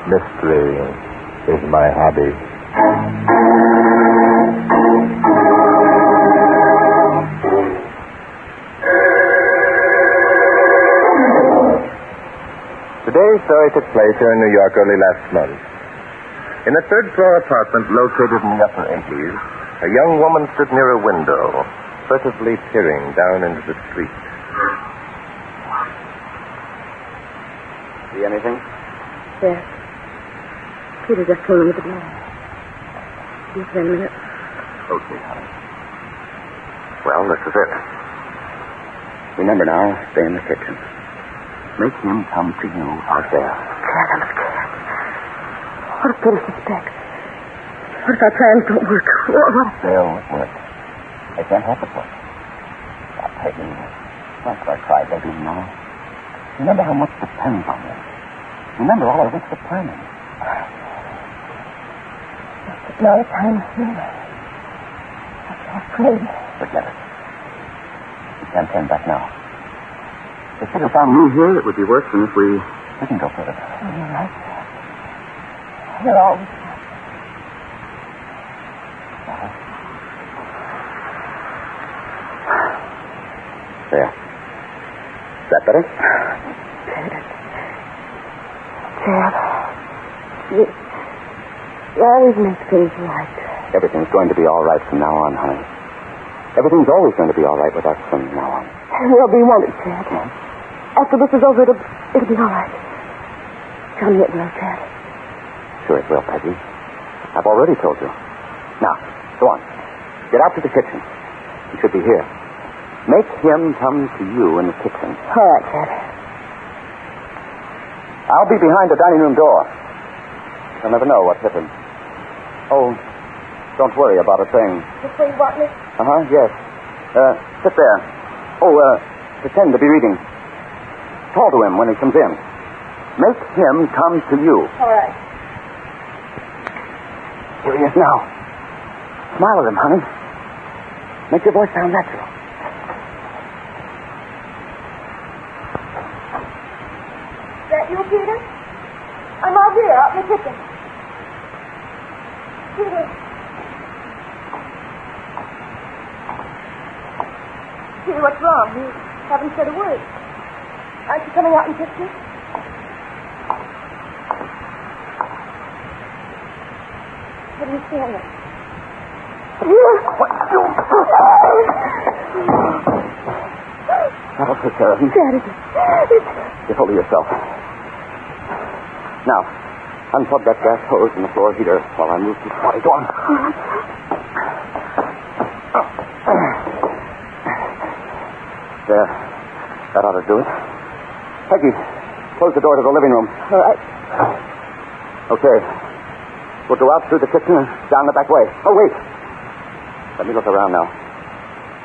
Mystery is my hobby. Today's story took place here in New York early last month. In a third-floor apartment located in the upper 80s, a young woman stood near a window, furtively peering down into the street. See anything? Yes. Peter just came in with the door. See you in a minute. Okay, honey. Well, this is it. Remember now, stay in the kitchen. Make him come to you out there. Dad, I'm scared. What if Peter suspects? What if our plans don't work? What if... They'll work. They can't help it work. Now, Peggy, don't start crying, baby, now. Remember how much depends on this. Remember all our weeks of planning. But now the time is near. I'm so afraid. Forget it. We can't turn back now. If Peter found me here, it would be worse than if we didn't go further. Oh, you're right. You're always right. There. Is that better? Dad. You always make things right. Everything's going to be all right from now on, honey. Everything's always going to be all right with us from now on. We'll be, won't it, Dad? After this is over, it'll be all right. Tell me it will, Dad. Sure it will, Peggy. I've already told you. Now, go on. Get out to the kitchen. He should be here. Make him come to you in the kitchen. All right, Dad. I'll be behind the dining room door. You'll never know what hit him. Oh, don't worry about a thing. This way you want me? Yes. Sit there. Oh, pretend to be reading. Call to him when he comes in. Make him come to you. All right. Here he is now. Smile at him, honey. Make your voice sound natural. Is that you, Peter? I'm out here, out in the kitchen. Peter. Peter, what's wrong? You haven't said a word. Aren't you coming out and kiss me? What are you saying? What? That'll take care of him. Daddy. Get hold of yourself. Now, unplug that gas hose in the floor heater while I move this body. Go on. There. That ought to do it. Peggy, close the door to the living room. All right. Okay. We'll go out through the kitchen and down the back way. Oh, wait. Let me look around now.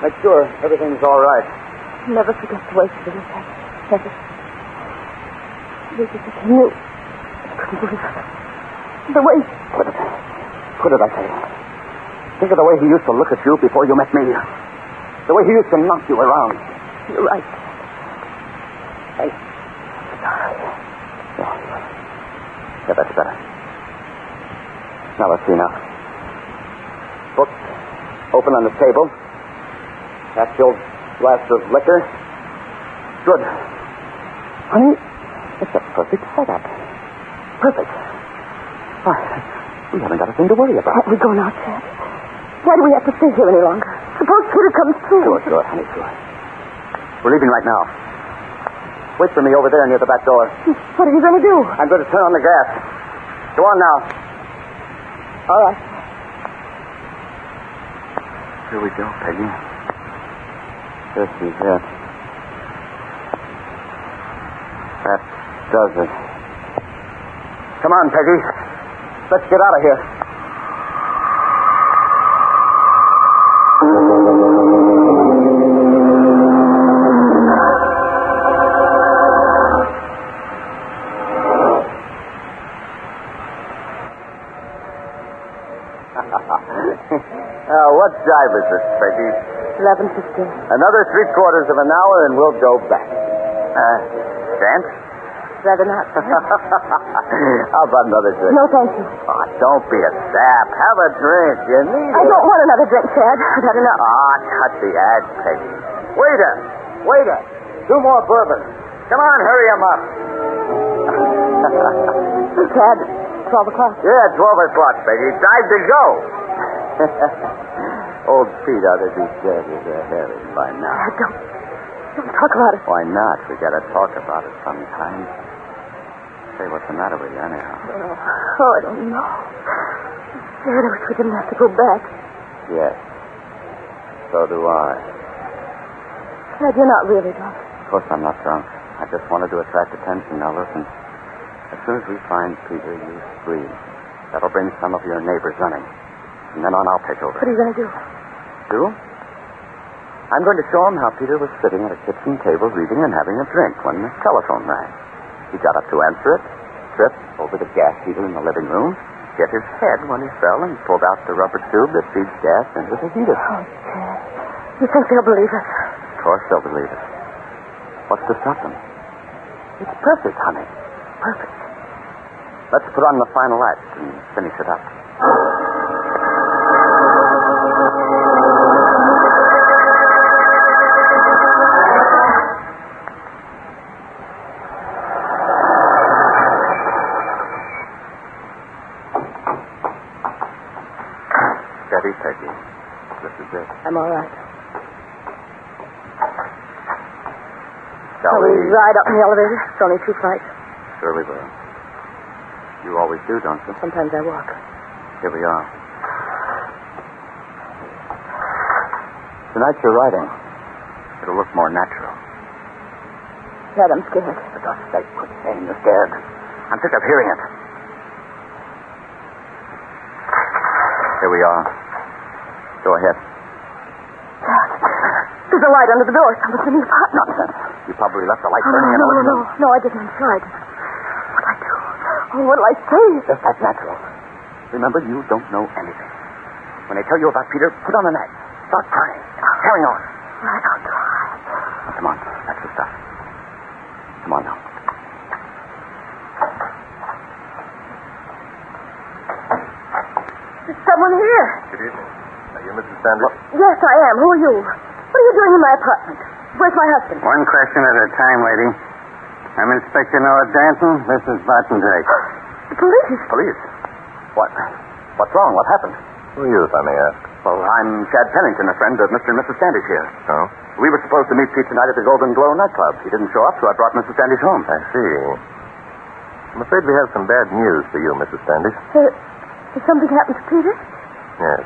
Make sure everything's all right. Never forget to wait for this. Never. This is a new. I couldn't believe it. The way. Quit it. Quit it, I say. Think of the way he used to look at you before you met me. The way he used to knock you around. You're right. Hey. Sorry. Yeah, that's better. Now, let's see now. Book open on the table. Half-filled glass of liquor. Good. Honey, it's a perfect setup. Perfect. Why, we haven't got a thing to worry about. Can't we go now, Chad? Why do we have to stay here any longer? Suppose Peter comes through. Sure, honey, sure. We're leaving right now. Wait for me over there near the back door. What are you going to do? I'm going to turn on the gas. Go on now. All right. Here we go, Peggy. This is it. That does it. Come on, Peggy. Let's get out of here. What jive is this, Peggy? 11:15. Another 3/4 of an hour and we'll go back. Dance? Rather not. How about another drink? No, thank you. Oh, don't be a sap. Have a drink. You need it. I don't want another drink, Chad. I've had enough. Cut the act, Peggy. Waiter. 2 more bourbon. Come on, hurry him up. Chad, 12 o'clock. Yeah, 12 o'clock, Peggy. Time to go. Old Pete ought to be dead as a herring by now. Chad, don't talk about it. Why not? We gotta talk about it sometime. Say, what's the matter with you, anyhow? Oh, I don't know. Chad, I wish we didn't have to go back. Yes. So do I. Chad, you're not really drunk. Of course I'm not drunk. I just wanted to attract attention. Now listen. As soon as we find Peter, you scream. That'll bring some of your neighbors running. From then on, I'll take over. What are you going to do? Do? I'm going to show him how Peter was sitting at a kitchen table reading and having a drink when the telephone rang. He got up to answer it, tripped over the gas heater in the living room, hit his head when he fell, and pulled out the rubber tube that feeds gas into the heater. Oh, Chad. You think they'll believe us? Of course they'll believe it. What's to stop them? It's perfect, honey. Perfect. Let's put on the final act and finish it up. Steady, Peggy. This is it. I'm all right. Shall we ride up in the elevator? It's only 2 flights. Sure we will. You always do, don't you? Sometimes I walk. Here we are. Tonight you're riding. It'll look more natural. Chad, I'm scared. For God's sake, quit saying you're scared. I'm sick of hearing it. Here we are. Go ahead. Chad, there's a light under the door. Someone's in the apartment. Nonsense. You probably left the light burning in the living room. No, I didn't inside. What'd I do? Oh, what'll I say? Just act natural. Remember, you don't know anything. When they tell you about Peter, put on an act. Start crying. Carry on. Right, I'll try. Now, come on. That's the stuff. Come on now. There's someone here. Good evening. Are you Mrs. Sanders? Yes, I am. Who are you? What are you doing in my apartment? Where's my husband? One question at a time, lady. I'm Inspector Noah Danton. This is Barton Drake. The police. Police? What's wrong? What happened? Who are you, if I may ask? Well, I'm Chad Pennington, a friend of Mr. and Mrs. Standish here. Oh? We were supposed to meet Pete tonight at the Golden Glow nightclub. He didn't show up, so I brought Mrs. Standish home. I see. I'm afraid we have some bad news for you, Mrs. Standish. Did something happen to Peter? Yes.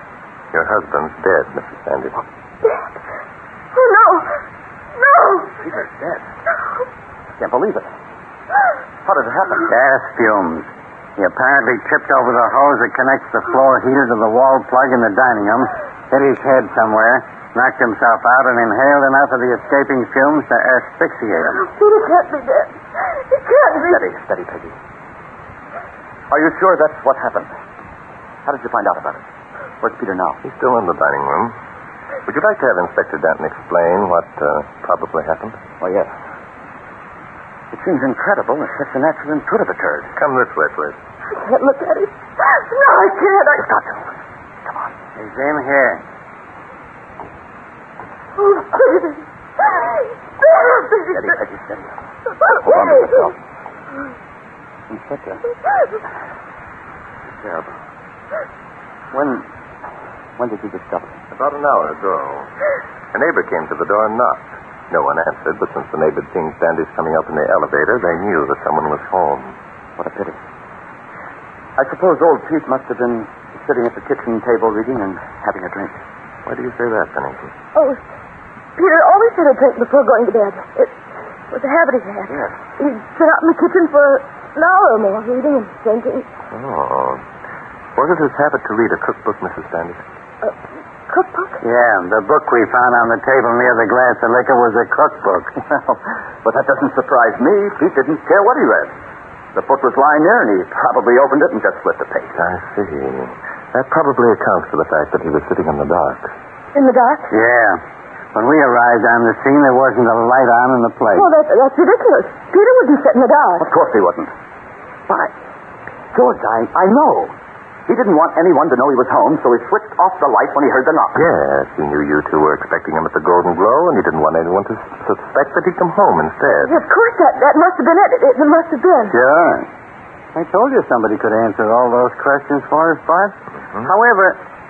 Your husband's dead, Mrs. Standish. Dead? Oh, no. No. Peter's dead. Can't believe it. How did it happen? Gas fumes. He apparently tripped over the hose that connects the floor heater to the wall plug in the dining room, hit his head somewhere, knocked himself out, and inhaled enough of the escaping fumes to asphyxiate him. Peter can't be dead. He can't be. Steady, Peggy. Are you sure that's what happened? How did you find out about it? Where's Peter now? He's still in the dining room. Would you like to have Inspector Danton explain what probably happened? Oh, yes. It seems incredible that such an accident could have occurred. Come this way, please. I can't look at it. No, I can't. You've got to. Come on. He's in here. Oh, Peter. Steady, Peggy, steady. Hold on to yourself. Inspector. It's terrible. When did you discover it? About an hour ago. A neighbor came to the door and knocked. No one answered, but since the neighbor had seen Standish coming up in the elevator, they knew that someone was home. What a pity. I suppose old Pete must have been sitting at the kitchen table reading and having a drink. Why do you say that, Pennington? Oh, Peter always had a drink before going to bed. It was a habit he had. Yes. He'd sit out in the kitchen for an hour or more, reading and drinking. Oh. Was it his habit to read a cookbook, Mrs. Standish? Cookbook? Yeah, the book we found on the table near the glass of liquor was a cookbook. Well, but that doesn't surprise me. Pete didn't care what he read. The book was lying there, and he probably opened it and just flipped a page. I see. That probably accounts for the fact that he was sitting in the dark. In the dark? Yeah. When we arrived on the scene, there wasn't a light on in the place. Oh, that's ridiculous. Peter wouldn't sit in the dark. Of course he wasn't. But, George, I know. He didn't want anyone to know he was home, so he switched off the light when he heard the knock. Yes, he knew you two were expecting him at the Golden Glow, and he didn't want anyone to suspect that he'd come home instead. Of course, that must have been it. It must have been. Sure. I told you somebody could answer all those questions for us, Bart. Mm-hmm. However,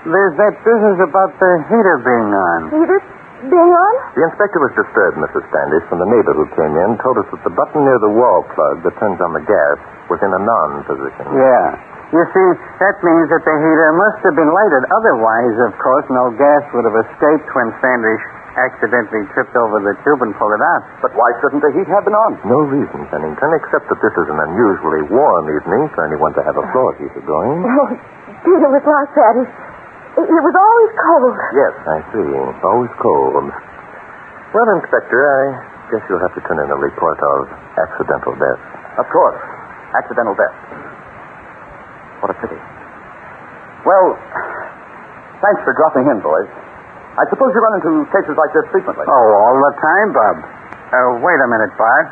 there's that business about the heater being on. Heater being on? The inspector was disturbed, Mrs. Standish, when the neighbor who came in told us that the button near the wall plug that turns on the gas was in a non-position. Yeah. You see, that means that the heater must have been lighted. Otherwise, of course, no gas would have escaped when Standish accidentally tripped over the tube and pulled it out. But why shouldn't the heat have been on? No reason, Pennington, except that this is an unusually warm evening for anyone to have a floor heater going. Oh, Peter was like that. It was always cold. Yes, I see. Always cold. Well, Inspector, I guess you'll have to turn in a report of accidental death. Of course. Accidental death. What a pity. Well, thanks for dropping in, boys. I suppose you run into cases like this frequently. Oh, all the time, Bub. Wait a minute, Bart.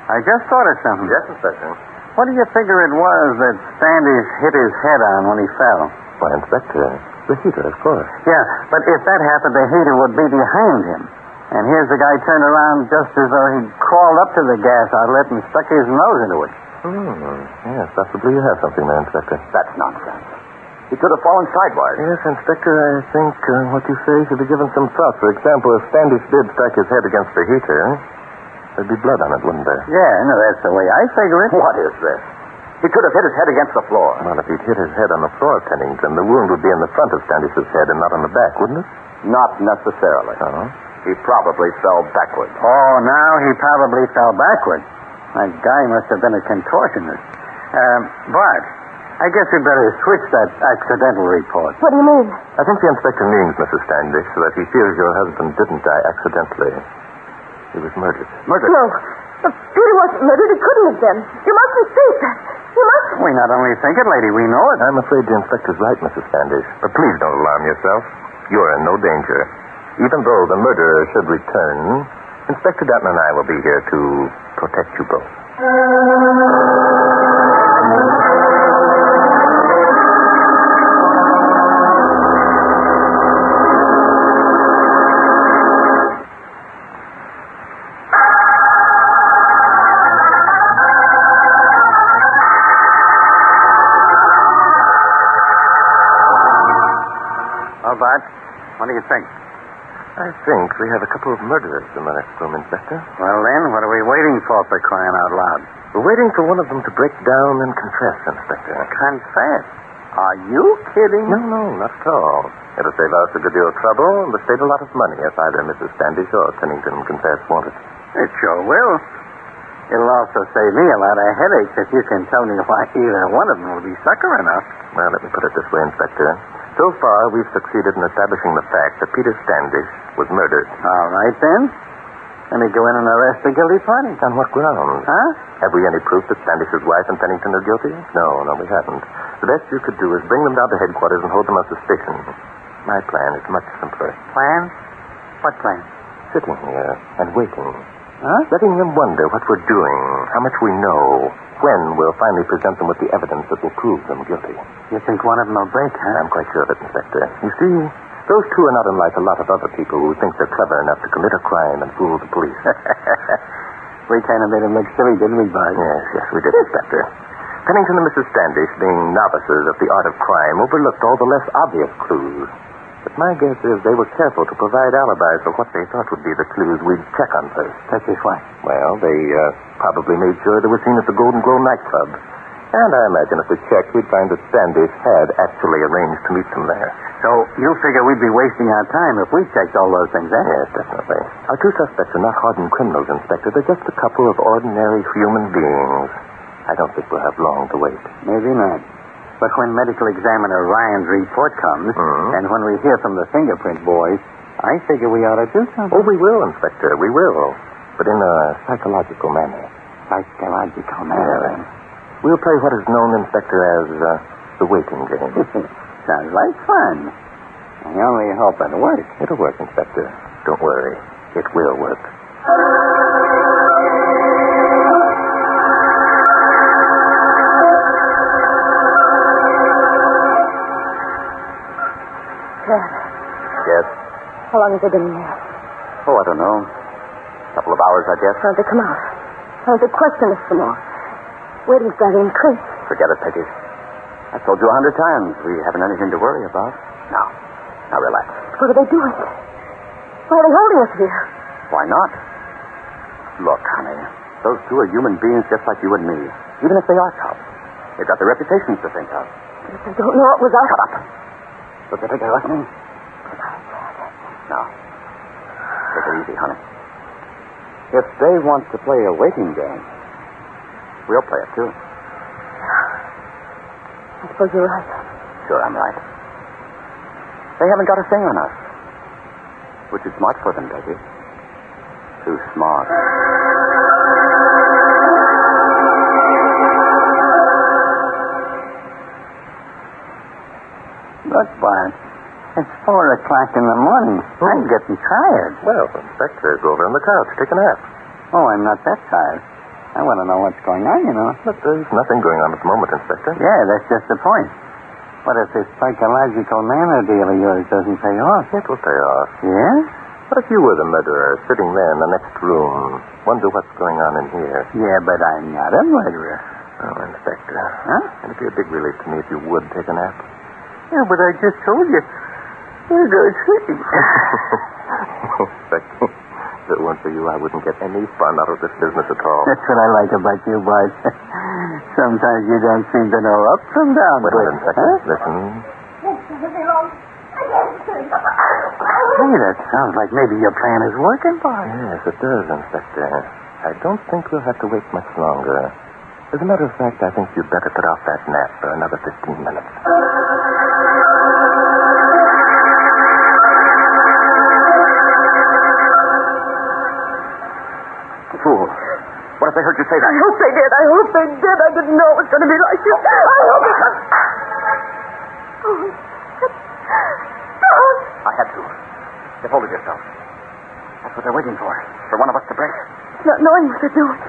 I just thought of something. Yes, Inspector. What do you figure it was that Standish hit his head on when he fell? Why, Inspector, the heater, of course. Yeah, but if that happened, the heater would be behind him. And here's the guy turned around just as though he'd crawled up to the gas outlet and stuck his nose into it. Yes, possibly you have something there, Inspector. That's nonsense. He could have fallen sidewise. Yes, Inspector, I think what you say should be given some thought. For example, if Standish did strike his head against the heater, there'd be blood on it, wouldn't there? Yeah, no, that's the way I figure it. What is this? He could have hit his head against the floor. Well, if he'd hit his head on the floor, Pennington, the wound would be in the front of Standish's head and not on the back, wouldn't it? Not necessarily. Oh? He probably fell backward. Oh, now he probably fell backward. That guy must have been a contortionist. Bart, I guess we'd better switch that accidental report. What do you mean? I think the inspector means, Mrs. Standish, that he feels your husband didn't die accidentally. He was murdered. Murdered? No. Peter wasn't murdered. He couldn't have been. You mustn't think that. You must. We not only think it, lady, we know it. I'm afraid the inspector's right, Mrs. Standish. But please don't alarm yourself. You're in no danger. Even though the murderer should return, Inspector Dutton and I will be here to protect you both. Oh, Bart, what do you think? I think we have a couple of murderers in the next room, Inspector. Well, then, what are we waiting for crying out loud? We're waiting for one of them to break down and confess, Inspector. Confess? Are you kidding? No, not at all. It'll save us a good deal of trouble and will save a lot of money if either Mrs. Standish or Pennington confess wanted. It sure will. It'll also save me a lot of headaches if you can tell me why either one of them will be sucker enough. Well, let me put it this way, Inspector. So far, we've succeeded in establishing the fact that Peter Standish was murdered. All right, then. Let me go in and arrest the guilty party. On what grounds? Huh? Have we any proof that Standish's wife and Pennington are guilty? No, we haven't. The best you could do is bring them down to headquarters and hold them on suspicion. My plan is much simpler. Plan? What plan? Sitting here and waiting. Huh? Letting them wonder what we're doing, how much we know, when we'll finally present them with the evidence that will prove them guilty. You think one of them will break, huh? I'm quite sure of it, Inspector. You see, those two are not unlike a lot of other people who think they're clever enough to commit a crime and fool the police. We kind of made them look silly, didn't we, Bart? Yes, we did, Inspector. Pennington and Mrs. Standish, being novices of the art of crime, overlooked all the less obvious clues. But my guess is they were careful to provide alibis for what they thought would be the clues we'd check on first. Such as what? Well, they probably made sure they were seen at the Golden Glow nightclub. And I imagine if we checked, we'd find that Standish had actually arranged to meet them there. So you figure we'd be wasting our time if we checked all those things, eh? Yes, definitely. Our two suspects are not hardened criminals, Inspector. They're just a couple of ordinary human beings. I don't think we'll have long to wait. Maybe not. But when medical examiner Ryan's report comes, and when we hear from the fingerprint boys, I figure we ought to do something. Oh, we will, Inspector. We will. But in a psychological manner. Psychological manner? Yeah. We'll play what is known, Inspector, as the waiting game. Sounds like fun. I only hope it'll work. It'll work, Inspector. Don't worry. It will work. Dad, Yes? how long has they been in there? Oh, I don't know. A couple of hours, I guess. Why don't they come out? Why don't they question us some more? Waiting's starting to increase. Forget it, Peggy. I've told you 100 times. We haven't anything to worry about. Now relax. What are they doing? Why are they holding us here? Why not? Look, honey, those two are human beings just like you and me. Even if they are cops. They've got their reputations to think of. But if they don't know it was us... Shut up. Look, they think they're listening. Now, take it easy, honey. If they want to play a waiting game, we'll play it, too. I suppose you're right. Sure, I'm right. They haven't got a thing on us. Which is smart for them, Peggy. Too smart. Look, Bart. It's 4 o'clock in the morning. I'm getting tired. Well, Inspector, go over on the couch. Take a nap. Oh, I'm not that tired. I want to know what's going on, you know. But there's nothing going on at the moment, Inspector. Yeah, that's just the point. What if this psychological manner deal of yours doesn't pay off? It will pay off. Yeah? What if you were the murderer, sitting there in the next room? Wonder what's going on in here. Yeah, but I'm not a murderer. Oh, Inspector. Huh? It'd be a big relief to me if you would take a nap. Yeah, but I just told you. You're going to sleep. Inspector, if it weren't for you, I wouldn't get any fun out of this business at all. That's what I like about you, Bart. Sometimes you don't seem to know up from down. Wait a minute, Inspector. Huh? Listen. Hey, that sounds like maybe your plan is working, Bart. Yes, it does, Inspector. I don't think we'll have to wait much longer. As a matter of fact, I think you'd better put off that nap for another 15 minutes. Fool. What if they heard you say that? I hope they did. I hope they did. I didn't know it was going to be like this. I hope it was... Oh, I had to. Get hold of yourself. That's what they're waiting for one of us to break. not knowing what they're doing.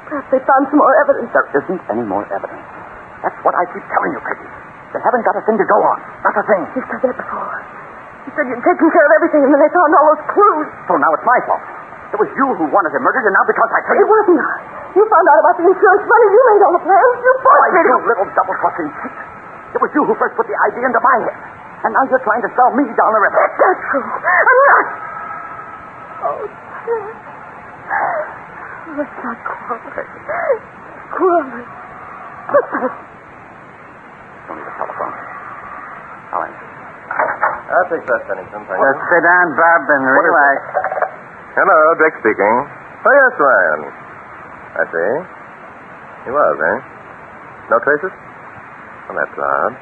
Perhaps they found some more evidence. There isn't any more evidence. That's what I keep telling you, Peggy. They haven't got a thing to go on. Not a thing. You said that before. You said you'd taken care of everything, and then they found all those clues. So now it's my fault. It was you who wanted him murdered, and now because I told you... It wasn't I. You found out about the insurance money. You made all the plans. You forced me to... You little double-crossing cheat. It was you who first put the idea into my head. And now you're trying to sell me down the river. That's not true. I'm not. Oh, Ted. Let's not quarrel. Quarrel. Don't need a telephone. I'll answer. I'll take that, Pennington. Thank you. Just sit down, Bob, and relax. Hello, Dick speaking. Oh, yes, Ryan. I see. He was, eh? No traces? Well, that's odd.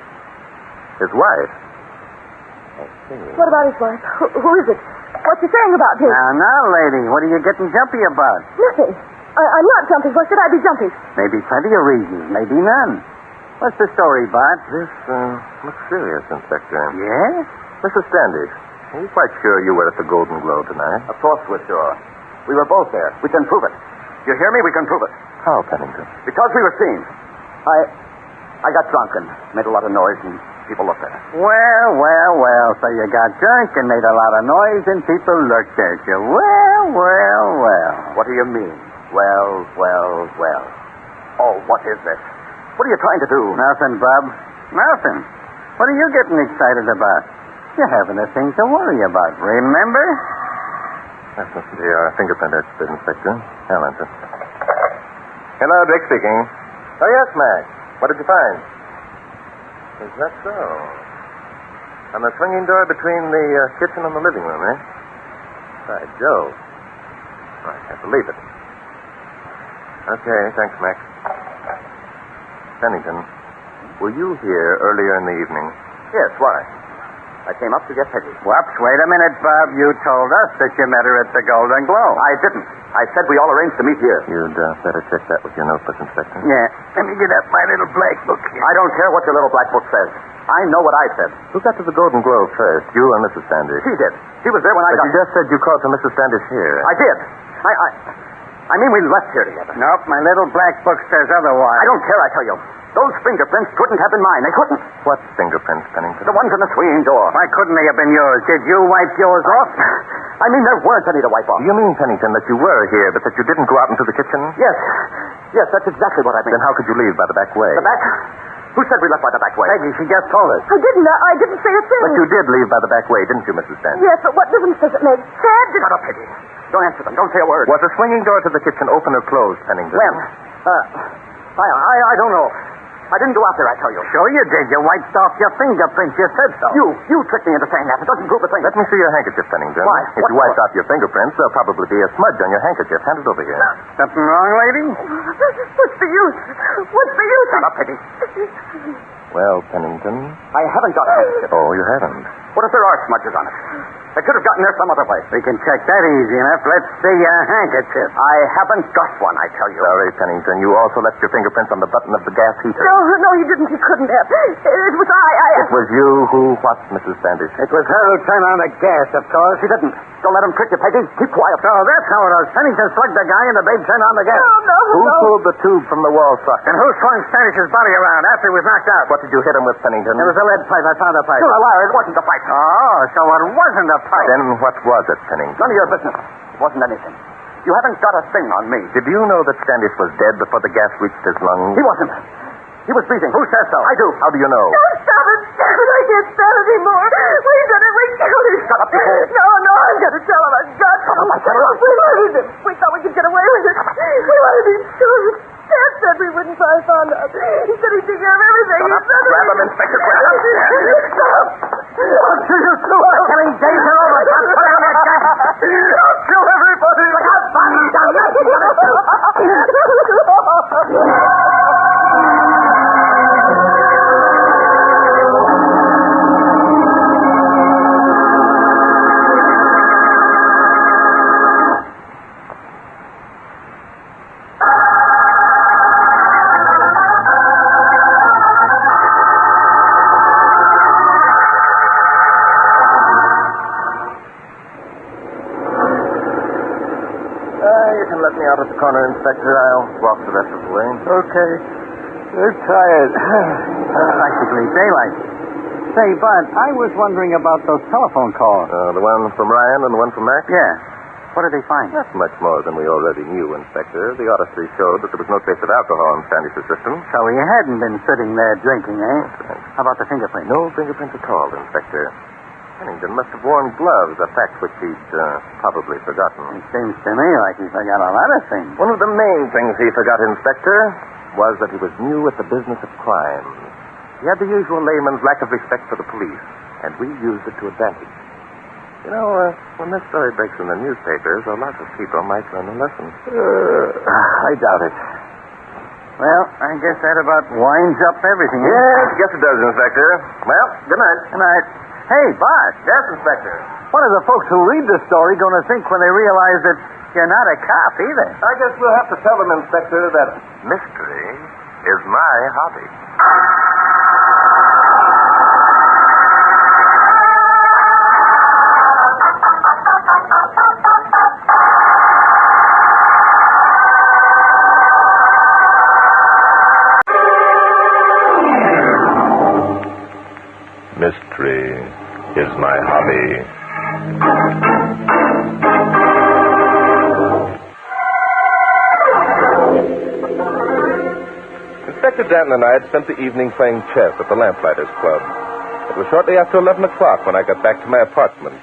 His wife? I see. What about his wife? Who is it? What's he saying about him? Now, lady, what are you getting jumpy about? Nothing. I'm not jumpy. Why should I be jumpy? Maybe plenty of reasons, maybe none. What's the story, Bart? This looks serious, Inspector. Yes? Mrs. Standish, are you quite sure you were at the Golden Globe tonight? Of course we're sure. We were both there. We can prove it. You hear me? We can prove it. How, Pennington? Because we were seen. I got drunk and made a lot of noise, and people looked at us. Well. So you got drunk and made a lot of noise and people looked at you. Well. What do you mean? Well. Oh, what is this? What are you trying to do? Nothing, Bob. Nothing. What are you getting excited about? You haven't a thing to worry about, remember? That must be our fingerprint expert, Inspector. I'll answer. Hello, Dick speaking. Oh, yes, Mac. What did you find? Is that so? On the swinging door between the kitchen and the living room, eh? By Jove. I can't believe it. Okay, thanks, Mac. Pennington, were you here earlier in the evening? Yes, why? I came up to get Peggy. Whoops, wait a minute, Bob. You told us that you met her at the Golden Globe. I didn't. I said we all arranged to meet here. You'd better check that with your notebook, Inspector. Yeah. Let me get up my little black book here. I don't care what your little black book says. I know what I said. Who got to the Golden Globe first, you or Mrs. Standish? She did. She was there when I But got... you just said you called for Mrs. Standish here. I did. I mean, we left here together. Nope, my little black book says otherwise. I don't care, I tell you. Those fingerprints couldn't have been mine. They couldn't. What fingerprints, Pennington? The ones in the swinging door. Why couldn't they have been yours? Did you wipe yours off? I mean, there weren't any to wipe off. You mean, Pennington, that you were here, but that you didn't go out into the kitchen? Yes. Yes, that's exactly what I mean. Then how could you leave by the back way? The back? Who said we left by the back way? Peggy, she just told us. I didn't say a thing. But you did leave by the back way, didn't you, Mrs. Standish? Yes, but what difference does it make? Sad did... Shut up, Peggy. Don't answer them. Don't say a word. Was the swinging door to the kitchen open or closed, Pennington? When? I don't know. I didn't go out there, I tell you. Sure you did. You wiped off your fingerprints. You said so. You tricked me into saying that. It doesn't prove a thing. Let me see your handkerchief, Pennington. Why? If What you wiped for? off your fingerprints, there'll probably be a smudge on your handkerchief. Hand it over here. Something wrong, lady? What's the use? What's the use? Shut up, Peggy. Well, Pennington. I haven't got a handkerchief. Oh, you haven't. What if there are smudges on it? I could have gotten there some other way. We can check that easy enough. Let's see your handkerchief. I haven't got one, I tell you. Sorry, Pennington. You also left your fingerprints on the button of the gas heater. No, he didn't. He couldn't have. It was I. It was you who what, Mrs. Standish? It was her who turned on the gas, of course. She didn't. Don't let him trick you, Peggy. Keep quiet. So that's how it was. Pennington slugged the guy and the babe turned on the gas. Who pulled the tube from the wall socket? And who swung Standish's body around after he was knocked out? What did you hit him with, Pennington? It was a lead pipe. I found a pipe. You're a liar. It wasn't a fight. Oh, so it wasn't a pipe. Then what was it, Pennington? None of your business. It wasn't anything. You haven't got a thing on me. Did you know that Standish was dead before the gas reached his lungs? He wasn't. He was breathing. Who says so? I do. How do you know? Don't stop it. I can't stand it anymore. We did it. We killed him. Shut up, you fool. No, I'm going to tell him. I've got to. Shut up, I said it. We murdered him. We thought we could get away with it. We wanted him killed. Dad said we wouldn't find out. He said he'd take care of everything. Shut up. Grab him, Inspector. Grab him. Stop. Don't shoot you too. The killing days are over. Just put on that gun. Don't kill everybody. Look out, Bonnie. Let me out at the corner, Inspector. I'll walk the rest of the way. Okay. You're tired. Practically daylight. Say, Bud, I was wondering about those telephone calls. The one from Ryan and the one from Max? Yeah. What did they find? Not much more than we already knew, Inspector. The autopsy showed that there was no trace of alcohol in Standish's system. So he hadn't been sitting there drinking, eh? How about the fingerprint? No fingerprints at all, Inspector. Pennington must have worn gloves, a fact which he'd probably forgotten. It seems to me like he forgot a lot of things. One of the main things he forgot, Inspector, was that he was new at the business of crime. He had the usual layman's lack of respect for the police, and we used it to advantage. You know, when this story breaks in the newspapers, a lot of people might learn a lesson. I doubt it. Well, I guess that about winds up everything. Yes, guess it does, Inspector. Well, good night. Good night. Hey, Bud. Yes, Inspector. What are the folks who read this story going to think when they realize that you're not a cop either? I guess we'll have to tell them, Inspector, that mystery is my hobby. Mystery is my hobby. Inspector Danton and I had spent the evening playing chess at the Lamplighters Club. It was shortly after 11 o'clock when I got back to my apartment.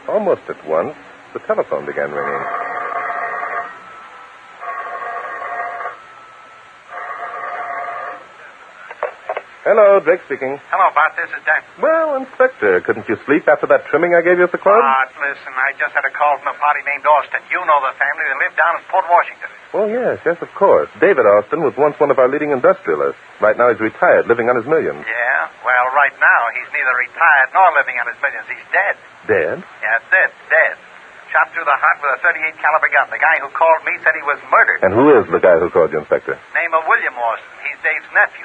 Almost at once, the telephone began ringing. Hello, Drake speaking. Hello, Bart. This is Dan. Well, Inspector, couldn't you sleep after that trimming I gave you at the club? Bart, listen, I just had a call from a party named Austin. You know the family. They live down in Port Washington. Oh, yes, of course. David Austin was once one of our leading industrialists. Right now he's retired, living on his millions. Yeah? Well, right now, he's neither retired nor living on his millions. He's dead. Dead? Yeah, dead. Shot through the heart with a .38 caliber gun. The guy who called me said he was murdered. And who is the guy who called you, Inspector? Name of William Austin. He's Dave's nephew.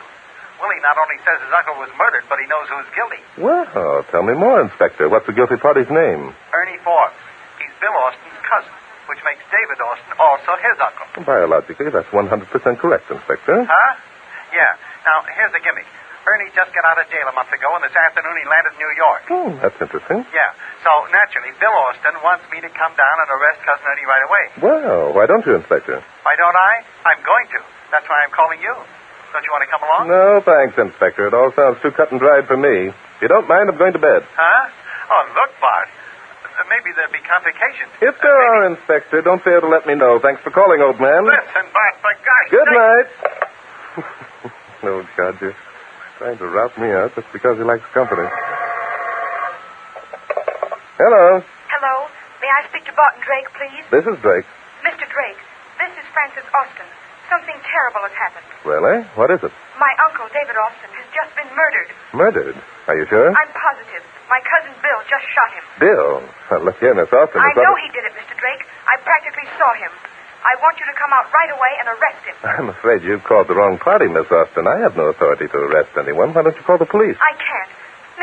Willie not only says his uncle was murdered, but he knows who's guilty. Well, tell me more, Inspector. What's the guilty party's name? Ernie Forbes. He's Bill Austin's cousin, which makes David Austin also his uncle. Biologically, that's 100% correct, Inspector. Huh? Yeah. Now, here's the gimmick. Ernie just got out of jail a month ago, and this afternoon he landed in New York. Oh, that's interesting. Yeah. So, naturally, Bill Austin wants me to come down and arrest Cousin Ernie right away. Well, why don't you, Inspector? Why don't I? I'm going to. That's why I'm calling you. Don't you want to come along? No, thanks, Inspector. It all sounds too cut and dried for me. If you don't mind, I'm going to bed. Huh? Oh, look, Bart. Maybe there'd be complications. If there are, Inspector, don't fail to let me know. Thanks for calling, old man. Listen, Bart, for God's Good sake. night. No, Dodger. Trying to rout me out just because he likes company. Hello. Hello. May I speak to Barton Drake, please? This is Drake. Mr. Drake, this is Francis Austin. Something terrible has happened. Really? What is it? My uncle, David Austin, has just been murdered. Murdered? Are you sure? I'm positive. My cousin Bill just shot him. Bill? Well, look here, Miss Austin. I know he did it, Mr. Drake. I practically saw him. I want you to come out right away and arrest him. I'm afraid you've called the wrong party, Miss Austin. I have no authority to arrest anyone. Why don't you call the police? I can't.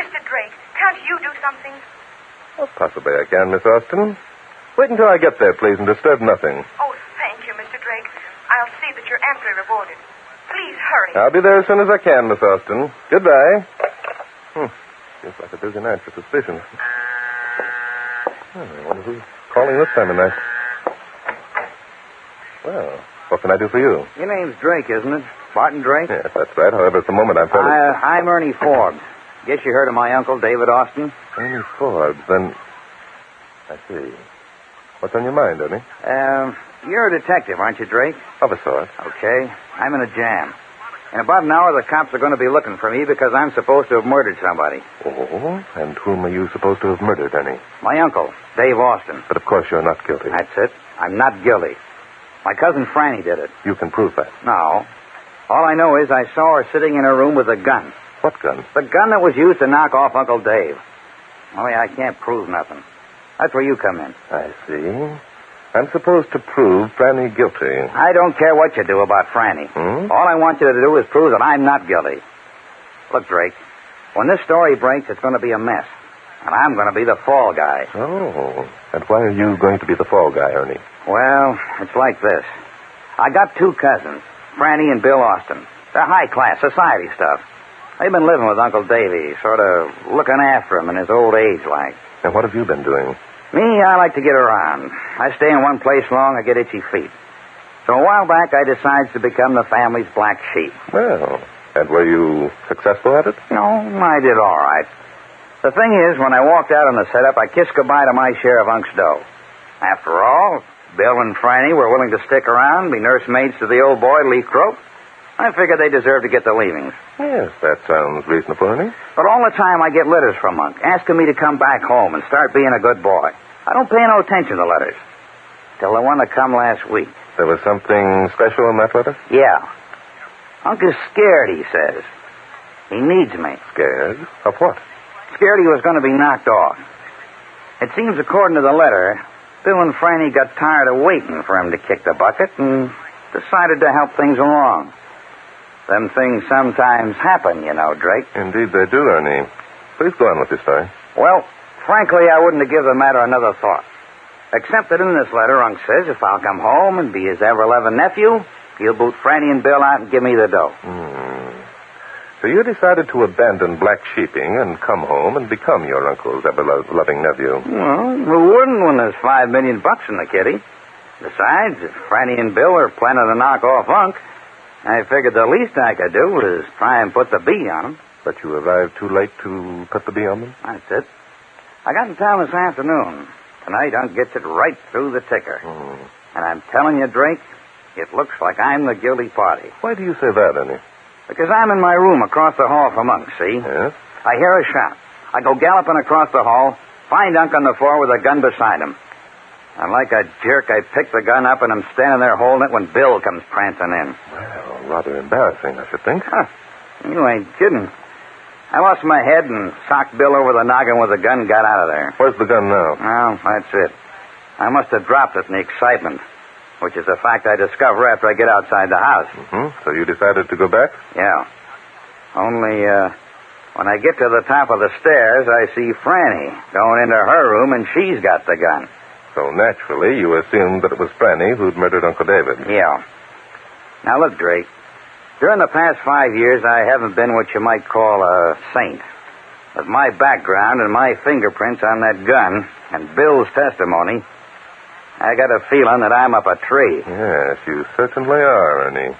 Mr. Drake, can't you do something? Well, possibly I can, Miss Austin. Wait until I get there, please, and disturb nothing. Oh, thank you, Mr. Drake. I'll see that you're amply rewarded. Please hurry. I'll be there as soon as I can, Miss Austin. Goodbye. Seems like a busy night for suspicion. I wonder who's calling this time of night. Well, what can I do for you? Your name's Drake, isn't it? Barton Drake? Yes, that's right. However, at the moment I'm fairly... I'm Ernie Forbes. Guess you heard of my uncle, David Austin? Ernie Forbes, then... I see. What's on your mind, Ernie? You're a detective, aren't you, Drake? Of a sort. Okay. I'm in a jam. In about an hour, the cops are going to be looking for me because I'm supposed to have murdered somebody. Oh? And whom are you supposed to have murdered, Ernie? My uncle, Dave Austin. But of course you're not guilty. That's it. I'm not guilty. My cousin Franny did it. You can prove that. No. All I know is I saw her sitting in her room with a gun. What gun? The gun that was used to knock off Uncle Dave. Only I can't prove nothing. That's where you come in. I see. I'm supposed to prove Franny guilty. I don't care what you do about Franny. All I want you to do is prove that I'm not guilty. Look, Drake, when this story breaks, it's going to be a mess. And I'm going to be the fall guy. Oh. And why are you going to be the fall guy, Ernie? Well, it's like this. I got two cousins, Franny and Bill Austin. They're high-class society stuff. They've been living with Uncle Davy, sort of looking after him in his old age, like. And what have you been doing? Me, I like to get around. I stay in one place long, I get itchy feet. So a while back, I decided to become the family's black sheep. Well, and were you successful at it? No, I did all right. The thing is, when I walked out on the setup, I kissed goodbye to my share of Unc's dough. After all, Bill and Franny were willing to stick around, be nursemaids to the old boy, Leafthroat. I figured they deserved to get the leavings. Yes, that sounds reasonable, Ernie. But all the time I get letters from Unc, asking me to come back home and start being a good boy. I don't pay no attention to letters. Till the one that come last week. There was something special in that letter? Yeah. Unc is scared, he says. He needs me. Scared? Of what? Scared he was going to be knocked off. It seems, according to the letter, Bill and Franny got tired of waiting for him to kick the bucket and decided to help things along. Them things sometimes happen, you know, Drake. Indeed they do, Ernie. Please go on with your story. Well, frankly, I wouldn't have given the matter another thought. Except that in this letter, Unc says if I'll come home and be his ever-loving nephew, he'll boot Franny and Bill out and give me the dough. So you decided to abandon black sheeping and come home and become your uncle's ever-loving nephew. Well, who wouldn't when there's $5 million in the kitty? Besides, if Franny and Bill are planning to knock off Unc, I figured the least I could do was try and put the bee on him. But you arrived too late to put the bee on them? That's it. I got in town this afternoon. Tonight, Unc gets it right through the ticker. And I'm telling you, Drake, it looks like I'm the guilty party. Why do you say that, Ernie? Because I'm in my room across the hall from Unc, see? Yes? I hear a shot. I go galloping across the hall, find Unc on the floor with a gun beside him. And like a jerk, I pick the gun up and I'm standing there holding it when Bill comes prancing in. Well, rather embarrassing, I should think. Huh. You ain't kidding. I lost my head and socked Bill over the noggin with a gun and got out of there. Where's the gun now? Well, that's it. I must have dropped it in the excitement, which is a fact I discover after I get outside the house. Mm-hmm. So you decided to go back? Yeah. Only, when I get to the top of the stairs, I see Franny going into her room, and she's got the gun. So naturally, you assumed that it was Franny who'd murdered Uncle David. Yeah. Now, look, Drake. During the past 5 years, I haven't been what you might call a saint. With my background and my fingerprints on that gun and Bill's testimony, I got a feeling that I'm up a tree. Yes, you certainly are, Ernie.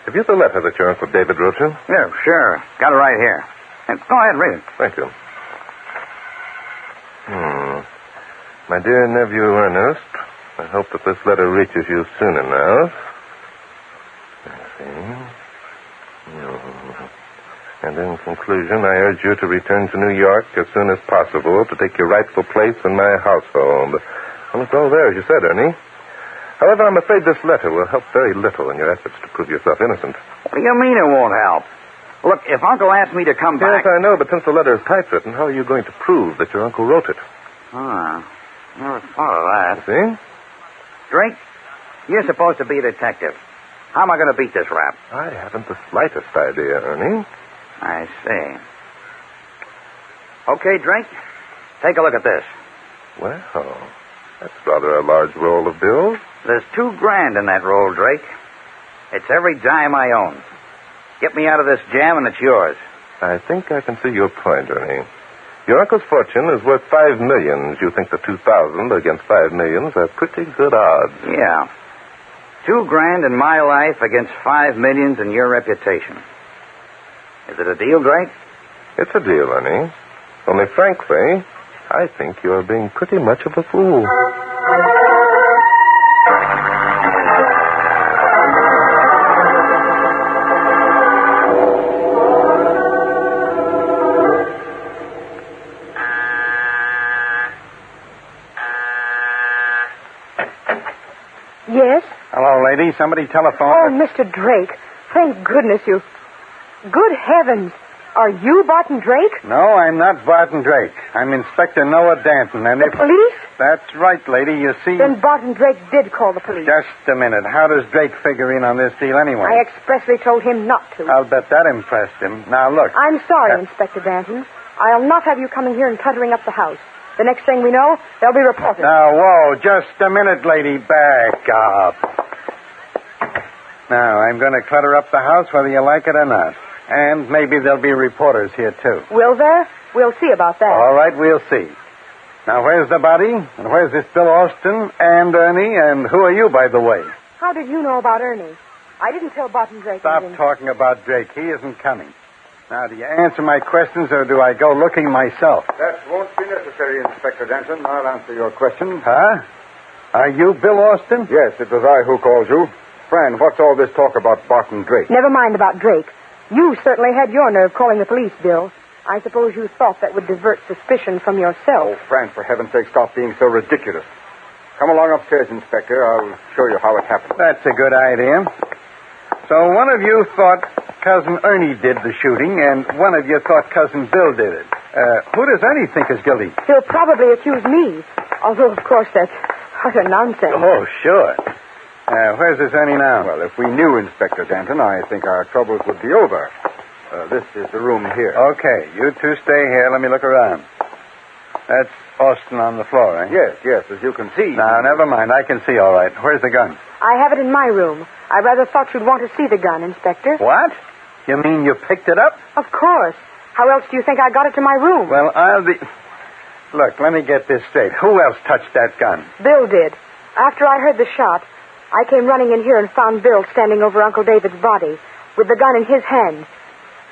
Have you the letter that your Uncle David wrote you? Yeah, sure. Got it right here. And go ahead, read it. Thank you. My dear nephew Ernest, I hope that this letter reaches you soon enough. Let's see. And in conclusion, I urge you to return to New York as soon as possible to take your rightful place in my household. Well, it's all there, as you said, Ernie. However, I'm afraid this letter will help very little in your efforts to prove yourself innocent. What do you mean it won't help? Look, if Uncle asked me to come back... Yes, I know, but since the letter is typewritten, how are you going to prove that your uncle wrote it? Never thought of that. See? Drake, you're supposed to be a detective. How am I going to beat this rap? I haven't the slightest idea, Ernie. I see. Okay, Drake, take a look at this. Well, that's rather a large roll of bills. There's $2,000 in that roll, Drake. It's every dime I own. Get me out of this jam and it's yours. I think I can see your point, Ernie. Your uncle's fortune is worth $5 million. You think the 2,000 against $5 million are pretty good odds. Yeah. $2,000 in my life against $5 million in your reputation. Is it a deal, Drake? It's a deal, Ernie. Only frankly, I think you're being pretty much of a fool. Yes? Hello, lady. Somebody telephoned. Oh, Mr. Drake. Thank goodness you... Good heavens. Are you Barton Drake? No, I'm not Barton Drake. I'm Inspector Noah Danton, and The police? That's right, lady. You see... Then Barton Drake did call the police. Just a minute. How does Drake figure in on this deal anyway? I expressly told him not to. I'll bet that impressed him. Now, look. I'm sorry, Inspector Danton. I'll not have you coming here and cluttering up the house. The next thing we know, they'll be reported. Now, whoa, just a minute, lady. Back up. Now, I'm going to clutter up the house whether you like it or not. And maybe there'll be reporters here, too. Will there? We'll see about that. All right, we'll see. Now, where's the body? And where's this Bill Austin and Ernie? And who are you, by the way? How did you know about Ernie? I didn't tell Barton Drake Stop anything. talking about Drake. He isn't coming. Now, do you answer my questions or do I go looking myself? That won't be necessary, Inspector Danton. I'll answer your question. Huh? Are you Bill Austin? Yes, it was I who called you. Fran, what's all this talk about Barton Drake? Never mind about Drake. You certainly had your nerve calling the police, Bill. I suppose you thought that would divert suspicion from yourself. Oh, Fran, for heaven's sake, stop being so ridiculous. Come along upstairs, Inspector. I'll show you how it happened. That's a good idea. So one of you thought Cousin Ernie did the shooting, and one of you thought Cousin Bill did it. Who does Ernie think is guilty? He'll probably accuse me. Although, of course, that's utter nonsense. Oh, sure. Where's this Ernie now? Well, if we knew Inspector Danton, I think our troubles would be over. This is the room here. Okay, you two stay here. Let me look around. That's Austin on the floor, eh? Yes, as you can see. Now, never mind. I can see all right. Where's the gun? I have it in my room. I rather thought you'd want to see the gun, Inspector. What? You mean you picked it up? Of course. How else do you think I got it to my room? Well, I'll be... Look, let me get this straight. Who else touched that gun? Bill did. After I heard the shot, I came running in here and found Bill standing over Uncle David's body with the gun in his hand.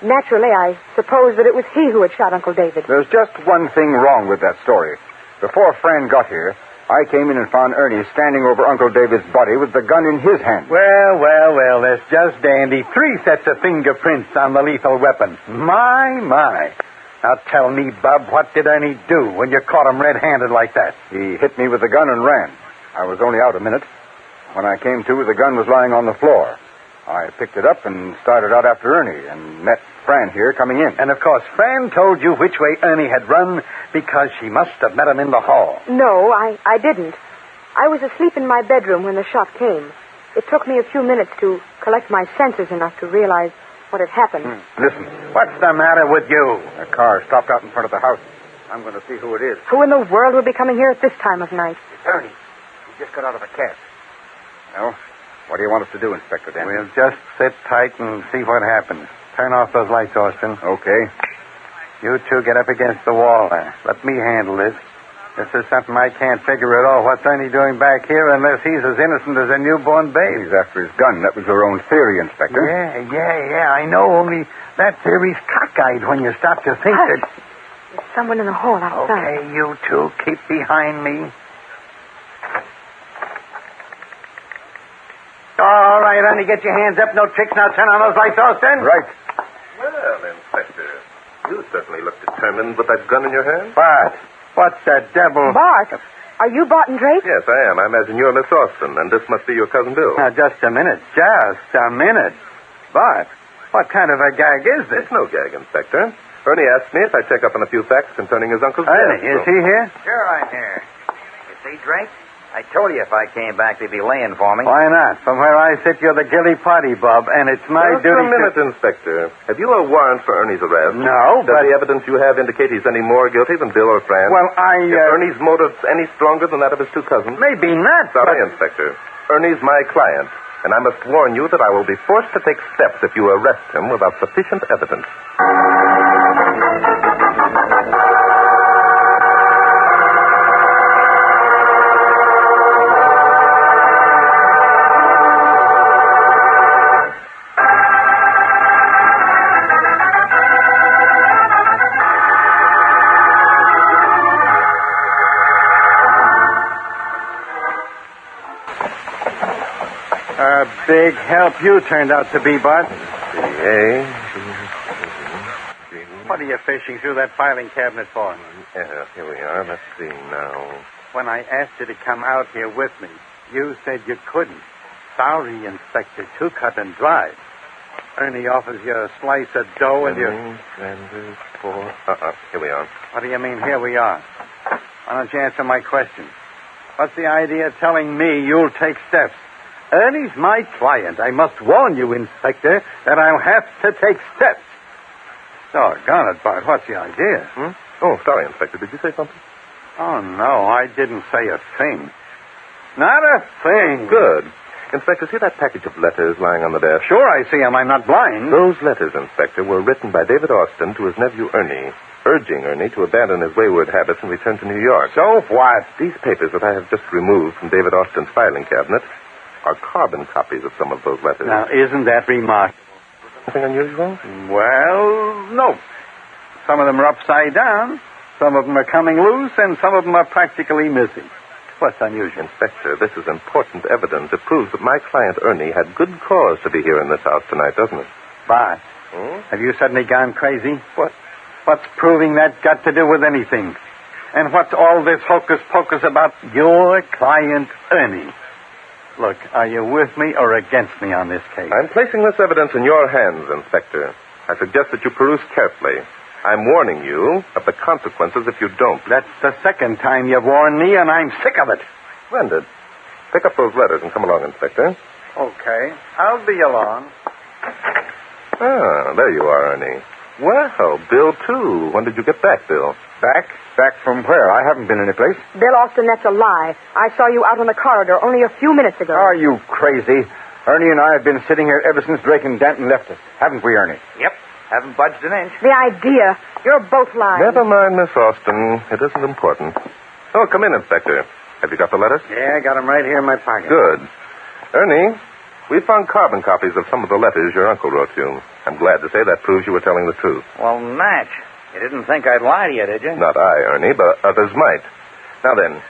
Naturally, I supposed that it was he who had shot Uncle David. There's just one thing wrong with that story. Before Fran got here, I came in and found Ernie standing over Uncle David's body with the gun in his hand. Well, that's just dandy. 3 sets of fingerprints on the lethal weapon. My. Now tell me, Bub, what did Ernie do when you caught him red-handed like that? He hit me with the gun and ran. I was only out a minute. When I came to, the gun was lying on the floor. I picked it up and started out after Ernie and met Fran here coming in. And, of course, Fran told you which way Ernie had run because she must have met him in the hall. No, I didn't. I was asleep in my bedroom when the shot came. It took me a few minutes to collect my senses enough to realize what had happened. Listen, What's the matter with you? a car stopped out in front of the house. I'm going to see who it is. Who in the world would be coming here at this time of night? It's Ernie. He just got out of a cab. Well, what do you want us to do, Inspector Danby? We'll just sit tight and see what happens. Turn off those lights, Austin. Okay. You two get up against the wall there. Let me handle this. This is something I can't figure at all. What's Ernie doing back here unless he's as innocent as a newborn baby? He's after his gun. That was your own theory, Inspector. Yeah. I know, only that theory's cockeyed when you stop to think that... There's someone in the hall outside. Okay, you two, keep behind me. All right, Ernie, get your hands up. No tricks. Now turn on those lights, Austin. Right. Well, Inspector, you certainly look determined with that gun in your hand. Bart, what's the devil? Bart, are you Barton Drake? Yes, I am. I imagine you're Miss Austin, and this must be your cousin Bill. Now, just a minute. Bart, what kind of a gag is this? It's no gag, Inspector. Ernie asked me if I'd check up on a few facts concerning his uncle's Ernie, death. is he here? Sure, I'm here. You see, Drake? I told you if I came back, they'd be laying for me. Why not? From where I sit, you're the guilty party, Bob, and it's my Just duty a minute, Inspector. Have you a warrant for Ernie's arrest? No, Does but... the evidence you have indicate he's any more guilty than Bill or Fran? Well, Is Ernie's motive any stronger than that of his two cousins? Maybe not, Sorry, but... Inspector. Ernie's my client, and I must warn you that I will be forced to take steps if you arrest him without sufficient evidence. A big help you turned out to be, Bart. What are you fishing through that filing cabinet for? Yeah, here we are. Let's see now. When I asked you to come out here with me, you said you couldn't. Sorry, Inspector. Too cut and dry. Ernie offers you a slice of dough and you... Here we are. What do you mean, here we are? Why don't you answer my question? What's the idea of telling me you'll take steps? Ernie's my client. I must warn you, Inspector, that I'll have to take steps. Doggone it, Bart. What's the idea? Oh, sorry, Inspector. Did you say something? Oh, no, I didn't say a thing. Not a thing. Good. Inspector, see that package of letters lying on the desk? Sure, I see him. I'm not blind. Those letters, Inspector, were written by David Austin to his nephew Ernie, urging Ernie to abandon his wayward habits and return to New York. So what? These papers that I have just removed from David Austin's filing cabinet are carbon copies of some of those letters. Now, isn't that remarkable? Something unusual? Well, no. Some of them are upside down, some of them are coming loose, and some of them are practically missing. What's unusual? Inspector, this is important evidence. It proves that my client Ernie had good cause to be here in this house tonight, doesn't it? Bart, have you suddenly gone crazy? What? What's proving that got to do with anything? And what's all this hocus-pocus about your client Ernie? Look, are you with me or against me on this case? I'm placing this evidence in your hands, Inspector. I suggest that you peruse carefully. I'm warning you of the consequences if you don't. That's the second time you've warned me, and I'm sick of it. Splendid. Pick up those letters and come along, Inspector. Okay, I'll be along. Ah, there you are, Ernie. Well, Bill, too. When did you get back, Bill? Back? Back from where? I haven't been any place. Bill Austin, that's a lie. I saw you out on the corridor only a few minutes ago. Are you crazy? Ernie and I have been sitting here ever since Drake and Danton left us. Haven't we, Ernie? Yep. Haven't budged an inch. The idea. You're both lying. Never mind, Miss Austin. It isn't important. Oh, come in, Inspector. Have you got the letters? Yeah, I got them right here in my pocket. Good. Ernie, we found carbon copies of some of the letters your uncle wrote you. I'm glad to say that proves you were telling the truth. Well, Natch, you didn't think I'd lie to you, did you? Not I, Ernie, but others might. Now then,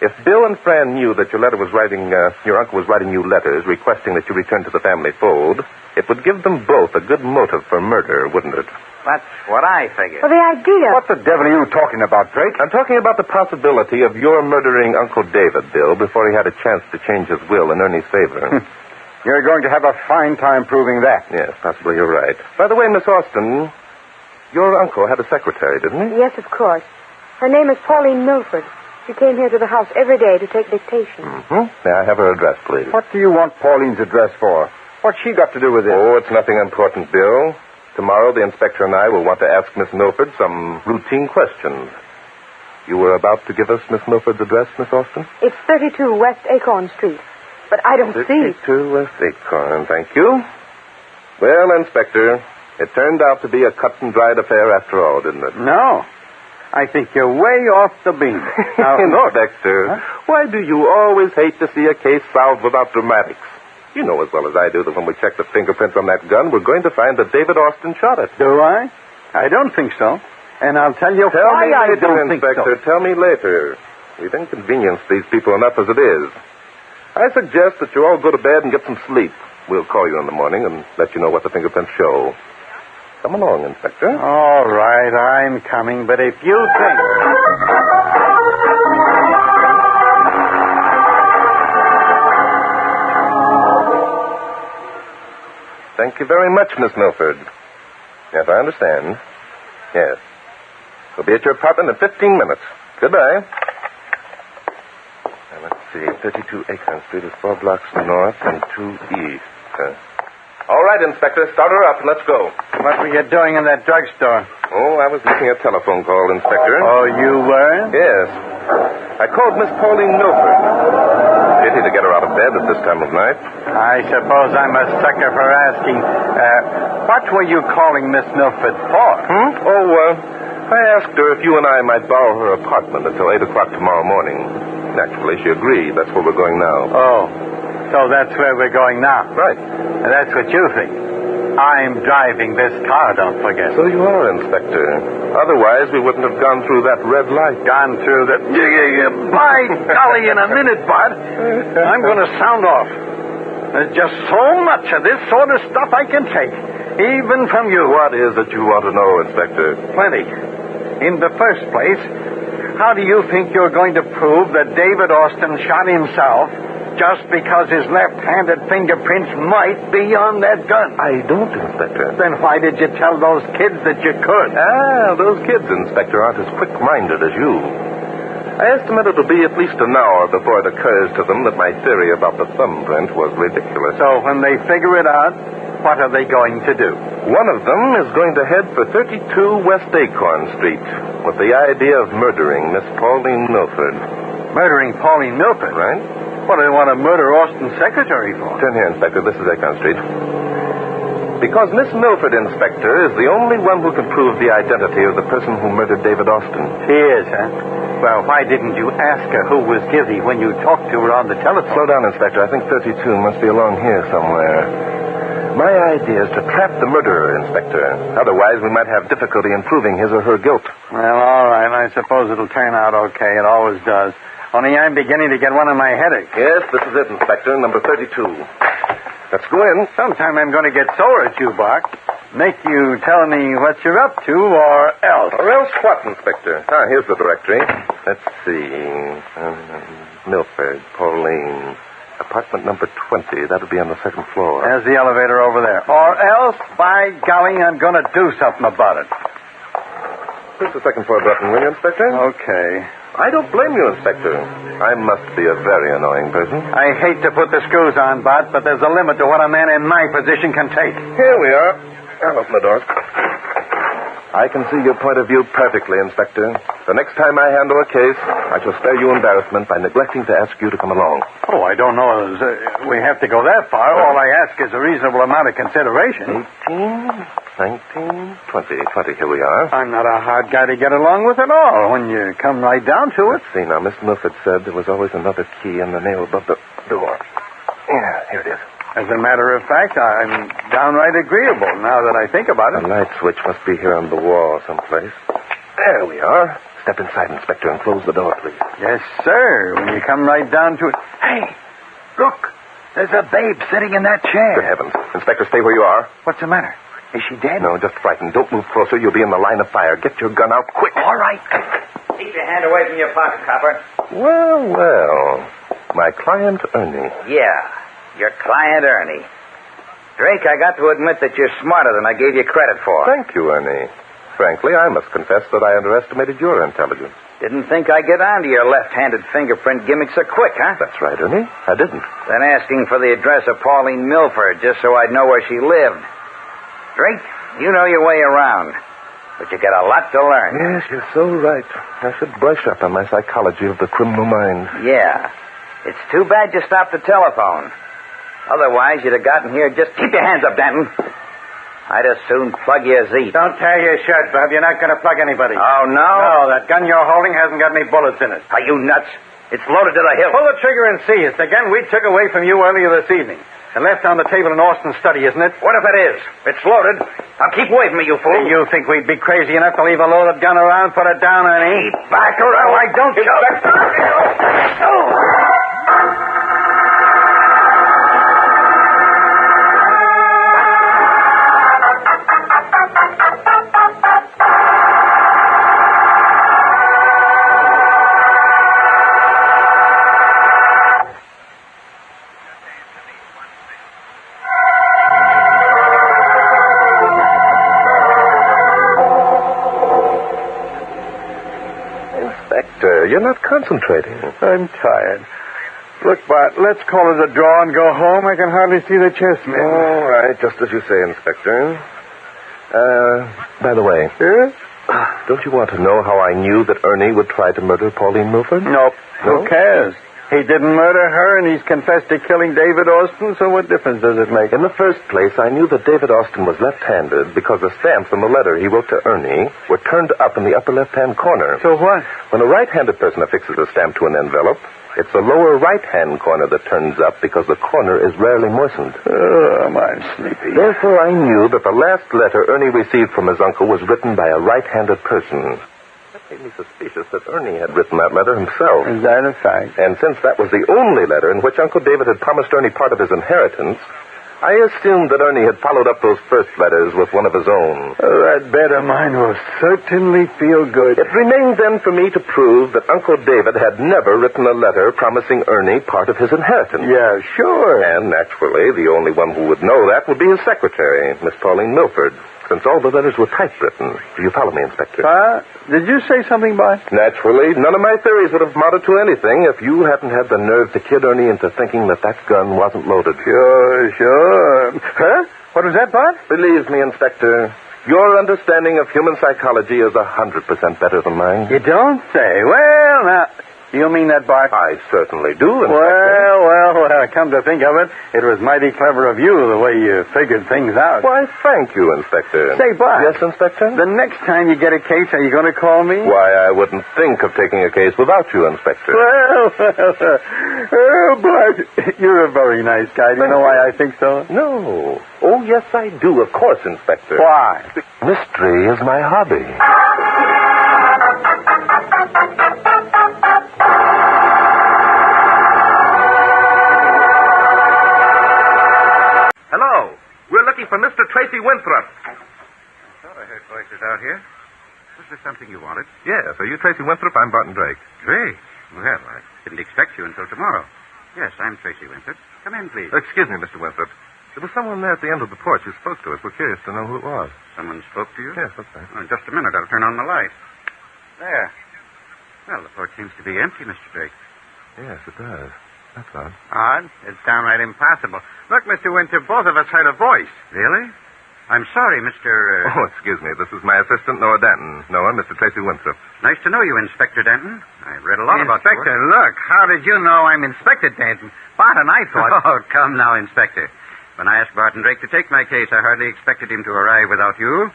if Bill and Fran knew that your uncle was writing you letters requesting that you return to the family fold, it would give them both a good motive for murder, wouldn't it? That's what I figured. Well, the idea. What the devil are you talking about, Drake? I'm talking about the possibility of your murdering Uncle David, Bill, before he had a chance to change his will in Ernie's favor. You're going to have a fine time proving that. Yes, possibly you're right. By the way, Miss Austin, your uncle had a secretary, didn't he? Yes, of course. Her name is Pauline Milford. She came here to the house every day to take dictation. Mm-hmm. May I have her address, please? What do you want Pauline's address for? What's she got to do with it? Oh, it's nothing important, Bill. Tomorrow, the inspector and I will want to ask Miss Milford some routine questions. You were about to give us Miss Milford's address, Miss Austin? It's 32 West Acorn Street. But I don't see... 32 West Acorn, thank you. Well, Inspector, it turned out to be a cut-and-dried affair after all, didn't it? No. I think you're way off the beam. Now, look. Inspector, why do you always hate to see a case solved without dramatics? You know as well as I do that when we check the fingerprints on that gun, we're going to find that David Austin shot it. Do I? I don't think so. And I'll tell you why I don't think so. Inspector, tell me later. We've inconvenienced these people enough as it is. I suggest that you all go to bed and get some sleep. We'll call you in the morning and let you know what the fingerprints show. Come along, Inspector. All right, I'm coming, but if you think... Thank you very much, Miss Milford. Yes, I understand. Yes. We'll be at your apartment in 15 minutes. Goodbye. Now, let's see. 32 Acorn Street is 4 blocks north and 2 east. All right, Inspector. Start her up and let's go. What were you doing in that drugstore? Oh, I was making a telephone call, Inspector. Oh, you were? Yes. I called Miss Pauline Milford. Pity to get her out of bed at this time of night. I suppose I'm a sucker for asking. What were you calling Miss Milford for? I asked her if you and I might borrow her apartment until 8 o'clock tomorrow morning. Naturally, she agreed. That's where we're going now. Oh, so that's where we're going now. Right. And that's what you think. I'm driving this car, don't forget. So you are, Inspector. Otherwise, we wouldn't have gone through that red light. Gone through the... By golly, in a minute, Bud. I'm going to sound off. There's just so much of this sort of stuff I can take, even from you. What is it you want to know, Inspector? Plenty. In the first place, how do you think you're going to prove that David Austin shot himself just because his left-handed fingerprints might be on that gun? I don't, Inspector. Then why did you tell those kids that you could? Those kids, Inspector, aren't as quick-minded as you. I estimate it'll be at least an hour before it occurs to them that my theory about the thumbprint was ridiculous. So when they figure it out, what are they going to do? One of them is going to head for 32 West Acorn Street with the idea of murdering Miss Pauline Milford. Murdering Pauline Milford? Right. What do they want to murder Austin's secretary for? Turn here, Inspector. This is Acorn Street. Because Miss Milford, Inspector, is the only one who can prove the identity of the person who murdered David Austin. She is, huh? Well, why didn't you ask her who was guilty when you talked to her on the telephone? Slow down, Inspector. I think 32 must be along here somewhere. My idea is to trap the murderer, Inspector. Otherwise, we might have difficulty in proving his or her guilt. Well, all right. I suppose it'll turn out okay. It always does. Only I'm beginning to get one of my headaches. Yes, this is it, Inspector, number 32. Let's go in. Sometime I'm going to get sore at you, Buck. Make you tell me what you're up to, or else. Or else what, Inspector? Here's the directory. Let's see. Milford, Pauline, apartment number 20. That'll be on the second floor. There's the elevator over there. Or else, by golly, I'm going to do something about it. Push the second floor button, will you, Inspector? Okay. I don't blame you, Inspector. I must be a very annoying person. I hate to put the screws on, Bart, but there's a limit to what a man in my position can take. Here we are. I'll open the door. I can see your point of view perfectly, Inspector. The next time I handle a case, I shall spare you embarrassment by neglecting to ask you to come along. Oh, I don't know. We have to go that far. All I ask is a reasonable amount of consideration. 18, 19, 20. Here we are. I'm not a hard guy to get along with at all when you come right down to it. Let's see now. Miss Milford said there was always another key in the nail above the door. Yeah, here it is. As a matter of fact, I'm downright agreeable now that I think about it. The light switch must be here on the wall someplace. There we are. Step inside, Inspector, and close the door, please. Yes, sir. When you come right down to it. Hey, look. There's a babe sitting in that chair. Good heavens. Inspector, stay where you are. What's the matter? Is she dead? No, just frightened. Don't move closer. You'll be in the line of fire. Get your gun out quick. All right. Keep your hand away from your pocket, copper. Well. My client, Ernie. Yeah. Your client, Ernie. Drake, I got to admit that you're smarter than I gave you credit for. Thank you, Ernie. Frankly, I must confess that I underestimated your intelligence. Didn't think I'd get onto your left-handed fingerprint gimmick so quick, huh? That's right, Ernie. I didn't. Then asking for the address of Pauline Milford just so I'd know where she lived. Drake, you know your way around. But you got a lot to learn. Yes, you're so right. I should brush up on my psychology of the criminal mind. Yeah. It's too bad you stopped the telephone. Otherwise, you'd have gotten here just... Keep your hands up, Danton. I'd as soon plug your Z. Don't tear your shirt, Bob. You're not going to plug anybody. Oh, no? No, that gun you're holding hasn't got any bullets in it. Are you nuts? It's loaded to the hilt. Pull the trigger and see. It's the gun we took away from you earlier this evening. And left on the table in Austin's study, isn't it? What if it is? It's loaded. Now keep away from me, you fool. You think we'd be crazy enough to leave a loaded gun around? Put it down, Ernie. Keep back around. Oh, I don't... You're not concentrating. I'm tired. Look, Bart, let's call it a draw and go home. I can hardly see the chessmen. All right, just as you say, Inspector. By the way. Yes? Don't you want to know how I knew that Ernie would try to murder Pauline Milford? Nope. No? Who cares? He didn't murder her, and he's confessed to killing David Austin, so what difference does it make? In the first place, I knew that David Austin was left-handed because the stamps on the letter he wrote to Ernie were turned up in the upper left-hand corner. So what? When a right-handed person affixes a stamp to an envelope, it's the lower right-hand corner that turns up because the corner is rarely moistened. Oh, I'm sleepy. Therefore, I knew that the last letter Ernie received from his uncle was written by a right-handed person. That made me suspicious that Ernie had written that letter himself. Is that a fact? And since that was the only letter in which Uncle David had promised Ernie part of his inheritance, I assumed that Ernie had followed up those first letters with one of his own. Oh, that bed of mine will certainly feel good. It remained then for me to prove that Uncle David had never written a letter promising Ernie part of his inheritance. Yeah, sure. And naturally, the only one who would know that would be his secretary, Miss Pauline Milford, since all the letters were typewritten. Do you follow me, Inspector? Did you say something, Bart? Naturally. None of my theories would have amounted to anything if you hadn't had the nerve to kid Ernie into thinking that gun wasn't loaded. Sure. Huh? What was that, Bart? Believe me, Inspector, your understanding of human psychology is 100% better than mine. You don't say. Well, now... You mean that, Bart? I certainly do, Inspector. Well, come to think of it, it was mighty clever of you, the way you figured things out. Why, thank you, Inspector. Say, Bart. Yes, Inspector? The next time you get a case, are you going to call me? Why, I wouldn't think of taking a case without you, Inspector. Bart, you're a very nice guy. Do you know why I think so? No. Oh, yes, I do, of course, Inspector. Why? Mystery is my hobby. For Mr. Tracy Winthrop. I thought I heard voices out here. Was there something you wanted? Yes. Are you Tracy Winthrop? I'm Barton Drake. Drake? Well, I didn't expect you until tomorrow. Yes, I'm Tracy Winthrop. Come in, please. Excuse me, Mr. Winthrop. There was someone there at the end of the porch who spoke to us. We're curious to know who it was. Someone spoke to you? Yes, that's right. Oh, in just a minute, I'll turn on the light. There. Well, the porch seems to be empty, Mr. Drake. Yes, it does. That's odd. Odd? It's downright impossible. Look, Mr. Winthrop, both of us heard a voice. Really? I'm sorry, Mr. Oh, excuse me. This is my assistant, Noah Danton. Noah, Mr. Tracy Winthrop. Nice to know you, Inspector Danton. I've read a lot about you. Inspector, look, how did you know I'm Inspector Danton? Bart and I thought... Oh, come now, Inspector. When I asked Barton Drake to take my case, I hardly expected him to arrive without you.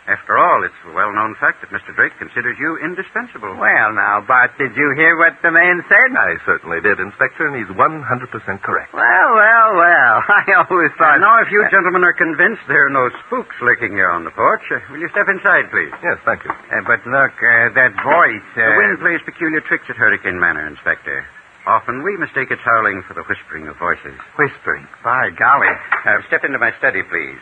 After all, it's a well-known fact that Mr. Drake considers you indispensable. Well, now, Bart, did you hear what the man said? I certainly did, Inspector, and he's 100% correct. Well. I always thought... Now, if you gentlemen are convinced there are no spooks lurking here on the porch, will you step inside, please? Yes, thank you. But look, that voice... The wind plays peculiar tricks at hurricane manner, Inspector. Often we mistake its howling for the whispering of voices. Whispering? By golly. Step into my study, please.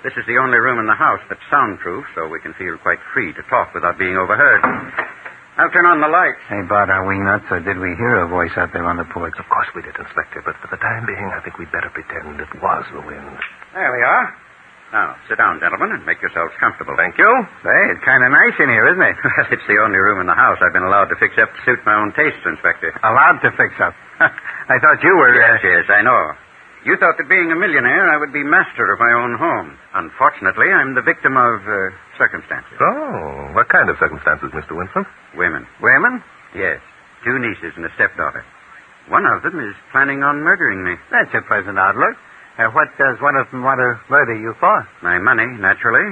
This is the only room in the house that's soundproof, so we can feel quite free to talk without being overheard. I'll turn on the lights. Hey, Bart, are we nuts, or did we hear a voice out there on the porch? Of course we did, Inspector, but for the time being, I think we'd better pretend it was the wind. There we are. Now, sit down, gentlemen, and make yourselves comfortable. Thank you. Hey, it's kind of nice in here, isn't it? Well, it's the only room in the house I've been allowed to fix up to suit my own tastes, Inspector. Allowed to fix up. I thought you were... Yes, I know. You thought that being a millionaire, I would be master of my own home. Unfortunately, I'm the victim of circumstances. Oh, what kind of circumstances, Mr. Winthrop? Women. Women? Yes. 2 nieces and a stepdaughter. One of them is planning on murdering me. That's a pleasant outlook. What does one of them want to murder you for? My money, naturally.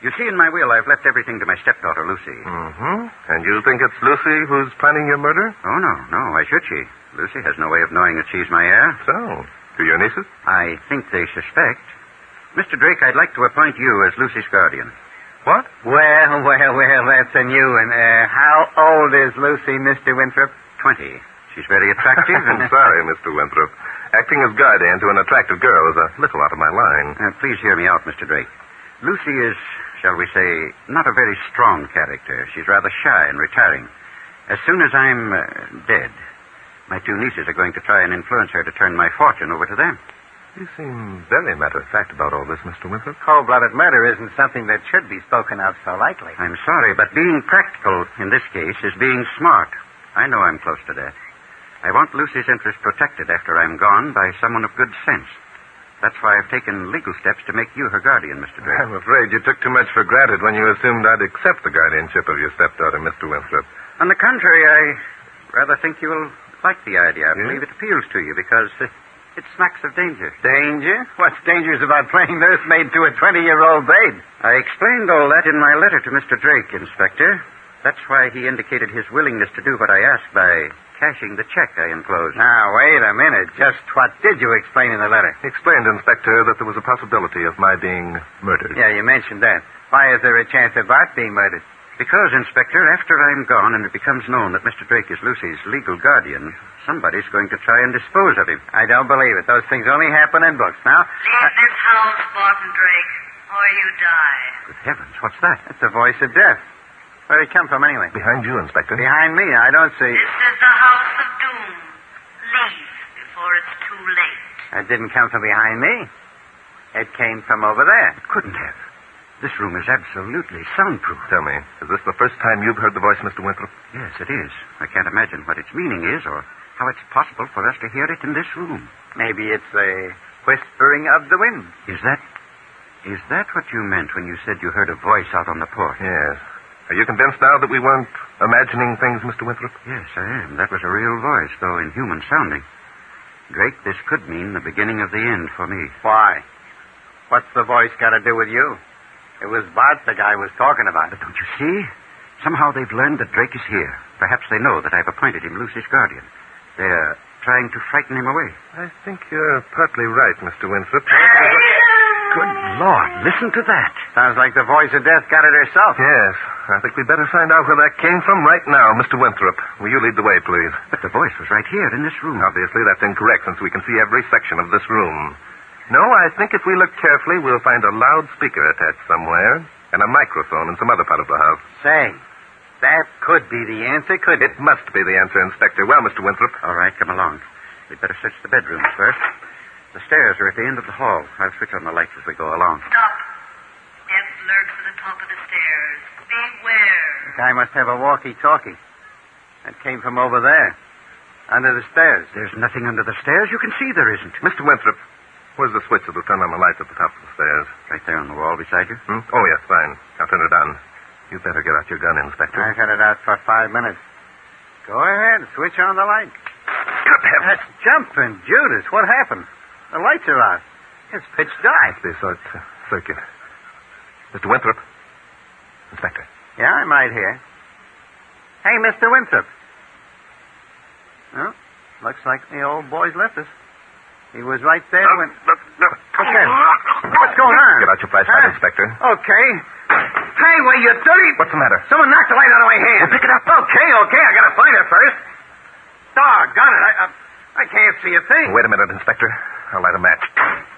You see, in my will, I've left everything to my stepdaughter, Lucy. Mm-hmm. And you think it's Lucy who's planning your murder? Oh, no. Why should she? Lucy has no way of knowing that she's my heir. So, to your nieces? I think they suspect. Mr. Drake, I'd like to appoint you as Lucy's guardian. What? Well, that's a new one. How old is Lucy, Mr. Winthrop? 20. She's very attractive. I'm sorry, Mr. Winthrop. Acting as guardian to an attractive girl is a little out of my line. Please hear me out, Mr. Drake. Lucy is, shall we say, not a very strong character. She's rather shy and retiring. As soon as I'm dead, my 2 nieces are going to try and influence her to turn my fortune over to them. You seem very matter-of-fact about all this, Mr. Winthrop. Cold-blooded murder isn't something that should be spoken of so lightly. I'm sorry, but being practical in this case is being smart. I know I'm close to death. I want Lucy's interest protected after I'm gone by someone of good sense. That's why I've taken legal steps to make you her guardian, Mr. Drake. I'm afraid you took too much for granted when you assumed I'd accept the guardianship of your stepdaughter, Mr. Winthrop. On the contrary, I rather think you will like the idea. I believe it appeals to you because it smacks of danger. Danger? What's dangerous about playing nursemaid to a 20-year-old babe? I explained all that in my letter to Mr. Drake, Inspector. That's why he indicated his willingness to do what I asked by cashing the check I enclosed. Now, wait a minute. Just what did you explain in the letter? Explained, Inspector, that there was a possibility of my being murdered. Yeah, you mentioned that. Why is there a chance of Bart being murdered? Because, Inspector, after I'm gone and it becomes known that Mr. Drake is Lucy's legal guardian, somebody's going to try and dispose of him. I don't believe it. Those things only happen in books. Now... Leave this house, Barton Drake, or you die. Good heavens, what's that? It's the voice of death. Where'd it come from, anyway? Behind you, Inspector. Behind me? I don't see... This is the house of doom. Leave before it's too late. That didn't come from behind me. It came from over there. It couldn't have. This room is absolutely soundproof. Tell me, is this the first time you've heard the voice, Mr. Winthrop? Yes, it is. I can't imagine what its meaning is or how it's possible for us to hear it in this room. Maybe it's the whispering of the wind. Is that what you meant when you said you heard a voice out on the porch? Yes. Are you convinced now that we weren't imagining things, Mr. Winthrop? Yes, I am. That was a real voice, though inhuman sounding. Drake, this could mean the beginning of the end for me. Why? What's the voice got to do with you? It was Bart the guy was talking about. But don't you see? Somehow they've learned that Drake is here. Perhaps they know that I've appointed him Lucy's guardian. They're trying to frighten him away. I think you're partly right, Mr. Winthrop. Good Lord, listen to that. Sounds like the voice of death got it herself. Yes. I think we'd better find out where that came from right now. Mr. Winthrop, will you lead the way, please? But the voice was right here in this room. Obviously, that's incorrect since we can see every section of this room. No, I think if we look carefully, we'll find a loudspeaker attached somewhere and a microphone in some other part of the house. Say, that could be the answer, couldn't it? It must be the answer, Inspector. Well, Mr. Winthrop. All right, come along. We'd better search the bedrooms first. The stairs are at the end of the hall. I'll switch on the lights as we go along. Stop. Death lurks at the top of the stairs. Beware. The guy must have a walkie-talkie. That came from over there. Under the stairs. There's nothing under the stairs. You can see there isn't. Mr. Winthrop, where's the switch that will turn on the lights at the top of the stairs? Right there on the wall beside you. Oh, yes, fine. I'll turn it on. You'd better get out your gun, Inspector. I've had it out for 5 minutes. Go ahead. Switch on the light. Good heavens. That's jumping Judas. What happened? The lights are out. It's pitch dark. Must be a circuit. Mr. Winthrop. Inspector. Yeah, I'm right here. Hey, Mr. Winthrop. Well, looks like the old boy's left us. He was right there when... Okay. What's going on? Get out your flashlight, Inspector. Okay. Hey, will you dirty... What's the matter? Someone knocked the light out of my hand. Well, pick it up. Okay. I gotta find it first. Doggone it. I can't see a thing. Wait a minute, Inspector. I'll light a match.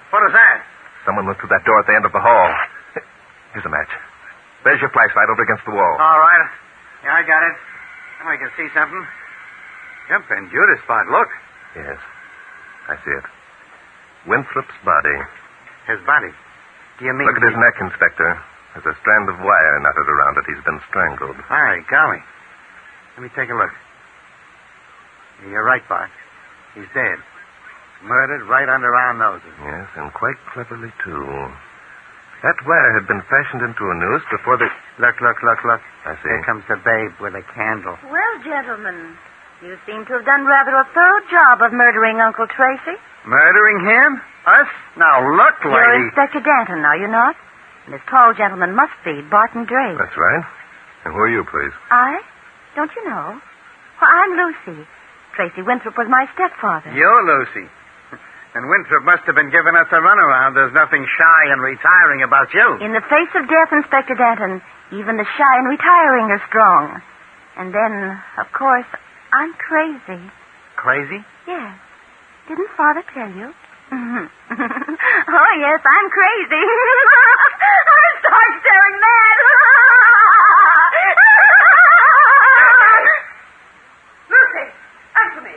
What is that? Someone went through that door at the end of the hall. Here's a match. There's your flashlight over against the wall. All right. Yeah, I got it. Oh, I can see something. Jumping Judas spot, look. Yes, I see it. Winthrop's body. His body. Do you mean... Look at his neck, Inspector. There's a strand of wire knotted around it. He's been strangled. Hi, golly. Let me take a look. You're right, Bart. He's dead. Murdered right under our noses. Yes, and quite cleverly, too. That wire had been fashioned into a noose before the... Look. I see. Here comes the babe with a candle. Well, gentlemen, you seem to have done rather a thorough job of murdering Uncle Tracy. Murdering him? Us? Now, look, lady. You're Inspector Danton, are you not? And this tall gentleman must be Barton Drake. That's right. And who are you, please? I? Don't you know? Well, I'm Lucy. Tracy Winthrop was my stepfather. You're Lucy. And Winthrop must have been giving us a runaround. There's nothing shy and retiring about you. In the face of death, Inspector Danton, even the shy and retiring are strong. And then, of course, I'm crazy. Crazy? Yes. Didn't Father tell you? Oh, yes, I'm crazy. I start staring mad. Lucy, answer me.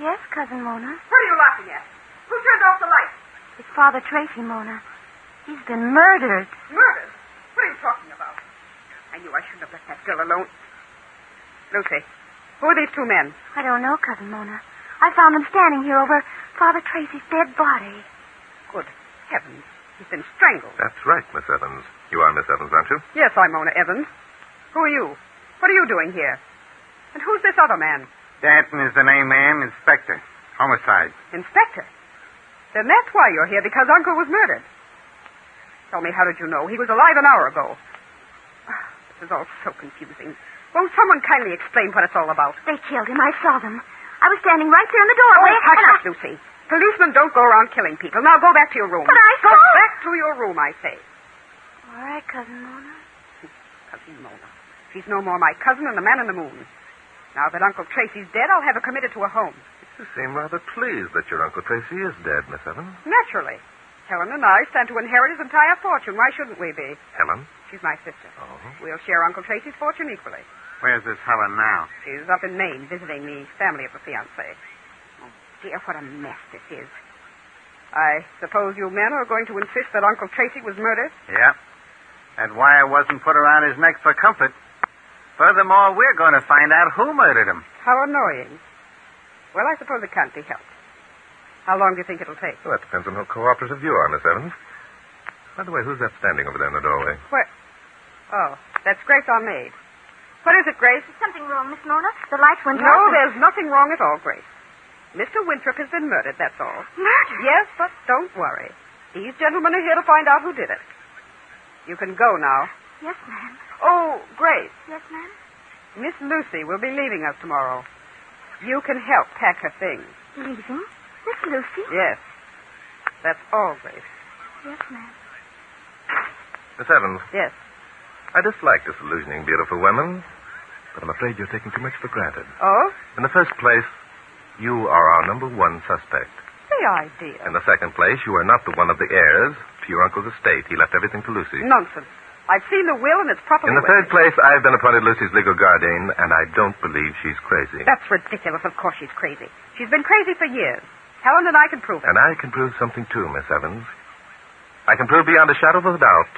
Yes, Cousin Mona. What are you laughing at? Who turned off the light? It's Father Tracy, Mona. He's been murdered. Murdered? What are you talking about? I knew I shouldn't have left that girl alone. Lucy, who are these two men? I don't know, Cousin Mona. I found them standing here over Father Tracy's dead body. Good heavens. He's been strangled. That's right, Miss Evans. You are Miss Evans, aren't you? Yes, I'm Mona Evans. Who are you? What are you doing here? And who's this other man? Danton is the name, ma'am. Inspector. Homicide. Inspector? Then that's why you're here, because Uncle was murdered. Tell me, how did you know? He was alive an hour ago. This is all so confusing. Won't someone kindly explain what it's all about? They killed him. I saw them. I was standing right there in the doorway. Oh, hush up, Lucy. Policemen don't go around killing people. Now go back to your room. But I saw... Go back to your room, I say. All right, Cousin Mona. Cousin Mona. She's no more my cousin than the man in the moon. Now that Uncle Tracy's dead, I'll have her committed to a home. You seem rather pleased that your Uncle Tracy is dead, Miss Evans. Naturally. Helen and I stand to inherit his entire fortune. Why shouldn't we be? Helen? She's my sister. Oh. We'll share Uncle Tracy's fortune equally. Where's this Helen now? She's up in Maine visiting the family of the fiancé. Oh, dear, what a mess this is. I suppose you men are going to insist that Uncle Tracy was murdered? Yeah. That wire wasn't put around his neck for comfort. Furthermore, we're going to find out who murdered him. How annoying. Well, I suppose it can't be helped. How long do you think it'll take? Well, that depends on how cooperative you are, Miss Evans. By the way, who's that standing over there in the doorway? Where? Oh, that's Grace, our maid. What is it, Grace? Is something wrong, Miss Mona? The light went off. No, there's nothing wrong at all, Grace. Mr. Winthrop has been murdered, that's all. Murdered? Yes, but don't worry. These gentlemen are here to find out who did it. You can go now. Yes, ma'am. Oh, Grace. Yes, ma'am. Miss Lucy will be leaving us tomorrow. You can help pack her things. Leaving? Miss Lucy? Yes. That's all, Grace. Yes, ma'am. Miss Evans. Yes. I dislike disillusioning beautiful women, but I'm afraid you're taking too much for granted. Oh? In the first place, you are our number one suspect. The idea. In the second place, you are not the one of the heirs to your uncle's estate. He left everything to Lucy. Nonsense. I've seen the will, and it's properly In the third place, I've been appointed Lucy's legal guardian, and I don't believe she's crazy. That's ridiculous. Of course she's crazy. She's been crazy for years. Helen and I can prove it. And I can prove something, too, Miss Evans. I can prove beyond a shadow of a doubt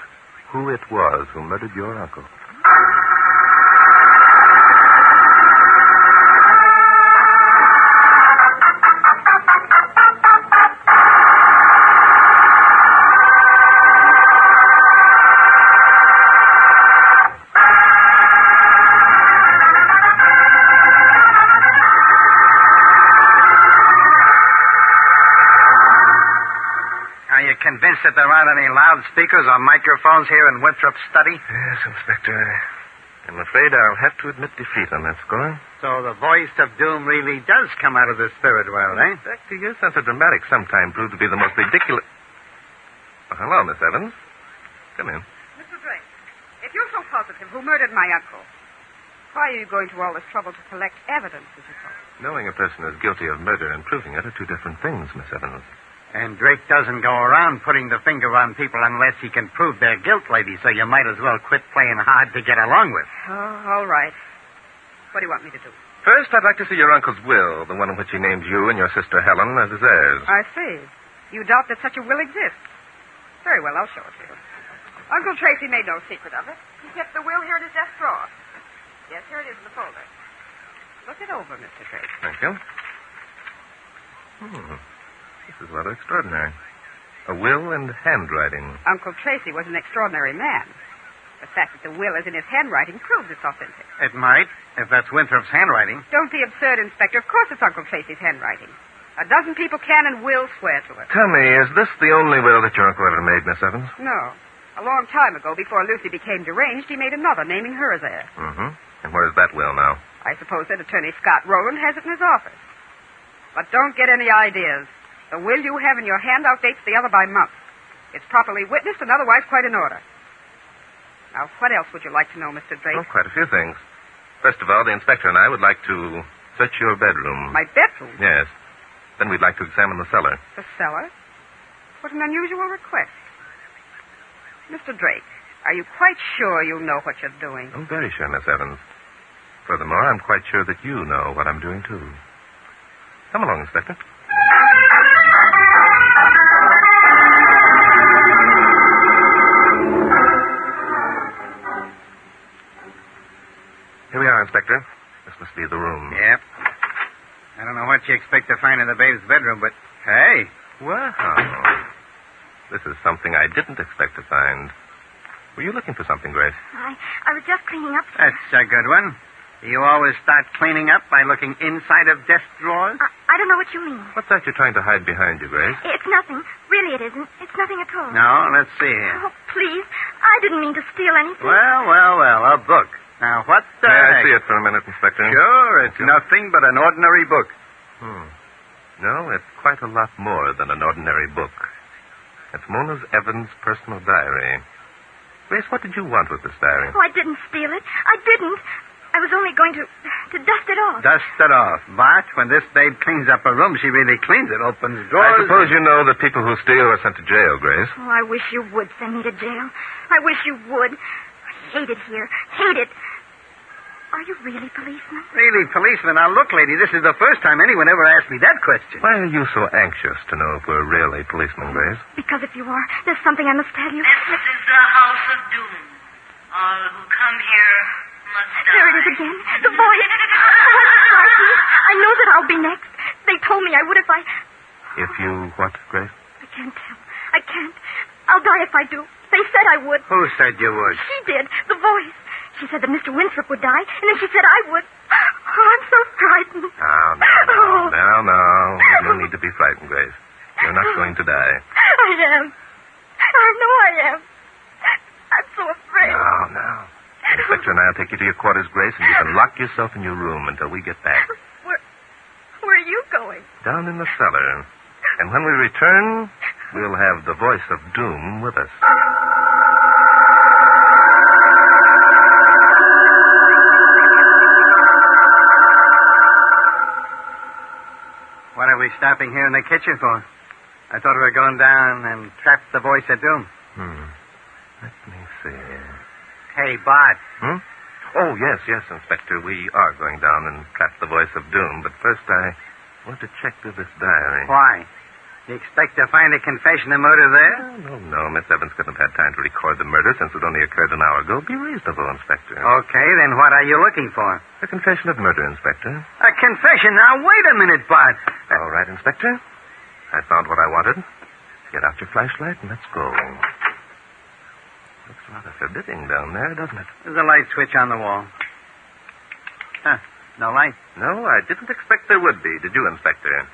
who it was who murdered your uncle. Convinced that there aren't any loudspeakers or microphones here in Winthrop's study? Yes, Inspector. I'm afraid I'll have to admit defeat on that score. So the voice of doom really does come out of the spirit world, eh? Inspector, your sense of dramatics sometimes proved to be the most ridiculous... Oh, hello, Miss Evans. Come in. Mr. Drake, if you're so positive who murdered my uncle, why are you going to all this trouble to collect evidence, as you call it? Knowing a person is guilty of murder and proving it are two different things, Miss Evans. And Drake doesn't go around putting the finger on people unless he can prove their guilt, lady, so you might as well quit playing hard to get along with. Oh, all right. What do you want me to do? First, I'd like to see your uncle's will, the one in which he named you and your sister Helen as his heirs. I see. You doubt that such a will exists. Very well, I'll show it to you. Uncle Tracy made no secret of it. He kept the will here in his desk drawer. Yes, here it is in the folder. Look it over, Mr. Tracy. Thank you. This is rather extraordinary. A will and handwriting. Uncle Tracy was an extraordinary man. The fact that the will is in his handwriting proves it's authentic. It might, if that's Winthrop's handwriting. Don't be absurd, Inspector. Of course it's Uncle Tracy's handwriting. A dozen people can and will swear to it. Tell me, is this the only will that your uncle ever made, Miss Evans? No. A long time ago, before Lucy became deranged, he made another, naming her as heir. And where's that will now? I suppose that Attorney Scott Rowland has it in his office. But don't get any ideas. The will you have in your hand outdates the other by months. It's properly witnessed and otherwise quite in order. Now, what else would you like to know, Mr. Drake? Oh, quite a few things. First of all, the inspector and I would like to search your bedroom. My bedroom? Yes. Then we'd like to examine the cellar. The cellar? What an unusual request. Mr. Drake, are you quite sure you know what you're doing? I'm very sure, Miss Evans. Furthermore, I'm quite sure that you know what I'm doing, too. Come along, Inspector. Here we are, Inspector. This must be the room. Yep. I don't know what you expect to find in the babe's bedroom, but hey. Wow. This is something I didn't expect to find. Were you looking for something, Grace? I was just cleaning up. That's a good one. Do you always start cleaning up by looking inside of desk drawers? I don't know what you mean. What's that you're trying to hide behind you, Grace? It's nothing. Really, it isn't. It's nothing at all. No, let's see here. Oh, please. I didn't mean to steal anything. Well, a book. Now, what the May I heck? see it for a minute, Inspector? Sure, it's nothing but an ordinary book. No, it's quite a lot more than an ordinary book. It's Mona's Evans' personal diary. Grace, what did you want with this diary? Oh, I didn't steal it. I didn't. I was only going to dust it off. Dust it off. But when this babe cleans up a room, she really cleans it, opens drawers. I suppose you know that people who steal are sent to jail, Grace. Oh, I wish you would send me to jail. I wish you would. I hate it here. Hate it. Are you really policeman? Really, policeman? Now, look, lady, this is the first time anyone ever asked me that question. Why are you so anxious to know if we're really policemen, Grace? Because if you are, there's something I must tell you. This is the House of Doom. All who come here must die. There it is again. The voice. Oh, it's frightening. I know that I'll be next. They told me I would if I... If you what, Grace? I can't tell. I can't. I'll die if I do. They said I would. Who said you would? She did. The voice. She said that Mr. Winthrop would die, and then she said I would. Oh, I'm so frightened. No. There's no need to be frightened, Grace. You're not going to die. I am. I know I am. I'm so afraid. No. Inspector and I'll take you to your quarters, Grace, and you can lock yourself in your room until we get back. Where are you going? Down in the cellar. And when we return, we'll have the voice of doom with us. What are we stopping here in the kitchen for? I thought we were going down and trap the voice of doom. Let me see. Hey, Bart. Oh, yes, Inspector. We are going down and trap the voice of doom. But first I want to check through this diary. Why? You expect to find a confession of murder there? No. Miss Evans couldn't have had time to record the murder since it only occurred an hour ago. Be reasonable, Inspector. Okay, then what are you looking for? A confession of murder, Inspector. A confession? Now, wait a minute, Bart. All right, Inspector. I found what I wanted. Get out your flashlight and let's go. Looks rather forbidding down there, doesn't it? There's a light switch on the wall. No light? No, I didn't expect there would be, did you, Inspector?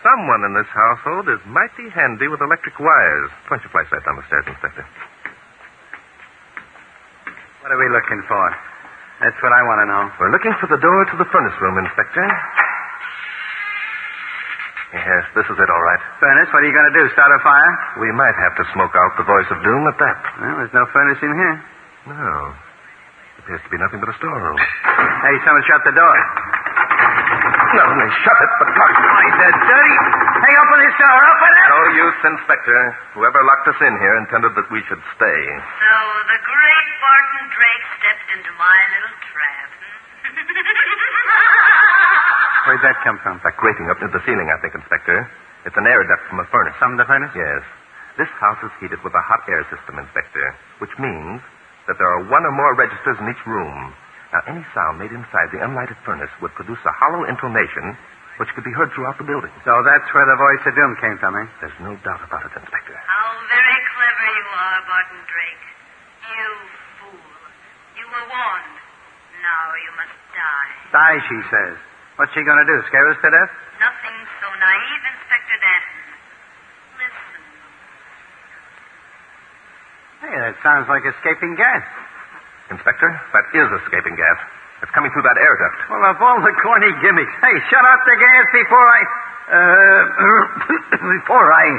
Someone in this household is mighty handy with electric wires. Point your flashlight down the stairs, Inspector. What are we looking for? That's what I want to know. We're looking for the door to the furnace room, Inspector. Yes, this is it, all right. Furnace? What are you going to do, start a fire? We might have to smoke out the voice of doom at that. Well, there's no furnace in here. No. Appears to be nothing but a storeroom. Hey, someone shut the door. Not only shut it, but lock it. Why, the dirty... Hey, open this door. Open it! No use, Inspector. Whoever locked us in here intended that we should stay. So the great Barton Drake stepped into my little trap. Where'd that come from? That grating up near the ceiling, I think, Inspector. It's an air duct from a furnace. From the furnace? Yes. This house is heated with a hot air system, Inspector, which means that there are one or more registers in each room. Now, any sound made inside the unlighted furnace would produce a hollow intonation which could be heard throughout the building. So that's where the voice of doom came from, eh? There's no doubt about it, Inspector. How very clever you are, Barton Drake. You fool. You were warned. Now you must die. Die, she says. What's she going to do, scare us to death? Nothing so naive, Inspector Danton. Listen. Hey, that sounds like escaping gas. Inspector, that is escaping gas. It's coming through that air duct. Well, of all the corny gimmicks. Hey, shut off the gas before I...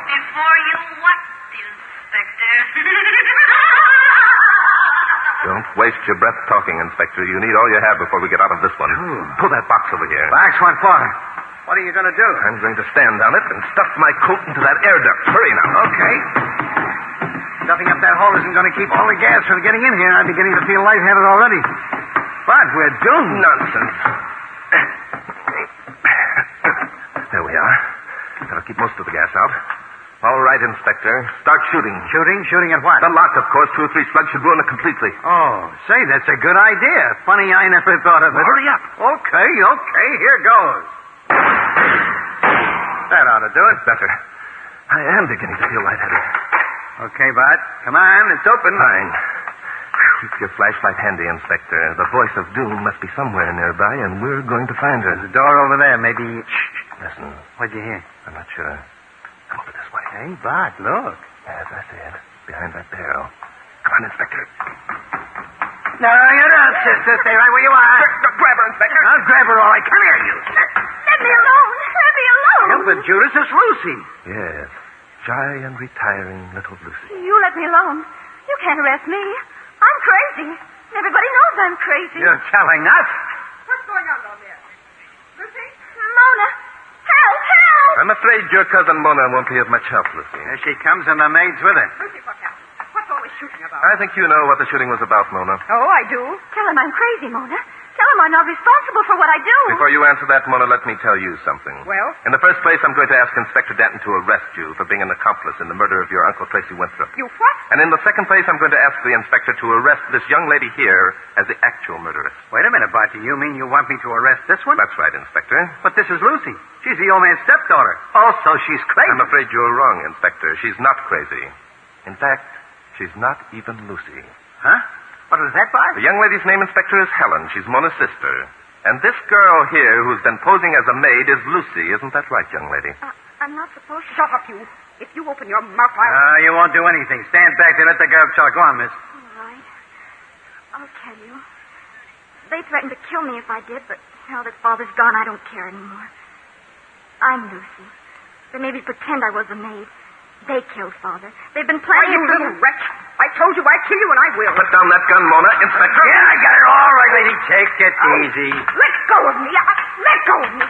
before you what, Inspector? Don't waste your breath talking, Inspector. You need all you have before we get out of this one. Pull that box over here. Box, what for? What are you going to do? I'm going to stand on it and stuff my coat into that air duct. Hurry now. Okay. Stuffing up that hole isn't going to keep all the gas from getting in here. I'm beginning to feel lightheaded already. But we're doomed. Nonsense. There we are. That'll keep most of the gas out. All right, Inspector. Start shooting. Shooting? Shooting at what? The lock, of course. 2 or 3 slugs should ruin it completely. Oh, say, that's a good idea. Funny I never thought of it. Hurry up. Okay, here goes. That ought to do it. Better. I am beginning to feel lightheaded. Okay, Bart. Come on, it's open. Fine. Keep your flashlight handy, Inspector. The voice of doom must be somewhere nearby, and we're going to find her. There's a door over there, maybe... Shh. Listen. What'd you hear? I'm not sure. Come over this way. Hey, Bart, look. As I said, behind that barrel. Come on, Inspector. No, you don't, sister. Stay right where you are. Grab her, Inspector. I'll grab her, all right. Come here, you. Let me alone. Let me alone. Help it, Judas. It's Lucy. Yes. Shy and retiring little Lucy. You let me alone. You can't arrest me. I'm crazy. Everybody knows I'm crazy. You're telling us? What's going on down there? Lucy? Mona, help, help! I'm afraid your cousin Mona won't be of much help, Lucy. Here she comes, and the maid's with her. Lucy, what happened? What's all this shooting about? I think you know what the shooting was about, Mona. Oh, I do. Tell him I'm crazy, Mona. Tell him I'm not responsible for what I do. Before you answer that, Mona, let me tell you something. Well? In the first place, I'm going to ask Inspector Danton to arrest you for being an accomplice in the murder of your Uncle Tracy Winthrop. You what? And in the second place, I'm going to ask the inspector to arrest this young lady here as the actual murderess. Wait a minute, Bart. Do you mean you want me to arrest this one? That's right, Inspector. But this is Lucy. She's the old man's stepdaughter. Also, she's crazy. I'm afraid you're wrong, Inspector. She's not crazy. In fact, she's not even Lucy. Huh? What was that, Bart? The young lady's name, Inspector, is Helen. She's Mona's sister. And this girl here who's been posing as a maid is Lucy. Isn't that right, young lady? I'm not supposed to. Shut up, you. If you open your mouth, I'll... You won't do anything. Stand back and let the girl talk. Go on, miss. All right. I'll tell you. They threatened to kill me if I did, but now that Father's gone, I don't care anymore. I'm Lucy. They made me pretend I was a maid. They killed Father. They've been Why, planning you it from little wretch. I told you I'd kill you, and I will. Put down that gun, Mona. Inspector. Yeah, I got it all right, lady. Take it easy. Let go of me. Let go of me.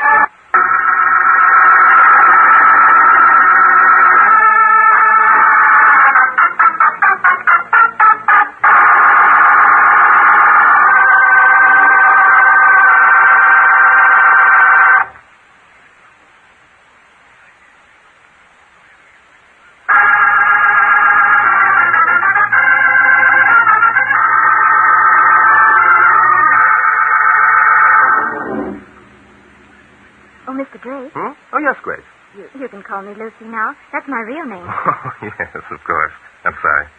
Drake. Hmm? Oh, yes, Grace. You can call me Lucy now. That's my real name. Oh, yes, of course. I'm sorry.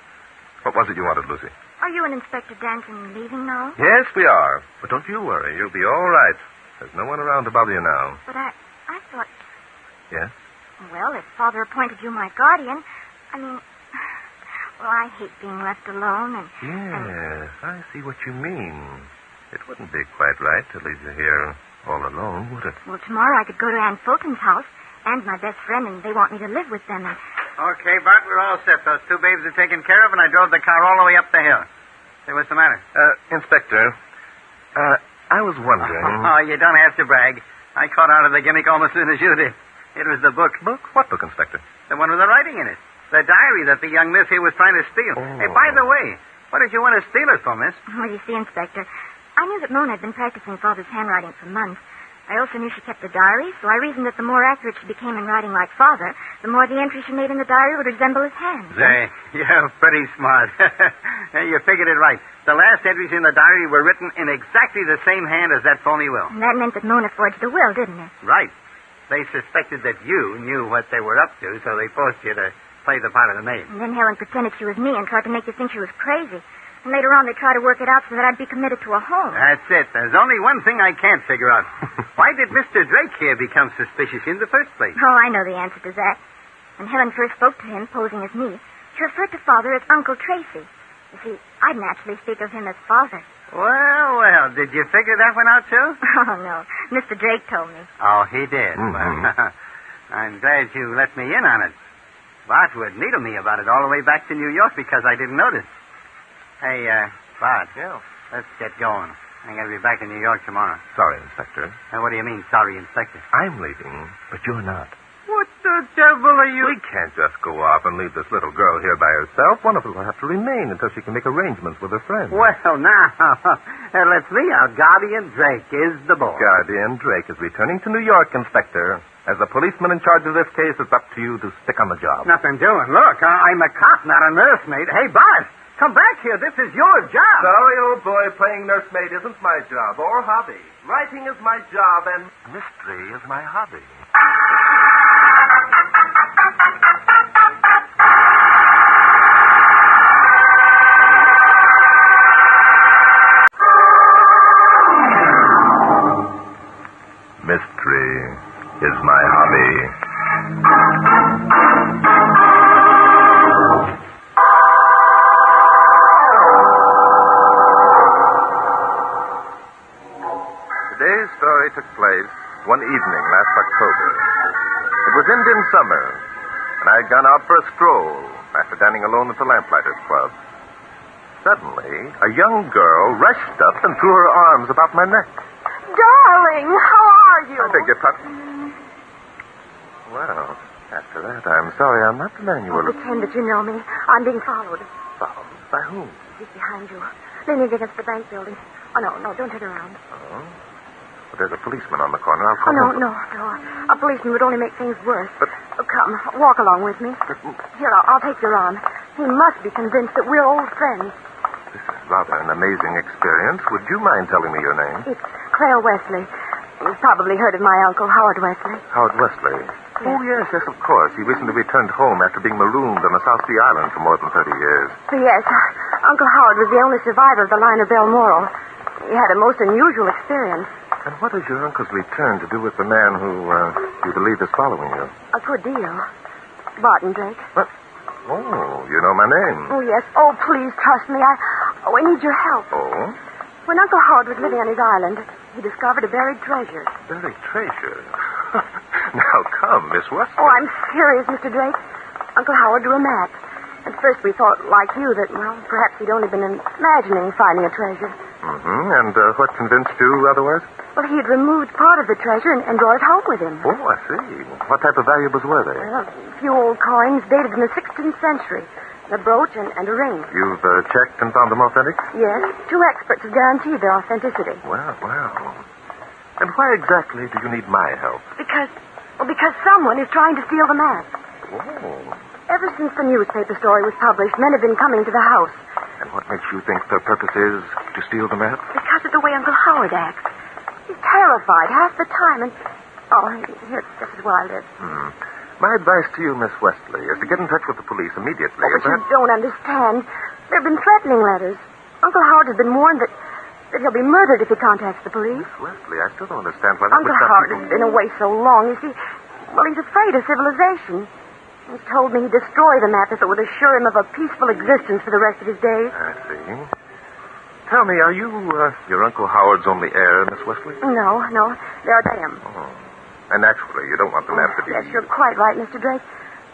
What was it you wanted, Lucy? Are you and Inspector Danton leaving now? Yes, we are. But don't you worry. You'll be all right. There's no one around to bother you now. But I thought... Yes? Well, if Father appointed you my guardian, I mean... Well, I hate being left alone and... Yes, I see what you mean. It wouldn't be quite right to leave you here all alone, would it? Well, tomorrow I could go to Aunt Fulton's house and my best friend, and they want me to live with them. And... Okay, Bart, we're all set. Those two babes are taken care of, and I drove the car all the way up the hill. Say, what's the matter? Inspector, I was wondering... Oh, you don't have to brag. I caught on to the gimmick almost as soon as you did. It was the book. Book? What book, Inspector? The one with the writing in it. The diary that the young miss here was trying to steal. Oh. Hey, by the way, what did you want to steal it for, miss? Well, you see, Inspector, I knew that Mona had been practicing Father's handwriting for months. I also knew she kept a diary, so I reasoned that the more accurate she became in writing like Father, the more the entries she made in the diary would resemble his hand. Say, you're pretty smart. You figured it right. The last entries in the diary were written in exactly the same hand as that phony will. And that meant that Mona forged the will, didn't it? Right. They suspected that you knew what they were up to, so they forced you to play the part of the maid. And then Helen pretended she was me and tried to make you think she was crazy. And later on, they tried to work it out so that I'd be committed to a home. That's it. There's only one thing I can't figure out. Why did Mr. Drake here become suspicious in the first place? Oh, I know the answer to that. When Helen first spoke to him, posing as me, she referred to Father as Uncle Tracy. You see, I'd naturally speak of him as Father. Well, did you figure that one out, too? Oh, no. Mr. Drake told me. Oh, he did. Mm-hmm. Well, I'm glad you let me in on it. Bart would needle me about it all the way back to New York because I didn't notice. Hey, Bart. Yeah. Let's get going. I'm going to be back in New York tomorrow. Sorry, Inspector. What do you mean, sorry, Inspector? I'm leaving, but you're not. What the devil are you... We can't just go off and leave this little girl here by herself. One of us will have to remain until she can make arrangements with her friends. Well, now, let's see how Guardian Drake is the boy. Guardian Drake is returning to New York, Inspector. As the policeman in charge of this case, it's up to you to stick on the job. Nothing doing. Look, I'm a cop, not a nursemaid. Hey, Bart, come back here. This is your job. Sorry, old boy, playing nursemaid isn't my job or hobby. Writing is my job, and mystery is my hobby. Mystery is my hobby. Today's story took place one evening last October. It was Indian summer, and I had gone out for a stroll after dining alone at the Lamplighters Club. Suddenly, a young girl rushed up and threw her arms about my neck. Darling, how are you? I beg your pardon. Well, after that, I'm sorry I'm not the man you were looking Pretend that you know me. I'm being followed. for. By whom? He's behind you, leaning against the bank building. Oh, no, don't turn around. Oh? But there's a policeman on the corner. I'll Oh, call him. no. A policeman would only make things worse. But- Oh, come, walk along with me. Here, I'll take your arm. He must be convinced that we're old friends. This is rather an amazing experience. Would you mind telling me your name? It's Claire Wesley. You've probably heard of my uncle, Howard Wesley. Howard Wesley. Oh, yes, of course. He recently returned home after being marooned on the South Sea Island for more than 30 years. Yes, Uncle Howard was the only survivor of the line of Balmoral. He had a most unusual experience. And what has your uncle's return to do with the man who, you believe is following you? A good deal. Barton Drake. What? Oh, you know my name. Oh, yes. Oh, please trust me. I need your help. Oh? When Uncle Howard was living on his island, he discovered a buried treasure. Buried treasure. Now, come, Miss Wesley. Oh, I'm serious, Mr. Drake. Uncle Howard drew a map. At first we thought, like you, that, well, perhaps he'd only been imagining finding a treasure. Mm-hmm. And what convinced you otherwise? Well, he'd removed part of the treasure and brought it home with him. Oh, I see. What type of valuables were they? Well, a few old coins dated in the 16th century. A brooch and a ring. You've checked and found them authentic? Yes. 2 experts have guaranteed their authenticity. Well. And why exactly do you need my help? Because someone is trying to steal the map. Oh. Ever since the newspaper story was published, men have been coming to the house. And what makes you think their purpose is to steal the map? Because of the way Uncle Howard acts. He's terrified half the time, and... Oh, here, this is where I live. My advice to you, Miss Wesley, is to get in touch with the police immediately. Oh, but you don't understand. There have been threatening letters. Uncle Howard has been warned that he'll be murdered if he contacts the police. Miss Wesley, I still don't understand why that Uncle would stop Howard people. has been away so long. You see, well, he's afraid of civilization. He's told me he'd destroy the map if it would assure him of a peaceful existence for the rest of his days. I see. Tell me, are you your Uncle Howard's only heir, Miss Wesley? No. There I am. Oh. And naturally, you don't want the map to be... Yes, you're quite right, Mr. Drake.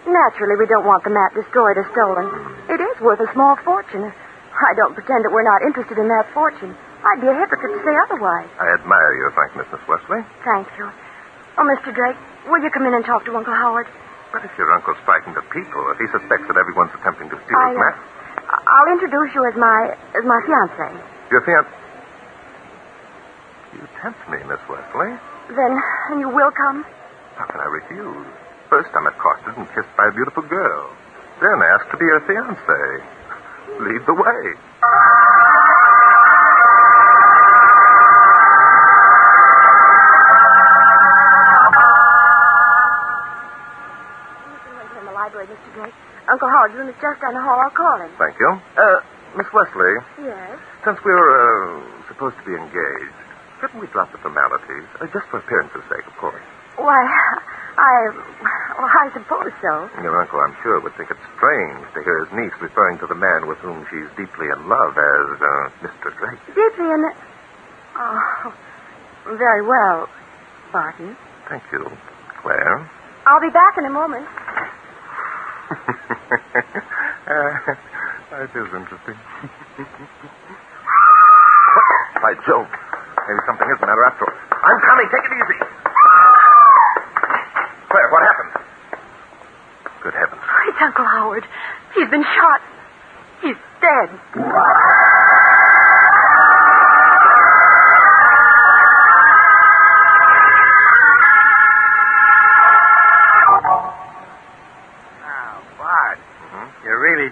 Naturally, we don't want the map destroyed or stolen. It is worth a small fortune. I don't pretend that we're not interested in that fortune. I'd be a hypocrite to say otherwise. I admire your frankness, Miss Wesley. Thank you. Oh, Mr. Drake, will you come in and talk to Uncle Howard? But if your uncle's frightened of people, if he suspects that everyone's attempting to steal his map... I'll introduce you as my fiancé. Your fiancé... You tempt me, Miss Wesley. Then you will come? How can I refuse? First, I'm accosted and kissed by a beautiful girl. Then asked to be her fiancé. Lead the way. In the library, Mr. Drake. Uncle Howard's room is just down the hall. I'll call him. Thank you. Miss Wesley. Yes? Since we're supposed to be engaged, couldn't we drop the formalities? Just for appearance's sake, of course. Why, I suppose so. Your uncle, I'm sure, would think it strange to hear his niece referring to the man with whom she's deeply in love as Mr. Drake. Deeply in... Oh, very well, Barton. Thank you, Claire. I'll be back in a moment. That is interesting. By Jove. Maybe something is the matter after all. I'm coming. Take it easy. Claire, what happened? Good heavens. It's Uncle Howard. He's been shot. He's dead.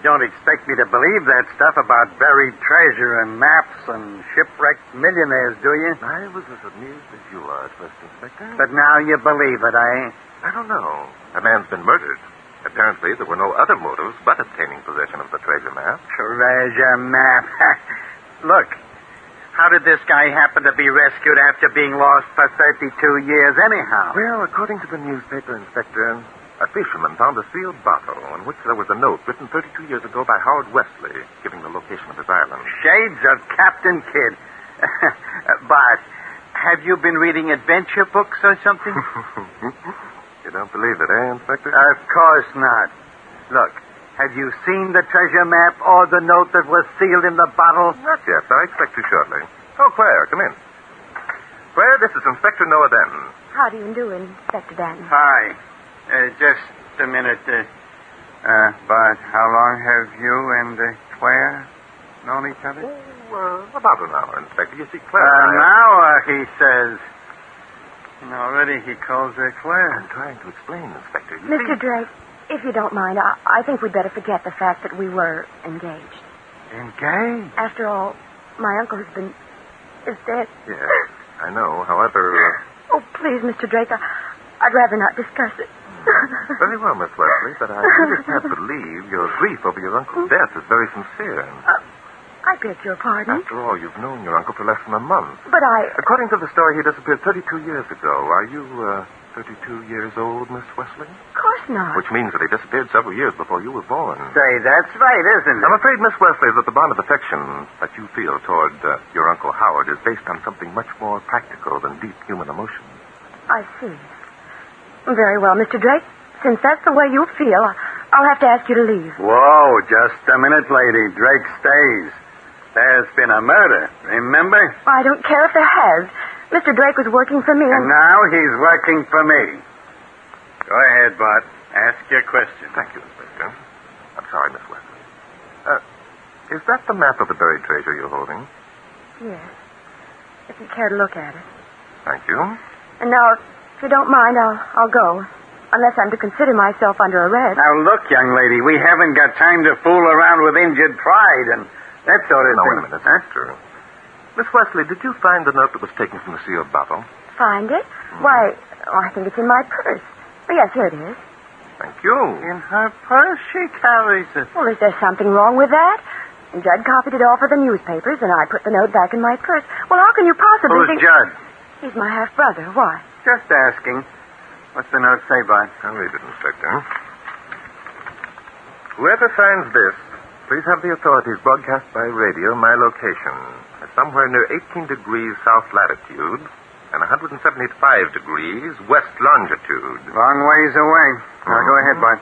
Don't expect me to believe that stuff about buried treasure and maps and shipwrecked millionaires, do you? I was as amused as you are, First Inspector. But now you believe it, eh? I don't know. A man's been murdered. Apparently, there were no other motives but obtaining possession of the treasure map. Treasure map. Look, how did this guy happen to be rescued after being lost for 32 years anyhow? Well, according to the newspaper, Inspector, a fisherman found a sealed bottle on which there was a note written 32 years ago by Howard Wesley, giving the location of his island. Shades of Captain Kidd. Bart, have you been reading adventure books or something? You don't believe it, eh, Inspector? Of course not. Look, have you seen the treasure map or the note that was sealed in the bottle? Not yet. I expect you shortly. Oh, Claire, come in. Claire, this is Inspector Noah Denton. How do you do, Inspector Danton? Hi. Just a minute. Bart, how long have you and Claire known each other? Oh, about an hour, Inspector. You see, Claire An hour, he says. And already he calls her Claire. I'm trying to explain, Inspector. Mr. Drake, if you don't mind, I think we'd better forget the fact that we were engaged. Engaged? After all, my uncle is dead. Yes, I know. However... Oh, please, Mr. Drake, I'd rather not discuss it. Very well, Miss Wesley, but I really can't believe your grief over your uncle's death is very sincere. I beg your pardon? After all, you've known your uncle for less than a month. But According to the story, he disappeared 32 years ago. Are you, 32 years old, Miss Wesley? Of course not. Which means that he disappeared several years before you were born. Say, that's right, isn't it? I'm afraid, Miss Wesley, that the bond of affection that you feel toward your Uncle Howard is based on something much more practical than deep human emotion. I see. Very well, Mr. Drake. Since that's the way you feel, I'll have to ask you to leave. Whoa, just a minute, lady. Drake stays. There's been a murder, remember? I don't care if there has. Mr. Drake was working for me, and now he's working for me. Go ahead, Bart. Ask your question. Thank you, Inspector. I'm sorry, Miss Wesley. Is that the map of the buried treasure you're holding? Yes. If you care to look at it. Thank you. And now, if you don't mind, I'll go. Unless I'm to consider myself under arrest. Now, look, young lady, we haven't got time to fool around with injured pride and that sort of thing. Wait a minute, Inspector. Miss Wesley, did you find the note that was taken from the sealed bottle? Find it? Why, I think it's in my purse. Oh, yes, here it is. Thank you. In her purse, she carries it. Well, is there something wrong with that? Judd copied it off for the newspapers, and I put the note back in my purse. Well, how can you possibly Who's Judd? He's my half-brother. Why? Just asking. What's the note say, Bart? I'll read it, Inspector. Whoever finds this, please have the authorities broadcast by radio my location. It's somewhere near 18 degrees south latitude and 175 degrees west longitude. Long ways away. Now, go ahead, Bart.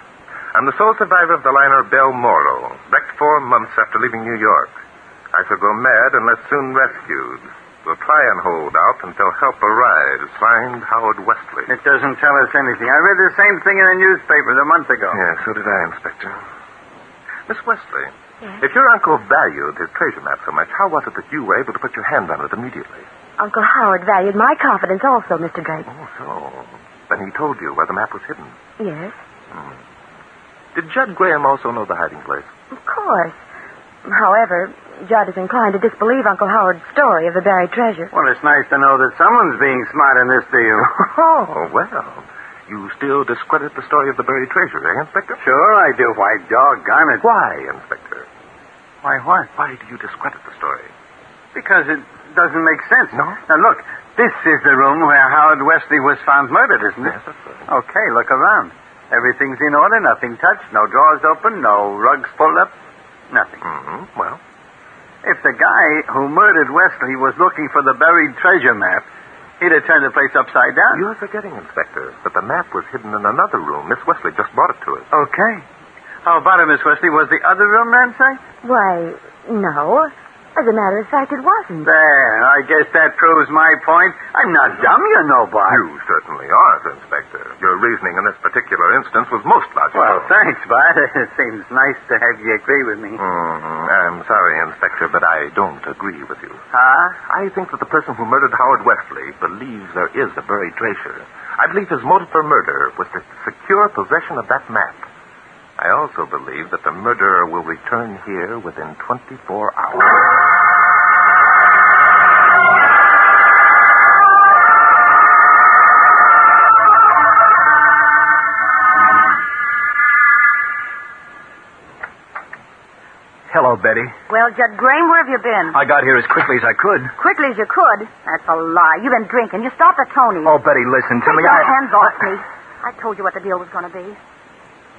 I'm the sole survivor of the liner Balmoral, wrecked 4 months after leaving New York. I shall go mad unless soon rescued. We'll try and hold out until help arrives. Signed, Howard Wesley. It doesn't tell us anything. I read the same thing in the newspapers a month ago. Yeah, so did I, Inspector. Miss Wesley, if your uncle valued his treasure map so much, how was it that you were able to put your hand on it immediately? Uncle Howard valued my confidence also, Mr. Drake. Oh, so. Then he told you where the map was hidden. Yes. Did Judd Graham also know the hiding place? Of course. However, Judd is inclined to disbelieve Uncle Howard's story of the buried treasure. Well, it's nice to know that someone's being smart in this deal. Oh, well. You still discredit the story of the buried treasure, eh, Inspector? Sure I do. Why, doggone it. Why, Inspector? Why, what? Why do you discredit the story? Because it doesn't make sense. No? Now, look, this is the room where Howard Wesley was found murdered, isn't it? Yes, that's right. Okay, look around. Everything's in order, nothing touched, no drawers open, no rugs pulled up, nothing. Well? If the guy who murdered Wesley was looking for the buried treasure map, he'd have turned the place upside down. You're forgetting, Inspector, that the map was hidden in another room. Miss Wesley just brought it to us. Okay. How about it, Miss Wesley? Was the other room ransacked? Why, no. As a matter of fact, it wasn't. There, I guess that proves my point. I'm not dumb, you know, Bart. You certainly aren't, Inspector. Your reasoning in this particular instance was most logical. Well, thanks, Bart. It seems nice to have you agree with me. I'm sorry, Inspector, but I don't agree with you. Huh? I think that the person who murdered Howard Wesley believes there is a buried treasure. I believe his motive for murder was to secure possession of that map. I also believe that the murderer will return here within 24 hours. Hello, Betty. Well, Judd Graham, where have you been? I got here as quickly as I could. Quickly as you could? That's a lie. You've been drinking. You stopped at Tony's. Oh, Betty, listen to Take me. your hands off me. I told you what the deal was going to be.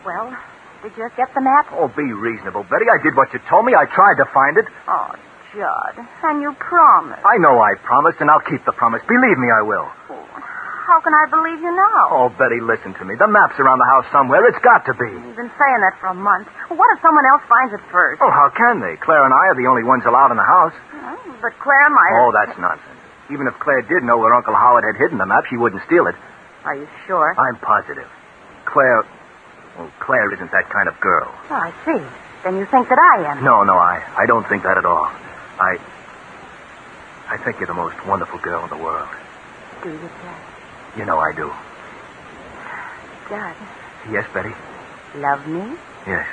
Well, did you get the map? Oh, be reasonable, Betty. I did what you told me. I tried to find it. Oh, Judd. And you promised. I know I promised, and I'll keep the promise. Believe me, I will. How can I believe you now? Oh, Betty, listen to me. The map's around the house somewhere. It's got to be. You've been saying that for a month. What if someone else finds it first? Oh, how can they? Claire and I are the only ones allowed in the house. But Claire might have... Oh, that's nonsense. Even if Claire did know where Uncle Howard had hidden the map, she wouldn't steal it. Are you sure? I'm positive. Claire isn't that kind of girl. Oh, I see. Then you think that I am. No, I don't think that at all. I think you're the most wonderful girl in the world. Do you, Judd? You know I do. Judd. Yes, Betty? Love me? Yes,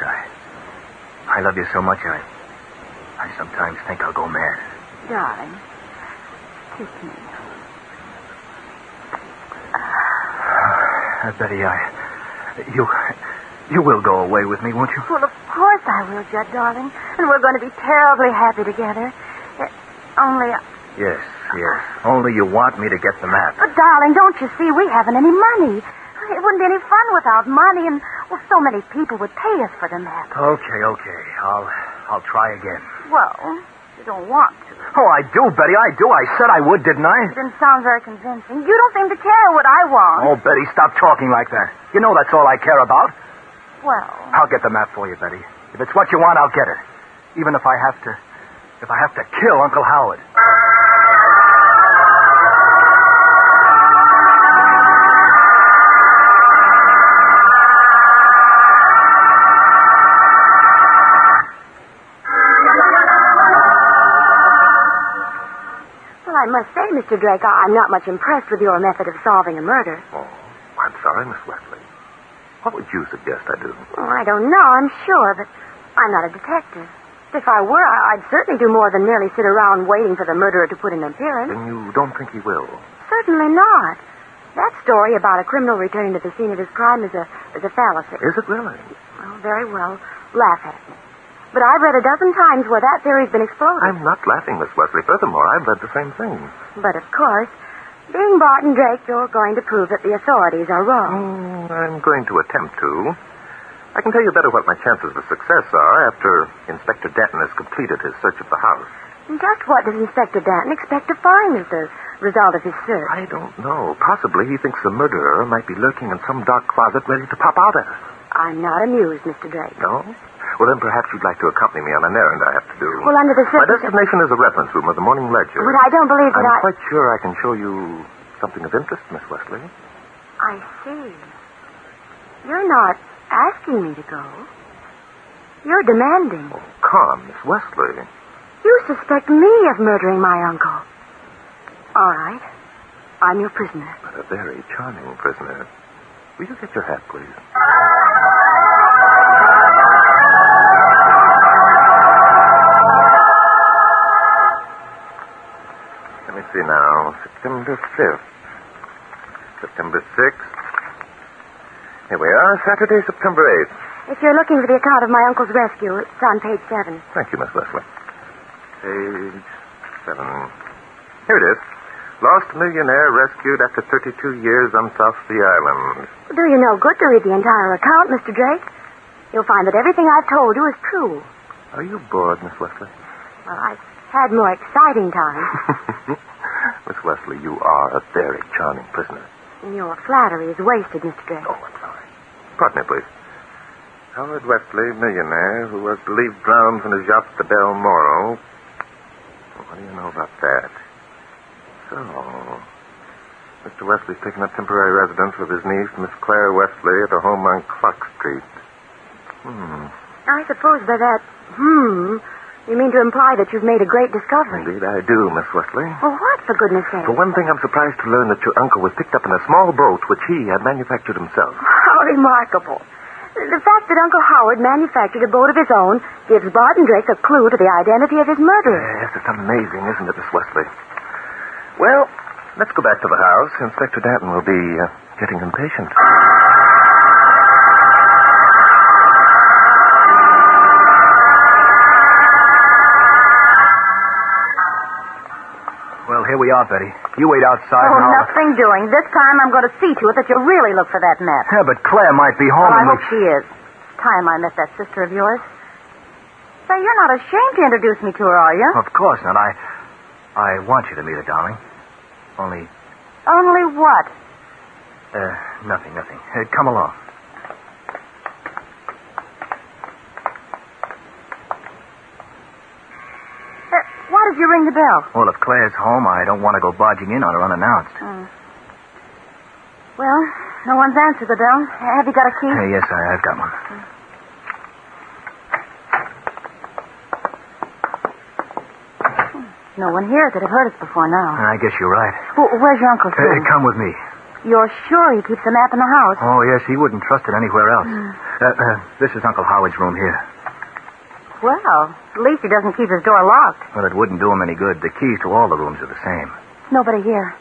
I love you so much, I sometimes think I'll go mad. Darling, kiss me. Betty, you will go away with me, won't you? Well, of course I will, Judd, darling. And we're going to be terribly happy together. Only... Yes. Only you want me to get the map. But, darling, don't you see, we haven't any money. It wouldn't be any fun without money, and, well, so many people would pay us for the map. Okay. I'll try again. Well, you don't want to. Oh, I do, Betty, I do. I said I would, didn't I? It didn't sound very convincing. You don't seem to care what I want. Oh, Betty, stop talking like that. You know that's all I care about. Well... I'll get the map for you, Betty. If it's what you want, I'll get it. Even if I have to kill Uncle Howard. I must say, Mr. Drake, I'm not much impressed with your method of solving a murder. Oh, I'm sorry, Miss Wesley. What would you suggest I do? Oh, I don't know, I'm sure, but I'm not a detective. If I were, I'd certainly do more than merely sit around waiting for the murderer to put in an appearance. Then you don't think he will? Certainly not. That story about a criminal returning to the scene of his crime is a fallacy. Is it really? Well, very well. Laugh at me. But I've read a dozen times where that theory's been exploded. I'm not laughing, Miss Wesley. Furthermore, I've read the same thing. But, of course, being Barton Drake, you're going to prove that the authorities are wrong. I'm going to attempt to. I can tell you better what my chances of success are after Inspector Danton has completed his search of the house. And just what does Inspector Danton expect to find as the result of his search? I don't know. Possibly he thinks the murderer might be lurking in some dark closet ready to pop out at us. I'm not amused, Mr. Drake. No? Well, then perhaps you'd like to accompany me on an errand I have to do. Well, under the My circumstances... destination is the reference room of the Morning Ledger. But I don't believe that I'm quite sure I can show you something of interest, Miss Wesley. I see. You're not asking me to go. You're demanding. Oh, come, Miss Wesley. You suspect me of murdering my uncle. All right. I'm your prisoner. But a very charming prisoner. Will you get your hat, please? Let me see now. September 5th. September 6th. Here we are, Saturday, September 8th. If you're looking for the account of my uncle's rescue, it's on page 7. Thank you, Miss Wesley. Page 7. Here it is. Lost millionaire rescued after 32 years on South Sea Island. Do you no good to read the entire account, Mr. Drake? You'll find that everything I've told you is true. Are you bored, Miss Wesley? Well, I've had more exciting times. Miss Wesley, you are a very charming prisoner. Your flattery is wasted, Mr. Drake. Oh, I'm sorry. Pardon me, please. Howard Wesley, millionaire, who was believed drowned from his yacht at the Balmoral. Well, what do you know about that? So, Mr. Wesley's taken up temporary residence with his niece, Miss Claire Wesley, at a home on Clock Street. I suppose by that, you mean to imply that you've made a great discovery. Indeed, I do, Miss Wesley. Well, what, for goodness sake? For one thing, I'm surprised to learn that your uncle was picked up in a small boat which he had manufactured himself. How remarkable. The fact that Uncle Howard manufactured a boat of his own gives Barton Drake a clue to the identity of his murderer. Yes, it's amazing, isn't it, Miss Wesley? Well, let's go back to the house. Inspector Danton will be getting impatient. Well, here we are, Betty. You wait outside Oh, and I'll... nothing doing. This time I'm going to see to it that you really look for that map. Yeah, but Claire might be home. Well, I and hope she is. Time I met that sister of yours. Say, you're not ashamed to introduce me to her, are you? Of course not. I want you to meet her, darling. Only... Only what? Nothing. Come along. Why did you ring the bell? Well, if Claire's home, I don't want to go barging in on her unannounced. Well, no one's answered the bell. Have you got a key? Yes, I've got one. No one here could have heard us before now. I guess you're right. Well, where's your uncle's room? Come with me. You're sure he keeps the map in the house? Oh, yes, he wouldn't trust it anywhere else. This is Uncle Howard's room here. Well, at least he doesn't keep his door locked. Well, it wouldn't do him any good. The keys to all the rooms are the same. Nobody here.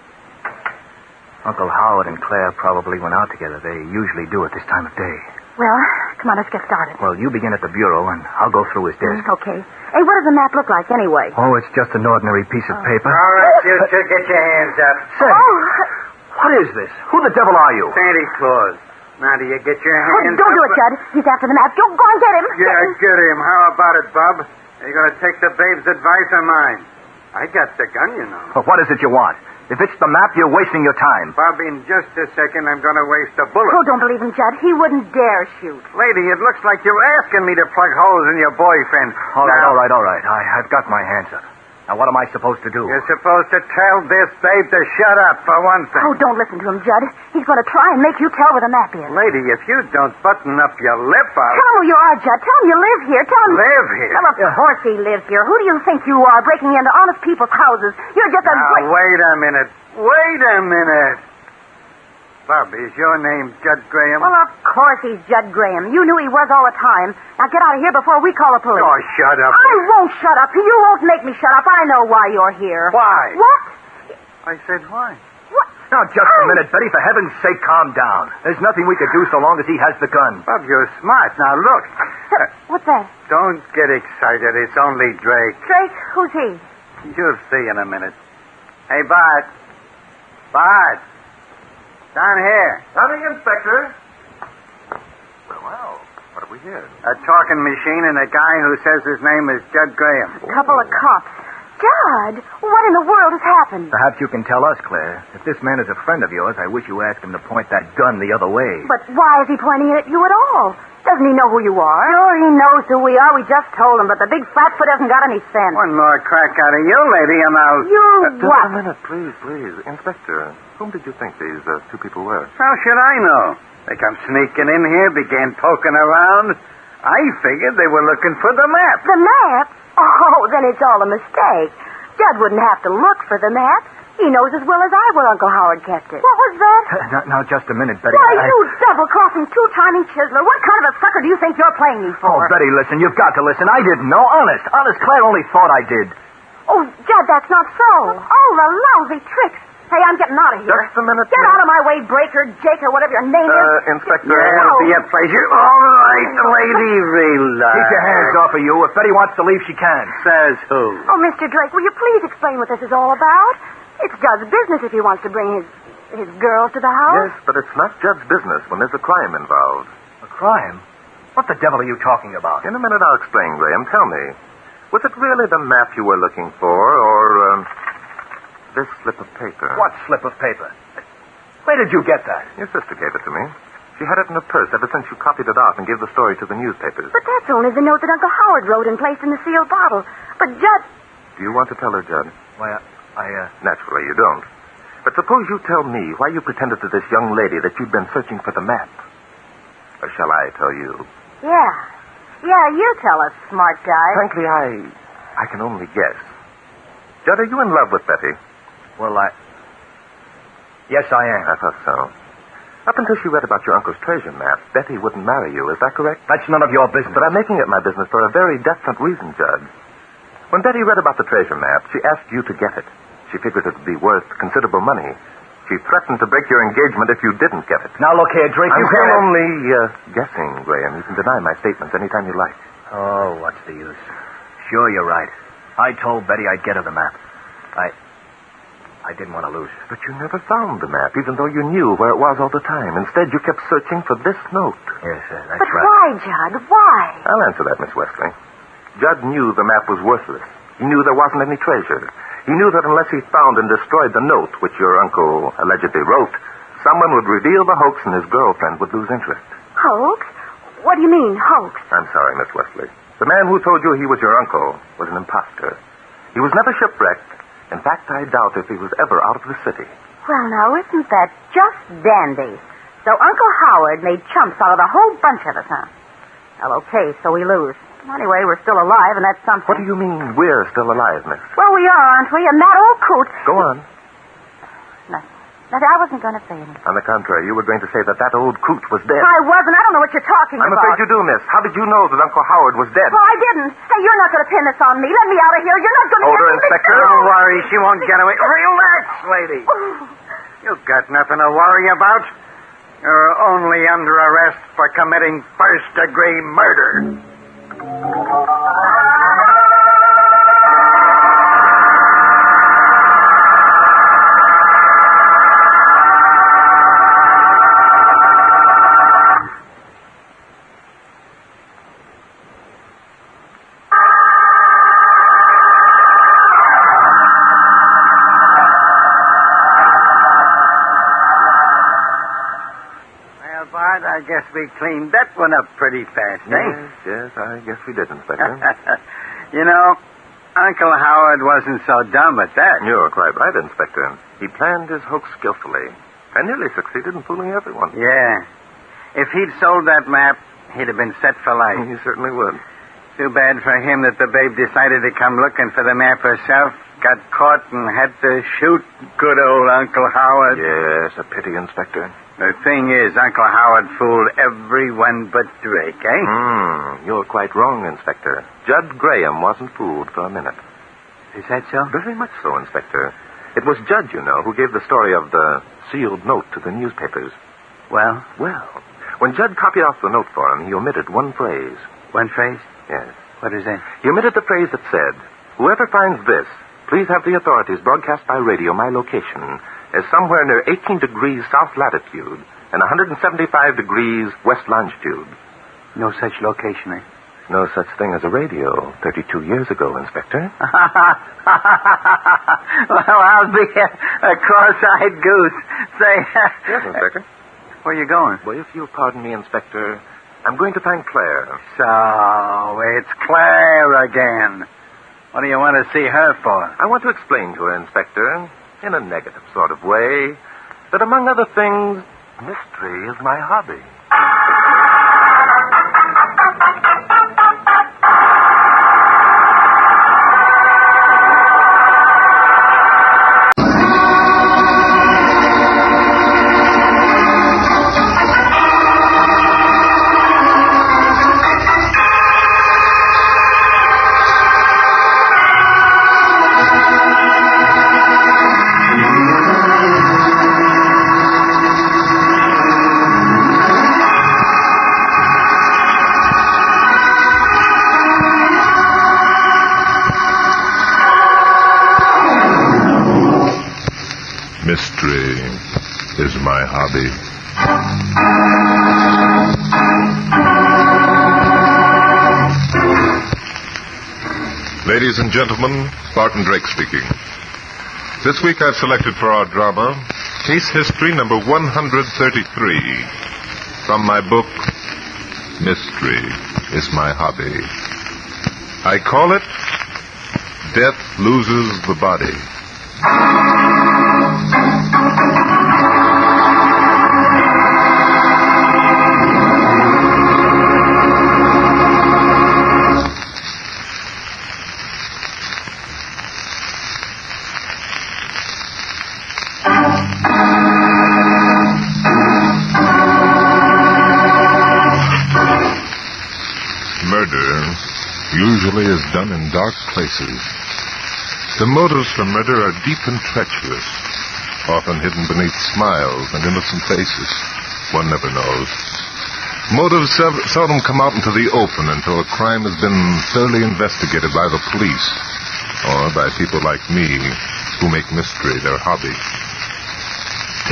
Uncle Howard and Claire probably went out together. They usually do at this time of day. Well, come on, let's get started. Well, you begin at the bureau, and I'll go through his desk. Okay. Hey, what does the map look like anyway? Oh, it's just an ordinary piece of paper. All right, you two, get your hands up. Say, what is this? Who the devil are you? Santa Claus. Now, do you get your hands Don't up? do it, Judd. He's after the map. Go and get him. Yeah, get him. How about it, Bob? Are you going to take the babe's advice or mine? I got the gun, you know. Well, what is it you want? If it's the map, you're wasting your time. Bob, in just a second, I'm going to waste a bullet. Oh, don't believe him, Judd. He wouldn't dare shoot. Lady, it looks like you're asking me to plug holes in your boyfriend. All right. I've got my hands up. Now, what am I supposed to do? You're supposed to tell this babe to shut up, for one thing. Oh, don't listen to him, Judd. He's going to try and make you tell where the map is. Lady, if you don't button up your lip, I'll... Tell him who you are, Judd. Tell him you live here. Tell him... Live here? Well, of course he lives here. Who do you think you are, breaking into honest people's houses? You're just a... Now, wait a minute. Bob, is your name Judd Graham? Well, of course he's Judd Graham. You knew he was all the time. Now get out of here before we call the police. Oh, shut up. I won't shut up. You won't make me shut up. I know why you're here. Why? What? I said why. What? Now, just a minute, Betty. For heaven's sake, calm down. There's nothing we could do so long as he has the gun. Bob, you're smart. Now, look. What's that? Don't get excited. It's only Drake. Drake? Who's he? You'll see in a minute. Hey, Bart. Down here. Coming, Inspector. Well, what have we here? A talking machine and a guy who says his name is Judd Graham. A couple of cops. Judd, what in the world has happened? Perhaps you can tell us, Claire. If this man is a friend of yours, I wish you asked him to point that gun the other way. But why is he pointing it at you at all? Doesn't he know who you are? Sure, he knows who we are. We just told him, but the big flatfoot hasn't got any sense. One more crack out of you, lady, and I'll... You Just what? a minute, please. Inspector, whom did you think these two people were? How should I know? They come sneaking in here, began poking around. I figured they were looking for the map. The map? Oh, then it's all a mistake. Judd wouldn't have to look for the map. He knows as well as I where Uncle Howard kept it. What was that? Now, just a minute, Betty. Why, you double-crossing, two-timing chiseler. What kind of a sucker do you think you're playing me for? Oh, Betty, listen. You've got to listen. I didn't know. Honest. Claire only thought I did. Oh, Judd, that's not so. Oh, the lousy tricks. Hey, I'm getting out of here. Just a minute, Get miss. out of my way, Breaker, Jake, or whatever your name is. Inspector. Yeah, it'll be a pleasure. All right, lady, relax. Keep your hands off of you. If Betty wants to leave, she can. Says who? Oh, Mr. Drake, will you please explain what this is all about? It's Judd's business if he wants to bring his girls to the house. Yes, but it's not Judd's business when there's a crime involved. A crime? What the devil are you talking about? In a minute, I'll explain, Graham. Tell me, was it really the map you were looking for, or this slip of paper? What slip of paper? Where did you get that? Your sister gave it to me. She had it in her purse ever since you copied it off and gave the story to the newspapers. But that's only the note that Uncle Howard wrote and placed in the sealed bottle. But Judd... Do you want to tell her, Judd? Why, Naturally, you don't. But suppose you tell me why you pretended to this young lady that you'd been searching for the map. Or shall I tell you? Yeah, you tell us, smart guy. Frankly, I can only guess. Judd, are you in love with Betty? Well, yes, I am. I thought so. Up until she read about your uncle's treasure map, Betty wouldn't marry you. Is that correct? That's none of your business. But I'm making it my business for a very definite reason, Judd. When Betty read about the treasure map, she asked you to get it. She figured it would be worth considerable money. She threatened to break your engagement if you didn't get it. Now, look here, Drake, I'm you still can't... only guessing, Graham. You can deny my statements anytime you like. Oh, what's the use? Sure, you're right. I told Betty I'd get her the map. I didn't want to lose her. But you never found the map, even though you knew where it was all the time. Instead, you kept searching for this note. Yes, that's But right. why, Judd? Why? I'll answer that, Miss Wesley. Judd knew the map was worthless. He knew there wasn't any treasure. He knew that unless he found and destroyed the note, which your uncle allegedly wrote, someone would reveal the hoax and his girlfriend would lose interest. Hoax? What do you mean, hoax? I'm sorry, Miss Wesley. The man who told you he was your uncle was an imposter. He was never shipwrecked. In fact, I doubt if he was ever out of the city. Well, now, isn't that just dandy? So Uncle Howard made chumps out of the whole bunch of us, huh? Well, okay, so we lose. Anyway, we're still alive, and that's something. What do you mean we're still alive, miss? Well, we are, aren't we? And that old coot... Go on. Nothing. I wasn't going to say anything. On the contrary, you were going to say that old coot was dead. I wasn't. I don't know what you're talking I'm about. afraid you do, miss. How did you know that Uncle Howard was dead? Well, I didn't. Hey, you're not going to pin this on me. Let me out of here. You're not going to... Hold her, Inspector. Don't worry, she won't get away. Relax, lady. You've got nothing to worry about. You're only under arrest for committing first-degree murder. I guess we cleaned that one up pretty fast, eh? Yes, I guess we did, Inspector. You know, Uncle Howard wasn't so dumb at that. You're quite right, Inspector. He planned his hoax skillfully and nearly succeeded in fooling everyone. Yeah. If he'd sold that map, he'd have been set for life. He certainly would. Too bad for him that the babe decided to come looking for the map herself, got caught, and had to shoot good old Uncle Howard. Yes, a pity, Inspector. The thing is, Uncle Howard fooled everyone but Drake, eh? You're quite wrong, Inspector. Judd Graham wasn't fooled for a minute. Is that so? Very much so, Inspector. It was Judd, you know, who gave the story of the sealed note to the newspapers. Well? Well, when Judd copied off the note for him, he omitted one phrase. One phrase? Yes. What is that? He omitted the phrase that said, "Whoever finds this, please have the authorities broadcast by radio my location as somewhere near 18 degrees south latitude and 175 degrees west longitude." No such location, eh? No such thing as a radio 32 years ago, Inspector. Well, I'll be a cross-eyed goose. Say... Yes, Inspector. Where are you going? Well, if you'll pardon me, Inspector, I'm going to find Claire. So, it's Claire again. What do you want to see her for? I want to explain to her, Inspector, in a negative sort of way, that among other things, mystery is my hobby. Mystery is my hobby. Ladies and gentlemen, Barton Drake speaking. This week I've selected for our drama Case History number 133 from my book, Mystery is My Hobby. I call it Death Loses the Body. Murder usually is done in dark places. The motives for murder are deep and treacherous, often hidden beneath smiles and innocent faces. One never knows. Motives seldom come out into the open until a crime has been thoroughly investigated by the police, or by people like me who make mystery their hobby.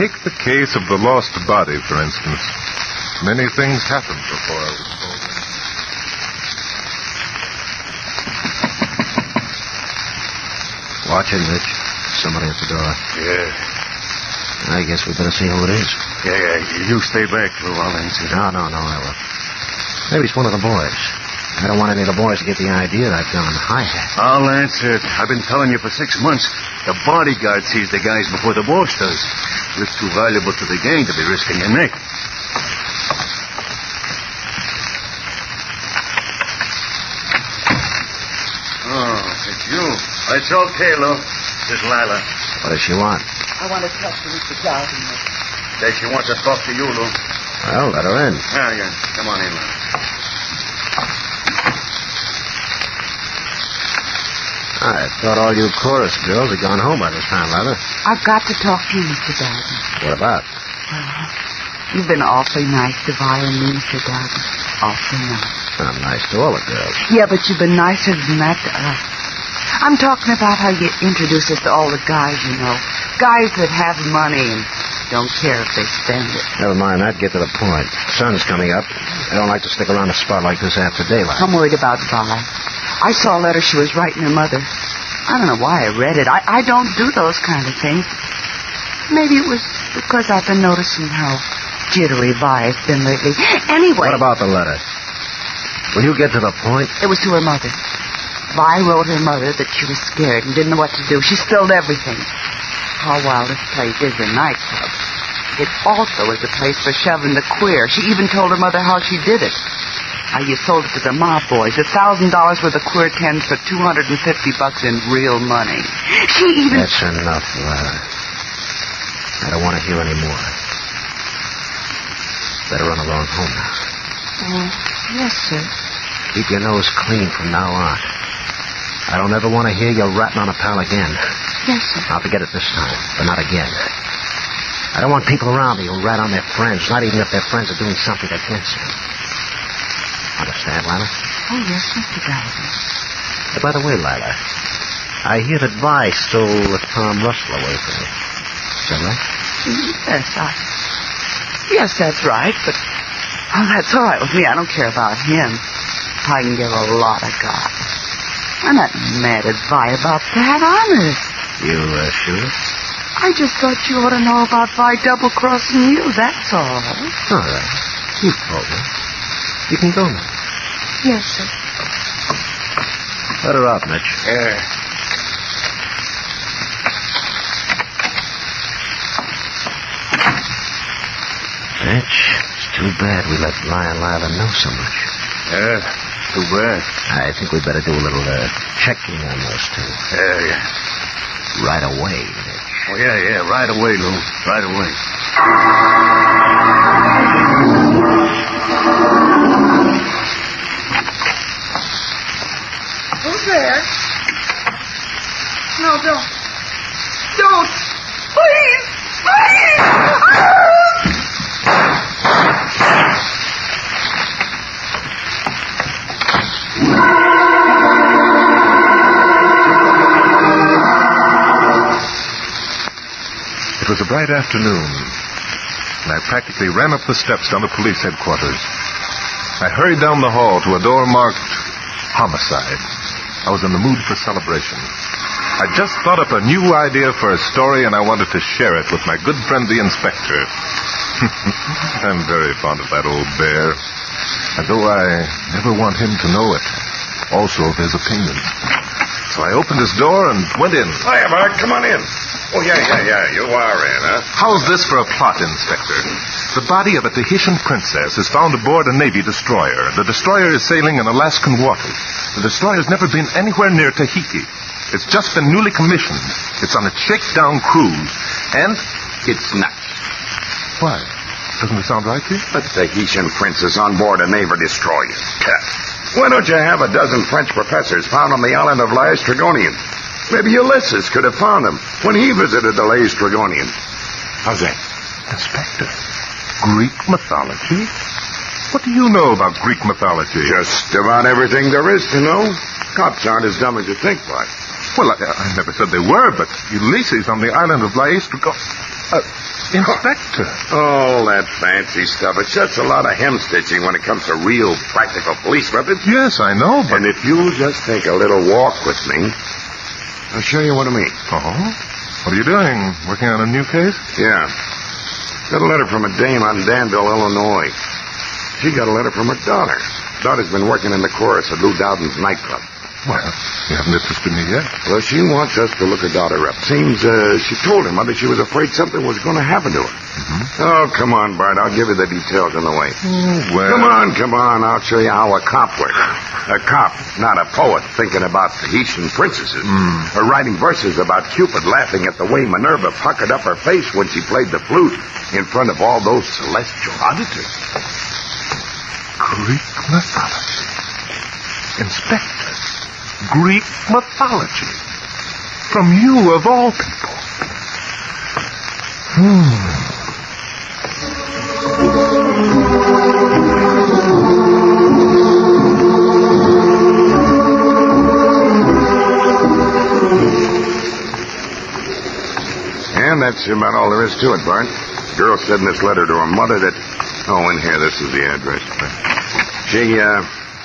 Take the case of the lost body, for instance. Many things happened before I was told. Watch it, Rich. Somebody at the door. Yeah. I guess we better see who it is. Yeah. You stay back, Lou. I'll answer. No, I will. Maybe it's one of the boys. I don't want any of the boys to get the idea I've gone hi-hat. I'll answer it. I've been telling you for 6 months. The bodyguard sees the guys before the boss does. You're too valuable to the gang to be risking your neck. Oh, it's you. It's okay, Lou. This is Lila. What does she want? I want to talk to Mr. Dawson. Says she wants to talk to you, Lou. Well, let her in. Yeah. Come on in, Lou. I thought all you chorus girls had gone home by this time, Lila. I've got to talk to you, Mr. Dawson. What about? Well, you've been awfully nice to Vi and me, Mr. Dawson. Awfully nice. I'm nice to all the girls. Yeah, but you've been nicer than that to us. I'm talking about how you introduce us to all the guys you know. Guys that have money and don't care if they spend it. Never mind that. Get to the point. Sun's coming up. I don't like to stick around a spot like this after daylight. I'm worried about Vi. I saw a letter she was writing her mother. I don't know why I read it. I don't do those kind of things. Maybe it was because I've been noticing how jittery Vi's been lately. Anyway. What about the letter? Will you get to the point? It was to her mother. Vi wrote her mother that she was scared and didn't know what to do. She spilled everything. How wild this place is a nightclub. It also is a place for shoving the queer. She even told her mother how she did it. How you sold it to the mob boys. $1,000 worth of queer tens for $250 in real money. She even... That's enough, Lila. I don't want to hear any more. Better run along home now. Oh, yes, sir. Keep your nose clean from now on. I don't ever want to hear you ratting on a pal again. Yes, sir. I'll forget it this time, but not again. I don't want people around me who rat on their friends, not even if their friends are doing something against them. Understand, Lila? Oh, yes, Mr. Dawson. By the way, Lila, I hear that Vi stole Tom Russell away from you. Is that right? Yes, that's right, but that's all right with me. I don't care about him. I can give a lot of God. I'm not mad at Vi about that, honest. You sure? I just thought you ought to know about Vi double-crossing you, that's all. All right. You told me. You can go now. Yes, sir. Let her out, Mitch. Mitch, it's too bad we let Lion Lila know so much. Yeah, too bad. I think we'd better do a little checking on those two. Yeah. Right away, Mitch. Oh, yeah, right away, Lou. Right away. Who's there? No, don't. Don't. Please. Please. It was a bright afternoon, and I practically ran up the steps down to police headquarters. I hurried down the hall to a door marked homicide. I was in the mood for celebration. I just thought up a new idea for a story, and I wanted to share it with my good friend, the inspector. I'm very fond of that old bear, and though I never want him to know it, also of his opinions. So I opened his door and went in. Hiya, Bart. Come on in. Oh, yeah. You are in, huh? How's this for a plot, Inspector? The body of a Tahitian princess is found aboard a Navy destroyer. The destroyer is sailing in Alaskan waters. The destroyer's never been anywhere near Tahiti. It's just been newly commissioned. It's on a shakedown cruise. And It's nuts. why? Doesn't it sound right to you? A Tahitian princess on board a Navy destroyer. Why don't you have a dozen French professors found on the island of Laestrygonian? Maybe Ulysses could have found them when he visited the Laestrygonian. How's that? Inspector, Greek mythology? What do you know about Greek mythology? Just about everything there is to know. Cops aren't as dumb as you think, Bart. Well, I never said they were, but Ulysses on the island of Laestrygonian... Inspector. Oh, that fancy stuff. It's just a lot of hem-stitching when it comes to real practical police methods. Yes, I know, but... And if you'll just take a little walk with me, I'll show you what I mean. Oh? What are you doing? Working on a new case? Yeah. Got a letter from a dame out in Danville, Illinois. She got a letter from her daughter. Daughter's been working in the chorus at Lou Dowden's nightclub. Well, you haven't interested me yet. Well, she wants us to look her daughter up. Seems she told her mother she was afraid something was going to happen to her. Mm-hmm. Oh, come on, Bart. I'll give you the details on the way. Well... Come on. I'll show you how a cop works. A cop, not a poet, thinking about Tahitian princesses. Or writing verses about Cupid laughing at the way Minerva puckered up her face when she played the flute in front of all those celestial auditors. Greek mythology. Inspector, Greek mythology. From you, of all people. And that's about all there is to it, Bart. The girl said in this letter to her mother that... Oh, in here, this is the address. She,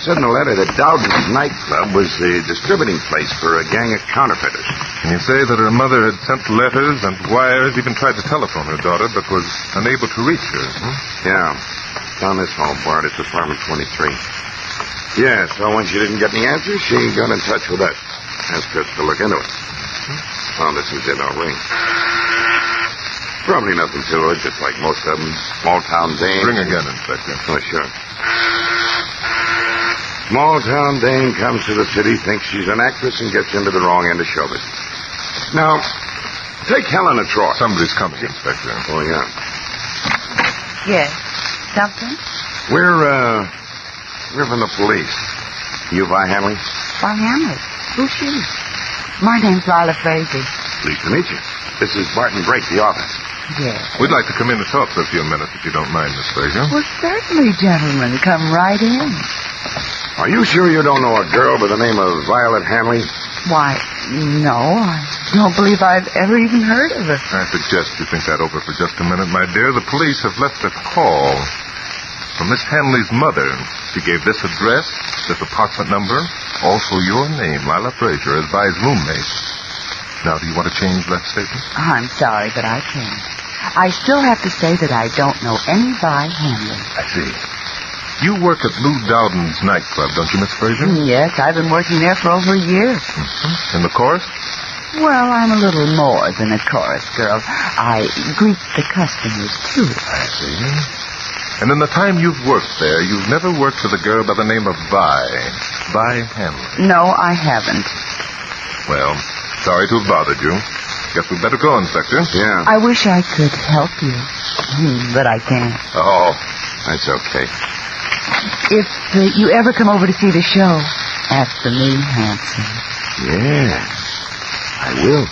said in the letter that Dowden's nightclub was the distributing place for a gang of counterfeiters. Can you say that her mother had sent letters and wires, even tried to telephone her daughter, but was unable to reach her? Yeah. Found this home, Bart. It's apartment 23. Yeah, so when she didn't get any answers, she got in touch with us. Asked us to look into it. Oh, this is it. I'll ring. Probably nothing to it, just like most of them. Small-town dame. Ring again, Inspector. Oh, sure. Small-town dame comes to the city, thinks she's an actress, and gets into the wrong end of show business. Now, take Helen of Troy. Somebody's coming, Inspector. Oh, yeah. Yes. Something? We're from the police. You Vi Hanley? Why, Hamlet. Who's she? My name's Lila Frazee. Pleased to meet you. This is Barton Brake, the office. Yes. We'd like to come in and talk for a few minutes, if you don't mind, Miss Fraser. Well, certainly, gentlemen. Come right in. Are you sure you don't know a girl by the name of Violet Hanley? Why, no, I don't believe I've ever even heard of her. I suggest you think that over for just a minute, my dear. The police have left a call from Miss Hanley's mother. She gave this address, this apartment number, also your name, Lila Fraser, as Vi's roommate. Now, do you want to change that statement? I'm sorry, but I can't. I still have to say that I don't know any Vi Hanley. I see. You work at Lou Dowden's nightclub, don't you, Miss Fraser? Yes, I've been working there for over a year. Mm-hmm. In the chorus? Well, I'm a little more than a chorus girl. I greet the customers, too. I see. And in the time you've worked there, you've never worked with a girl by the name of Vi Hanley. No, I haven't. Well, sorry to have bothered you. Guess we'd better go, Inspector. Yeah. I wish I could help you, but I can't. Oh, that's okay. If you ever come over to see the show, ask for me, handsome. Yeah, I will.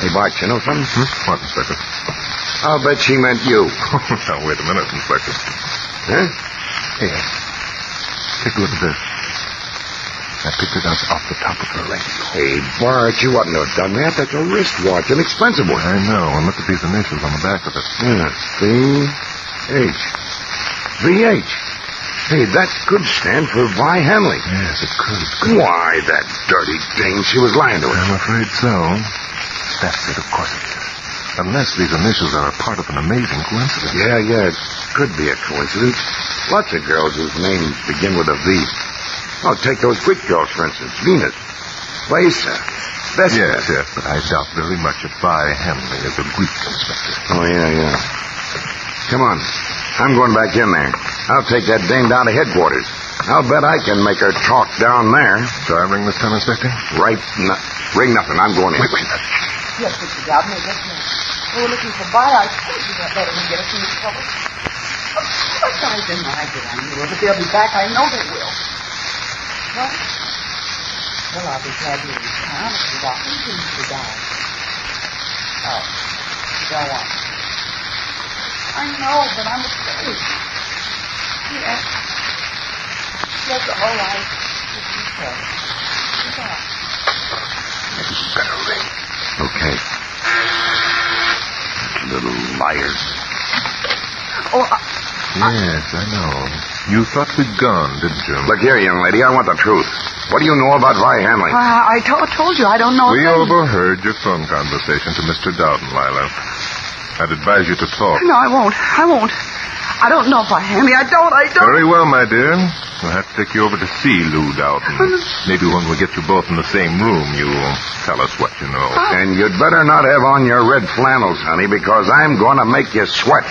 Hey, Bart, you know something? What, Inspector? I'll bet she meant you. Now, wait a minute, Inspector. Huh? Here. Take a look at this. I picked it up off the top of her radio. Hey, Bart, you oughtn't to have done that. That's a wristwatch, an expensive one. I know, and look at these initials on the back of it. Yeah, V-H. V-H. Hey, that could stand for Vi Hanley. Yes, it could. Why, that dirty dame, she was lying to us. I'm afraid so. That's it, of course it is. Unless these initials are a part of an amazing coincidence. Yeah, it could be a coincidence. Lots of girls whose names begin with a V. Oh, take those Greek girls, for instance. Venus. Lisa. Vespa. Yes, but I doubt very much if Vi Hanley is a Greek, Inspector. Oh, yeah. Come on. I'm going back in there. I'll take that dame down to headquarters. I'll bet I can make her talk down there. Shall I ring this time, Inspector? Right. Ring nothing. I'm going in. Wait. Yes, Mr. Dobbin, yes, ma'am. They were looking for Vi. I told you that let them get us into trouble. Of course I denied it, I knew it, but they'll be back. I know they will. Well, I'll be glad to leave town if you walk into the dog. Oh, go on. I know, but I'm afraid. Yes. That's all right. Maybe you better ring. Okay. Little liars. Oh, Yes, I know. You thought we'd gone, didn't you? Look here, young lady. I want the truth. What do you know about Vi Hanley? I told you I don't know. We overheard your phone conversation to Mr. Dowden, Lila. I'd advise you to talk. No, I won't. I don't know if I am. I don't. Very well, my dear. We'll have to take you over to see Lou Dowden. Maybe when we get you both in the same room, you'll tell us what you know. And you'd better not have on your red flannels, honey, because I'm going to make you sweat.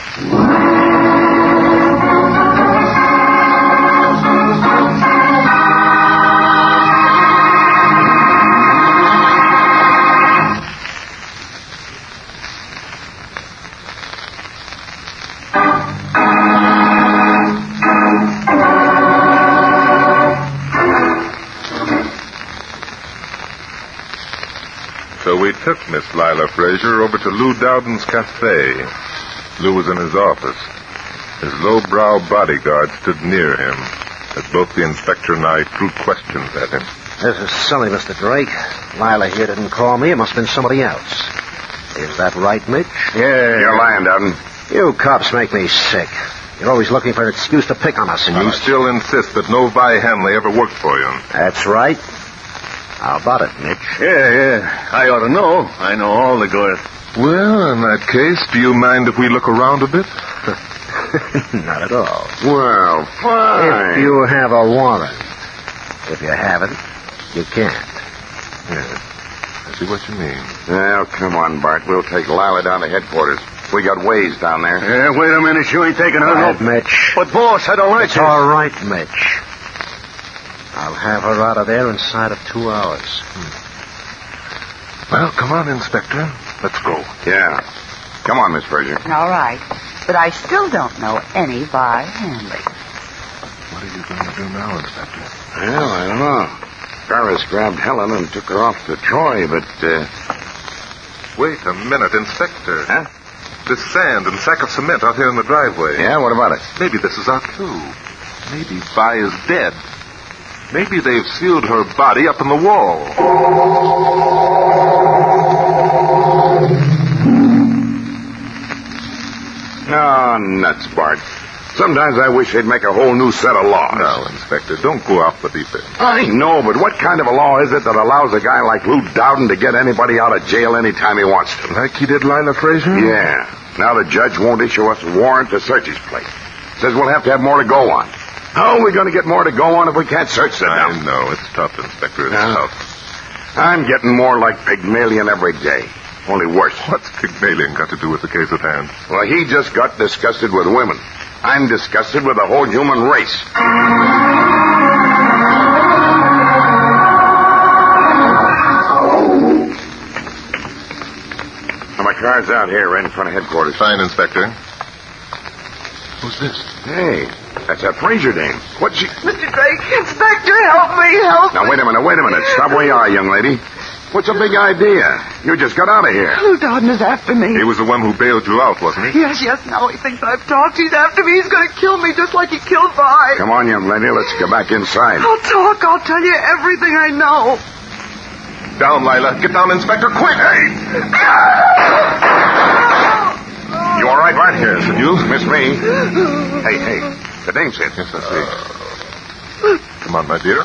So we took Miss Lila Fraser over to Lou Dowden's cafe. Lou was in his office. His low-brow bodyguard stood near him as both the inspector and I threw questions at him. This is silly, Mr. Drake. Lila here didn't call me. It must have been somebody else. Is that right, Mitch? Yeah. You're lying, Dowden. You cops make me sick. You're always looking for an excuse to pick on us. And you still insist that no Vi Hanley ever worked for you. That's right. How about it, Mitch? Yeah. I ought to know. I know all the girls. Well, in that case, do you mind if we look around a bit? Not at all. Well, fine. If you have a warrant. If you haven't, you can't. Yeah. I see what you mean. Well, come on, Bart. We'll take Lila down to headquarters. We got ways down there. Yeah, wait a minute. You ain't taking her. Quiet, Mitch. But, boss, I don't like It's this. all right, Mitch. I'll have her out of there inside of 2 hours. Well, come on, Inspector. Let's go. Yeah. Come on, Miss Fraser. All right. But I still don't know any Vi Hanley. What are you going to do now, Inspector? Well, I don't know. Ferris grabbed Helen and took her off to Troy, but, Wait a minute, Inspector. Huh? This sand and sack of cement out here in the driveway. Yeah, what about it? Maybe this is our clue. Maybe Vi is dead. Maybe they've sealed her body up in the wall. Oh, nuts, Bart. Sometimes I wish they'd make a whole new set of laws. No, Inspector, don't go off the deep end. I know, but what kind of a law is it that allows a guy like Lou Dowden to get anybody out of jail anytime he wants to? Like he did Lila Fraser? Yeah. Now the judge won't issue us a warrant to search his place. Says we'll have to have more to go on. How are we going to get more to go on if we can't search the dump? I know. It's tough, Inspector. It's tough. I'm getting more like Pygmalion every day. Only worse. What's Pygmalion got to do with the case at hand? Well, he just got disgusted with women. I'm disgusted with the whole human race. Now, my car's out here, right in front of headquarters. Fine, Inspector. Who's this? Hey, that's that Fraser dame. What's she... Mr. Drake, Inspector, help me, help Now, wait a minute. Stop where you are, young lady. What's the big idea? You just got out of here. Lou Dowden is after me. He was the one who bailed you out, wasn't he? Yes, now he thinks I've talked. He's after me. He's going to kill me just like he killed Vi. Come on, young lady. Let's go back inside. I'll talk. I'll tell you everything I know. Down, Lila. Get down, Inspector, quick! Hey! You all right, Bart? Yes, and you? Miss me. Hey. The dame's in. Yes, I see. Come on, my dear.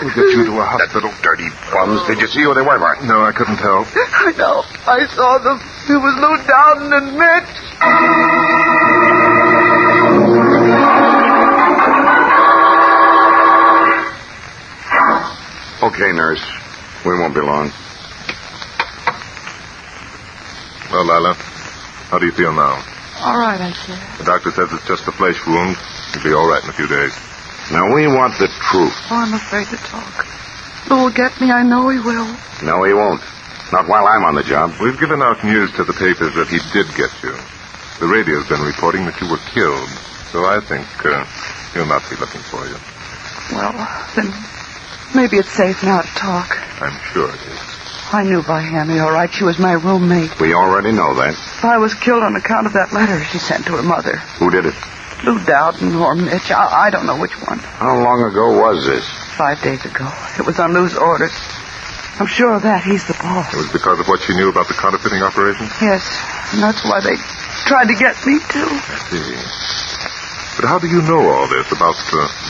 We'll get you to a hospital. Dirty bums. Did you see who they were, Bart? No, I couldn't help. I know. I saw them. It was Lou Dowden and Mitch. Okay, nurse. We won't be long. Well, Lila, how do you feel now? All right, I guess. The doctor says it's just a flesh wound. You'll be all right in a few days. Now, we want the truth. Oh, I'm afraid to talk. Lou will get me. I know he will. No, he won't. Not while I'm on the job. We've given out news to the papers that he did get you. The radio's been reporting that you were killed. So I think he'll not be looking for you. Well, then maybe it's safe now to talk. I'm sure it is. I knew Vi Hammy, all right. She was my roommate. We already know that. Vi was killed on account of that letter she sent to her mother. Who did it? Lou Dowden or Mitch. I don't know which one. How long ago was this? 5 days ago. It was on Lou's orders. I'm sure of that. He's the boss. It was because of what she knew about the counterfeiting operation? Yes. And that's why they tried to get me, too. I see. But how do you know all this about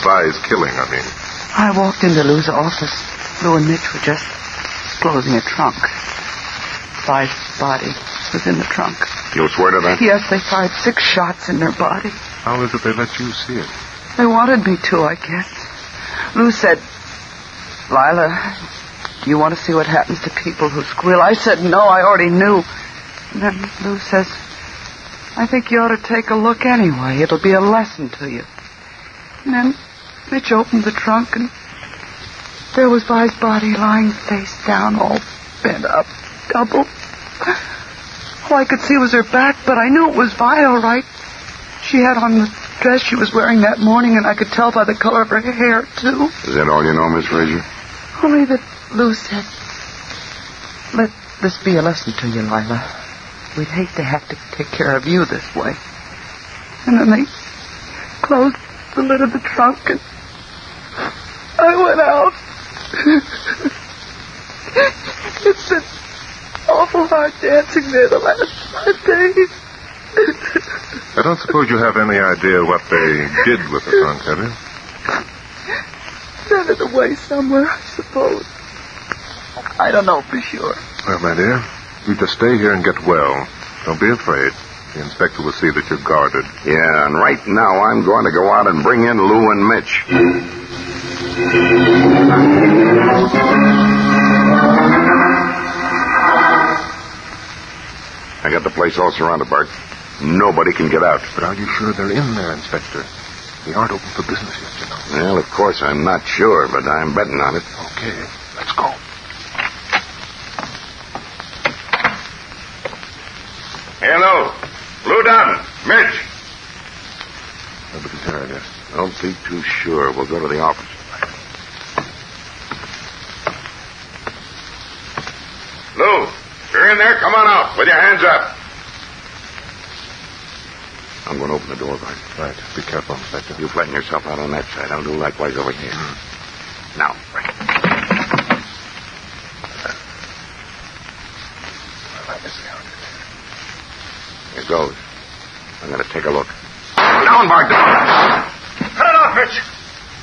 Vi's killing, I mean? I walked into Lou's office. Lou and Mitch were just closing a trunk. Vi's body was in the trunk. You'll swear to that? Yes, they fired 6 shots in her body. How is it they let you see it? They wanted me to, I guess. Lou said, Lila, do you want to see what happens to people who squeal? I said no, I already knew. And then Lou says, I think you ought to take a look anyway. It'll be a lesson to you. And then Mitch opened the trunk, and there was Vi's body lying face down, all bent up, double. All I could see was her back, but I knew it was Vi, all right. She had on the dress she was wearing that morning, and I could tell by the color of her hair, too. Is that all you know, Miss Fraser? Only that Lou said, let this be a lesson to you, Lila. We'd hate to have to take care of you this way. And then they closed the lid of the trunk, and I went out. It's been awful hard dancing there the last 5 days. I don't suppose you have any idea what they did with the trunk, have you? Sent it away somewhere, I suppose. I don't know for sure. Well, my dear, you just stay here and get well. Don't be afraid. The inspector will see that you're guarded. Yeah, and right now I'm going to go out and bring in Lou and Mitch. I got the place all surrounded, Bart. Nobody can get out. But are you sure they're in there, Inspector? They aren't open for business yet, you know. Well, of course, I'm not sure, but I'm betting on it. Okay, let's go. Hello. Lou Dowden. Mitch. Nobody's here, I guess. Don't be too sure. We'll go to the office. Lou, you're in there? Come on out with your hands up. I'm going to open the door, Bart. Right. Be careful, Inspector. You flatten yourself out on that side. I'll do likewise over here. Now. Here goes. I'm going to take a look. Down, Bart, down. Cut it off, Mitch.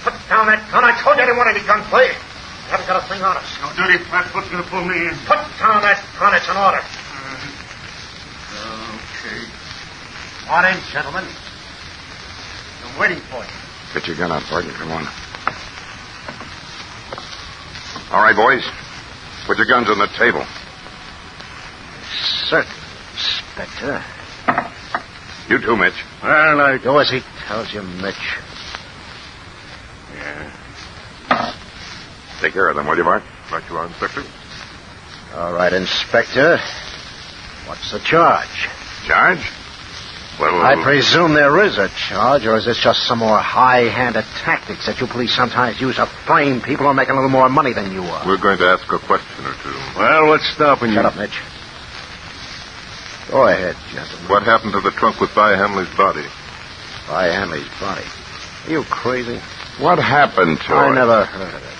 Put down that gun. I told you I didn't want any gunplay. You haven't got a thing on us. No dirty flatfoot's going to pull me in. Put down that gun. It's an order. Okay. On in, gentlemen. I'm waiting for you. Get your gun out, partner. Come on. All right, boys. Put your guns on the table. Certainly, Inspector. You too, Mitch. Well, I do as he tells you, Mitch. Yeah. Take care of them, will you, Bart? Right you are, Inspector. All right, Inspector. What's the charge? Charge? Well, I presume there is a charge, or is this just some more high-handed tactics that you police sometimes use to frame people who are making a little more money than you are? We're going to ask a question or two. Well, what's stopping you? Shut up, Mitch. Go ahead, gentlemen. What happened to the trunk with Vi Hanley's body? Vi Hanley's body? Are you crazy? what happened to I her? never heard of it.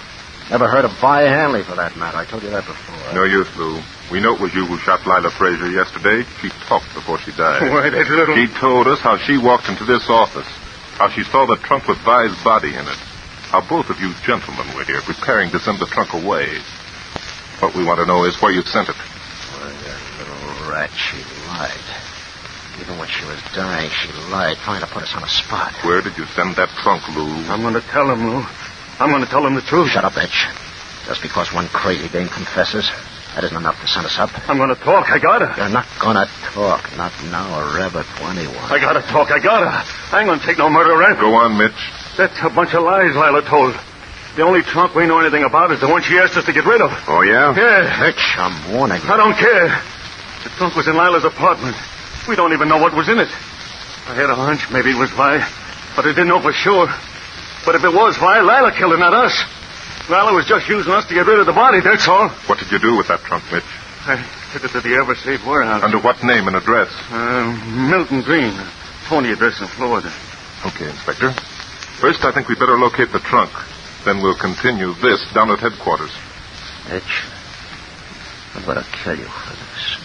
Never heard of Vi Hanley, for that matter. I told you that before. No use, Lou. We know it was you who shot Lila Fraser yesterday. She talked before she died. Why, that little... She told us how she walked into this office, how she saw the trunk with Vi's body in it, how both of you gentlemen were here preparing to send the trunk away. What we want to know is where you sent it. Well, that little rat, she lied. Even when she was dying, she lied, trying to put us on a spot. Where did you send that trunk, Lou? I'm going to tell him, Lou. I'm going to tell him the truth. Shut up, Mitch. Just because one crazy dame confesses, that isn't enough to send us up. I'm going to talk. I got to. You're not going to talk. Not now or ever to anyone. I got to talk. I got to. I ain't going to take no murder rap. Go on, Mitch. That's a bunch of lies Lila told. The only trunk we know anything about is the one she asked us to get rid of. Oh, yeah? Yeah. Mitch, I'm warning you. I don't care. The trunk was in Lila's apartment. We don't even know what was in it. I had a hunch maybe it was Vi, but I didn't know for sure. But if it was Vi, Lila killed her, not us. Lila was just using us to get rid of the body, that's all. What did you do with that trunk, Mitch? I took it to the Eversafe warehouse. Under what name and address? Milton Green. Phony address in Florida. Okay, Inspector. First, I think we'd better locate the trunk. Then we'll continue this down at headquarters. Mitch, I'm going to kill you for this.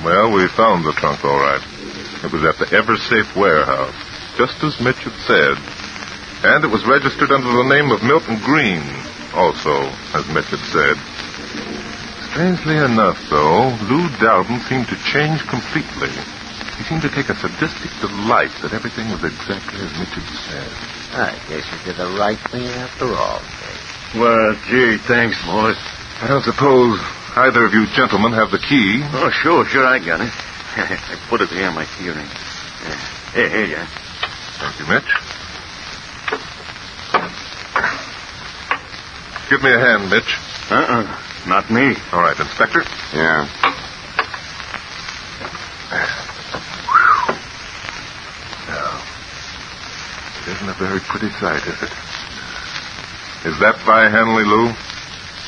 Well, we found the trunk, all right. It was at the Eversafe warehouse, just as Mitch had said. And it was registered under the name of Milton Green, also, as Mitch had said. Strangely enough, though, Lou Dowden seemed to change completely. He seemed to take a sadistic delight that everything was exactly as Mitch had said. I guess you did the right thing after all, Dave. Well, gee, thanks, boys. I don't suppose either of you gentlemen have the key. Oh, sure, I got it. I put it here in my keyring. Here you are. Thank you, Mitch. Give me a hand, Mitch. Not me. All right, Inspector. Yeah. Now, it isn't a very pretty sight, is it? Is that Vi Hanley, Lou?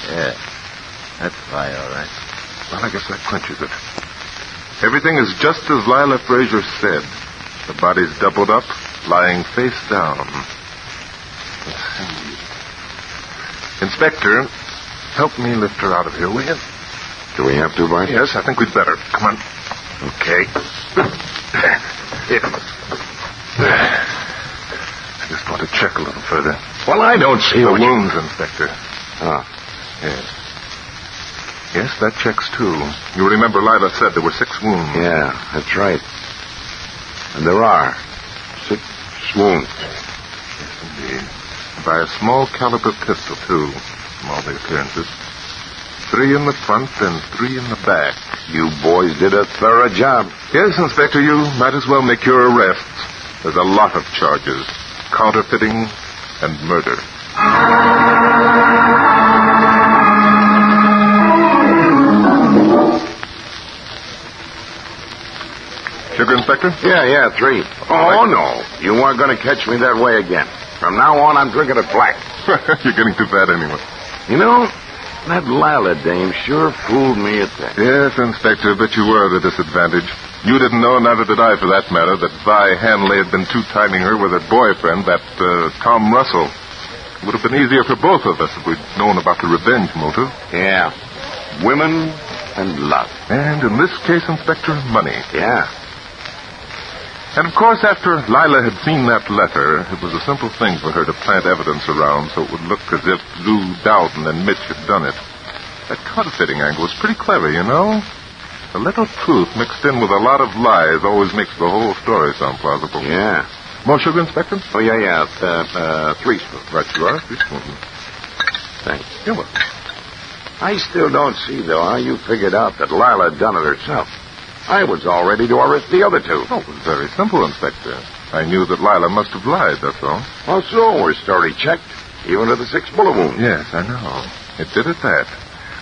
Yeah. That's Vi, all right. Well, I guess that clinches it. Everything is just as Lila Fraser said. The body's doubled up, lying face down. Let's see. Inspector, help me lift her out of here, will you? Do we have to, Bart? Yes, I think we'd better. Come on. Okay. Here. I just want to check a little further. Well, I don't see the what wounds, Inspector. Ah. Yes. Yes, that checks, too. You remember Lila said there were 6 wounds. Yeah, that's right. And there are 6 wounds. Yes, indeed. By a small caliber pistol, too, from all the appearances. 3 in the front and 3 in the back. You boys did a thorough job. Yes, Inspector, you might as well make your arrests. There's a lot of charges. Counterfeiting and murder. Sugar, Inspector? Yeah, 3. Oh, no. You weren't going to catch me that way again. From now on, I'm drinking it black. You're getting too fat anyway. You know, that Lila dame sure fooled me at that. Yes, Inspector, but you were at a disadvantage. You didn't know, neither did I for that matter, that Vi Hanley had been two-timing her with her boyfriend, that Tom Russell. It would have been easier for both of us if we'd known about the revenge motive. Yeah. Women and love. And in this case, Inspector, money. Yeah. And of course, after Lila had seen that letter, it was a simple thing for her to plant evidence around so it would look as if Lou Dowden and Mitch had done it. That counterfeiting angle was pretty clever, you know. A little truth mixed in with a lot of lies always makes the whole story sound plausible. Yeah. More sugar, Inspector? Oh, yeah. 3 spoons. Right you are. 3 spoons. Thanks. You're welcome. I still don't see, though, how you figured out that Lila had done it herself. I was all ready to arrest the other two. Oh, it was very simple, Inspector. I knew that Lila must have lied, that's all. Oh, so her story checked, even to the 6 bullet wounds. Yes, I know. It did at that.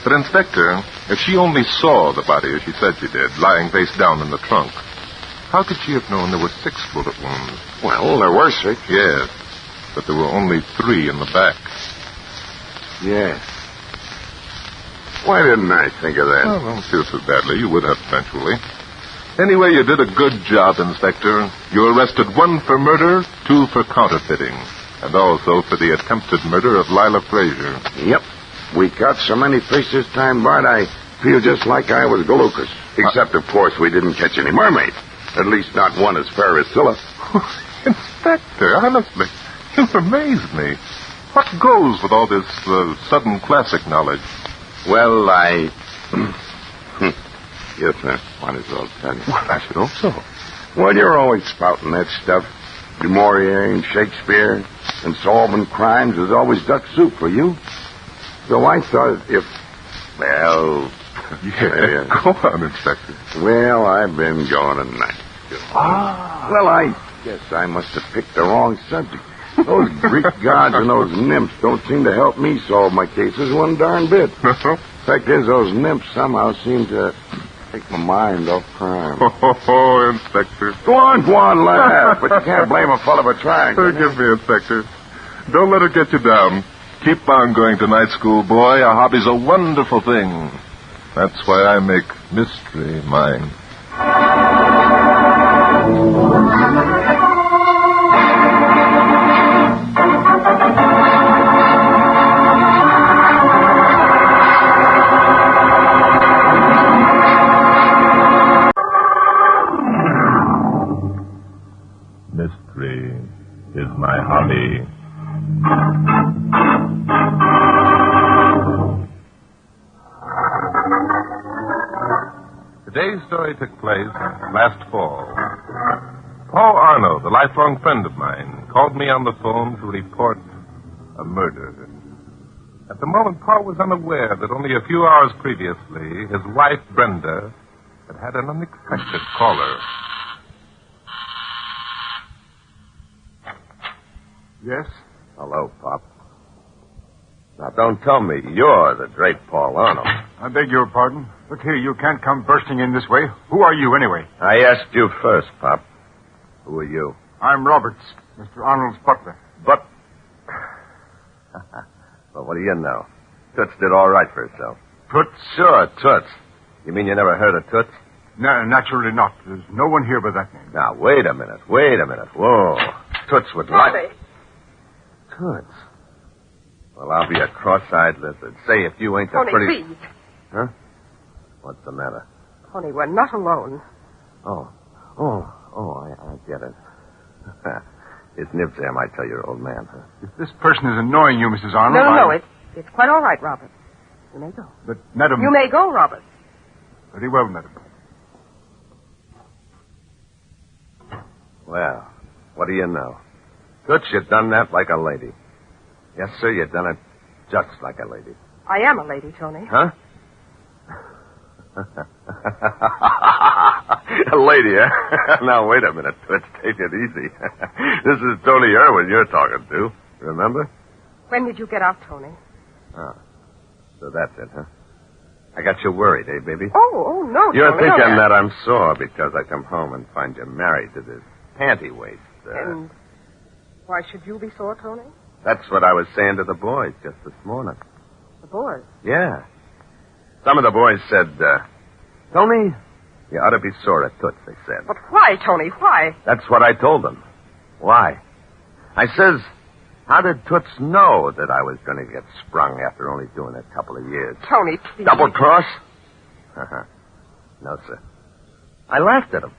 But, Inspector, if she only saw the body as she said she did, lying face down in the trunk, how could she have known there were 6 bullet wounds? Well, there were 6. Yes, but there were only 3 in the back. Yes. Why didn't I think of that? Well, don't feel so badly. You would have eventually. Anyway, you did a good job, Inspector. You arrested 1 for murder, 2 for counterfeiting, and also for the attempted murder of Lila Frazier. Yep. We caught so many fish this time, Bart, I feel just like I was Galucas. Except, of course, we didn't catch any mermaids. At least not one as fair as Scylla. Inspector, honestly, you amaze me. What goes with all this sudden classic knowledge? Well, I... Yes, sir. Might as well tell you. Well, I should hope so. Well, you're always spouting that stuff. Du Maurier and Shakespeare and solving crimes is always duck soup for you. So I thought if... Well... Yeah, go on, Inspector. Well, I've been going tonight. Well, I guess I must have picked the wrong subject. Those Greek gods and those nymphs don't seem to help me solve my cases one darn bit. Fact is, those nymphs somehow seem to take my mind off crime. Oh, Inspector. Go on, laugh. But you can't blame a fellow for trying. Forgive me, Inspector. Don't let it get you down. Keep on going to night school, boy. A hobby's a wonderful thing. That's why I make mystery mine. Mystery is my hobby. Today's story took place last fall. Paul Arno, the lifelong friend of mine, called me on the phone to report a murder. At the moment, Paul was unaware that only a few hours previously, his wife, Brenda, had an unexpected caller. Yes? Hello, Pop. Now, don't tell me you're the great Paul Arno. I beg your pardon. Look here, you can't come bursting in this way. Who are you, anyway? I asked you first, Pop. Who are you? I'm Roberts, Mr. Arnold's butler. But... Well, what do you know? Toots did all right for herself. Toots? Sure, Toots. You mean you never heard of Toots? No, naturally not. There's no one here by that name. Now, wait a minute. Whoa. Toots would like... Toots? Well, I'll be a cross-eyed lizard. Say, if you ain't the Tony, pretty... please. Huh? What's the matter? Tony, we're not alone. I get it. It's nibs there, might tell your old man, huh? If this person is annoying you, Mrs. Arnold... No, it's quite all right, Robert. You may go. But, Madam... You may go, Robert. Very well, Madam. Well, what do you know? Toots, you done that like a lady. Yes, sir, you done it just like a lady. I am a lady, Tony. Huh? A lady, eh? Now, wait a minute, Toots. Take it easy. This is Tony Irwin you're talking to. Remember? When did you get out, Tony? Oh. So that's it, huh? I got you worried, eh, baby? Oh, no, You're Tony. thinking that I'm sore because I come home and find you married to this panty waist. And why should you be sore, Tony? That's what I was saying to the boys just this morning. The boys? Yeah. Some of the boys said, Tony, you ought to be sore at Toots, they said. But why, Tony? Why? That's what I told them. Why? I says, How did Toots know that I was going to get sprung after only doing a couple of years? Tony, please. Double cross? No, sir. I laughed at him.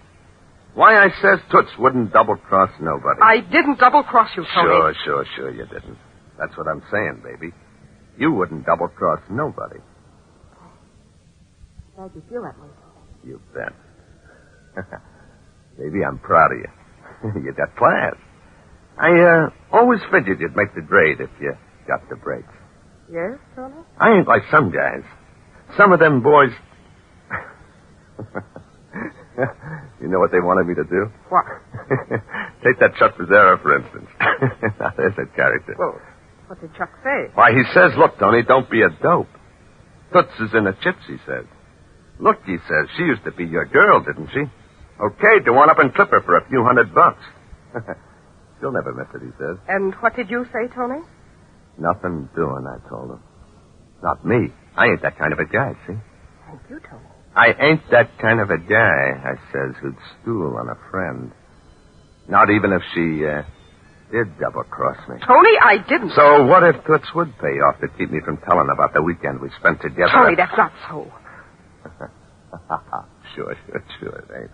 Why, I says Toots wouldn't double cross nobody. I didn't double cross you, Tony. Sure you didn't. That's what I'm saying, baby. You wouldn't double cross nobody. Glad you feel that way. You bet. Baby, I'm proud of you. You got class. I always figured you'd make the grade if you got the breaks. Yes, Tony? I ain't like some guys. Some of them boys... You know what they wanted me to do? What? Take that Chuck Pizzera, for instance. Now, there's that character. Well, what did Chuck say? Why, he says, look, Tony, don't be a dope. Toots is in the chips, he says. Look, he says, she used to be your girl, didn't she? Okay, go on up and clip her for a few $100. She'll never miss it, he says. And what did you say, Tony? Nothing doing, I told him. Not me. I ain't that kind of a guy, see? Thank you, Tony. I ain't that kind of a guy, I says, who'd stool on a friend. Not even if she did double-cross me. Tony, I didn't. So what if Toots would pay off to keep me from telling about the weekend we spent together? Tony, that's not so. Sure, it ain't.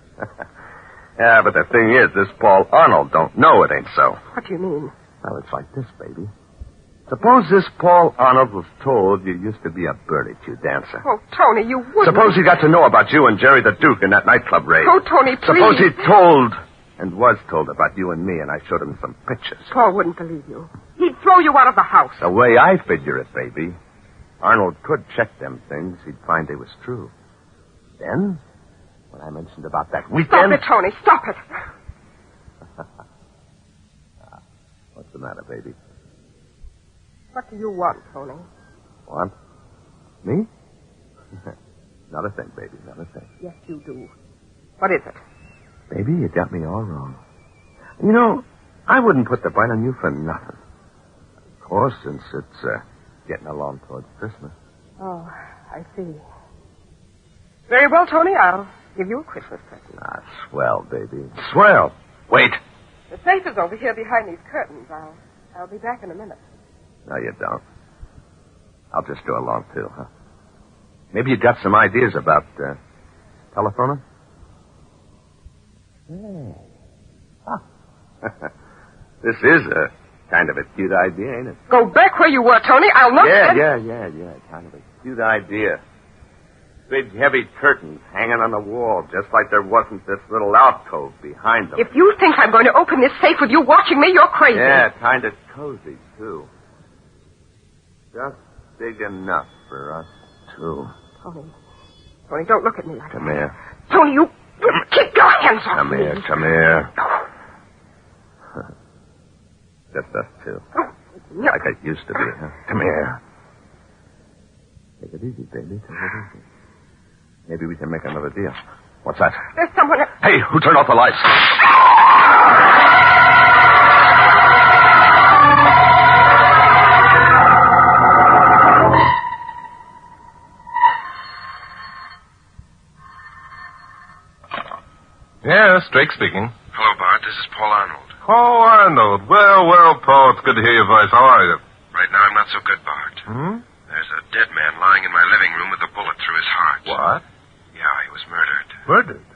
Yeah, but the thing is, this Paul Arnold don't know it ain't so. What do you mean? Well, it's like this, baby. Suppose this Paul Arnold was told you used to be a birdie-cue dancer. Oh, Tony, you wouldn't. Suppose he got to know about you and Jerry the Duke in that nightclub raid. Oh, Tony, please. Suppose he told and was told about you and me, and I showed him some pictures. Paul wouldn't believe you. He'd throw you out of the house. The way I figure it, baby, Arnold could check them things. He'd find they was true. Then, when I mentioned about that weekend... Stop it, Tony. Stop it. What's the matter, baby? What do you want, Tony? Want? Me? Not a thing, baby. Not a thing. Yes, you do. What is it? Baby, you got me all wrong. You know, I wouldn't put the bite on you for nothing. Of course, since it's getting along towards Christmas. Oh, I see. Very well, Tony. I'll give you a Christmas present. Ah, swell, baby. Swell. Wait. The safe is over here behind these curtains. I'll be back in a minute. No, you don't. I'll just go along, too, huh? Maybe you got some ideas about telephoning? Hey. Huh. This is a kind of a cute idea, ain't it? Go back where you were, Tony. I'll not... Yeah. Kind of a cute idea. Big, heavy curtains hanging on the wall, just like there wasn't this little alcove behind them. If you think I'm going to open this safe with you watching me, you're crazy. Yeah, kind of cozy, too. Just big enough for us two. Tony, don't look at me like that. Come here. Tony, you keep your hands off me. Come here. Just us two. No. Like it used to be, huh? Come here. Take it easy, baby. Take it easy. Maybe we can make another deal. What's that? There's someone... Hey, who turned off the lights? Yes, Drake speaking. Hello, Bart. This is Paul Arnold. Oh, Arnold. Well, Paul, it's good to hear your voice. How are you? Right now, I'm not so good, Bart. There's a dead man lying in my living room with a bullet through his heart. What? Yeah, he was murdered. Murdered?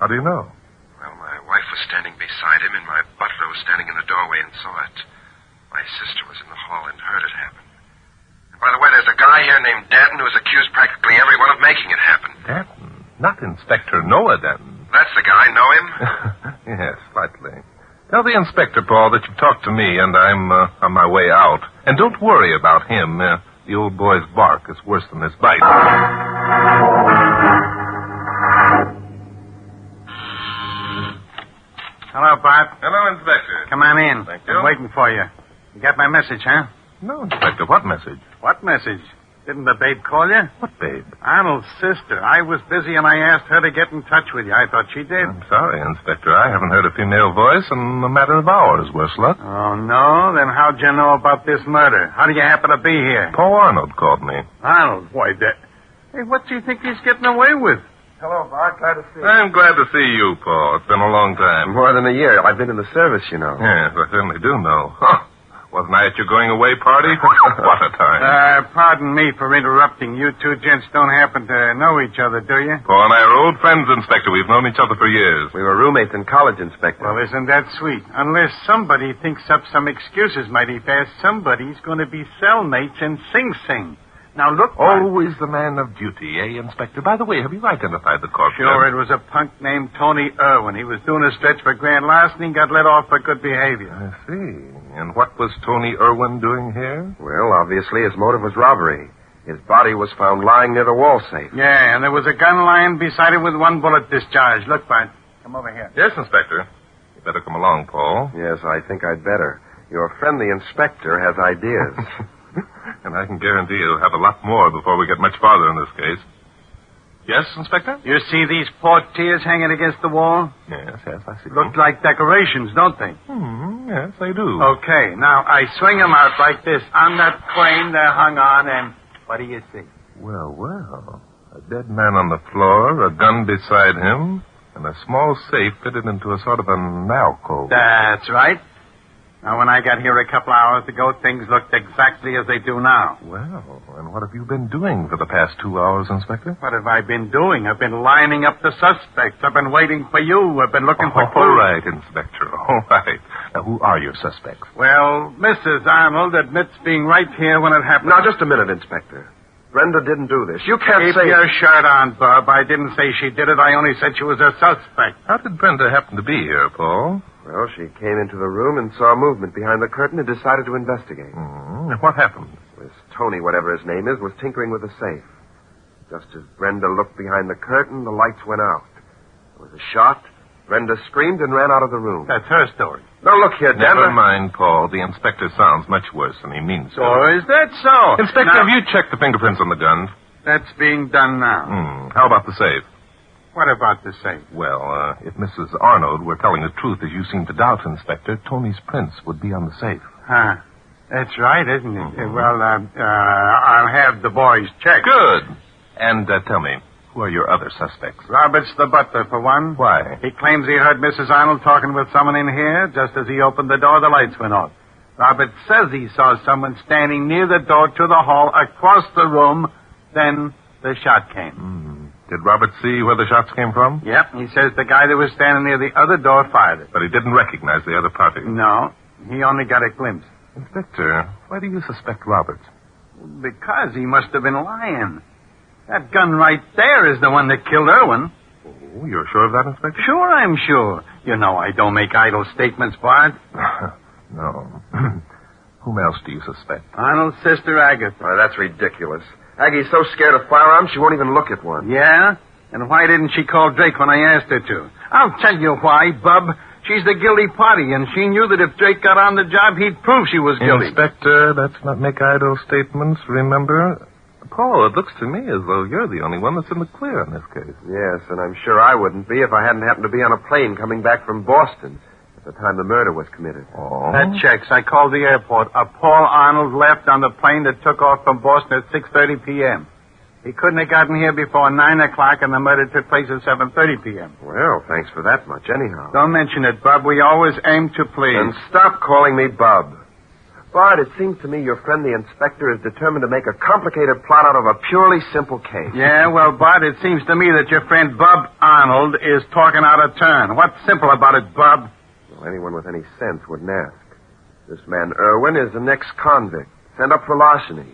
How do you know? Well, my wife was standing beside him, and my butler was standing in the doorway and saw it. My sister was in the hall and heard it happen. And by the way, there's a guy here named Danton who's accused practically everyone of making it happen. Danton? Not Inspector Noah Danton. That's the guy. Know him? Yes, slightly. Tell the inspector, Paul, that you talked to me and I'm on my way out. And don't worry about him. The old boy's bark is worse than his bite. Hello, Bart. Hello, Inspector. Come on in. Thank you. I'm waiting for you. You got my message, huh? No, Inspector. What message? What message? Didn't the babe call you? What babe? Arnold's sister. I was busy and I asked her to get in touch with you. I thought she did. I'm sorry, Inspector. I haven't heard a female voice in a matter of hours, worse luck. Oh, no? Then how'd you know about this murder? How do you happen to be here? Paul Arnold called me. Arnold? Why, that... Hey, what do you think he's getting away with? Hello, Bart. Glad to see you. I'm glad to see you, Paul. It's been a long time. More than a year. I've been in the service, you know. Yes, I certainly do know. Huh. Wasn't I at your going-away party? What a time. Pardon me for interrupting. You two gents don't happen to know each other, do you? Paul and I are old friends, Inspector. We've known each other for years. We were roommates in college, Inspector. Well, isn't that sweet? Unless somebody thinks up some excuses mighty fast, somebody's going to be cellmates in Sing Sing. Now, look... Always the man of duty, eh, Inspector? By the way, have you identified the corpse? Sure, it was a punk named Tony Irwin. He was doing a stretch for grand larceny and got let off for good behavior. I see. And what was Tony Irwin doing here? Well, obviously his motive was robbery. His body was found lying near the wall safe. Yeah, and there was a gun lying beside him with one bullet discharged. Look, Bart, come over here. Yes, Inspector. You better come along, Paul. Yes, I think I'd better. Your friend, the inspector, has ideas. And I can guarantee you'll have a lot more before we get much farther in this case. Yes, Inspector? You see these portieres hanging against the wall? Yes, I see. Look like decorations, don't they? Yes, they do. Okay, now I swing them out like this. On that crane they're hung on, and what do you see? Well. A dead man on the floor, a gun beside him, and a small safe fitted into a sort of an alcove. That's right. Now, when I got here a couple hours ago, things looked exactly as they do now. Well, and what have you been doing for the past 2 hours, Inspector? What have I been doing? I've been lining up the suspects. I've been waiting for you. I've been looking for clues. All right, Inspector, all right. Now, who are your suspects? Well, Mrs. Arnold admits being right here when it happened. Now, just a minute, Inspector. Brenda didn't do this. You can't say... Keep your shirt on, Bob. I didn't say she did it. I only said she was a suspect. How did Brenda happen to be here, Paul? Well, she came into the room and saw movement behind the curtain and decided to investigate. What happened? This Tony, whatever his name is, was tinkering with the safe. Just as Brenda looked behind the curtain, the lights went out. There was a shot. Brenda screamed and ran out of the room. That's her story. Now, look here, Never mind, Paul. The inspector sounds much worse than he means to. Oh, is that so? Inspector, have you checked the fingerprints on the guns? That's being done now. How about the safe? What about the safe? Well, if Mrs. Arnold were telling the truth, as you seem to doubt, Inspector, Tony's prints would be on the safe. That's right, isn't it? Well, I'll have the boys check. Good. And tell me, who are your other suspects? Roberts, the butler, for one. Why? He claims he heard Mrs. Arnold talking with someone in here. Just as he opened the door, the lights went off. Roberts says he saw someone standing near the door to the hall across the room. Then the shot came. Did Robert see where the shots came from? Yep. He says the guy that was standing near the other door fired it. But he didn't recognize the other party. No. He only got a glimpse. Inspector, why do you suspect Roberts? Because he must have been lying. That gun right there is the one that killed Irwin. Oh, you're sure of that, Inspector? Sure, I'm sure. You know I don't make idle statements, Bart. No. Whom else do you suspect? Arnold's sister, Agatha. Oh, that's ridiculous. Aggie's so scared of firearms, she won't even look at one. Yeah? And why didn't she call Drake when I asked her to? I'll tell you why, Bub. She's the guilty party, and she knew that if Drake got on the job, he'd prove she was guilty. Inspector, let's not make idle statements, remember? Paul, it looks to me as though you're the only one that's in the clear in this case. Yes, and I'm sure I wouldn't be if I hadn't happened to be on a plane coming back from Boston at the time the murder was committed. Oh. That checks. I called the airport. Paul Arnold left on the plane that took off from Boston at 6:30 p.m. He couldn't have gotten here before 9 o'clock, and the murder took place at 7:30 p.m. Well, thanks for that much, anyhow. Don't mention it, Bub. We always aim to please. And stop calling me Bub. Bart, it seems to me your friend the inspector is determined to make a complicated plot out of a purely simple case. Yeah, well, Bart, it seems to me that your friend Bub Arnold is talking out of turn. What's simple about it, Bub? Well, anyone with any sense wouldn't ask. This man Irwin is an ex-convict, sent up for larceny.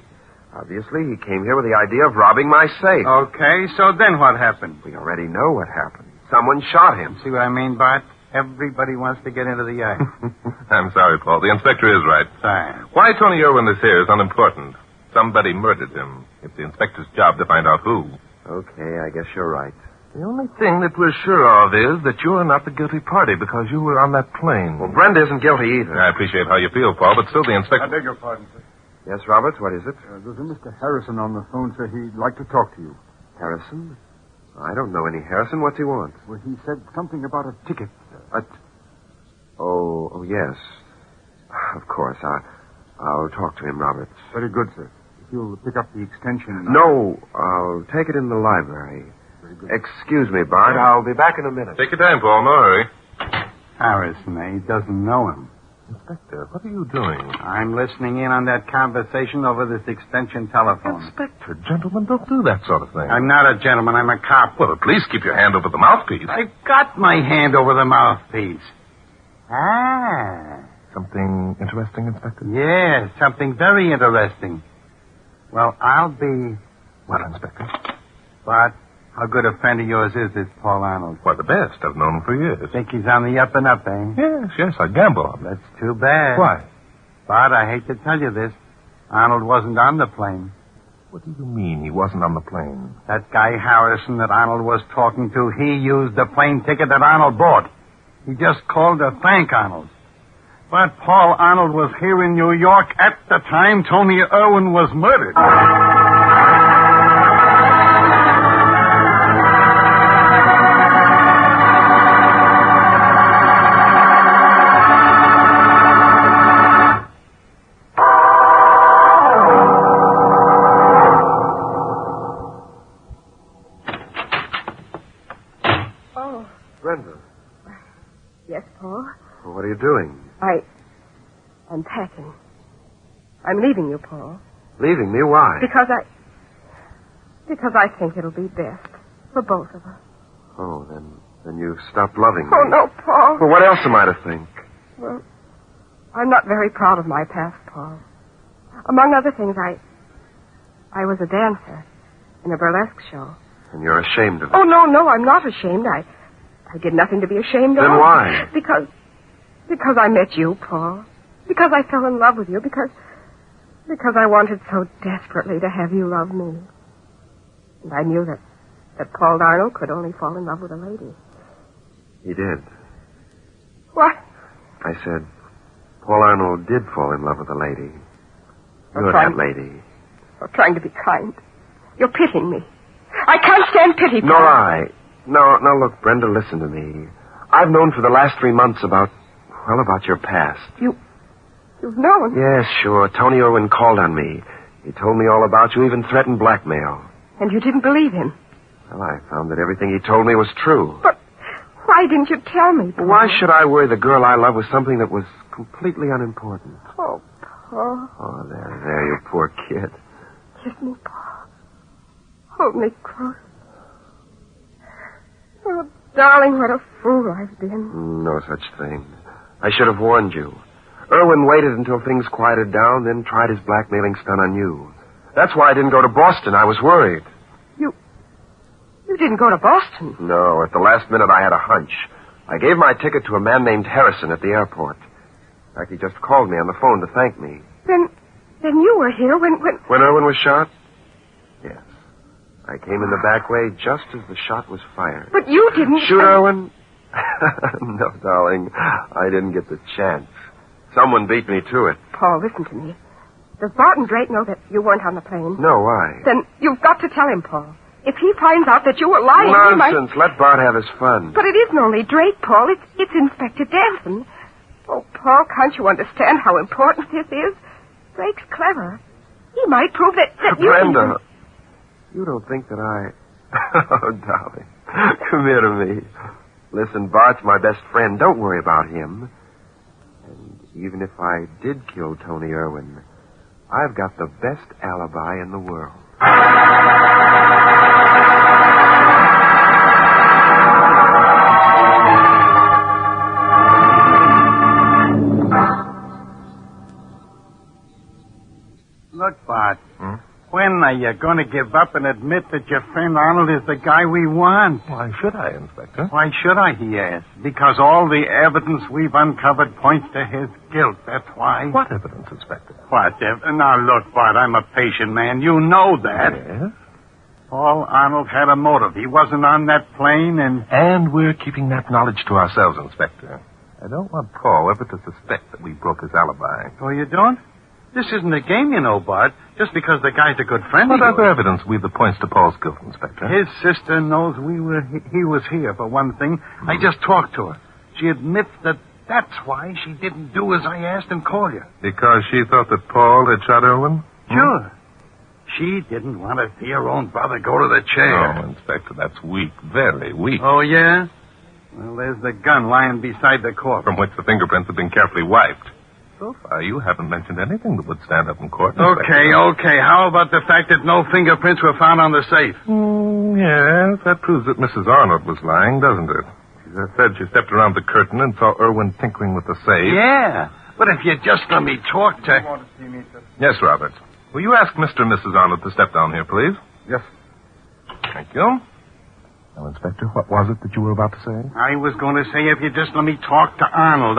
Obviously, he came here with the idea of robbing my safe. Okay, so then what happened? We already know what happened. Someone shot him. See what I mean, Bart? Everybody wants to get into the act. I'm sorry, Paul. The inspector is right. Fine. Why Tony Irwin is here is unimportant. Somebody murdered him. It's the inspector's job to find out who. Okay, I guess you're right. The only thing that we're sure of is that you're not the guilty party because you were on that plane. Well, Brenda isn't guilty either. I appreciate how you feel, Paul, but still the inspector... I beg your pardon, sir. Yes, Roberts, what is it? There's a Mr. Harrison on the phone, sir. He'd like to talk to you. Harrison? I don't know any Harrison. What's he want? Well, he said something about a ticket. Oh, yes. Of course. I'll talk to him, Roberts. Very good, sir. If you'll pick up the extension... No, I'll take it in the library. Excuse me, Bart. I'll be back in a minute. Take your time, Paul. No hurry. Harrison, he doesn't know him. Inspector, what are you doing? I'm listening in on that conversation over this extension telephone. Inspector, gentlemen, don't do that sort of thing. I'm not a gentleman. I'm a cop. Well, at least keep your hand over the mouthpiece. I've got my hand over the mouthpiece. Ah. Something interesting, Inspector? Yes, something very interesting. Well, I'll be... What, Inspector? But how good a friend of yours is this Paul Arnold? Why, the best. I've known him for years. Think he's on the up and up, eh? Yes, I gamble on it. That's too bad. Why? But I hate to tell you this. Arnold wasn't on the plane. What do you mean he wasn't on the plane? That guy Harrison that Arnold was talking to, he used the plane ticket that Arnold bought. He just called to thank Arnold. But Paul Arnold was here in New York at the time Tony Irwin was murdered. Oh. Brenda. Yes, Paul? Well, what are you doing? I'm packing. I'm leaving you, Paul. Leaving me? Why? Because I think it'll be best for both of us. Oh, then you've stopped loving me. Oh, no, Paul. Well, what else am I to think? Well, I'm not very proud of my past, Paul. Among other things, I was a dancer in a burlesque show. And you're ashamed of it. Oh, no, I'm not ashamed. I did nothing to be ashamed of. Then why? Because I met you, Paul. Because I fell in love with you. Because I wanted so desperately to have you love me. And I knew that Paul Arnold could only fall in love with a lady. He did. What? I said, Paul Arnold did fall in love with a lady. You're that lady. You're trying to be kind. You're pitying me. I can't stand pity, Paul. No, look, Brenda, listen to me. I've known for the last 3 months about your past. You've known? Yes, sure. Tony Irwin called on me. He told me all about you, even threatened blackmail. And you didn't believe him? Well, I found that everything he told me was true. But why didn't you tell me, Paul? Why should I worry the girl I love with something that was completely unimportant? Oh, Paul. Oh, there, you poor kid. Kiss me, Paul. Hold me close. Oh, darling, what a fool I've been. No such thing. I should have warned you. Irwin waited until things quieted down, then tried his blackmailing stunt on you. That's why I didn't go to Boston. I was worried. You didn't go to Boston? No, at the last minute I had a hunch. I gave my ticket to a man named Harrison at the airport. In fact, he just called me on the phone to thank me. Then you were here when... When Irwin was shot? Yes. I came in the back way just as the shot was fired. But you didn't... Shoot Irwin? No, darling. I didn't get the chance. Someone beat me to it. Paul, listen to me. Does Barton Drake know that you weren't on the plane? No, why? Then you've got to tell him, Paul. If he finds out that you were lying... Nonsense. Let Bart have his fun. But it isn't only Drake, Paul. It's Inspector Danson. Oh, Paul, can't you understand how important this is? Drake's clever. He might prove that you... Brenda, you don't think that I... Oh, darling. Come here to me. Listen, Bart's my best friend. Don't worry about him. And even if I did kill Tony Irwin, I've got the best alibi in the world. Look, Bart. When are you going to give up and admit that your friend Arnold is the guy we want? Why should I, Inspector? Why should I, he asked. Because all the evidence we've uncovered points to his guilt, that's why. What evidence, Inspector? What evidence? Now, look, Bart, I'm a patient man. You know that. Yes? Paul Arnold had a motive. He wasn't on that plane and... And we're keeping that knowledge to ourselves, Inspector. I don't want Paul ever to suspect that we broke his alibi. Oh, you don't? This isn't a game, you know, Bart. Just because the guy's a good friend of What yours. other evidence we that points to Paul's guilt, Inspector? His sister knows he was here, for one thing. I just talked to her. She admits that's why she didn't do as I asked and call you. Because she thought that Paul had shot Irwin? Sure. She didn't want to see her own brother go to the chair. Oh, Inspector, that's weak. Very weak. Oh, yeah? Well, there's the gun lying beside the corpse. From which the fingerprints have been carefully wiped. So far, you haven't mentioned anything that would stand up in court. Okay. How about the fact that no fingerprints were found on the safe? Yes, that proves that Mrs. Arnold was lying, doesn't it? She said she stepped around the curtain and saw Irwin tinkering with the safe. Yeah, but if you just let me talk to... Yes, Robert. Will you ask Mr. and Mrs. Arnold to step down here, please? Yes. Thank you. Now, Inspector, what was it that you were about to say? I was going to say if you just let me talk to Arnold,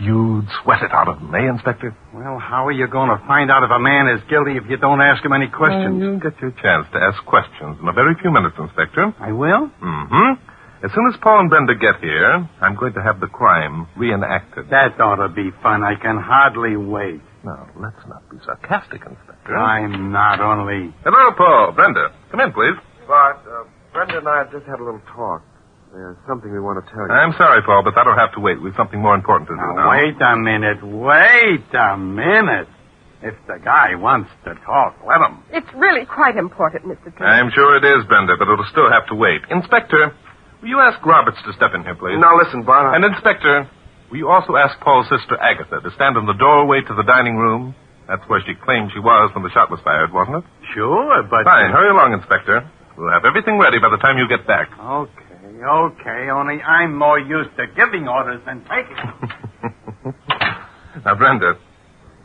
You'd sweat it out of him, eh, Inspector? Well, how are you going to find out if a man is guilty if you don't ask him any questions? You'll get your chance to ask questions in a very few minutes, Inspector. I will? Mm-hmm. As soon as Paul and Brenda get here, I'm going to have the crime reenacted. That ought to be fun. I can hardly wait. Now, let's not be sarcastic, Inspector. I'm not only... Hello, Paul. Brenda, come in, please. Bart, Brenda and I have just had a little talk. There's something we want to tell you. I'm sorry, Paul, but that'll have to wait. We've something more important to do now. Wait a minute. If the guy wants to talk, let him. It's really quite important, Mr. Drake. I'm sure it is, Brenda, but it'll still have to wait. Inspector, will you ask Roberts to step in here, please? Now, listen, Bart. And, Inspector, will you also ask Paul's sister, Agatha, to stand in the doorway to the dining room? That's where she claimed she was when the shot was fired, wasn't it? Sure, but... Fine. Hurry along, Inspector. We'll have everything ready by the time you get back. Okay. Only I'm more used to giving orders than taking them. Now, Brenda,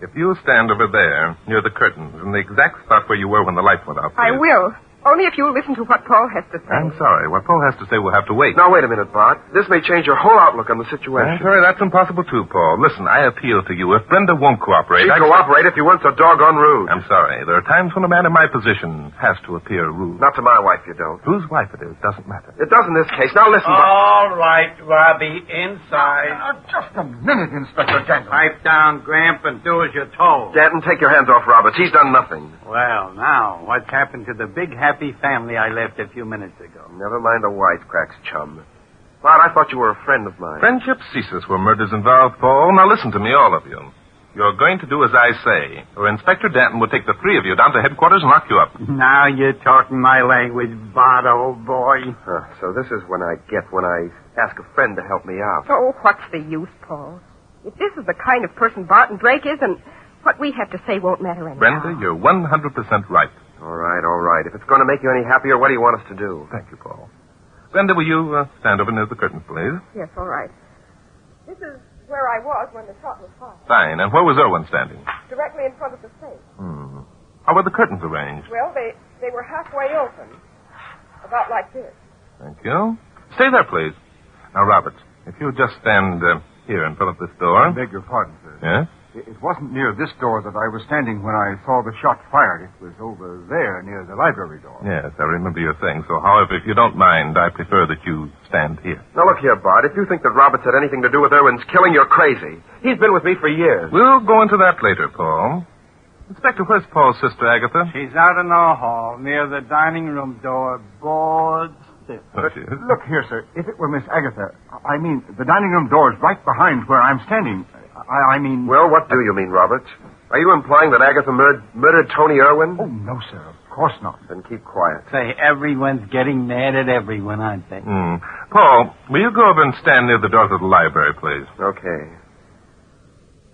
if you stand over there, near the curtains, in the exact spot where you were when the light went out... I will. Only if you'll listen to what Paul has to say. I'm sorry. What Paul has to say will have to wait. Now, wait a minute, Bart. This may change your whole outlook on the situation. I'm sorry, that's impossible, too, Paul. Listen, I appeal to you. If Brenda won't cooperate... She'd cooperate if you weren't so doggone rude. I'm sorry. There are times when a man in my position has to appear rude. Not to my wife, you don't. Whose wife it is doesn't matter. It does in this case. Now, listen, All right, Robbie, inside. Just a minute, Inspector Denton. Pipe down, Gramp, and do as you're told. Danton, take your hands off Roberts. He's done nothing. Well, now, what's happened to the big, happy family I left a few minutes ago? Never mind the wisecracks, chum. Bart, I thought you were a friend of mine. Friendship ceases where murder's involved, Paul. Now listen to me, all of you. You're going to do as I say, or Inspector Danton will take the three of you down to headquarters and lock you up. Now you're talking my language, Bart, old boy. So this is when I ask a friend to help me out. Oh, what's the use, Paul? If this is the kind of person Barton Drake is, then what we have to say won't matter anymore. Brenda, you're 100% right. All right. If it's going to make you any happier, what do you want us to do? Thank you, Paul. Brenda, will you stand over near the curtains, please? Yes, all right. This is where I was when the shot was fired. Fine. And where was Irwin standing? Directly in front of the safe. How were the curtains arranged? Well, they were halfway open. About like this. Thank you. Stay there, please. Now, Robert, if you'll just stand here in front of this door. I beg your pardon, sir. Yes? It wasn't near this door that I was standing when I saw the shot fired. It was over there near the library door. Yes, I remember your saying so. However, if you don't mind, I prefer that you stand here. Now, look here, Bart. If you think that Roberts had anything to do with Irwin's killing, you're crazy. He's been with me for years. We'll go into that later, Paul. Inspector, where's Paul's sister, Agatha? She's out in the hall near the dining room door, bored stiff. Oh, she is? Look here, sir. If it were Miss Agatha, I mean, the dining room door is right behind where I'm standing. I mean... Well, what do you mean, Roberts? Are you implying that Agatha murdered Tony Irwin? Oh, no, sir. Of course not. Then keep quiet. Say, everyone's getting mad at everyone, aren't they? Paul, will you go over and stand near the door to the library, please? Okay.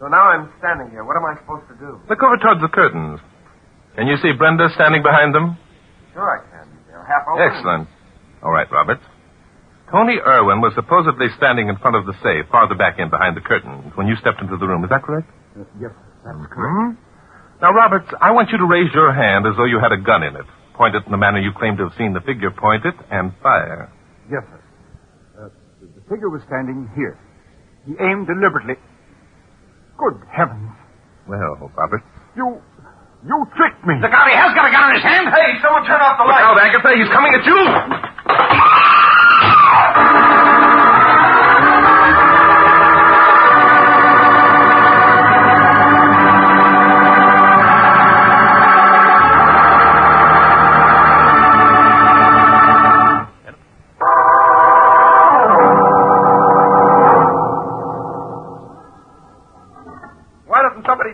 So now I'm standing here. What am I supposed to do? Look over towards the curtains. Can you see Brenda standing behind them? Sure I can. They're half open. Excellent. All right, Roberts. Tony Irwin was supposedly standing in front of the safe, farther back in behind the curtains, when you stepped into the room. Is that correct? Yes, that's correct. Now, Roberts, I want you to raise your hand as though you had a gun in it. Point it in the manner you claim to have seen the figure point it, and fire. Yes, sir. The figure was standing here. He aimed deliberately. Good heavens. Well, Roberts. You tricked me. The guy has got a gun in his hand. Hey, someone turn off the light. Look out, Agatha. He's coming at you.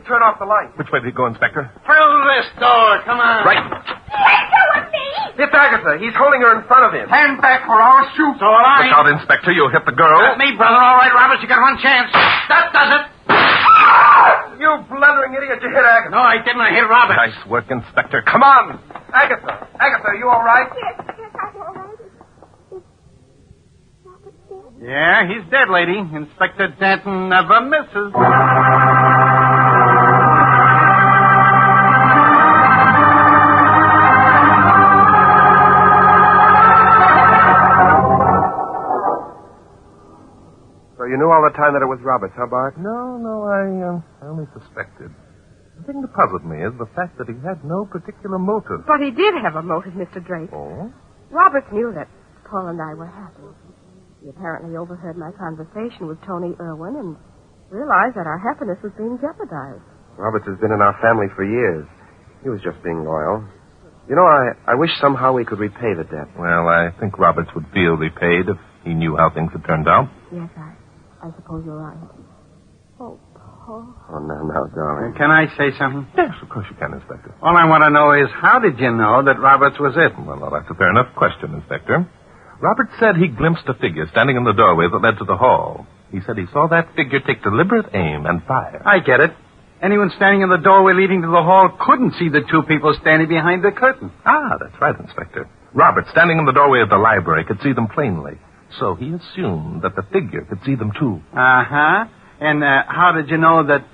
Turn off the light. Which way did he go, Inspector? Through this door. Come on. Right. Let go of me! It's Agatha. He's holding her in front of him. Stand back or I'll shoot. So will I. Look out, Inspector. You'll hit the girl. That's me, brother. All right, Roberts. You got one chance. That does it. blundering idiot. You hit Agatha. No, I didn't. I hit Robert. Nice work, Inspector. Come on. Agatha, are you all right? Yes, I'm all right. Yeah, he's dead, lady. Inspector Danton never misses. So you knew all the time that it was Roberts, huh, Bart? No, I only suspected. The thing that puzzled me is the fact that he had no particular motive. But he did have a motive, Mr. Drake. Oh? Roberts knew that Paul and I were happy. He apparently overheard my conversation with Tony Irwin and realized that our happiness was being jeopardized. Roberts has been in our family for years. He was just being loyal. You know, I wish somehow we could repay the debt. Well, I think Roberts would feel repaid if he knew how things had turned out. Yes, I suppose you're right. Oh, Paul. Oh, now, darling. Can I say something? Yes, of course you can, Inspector. All I want to know is, how did you know that Roberts was it? Well, that's a fair enough question, Inspector. Roberts said he glimpsed a figure standing in the doorway that led to the hall. He said he saw that figure take deliberate aim and fire. I get it. Anyone standing in the doorway leading to the hall couldn't see the two people standing behind the curtain. Ah, that's right, Inspector. Roberts, standing in the doorway of the library, could see them plainly. So he assumed that the figure could see them, too. Uh-huh. And how did you know that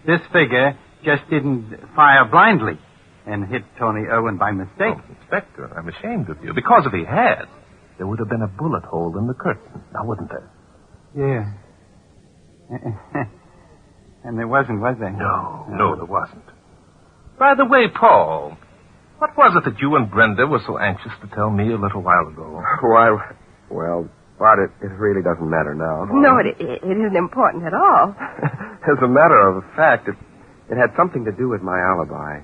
this figure just didn't fire blindly and hit Tony Irwin by mistake? Oh, Inspector, I'm ashamed of you. Because if he had, there would have been a bullet hole in the curtain. Now, wouldn't there? Yeah. And there wasn't, was there? No, there wasn't. By the way, Paul, what was it that you and Brenda were so anxious to tell me a little while ago? Why, well, Bart, it really doesn't matter now. No, it isn't important at all. As a matter of fact, it had something to do with my alibi.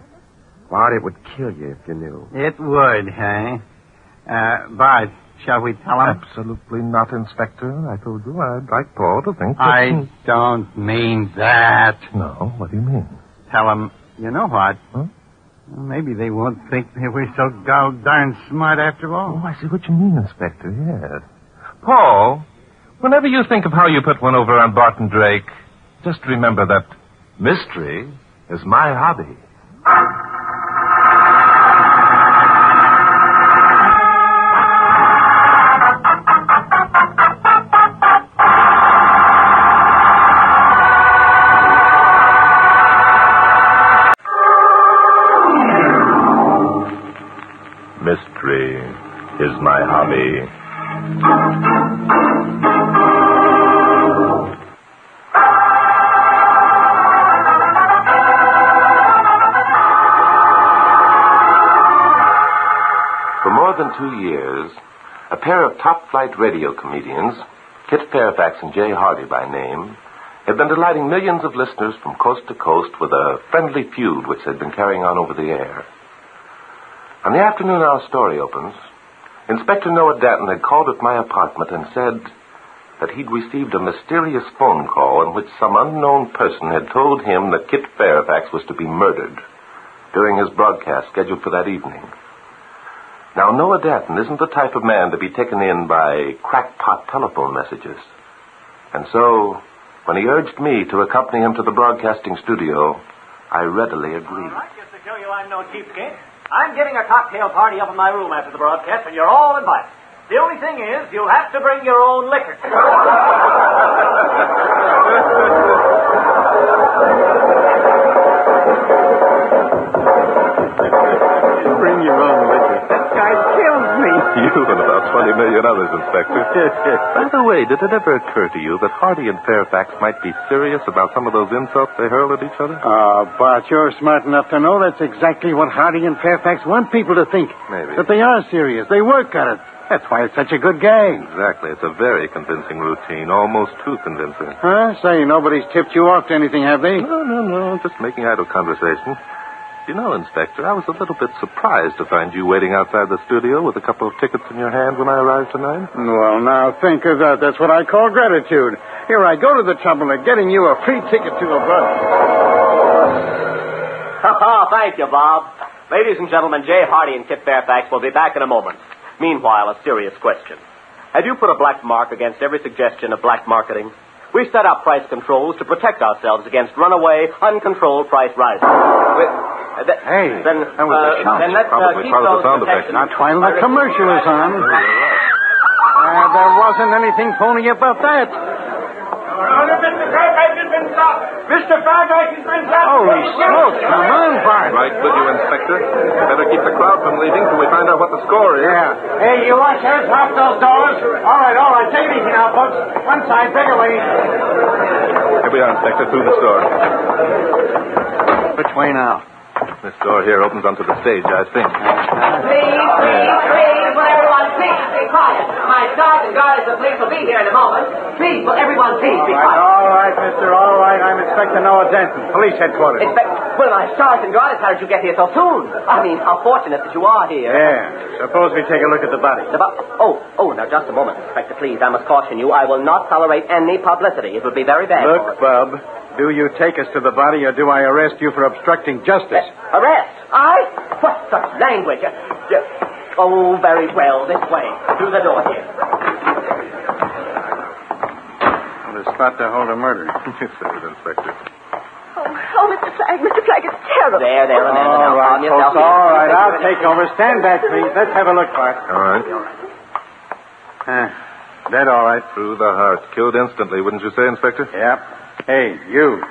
Bart, it would kill you if you knew. It would, huh? Bart, shall we tell him? Absolutely not, Inspector. I told you I'd like Paul to think that... I don't mean that. No, what do you mean? Tell him, you know what? Huh? Well, maybe they won't think they were so darn smart after all. Oh, I see what you mean, Inspector, yes. Paul, whenever you think of how you put one over on Barton Drake, just remember that mystery is my hobby. Mystery is my hobby. For more than 2 years, a pair of top-flight radio comedians, Kit Fairfax and Jay Hardy by name, had been delighting millions of listeners from coast to coast with a friendly feud which they'd been carrying on over the air. On the afternoon our story opens, Inspector Noah Danton had called at my apartment and said that he'd received a mysterious phone call in which some unknown person had told him that Kit Fairfax was to be murdered during his broadcast scheduled for that evening. Now, Noah Danton isn't the type of man to be taken in by crackpot telephone messages. And so, when he urged me to accompany him to the broadcasting studio, I readily agreed. All right, just to show you I'm no cheapskate, I'm getting a cocktail party up in my room after the broadcast, and you're all invited. The only thing is, you'll have to bring your own liquor. Bring your own liquor. That guy kills me. You and about 20 million others, Inspector. By the way, did it ever occur to you that Hardy and Fairfax might be serious about some of those insults they hurled at each other? Bart, you're smart enough to know that's exactly what Hardy and Fairfax want people to think. Maybe. That they are serious. They work at it. That's why it's such a good gag. Exactly. It's a very convincing routine, almost too convincing. Huh? Say, nobody's tipped you off to anything, have they? No. Just making idle conversation. You know, Inspector, I was a little bit surprised to find you waiting outside the studio with a couple of tickets in your hand when I arrived tonight. Well, now, think of that. That's what I call gratitude. Here, I go to the trouble of getting you a free ticket to a brother. Thank you, Bob. Ladies and gentlemen, Jay Hardy and Kit Fairfax will be back in a moment. Meanwhile, a serious question. Have you put a black mark against every suggestion of black marketing? We set up price controls to protect ourselves against runaway, uncontrolled price rises. Hey, then that was a shot. Then let's Probably keep part of the those sound effect. protections. Not while the commercial is on. There wasn't anything phony about that. Mr. Fairfax has been stopped. Mr. Fairfax has been stopped. Holy smoke, come on, Bart. Right with you, Inspector. Better keep the crowd from leaving till we find out what the score is. Yeah. Hey, you ushers, lock those doors. All right. Take it easy now, folks. One side, big away. Here we are, Inspector, through the store. Which way now? This door here opens onto the stage, I think. Please, will everyone please be quiet. My sergeant guard of the police will be here in a moment. Please, will everyone please be quiet. All right, mister, all right. I'm Inspector Noah Denton, police headquarters. Well, my sergeant guard, how did you get here so soon? I mean, how fortunate that you are here. Yeah. Suppose we take a look at the body. Now, just a moment, Inspector, please. I must caution you. I will not tolerate any publicity. It would be very bad for us. Look, Bub, do you take us to the body or do I arrest you for obstructing justice? Arrest? I? What such language? Oh, very well. This way. Through the door here. What a spot to hold a murder. You said it, Inspector. Oh, Mr. Flagg, it's terrible. There, Amanda. All right, calm yourself. folks, all right. I'll take over. Stand back, please. Let's have a look, Bart. All right. Dead, all right. Through the heart. Killed instantly, wouldn't you say, Inspector? Yep. Hey, you.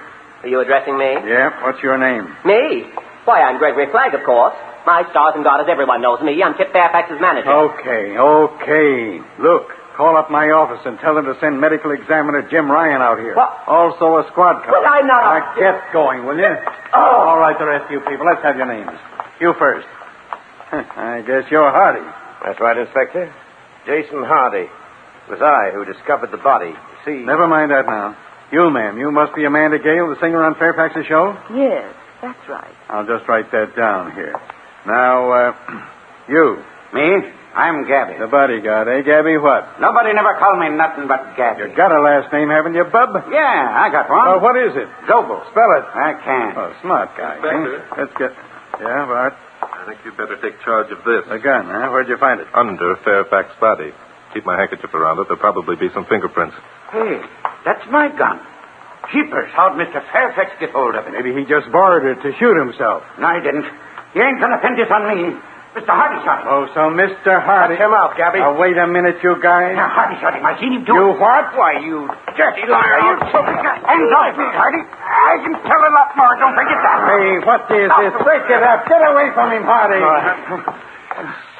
Are you addressing me? Yep. What's your name? Me? Why, I'm Gregory Flagg, of course. My stars and garters, everyone knows me. I'm Kit Fairfax's manager. Okay. Look, call up my office and tell them to send medical examiner Jim Ryan out here. What? Also a squad car. But I'm not Now, get going, will you? Oh. All right, the rest of you people. Let's have your names. You first. I guess you're Hardy. That's right, Inspector. Jason Hardy. It was I who discovered the body. You see... Never mind that now. You, ma'am, you must be Amanda Gale, the singer on Fairfax's show? Yes, that's right. I'll just write that down here. Now, you. Me? I'm Gabby. The bodyguard, eh, Gabby? What? Nobody never called me nothing but Gabby. You got a last name, haven't you, Bub? Yeah, I got one. Oh, what is it? Goebel. Spell it. I can't. Oh, smart guy. Inspector. Let's get... Yeah, Bart? I think you'd better take charge of this. The gun, huh? Where'd you find it? Under Fairfax's body. Keep my handkerchief around it. There'll probably be some fingerprints. Hey, that's my gun. Jeepers, how'd Mr. Fairfax get hold of it? Maybe he just borrowed it to shoot himself. No, he didn't. You ain't gonna pin this on me. Mr. Hardy shot him. Oh, so Mr. Hardy... Watch him out, Gabby. Now, wait a minute, you guys. Now, Hardy shot him. I seen him do it. You what? Why, you dirty liar. You hands off me, Hardy. I can tell a lot more. Don't forget that. Hey, what is this? Break it up. Get away from him, Hardy.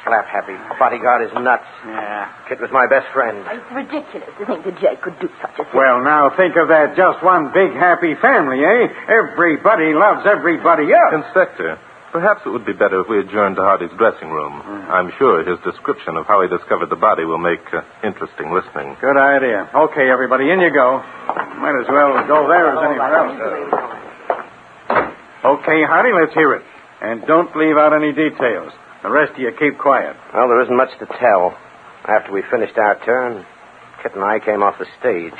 Slap-happy bodyguard is nuts. Yeah. Kit was my best friend. It's ridiculous to think that Jake could do such a thing. Well, now, think of that. Just one big, happy family, eh? Everybody loves everybody else. Inspector, perhaps it would be better if we adjourned to Hardy's dressing room. I'm sure his description of how he discovered the body will make interesting listening. Good idea. Okay, everybody, in you go. Might as well go there as anywhere else. Okay, Hardy, let's hear it. And don't leave out any details. The rest of you keep quiet. Well, there isn't much to tell. After we finished our turn, Kit and I came off the stage.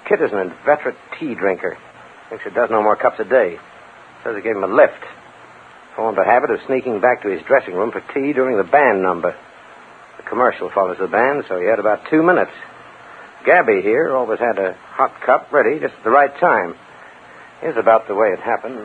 Kit is an inveterate tea drinker. Thinks he does no more cups a day. Says he gave him a lift. Formed a habit of sneaking back to his dressing room for tea during the band number. The commercial follows the band, so he had about 2 minutes. Gabby here always had a hot cup ready just at the right time. Here's about the way it happened.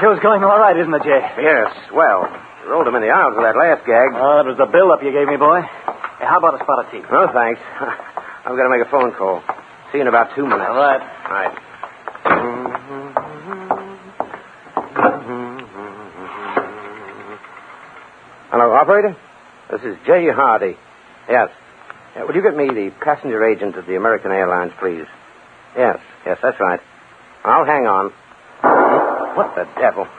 Show's going all right, isn't it, Jay? Yes, well, you rolled him in the aisles with that last gag. Oh, that was the build-up you gave me, boy. Hey, how about a spot of tea? No, thanks. I've got to make a phone call. See you in about 2 minutes. All right. All right. Hello, operator? This is J. Hardy. Yes. Would you get me the passenger agent of the American Airlines, please? Yes, that's right. I'll hang on. What the devil?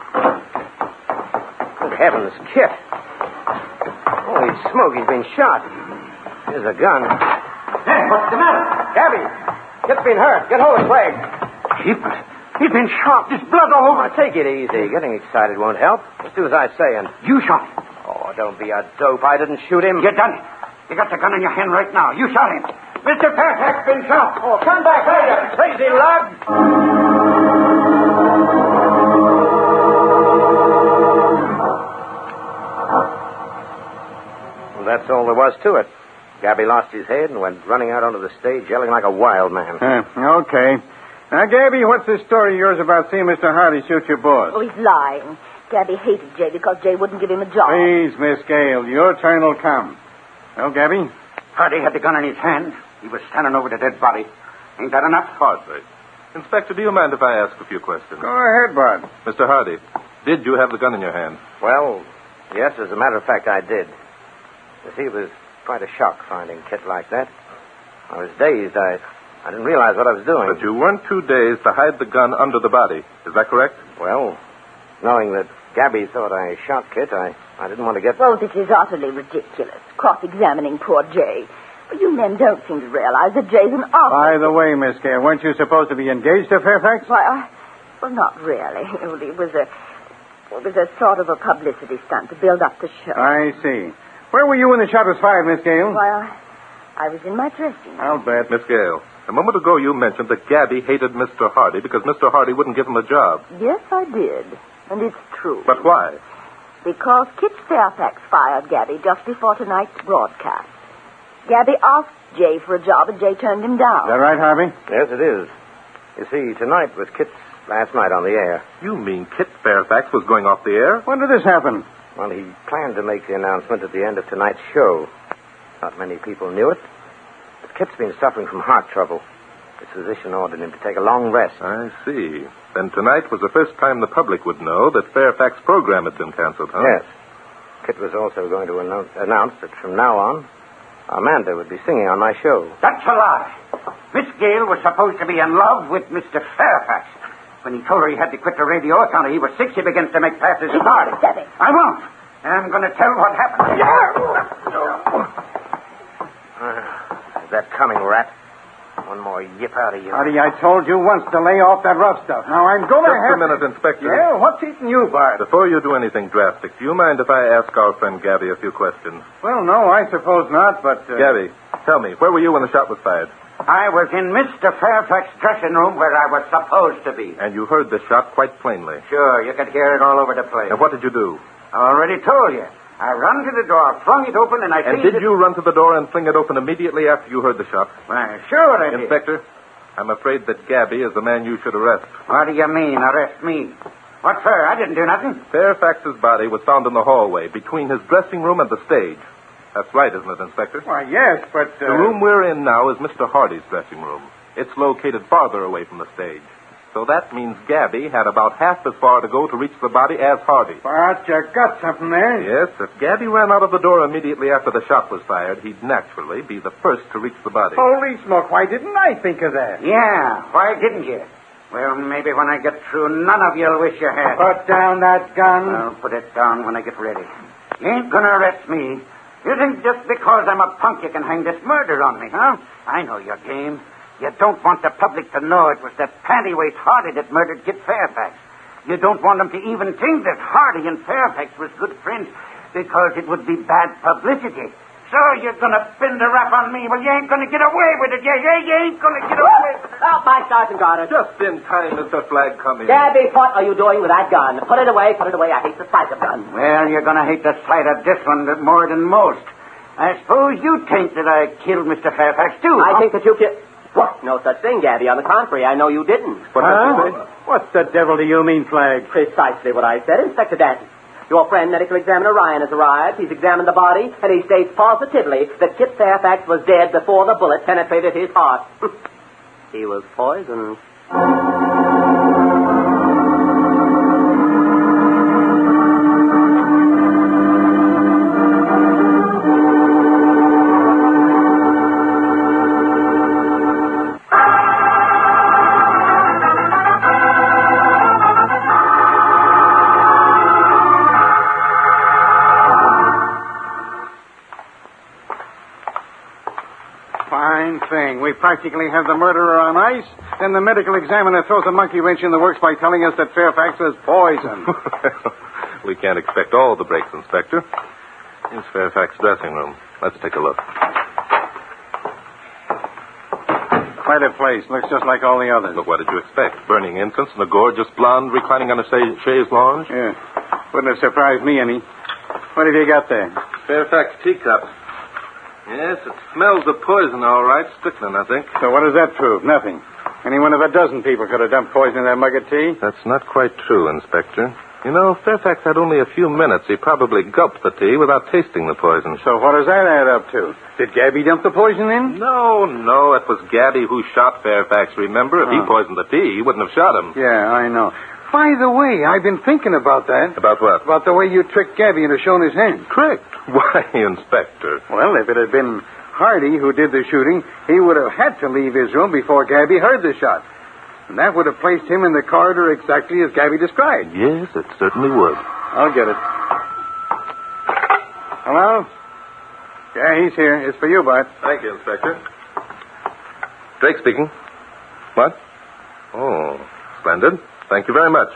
Good heavens, Kit. Holy smoke, he's been shot. Here's a gun. Hey, what's the matter? Gabby, Kit's been hurt. Get hold of his leg. Jeepers. He's been shot. There's blood all over. Now, take it easy. Getting excited won't help. Just do as I say and... You shot him. Oh, don't be a dope. I didn't shoot him. You done it. You got the gun in your hand right now. You shot him. Mr. Fairfax been shot. Oh, come back later, crazy lug. Well, that's all there was to it. Gabby lost his head and went running out onto the stage yelling like a wild man. Okay. Now, Gabby, what's this story of yours about seeing Mr. Hardy shoot your boss? Oh, he's lying. Gabby hated Jay because Jay wouldn't give him a job. Please, Miss Gale, your turn will come. Well, Gabby? Hardy had the gun in his hand. He was standing over the dead body. Ain't that enough? Hardly. Inspector, do you mind if I ask a few questions? Go ahead, Bud. Mr. Hardy, did you have the gun in your hand? Well, yes, as a matter of fact, I did. You see, it was quite a shock finding Kit like that. I was dazed. I didn't realize what I was doing. But you weren't too dazed to hide the gun under the body. Is that correct? Well, knowing that Gabby thought I shot Kit, I didn't want to get... Oh, this is utterly ridiculous. Cross-examining poor Jay. But you men don't seem to realize that Jay's an awful... By the way, Miss Gale, weren't you supposed to be engaged to Fairfax? Why, well, not really. It was a sort of a publicity stunt to build up the show. I see. Where were you when the shot was fired, Miss Gale? Why, I was in my dressing room. I'll bet. Miss Gale, a moment ago you mentioned that Gabby hated Mr. Hardy because Mr. Hardy wouldn't give him a job. Yes, I did. And it's true. But why? Because Kit Fairfax fired Gabby just before tonight's broadcast. Gabby asked Jay for a job, and Jay turned him down. Is that right, Harvey? Yes, it is. You see, tonight was Kit's last night on the air. You mean Kit Fairfax was going off the air? When did this happen? Well, he planned to make the announcement at the end of tonight's show. Not many people knew it. But Kit's been suffering from heart trouble. His physician ordered him to take a long rest. I see. Then tonight was the first time the public would know that Fairfax's program had been canceled, huh? Yes. Kit was also going to announce that from now on, Amanda would be singing on my show. That's a lie. Miss Gale was supposed to be in love with Mr. Fairfax. When he told her he had to quit the radio account, he was 6, he begins to make passes at Hardy. I won't. I'm going to tell what happened. That coming, rat. One more yip out of you. Hardy, I told you once to lay off that rough stuff. Now, I'm going to Just a minute, Inspector. Yeah, what's eating you, Bart? Before you do anything drastic, do you mind if I ask our friend Gabby a few questions? Well, no, I suppose not, but... Gabby, tell me, where were you when the shot was fired? I was in Mr. Fairfax's dressing room where I was supposed to be. And you heard the shot quite plainly. Sure, you could hear it all over the place. And what did you do? I already told you. I run to the door, flung it open, and And did you run to the door and fling it open immediately after you heard the shot? Why, sure I did. Inspector, I'm afraid that Gabby is the man you should arrest. What do you mean, arrest me? What for? I didn't do nothing. Fairfax's body was found in the hallway between his dressing room and the stage. That's right, isn't it, Inspector? Why, yes, but... The room we're in now is Mr. Hardy's dressing room. It's located farther away from the stage. So that means Gabby had about half as far to go to reach the body as Hardy. Bart, you got something there. Yes, if Gabby ran out of the door immediately after the shot was fired, he'd naturally be the first to reach the body. Holy smoke, why didn't I think of that? Yeah, why didn't you? Well, maybe when I get through, none of you'll wish you had. Put down that gun. I'll put it down when I get ready. You ain't gonna arrest me. You think just because I'm a punk you can hang this murder on me, huh? I know your game. You don't want the public to know it was that pantyweight Hardy that murdered Kit Fairfax. You don't want them to even think that Hardy and Fairfax was good friends because it would be bad publicity. So you're going to pin the rap on me. Well, you ain't going to get away with it. You ain't going to get away with it. Stop my Sergeant Goddard. Just in time, Mr. Flagg, come in. Gabby, what are you doing with that gun? Put it away, put it away. I hate the sight of guns. Well, you're going to hate the sight of this one more than most. I suppose you think that I killed Mr. Fairfax, too. I think that you killed... What? No such thing, Gabby. On the contrary, I know you didn't. What the devil do you mean, Flagg? Precisely what I said, Inspector Danton. Your friend, Medical Examiner Ryan, has arrived. He's examined the body, and he states positively that Kit Fairfax was dead before the bullet penetrated his heart. He was poisoned. We practically have the murderer on ice, then the medical examiner throws a monkey wrench in the works by telling us that Fairfax was poisoned. We can't expect all the breaks, Inspector. Here's Fairfax's dressing room. Let's take a look. Quite a place. Looks just like all the others. But what did you expect? Burning incense and a gorgeous blonde reclining on a chaise lounge? Yeah. Wouldn't have surprised me any. What have you got there? Fairfax teacup. Yes, it smells of poison, all right. Strychnine, I think. So what does that prove? Nothing. Any one of a dozen people could have dumped poison in that mug of tea. That's not quite true, Inspector. You know, Fairfax had only a few minutes. He probably gulped the tea without tasting the poison. So what does that add up to? Did Gabby dump the poison in? No, it was Gabby who shot Fairfax, remember? If he poisoned the tea, he wouldn't have shot him. Yeah, I know. By the way, I've been thinking about that. About what? About the way you tricked Gabby into showing his hand. Tricked? Why, Inspector? Well, if it had been Hardy who did the shooting, he would have had to leave his room before Gabby heard the shot. And that would have placed him in the corridor exactly as Gabby described. Yes, it certainly would. I'll get it. Hello? Yeah, he's here. It's for you, Bart. Thank you, Inspector. Drake speaking. What? Oh, splendid. Thank you very much.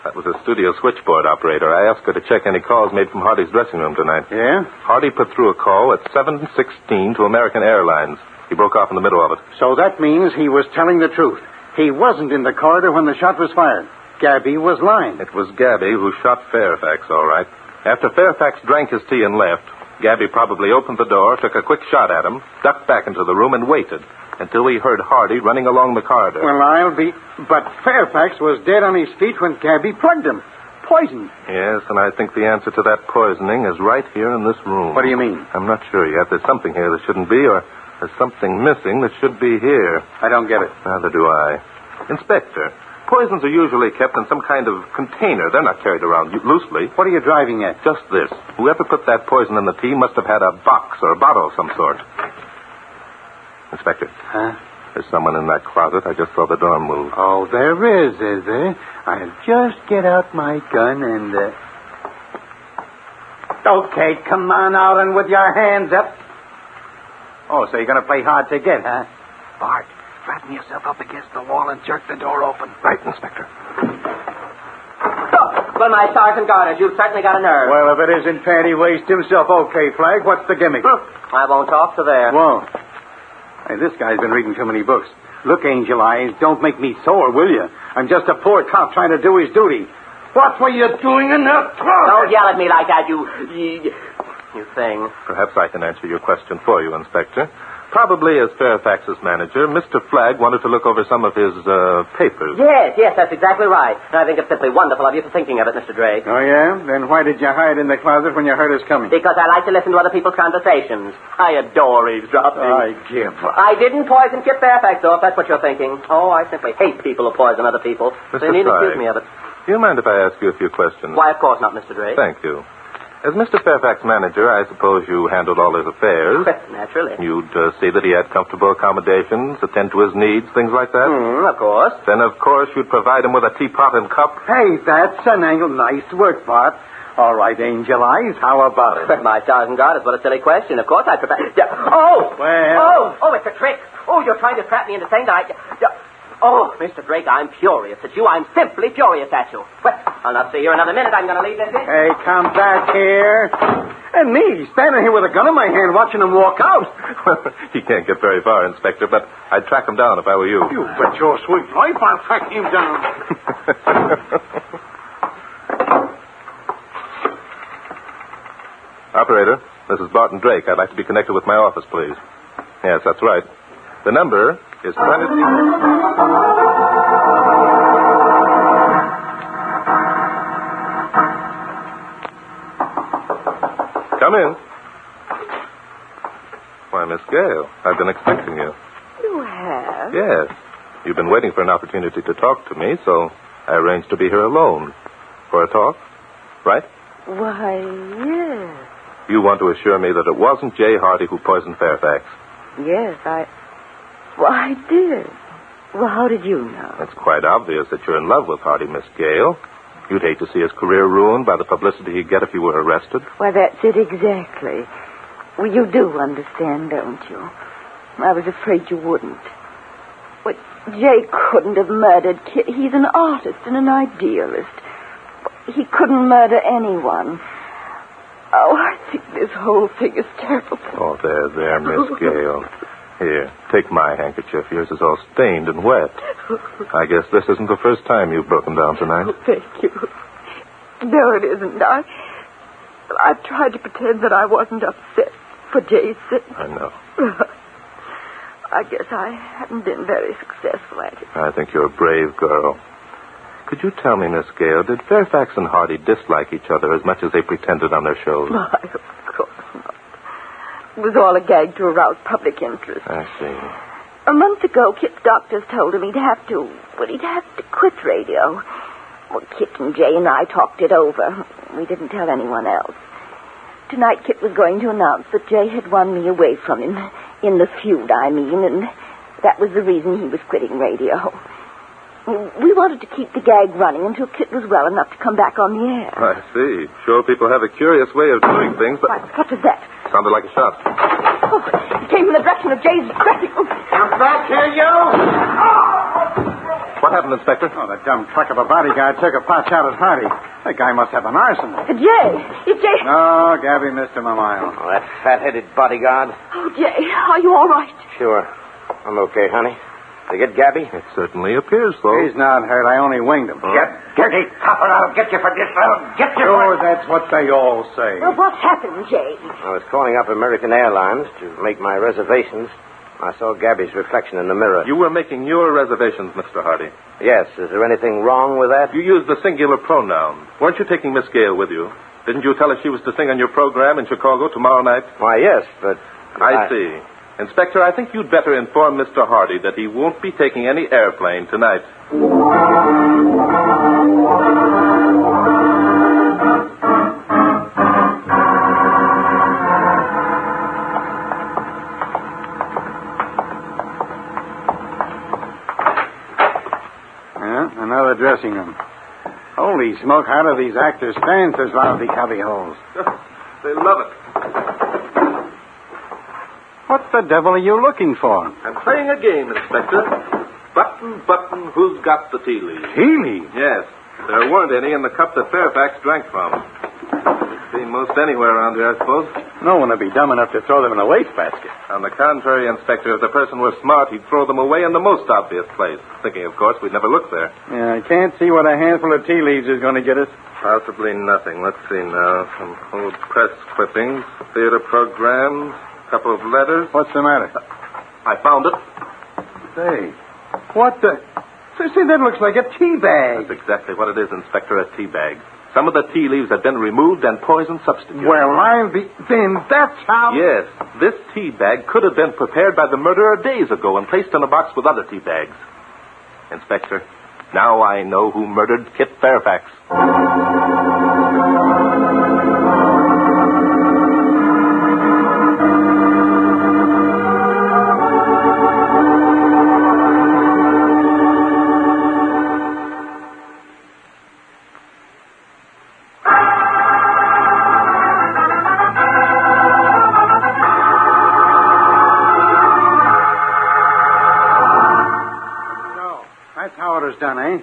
That was a studio switchboard operator. I asked her to check any calls made from Hardy's dressing room tonight. Yeah? Hardy put through a call at 7:16 to American Airlines. He broke off in the middle of it. So that means he was telling the truth. He wasn't in the corridor when the shot was fired. Gabby was lying. It was Gabby who shot Fairfax, all right. After Fairfax drank his tea and left, Gabby probably opened the door, took a quick shot at him, ducked back into the room, and waited until he heard Hardy running along the corridor. Well, But Fairfax was dead on his feet when Gabby plugged him. Poisoned. Yes, and I think the answer to that poisoning is right here in this room. What do you mean? I'm not sure yet. There's something here that shouldn't be, or there's something missing that should be here. I don't get it. Neither do I. Inspector, poisons are usually kept in some kind of container. They're not carried around loosely. What are you driving at? Just this. Whoever put that poison in the tea must have had a box or a bottle of some sort. Inspector. Huh? There's someone in that closet. I just saw the door move. Oh, there is there? I'll just get out my gun and... Okay, come on out and with your hands up. Oh, so you're going to play hard to get, huh? Bart, flatten yourself up against the wall and jerk the door open. Right, Inspector. Well, my sergeant Garters, you've certainly got a nerve. Well, if it isn't Paddy Waste himself, okay, Flag, what's the gimmick? I won't talk to there. Won't. Hey, this guy's been reading too many books. Look, Angel Eyes, don't make me sore, will you? I'm just a poor cop trying to do his duty. What were you doing in that closet? Don't yell at me like that, you thing. Perhaps I can answer your question for you, Inspector. Probably as Fairfax's manager, Mr. Flagg wanted to look over some of his papers. Yes, that's exactly right. And I think it's simply wonderful of you for thinking of it, Mr. Drake. Oh, yeah? Then why did you hide in the closet when you heard us coming? Because I like to listen to other people's conversations. I adore eavesdropping. I give up. I didn't poison Kip Fairfax, though, if that's what you're thinking. Oh, I simply hate people who poison other people. Mr. So you needn't Flagg, accuse me of it. Do you mind if I ask you a few questions? Why, of course not, Mr. Drake. Thank you. As Mr. Fairfax's manager, I suppose you handled all his affairs. Naturally. You'd see that he had comfortable accommodations, attend to his needs, things like that? Of course. Then, of course, you'd provide him with a teapot and cup. Hey, that's an angle. Nice work, Bart. All right, Angel Eyes, how about it? My sergeant God, is what a silly question. Of course I'd prepare... Oh! Well... Oh, it's a trick. Oh, you're trying to trap me into saying that Oh, Mr. Drake, I'm furious at you. I'm simply furious at you. Well, I'll not see you another minute. I'm going to leave this in. Hey, come back here. And me, standing here with a gun in my hand watching him walk out. Well, he can't get very far, Inspector, but I'd track him down if I were you. You bet your sweet life I'll track him down. Operator, this is Barton Drake. I'd like to be connected with my office, please. Yes, that's right. The number is 20... Come in. Why, Miss Gale, I've been expecting you. You have? Yes. You've been waiting for an opportunity to talk to me, so I arranged to be here alone. For a talk, right? Why, yes. You want to assure me that it wasn't Jay Hardy who poisoned Fairfax? Yes, I did. Well, how did you know? It's quite obvious that you're in love with Hardy, Miss Gale. You'd hate to see his career ruined by the publicity he'd get if you were arrested. Why, that's it exactly. Well, you do understand, don't you? I was afraid you wouldn't. But Jay couldn't have murdered Kit. He's an artist and an idealist. He couldn't murder anyone. Oh, I think this whole thing is terrible. Oh, there, Miss Gale. Here, take my handkerchief. Yours is all stained and wet. I guess this isn't the first time you've broken down tonight. Oh, thank you. No, it isn't. I've tried to pretend that I wasn't upset for Jay's sake. I know. I guess I haven't been very successful at it. I think you're a brave girl. Could you tell me, Miss Gale, did Fairfax and Hardy dislike each other as much as they pretended on their shows? Why, of course not. It was all a gag to arouse public interest. I see. A month ago, Kit's doctors told him he'd have to quit radio. Well, Kit and Jay and I talked it over. We didn't tell anyone else. Tonight, Kit was going to announce that Jay had won me away from him. In the feud, I mean, and that was the reason he was quitting radio. We wanted to keep the gag running until Kit was well enough to come back on the air. I see. Sure, people have a curious way of doing things, but... What was that? Sounded like a shot. Oh, it came from the direction of Jay's dressing room. Come back here, you! What happened, Inspector? Oh, the dumb truck of a bodyguard took a pot shot at Hardy. That guy must have an arsenal. Jay! It's Jay! No, Gabby missed him a mile. Oh, that fat-headed bodyguard. Oh, Jay, are you all right? Sure. I'm okay, honey. Did you get Gabby? It certainly appears so. He's not hurt. I only winged him. Huh? You dirty copper. I'll get you for this. I'll get you for... that's what they all say. Well, what happened, Jay? I was calling up American Airlines to make my reservations. I saw Gabby's reflection in the mirror. You were making your reservations, Mr. Hardy. Yes. Is there anything wrong with that? You used the singular pronoun. Weren't you taking Miss Gale with you? Didn't you tell her she was to sing on your program in Chicago tomorrow night? Why, yes, but... I see. Inspector, I think you'd better inform Mr. Hardy that he won't be taking any airplane tonight. Another dressing room. Holy smoke, how do these actors stand such lousy cubby holes? They love it. What the devil are you looking for? I'm playing a game, Inspector. Button, button, who's got the tea leaves? Tea leaves? Yes. There weren't any in the cup that Fairfax drank from. See most anywhere around here, I suppose. No one would be dumb enough to throw them in a wastebasket. On the contrary, Inspector, if the person were smart, he'd throw them away in the most obvious place. Thinking, of course, we'd never look there. Yeah, I can't see what a handful of tea leaves is going to get us. Possibly nothing. Let's see now. Some old press clippings, theater programs, a couple of letters. What's the matter? I found it. Say, what the... See, that looks like a tea bag. That's exactly what it is, Inspector, a tea bag. Some of the tea leaves have been removed and poison substituted. Well, I'll be... Then that's how... Yes. This tea bag could have been prepared by the murderer days ago and placed in a box with other tea bags. Inspector, now I know who murdered Kit Fairfax. Done, eh?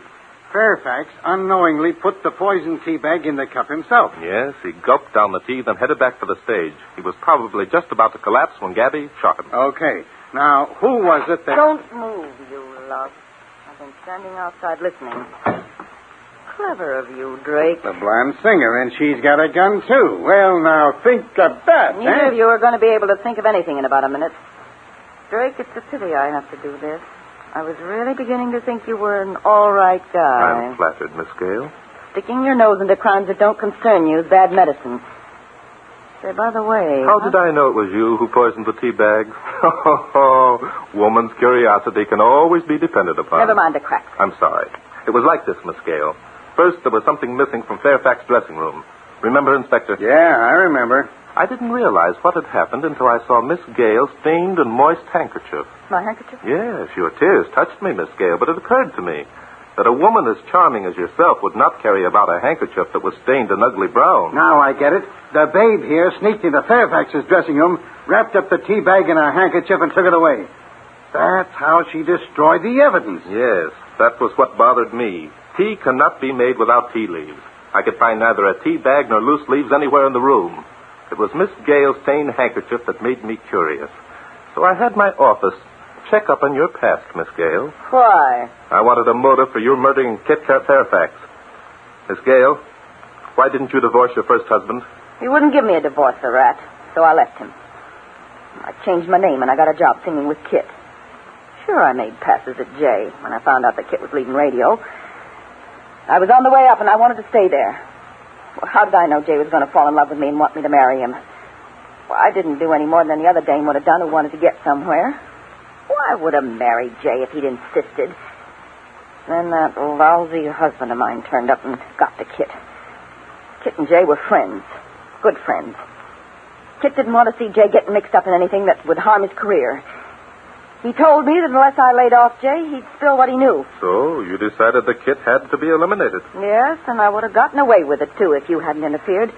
Fairfax unknowingly put the poison tea bag in the cup himself. Yes, he gulped down the tea, then headed back for the stage. He was probably just about to collapse when Gabby shot him. Okay. Now, who was it that... Don't move, you love. I've been standing outside listening. Clever of you, Drake. The blonde singer, and she's got a gun, too. Well, now, think of that, Neither of you are going to be able to think of anything in about a minute. Drake, it's a pity I have to do this. I was really beginning to think you were an all right guy. I'm flattered, Miss Gale. Sticking your nose into crimes that don't concern you is bad medicine. Say, by the way... How did I know it was you who poisoned the tea bag? Woman's curiosity can always be depended upon. Never mind the crack. I'm sorry. It was like this, Miss Gale. First, there was something missing from Fairfax's dressing room. Remember, Inspector? Yeah, I remember. I didn't realize what had happened until I saw Miss Gale's stained and moist handkerchief. My handkerchief? Yes, your tears touched me, Miss Gale, but it occurred to me that a woman as charming as yourself would not carry about a handkerchief that was stained an ugly brown. Now I get it. The babe here sneaked into Fairfax's dressing room, wrapped up the tea bag in her handkerchief, and took it away. That's how she destroyed the evidence. Yes, that was what bothered me. Tea cannot be made without tea leaves. I could find neither a tea bag nor loose leaves anywhere in the room. It was Miss Gale's stained handkerchief that made me curious. So So I had my office check up on your past, Miss Gale. Why? I wanted a motive for you murdering Kit Fairfax. Miss Gale, why didn't you divorce your first husband? He wouldn't give me a divorce, the rat, so I left him. I changed my name and I got a job singing with Kit. Sure, I made passes at Jay when I found out that Kit was leading radio. I was on the way up and I wanted to stay there. Well, how did I know Jay was going to fall in love with me and want me to marry him? Well, I didn't do any more than the other dame would have done who wanted to get somewhere. Why would have married Jay if he'd insisted? Then that lousy husband of mine turned up and got the Kit. Kit and Jay were friends. Good friends. Kit didn't want to see Jay getting mixed up in anything that would harm his career. He told me that unless I laid off Jay, he'd spill what he knew. So you decided the Kit had to be eliminated. Yes, and I would have gotten away with it, too, if you hadn't interfered.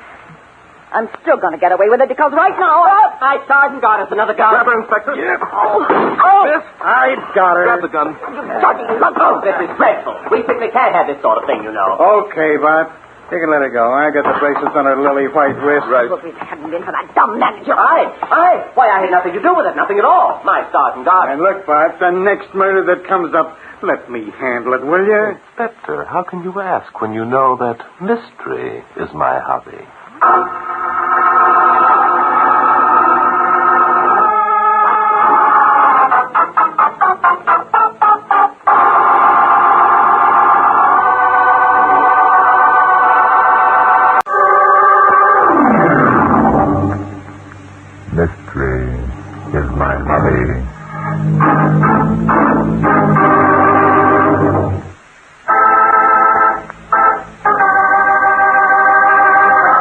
I'm still going to get away with it because right now... Oh, my sergeant got us another gun. Grab her, Inspector. Yeah. Oh. Miss, I got her. grab the gun. Sergeant, look. Oh, this is dreadful. We simply can't have this sort of thing, you know. Okay, Bob. You can let her go. I got the bracelets on her lily white wrist. Right. Look, if it hadn't been for that dumb manager... Aye. Why, I had nothing to do with it. Nothing at all. My sergeant got it. And look, Bob, the next murder that comes up, let me handle it, will you? Inspector, how can you ask when you know that mystery is my hobby? Mystery is my hobby.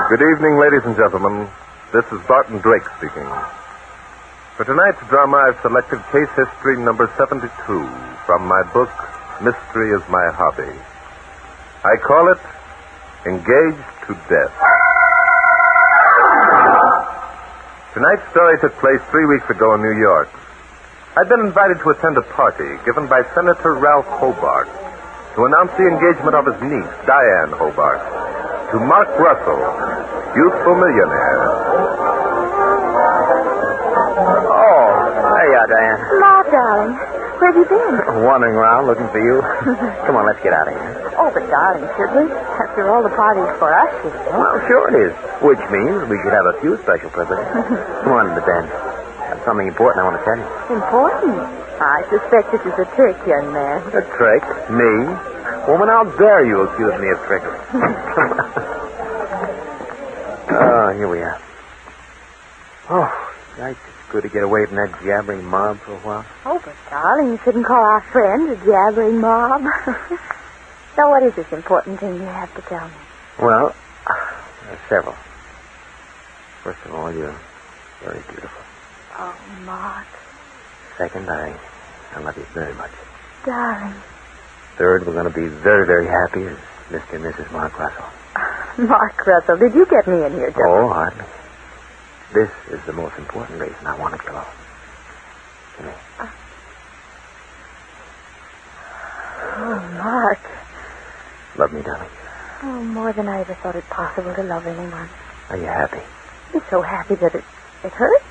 Good evening, ladies and gentlemen. This is Barton Drake speaking. For tonight's drama, I've selected case history number 72 from my book, Mystery is My Hobby. I call it Engaged to Death. Tonight's story took place 3 weeks ago in New York. I'd been invited to attend a party given by Senator Ralph Hobart to announce the engagement of his niece, Diane Hobart, to Mark Russell, youthful millionaire. Oh, there you are, Diane. Ma, darling, where have you been? Wandering around looking for you. Come on, let's get out of here. Oh, but darling, should we? After all the parties for us, you know. Well, sure it is. Which means we should have a few special privileges. Come on, but then, there's something important I want to tell you. Important? I suspect this is a trick, young man. A trick? Me? Woman, how dare you accuse me of trickery? Oh, here we are. Oh, nice. It's good to get away from that jabbering mob for a while. Oh, but darling, you shouldn't call our friends a jabbering mob. So what is this important thing you have to tell me? Well, there's several. First of all, you're very beautiful. Oh, Mark. Second, I love you very much. Darling. Third, we're going to be very, very happy as Mr. and Mrs. Mark Russell. Mark Russell, did you get me in here, darling? Oh, hardly. This is the most important reason I wanted you alone. Come here. Oh, Mark. Love me, darling. Oh, more than I ever thought it possible to love anyone. Are you happy? I'm so happy that it hurts.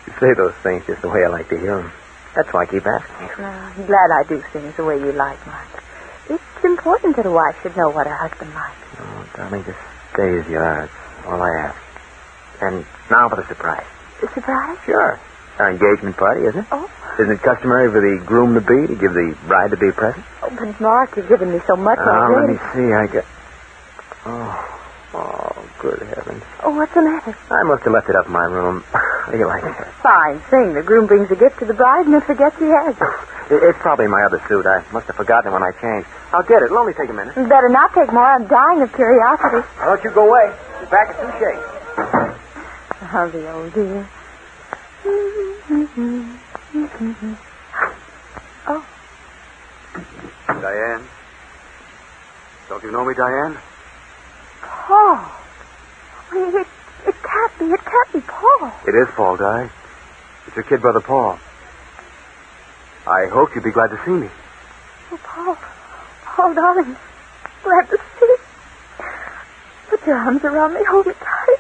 You say those things just the way I like to hear them. That's why I keep asking you. No, I'm glad I do things the way you like, Mark. It's important that a wife should know what her husband likes. Oh, darling, just stay as you are. That's all I ask. And now for the surprise. The surprise? Sure. Our engagement party, isn't it? Oh. Isn't it customary for the groom-to-be to give the bride-to-be a present? Oh, but Mark, you've given me so much Let already. me see. I got... Oh, good heavens. Oh, what's the matter? I must have left it up in my room. How do you like it? Fine thing. The groom brings a gift to the bride and then forgets he has it. It's probably my other suit. I must have forgotten it when I changed. I'll get it. It'll only take a minute. You better not take more. I'm dying of curiosity. Why don't you go away? Be back at 2 shakes. Oh, the old dear. Oh. Diane? Don't you know me, Diane? Paul. It can't be. It can't be Paul. It is Paul, Di. It's your kid brother, Paul. I hope you'd be glad to see me. Oh, Paul. Paul, darling. Glad to see you. Put your arms around me. Hold me tight.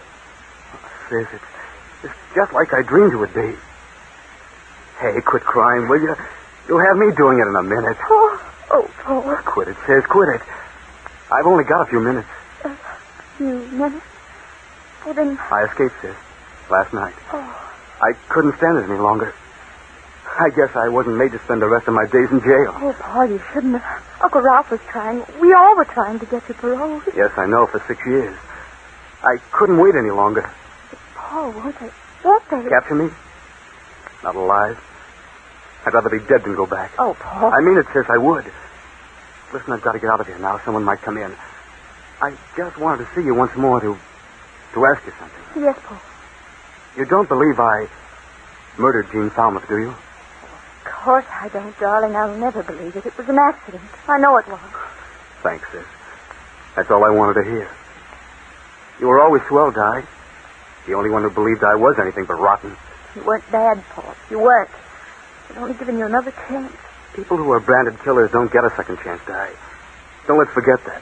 Sis, It's just like I dreamed it would be. Hey, quit crying, will you? You'll have me doing it in a minute. Oh, Paul. Quit it, sis, quit it. I've only got a few minutes. You minutes? Well, then... I escaped, sis, last night. Oh. I couldn't stand it any longer. I guess I wasn't made to spend the rest of my days in jail. Oh, Paul, you shouldn't have. Uncle Ralph was trying. We all were trying to get you paroled. Yes, I know, for 6 years. I couldn't wait any longer. But Paul, won't they? Capture me? Not alive. I'd rather be dead than go back. Oh, Paul. I mean it, sis, I would. Listen, I've got to get out of here now. Someone might come in. I just wanted to see you once more to ask you something. Yes, Paul. You don't believe I murdered Gene Falmouth, do you? Of course I don't, darling. I'll never believe it. It was an accident. I know it was. Thanks, sis. That's all I wanted to hear. You were always swell, Di. The only one who believed I was anything but rotten. You weren't bad, Paul. You weren't. I'd only given you another chance. People who are branded killers don't get a second chance, Di. Don't let's forget that.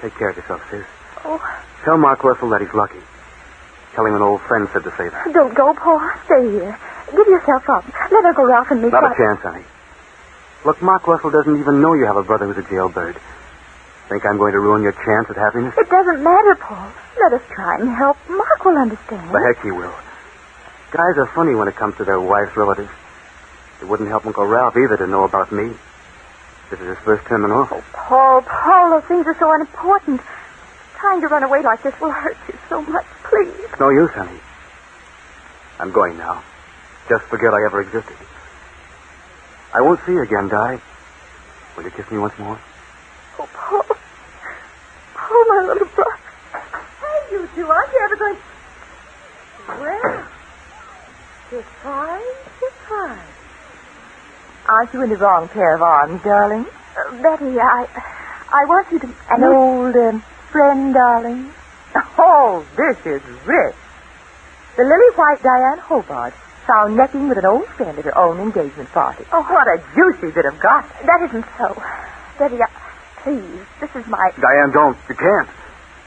Take care of yourself, sis. Oh. Tell Mark Russell that he's lucky. Tell him an old friend said to say that. Don't go, Paul. Stay here. Give yourself up. Let Uncle Ralph and me Not a chance, honey. Look, Mark Russell doesn't even know you have a brother who's a jailbird. Think I'm going to ruin your chance at happiness? It doesn't matter, Paul. Let us try and help. Mark will understand. The heck he will. Guys are funny when it comes to their wives' relatives. It wouldn't help Uncle Ralph either to know about me. This is his first term in office. Oh, Paul, those things are so unimportant. Trying to run away like this will hurt you so much. Please. It's no use, honey. I'm going now. Just forget I ever existed. I won't see you again, Di. Will you kiss me once more? Oh, Paul. Paul, my little brother. Hey, you two, aren't you ever going... Well, it's fine. Aren't you in the wrong pair of arms, darling? Betty, I want you to... An old friend, darling. Oh, this is rich. The lily-white Diane Hobart found necking with an old friend at her own engagement party. Oh, what a juicy bit of gossip. That isn't so. Betty, please, this is my... Diane, don't. You can't.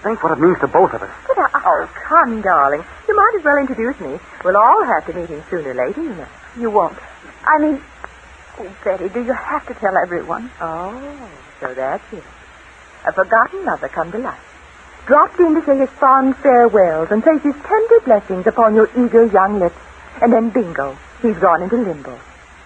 Think what it means to both of us. But oh, come, darling. You might as well introduce me. We'll all have to meet him sooner or later, you know. You won't. I mean... Oh, Betty, do you have to tell everyone? Oh, so that's it. A forgotten lover come to life. Dropped in to say his fond farewells and place his tender blessings upon your eager young lips. And then bingo, he's gone into limbo.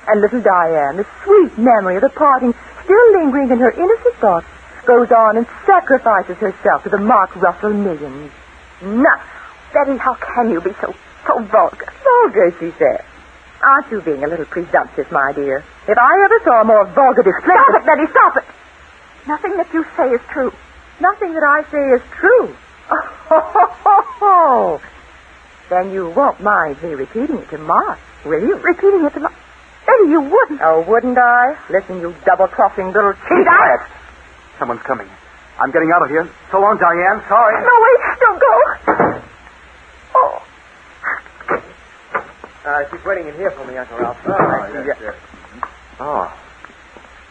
And little Diane, the sweet memory of the parting still lingering in her innocent thoughts, goes on and sacrifices herself to the Mark Russell millions. Nuts! Betty, how can you be so vulgar? Vulgar, she said. Aren't you being a little presumptuous, my dear? If I ever saw a more vulgar display... Stop it, Betty, stop it! Nothing that you say is true. Nothing that I say is true. Oh. Then you won't mind me repeating it to Mark, will you? Repeating it to Mark? Betty, you wouldn't. Oh, wouldn't I? Listen, you double-crossing little cheat. Quiet. Someone's coming. I'm getting out of here. So long, Diane. Sorry. No, wait. Don't go. Oh. She's waiting in here for me, Uncle Ralph. yes. Oh.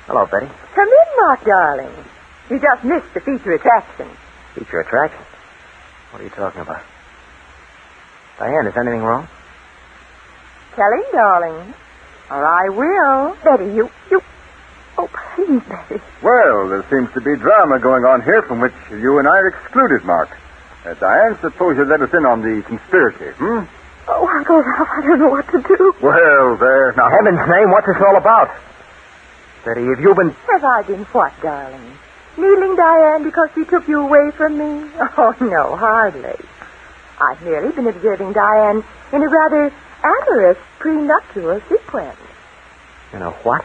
Hello, Betty. Come in, Mark, darling. You just missed the feature attraction. Feature attraction? What are you talking about? Diane, is anything wrong? Tell him, darling. Or I will. Betty, you... Oh, please, Betty. Well, there seems to be drama going on here from which you and I are excluded, Mark. Diane, suppose you let us in on the conspiracy, Oh, Uncle Ralph, I don't know what to do. Well, there. Now, heaven's name, what's this all about? Betty, have you been... Have I been what, darling? Kneeling Diane because she took you away from me? Oh, no, hardly. I've merely been observing Diane in a rather amorous prenuptial sequence. You know what?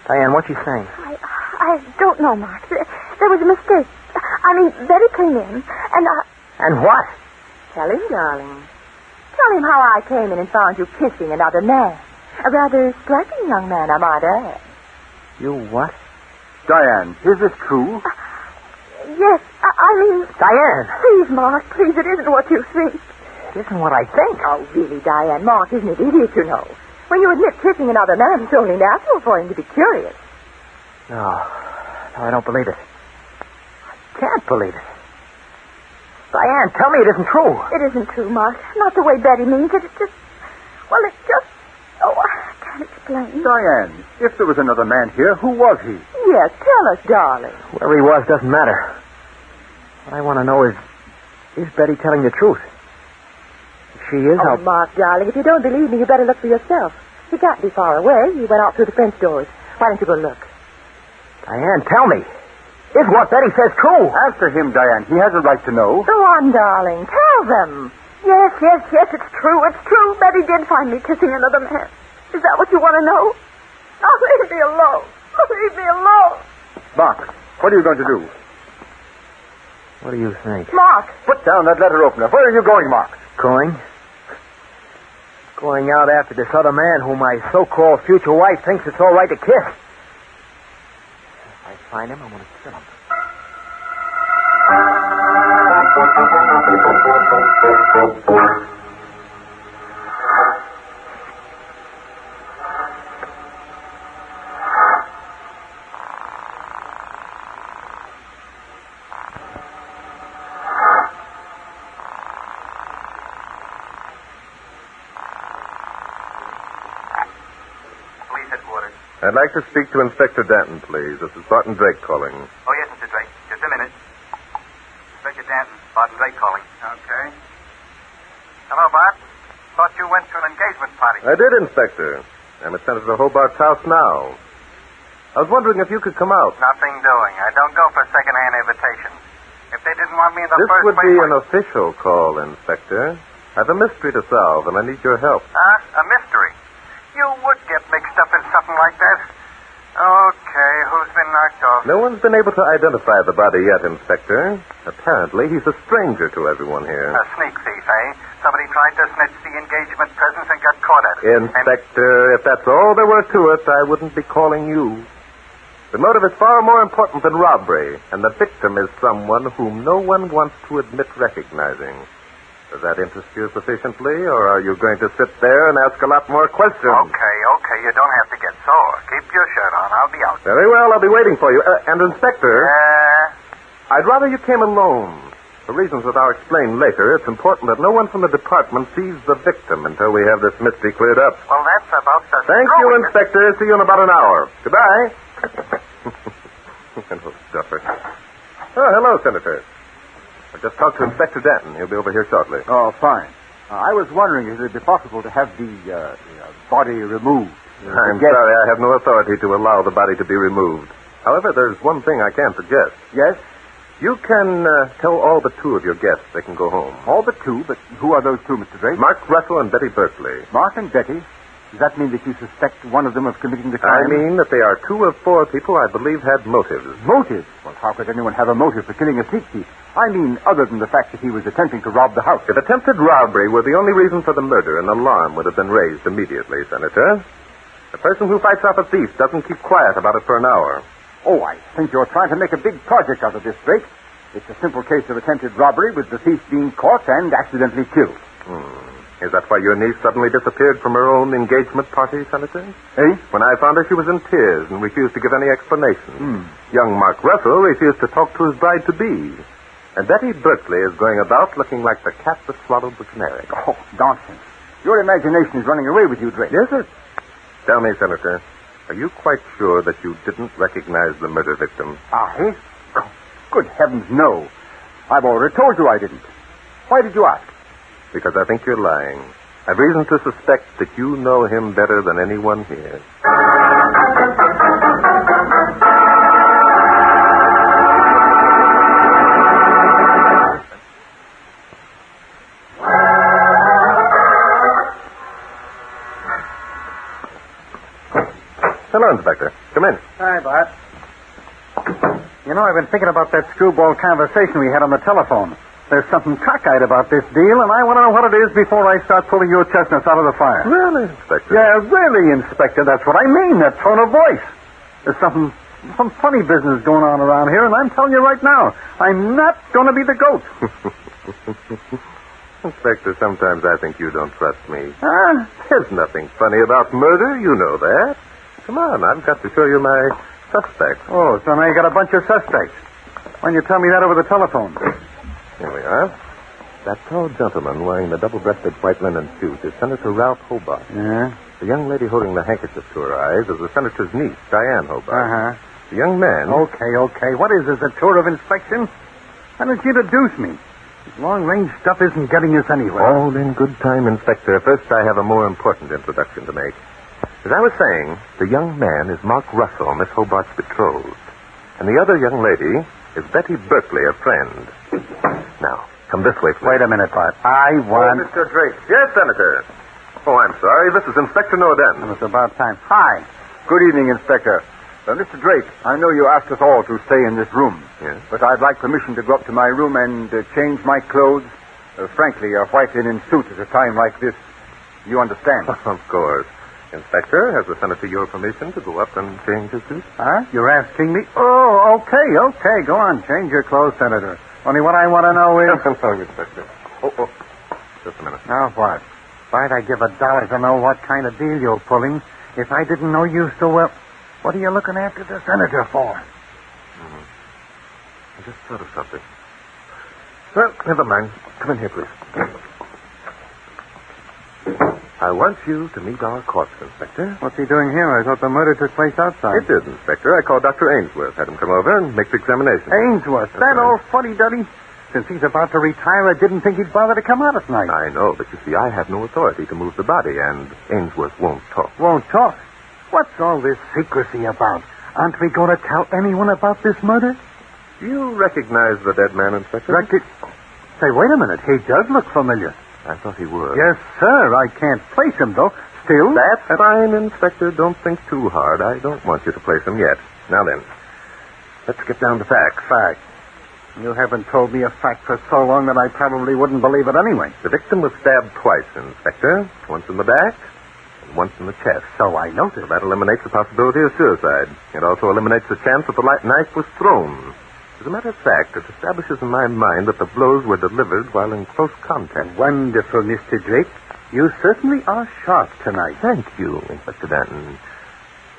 Diane, what you saying? I don't know, Mark. There was a mistake. I mean, Betty came in, and I... And what? Tell him, darling. Tell him how I came in and found you kissing another man. A rather striking young man, I might add. You what? Diane, is this true? Yes, I mean... Diane! Please, Mark, please, it isn't what you think. It isn't what I think. Oh, really, Diane, Mark isn't an idiot, you know. When you admit kissing another man, it's only natural for him to be curious. No, I don't believe it. I can't believe it. Diane, tell me it isn't true. It isn't true, Mark. Not the way Betty means it. It's just... Well, it's just... Oh, I can't explain. Diane, if there was another man here, who was he? Yes, tell us, darling. Where he was doesn't matter. What I want to know is Betty telling the truth? If she is, Oh, Mark, darling, if you don't believe me, you better look for yourself. He can't be far away. He went out through the French doors. Why don't you go look? Diane, tell me. Is what Betty says true? Answer him, Diane. He has a right to know. Go on, darling. Tell them. Yes, it's true. It's true. Betty did find me kissing another man. Is that what you want to know? Oh, leave me alone. Leave me alone. Mark, what are you going to do? What do you think? Mark. Put down that letter opener. Where are you going, Mark? Going out after this other man whom my so-called future wife thinks it's all right to kiss. If I find him, I'm going to kill him. I'd like to speak to Inspector Danton, please. This is Barton Drake calling. Oh, yes, Mr. Drake. Just a minute. Inspector Danton, Barton Drake calling. Okay. Hello, Bart. Thought you went to an engagement party. I did, Inspector. I'm at Senator Hobart's house now. I was wondering if you could come out. Nothing doing. I don't go for second-hand invitations. If they didn't want me in the This first would place... be an official call, Inspector. I have a mystery to solve, and I need your help. A mystery? You would get mixed up in something like that. Okay, who's been knocked off? No one's been able to identify the body yet, Inspector. Apparently, he's a stranger to everyone here. A sneak thief, eh? Somebody tried to snitch the engagement presents and got caught at it. Inspector, if that's all there were to it, I wouldn't be calling you. The motive is far more important than robbery, and the victim is someone whom no one wants to admit recognizing. Does that interest you sufficiently, or are you going to sit there and ask a lot more questions? Okay, you don't have to get sore. Keep your shirt on. I'll be out. Very well, I'll be waiting for you. And, Inspector... I'd rather you came alone. For reasons that I'll explain later, it's important that no one from the department sees the victim until we have this mystery cleared up. Well, that's about the... Thank you, Inspector. See you in about an hour. Goodbye. Hello, stuffer. Oh, hello, Senator. I just talked to Inspector Danton. He'll be over here shortly. Oh, fine. I was wondering if it would be possible to have the body removed. I'm sorry, I have no authority to allow the body to be removed. However, there's one thing I can suggest. Yes? You can tell all but two of your guests they can go home. All but two? But who are those two, Mr. Drake? Mark Russell and Betty Berkeley. Mark and Betty? Does that mean that you suspect one of them of committing the crime? I mean that they are two of four people I believe had motives. Motives? Well, how could anyone have a motive for killing a sneak thief? I mean, other than the fact that he was attempting to rob the house. If attempted robbery were the only reason for the murder, an alarm would have been raised immediately, Senator. The person who fights off a thief doesn't keep quiet about it for an hour. Oh, I think you're trying to make a big project out of this, Drake. It's a simple case of attempted robbery with the thief being caught and accidentally killed. Is that why your niece suddenly disappeared from her own engagement party, Senator? Eh? When I found her, she was in tears and refused to give any explanation. Young Mark Russell refused to talk to his bride-to-be. And Betty Berkeley is going about looking like the cat that swallowed the canary. Oh, nonsense. Your imagination is running away with you, Drake. Yes, sir. Tell me, Senator, are you quite sure that you didn't recognize the murder victim? I? Oh, good heavens, no. I've already told you I didn't. Why did you ask? Because I think you're lying. I've reason to suspect that you know him better than anyone here. Hello, Inspector. Come in. Hi, Bart. You know, I've been thinking about that screwball conversation we had on the telephone. There's something cockeyed about this deal, and I want to know what it is before I start pulling your chestnuts out of the fire. Really, Inspector? Yeah, really, Inspector. That's what I mean, that tone of voice. There's some funny business going on around here, and I'm telling you right now, I'm not going to be the goat. Inspector, sometimes I think you don't trust me. There's nothing funny about murder. You know that. Come on, I've got to show you my suspect. Oh, so now you got a bunch of suspects. Why don't you tell me that over the telephone? Here we are. That tall gentleman wearing the double-breasted white linen suit is Senator Ralph Hobart. Yeah? The young lady holding the handkerchief to her eyes is the senator's niece, Diane Hobart. Uh-huh. The young man... Okay. What is this, a tour of inspection? Why don't you introduce me? This long-range stuff isn't getting us anywhere. All in good time, Inspector. First, I have a more important introduction to make. As I was saying, the young man is Mark Russell, Miss Hobart's betrothed. And the other young lady is Betty Berkeley, a friend. Now, come this way, please. Wait a minute, Bart. I want... Oh, Mr. Drake. Yes, Senator. Oh, I'm sorry. This is Inspector Noaden. It's about time. Hi. Good evening, Inspector. Mr. Drake, I know you asked us all to stay in this room. Yes? But I'd like permission to go up to my room and change my clothes. Frankly, a white linen suit at a time like this. You understand? Of course. Inspector, has the senator your permission to go up and change his suit? Huh? You're asking me? Oh, okay. Go on. Change your clothes, Senator. Only what I want to know is... Sorry, Inspector. Oh. Just a minute. Now what? Why'd I give $1 to know what kind of deal you're pulling if I didn't know you so well? What are you looking after the senator for? I just thought of something. Well, never mind. Come in here, please. I want you to meet our corpse, Inspector. What's he doing here? I thought the murder took place outside. It did, Inspector. I called Dr. Ainsworth, had him come over and make the examination. Ainsworth? That old fuddy-duddy? Since he's about to retire, I didn't think he'd bother to come out at night. I know, but you see, I have no authority to move the body, and Ainsworth won't talk. Won't talk? What's all this secrecy about? Aren't we going to tell anyone about this murder? Do you recognize the dead man, Inspector? Say, wait a minute. He does look familiar. I thought he would. Yes, sir. I can't place him, though. Still... That's fine, Inspector. Don't think too hard. I don't want you to place him yet. Now then, let's get down to facts. Facts? You haven't told me a fact for so long that I probably wouldn't believe it anyway. The victim was stabbed twice, Inspector. Once in the back and once in the chest. So I noticed. So that eliminates the possibility of suicide. It also eliminates the chance that the knife was thrown. As a matter of fact, it establishes in my mind that the blows were delivered while in close contact. Wonderful, Mr. Drake. You certainly are sharp tonight. Thank you, Inspector Danton.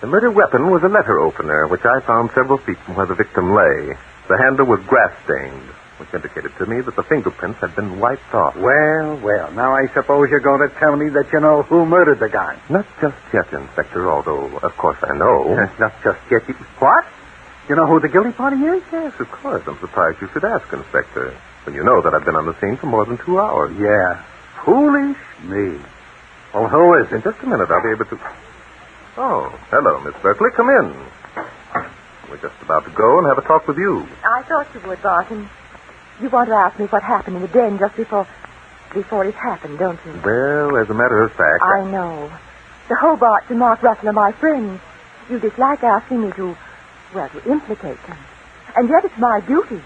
The murder weapon was a letter opener, which I found several feet from where the victim lay. The handle was grass-stained, which indicated to me that the fingerprints had been wiped off. Well. Now I suppose you're going to tell me that you know who murdered the guy. Not just yet, Inspector, although, of course, I know. Not just yet. What? You know who the guilty party is? Yes, of course. I'm surprised you should ask, Inspector, when you know that I've been on the scene for more than 2 hours. Yeah. Foolish me. Well, who is it? In just a minute, I'll be able to... Oh, hello, Miss Berkeley. Come in. We're just about to go and have a talk with you. I thought you would, Barton. You want to ask me what happened in the den just before it happened, don't you? Well, as a matter of fact... I know. The Hobarts and Mark Russell are my friends. You dislike asking me to implicate them. And yet it's my duty.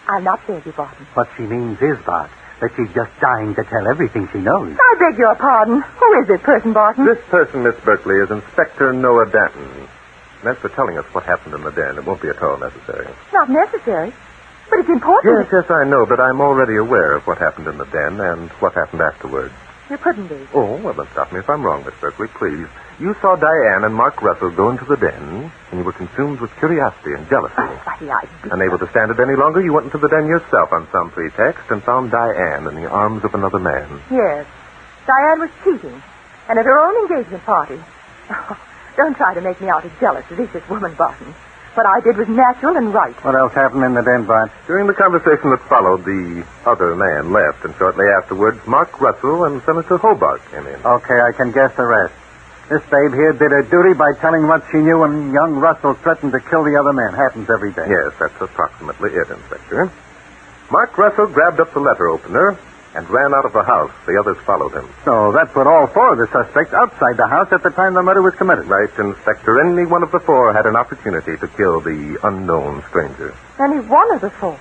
I'll not fail you, Barton. What she means is, Bart, that she's just dying to tell everything she knows. I beg your pardon. Who is this person, Barton? This person, Miss Berkeley, is Inspector Noah Danton. And as for telling us what happened in the den, it won't be at all necessary. Not necessary. But it's important. Yes, I know, but I'm already aware of what happened in the den and what happened afterwards. You couldn't be. Oh, well, then stop me if I'm wrong, Miss Berkeley, please. You saw Diane and Mark Russell go into the den, and you were consumed with curiosity and jealousy. Unable to stand it any longer, you went into the den yourself on some pretext and found Diane in the arms of another man. Yes. Diane was cheating, and at her own engagement party. Don't try to make me out a jealous, vicious woman, Barton. What I did was natural and right. What else happened in the den, Bart? During the conversation that followed, the other man left, and shortly afterwards, Mark Russell and Senator Hobart came in. Okay, I can guess the rest. This babe here did her duty by telling what she knew, and young Russell threatened to kill the other man. Happens every day. Yes, that's approximately it, Inspector. Mark Russell grabbed up the letter opener and ran out of the house. The others followed him. So that put all four of the suspects outside the house at the time the murder was committed. Right, Inspector. Any one of the four had an opportunity to kill the unknown stranger. Any one of the four?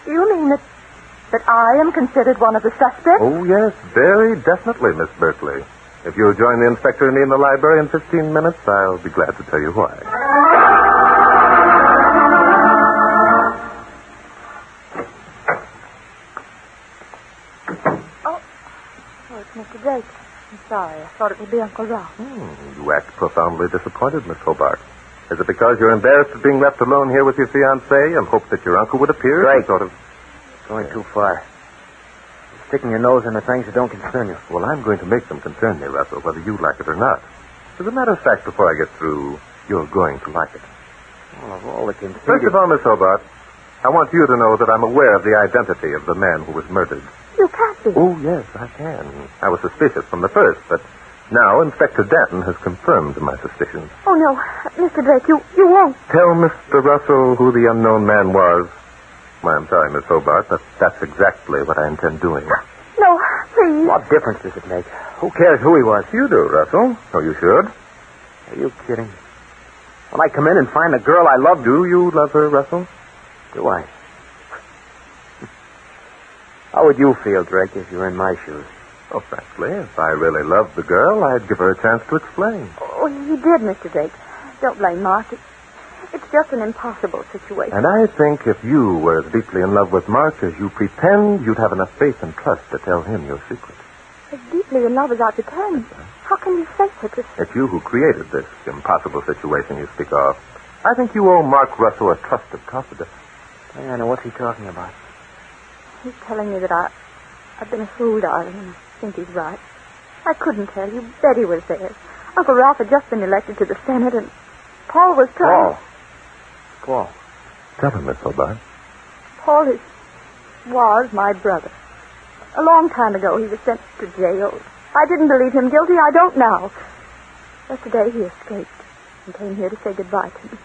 You mean that I am considered one of the suspects? Oh, yes, very definitely, Miss Berkeley. If you'll join the inspector and me in the library in 15 minutes, I'll be glad to tell you why. Oh, it's Mr. Drake. I'm sorry. I thought it would be Uncle Ralph. You act profoundly disappointed, Miss Hobart. Is it because you're embarrassed at being left alone here with your fiancé and hope that your uncle would appear? Drake. Sort of... Going too far. Sticking your nose into things that don't concern you. Well, I'm going to make them concern me, Russell, whether you like it or not. As a matter of fact, before I get through, you're going to like it. Well, of all the conceit... First of all, Miss Hobart, I want you to know that I'm aware of the identity of the man who was murdered. You can't be. Oh, yes, I can. I was suspicious from the first, but now Inspector Danton has confirmed my suspicions. Oh, no. Mr. Drake, you won't. Tell Mr. Russell who the unknown man was. Well, I'm sorry, Miss Hobart, but that's exactly what I intend doing. No, please. What difference does it make? Who cares who he was? You do, Russell. Oh, you should. Are you kidding? When I come in and find the girl I love... Do you love her, Russell? Do I? How would you feel, Drake, if you were in my shoes? Oh, frankly, if I really loved the girl, I'd give her a chance to explain. Oh, you did, Mr. Drake. Don't blame Mark. It's just an impossible situation. And I think if you were as deeply in love with Mark as you pretend, you'd have enough faith and trust to tell him your secret. As deeply in love as I pretend. How can you say such a thing? It's you who created this impossible situation you speak of. I think you owe Mark Russell a trusted confidence. Diana, what's he talking about? He's telling me that I've been a fool, darling, and I think he's right. I couldn't tell you. Betty was there. Uncle Ralph had just been elected to the Senate, and Paul was trying... Paul. Tell him, Miss Hobart. Paul was my brother. A long time ago, he was sent to jail. I didn't believe him guilty. I don't now. But today he escaped and came here to say goodbye to me.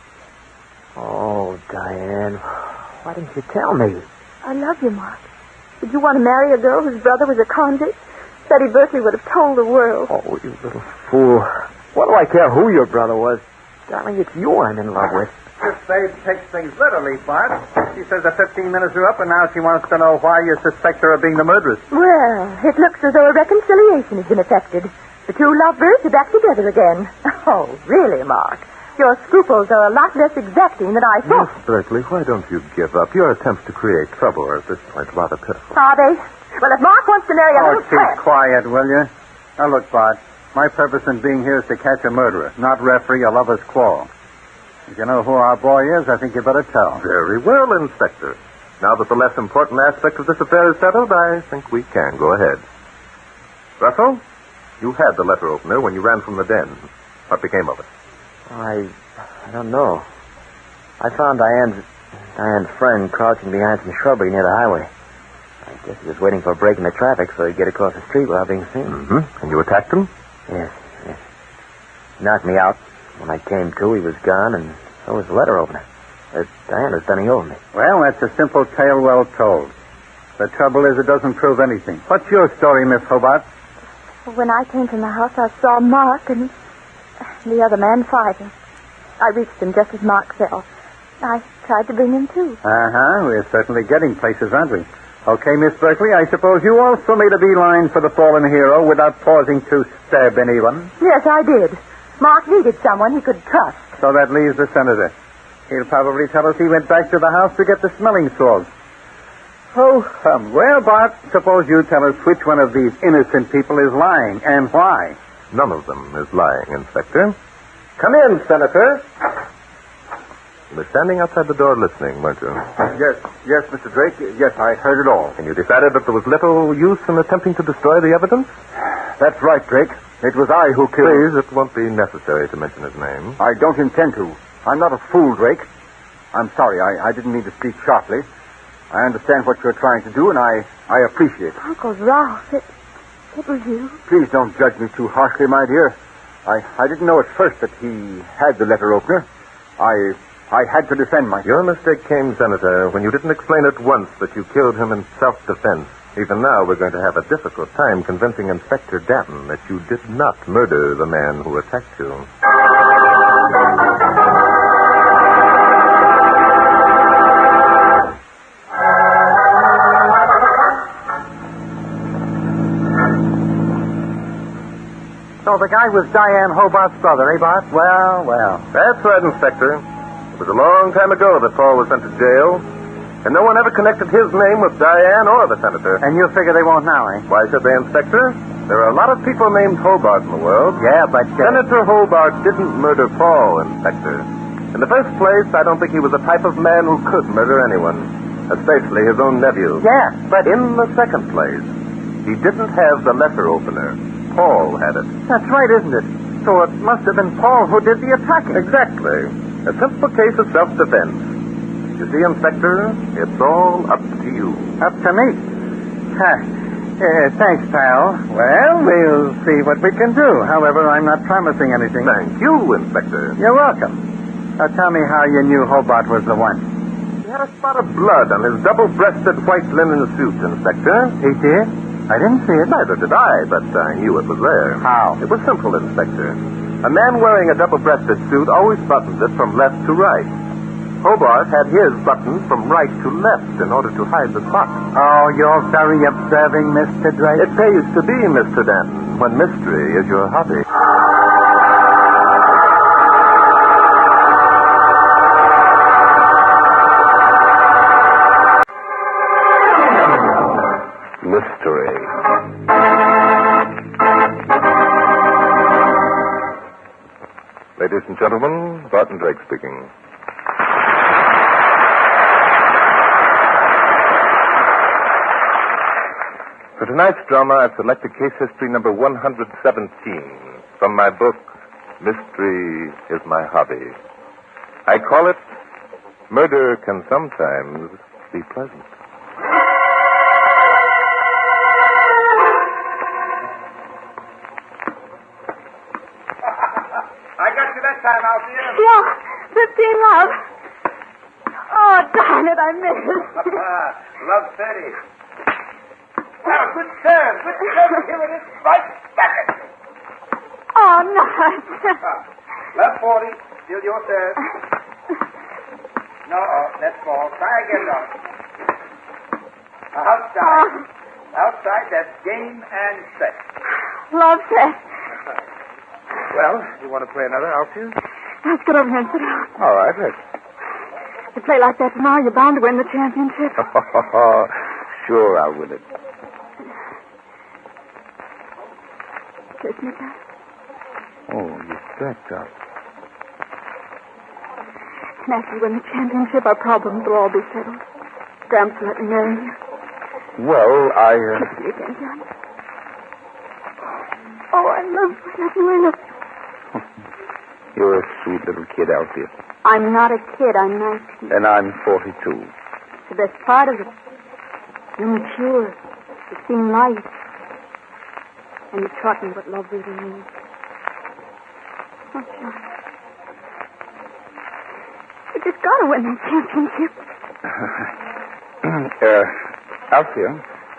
Oh, Diane. Why didn't you tell me? I love you, Mark. Did you want to marry a girl whose brother was a convict? Betty Berkeley would have told the world. Oh, you little fool. What do I care who your brother was? Darling, it's you I'm in love with. This babe takes things literally, Bart. She says the 15 minutes are up, and now she wants to know why you suspect her of being the murderess. Well, it looks as though a reconciliation has been effected. The two lovebirds are back together again. Oh, really, Mark? Your scruples are a lot less exacting than I thought. Miss Berkeley, why don't you give up? Your attempts to create trouble are at this point rather pitiful. Are they? Well, if Mark wants to marry a little tramp... keep quiet, will you? Now, look, Bart. My purpose in being here is to catch a murderer, not referee a lover's quarrel. If you know who our boy is, I think you better tell. Very well, Inspector. Now that the less important aspect of this affair is settled, I think we can go ahead. Russell, you had the letter opener when you ran from the den. What became of it? I don't know. I found Diane's friend crouching behind some shrubbery near the highway. I guess he was waiting for a break in the traffic so he'd get across the street without being seen. Mm-hmm. And you attacked him? Yes. He knocked me out. When I came to, he was gone, and so was the letter opener. Diane was bending over me. Well, that's a simple tale well told. The trouble is it doesn't prove anything. What's your story, Miss Hobart? When I came from the house, I saw Mark and the other man fighting. I reached him just as Mark fell. I tried to bring him to. Uh-huh. We're certainly getting places, aren't we? Okay, Miss Berkeley, I suppose you also made a beeline for the fallen hero without pausing to stab anyone. Yes, I did. Mark needed someone he could trust. So that leaves the senator. He'll probably tell us he went back to the house to get the smelling salts. Oh, well, Bart, suppose you tell us which one of these innocent people is lying and why. None of them is lying, Inspector. Come in, Senator. You were standing outside the door listening, weren't you? Yes, Mr. Drake. Yes, I heard it all. And you decided that there was little use in attempting to destroy the evidence? That's right, Drake. It was I who killed... Please, it won't be necessary to mention his name. I don't intend to. I'm not a fool, Drake. I'm sorry. I didn't mean to speak sharply. I understand what you're trying to do, and I appreciate it. Uncle Ralph, it was you. Please don't judge me too harshly, my dear. I didn't know at first that he had the letter opener. I had to defend myself. Your mistake came, Senator, when you didn't explain at once that you killed him in self-defense. Even now, we're going to have a difficult time convincing Inspector Danton that you did not murder the man who attacked you. So the guy was Diane Hobart's brother, eh, Bart? Well. That's right, Inspector. It was a long time ago that Paul was sent to jail. And no one ever connected his name with Diane or the senator. And you figure they won't now, eh? Why should they, Inspector? There are a lot of people named Hobart in the world. Yeah, but... Senator Hobart didn't murder Paul, Inspector. In the first place, I don't think he was the type of man who could murder anyone. especially his own nephew. Yeah, but... In the second place, he didn't have the letter opener. Paul had it. That's right, isn't it? So it must have been Paul who did the attacking. Exactly. A simple case of self-defense. You see, Inspector, it's all up to you. Up to me? Thanks, pal. Well, we'll see what we can do. However, I'm not promising anything. Thank you, Inspector. You're welcome. Now tell me how you knew Hobart was the one. He had a spot of blood on his double-breasted white linen suit, Inspector. He did? I didn't see it. Neither did I, but I knew it was there. How? It was simple, Inspector. A man wearing a double-breasted suit always buttons it from left to right. Hobart had his buttoned from right to left in order to hide the spot. Oh, you're very observing, Mr. Drake. It pays to be, Mr. Denton, when mystery is your hobby. Mystery. Ladies and gentlemen, Barton Drake speaking. For tonight's drama, I've selected case history number 117 from my book, Mystery is My Hobby. I call it Murder Can Sometimes Be Pleasant. I got you that time, Althea. Yeah, 15 love. Oh, darn it, I missed. Love 30. Now, good serve. Good serve. Here it is. Right back at you. Oh, no. Love 40. Still your serve. No, let's fall. Try again, darling. Outside. Outside, that's game and set. Love set. Well, you want to play another, Althea? Let's get over here and sit down. All right, let's. If you play like that tomorrow, you're bound to win the championship. Sure, I'll win it. Kiss me, Dad. Oh, you stacked up. And after you win the championship, our problems will all be settled. Gramps will let me marry you. Well, Kiss me again, John. Oh, I love you. I love you. You're a sweet little kid, Althea. I'm not a kid. I'm 19. And I'm 42. The best part of it. You're mature. You've seen life. And you've taught me what love really means. Oh, John. You just gotta win that championship. Althea,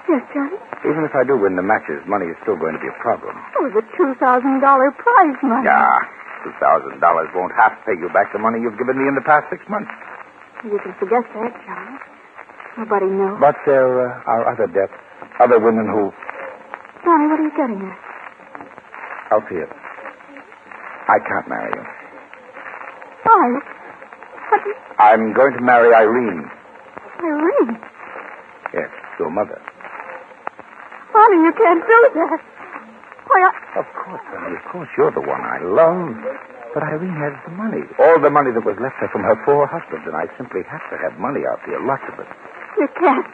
Yes, Johnny? even if I do win the matches, money is still going to be a problem. Oh, the $2,000 prize money. Yeah, $2,000 won't half pay you back the money you've given me in the past 6 months. You can forget that, Johnny. Nobody knows. But there are other debts, other women who... Johnny, what are you getting at? Althea, I can't marry you. Why? What? I'm going to marry Irene. Irene? Yes, your mother. Johnny, you can't do that. Why, Of course, honey, of course. You're the one I love. But Irene has the money. All the money that was left her from her 4 husbands, and I simply have to have money out there, lots of it. You can't.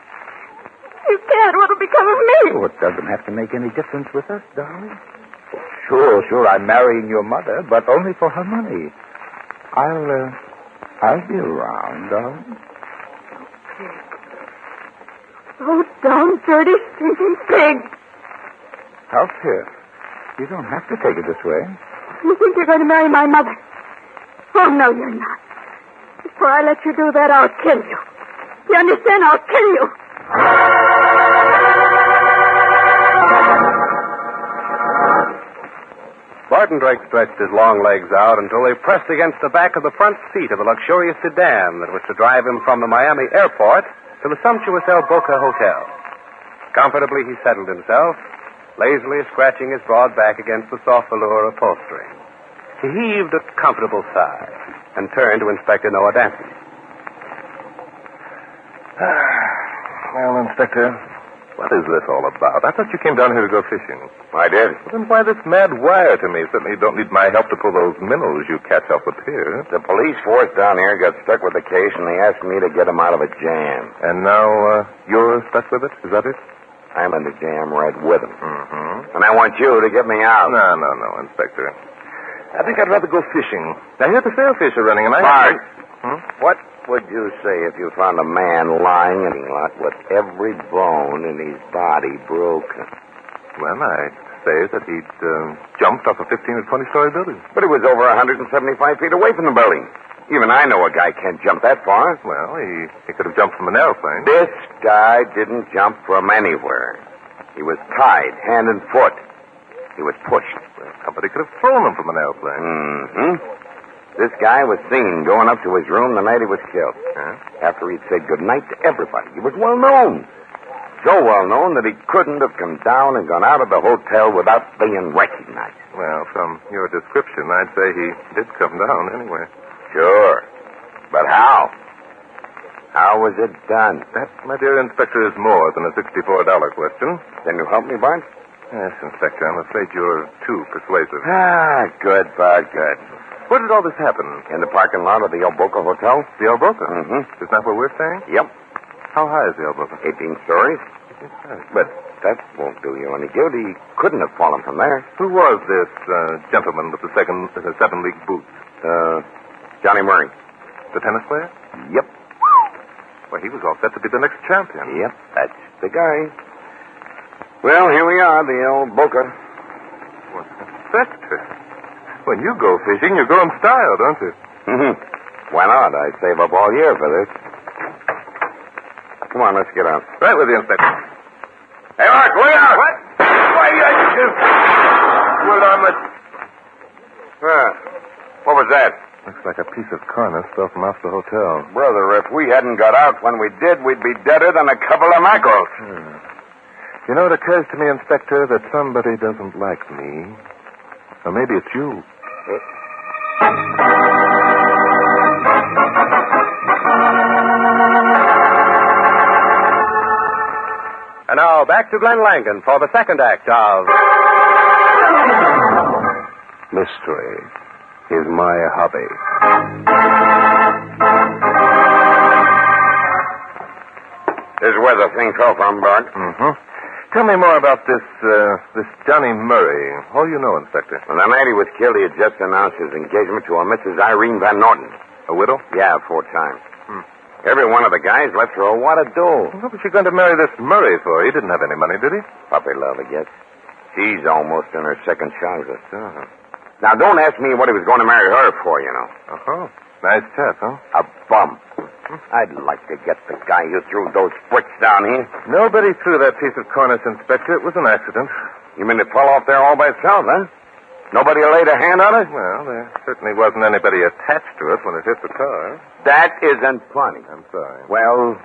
You can't. What'll become of me? Oh, it doesn't have to make any difference with us, darling. Sure, I'm marrying your mother, but only for her money. I'll be around, darling. Oh, down, dirty, stinking pig. Althea, you don't have to take it this way. You think you're going to marry my mother? Oh, no, you're not. Before I let you do that, I'll kill you. You understand? I'll kill you. Barton Drake stretched his long legs out until they pressed against the back of the front seat of a luxurious sedan that was to drive him from the Miami airport to the sumptuous El Boca Hotel. Comfortably, he settled himself, lazily scratching his broad back against the soft velour upholstery. He heaved a comfortable sigh and turned to Inspector Noah Danton. Well, Inspector, What is this all about? I thought you came down here to go fishing. I did. Well, then why this mad wire to me? Certainly you don't need my help to pull those minnows you catch off the pier. The police force down here got stuck with the case, and they asked me to get them out of a jam. And now you're stuck with it? Is that it? I'm in the jam right with them. Mm-hmm. And I want you to get me out. No, Inspector. I think I'd rather go fishing. I hear the sailfish are running, and Bart, what would you say if you found a man lying in a lot with every bone in his body broken? Well, I'd say that he'd jumped off a 15 or 20-story building. But he was over 175 feet away from the building. Even I know a guy can't jump that far. Well, he could have jumped from an airplane. This guy didn't jump from anywhere. He was tied hand and foot. He was pushed. Well, somebody could have thrown him from an airplane. Mm-hmm. This guy was seen going up to his room the night he was killed. After he'd said goodnight to everybody. He was well known. So well known that he couldn't have come down and gone out of the hotel without being recognized. Well, from your description, I'd say he did come down anyway. Sure. But how? How was it done? That, my dear Inspector, is more than a $64 question. Can you help me, Bart? Yes, Inspector. I'm afraid you're too persuasive. Good, Bart, good. Where did all this happen? In the parking lot of the El Boca Hotel. The El Boca? Mm-hmm. Isn't that where we're staying? Yep. How high is the El Boca? 18 stories. 18 stories. But that won't do you any good. He couldn't have fallen from there. Who was this gentleman with the 7-league boots? Johnny Murray. The tennis player? Yep. Well, he was all set to be the next champion. Yep, that's the guy. Well, here we are, the El Boca. Well, Inspector, when you go fishing, you go in style, don't you? Mm-hmm. Why not? I'd save up all year for this. Come on, let's get out. Right with you, Inspector. Hey, Mark, look out! What? Why you Well, what was that? Looks like a piece of cornice fell from off the hotel. Brother, if we hadn't got out when we did, we'd be deader than a couple of mackerels. You know, it occurs to me, Inspector, that somebody doesn't like me. Or maybe it's you. And now, back to Glenn Langan for the second act of... Mystery is my hobby. This is where the thing fell from, Bart. Mm-hmm. Tell me more about this Johnny Murray. All you know, Inspector. Well, the night he was killed, he had just announced his engagement to a Mrs. Irene Van Norton. A widow? Yeah, 4 times. Every one of the guys left her a wad of dough. What was she going to marry this Murray for? He didn't have any money, did he? Puppy love, I guess. She's almost in her second childhood. Uh-huh. Now, don't ask me what he was going to marry her for, you know. Uh-huh. Nice chap, huh? A bum. I'd like to get the guy who threw those bricks down here. Nobody threw that piece of cornice, Inspector. It was an accident. You mean it fell off there all by itself, huh? Nobody laid a hand on it? Well, there certainly wasn't anybody attached to it when it hit the car. That isn't funny. I'm sorry. Well,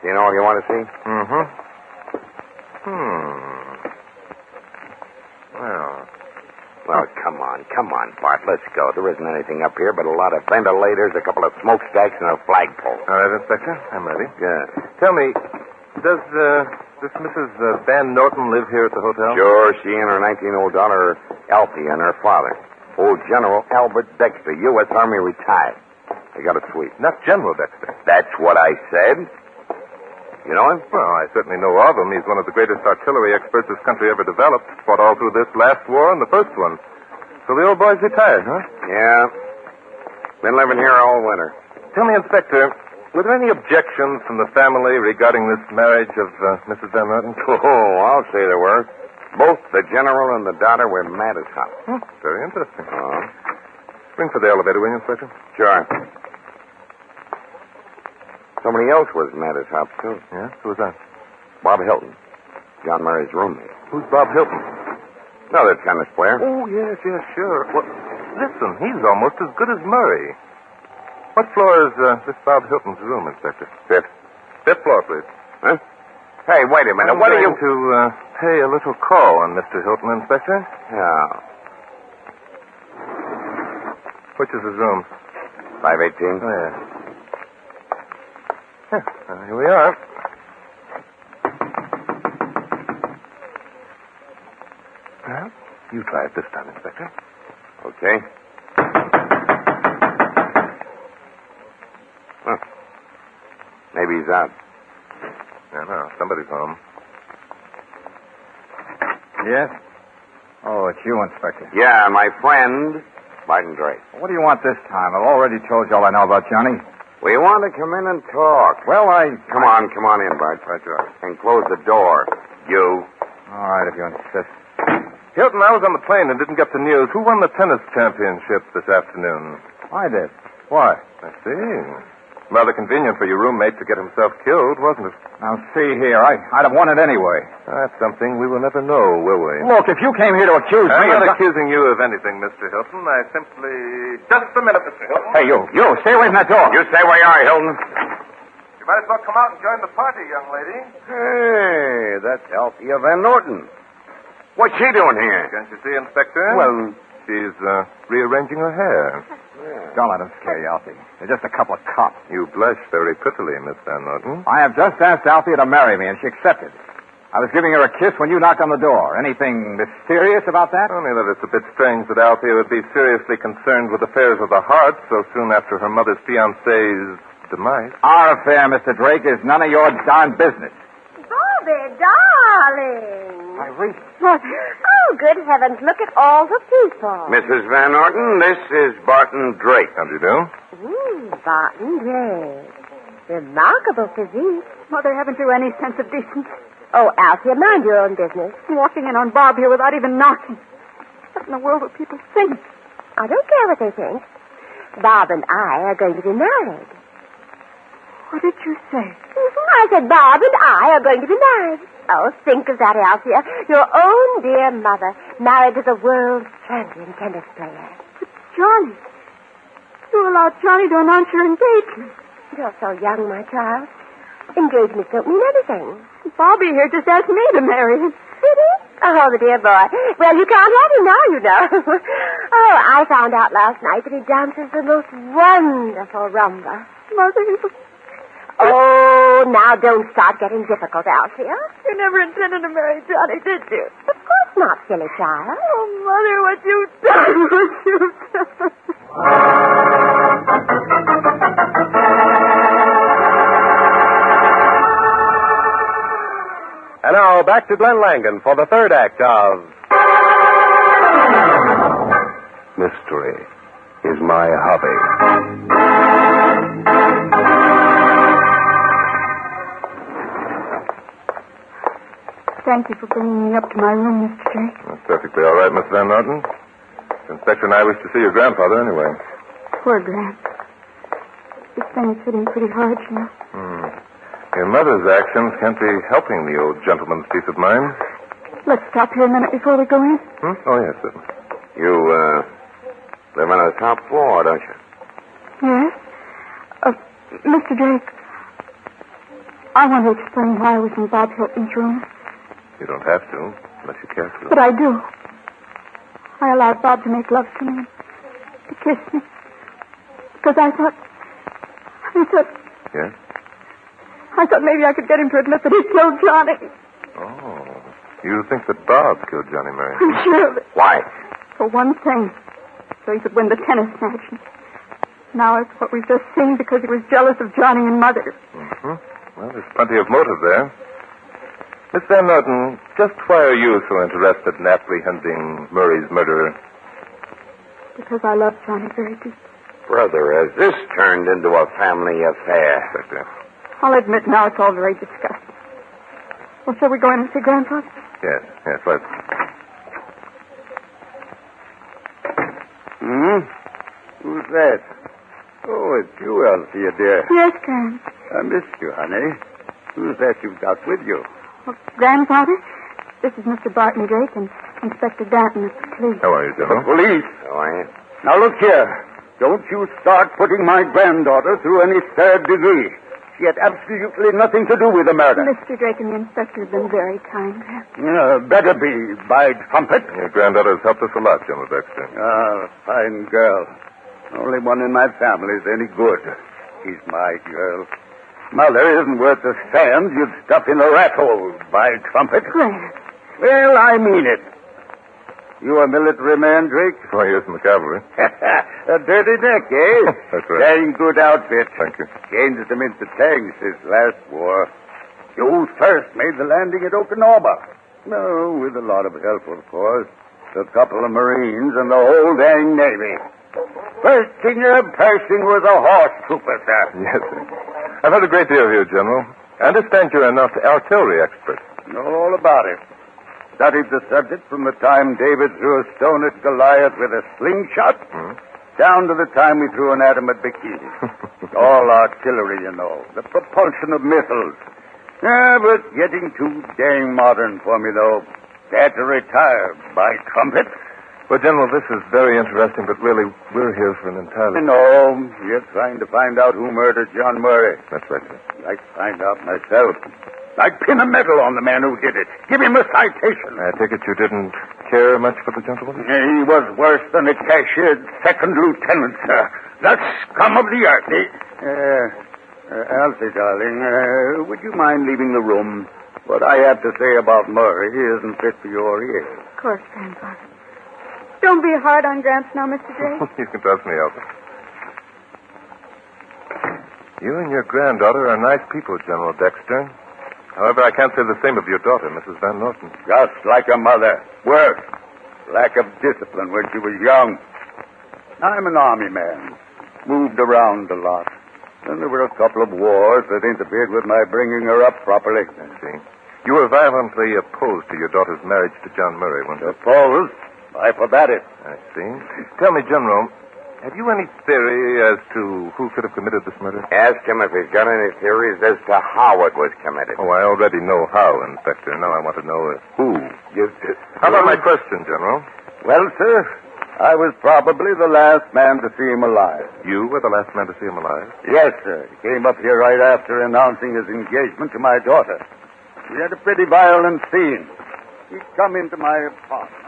you know what you want to see? Mm-hmm. Well, come on, Bart. Let's go. There isn't anything up here but a lot of ventilators, a couple of smokestacks, and a flagpole. All right, Inspector. I'm ready. Yeah. Tell me, does this Mrs. Van Norton live here at the hotel? Sure. She and her 19-year-old daughter, Alfie, and her father, old General Albert Dexter, U.S. Army retired. They got a suite. Not General Dexter. That's what I said. You know him? Well, I certainly know of him. He's one of the greatest artillery experts this country ever developed. Fought all through this last war and the first one. So the old boy's retired, huh? Yeah. Been living here all winter. Tell me, Inspector, were there any objections from the family regarding this marriage of Mrs. Van Norton? Oh, I'll say there were. Both the general and the daughter were mad as hell. Very interesting. Ring for the elevator, will you, Inspector? Sure. Somebody else was mad as hell, too. Yeah? Who was that? Bob Hilton. John Murray's roommate. Who's Bob Hilton? Another tennis player. Oh, yes, sure. Well, listen, he's almost as good as Murray. What floor is this Bob Hilton's room, Inspector? 5th. 5th floor, please. Huh? Hey, wait a minute. What are you... to pay a little call on Mr. Hilton, Inspector. Yeah. Which is his room? 518. Oh, yeah. Here we are. You try it this time, Inspector. Okay. Huh. Maybe he's out. Yeah, no, somebody's home. Yes? Oh, it's you, Inspector. Yeah, my friend, Martin Drake. What do you want this time? I've already told you all I know about Johnny. We want to come in and talk. Well, Come on in, Bart. And close the door. You. All right, if you insist. Hilton, I was on the plane and didn't get the news. Who won the tennis championship this afternoon? I did. Why? I see. Rather convenient for your roommate to get himself killed, wasn't it? Now, see here. I'd have won it anyway. That's something we will never know, will we? Look, if you came here to accuse me... I'm not accusing you of anything, Mr. Hilton. I simply... Just a minute, Mr. Hilton. Hey, you. Stay away from that door. You stay where you are, Hilton. You might as well come out and join the party, young lady. Hey, that's Althea Van Norton. What's she doing here? Can't you see, Inspector? Well... She's rearranging her hair. Yeah. Don't let them scare you, Althea. They're just a couple of cops. You blush very prettily, Miss Van Norton. I have just asked Althea to marry me, and she accepted. I was giving her a kiss when you knocked on the door. Anything mysterious about that? Only that it's a bit strange that Althea would be seriously concerned with affairs of the heart so soon after her mother's fiancé's demise. Our affair, Mr. Drake, is none of your darn business. Bobby, darling. Irene. Oh, good heavens, look at all the people. Mrs. Van Norton, this is Barton Drake. How do you do? Barton Drake. Remarkable physique. Mother, haven't you any sense of decency? Oh, Althea, mind your own business. Walking in on Bob here without even knocking. What in the world will people think? I don't care what they think. Bob and I are going to be married. What did you say? I said Bob and I are going to be married. Oh, think of that, Althea. Your own dear mother, married to the world champion tennis player. But Johnny. You allowed Johnny to announce your engagement. You're so young, my child. Engagements don't mean anything. Bobby here just asked me to marry him. Did he? Oh, the dear boy. Well, you can't have him now, you know. Oh, I found out last night that he dances the most wonderful rumba. Mother, oh, now don't start getting difficult, Althea. You never intended to marry Johnny, did you? Of course not, silly child. Oh, Mother, what you've done, what you've done. And now, back to Glenn Langan for the third act of... Mystery is my hobby. Thank you for bringing me up to my room, Mr. Drake. That's perfectly all right, Miss Van Norton. The inspector and I wish to see your grandfather anyway. Poor Gramp. This thing is hitting pretty hard, you know. Your mother's actions can't be helping the old gentleman's peace of mind. Let's stop here a minute before we go in. Oh, yes, certainly. You, live on the top floor, don't you? Yes? Mr. Drake, I want to explain why I was in Bob Hilton's room. You don't have to, unless you care to. But I do. I allowed Bob to make love to me, to kiss me, because I thought... Yes? I thought maybe I could get him to admit that he killed Johnny. Oh. You think that Bob killed Johnny Murray? I'm sure of it. Why? For one thing, so he could win the tennis match. Now it's what we've just seen because he was jealous of Johnny and Mother. Mm-hmm. Well, there's plenty of motive there. Miss Van Norton, just why are you so interested in apprehending Murray's murderer? Because I love Johnny very deeply. Brother, has this turned into a family affair? Inspector. I'll admit now it's all very disgusting. Well, shall we go in and see Grandfather? Yes, let's. Who's that? Oh, it's you, Althea, dear. Yes, Grand. I missed you, honey. Who's that you've got with you? Well, Grandfather, this is Mr. Barton Drake and Inspector Danton of the police. How are you, General? Police. How are you? Now, look here. Don't you start putting my granddaughter through any third degree. She had absolutely nothing to do with the murder. Mr. Drake and the inspector have been very kind. Better be, by trumpet. Your granddaughter's helped us a lot, General Dexter. Fine girl. Only one in my family is any good. She's my girl. Mother isn't worth the sand you'd stuff in a rat hole, by trumpet. Grant. Well, I mean it. You a military man, Drake? 4 years in the cavalry. A dirty neck, eh? That's right. Dang good outfit. Thank you. Changed them into tanks this last war. You first made the landing at Okinawa. No, with a lot of help, of course. A couple of Marines and the whole dang Navy. First thing you're impressing was a horse trooper, sir. Yes, sir. I've heard a great deal of you, General. I understand you're an artillery expert. Know all about it. Studied the subject from the time David threw a stone at Goliath with a slingshot down to the time we threw an atom at Bikini. All artillery, you know. The propulsion of missiles. Yeah, but getting too dang modern for me, though. Had to retire, by trumpet. Well, General, this is very interesting, but really, we're here for an entirely... No, you're trying to find out who murdered John Murray. That's right, sir. I'd find out myself. I'd pin a medal on the man who did it. Give him a citation. I take it you didn't care much for the gentleman? He was worse than a cashiered second lieutenant, sir. The scum of the earth. Elsie, darling, would you mind leaving the room? What I have to say about Murray isn't fit for your ears. Of course, Grandfather. Don't be hard on Gramps now, Mr. Drake. You can trust me, Elsie. You and your granddaughter are nice people, General Dexter. However, I can't say the same of your daughter, Mrs. Van Norton. Just like a mother. Worse. Lack of discipline when she was young. I'm an army man. Moved around a lot. And there were a couple of wars that interfered with my bringing her up properly. I see. You were violently opposed to your daughter's marriage to John Murray, weren't you? Opposed? I forbade it. I see. Tell me, General, have you any theory as to who could have committed this murder? Ask him if he's got any theories as to how it was committed. Oh, I already know how, Inspector. Now I want to know who. How about my question, General? Well, sir, I was probably the last man to see him alive. You were the last man to see him alive? Yes, sir. He came up here right after announcing his engagement to my daughter. We had a pretty violent scene. He'd come into my apartment.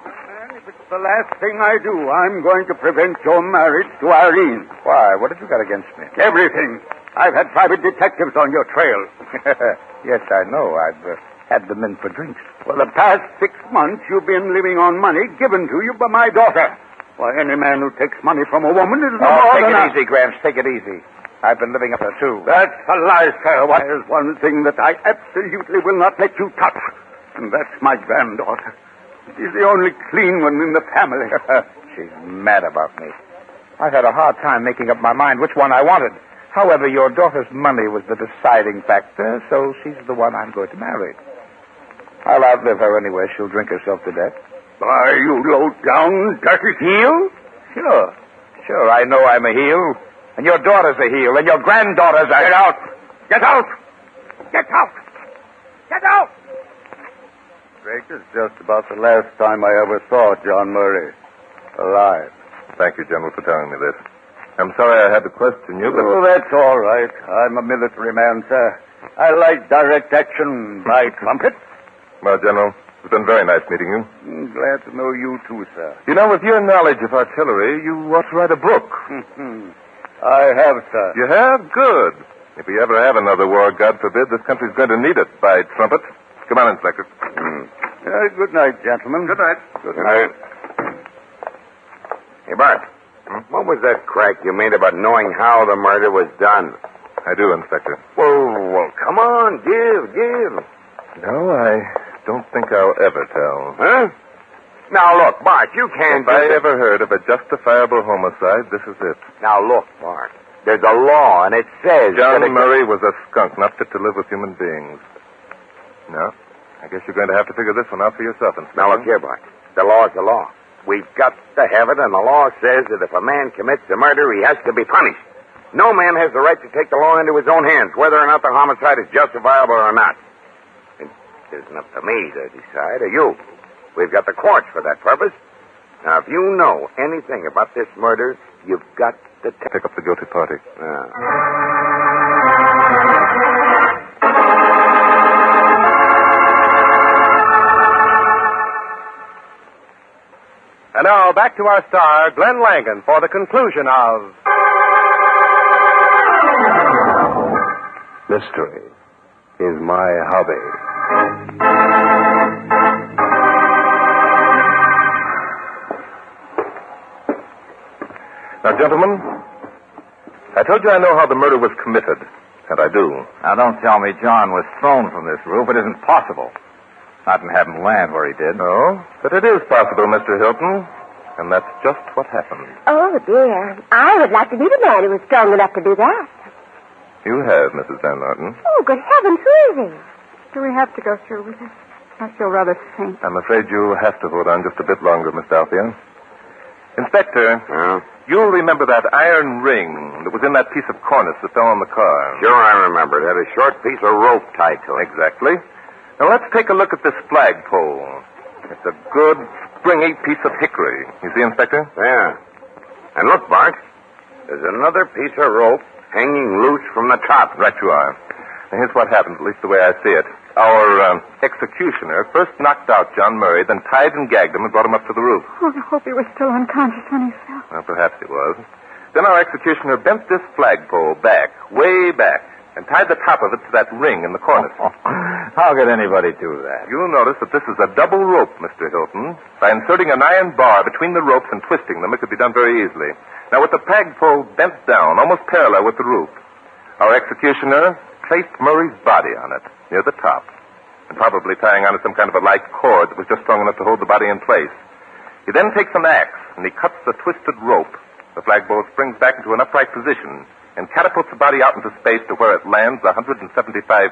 And if it's the last thing I do, I'm going to prevent your marriage to Irene. Why? What have you got against me? Everything. I've had private detectives on your trail. Yes, I know. I've had them in for drinks. For the past 6 months, you've been living on money given to you by my daughter. Why, any man who takes money from a woman is no more take than it easy, Gramps. Take it easy. I've been living up there, too. That's a lie, sir. Why, there's one thing that I absolutely will not let you touch, and that's my granddaughter. She's the only clean one in the family. She's mad about me. I've had a hard time making up my mind which one I wanted. However, your daughter's money was the deciding factor, so she's the one I'm going to marry. I'll outlive her anyway. She'll drink herself to death. Why, you low-down, dirty heel? Sure, I know I'm a heel. And your daughter's a heel, and your granddaughter's a... Get out! Get out! Get out! Get out! Drake, is just about the last time I ever saw John Murray alive. Thank you, General, for telling me this. I'm sorry I had to question you, but... Oh, that's all right. I'm a military man, sir. I like direct action by trumpet. Well, General, it's been very nice meeting you. Glad to know you, too, sir. You know, with your knowledge of artillery, you ought to write a book. I have, sir. You have? Good. If we ever have another war, God forbid, this country's going to need it, by trumpet. Come on, Inspector. Good night, gentlemen. Good night. Good night. Hey, Bart. What was that crack you made about knowing how the murder was done? I do, Inspector. Well, come on, give. No, I don't think I'll ever tell. Huh? Now, look, Bart, you can't... If I ever heard of a justifiable homicide, this is it. Now, look, Bart. There's a law, and it says... John Murray was a skunk, not fit to live with human beings. No, I guess you're going to have to figure this one out for yourself, Inspector. Now, look here, Bart. The law's the law. We've got to have it, and the law says that if a man commits a murder, he has to be punished. No man has the right to take the law into his own hands, whether or not the homicide is justifiable or not. It isn't up to me to decide, or you. We've got the courts for that purpose. Now, if you know anything about this murder, you've got to pick up the guilty party. And now, back to our star, Glenn Langan, for the conclusion of... Mystery is my hobby. Now, gentlemen, I told you I know how the murder was committed, and I do. Now, don't tell me John was thrown from this roof. It isn't possible. Not in having land where he did. No, but it is possible, Mr. Hilton, and that's just what happened. Oh, dear. I would like to meet a man who was strong enough to do that. You have, Mrs. Van Norton. Oh, good heavens, who is he? Do we have to go through with it? I feel rather faint. I'm afraid you'll have to hold on just a bit longer, Miss Althea. Inspector, you'll remember that iron ring that was in that piece of cornice that fell on the car. Sure, I remember. It had a short piece of rope tied to it. Exactly. Now, let's take a look at this flagpole. It's a good, springy piece of hickory. You see, Inspector? Yeah. And look, Bart. There's another piece of rope hanging loose from the top. Right you are. Now, here's what happened, at least the way I see it. Our executioner first knocked out John Murray, then tied and gagged him and brought him up to the roof. Oh, I hope he was still unconscious when he fell. Well, perhaps he was. Then our executioner bent this flagpole back, way back, and tied the top of it to that ring in the cornice. How could anybody do that? You'll notice that this is a double rope, Mr. Hilton. By inserting an iron bar between the ropes and twisting them, it could be done very easily. Now, with the flagpole bent down, almost parallel with the roof, our executioner placed Murray's body on it, near the top, and probably tying on it some kind of a light cord that was just strong enough to hold the body in place. He then takes an axe, and he cuts the twisted rope. The flagpole springs back into an upright position and catapults the body out into space to where it lands 175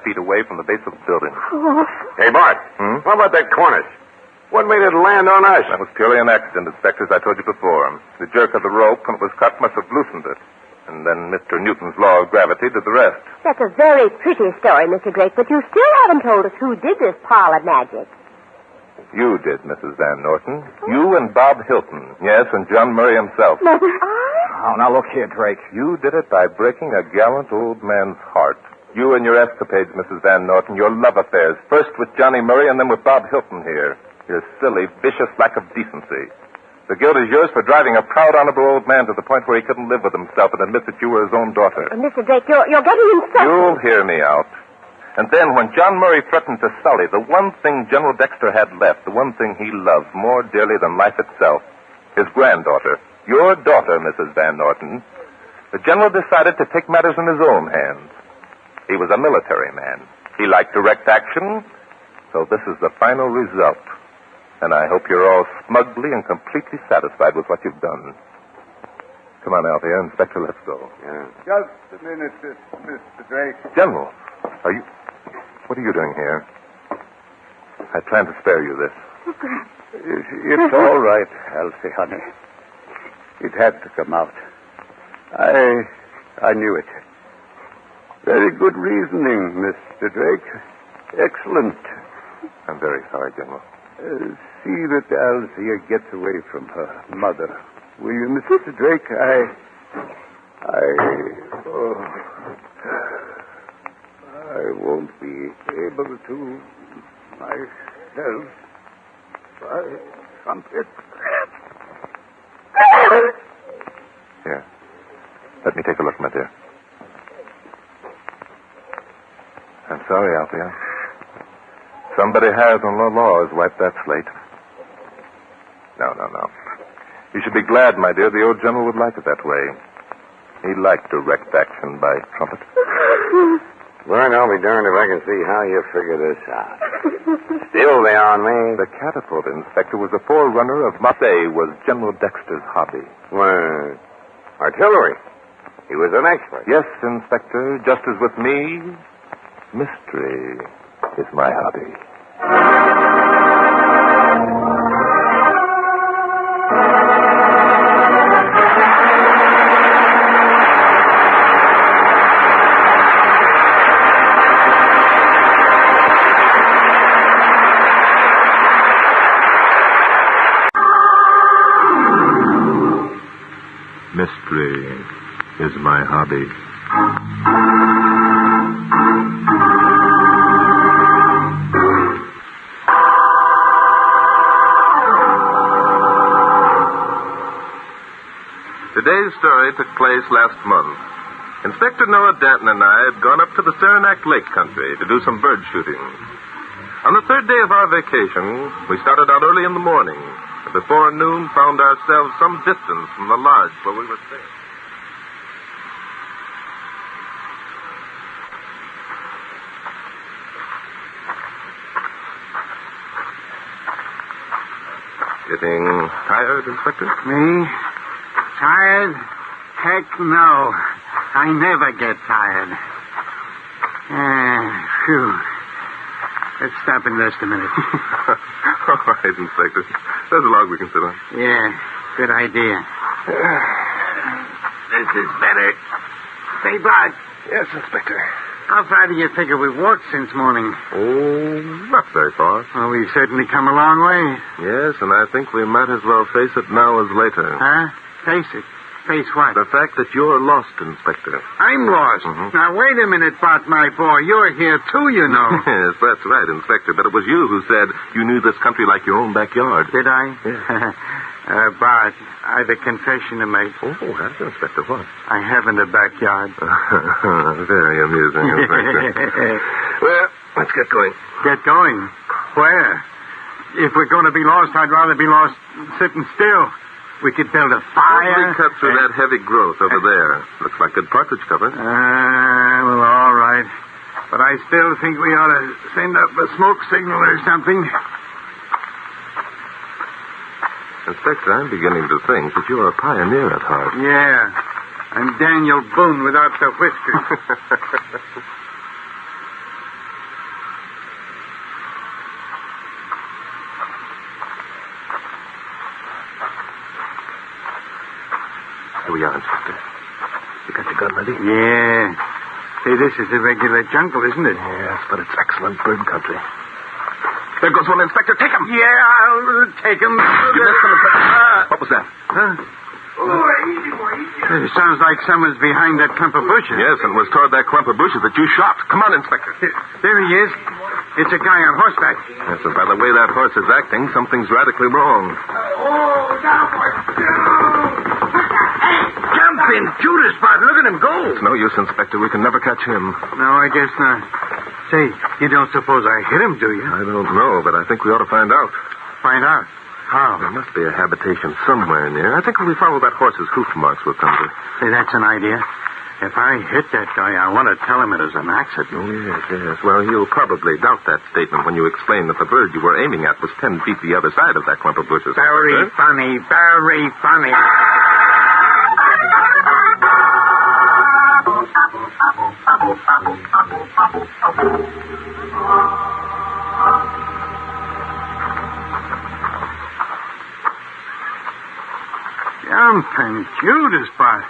feet away from the base of the building. Oh. Hey, Bart, what about that cornice? What made it land on us? That was purely an accident, Inspector, as I told you before. The jerk of the rope, when it was cut, must have loosened it. And then Mr. Newton's law of gravity did the rest. That's a very pretty story, Mr. Drake, but you still haven't told us who did this parlor magic. You did, Mrs. Van Norton. You and Bob Hilton. Yes, and John Murray himself. Mother. Oh, now look here, Drake. You did it by breaking a gallant old man's heart. You and your escapades, Mrs. Van Norton, your love affairs, first with Johnny Murray and then with Bob Hilton here. Your silly, vicious lack of decency. The guilt is yours for driving a proud, honorable old man to the point where he couldn't live with himself and admit that you were his own daughter. Mr. Drake, you're getting insulted. You'll hear me out. And then when John Murray threatened to sully the one thing General Dexter had left, the one thing he loved more dearly than life itself, his granddaughter, your daughter, Mrs. Van Norton, the general decided to take matters in his own hands. He was a military man. He liked direct action, so this is the final result. And I hope you're all smugly and completely satisfied with what you've done. Come on, Althea. Inspector, let's go. Yeah. Just a minute, Mr. Drake. General, what are you doing here? I planned to spare you this. It's all right, Elsie, honey. It had to come out. I knew it. Very good reasoning, Mr. Drake. Excellent. I'm very sorry, General. See that Althea gets away from her mother. Will you, Mr. Drake? I won't be able to myself by trumpet. Here. Let me take a look, my dear. I'm sorry, Althea. Somebody has, on the law, has wiped that slate. No. You should be glad, my dear, the old general would like it that way. He liked direct action by trumpet. Well, I'll be darned if I can see how you figure this out. Still they on me. The catapult, Inspector, was the forerunner of Marseille, was General Dexter's hobby. Well, artillery. He was an expert. Yes, Inspector, just as with me, mystery is my hobby. Mystery is my hobby. Today's story took place last month. Inspector Noah Danton and I had gone up to the Saranac Lake country to do some bird shooting. On the third day of our vacation, we started out early in the morning and before noon found ourselves some distance from the lodge where we were staying. Getting tired, Inspector? Me? Tired? Heck no. I never get tired. Phew. Let's stop and rest a minute. All right, Inspector. There's a log we can sit on. Yeah, good idea. This is better. Say, Bart. Yes, Inspector. How far do you figure we've walked since morning? Oh, not very far. Well, we've certainly come a long way. Yes, and I think we might as well face it now as later. Huh? Face it? Face what? The fact that you're lost, Inspector. I'm lost. Mm-hmm. Now, wait a minute, Bart, my boy. You're here, too, you know. Yes, that's right, Inspector. But it was you who said you knew this country like your own backyard. Did I? Yeah. Bart, I've a confession to make. Oh, have you, Inspector? What? I haven't a backyard. Very amusing, Inspector. Well, let's get going. Get going? Where? If we're going to be lost, I'd rather be lost sitting still. We could build a fire. We cut through that heavy growth over there. Looks like good partridge cover. Well, all right. But I still think we ought to send up a smoke signal or something. Inspector, I'm beginning to think that you're a pioneer at heart. Yeah. I'm Daniel Boone without the whiskers. Here we are, Inspector. You got your gun ready? Yeah. Say, this is a regular jungle, isn't it? Yes, but it's excellent bird country. There goes one, Inspector. Take him. Yeah, I'll take him. You missed him, Inspector. What was that? Huh? Oh, easy, boy, easy. It sounds like someone's behind that clump of bushes. Yes, and it was toward that clump of bushes that you shot. Come on, Inspector. There he is. It's a guy on horseback. Yes, and by the way that horse is acting, something's radically wrong. Down, boy. Hey, jumping Judas, Bart. Look at him go. It's no use, Inspector. We can never catch him. No, I guess not. Say, you don't suppose I hit him, do you? I don't know, but I think we ought to find out. Find out? How? There must be a habitation somewhere near. I think if we follow that horse's hoof marks, we'll come to it. Say, that's an idea. If I hit that guy, I want to tell him it was an accident. Oh, yes. Well, you'll probably doubt that statement when you explain that the bird you were aiming at was 10 feet the other side of that clump of bushes. Very funny, very funny. Jumping Judas, Bart.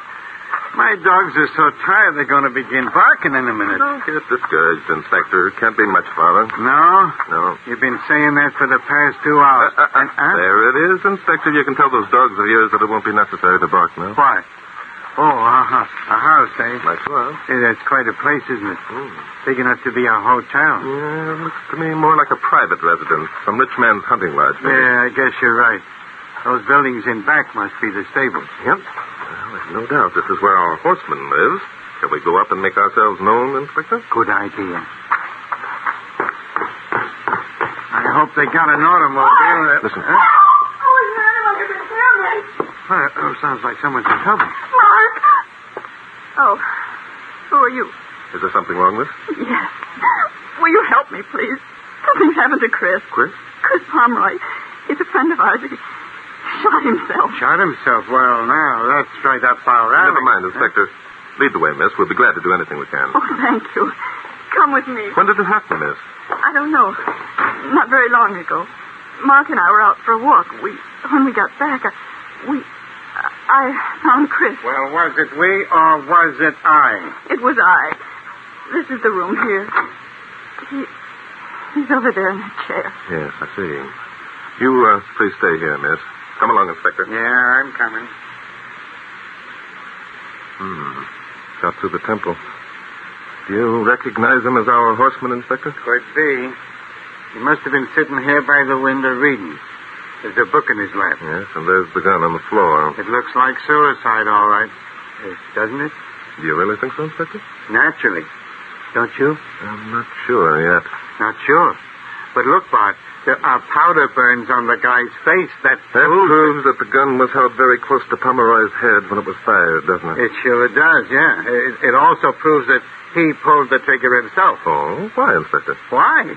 My dogs are so tired they're going to begin barking in a minute. Don't get discouraged, Inspector. It can't be much farther. No? No. You've been saying that for the past 2 hours. There it is, Inspector. You can tell those dogs of yours that it won't be necessary to bark now. Why? Oh, a house, eh? That's right. Hey, that's quite a place, isn't it? Big enough to be a hotel. Yeah, it looks to me more like a private residence. Some rich man's hunting lodge, maybe. Yeah, I guess you're right. Those buildings in back must be the stables. Yep. Well, there's no doubt this is where our horseman lives. Shall we go up and make ourselves known, Inspector? Good idea. I hope they got an automobile. Listen. Huh? Oh, sounds like someone's in trouble. Mark! Oh, who are you? Is there something wrong, miss? Yes. Will you help me, please? Something's happened to Chris. Chris? Chris Pomeroy. He's a friend of ours. He shot himself. Shot himself? Well, now, that's right up our alley. Never mind, Inspector. Lead the way, miss. We'll be glad to do anything we can. Oh, thank you. Come with me. When did it happen, miss? I don't know. Not very long ago. Mark and I were out for a walk. When we got back, I found Chris. Well, was it we or was it I? It was I. This is the room here. He's over there in the chair. Yes, I see. You, please stay here, miss. Come along, Inspector. Yeah, I'm coming. Got through the temple. Do you recognize him as our horseman, Inspector? Could be. He must have been sitting here by the window reading. There's a book in his lap. Yes, and there's the gun on the floor. It looks like suicide, all right. Doesn't it? Do you really think so, Inspector? Naturally. Don't you? I'm not sure yet. Not sure. But look, Bart, There are powder burns on the guy's face. That proves that the gun was held very close to Pomeroy's head when it was fired, doesn't it? It sure does, yeah. It also proves that he pulled the trigger himself. Oh, why, Inspector? Why?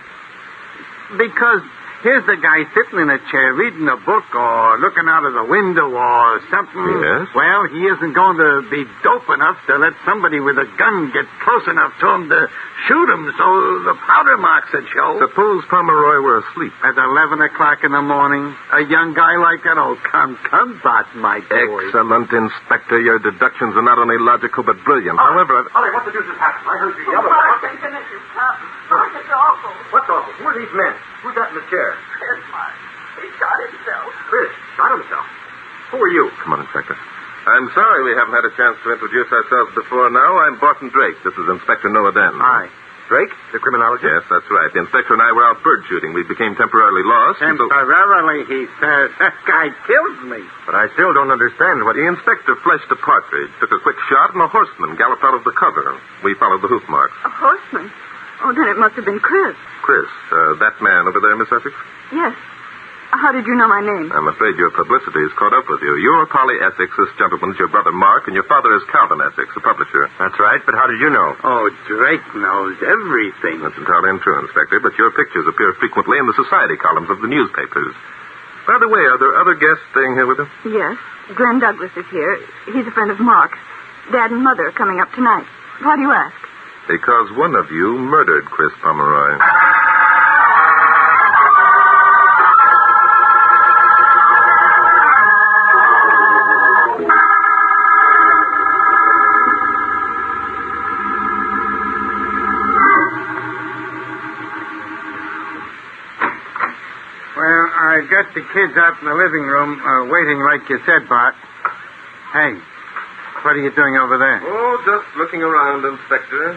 Because here's the guy sitting in a chair reading a book or looking out of the window or something. Yes? Well, he isn't going to be dope enough to let somebody with a gun get close enough to him to shoot him so the powder marks would show. Suppose Pomeroy were asleep. At 11 o'clock in the morning, a young guy like that? Oh, come, Bart, my boy. Excellent, Inspector. Your deductions are not only logical but brilliant. However, Ollie, what the deuce has happened? I heard you yell. Mark, it's awful. What's awful? Who are these men? Who's that in the chair? Chris, Mark. He shot himself. Chris shot himself. Who are you? come on, Inspector. I'm sorry we haven't had a chance to introduce ourselves before now. I'm Barton Drake. This is Inspector Noah Danton. Hi. Drake, the criminologist? Yes, that's right. The inspector and I were out bird shooting. We became temporarily lost. Temporarily, he says. That guy killed me. But I still don't understand what... The inspector fleshed a partridge, took a quick shot, and a horseman galloped out of the cover. We followed the hoof marks. A horseman? Oh, then it must have been Chris. Chris, that man over there, Miss Essex? Yes. How did you know my name? I'm afraid your publicity has caught up with you. You're Polly Essex, this gentleman's your brother Mark, and your father is Calvin Essex, the publisher. That's right, but how did you know? Oh, Drake knows everything. That's entirely untrue, Inspector, but your pictures appear frequently in the society columns of the newspapers. By the way, are there other guests staying here with him? Yes. Glenn Douglas is here. He's a friend of Mark's. Dad and Mother are coming up tonight. Why do you ask? Because one of you murdered Chris Pomeroy. I got the kids out in the living room, waiting like you said, Bart. Hey, what are you doing over there? Oh, just looking around, Inspector.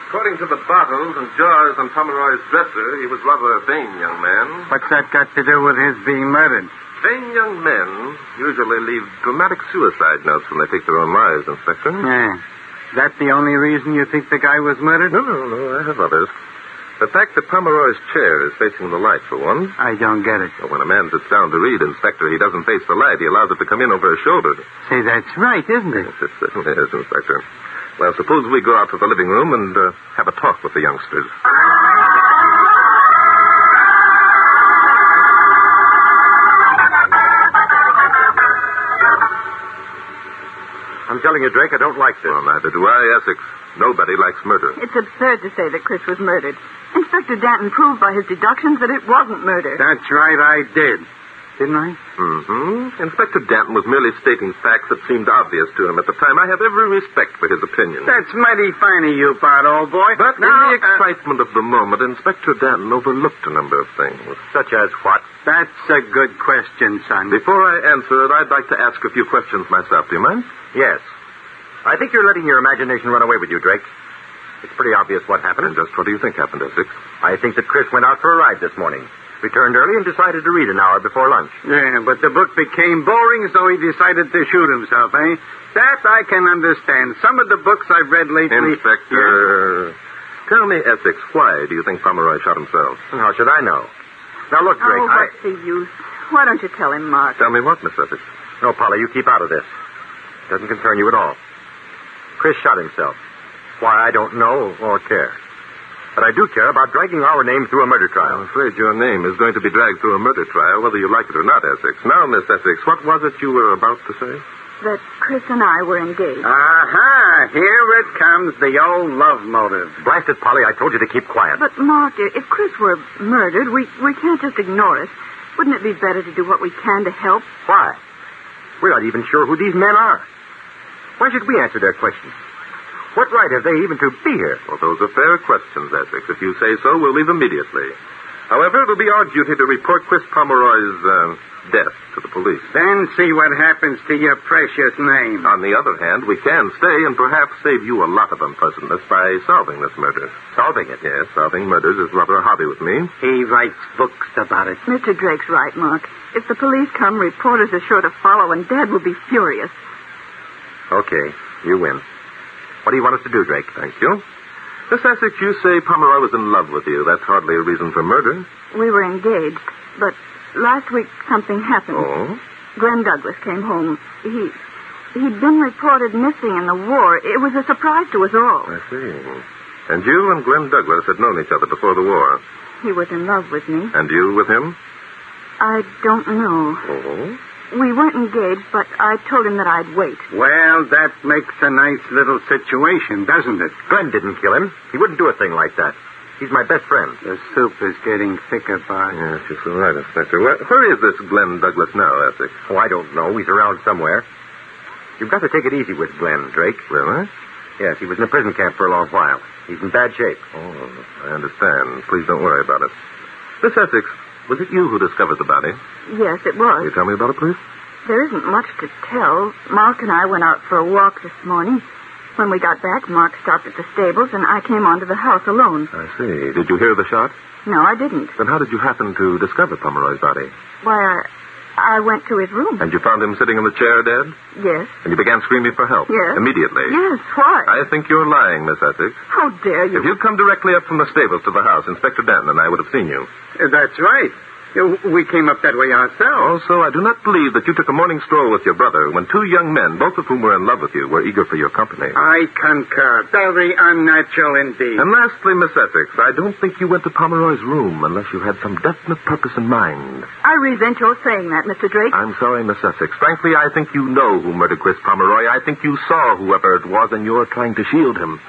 According to the bottles and jars on Pomeroy's dresser, he was rather a vain young man. What's that got to do with his being murdered? Vain young men usually leave dramatic suicide notes when they take their own lives, Inspector. Yeah. Is that the only reason you think the guy was murdered? No, I have others. The fact that Pomeroy's chair is facing the light, for one. I don't get it. Well, when a man sits down to read, Inspector, he doesn't face the light. He allows it to come in over his shoulder. Say, that's right, isn't it? Yes, it certainly is, Inspector. Well, suppose we go out to the living room and have a talk with the youngsters. I'm telling you, Drake, I don't like this. Well, neither do I, Essex. Nobody likes murder. It's absurd to say that Chris was murdered. Inspector Danton proved by his deductions that it wasn't murder. That's right, I did. Didn't I? Mm-hmm. Inspector Danton was merely stating facts that seemed obvious to him at the time. I have every respect for his opinion. That's mighty fine of you, Bart, old boy. But in the excitement of the moment, Inspector Danton overlooked a number of things. Such as what? That's a good question, son. Before I answer it, I'd like to ask a few questions myself. Do you mind? Yes. I think you're letting your imagination run away with you, Drake. It's pretty obvious what happened. And just what do you think happened, Essex? I think that Chris went out for a ride this morning. Returned early and decided to read an hour before lunch. Yeah, but the book became boring, so he decided to shoot himself, eh? That I can understand. Some of the books I've read lately... Inspector, tell me, Essex, why do you think Pomeroy shot himself? How should I know? Now, look, Drake, what's the use? Why don't you tell him, Mark? Tell me what, Miss Essex? No, Polly, you keep out of this. It doesn't concern you at all. Chris shot himself. Why, I don't know or care. But I do care about dragging our name through a murder trial. I'm afraid your name is going to be dragged through a murder trial, whether you like it or not, Essex. Now, Miss Essex, what was it you were about to say? That Chris and I were engaged. Aha! Here it comes, the old love motive. Blast it, Polly, I told you to keep quiet. But, Mark, if Chris were murdered, we can't just ignore it. Wouldn't it be better to do what we can to help? Why? We're not even sure who these men are. Why should we answer their questions? What right have they even to be here? Well, those are fair questions, Essex. If you say so, we'll leave immediately. However, it'll be our duty to report Chris Pomeroy's death to the police. Then see what happens to your precious name. On the other hand, we can stay and perhaps save you a lot of unpleasantness by solving this murder. Solving it? Yes, solving murders is rather a hobby with me. He writes books about it. Mr. Drake's right, Mark. If the police come, reporters are sure to follow, and Dad will be furious. Okay, you win. What do you want us to do, Drake? Thank you. Miss Essex, you say Pomeroy was in love with you. That's hardly a reason for murder. We were engaged, but last week something happened. Oh? Glenn Douglas came home. He'd been reported missing in the war. It was a surprise to us all. I see. And you and Glenn Douglas had known each other before the war. He was in love with me. And you with him? I don't know. Oh? We weren't engaged, but I told him that I'd wait. Well, that makes a nice little situation, doesn't it? Glenn didn't kill him. He wouldn't do a thing like that. He's my best friend. The soup is getting thicker, Bart. Yes, you're so right, Inspector. Where is this Glenn Douglas now, Essex? Oh, I don't know. He's around somewhere. You've got to take it easy with Glenn, Drake. Really? Yes, he was in a prison camp for a long while. He's in bad shape. Oh, I understand. Please don't worry about it. Miss Essex, was it you who discovered the body? Yes, it was. Can you tell me about it, please? There isn't much to tell. Mark and I went out for a walk this morning. When we got back, Mark stopped at the stables, and I came onto the house alone. I see. Did you hear the shot? No, I didn't. Then how did you happen to discover Pomeroy's body? Why, I went to his room. And you found him sitting in the chair dead? Yes. And you began screaming for help? Yes. Immediately? Yes, why? I think you're lying, Miss Essex. How dare you? If you'd come directly up from the stables to the house, Inspector Danton and I would have seen you. That's right. We came up that way ourselves. Also, I do not believe that you took a morning stroll with your brother when two young men, both of whom were in love with you, were eager for your company. I concur. Very unnatural indeed. And lastly, Miss Essex, I don't think you went to Pomeroy's room unless you had some definite purpose in mind. I resent your saying that, Mr. Drake. I'm sorry, Miss Essex. Frankly, I think you know who murdered Chris Pomeroy. I think you saw whoever it was, and you're trying to shield him.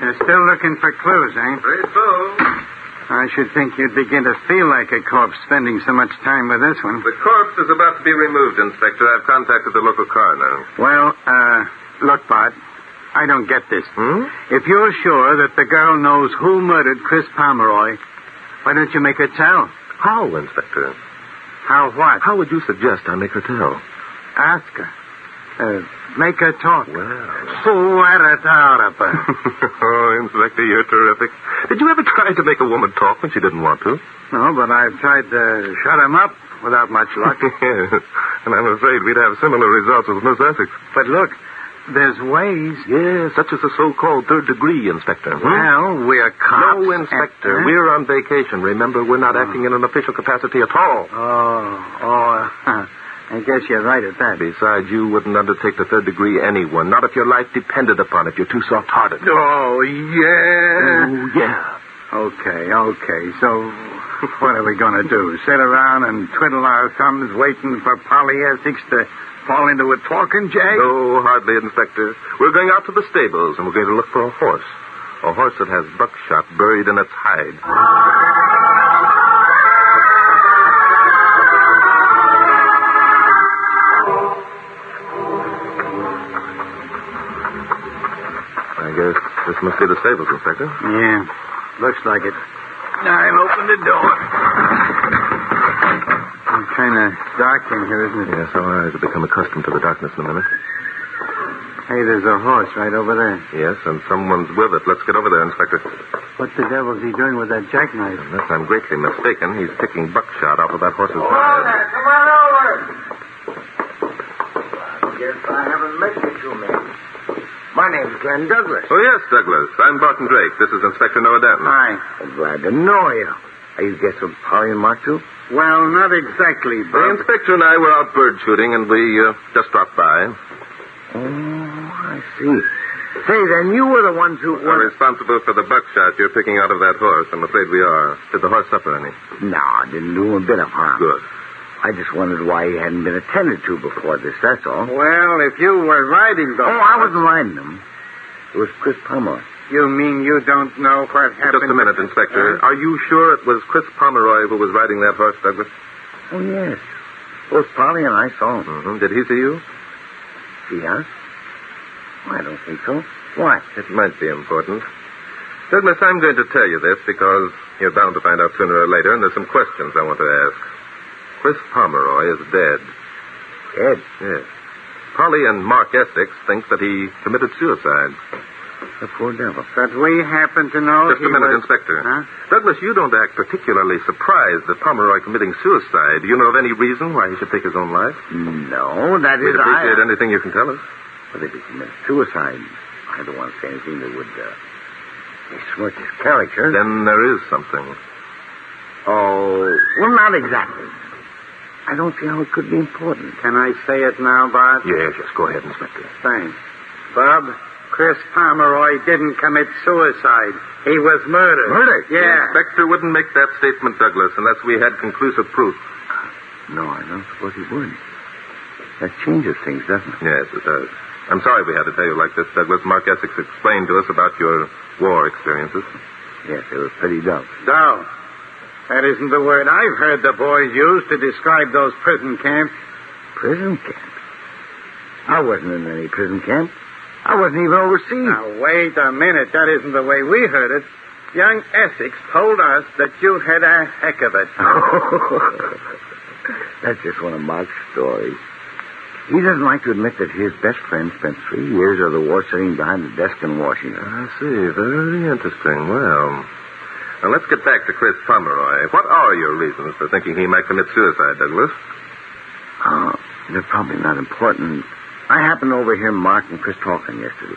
You're still looking for clues, eh? Very so. I should think you'd begin to feel like a corpse spending so much time with this one. The corpse is about to be removed, Inspector. I've contacted the local coroner. Well, look, Bart, I don't get this. If you're sure that the girl knows who murdered Chris Pomeroy, why don't you make her tell? How, Inspector? How what? How would you suggest I make her tell? Ask her. Make her talk. Well. Oh, Inspector, you're terrific. Did you ever try to make a woman talk when she didn't want to? No, but I've tried to shut him up without much luck. Yes, and I'm afraid we'd have similar results with Miss Essex. But look, there's ways. Yes, such as the so-called third degree, Inspector. Well, we're cops. No, Inspector. We're on vacation. Remember, we're not acting in an official capacity at all. I guess you're right at that. Besides, you wouldn't undertake the third degree anyone. Not if your life depended upon it. You're too soft-hearted. Oh, yeah. Oh, yeah. Okay. So, what are we going to do? Sit around and twiddle our thumbs waiting for Polly Essex to fall into a talking jag? No, hardly, Inspector. We're going out to the stables, and we're going to look for a horse. A horse that has buckshot buried in its hide. I guess this must be the stables, Inspector. Yeah, looks like it. I'll open the door. It's kind of dark in here, isn't it? Yes, our eyes have become accustomed to the darkness in a minute. Hey, there's a horse right over there. Yes, and someone's with it. Let's get over there, Inspector. What the devil's he doing with that jackknife? Unless I'm greatly mistaken, he's picking buckshot off of that horse's Come on hide. there. Come on over. I guess I haven't met you two men. My name's Glenn Douglas. Oh, yes, Douglas. I'm Barton Drake. This is Inspector Noah Danton. Hi. I'm glad to know you. Are you guests of Polly and Mark, too? Well, not exactly, The Bob. inspector and I were out bird shooting, and we just dropped by. Oh, I see. Say, then you were the ones who We're responsible for the buckshot you're picking out of that horse. I'm afraid we are. Did the horse suffer any? No, didn't do him a bit of harm. Good. I just wondered why he hadn't been attended to before this, that's all. Well, if you were riding the Oh, I wasn't riding him. It was Chris Pomeroy. You mean you don't know what happened? Just a minute, Inspector. Are you sure it was Chris Pomeroy who was riding that horse, Douglas? Oh, yes. Both Polly and I saw him. Mm-hmm. Did he see you? See us? Oh, I don't think so. Why? It might be important. Douglas, I'm going to tell you this because you're bound to find out sooner or later, and there's some questions I want to ask. Chris Pomeroy is dead. Dead? Yes. Polly and Mark Essex think that he committed suicide. The poor devil. But we happen to know Just a minute, Inspector. Huh? Douglas, you don't act particularly surprised at Pomeroy committing suicide. Do you know of any reason why he should take his own life? No, that We'd is... appreciate anything you can tell us. But if he commits suicide, I don't want to say anything that would besmirch his character. Then there is something. Oh, well, not exactly. I don't see how it could be important. Can I say it now, Bart? Yes, go ahead, Inspector. Thanks. Bob, Chris Pomeroy didn't commit suicide. He was murdered. Murdered? Yeah. The inspector wouldn't make that statement, Douglas, unless we had conclusive proof. No, I don't suppose he would. That changes things, doesn't it? Yes, it does. I'm sorry we had to tell you like this, Douglas. Mark Essex explained to us about your war experiences. Yes, it was pretty dull. Dull? That isn't the word I've heard the boys use to describe those prison camps. Prison camp? I wasn't in any prison camp. I wasn't even overseas. Now, wait a minute. That isn't the way we heard it. Young Essex told us that you had a heck of it. That's just one of Mark's stories. He doesn't like to admit that his best friend spent 3 years of the war sitting behind the desk in Washington. I see. Very interesting. Well, now let's get back to Chris Pomeroy. What are your reasons for thinking he might commit suicide, Douglas? They're probably not important. I happened to overhear Mark and Chris talking yesterday.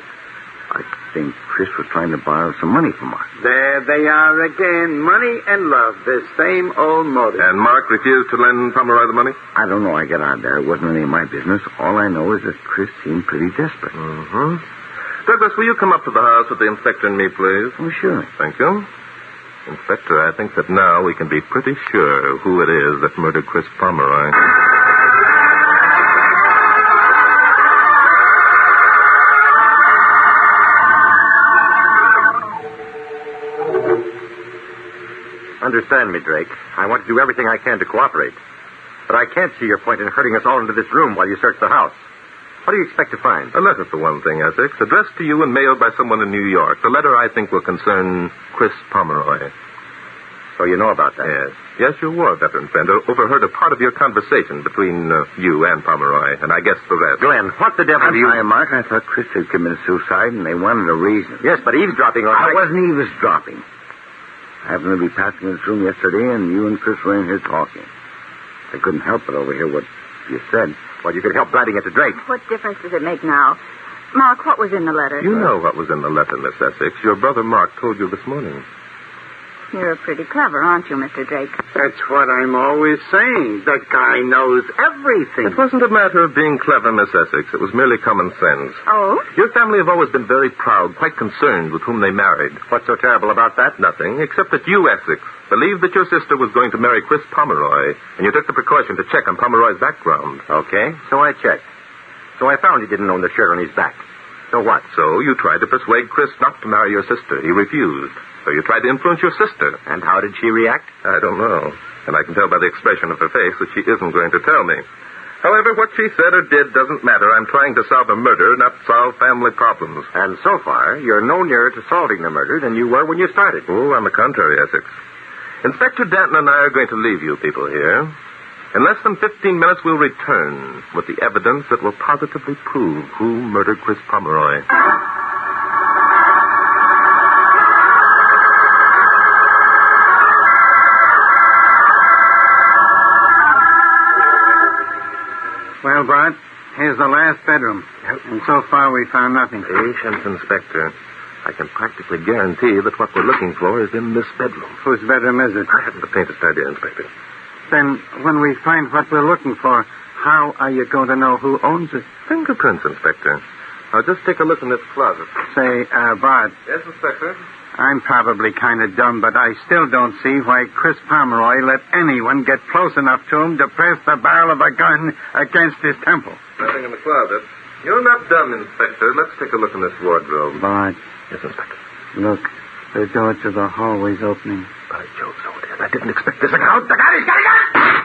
I think Chris was trying to borrow some money from Mark. There they are again. Money and love. The same old motive. And Mark refused to lend Pomeroy the money? I don't know. I got out there. It wasn't any of my business. All I know is that Chris seemed pretty desperate. Mm-hmm. Douglas, will you come up to the house with the inspector and me, please? Oh, sure. Thank you. Inspector, I think that now we can be pretty sure who it is that murdered Chris Pomeroy. Understand me, Drake. I want to do everything I can to cooperate. But I can't see your point in herding us all into this room while you search the house. What do you expect to find? A letter, for one thing, Essex, addressed to you and mailed by someone in New York. The letter, I think, will concern Chris Pomeroy. So you know about that? Yes. Yes, your war veteran friend overheard a part of your conversation between you and Pomeroy, and I guess the rest. Glenn, what the devil I'm do you... sorry, Mark. I thought Chris had committed suicide, and they wanted a reason. Yes, but eavesdropping on... I wasn't eavesdropping. I happened to be passing this room yesterday, and you and Chris were in here talking. I couldn't help but overhear what you said. Well, you could help writing it to Drake. What difference does it make now? Mark, what was in the letter? You know what was in the letter, Miss Essex. Your brother Mark told you this morning. You're pretty clever, aren't you, Mr. Drake? That's what I'm always saying. That guy knows everything. It wasn't a matter of being clever, Miss Essex. It was merely common sense. Oh? Your family have always been very proud, quite concerned with whom they married. What's so terrible about that? Nothing, except that you, Essex, believed that your sister was going to marry Chris Pomeroy, and you took the precaution to check on Pomeroy's background. Okay, so I checked. So I found he didn't own the shirt on his back. So what? So you tried to persuade Chris not to marry your sister. He refused. So you tried to influence your sister. And how did she react? I don't know. And I can tell by the expression of her face that she isn't going to tell me. However, what she said or did doesn't matter. I'm trying to solve a murder, not solve family problems. And so far, you're no nearer to solving the murder than you were when you started. Oh, on the contrary, Essex. Inspector Danton and I are going to leave you people here. In less than 15 minutes, we'll return with the evidence that will positively prove who murdered Chris Pomeroy. Well, Bart, here's the last bedroom. And so far, we found nothing. Patience, Inspector. I can practically guarantee that what we're looking for is in this bedroom. Whose bedroom is it? I haven't the faintest idea, Inspector. Then, when we find what we're looking for, how are you going to know who owns it? Fingerprints, Inspector. Now, just take a look in this closet. Say, Bart. Yes, Inspector? I'm probably kind of dumb, but I still don't see why Chris Pomeroy let anyone get close enough to him to press the barrel of a gun against his temple. Nothing in the closet. You're not dumb, Inspector. Let's take a look in this wardrobe. Bart. Yes, Inspector. Look, the door to the hallway's opening. By Jove, so it is. I didn't expect this. Look out! Look out! He's got a gun!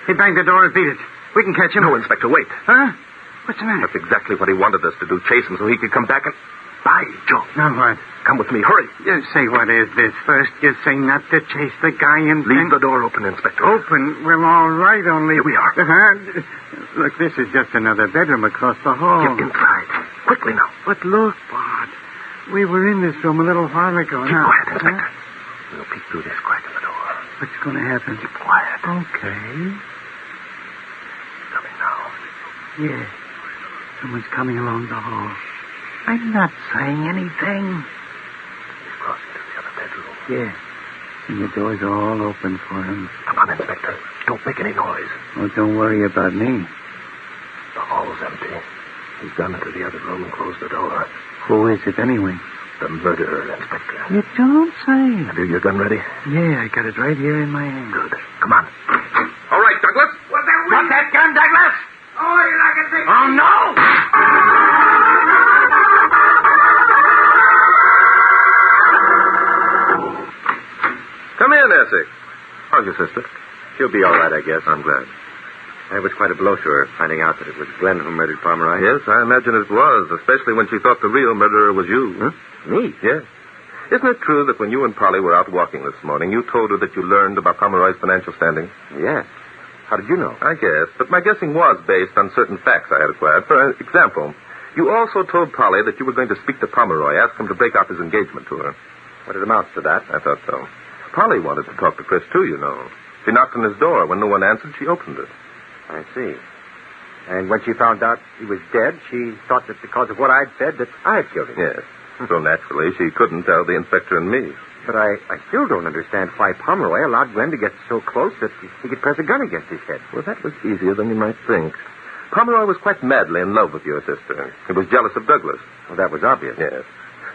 He banged the door and beat it. We can catch him. No, Inspector, wait. Huh? What's the matter? That's exactly what he wanted us to do, chase him so he could come back and... By Jove. Now what? Come with me, hurry. You say, what is this? First you say not to chase the guy and... Leave the door open, Inspector. Open? Well, all right, only... Here we are. Look, this is just another bedroom across the hall. Get inside. Quickly now. But look, Bart. We were in this room a little while ago. Keep quiet, Inspector. We'll peek through this crack in the door. What's going to happen? Keep quiet. Okay. Coming now. Yes. Someone's coming along the hall. I'm not saying anything. He's crossing to the other bedroom. Yes. And the door's all open for him. Come on, Inspector. Don't make any noise. Oh, don't worry about me. The hall's empty. He's gone into the other room and closed the door. Who is it, anyway? The murderer, Inspector. You don't say. Have you your gun ready? Yeah, I got it right here in my hand. Good. Come on. All right, Douglas. What's that gun, Douglas? Oh, you're not going to take... Oh, no! Come in, Essex. How's your sister? She'll be all right, I guess. I'm glad. It was quite a blow to her, finding out that it was Glenn who murdered Pomeroy. Yes, I imagine it was, especially when she thought the real murderer was you. Huh? Me? Yes. Isn't it true that when you and Polly were out walking this morning, you told her that you learned about Pomeroy's financial standing? Yes. How did you know? I guess, but my guessing was based on certain facts I had acquired. For example, you also told Polly that you were going to speak to Pomeroy, ask him to break off his engagement to her. What it amounts to that? I thought so. Polly wanted to talk to Chris, too, you know. She knocked on his door. When no one answered, she opened it. I see. And when she found out he was dead, she thought that because of what I'd said, that I had killed him. Yes. So naturally, she couldn't tell the inspector and me. But I still don't understand why Pomeroy allowed Glenn to get so close that he could press a gun against his head. Well, that was easier than you might think. Pomeroy was quite madly in love with your sister. He was jealous of Douglas. Well, that was obvious. Yes.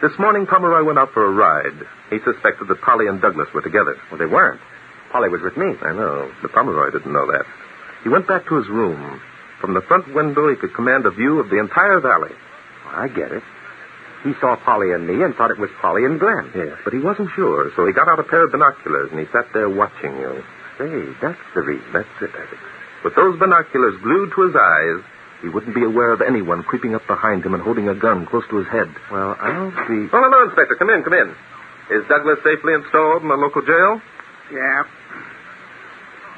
This morning, Pomeroy went out for a ride. He suspected that Polly and Douglas were together. Well, they weren't. Polly was with me. I know, but Pomeroy didn't know that. He went back to his room. From the front window, he could command a view of the entire valley. Well, I get it. He saw Polly and me and thought it was Polly and Glenn. Yes, but he wasn't sure, so he got out a pair of binoculars and he sat there watching you. Say, that's the reason. That's it, Essex. With those binoculars glued to his eyes, he wouldn't be aware of anyone creeping up behind him and holding a gun close to his head. Well, I'll be... Oh, hello, Inspector. Come in, come in. Is Douglas safely installed in the local jail? Yeah.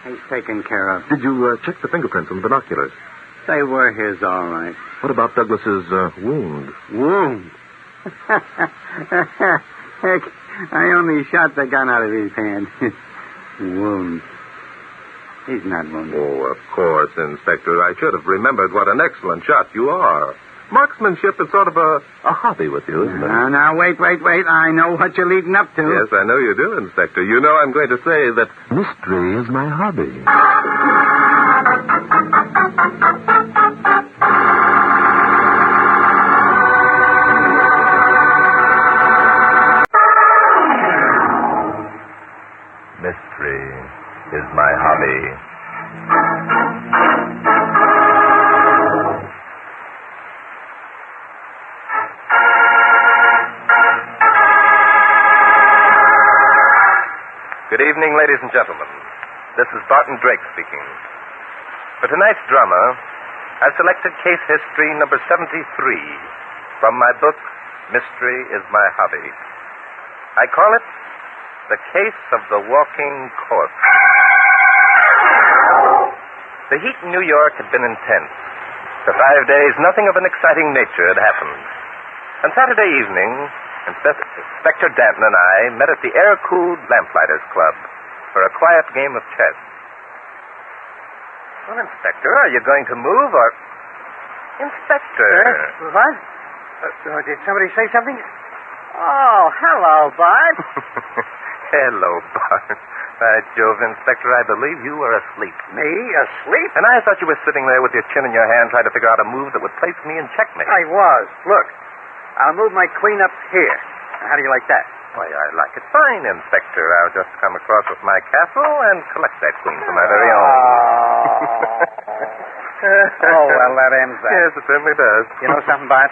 He's taken care of. Did you check the fingerprints on the binoculars? They were his, all right. What about Douglas's wound? Wound? Heck, I only shot the gun out of his hand. Wound. He's not wounded. Oh, of course, Inspector. I should have remembered what an excellent shot you are. Marksmanship is sort of a hobby with you, isn't it? Now, wait. I know what you're leading up to. Yes, I know you do, Inspector. You know I'm going to say that mystery is my hobby. Mystery is my hobby. Good evening, ladies and gentlemen. This is Barton Drake speaking. For tonight's drama, I've selected case history number 73 from my book, Mystery is My Hobby. I call it The Case of the Walking Corpse. The heat in New York had been intense. For 5 days, nothing of an exciting nature had happened. On Saturday evening, Inspector Danton and I met at the air-cooled Lamplighters Club for a quiet game of chess. Well, Inspector, are you going to move or... Inspector. What? Did somebody say something? Oh, hello, Bart. Hello, Bart. By Jove, Inspector, I believe you were asleep. Me? Asleep? And I thought you were sitting there with your chin in your hand trying to figure out a move that would place me in checkmate. I was. Look, I'll move my queen up here. How do you like that? Why, I like it fine, Inspector. I'll just come across with my castle and collect that queen for my very own. Oh, well, that ends that. Yes, it certainly does. You know something, Bart?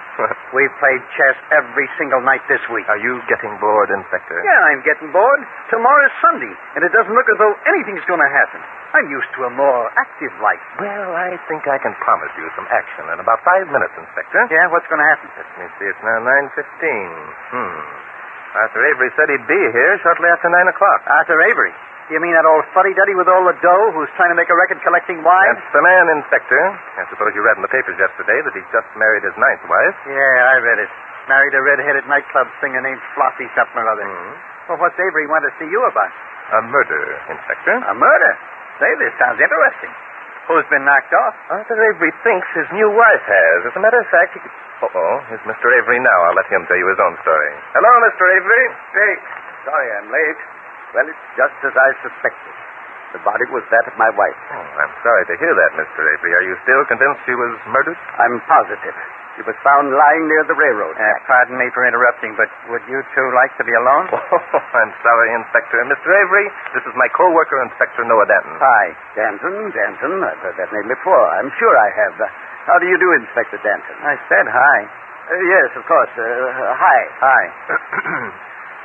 We've played chess every single night this week. Are you getting bored, Inspector? Yeah, I'm getting bored. Tomorrow's Sunday, and it doesn't look as though anything's going to happen. I'm used to a more active life. Well, I think I can promise you some action in about 5 minutes, Inspector. Yeah, what's going to happen? Let me see, it's now 9:15. Arthur Avery said he'd be here shortly after 9 o'clock. Arthur Avery? You mean that old fuddy-duddy with all the dough who's trying to make a record collecting wives? That's the man, Inspector. I suppose you read in the papers yesterday that he's just married his 9th wife. Yeah, I read it. Married a red-headed nightclub singer named Flossie something or other. Well, what's Avery want to see you about? A murder, Inspector. A murder? Say, this sounds interesting. Who's been knocked off? Arthur Avery thinks his new wife has. As a matter of fact, he could... here's Mr. Avery now. I'll let him tell you his own story. Hello, Mr. Avery. Jake, sorry I'm late. Well, it's just as I suspected. The body was that of my wife. Oh, I'm sorry to hear that, Mr. Avery. Are you still convinced she was murdered? I'm positive. She was found lying near the railroad track. Pardon me for interrupting, but would you two like to be alone? Oh, I'm sorry, Inspector. Mr. Avery, this is my co-worker, Inspector Noah Danton. Hi. Danton. I've heard that name before. I'm sure I have. How do you do, Inspector Danton? I said hi. Yes, of course. Hi. Hi.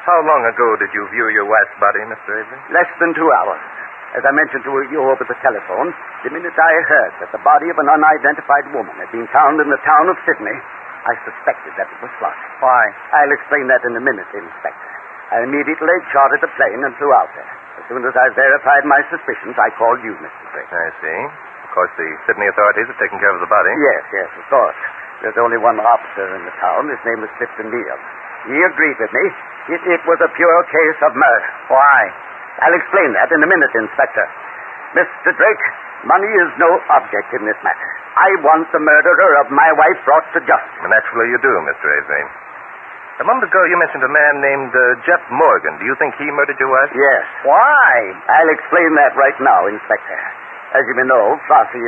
How long ago did you view your wife's body, Mr. Avery? Less than 2 hours. As I mentioned to you over the telephone, the minute I heard that the body of an unidentified woman had been found in the town of Sydney, I suspected that it was Flossie. Why? I'll explain that in a minute, Inspector. I immediately chartered a plane and flew out there. As soon as I verified my suspicions, I called you, Mr. Drake. I see. Of course, the Sydney authorities have taken care of the body. Yes, of course. There's only one officer in the town. His name is Clifton Neal. He agreed with me. It was a pure case of murder. Why? I'll explain that in a minute, Inspector. Mr. Drake, money is no object in this matter. I want the murderer of my wife brought to justice. Naturally you do, Mr. Avery. A moment ago you mentioned a man named Jeff Morgan. Do you think he murdered your wife? Yes. Why? I'll explain that right now, Inspector. As you may know, Flossie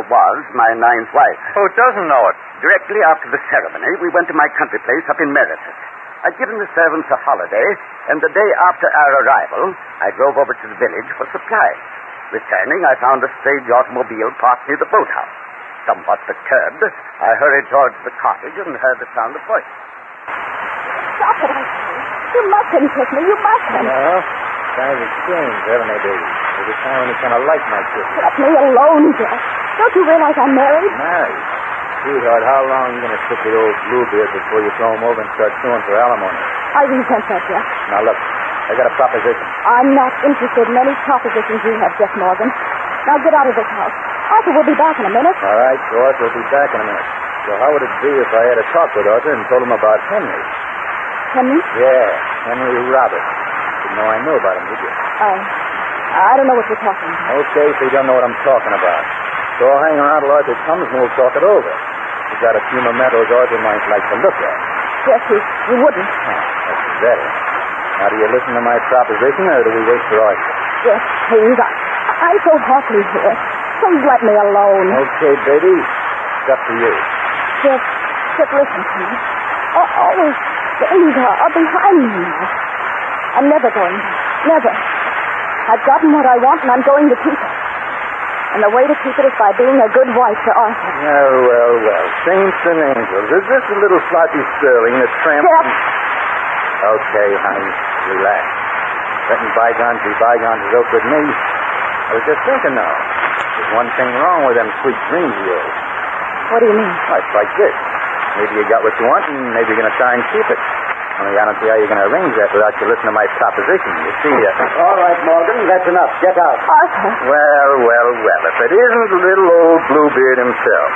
was my 9th wife. Who doesn't know it? Directly after the ceremony, we went to my country place up in Meredith. I'd given the servants a holiday, and the day after our arrival, I drove over to the village for supplies. Returning, I found a strange automobile parked near the boathouse. Somewhat perturbed, I hurried towards the cottage and heard the sound of voices. Stop it, I say. You mustn't kiss me. You mustn't. No. Times have changed, haven't they, baby? Every time any kind of light might kiss you. Let me alone, Jeff. Don't you realize I'm married? Married? Sweetheart, how long are you going to stick with old Bluebeard before you throw him over and start suing for alimony? I resent that, Jeff. Now, look, I got a proposition. I'm not interested in any propositions you have, Jeff Morgan. Now get out of this house. Arthur will be back in a minute. All right, George, we'll be back in a minute. So how would it be if I had a talk with Arthur and told him about Henry? Henry? Yeah, Henry Roberts. Didn't know I knew about him, did you? I don't know what you're talking about. Okay, so you don't know what I'm talking about. So I'll hang around till Arthur comes and we'll talk it over. We've got a few mementos Arthur might like to look at. Jeff, you wouldn't. That's better. Now, do you listen to my proposition, or do we wait for Arthur? Jeff, please. I'm so happy here. Please let me alone. Okay, baby. It's up to you. Jeff, listen to me. All those things are behind me now. I'm never going back. Never. I've gotten what I want, and I'm going to keep it. And the way to keep it is by being a good wife to Arthur. Well. Saints and angels. Is this a little Flossie Sterling, a tramp? Jeff. Okay, honey. Relax. Letting bygones be bygones is okay with me. I was just thinking now. There's one thing wrong with them sweet dreams of yours. What do you mean? Well, it's like this. Maybe you got what you want, and maybe you're going to try and keep it. Only I don't see how you're going to arrange that without you listening to my proposition. You see, All right, Morgan, that's enough. Get out. Arthur. Well. If it isn't little old Bluebeard himself.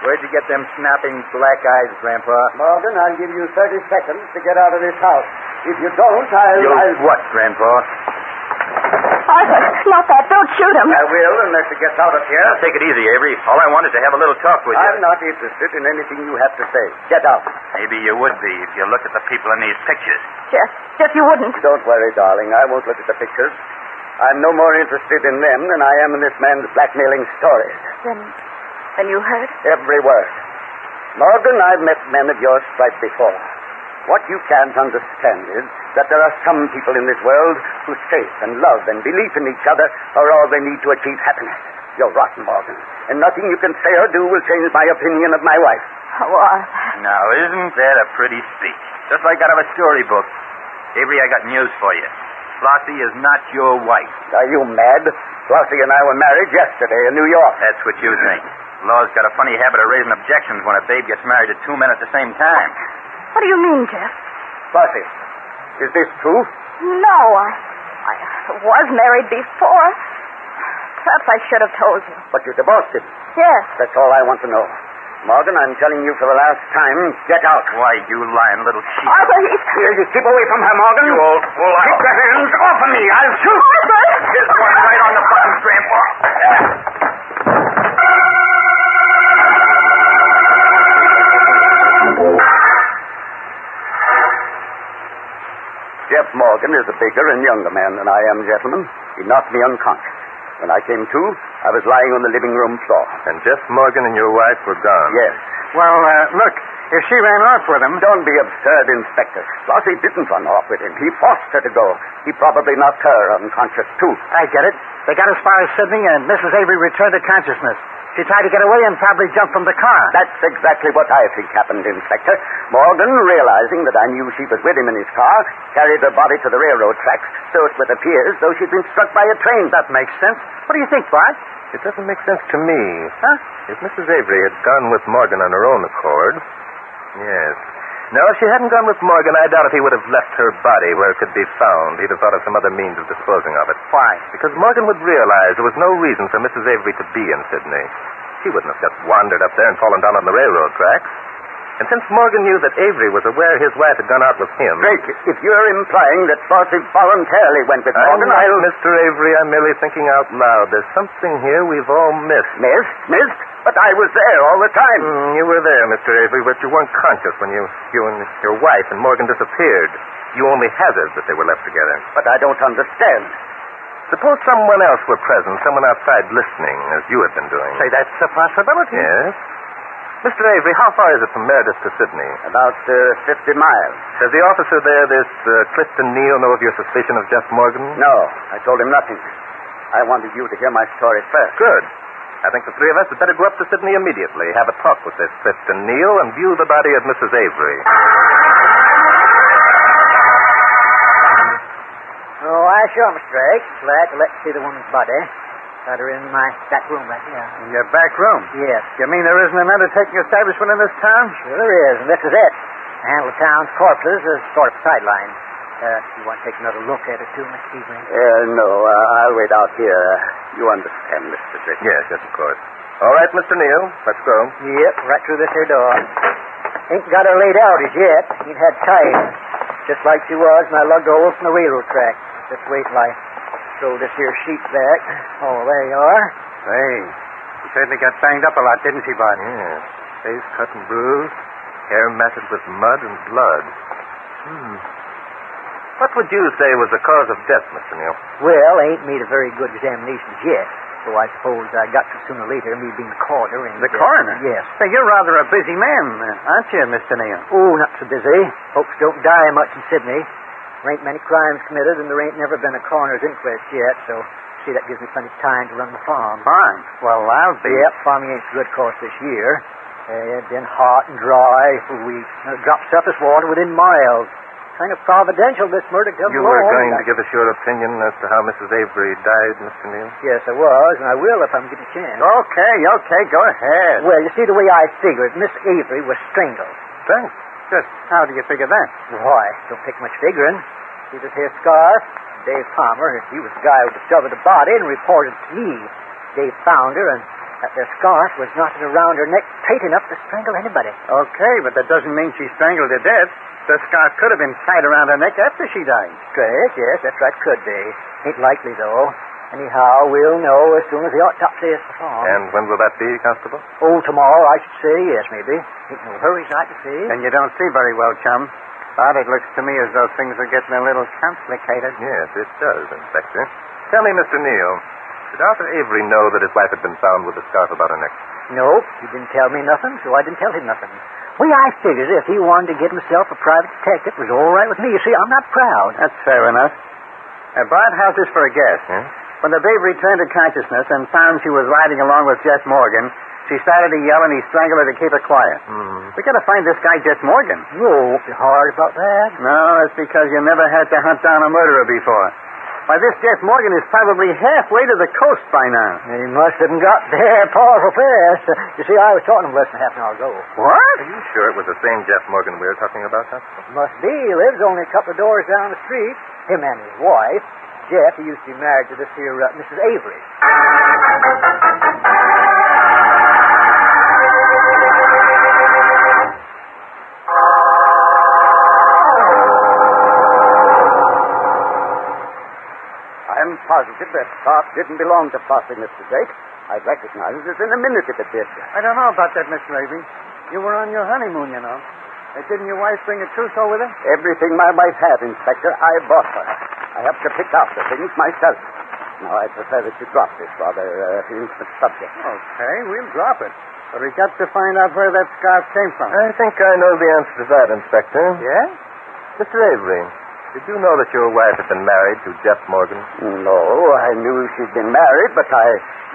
Where'd you get them snapping black eyes, Grandpa? Morgan, I'll give you 30 seconds to get out of this house. If you don't, You'll what, Grandpa? Arthur, not that. Don't shoot him. I will, unless he gets out of here. Now, take it easy, Avery. All I want is to have a little talk with you. I'm not interested in anything you have to say. Get out. Maybe you would be if you look at the people in these pictures. Jeff, you wouldn't. Don't worry, darling. I won't look at the pictures. I'm no more interested in them than I am in this man's blackmailing stories. Then you heard? Every word. Morgan, I've met men of your stripe before. What you can't understand is that there are some people in this world whose faith and love and belief in each other are all they need to achieve happiness. You're rotten, Morgan. And nothing you can say or do will change my opinion of my wife. What? Now, isn't that a pretty speech? Just like out of a storybook. Avery, I got news for you. Flossie is not your wife. Are you mad? Flossie and I were married yesterday in New York. That's what you think. The law's got a funny habit of raising objections when a babe gets married to two men at the same time. What do you mean, Jeff? Flossie, is this true? No, I was married before. Perhaps I should have told you. But you divorced him. Yes. That's all I want to know. Morgan, I'm telling you for the last time, get out. Why, you lying little cheat. Arthur, he's... Here, you keep away from her, Morgan. You old fool. Keep your hands off of me. I'll shoot. Arthur! Here's one right on the button, Grandpa. Jeff Morgan is a bigger and younger man than I am, gentlemen. He knocked me unconscious. When I came to, I was lying on the living room floor. And Jeff Morgan and your wife were gone? Yes. Well, look, if she ran off with him... Don't be absurd, Inspector. Flossie didn't run off with him. He forced her to go. He probably knocked her unconscious, too. I get it. They got as far as Sydney, and Mrs. Avery returned to consciousness. She tried to get away and probably jumped from the car. That's exactly what I think happened, Inspector. Morgan, realizing that I knew she was with him in his car, carried her body to the railroad tracks, so it would appear as though she'd been struck by a train. That makes sense. What do you think, Bart? It doesn't make sense to me. Huh? If Mrs. Avery had gone with Morgan on her own accord... Yes. No, if she hadn't gone with Morgan, I doubt if he would have left her body where it could be found. He'd have thought of some other means of disposing of it. Why? Because Morgan would realize there was no reason for Mrs. Avery to be in Sydney. She wouldn't have just wandered up there and fallen down on the railroad tracks. And since Morgan knew that Avery was aware his wife had gone out with him... Drake, if you're implying that Flossie voluntarily went with Morgan, I'll... Mr. Avery, I'm merely thinking out loud. There's something here we've all missed. Missed? But I was there all the time. You were there, Mr. Avery, but you weren't conscious when you and your wife and Morgan disappeared. You only hazarded that they were left together. But I don't understand. Suppose someone else were present, someone outside listening, as you had been doing. Say, that's a possibility. Yes. Mr. Avery, how far is it from Meredith to Sydney? About 50 miles. Does the officer there, this Clifton Neal, know of your suspicion of Jeff Morgan? No, I told him nothing. I wanted you to hear my story first. Good. I think the three of us had better go up to Sydney immediately, have a talk with this Clifton Neal, and view the body of Mrs. Avery. Oh, I sure, Mr. Drake. Glad to let you see the woman's body. Got her in my back room right here. In your back room? Yes. You mean there isn't an undertaking establishment in this town? Sure there is, and this is it. I handle the town's corpses as sort of sideline. You want to take another look at it, too, Mr. Avery? No, I'll wait out here. You understand, Mr. Drake? Yes, of course. All right, Mr. Neal, let's go. Yep, right through this here door. Ain't got her laid out as yet. Ain't had time. Just like she was when I lugged her over from the railroad track. Just wait till I throw this here sheet back. Oh, there you are. Say, she certainly got banged up a lot, didn't she, Bart? Yes. Face cut and bruised, hair matted with mud and blood. What would you say was the cause of death, Mr. Neal? Well, I ain't made a very good examination yet. So I suppose I got to sooner or later, me being the coroner. And, the coroner? Yes. Say, you're rather a busy man, aren't you, Mr. Neal? Oh, not so busy. Folks don't die much in Sydney. There ain't many crimes committed, and there ain't never been a coroner's inquest yet, so, see, that gives me plenty of time to run the farm. Farm? Well, I'll be... Yep, farming ain't so good, of course, this year. It's been hot and dry for weeks. It drops surface water within miles. Kind of providential, this murder. You were going to give us your opinion as to how Mrs. Avery died, Mr. Neal? Yes, I was, and I will if I'm given a chance. Okay, go ahead. Well, you see, the way I figured, Miss Avery was strangled. Strangled? Just how do you figure that? Why, don't take much figuring. See this here scarf? Dave Palmer, he was the guy who discovered the body and reported to me. Dave found her, and that there scarf was knotted around her neck tight enough to strangle anybody. Okay, but that doesn't mean she strangled to death. The scarf could have been tied around her neck after she died. Straight, yes, that's right, could be. Ain't likely, though. Anyhow, we'll know as soon as the autopsy is performed. And when will that be, Constable? Oh, tomorrow, I should say. Yes, maybe. Ain't no hurry, I can see. And you don't see very well, chum. But it looks to me as though things are getting a little complicated. Yes, it does, Inspector. Tell me, Mr. Neal, did Arthur Avery know that his wife had been found with a scarf about her neck? Nope, he didn't tell me nothing, so I didn't tell him nothing. Well, I figured if he wanted to get himself a private detective, it was all right with me. You see, I'm not proud. That's fair enough. Bart, how's this for a guess? When the babe returned to consciousness and found she was riding along with Jeff Morgan, she started to yell and he strangled her to keep her quiet. We gotta find this guy, Jeff Morgan. You won't be hard about that. No, that's because you never had to hunt down a murderer before. Why, this Jeff Morgan is probably halfway to the coast by now. He must have got there powerful fast. You see, I was talking to him less than half an hour ago. What? Are you sure it was the same Jeff Morgan we were talking about, huh? Must be. He lives only a couple of doors down the street. Him and his wife. Jeff, he used to be married to this here Mrs. Avery. I'm positive that scarf didn't belong to Flossie, Mr. Drake. I'd recognize it in a minute if it did. I don't know about that, Mr. Avery. You were on your honeymoon, you know. Didn't your wife bring a trousseau with her? Everything my wife had, Inspector, I bought her. I have to pick out the things myself. Now, I prefer that you drop this rather intimate subject. Okay, we'll drop it. But we got to find out where that scarf came from. I think I know the answer to that, Inspector. Yeah? Mr. Avery, did you know that your wife had been married to Jeff Morgan? No, I knew she'd been married, but I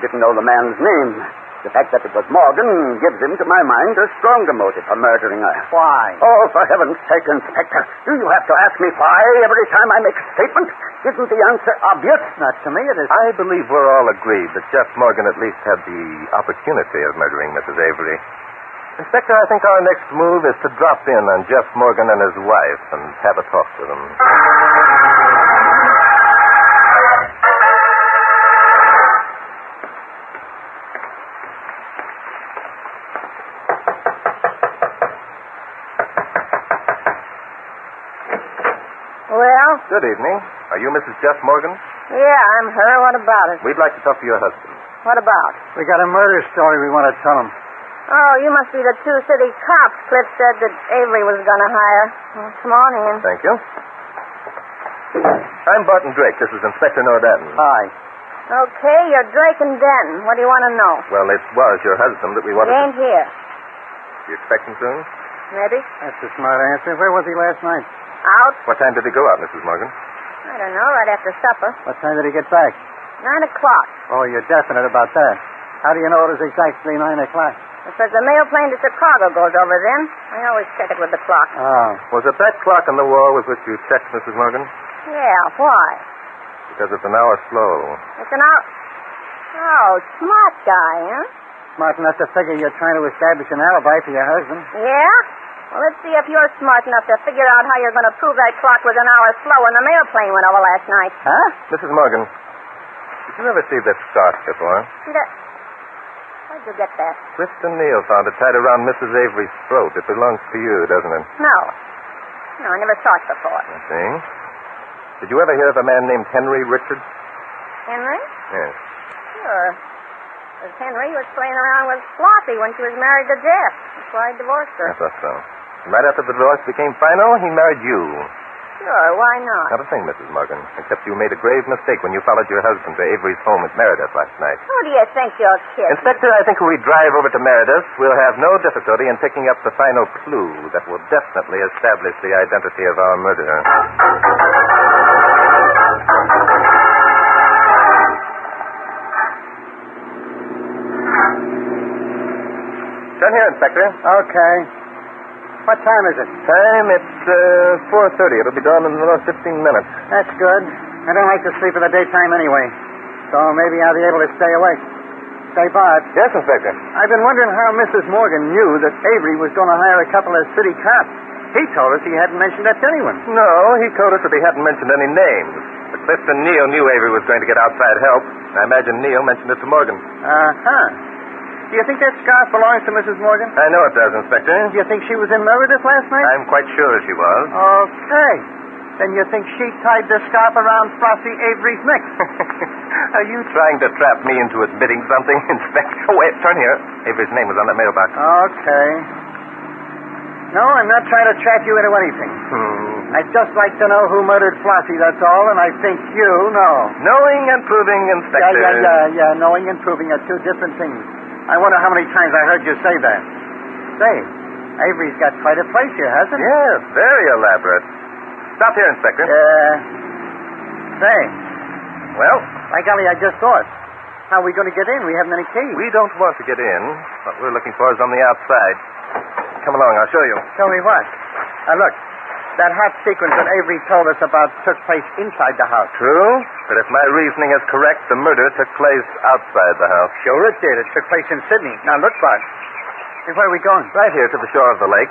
didn't know the man's name. The fact that it was Morgan gives him, to my mind, a stronger motive for murdering her. Why? Oh, for heaven's sake, Inspector. Do you have to ask me why every time I make a statement? Isn't the answer obvious? Not to me, it is. I believe we're all agreed that Jeff Morgan at least had the opportunity of murdering Mrs. Avery. Inspector, I think our next move is to drop in on Jeff Morgan and his wife and have a talk with them. Well? Good evening. Are you Mrs. Jeff Morgan? Yeah, I'm her. What about it? We'd like to talk to your husband. What about? We got a murder story we want to tell him. Oh, you must be the two city cops Cliff said that Avery was going to hire. Well, come on in. Thank you. I'm Barton Drake. This is Inspector Nordaden. Hi. Okay, you're Drake and Denton. What do you want to know? Well, it was your husband that we wanted He ain't here. You expect him soon? Maybe. That's a smart answer. Where was he last night? Out? What time did he go out, Mrs. Morgan? I don't know, right after supper. What time did he get back? 9 o'clock. Oh, you're definite about that. How do you know it was exactly 9 o'clock? Because the mail plane to Chicago goes over then. I always check it with the clock. Oh. Was it that clock on the wall with which you checked, Mrs. Morgan? Yeah, why? Because it's an hour slow. It's an hour... Oh, smart guy, huh? Smart enough to figure you're trying to establish an alibi for your husband. Yeah? Well, let's see if you're smart enough to figure out how you're going to prove that clock was an hour slow when the mail plane went over last night. Huh? Mrs. Morgan, did you ever see this scarf before? See that? Where'd you get that? Clifton Neal found it tied around Mrs. Avery's throat. It belongs to you, doesn't it? No. No, I never saw it before. I see. Did you ever hear of a man named Henry Richards? Henry? Yes. Sure. Because Henry was playing around with Flossie when she was married to Jeff. That's why I divorced her. I thought so. And right after the divorce became final, he married you. Sure, why not? Not a thing, Mrs. Morgan, except you made a grave mistake when you followed your husband to Avery's home at Meredith last night. Who do you think you're kidding? Inspector, I think if we drive over to Meredith, we'll have no difficulty in picking up the final clue that will definitely establish the identity of our murderer. Turn here, Inspector. Okay. What time is it? Time, it's 4:30. It'll be done in another 15 minutes. That's good. I don't like to sleep in the daytime anyway. So maybe I'll be able to stay awake. Say, Bart. Yes, Inspector. I've been wondering how Mrs. Morgan knew that Avery was going to hire a couple of city cops. He told us he hadn't mentioned that to anyone. No, he told us that he hadn't mentioned any names. But Clifton Neal knew Avery was going to get outside help. I imagine Neal mentioned it to Morgan. Uh-huh. Do you think that scarf belongs to Mrs. Morgan? I know it does, Inspector. Do you think she was in Meredith last night? I'm quite sure she was. Okay. Then you think she tied the scarf around Flossie Avery's neck? Are you trying to trap me into admitting something, Inspector? Oh, wait, turn here. Avery's name was on that mailbox. Okay. No, I'm not trying to trap you into anything. I'd just like to know who murdered Flossie, that's all, and I think you know. Knowing and proving, Inspector. Yeah. Knowing and proving are two different things. I wonder how many times I heard you say that. Say, Avery's got quite a place here, hasn't he? Yes, very elaborate. Stop here, Inspector. Say, Well? By golly, I just thought. How are we going to get in? We haven't any keys. We don't want to get in. What we're looking for is on the outside. Come along, I'll show you. Show me what? Look. That hot sequence that Avery told us about took place inside the house. True, but if my reasoning is correct, the murder took place outside the house. Sure it did. It took place in Sydney. Now, look, Bart. Hey, where are we going? Right here to the shore of the lake.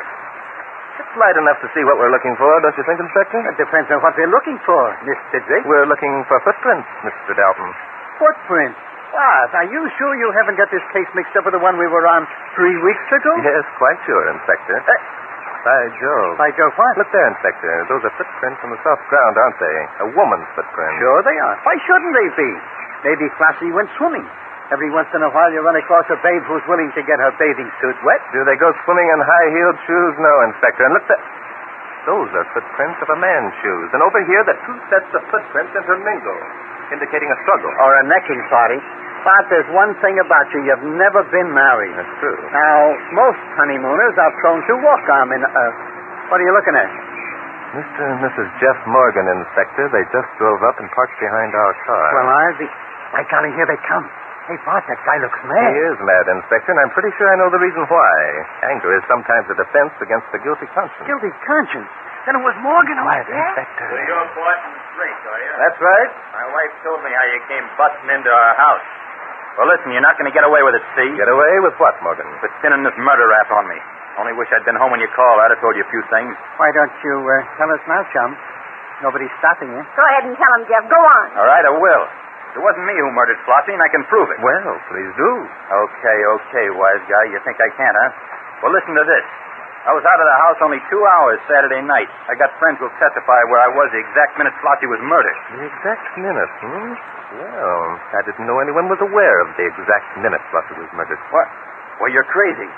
It's light enough to see what we're looking for, don't you think, Inspector? It depends on what we're looking for, Mr. Drake. We're looking for footprints, Mr. Dalton. Footprints? What? Are you sure you haven't got this case mixed up with the one we were on 3 weeks ago? Yes, quite sure, Inspector. By Jove. By Jove what? Look there, Inspector. Those are footprints on the soft ground, aren't they? A woman's footprint. Sure they are. Why shouldn't they be? Maybe Flossie went swimming. Every once in a while you run across a babe who's willing to get her bathing suit wet. Do they go swimming in high-heeled shoes? No, Inspector. And look there. Those are footprints of a man's shoes. And over here, the two sets of footprints intermingle, indicating a struggle. Or a necking party. But there's one thing about you. You've never been married. That's true. Now, most honeymooners are prone to walk arm in... what are you looking at? Mr. and Mrs. Jeff Morgan, Inspector. They just drove up and parked behind our car. Well, I'll be... By golly, here they come. Hey, Bart, that guy looks mad. He is mad, Inspector, and I'm pretty sure I know the reason why. Anger is sometimes a defense against the guilty conscience. Guilty conscience? Then it was Morgan who... Quiet, Inspector. So you're caught in the street, are you? That's right. My wife told me how you came busting into our house. Well, listen, you're not going to get away with it, see? Get away with what, Morgan? With pinning this murder rap on me. Only wish I'd been home when you called. I'd have told you a few things. Why don't you tell us now, chum? Nobody's stopping you. Go ahead and tell him, Jeff. Go on. All right, I will. It wasn't me who murdered Flossie, and I can prove it. Well, please do. Okay, wise guy. You think I can't, huh? Well, listen to this. I was out of the house only 2 hours Saturday night. I got friends who'll testify where I was the exact minute Flossie was murdered. The exact minute, hmm? Well, I didn't know anyone was aware of the exact minute Flossie was murdered. What? Well, you're crazy.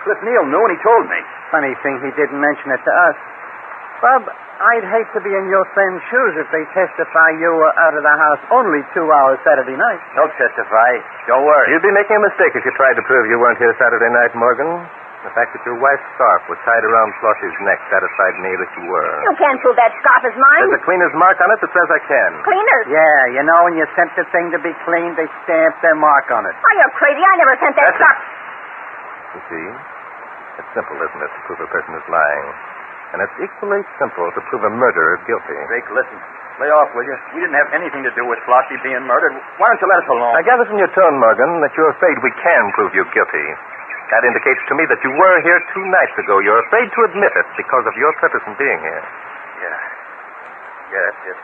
Cliff Neal knew and he told me. Funny thing he didn't mention it to us. Bob, I'd hate to be in your friend's shoes if they testify you were out of the house only 2 hours Saturday night. Don't testify. Don't worry. You'd be making a mistake if you tried to prove you weren't here Saturday night, Morgan. The fact that your wife's scarf was tied around Flossie's neck satisfied me that you were. You can't prove that scarf is mine. There's a cleaner's mark on it that says I can. Cleaner's? Yeah, you know when you sent the thing to be cleaned, they stamped their mark on it. Oh, you're crazy. I never sent that scarf. You see? It's simple, isn't it, to prove a person is lying? And it's equally simple to prove a murderer guilty. Drake, listen. Lay off, will you? We didn't have anything to do with Flossie being murdered. Why don't you let us alone? I gather from your tone, Morgan, that you're afraid we can prove you guilty. That indicates to me that you were here 2 nights ago. You're afraid to admit it because of your purpose in being here. Yeah, that's it.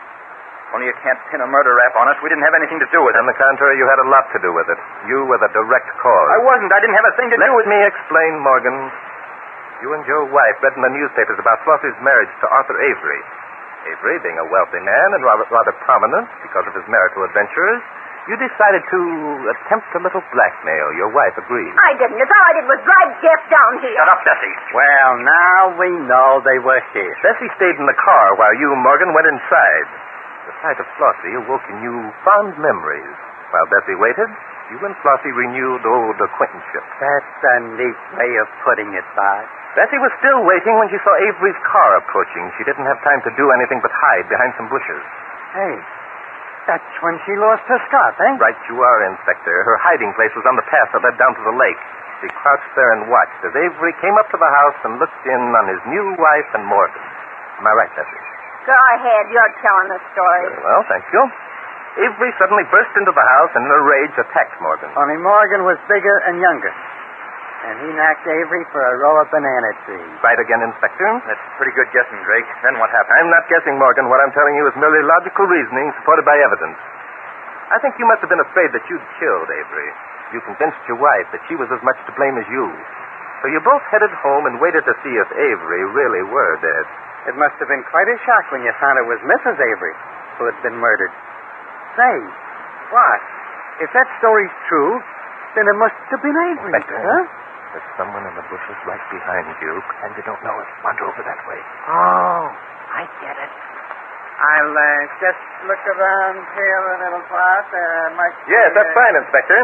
Only you can't pin a murder rap on us. We didn't have anything to do with it. On the contrary, you had a lot to do with it. You were the direct cause. I wasn't. I didn't have a thing to do with it. Let me explain, Morgan. You and your wife read in the newspapers about Flossie's marriage to Arthur Avery. Avery, being a wealthy man and rather prominent because of his marital adventures, you decided to attempt a little blackmail. Your wife agreed. I didn't. All I did was drive Jeff down here. Shut up, Bessie. Well, now we know they were here. Bessie stayed in the car while you, Morgan, went inside. The sight of Flossie awoke in you fond memories. While Bessie waited, you and Flossie renewed old acquaintanceship. That's a neat way of putting it, Bart. Bessie was still waiting when she saw Avery's car approaching. She didn't have time to do anything but hide behind some bushes. Hey, that's when she lost her scarf, eh? Right you are, Inspector. Her hiding place was on the path that led down to the lake. She crouched there and watched as Avery came up to the house and looked in on his new wife and Morgan. Am I right, Bessie? Go ahead. You're telling the story. Very well, thank you. Avery suddenly burst into the house and in a rage attacked Morgan. Only Morgan was bigger and younger. And he knocked Avery for a row of banana trees. Right again, Inspector. That's pretty good guessing, Drake. Then what happened? I'm not guessing, Morgan. What I'm telling you is merely logical reasoning supported by evidence. I think you must have been afraid that you'd killed Avery. You convinced your wife that she was as much to blame as you. So you both headed home and waited to see if Avery really were dead. It must have been quite a shock when you found it was Mrs. Avery who had been murdered. Say, what? If that story's true, then it must have been Avery. Inspector, huh? There's someone in the bushes right behind you. Pretend you don't know it. Wander over that way. Oh, I get it. I'll just look around here a little part. Yes, that's fine, Inspector.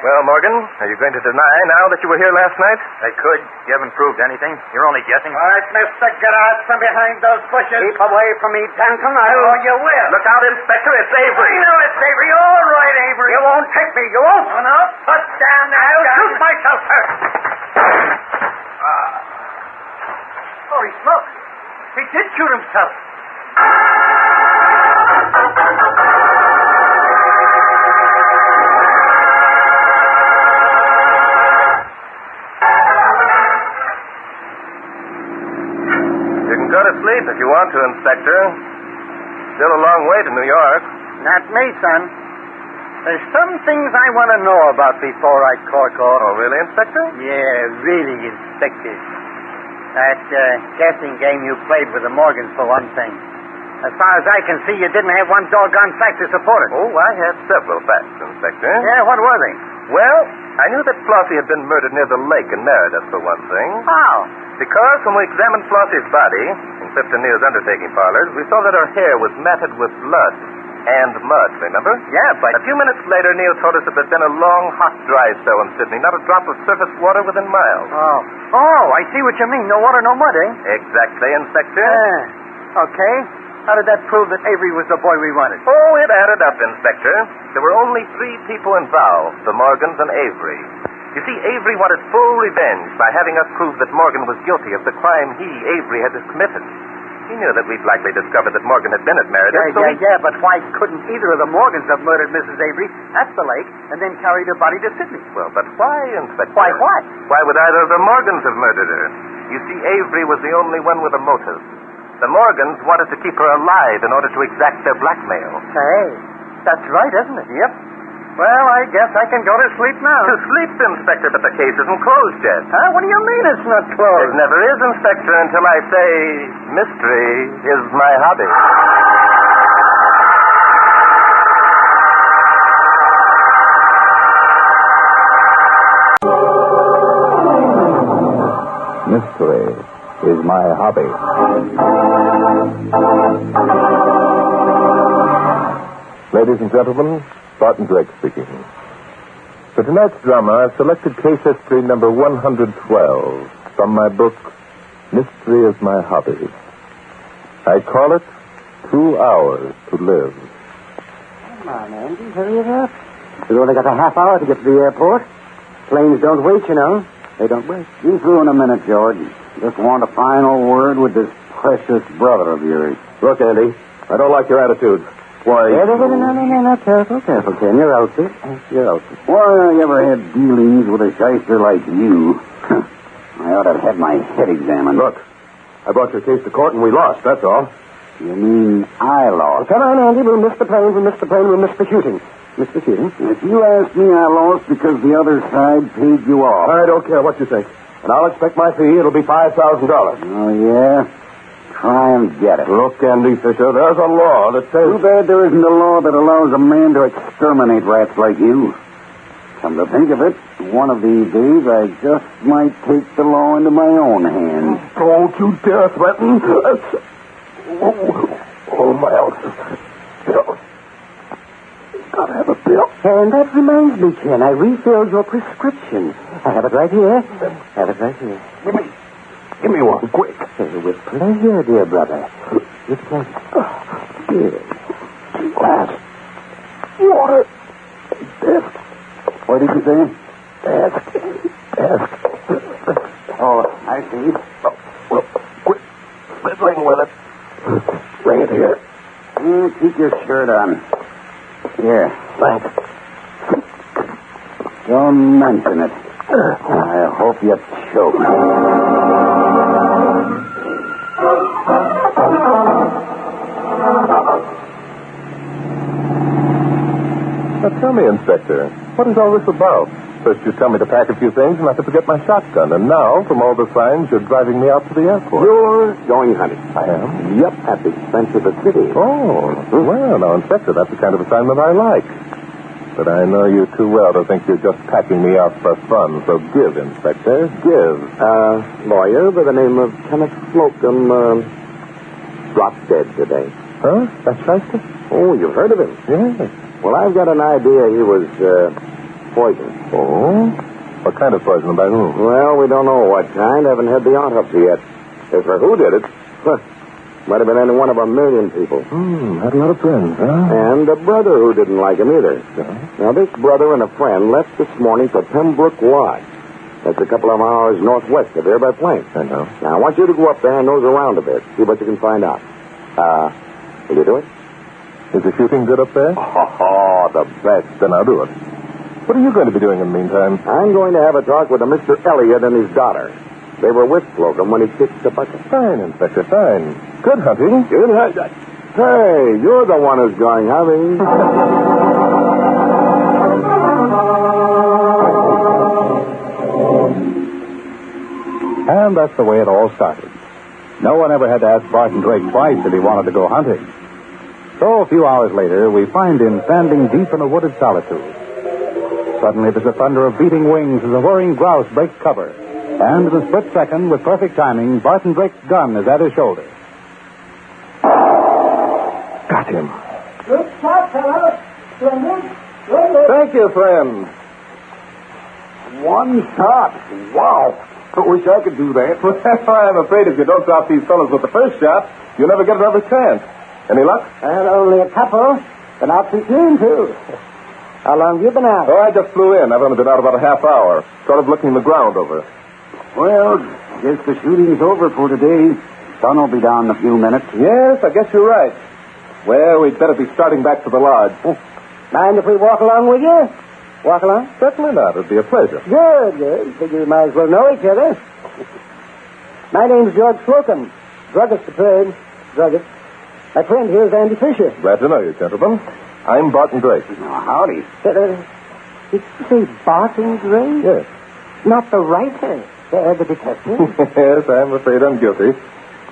Well, Morgan, are you going to deny now that you were here last night? I could. You haven't proved anything. You're only guessing. All right, mister, get out from behind those bushes. Keep away from me, Danton. Oh, you will. Look out, Inspector. It's Avery. I know it's Avery. All right, Avery. You won't take me. You won't. Oh, no. Put down that I'll gun. shoot myself first. Holy smoke. He did shoot himself. You can go to sleep if you want to, Inspector. Still a long way to New York. Not me, son. There's some things I want to know about before I cork off. Oh, really, Inspector? Yeah, really, Inspector. That guessing game you played with the Morgans, for one thing. As far as I can see, you didn't have one doggone fact to support it. Oh, I had several facts, Inspector. Yeah, what were they? Well, I knew that Flossie had been murdered near the lake in Meredith, for one thing. How? Because when we examined Flossie's body in Clifton Neal's undertaking parlors, we saw that her hair was matted with blood and mud, remember? Yeah, but... A few minutes later, Neal told us that there'd been a long, hot, dry spell in Sydney, not a drop of surface water within miles. Oh, I see what you mean. No water, no mud, eh? Exactly, Inspector. Yeah. Okay. How did that prove that Avery was the boy we wanted? Oh, it added up, Inspector. There were only 3 people involved, the Morgans and Avery. You see, Avery wanted full revenge by having us prove that Morgan was guilty of the crime he, Avery, had committed. He knew that we'd likely discover that Morgan had been at Meredith. Yeah, but why couldn't either of the Morgans have murdered Mrs. Avery at the lake and then carried her body to Sydney? Well, but why, Inspector? Why what? Why would either of the Morgans have murdered her? You see, Avery was the only one with a motive. The Morgans wanted to keep her alive in order to exact their blackmail. Hey, that's right, isn't it? Yep. Well, I guess I can go to sleep now. To sleep, Inspector, but the case isn't closed yet. Huh? What do you mean it's not closed? It never is, Inspector, until I say mystery is my hobby. Mystery is my hobby. Ladies and gentlemen, Barton Drake speaking. For tonight's drama, I've selected case history number 112 from my book, Mystery is My Hobby. I call it 2 Hours to Live. Come on, Andy, hurry it up. We've only got a half hour to get to the airport. Planes don't wait, you know. They don't wait. Be through in a minute, George. Just want a final word with this precious brother of yours. Look, Andy, I don't like your attitude. Why? No. Careful, Ken. You're out there. Why, I ever had dealings with a shyster like you? I ought to have had my head examined. Look, I brought your case to court and we lost, that's all. You mean I lost? Come on, Andy. We'll miss the plane. We'll miss the shooting. Mr. Feuding. If you ask me, I lost because the other side paid you off. I don't care what you think. And I'll expect my fee. It'll be $5,000. Oh, yeah? Try and get it. Look, Andy Fisher, there's a law that says... Too bad there isn't a law that allows a man to exterminate rats like you. Come to think of it, one of these days I just might take the law into my own hands. Don't you dare threaten. Oh, my Bill. Gotta have a bill. And that reminds me, Ken, I refilled your prescription. I have it right here. Give me one, quick. With pleasure, dear brother. With pleasure. Here. Glass. Water. Desk. What did you say? Desk. Oh, I see. Oh, well, quick. Fiddling with it. Bring it here. Keep your shirt on. Here. Thanks. Don't mention it. I hope you choke. Now tell me, Inspector, what is all this about? First you tell me to pack a few things and not to forget my shotgun. And now, from all the signs, you're driving me out to the airport. You're going hunting. I am? Yep, at the expense of the city. Oh, well, now, Inspector, that's the kind of assignment I like. But I know you too well to think you're just packing me out for fun. So give, Inspector, give. Lawyer by the name of Kenneth Slocum, dropped dead today. Huh? That's right. Oh, you've heard of him? Yes. Well, I've got an idea he was poisoned. Oh? What kind of poison and by whom? Well, we don't know what kind. Haven't had the autopsy yet. As for who did it, might have been any one of a million people. Had a lot of friends, huh? And a brother who didn't like him either. Now, this brother and a friend left this morning for Pembroke Lodge. That's a couple of hours northwest of here by plane. I know. Now, I want you to go up there and nose around a bit. See what you can find out. Will you do it? Is the shooting good up there? Oh, the best. Then I'll do it. What are you going to be doing in the meantime? I'm going to have a talk with a Mr. Elliott and his daughter. They were with Slocum when he kicked the bucket. Fine, Inspector, fine. Good hunting. Good hunting. Hey, you're the one who's going hunting. And that's the way it all started. No one ever had to ask Barton Drake twice if he wanted to go hunting. So a few hours later, we find him standing deep in a wooded solitude. Suddenly, there's a thunder of beating wings as a whirring grouse breaks cover. And in a split second, with perfect timing, Barton Drake's gun is at his shoulder. Got him. Good shot, fellow. Splendid. Thank you, friend. One shot. Wow. I wish I could do that. Well, I'm afraid if you don't drop these fellows with the first shot, you'll never get another chance. Any luck? And only a couple. Been out too soon, too. How long have you been out? Oh, I just flew in. I've only been out about a half hour. Sort of looking the ground over. Well, guess the shooting's over for today. Sun will be down in a few minutes. Yes, I guess you're right. Well, we'd better be starting back to the lodge. Mind if we walk along with you? Walk along? Certainly not. It'd be a pleasure. Good. Figure we might as well know each other. My name's George Slocum. Druggist to trade. Druggist. My friend here is Andy Fisher. Glad to know you, gentlemen. I'm Barton Drake. Howdy. Did you say Barton Drake? Yes. Not the writer, the detective? Yes, I'm afraid I'm guilty.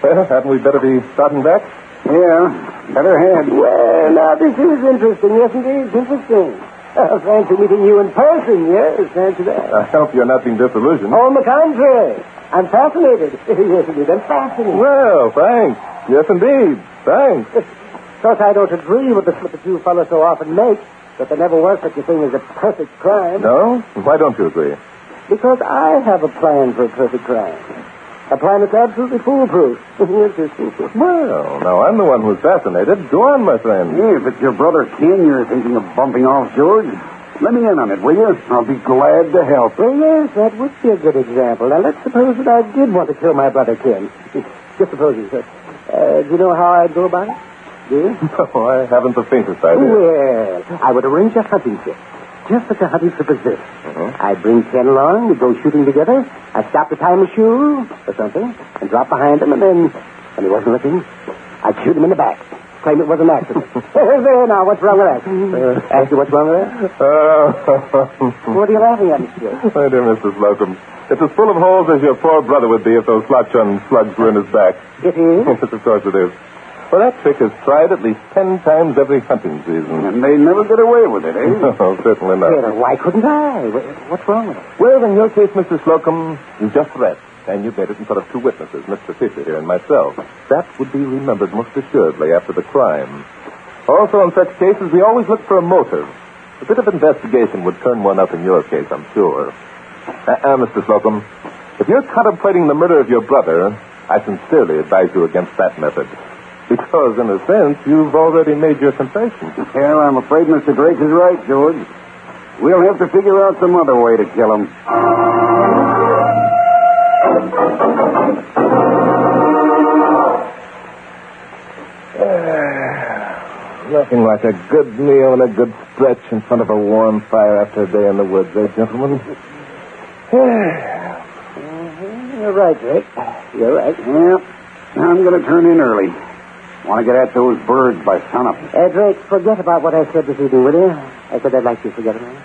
Well, hadn't we better be starting back? Yeah, better head. Well, now, this is interesting. Yes, indeed, it's interesting. Fancy meeting you in person, yes, fancy that. I hope you're not being disillusioned. On the contrary. I'm fascinated. Yes, indeed, I'm fascinated. Well, thanks. Yes, indeed. Thanks. Of course, I don't agree with the slip that you fellows so often make, that there never was such a thing as a perfect crime. No? Why don't you agree? Because I have a plan for a perfect crime. A plan that's absolutely foolproof. Yes, it's foolproof. Well, now, I'm the one who's fascinated. Go on, my friend. Yeah, if it's your brother Ken you're thinking of bumping off, George, let me in on it, will you? I'll be glad to help. Well, yes, that would be a good example. Now, let's suppose that I did want to kill my brother Ken. Just supposing, sir. Do you know how I'd go about it? Do you? No, I haven't the faintest idea. Well, I would arrange a hunting trip. Just such a hunting trip as this. I'd bring Ken along, we'd go shooting together. I'd stop to tie him a shoe or something and drop behind him, and then, when he wasn't looking, I'd shoot him in the back. Claim it was an accident. There, now, what's wrong with that? Ask you what's wrong with that? What are you laughing at, Mr. George? My dear Mr. Slocum, it's as full of holes as your poor brother would be if those slot-shun slugs were in his back. It is? Yes, of course it is. Well, that trick is tried at least 10 times every hunting season. And they never get away with it, eh? No, certainly not. Yeah, why couldn't I? What's wrong with it? Well, in your case, Mr. Slocum, you just rest. And you made it in front of two witnesses, Mr. Fisher here and myself. That would be remembered most assuredly after the crime. Also, in such cases, we always look for a motive. A bit of investigation would turn one up in your case, I'm sure. Mr. Slocum, if you're contemplating the murder of your brother, I sincerely advise you against that method. Because, in a sense, you've already made your confession. Well, I'm afraid Mr. Drake is right, George. We'll have to figure out some other way to kill him. Nothing like a good meal and a good stretch in front of a warm fire after a day in the woods, eh, gentlemen? You're right, Drake. You're right. Yeah, I'm going to turn in early. Want to get at those birds by sunup. Drake, forget about what I said this evening, will you? I said I'd like you to forget about it.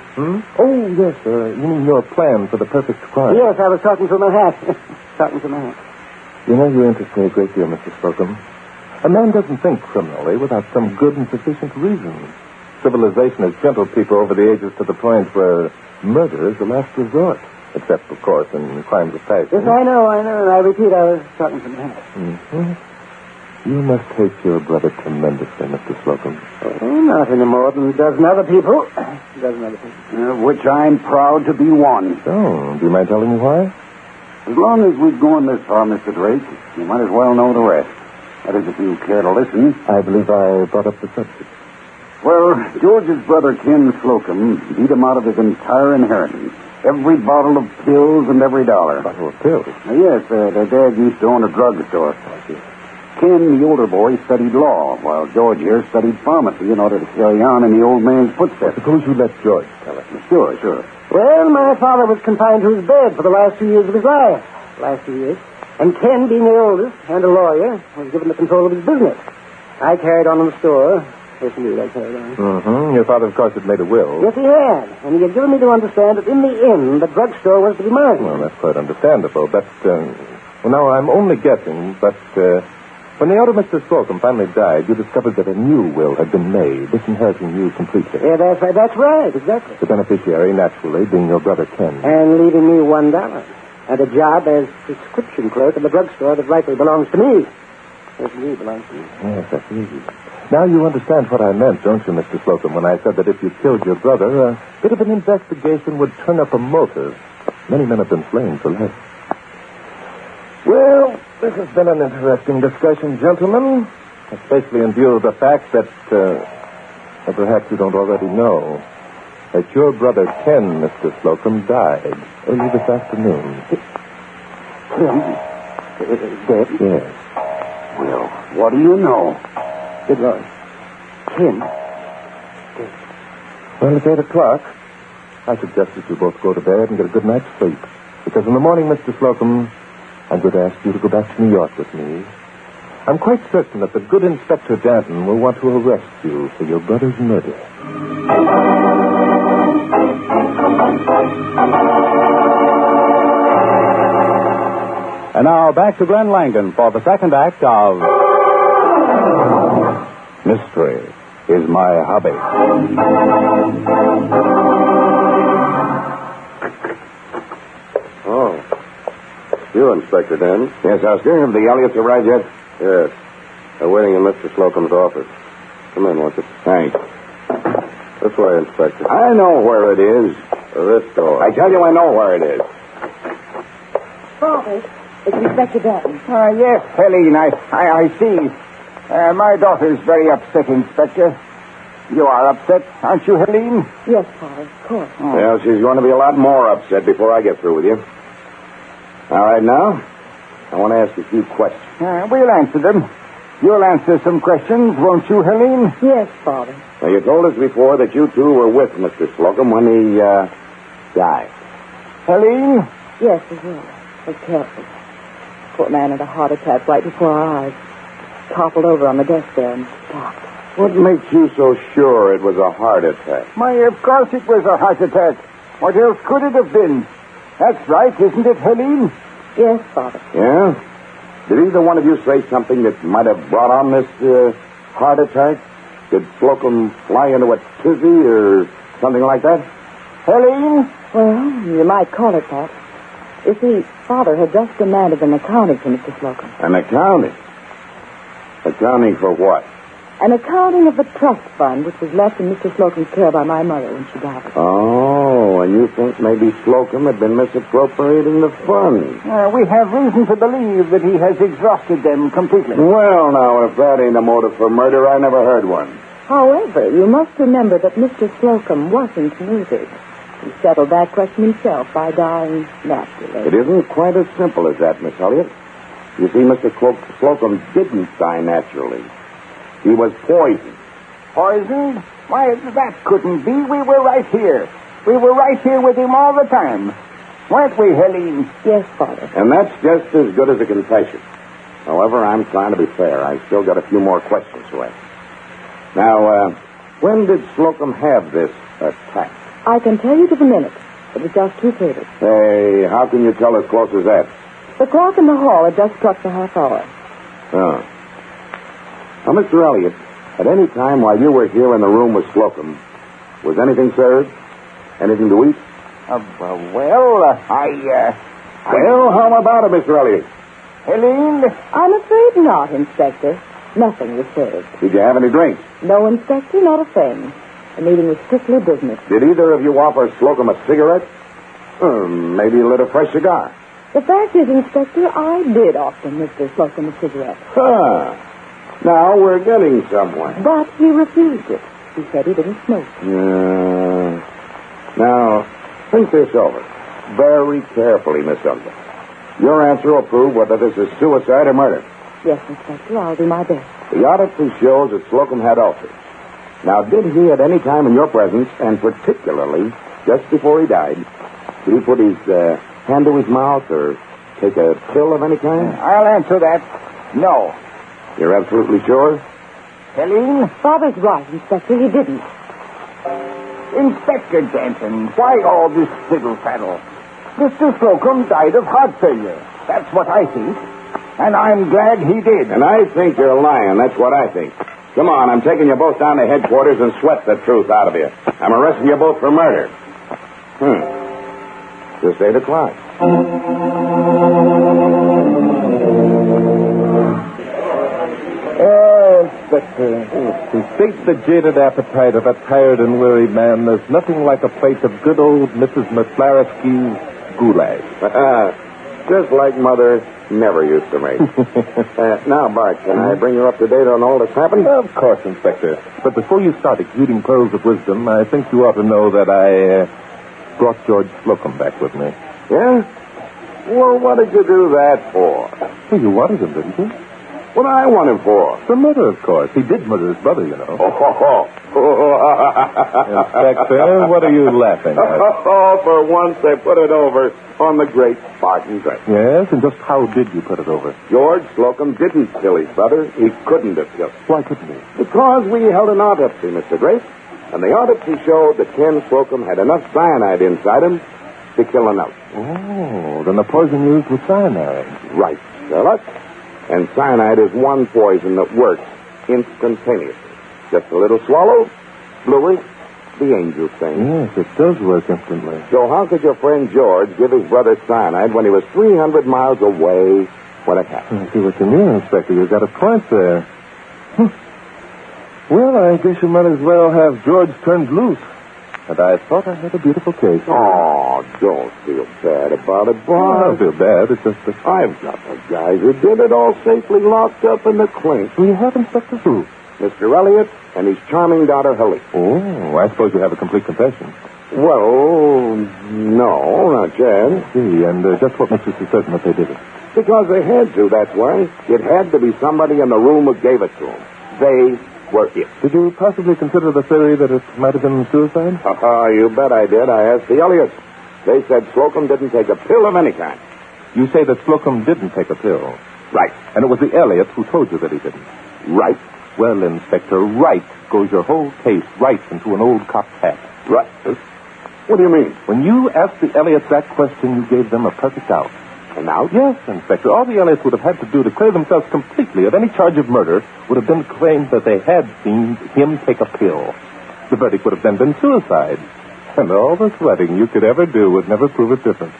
Oh, yes, you mean your plan for the perfect crime? Yes, I was talking through my hat. Talking through my hat. You know, you interest me a great deal, Mr. Slocum. A man doesn't think criminally without some good and sufficient reason. Civilization has gentled people over the ages to the point where murder is the last resort. Except, of course, in crimes of passion. Yes, I know, and I repeat, I was talking from my hat. You must hate your brother tremendously, Mr. Slocum. Oh, not any more than a dozen other people. Which I'm proud to be one. Oh, do you mind telling me why? As long as we've gone this far, Mr. Drake, you might as well know the rest. That is, if you care to listen. I believe I brought up the subject. Well, George's brother Ken Slocum beat him out of his entire inheritance. Every bottle of pills and every dollar. Bottle of pills? Yes, their dad used to own a drugstore. Ken, the older boy, studied law, while George here studied pharmacy in order to carry on in the old man's footsteps. Suppose you let George tell it. Sure. Well, my father was confined to his bed for the last 2 years of his life. And Ken, being the oldest and a lawyer, was given the control of his business. I carried on in the store. Yes, indeed, I carried on. Mm-hmm. Your father, of course, had made a will. Yes, he had. And he had given me to understand that in the end, the drugstore was to be mine. Well, that's quite understandable. But, well, now, I'm only guessing, but, when the elder Mr. Slocum finally died, you discovered that a new will had been made, disinheriting you completely. Yeah, that's right, exactly. The beneficiary, naturally, being your brother Ken. And leaving me $1. And a job as prescription clerk in the drugstore that rightly belongs to me. Yes, indeed, belongs to me. Yes, that's easy. Now you understand what I meant, don't you, Mr. Slocum, when I said that if you killed your brother, a bit of an investigation would turn up a motive. Many men have been slain for less. Well, this has been an interesting discussion, gentlemen, especially in view of the fact that, perhaps you don't already know, that your brother Ken, Mr. Slocum, died early this afternoon. Dead? Yes. Well, what do you know? Good Lord. Ken? Well, it's 8 o'clock. I suggest that you both go to bed and get a good night's sleep. Because in the morning, Mr. Slocum, I'm going to ask you to go back to New York with me. I'm quite certain that the good Inspector Danton will want to arrest you for your brother's murder. And now back to Glenn Langdon for the second act of Mystery is My Hobby. Oh. You, Inspector Danton? Yes, Oscar. Have the Elliots arrived yet? Yes. They're waiting in Mr. Slocum's office. Come in, won't you? Thanks. This way, Inspector. I know where it is. This door. I tell you, I know where it is. Father, it's Inspector Danton. Yes, Helene, I see. My daughter's very upset, Inspector. You are upset, aren't you, Helene? Yes, Father, of course. Oh. Well, she's going to be a lot more upset before I get through with you. All right, now, I want to ask you a few questions. We'll answer them. You'll answer some questions, won't you, Helene? Yes, Father. Now, you told us before that you two were with Mr. Slocum when he, died. Helene? Yes, he was. Was careful. Poor man had a heart attack right before our eyes. Toppled over on the desk there and stopped. What makes you so sure it was a heart attack? Why, of course it was a heart attack. What else could it have been? That's right, isn't it, Helene? Yes, Father. Yeah? Did either one of you say something that might have brought on this heart attack? Did Slocum fly into a tizzy or something like that? Helene? Well, you might call it that. You see, Father had just demanded an accounting from Mr. Slocum. An accounting? Accounting for what? An accounting of the trust fund which was left in Mr. Slocum's care by my mother when she died. Oh, and you think maybe Slocum had been misappropriating the funds? We have reason to believe that he has exhausted them completely. Well, now, if that ain't a motive for murder, I never heard one. However, you must remember that Mr. Slocum wasn't murdered. He settled that question himself by dying naturally. It isn't quite as simple as that, Miss Elliott. You see, Mr. Slocum didn't die naturally. He was poisoned. Poisoned? Why, that couldn't be. We were right here. We were right here with him all the time. Weren't we, Helene? Yes, Father. And that's just as good as a confession. However, I'm trying to be fair. I still got a few more questions to ask. Now, when did Slocum have this attack? I can tell you to the minute. It was just 2:30. Hey, how can you tell as close as that? The clock in the hall had just struck the half hour. Oh. Now, Mr. Elliott, at any time while you were here in the room with Slocum, was anything served? Anything to eat? Well, Well, how about it, Mr. Elliott? Helene? I'm afraid not, Inspector. Nothing was served. Did you have any drinks? No, Inspector, not a thing. The meeting was strictly business. Did either of you offer Slocum a cigarette? Maybe lit a fresh cigar. The fact is, Inspector, I did offer Mr. Slocum a cigarette. Now we're getting somewhere. But he refused it. He said he didn't smoke. Now, think this over. Very carefully, Miss Douglas. Your answer will prove whether this is suicide or murder. Yes, Inspector, I'll do my best. The autopsy shows that Slocum had ulcers. Now, did he at any time in your presence, and particularly just before he died, did he put his hand to his mouth or take a pill of any kind? I'll answer that. No. You're absolutely sure? Helene? Father's right, Inspector. He didn't. Inspector Denton, why all this fiddle-faddle? Mr. Slocum died of heart failure. That's what I think. And I'm glad he did. And I think you're lying. That's what I think. Come on, I'm taking you both down to headquarters and sweat the truth out of you. I'm arresting you both for murder. Just 8 o'clock. Inspector. To sate the jaded appetite of a tired and weary man, there's nothing like a plate of good old Mrs. McClarski's goulash. Just like Mother never used to make. Now, Bart, can I bring you up to date on all that's happened? Of course, Inspector. But before you start exuding pearls of wisdom, I think you ought to know that I brought George Slocum back with me. Yeah? Well, what did you do that for? Well, you wanted him, didn't you? What I want him for? For murder, of course. He did murder his brother, you know. Inspector, what are you laughing at? For once they put it over on the great Barton Drake. Yes, and just how did you put it over? George Slocum didn't kill his brother. He couldn't have killed him. Why couldn't he? Because we held an autopsy, Mr. Drake. And the autopsy showed that Ken Slocum had enough cyanide inside him to kill an elk. Oh, then the poison used was cyanide. Right, Sherlock. And cyanide is one poison that works instantaneously. Just a little swallow, fluid, the angel thing. Yes, it does work instantly. So how could your friend George give his brother cyanide when he was 300 miles away when it happened? I see what you mean, Inspector. You've got a point there. Well, I guess you might as well have George turned loose. And I thought I had a beautiful case. Oh, don't feel bad about it, Bob. I don't feel bad. It's just that I've got the guys who did it all safely locked up in the clink. You have, Inspector? Who? Mr. Elliott and his charming daughter, Helene. Oh, I suppose you have a complete confession. Well, no, not yet. See, and just what makes you so certain that they did it? Because they had to, that's why. It had to be somebody in the room who gave it to them. They were it. Did you possibly consider the theory that it might have been suicide? You bet I did. I asked the Elliots. They said Slocum didn't take a pill of any kind. You say that Slocum didn't take a pill? Right. And it was the Elliots who told you that he didn't? Right. Well, Inspector, right goes your whole case right into an old cop's hat. Right. What do you mean? When you asked the Elliots that question, you gave them a perfect out. An out? Yes, Inspector. All the Elliots would have had to do to clear themselves completely of any charge of murder would have been to claim that they had seen him take a pill. The verdict would have then been suicide. And all the sweating you could ever do would never prove it different.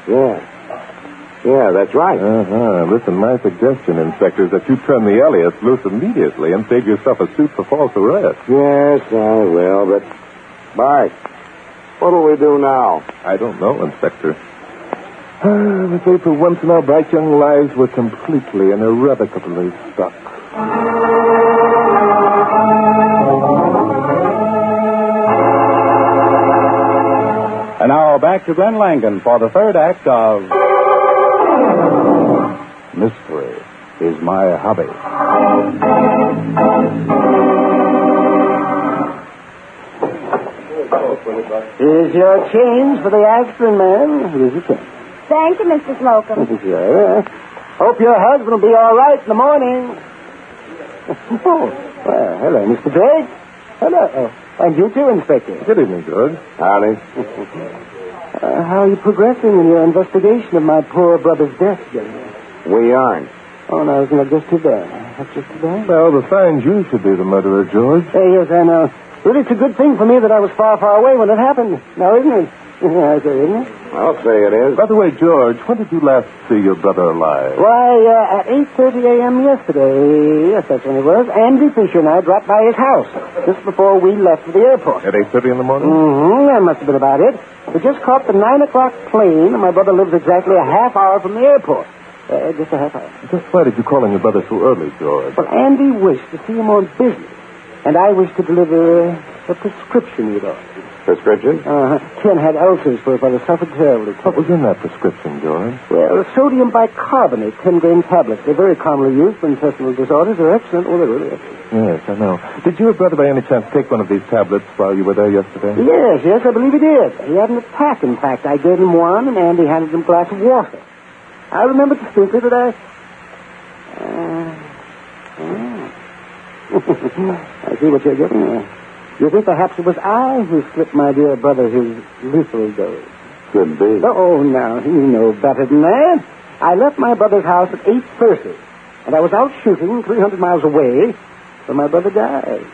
Yeah, that's right. Listen, my suggestion, Inspector, is that you turn the Elliots loose immediately and save yourself a suit for false arrest. Yes, I will, but... Bart, what'll we do now? I don't know, Inspector. I'm afraid for once in our bright young lives, we're completely and irrevocably stuck. And now back to Glenn Langan for the third act of Mystery is My Hobby. Here's your change for the aspirin, man. Here's your change. Thank you, Mr. Slocum. Sure. Hope your husband will be all right in the morning. Oh, well, hello, Mr. Drake. Hello. And you too, Inspector. Good evening, George. Howdy. How are you progressing in your investigation of my poor brother's death, Gideon? We aren't. Oh, no, isn't that just too bad? That's just too bad? Well, the signs you should be the murderer, George. Yes, I know. Really, it's a good thing for me that I was far, far away when it happened. Now, isn't it? Yeah, I say, isn't it? I'll say it is. By the way, George, when did you last see your brother alive? Why, at 8:30 a.m. yesterday. Yes, that's when it was. Andy Fisher and I dropped by his house just before we left for the airport. At 8:30 in the morning? Mm-hmm. That must have been about it. We just caught the 9 o'clock plane, and my brother lives exactly a half hour from the airport. Just a half hour. Just why did you call on your brother so early, George? Well, Andy wished to see him on business, and I wished to deliver a prescription he'd ordered. Prescription? Ken had ulcers for a brother, suffered terribly. What was in that prescription, George? Well, sodium bicarbonate, 10-grain tablets. They're very commonly used for intestinal disorders. They're excellent. Oh, they're really excellent. Yes, I know. Did your brother by any chance take one of these tablets while you were there yesterday? Yes, I believe he did. He had an attack, in fact. I gave him one, and Andy handed him a glass of water. I remember distinctly that I see what you're getting at. You think perhaps it was I who slipped my dear brother his lethal dose? Could be. Oh, now, you know better than that. I left my brother's house at 8:30, and I was out shooting 300 miles away when my brother died.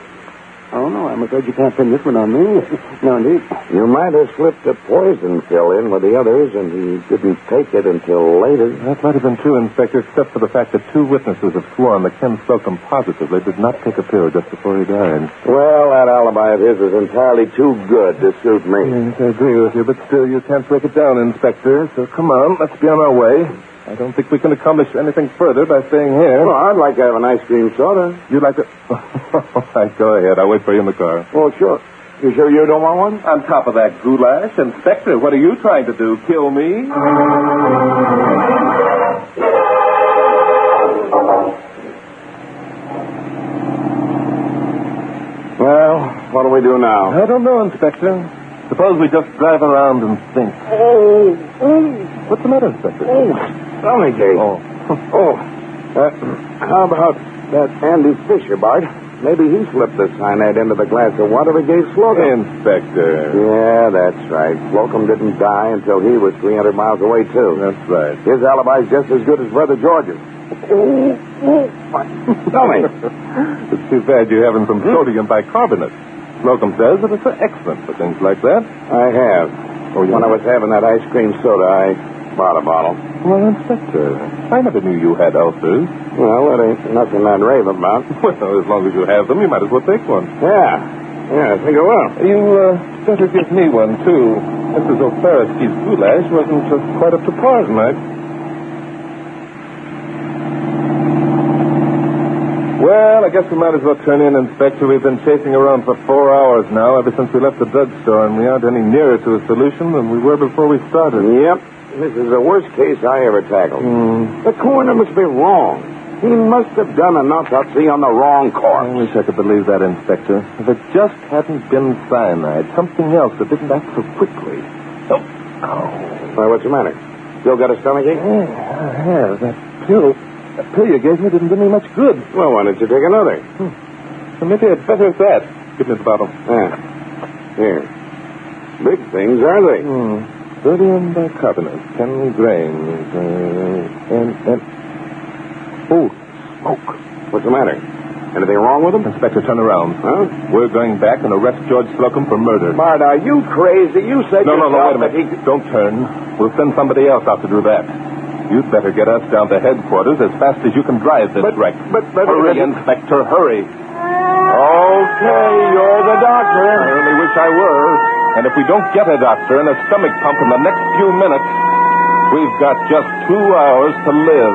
Oh, no, I'm afraid you can't pin this one on me. No, indeed. You might have slipped a poison pill in with the others, and he didn't take it until later. That might have been true, Inspector, except for the fact that 2 witnesses have sworn that Ken Slocum positively did not take a pill just before he died. Well, that alibi of his is entirely too good to suit me. Yes, I agree with you, but still, you can't break it down, Inspector. So come on, let's be on our way. I don't think we can accomplish anything further by staying here. Well, I'd like to have an ice cream soda. You'd like to... All right, go ahead. I'll wait for you in the car. Oh, sure. You sure you don't want one? On top of that goulash, Inspector, what are you trying to do? Kill me? Well, what do we do now? I don't know, Inspector. Suppose we just drive around and think. What's the matter, Inspector? Stomachache. How about that Andy Fisher, Bart? Maybe he slipped the cyanide into the glass of water we gave Slocum. Inspector. Yeah, that's right. Slocum didn't die until he was 300 miles away, too. That's right. His alibi's just as good as Brother George's. Tell me. It's too bad you haven't some sodium bicarbonate. Slocum says that it's excellent for things like that. I have. When I was having that ice cream soda, I bought a bottle. Well, Inspector, I never knew you had ulcers. Well, that ain't nothing I'd rave about. Well, as long as you have them, you might as well take one. Yeah, I think I will. You better give me one, too. Mrs. O'Farrisky's goulash wasn't quite up to par tonight. Well, I guess we might as well turn in, Inspector. We've been chasing around for 4 hours now, ever since we left the drugstore, and we aren't any nearer to a solution than we were before we started. Yep. This is the worst case I ever tackled. The coroner must be wrong. He must have done an autopsy on the wrong corpse. I wish I could believe that, Inspector. If it just hadn't been cyanide, something else that didn't act so quickly. Oh. Why, what's the matter? Still got a stomachache? Yeah, I have. That pill you gave me didn't do me much good. Well, why don't you take another? Well, maybe I'd better at that. Give me the bottle. Here. Big things, are they? Sodium bicarbonate, 10 grains. Oh, smoke. What's the matter? Anything wrong with them? Inspector, turn around. Huh? We're going back and arrest George Slocum for murder. Bart, are you crazy? You said No, yourself wait a minute. Don't turn. We'll send somebody else out to do that. You'd better get us down to headquarters as fast as you can drive this wreck. Hurry, Inspector, hurry. Okay, you're the doctor. I only wish I were. And if we don't get a doctor and a stomach pump in the next few minutes, we've got just 2 hours to live.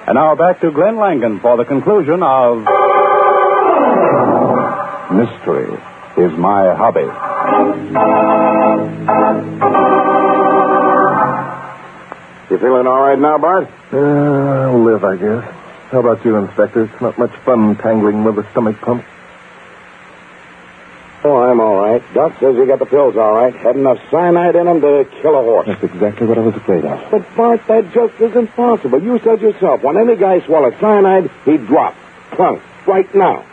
And now back to Glenn Langan for the conclusion of Mystery is my hobby. You feeling all right now, Bart? I'll live, I guess. How about you, Inspector? It's not much fun tangling with a stomach pump. Oh, I'm all right. Doc says you got the pills all right. Had enough cyanide in them to kill a horse. That's exactly what I was afraid of. But, Bart, that just isn't possible. You said yourself, when any guy swallowed cyanide, he'd drop. Plunk. Right now.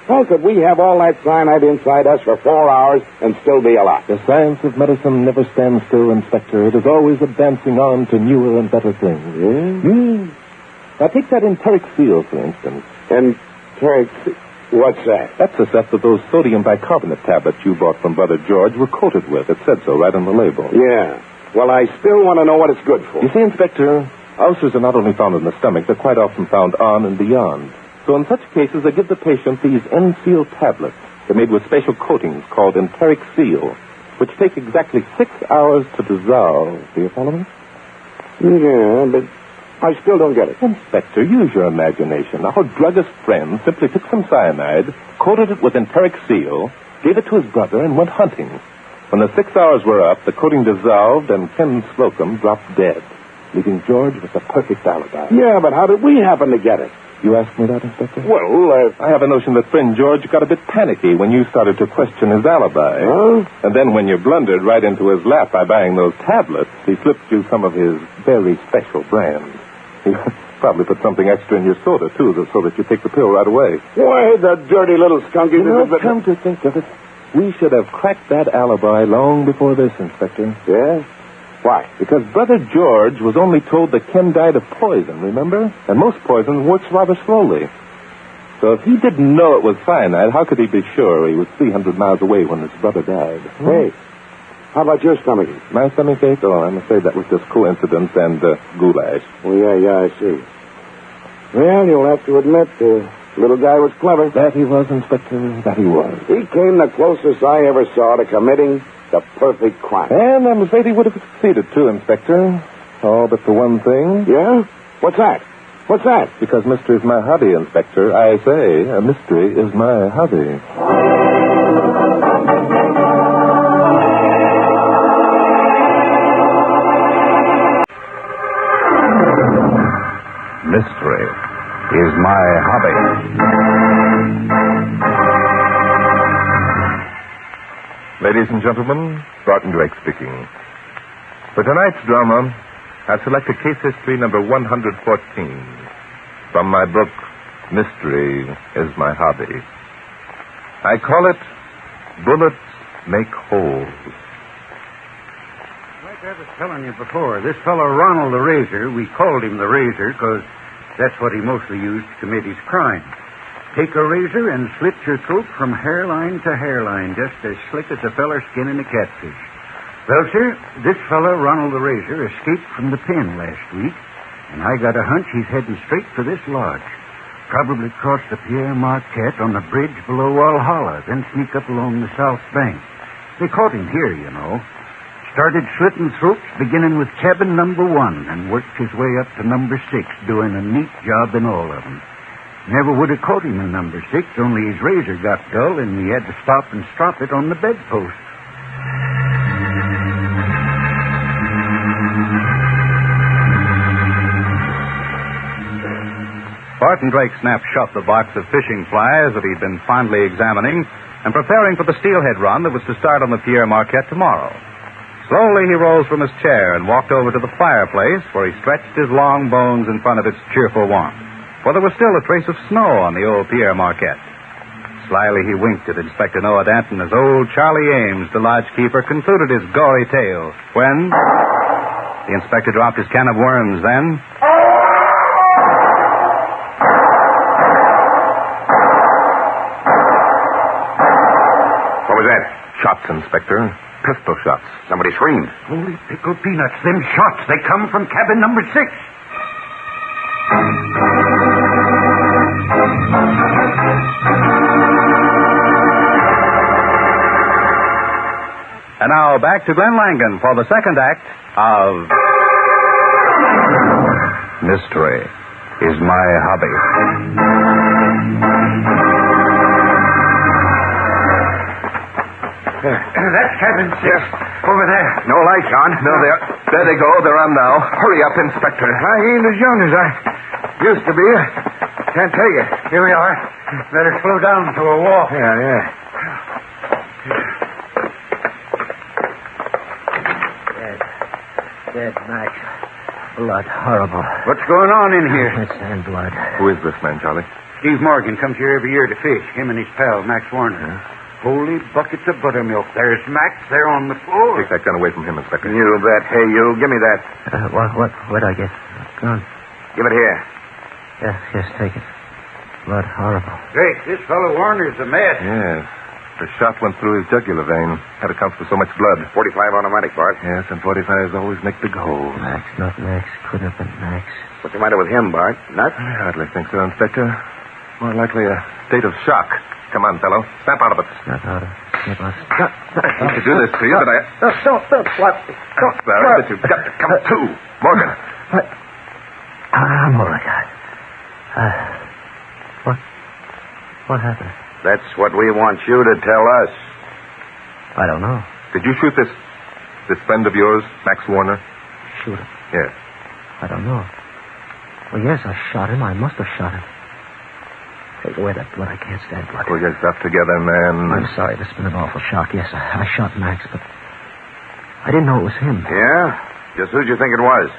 How could we have all that cyanide inside us for 4 hours and still be alive? The science of medicine never stands still, Inspector. It is always advancing on to newer and better things. Yeah? Now, take that enteric seal, for instance. Enteric seal? What's that? That's the stuff that those sodium bicarbonate tablets you bought from Brother George were coated with. It said so right on the label. Yeah. Well, I still want to know what it's good for. You see, Inspector, ulcers are not only found in the stomach, they're quite often found on and beyond. So in such cases, they give the patient these N-Seal tablets. They're made with special coatings called enteric seal, which take exactly 6 hours to dissolve. Do you follow me? Yeah, but I still don't get it. Inspector, use your imagination. Our druggist friend simply took some cyanide, coated it with enteric seal, gave it to his brother, and went hunting. When the 6 hours were up, the coating dissolved, and Ken Slocum dropped dead, leaving George with a perfect alibi. Yeah, but how did we happen to get it? You asked me that, Inspector? Well, I have a notion that friend George got a bit panicky when you started to question his alibi. Huh? And then when you blundered right into his lap by buying those tablets, he slipped you some of his very special brand. He probably put something extra in your soda, too, so that you take the pill right away. Why, the dirty little skunky... Come to think of it, we should have cracked that alibi long before this, Inspector. Yeah? Why? Because Brother George was only told that Ken died of poison, remember? And most poison works rather slowly. So if he didn't know it was cyanide, how could he be sure he was 300 miles away when his brother died? Hey, how about your stomach? My stomach ache? Oh, I'm afraid that was just coincidence and goulash. Oh, yeah, I see. Well, you'll have to admit the little guy was clever. That he was, Inspector, that he was. He came the closest I ever saw to committing the perfect crime. And I'm afraid he would have succeeded, too, Inspector. All but for one thing. Yeah? What's that? What's that? Because mystery is my hobby, Inspector. I say, a mystery is my hobby. Mystery is my hobby. Ladies and gentlemen, Barton Drake speaking. For tonight's drama, I've selected case history number 114 from my book, Mystery is My Hobby. I call it Bullets Make Holes. Like I was telling you before, this fellow Ronald the Razor, we called him the Razor because that's what he mostly used to commit his crime. Take a razor and slit your throat from hairline to hairline, just as slick as a feller's skinning a catfish. Well, sir, this fellow, Ronald the Razor, escaped from the pen last week, and I got a hunch he's heading straight for this lodge. Probably cross the Pierre Marquette on the bridge below Walhalla, then sneak up along the south bank. They caught him here, you know. Started slitting throats, beginning with cabin number 1, and worked his way up to number 6, doing a neat job in all of them. Never would have caught him in number 6, only his razor got dull, and he had to stop and strop it on the bedpost. Barton Drake snapped shut the box of fishing flies that he'd been fondly examining and preparing for the steelhead run that was to start on the Pierre Marquette tomorrow. Slowly he rose from his chair and walked over to the fireplace where he stretched his long bones in front of its cheerful warmth. For there was still a trace of snow on the old Pierre Marquette. Slyly he winked at Inspector Noah Danton as old Charlie Ames, the lodgekeeper, concluded his gory tale when the inspector dropped his can of worms. Then what was that? Shots, Inspector. Pistol shots. Somebody screamed. Holy pickled peanuts, them shots, they come from cabin number 6. And now back to Glenn Langan for the second act of Mystery is My Hobby. That's cabin 6. Over there. No lights on. No, there they go. They're on now. Hurry up, Inspector. I ain't as young as I used to be. Can't take it. Here we are. Better slow down to a walk. Yeah. Dead, Max. Blood. Horrible. What's going on in here? It's and blood. Who is this man, Charlie? Steve Morgan comes here every year to fish. Him and his pal, Max Warner. Yeah. Holy buckets of buttermilk. There's Max there on the floor. Take that gun away from him, Inspector. You bet. Hey, you. Give me that. What I get? Gun. Give it here. Yes, take it. blood. Horrible. Drake, this fellow Warner's a mess. Yes. The shot went through his jugular vein. That accounts for so much blood. 45 automatic, Bart. Yes, and 45s always make the gold. Max, not Max. Couldn't have been Max. What's the matter with him, Bart? Nuts? I hardly think so, Inspector. More likely a state of shock. Come on, fellow. Snap out of it. Snap out of it. Snap out of it. I hate to do this to you, but I... Don't. What? I'm sorry, but you've got to come to. Morgan. What? I'm all right. What happened? That's what we want you to tell us. I don't know. Did you shoot this friend of yours, Max Warner? Shoot him? Yes. I don't know. Well, yes, I shot him. I must have shot him. Take away that blood. I can't stand blood. Pull yourself together, man. I'm sorry. This has been an awful shock. Yes, I shot Max, but I didn't know it was him. Yeah? Just who'd you think it was?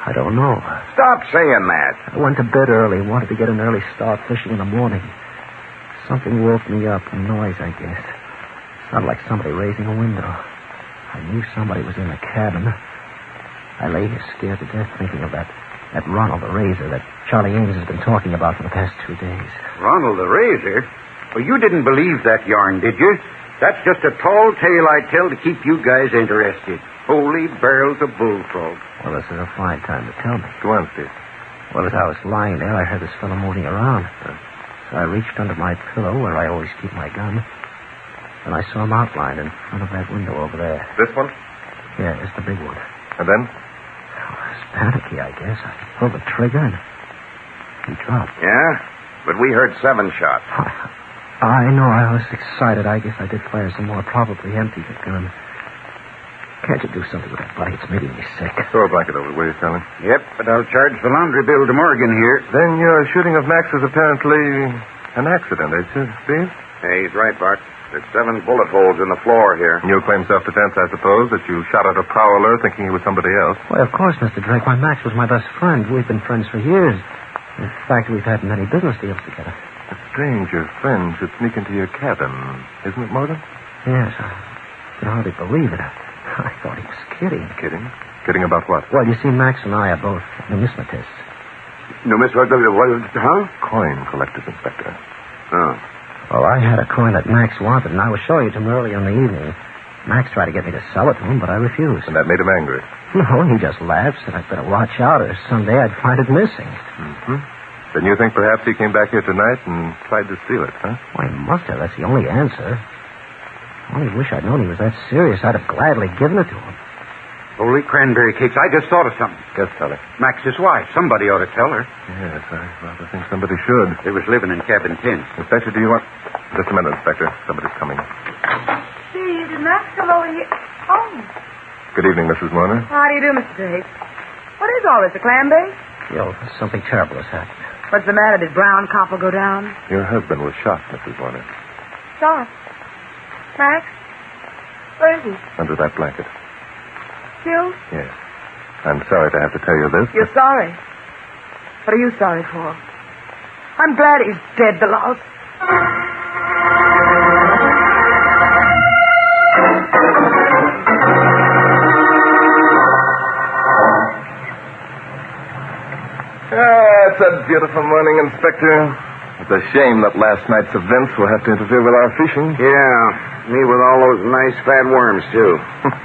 I don't know. Stop saying that. I went to bed early. Wanted to get an early start fishing in the morning. Something woke me up. A noise, I guess. Sounded like somebody raising a window. I knew somebody was in the cabin. I lay here scared to death thinking of that Ronald the Razor that Charlie Ames has been talking about for the past 2 days. Ronald the Razor? Well, you didn't believe that yarn, did you? That's just a tall tale I tell to keep you guys interested. Holy barrels of bullfrog. Well, this is a fine time to tell me. Go on, Steve. Well, as I was lying there, I heard this fellow moving around. So I reached under my pillow where I always keep my gun. And I saw him outlined in front of that window over there. This one? Yeah, it's the big one. And then? I was panicky, I guess. I pulled the trigger and he dropped. Yeah? But we heard 7 shots. I know. I was excited. I guess I did fire some more. Probably emptied the gun. Can't you do something with that body? It's making me sick. Throw a blanket over it, will you, Charlie? Yep, but I'll charge the laundry bill to Morgan here. Then your shooting of Max was apparently an accident, ain't you, Steve? Hey, he's right, Bart. There's 7 bullet holes in the floor here. And you claim self-defense, I suppose, that you shot at a prowler thinking he was somebody else. Well, of course, Mr. Drake. Why, Max was my best friend. We've been friends for years. In fact, we've had many business deals together. It's strange your friend should sneak into your cabin, isn't it, Morgan? Yes, I can hardly believe it. I thought he was kidding. Kidding? Kidding about what? Well, you see, Max and I are both numismatists. Numismatists? What? Huh? Coin collectors, Inspector. Oh. Well, I had a coin that Max wanted, and I was showing it to him earlier in the evening. Max tried to get me to sell it to him, but I refused. And that made him angry? No, he just laughed, said I'd better watch out, or someday I'd find it missing. Mm-hmm. Then you think perhaps he came back here tonight and tried to steal it, huh? Well, he must have. That's the only answer. I only wish I'd known he was that serious. I'd have gladly given it to him. Holy cranberry cakes, I just thought of something. Yes, Charlie. Max's wife. Somebody ought to tell her. Yes, I rather think somebody should. They was living in cabin 10. Inspector, do you want... Just a minute, Inspector. Somebody's coming. Steve, did Max come over here? Oh. Good evening, Mrs. Warner. How do you do, Mr. Drake? What is all this, a clam bake? Yo, something terrible has happened. What's the matter? Did Brown Copper go down? Your husband was shot, Mrs. Warner. Shot? Max? Where is he? Under that blanket. Killed? Yes. I'm sorry to have to tell you this. You're sorry? What are you sorry for? I'm glad he's dead, the louse. It's a beautiful morning, Inspector. It's a shame that last night's events will have to interfere with our fishing. Yeah, me with all those nice fat worms, too.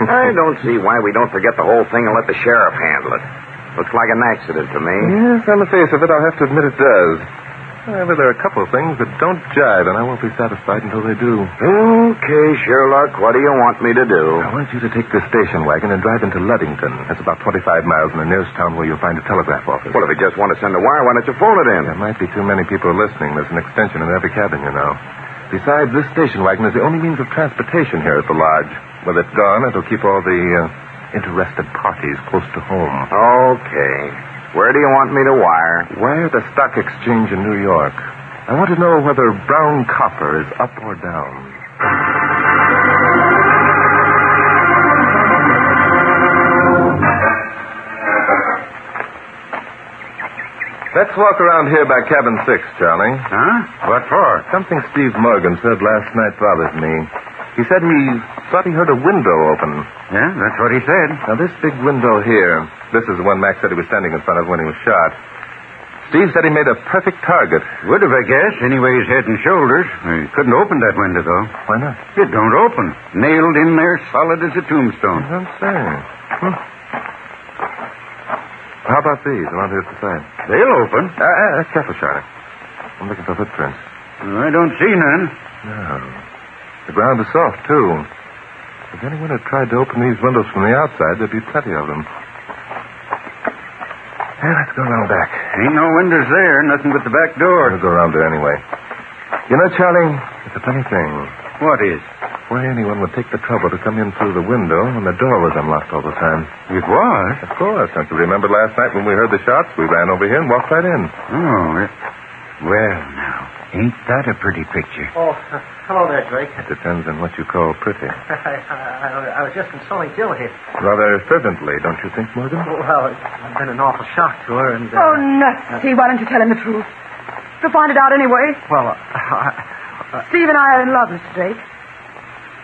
I don't see why we don't forget the whole thing and let the sheriff handle it. Looks like an accident to me. Yes, on the face of it, I'll have to admit it does. However, there are a couple of things that don't jive, and I won't be satisfied until they do. Okay, Sherlock, what do you want me to do? I want you to take this station wagon and drive into Ludington. That's about 25 miles from the nearest town where you'll find a telegraph office. Well, if you just want to send a wire, why don't you phone it in? There might be too many people listening. There's an extension in every cabin, you know. Besides, this station wagon is the only means of transportation here at the lodge. With it gone, it'll keep all the interested parties close to home. Okay. Where do you want me to wire? Wire the stock exchange in New York. I want to know whether brown copper is up or down. Let's walk around here by cabin 6, Charlie. Huh? What for? Something Steve Morgan said last night bothered me. He said he thought he heard a window open. Yeah, that's what he said. Now, this big window here, this is the one Max said he was standing in front of when he was shot. Steve said he made a perfect target. Would have, I guess. Anyways, head and shoulders. He couldn't open that window, though. Why not? It don't open. Nailed in there solid as a tombstone. I'm saying. How about these around here at the side? They'll open. Careful, Charlie. I'm looking for footprints. I don't see none. No. The ground is soft, too. If anyone had tried to open these windows from the outside, there'd be plenty of them. Let's go around back. Ain't no windows there. Nothing but the back door. We'll go around there anyway. You know, Charlie, it's a funny thing. What is? Why anyone would take the trouble to come in through the window when the door was unlocked all the time. It was? Of course. Don't you remember last night when we heard the shots? We ran over here and walked right in. Oh, well, now, ain't that a pretty picture? Oh, hello there, Drake. It depends on what you call pretty. I was just consoling Jill here. Rather fervently, don't you think, Morgan? Well, it's been an awful shock to her, and... Oh, nuts, Steve. Why don't you tell him the truth? To find it out anyway. Well, Steve and I are in love, Mr. Drake.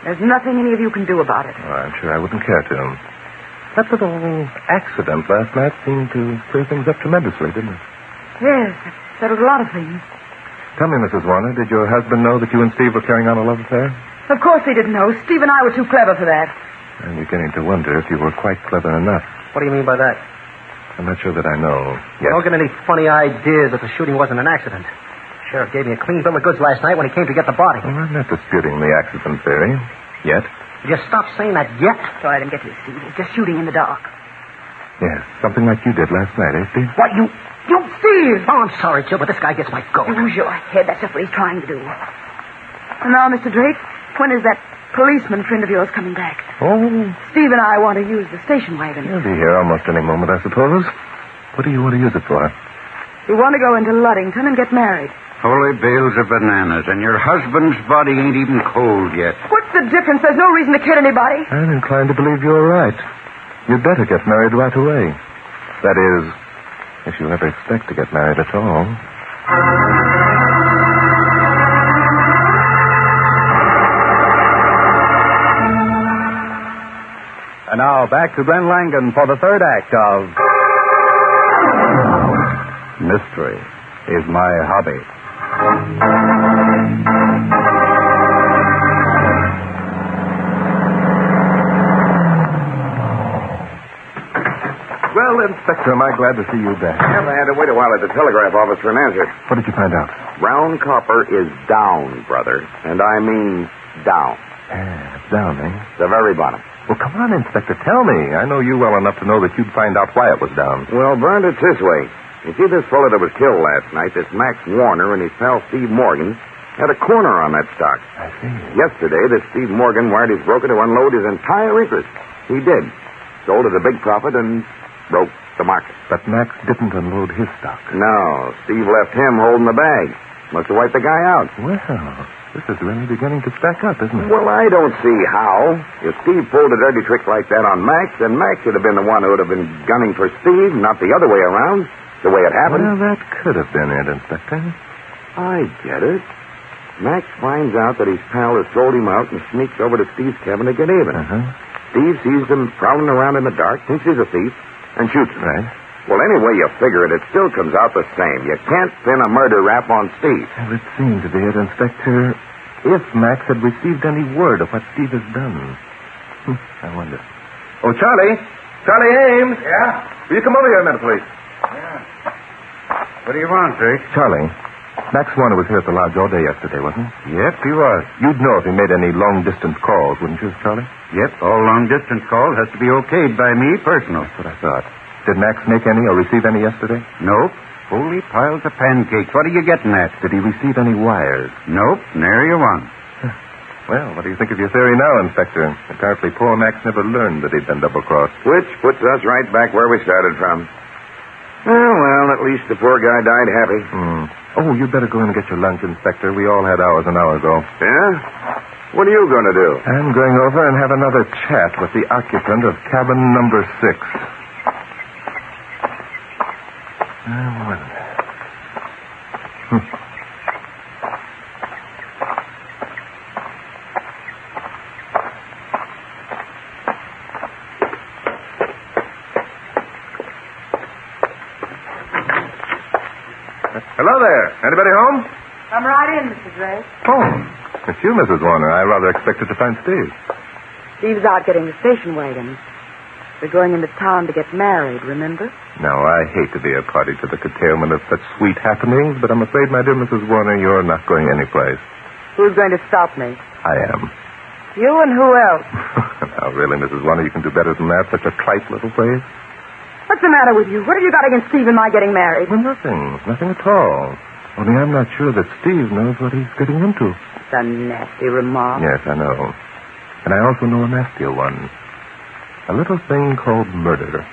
There's nothing any of you can do about it. Oh, I'm sure I wouldn't care to. That little accident last night seemed to clear things up tremendously, didn't it? Yes, it settled a lot of things. Tell me, Mrs. Warner, did your husband know that you and Steve were carrying on a love affair? Of course he didn't know. Steve and I were too clever for that. I'm beginning to wonder if you were quite clever enough. What do you mean by that? I'm not sure that I know. Yes. Don't get any funny ideas that the shooting wasn't an accident. Sheriff gave me a clean bill of goods last night when he came to get the body. Well, I'm not disputing the accident theory. Yet. Will you stop saying that yet? Try and get you, Steve. It's just shooting in the dark. Yes, something like you did last night, eh, Steve? What, you... You, Steve! Oh, I'm sorry, Jill, but this guy gets my goat. Use your head. That's just what he's trying to do. And now, Mr. Drake, when is that policeman friend of yours coming back? Oh. Steve and I want to use the station wagon. He'll be here almost any moment, I suppose. What do you want to use it for? We want to go into Luddington and get married. Holy bales of bananas, and your husband's body ain't even cold yet. What's the difference? There's no reason to kid anybody. I'm inclined to believe you're right. You'd better get married right away. That is, if you ever expect to get married at all. And now back to Glenn Langan for the third act of Mystery is My Hobby. Well, Inspector, am I glad to see you back? Yes, I had to wait a while at the telegraph office for an answer. What did you find out? Brown copper is down, brother. And I mean down. It's down, eh? The very bottom. Well, come on, Inspector, tell me. I know you well enough to know that you'd find out why it was down. Well, Brent, it's this way. You see, this fellow that was killed last night, this Max Warner and his pal Steve Morgan, had a corner on that stock. I see. Yesterday, this Steve Morgan wired his broker to unload his entire interest. He did. Sold at a big profit and broke the market. But Max didn't unload his stock. No, Steve left him holding the bag. Must have wiped the guy out. Well, this is really beginning to stack up, isn't it? Well, I don't see how. If Steve pulled a dirty trick like that on Max, then Max should have been the one who would have been gunning for Steve, not the other way around, the way it happened. Well, that could have been it, Inspector. I get it. Max finds out that his pal has sold him out and sneaks over to Steve's cabin to get even. Steve sees them prowling around in the dark, thinks he's a thief, and shoots him. Right. Well, any way you figure it, it still comes out the same. You can't pin a murder rap on Steve. Well, it seemed to be it, Inspector. If Max had received any word of what Steve has done. I wonder. Oh, Charlie! Charlie Ames! Yeah? Will you come over here a minute, please? Yeah. What do you want, Drake? Charlie, Max Warner was here at the lodge all day yesterday, wasn't he? Yep, he was. You'd know if he made any long-distance calls, wouldn't you, Charlie? Yep, all long-distance calls has to be okayed by me personal. That's what I thought. Did Max make any or receive any yesterday? Nope. Holy piles of pancakes. What are you getting at? Did he receive any wires? Nope. Nary a one. Well, what do you think of your theory now, Inspector? Apparently poor Max never learned that he'd been double-crossed. Which puts us right back where we started from. Well, at least the poor guy died happy. Oh, you'd better go in and get your lunch, Inspector. We all had ours an hour ago. Yeah? What are you going to do? I'm going over and have another chat with the occupant of cabin number 6. Hello there. Anybody home? Come right in, Mr. Drake. Oh, it's you, Mrs. Warner. I rather expected to find Steve. Steve's out getting the station wagon. We're going into town to get married, remember? Now, I hate to be a party to the curtailment of such sweet happenings, but I'm afraid, my dear Mrs. Warner, you're not going anyplace. Who's going to stop me? I am. You and who else? Now, really, Mrs. Warner, you can do better than that. Such a trite little place. What's the matter with you? What have you got against Steve and my getting married? Well, nothing. Nothing at all. Only I'm not sure that Steve knows what he's getting into. It's a nasty remark. Yes, I know. And I also know a nastier one. A little thing called murder.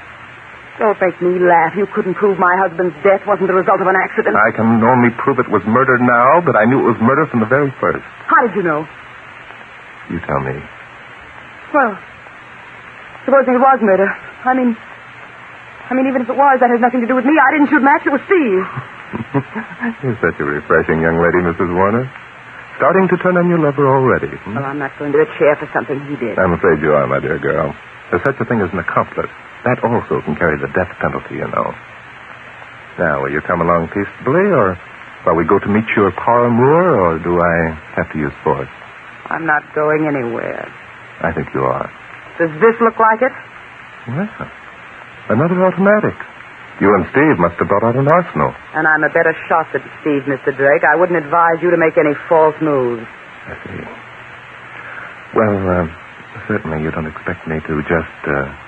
Don't make me laugh. You couldn't prove my husband's death wasn't the result of an accident. I can only prove it was murder now, but I knew it was murder from the very first. How did you know? You tell me. Well, supposing it was murder. I mean, even if it was, that has nothing to do with me. I didn't shoot Max. It was Steve. You're such a refreshing young lady, Mrs. Warner. Starting to turn on your lover already. Well, I'm not going to a chair for something he did. I'm afraid you are, my dear girl. There's such a thing as an accomplice. That also can carry the death penalty, you know. Now, will you come along peaceably, or shall we go to meet your paramour, or do I have to use force? I'm not going anywhere. I think you are. Does this look like it? Well, another automatic. You and Steve must have brought out an arsenal. And I'm a better shot than Steve, Mr. Drake. I wouldn't advise you to make any false moves. I see. Well, certainly you don't expect me to just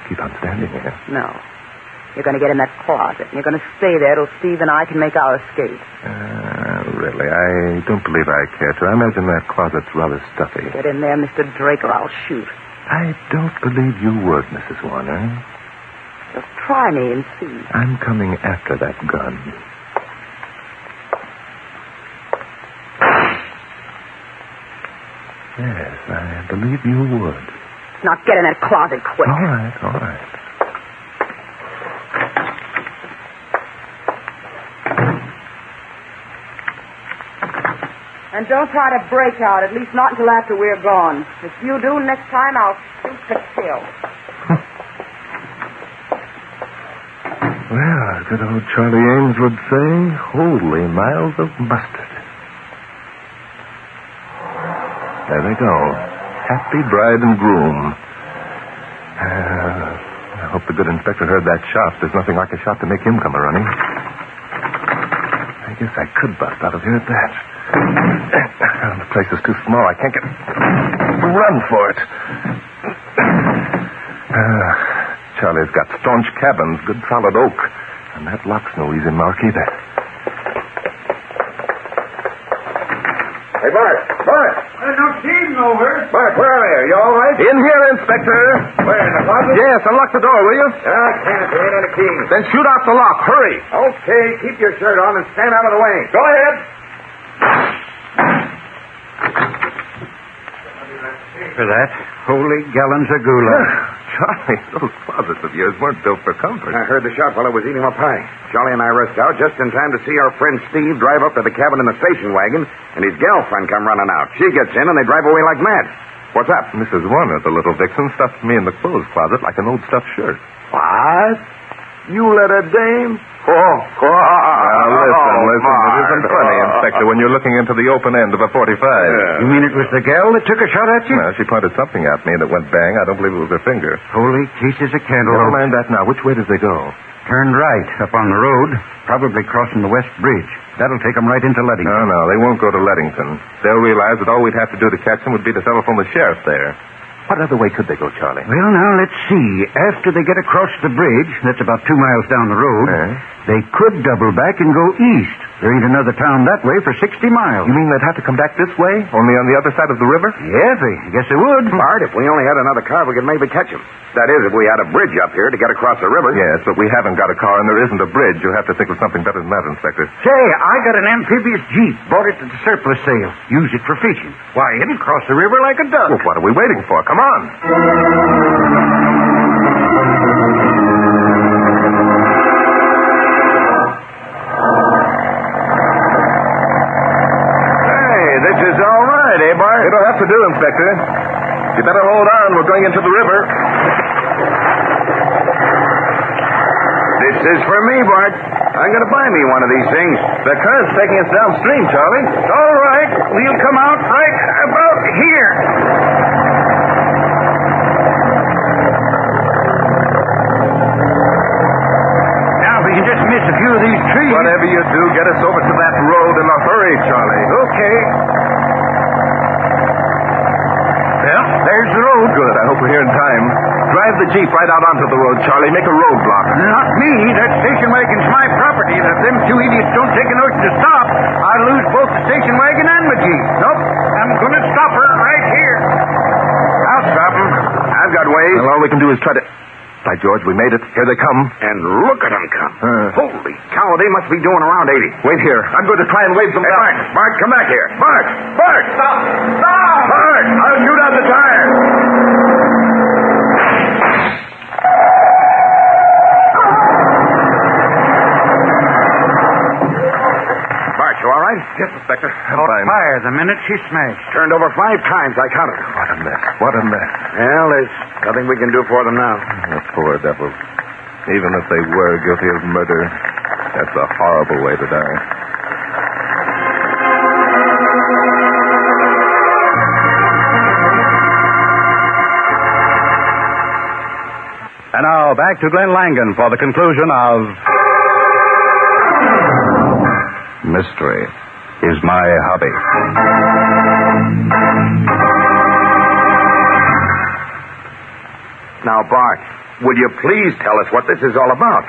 keep on standing here. No. You're going to get in that closet, and you're going to stay there till Steve and I can make our escape. Really, I don't believe I care to. I imagine that closet's rather stuffy. Get in there, Mr. Drake, or I'll shoot. I don't believe you would, Mrs. Warner. Just try me and see. I'm coming after that gun. Yes, I believe you would. Now get in that closet quick. All right. And don't try to break out, at least not until after we're gone. If you do, next time I'll shoot to kill. Well, as good old Charlie Ames would say, holy miles of mustard. There they go. Happy bride and groom. I hope the good inspector heard that shot. There's nothing like a shot to make him come a-running. I guess I could bust out of here at that. The place is too small. I can't get... run for it. Charlie's got staunch cabins, good solid oak. And that lock's no easy mark either. Hey, Bart! I don't see him nowhere. Bart, where are you? You all right? In here, Inspector. Where, in the closet? Yes, unlock the door, will you? I can't. There ain't any key. Then shoot out the lock. Hurry. Okay, keep your shirt on and stand out of the way. Go ahead. For that, holy gallons of gula. Charlie, those closets of yours weren't built for comfort. I heard the shot while I was eating my pie. Charlie and I rushed out just in time to see our friend Steve drive up to the cabin in the station wagon, and his girlfriend come running out. She gets in, and they drive away like mad. What's up? Mrs. Warner, the little vixen, stuffed me in the clothes closet like an old stuffed shirt. What? You let a dame? Now, listen. It isn't funny, Inspector, when you're looking into the open end of a 45. You mean it was the gal that took a shot at you? Well, she pointed something at me that went bang. I don't believe it was her finger. Holy cases of candle. Never mind that now. Which way does they go? Turned right up on the road, probably crossing the West Bridge. That'll take them right into Leadington. No, they won't go to Leadington. They'll realize that all we'd have to do to catch them would be to telephone the sheriff there. What other way could they go, Charlie? Well, now, let's see. After they get across the bridge, that's about 2 miles down the road, they could double back and go east. There ain't another town that way for 60 miles. You mean they'd have to come back this way? Only on the other side of the river? Yes, I guess they would. Bart, if we only had another car, we could maybe catch them. That is, if we had a bridge up here to get across the river. Yes, but we haven't got a car, and there isn't a bridge. You'll have to think of something better than that, Inspector. Say, I got an amphibious jeep. Bought it at the surplus sale. Use it for fishing. Why, it'll cross the river like a duck. Well, what are we waiting for? Come on. Bart? It'll have to do, Inspector. You better hold on. We're going into the river. This is for me, Bart. I'm going to buy me one of these things. The current's taking us downstream, Charlie. All right. We'll come out right about here. Now, if we can just miss a few of these trees. Whatever you do, get us over to that road in a hurry, Charlie. Okay. Well, there's the road. Good. I hope we're here in time. Drive the Jeep right out onto the road, Charlie. Make a roadblock. Not me. That station wagon's my property. And if them two idiots don't take a notion to stop, I'll lose both the station wagon and my Jeep. Nope. I'm going to stop her right here. I'll stop them. I've got ways. Well, all we can do is try to... By George, we made it. Here they come. And look at them come. Holy cow, they must be doing around 80. Wait here. I'm going to try and wave them down. Bart, come back here. Bart! Stop! Bart, I'll shoot out the tire. Bart, you all right? Yes, Inspector. I'm Caught fine. fire the minute she smashed. Turned over 5 times. I counted her. What a mess. What a mess. Well, there's nothing we can do for them now. The poor devils. Even if they were guilty of murder, that's a horrible way to die. And now back to Glenn Langan for the conclusion of Mystery is My Hobby. Now, Bart, would you please tell us what this is all about?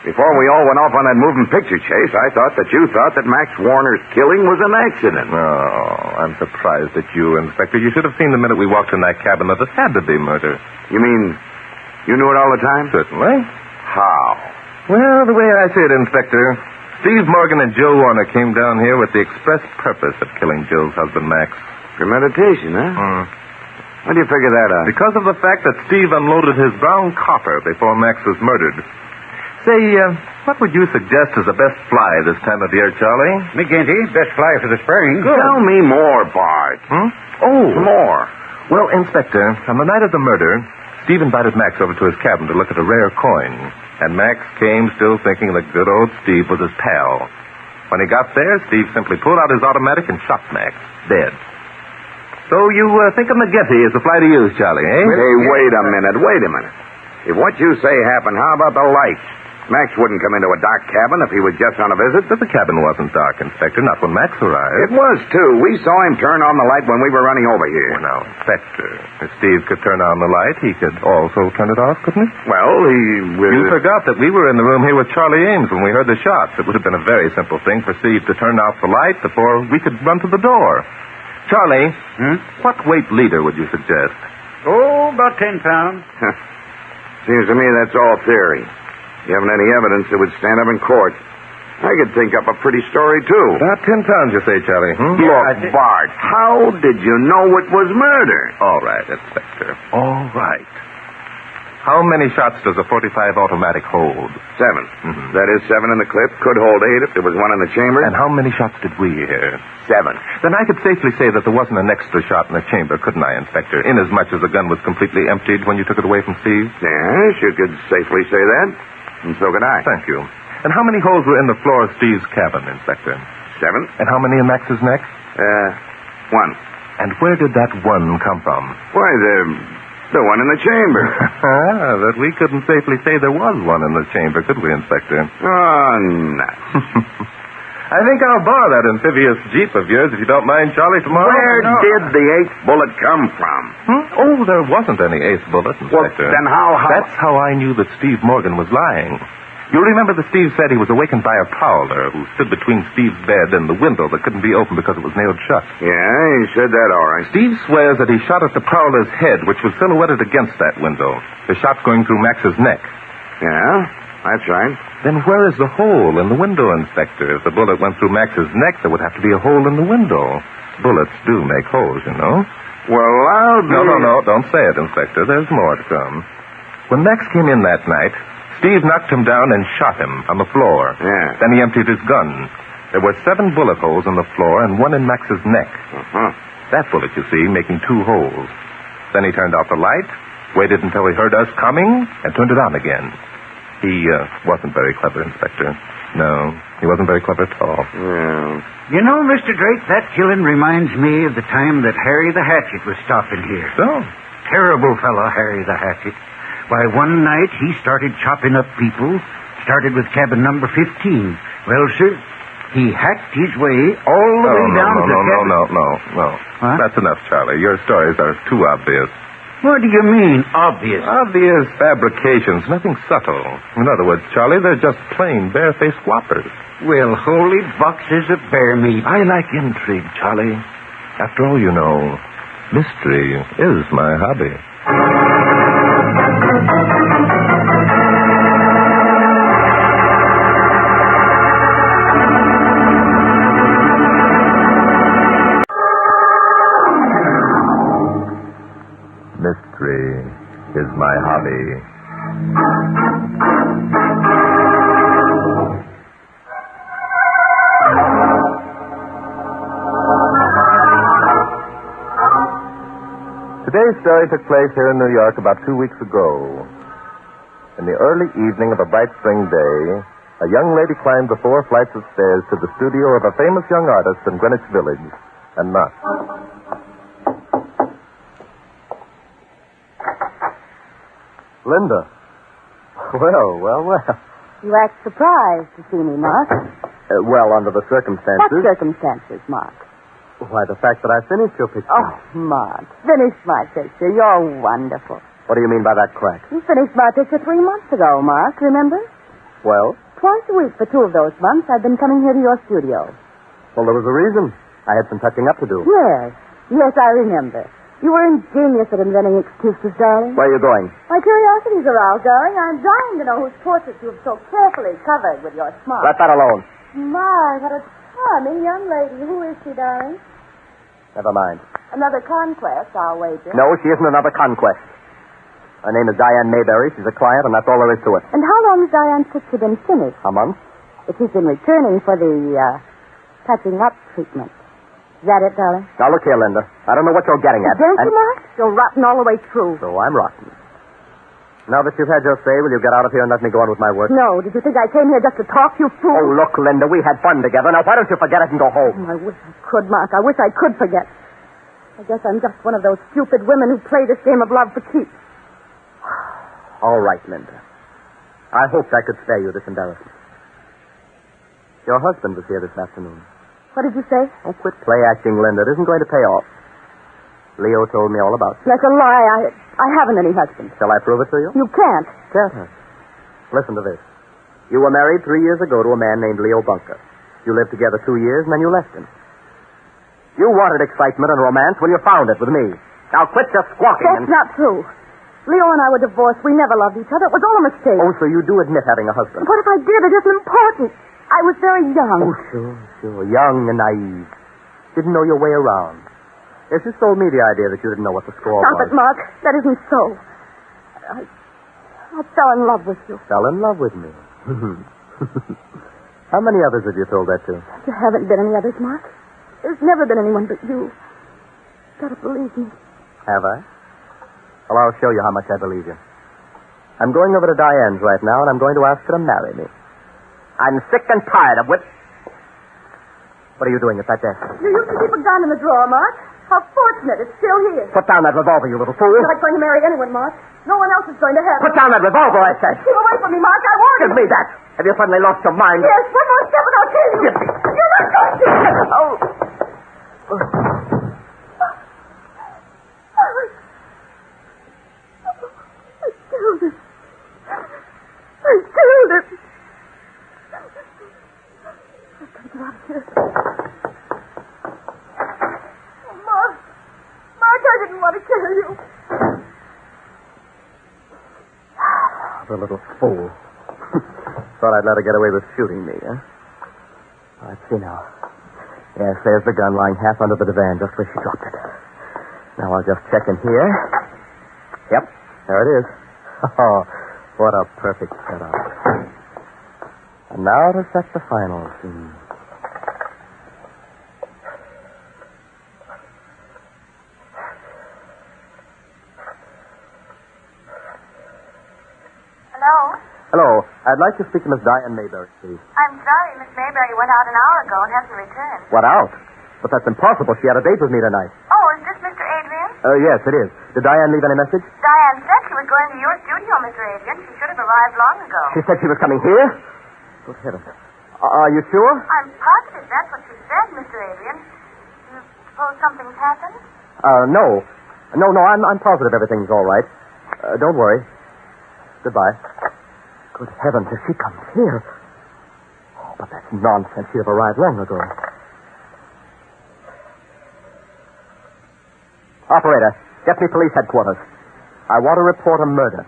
Before we all went off on that moving picture chase, I thought that you thought that Max Warner's killing was an accident. Oh, I'm surprised at you, Inspector. You should have seen the minute we walked in that cabin that it had to be murder. You mean you knew it all the time? Certainly. How? Well, the way I see it, Inspector, Steve Morgan and Joe Warner came down here with the express purpose of killing Joe's husband, Max. Premeditation, huh? How do you figure that out? Because of the fact that Steve unloaded his brown copper before Max was murdered. Say, what would you suggest as the best fly this time of year, Charlie? McGinty, best fly for the spring. Good. Tell me more, Bart. Oh. More. Well, Inspector, on the night of the murder, Steve invited Max over to his cabin to look at a rare coin. And Max came still thinking that good old Steve was his pal. When he got there, Steve simply pulled out his automatic and shot Max, dead. So you think of McGinty as the fly to use, Charlie, eh? Hey, wait a minute. If what you say happened, how about the lights? Max wouldn't come into a dark cabin if he was just on a visit. But the cabin wasn't dark, Inspector, not when Max arrived. It was, too. We saw him turn on the light when we were running over here. Well, now, Inspector, if Steve could turn on the light, he could also turn it off, couldn't he? Well, he was... You forgot that we were in the room here with Charlie Ames when we heard the shots. It would have been a very simple thing for Steve to turn off the light before we could run to the door. Charlie, what weight leader would you suggest? Oh, about 10 pounds. Seems to me that's all theory. You haven't any evidence that would stand up in court. I could think up a pretty story, too. About 10 pounds, you say, Charlie, Look, Bart, how did you know it was murder? All right, Inspector. All right. How many shots does a .45 automatic hold? 7. That is 7 in the clip. Could hold 8 if there was one in the chamber. And how many shots did we hear? 7. Then I could safely say that there wasn't an extra shot in the chamber, couldn't I, Inspector? Inasmuch as the gun was completely emptied when you took it away from Steve? Yes, you could safely say that. And so could I. Thank you. And how many holes were in the floor of Steve's cabin, Inspector? 7. And how many in Max's neck? 1. And where did that 1 come from? Why, the one in the chamber. But we couldn't safely say there was one in the chamber, could we, Inspector? Oh, nuts. I think I'll borrow that amphibious Jeep of yours, if you don't mind, Charlie, tomorrow. Where did the 8th bullet come from? Oh, there wasn't any 8th bullet, Inspector. Well, then how... That's how I knew that Steve Morgan was lying. You'll remember that Steve said he was awakened by a prowler who stood between Steve's bed and the window that couldn't be opened because it was nailed shut. Yeah, he said that all right. Steve swears that he shot at the prowler's head, which was silhouetted against that window. The shot going through Max's neck. Yeah, that's right. Then where is the hole in the window, Inspector? If the bullet went through Max's neck, there would have to be a hole in the window. Bullets do make holes, you know. Well, I'll be... No, don't say it, Inspector. There's more to come. When Max came in that night, Steve knocked him down and shot him on the floor. Yeah. Then he emptied his gun. There were 7 bullet holes in the floor and 1 in Max's neck. That bullet, you see, making 2 holes. Then he turned off the light, waited until he heard us coming, and turned it on again. He wasn't very clever, Inspector. No, he wasn't very clever at all. Yeah. You know, Mr. Drake, that killing reminds me of the time that Harry the Hatchet was stopping here. So? Terrible fellow, Harry the Hatchet. Why, one night he started chopping up people. Started with cabin number 15. Well, sir, he hacked his way all the way down to cabin... No. Huh? That's enough, Charlie. Your stories are too obvious. What do you mean, obvious? Obvious fabrications, nothing subtle. In other words, Charlie, they're just plain barefaced whoppers. Well, holy boxes of bear meat. I like intrigue, Charlie. After all, you know, mystery is my hobby. Mystery is my hobby. Today's story took place here in New York about 2 weeks ago. In the early evening of a bright spring day, a young lady climbed the 4 flights of stairs to the studio of a famous young artist in Greenwich Village and knocked. Linda. Well. You act surprised to see me, Mark. Well, under the circumstances. What circumstances, Mark? Why, the fact that I finished your picture. Oh, Mark, finish my picture. You're wonderful. What do you mean by that crack? You finished my picture 3 months ago, Mark, remember? Well? Twice a week for 2 of those months, I've been coming here to your studio. Well, there was a reason. I had some touching up to do. Yes, I remember. You were ingenious at inventing excuses, darling. Where are you going? My curiosity's aroused, darling. I'm dying to know whose portrait you've so carefully covered with your smile. Let that alone. My, what a charming young lady. Who is she, darling? Never mind. Another conquest, I'll wager. No, she isn't another conquest. Her name is Diane Mayberry. She's a client, and that's all there is to it. And how long has Diane's picture been finished? A month. But she's been returning for the, touching up treatment. Is that it, darling? Now, look here, Linda. I don't know what you're getting at. Don't you, Mark? You're rotten all the way through. So I'm rotten. Now that you've had your say, will you get out of here and let me go on with my work? No. Did you think I came here just to talk, you fool? Oh, look, Linda, we had fun together. Now, why don't you forget it and go home? I wish I could, Mark. I wish I could forget. I guess I'm just one of those stupid women who play this game of love for keeps. All right, Linda. I hoped I could spare you this embarrassment. Your husband was here this afternoon. What did you say? Oh, quit play acting, Linda. It isn't going to pay off. Leo told me all about you. That's a lie. I haven't any husband. Shall I prove it to you? You can't. Can't I? Listen to this. You were married 3 years ago to a man named Leo Bunker. You lived together 2 years, and then you left him. You wanted excitement and romance when you found it with me. Now quit just squawking. That's not true. Leo and I were divorced. We never loved each other. It was all a mistake. Oh, so you do admit having a husband. What if I did? It isn't important. I was very young. Oh, sure. Young and naive. Didn't know your way around. Yes, you sold me the idea that you didn't know what the score Stop was. it, Mark. That isn't so. I fell in love with you. Fell in love with me? How many others have you told that to? There haven't been any others, Mark. There's never been anyone but you. You've got to believe me. Have I? Well, I'll show you how much I believe you. I'm going over to Diane's right now, and I'm going to ask her to marry me. I'm sick and tired of What are you doing at that desk? You used to keep a gun in the drawer, Mark. How fortunate. It's still here. Put down that revolver, you little fool. You're not going to marry anyone, Mark. No one else is going to have Put down that revolver, I said. Keep away from me, Mark. I warned you. Give me that. Have you suddenly lost your mind? Yes, one more step and I'll kill you. You're not going to. Oh. I killed him. I've got to get out of here. Oh, Mark, I didn't want to kill you. The little fool. Thought I'd let her get away with shooting me, huh? Let's see now. Yes, there's the gun lying half under the divan, just where she dropped it. Now I'll just check in here. Yep, there it is. Oh, what a perfect setup. And now to set the final scene. Hello? Hello. I'd like to speak to Miss Diane Mayberry, please. I'm sorry, Miss Mayberry went out an hour ago and hasn't returned. What, out? But that's impossible. She had a date with me tonight. Oh, is this Mr. Adrian? Yes, it is. Did Diane leave any message? Diane said she was going to your studio, Mr. Adrian. She should have arrived long ago. She said she was coming here? Good heavens. Are you sure? I'm positive that's what she said, Mr. Adrian. You suppose something's happened? No. No, I'm positive everything's all right. Don't worry. Goodbye. Good heavens, if she comes here. Oh, but that's nonsense. She'd have arrived long ago. Operator, get me police headquarters. I want to report a murder.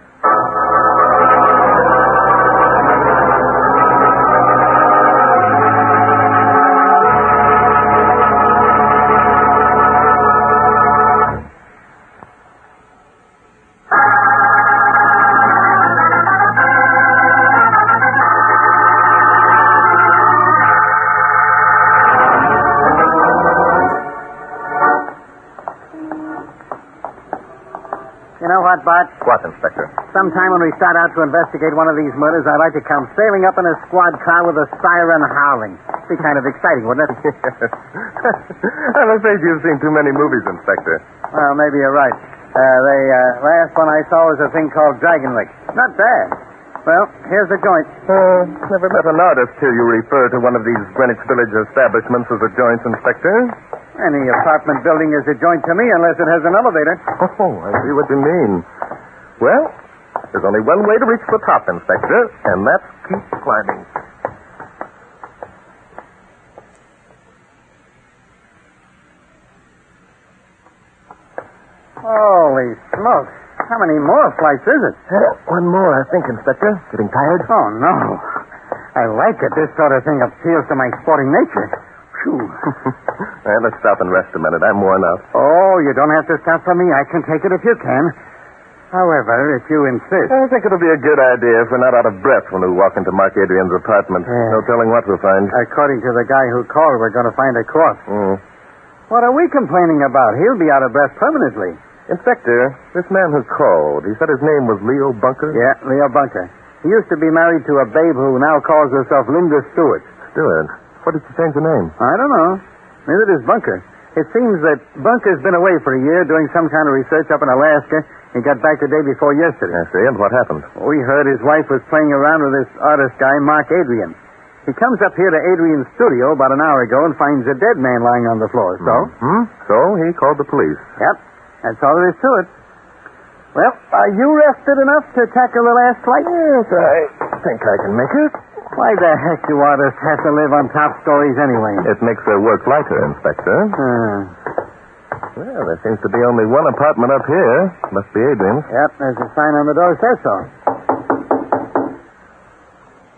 What, Bart? What, Inspector? Sometime when we start out to investigate one of these murders, I'd like to come sailing up in a squad car with a siren howling. Be kind of exciting, wouldn't it? I'm afraid you've seen too many movies, Inspector. Well, maybe you're right. The last one I saw was a thing called Dragon Lick. Not bad. Well, here's the joint. Never met an artist till you refer to one of these Greenwich Village establishments as a joint, Inspector. Any apartment building is a joint to me unless it has an elevator. Oh, I see what you mean. Well, there's only one way to reach the top, Inspector, and that's keep climbing. Holy smokes. How many more flights is it? One more, I think, Inspector. Getting tired? Oh, no. I like it. This sort of thing appeals to my sporting nature. Phew. Well, let's stop and rest a minute. I'm worn out. Oh, you don't have to stop for me. I can take it if you can. However, if you insist. I think it'll be a good idea if we're not out of breath when we walk into Mark Adrian's apartment. No telling what we'll find. According to the guy who called, we're going to find a corpse. What are we complaining about? He'll be out of breath permanently. Inspector, this man who called, he said his name was Leo Bunker? Yeah, Leo Bunker. He used to be married to a babe who now calls herself Linda Stewart. Stewart? What did she change the name? I don't know. Neither does Bunker. It seems that Bunker's been away for a year doing some kind of research up in Alaska. He got back the day before yesterday. I see. And what happened? We heard his wife was playing around with this artist guy, Mark Adrian. He comes up here to Adrian's studio about an hour ago and finds a dead man lying on the floor. So? So he called the police. Yep. That's all there is to it. Well, are you rested enough to tackle the last flight? Yes, I think I can make it. Why the heck do artists have to live on top stories anyway? It makes their work lighter, Inspector. Well, there seems to be only one apartment up here. Must be Adrian's. Yep, there's a sign on the door that says so.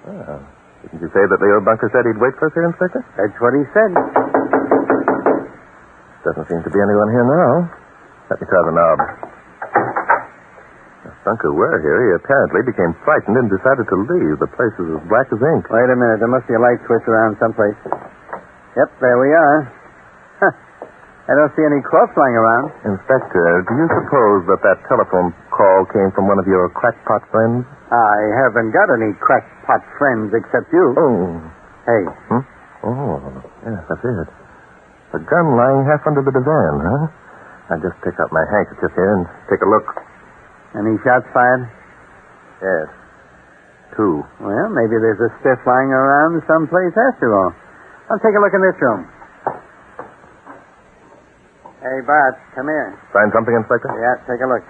Oh. Didn't you say that Leo Bunker said he'd wait for us here, Inspector? That's what he said. Doesn't seem to be anyone here now. Let me try the knob. If Bunker were here, he apparently became frightened and decided to leave. The place is as black as ink. Wait a minute. There must be a light switch around someplace. Yep, there we are. Huh. I don't see any corpse lying around. Inspector, do you suppose that telephone call came from one of your crackpot friends? I haven't got any crackpot friends except you. Oh. Hey. Oh, yes, that's it. A gun lying half under the divan, huh? I'll just pick up my handkerchief here and take a look. Any shots fired? Yes. 2. Well, maybe there's a stiff lying around someplace after all. I'll take a look in this room. Hey, Bart, come here. Find something, Inspector? Yeah, take a look.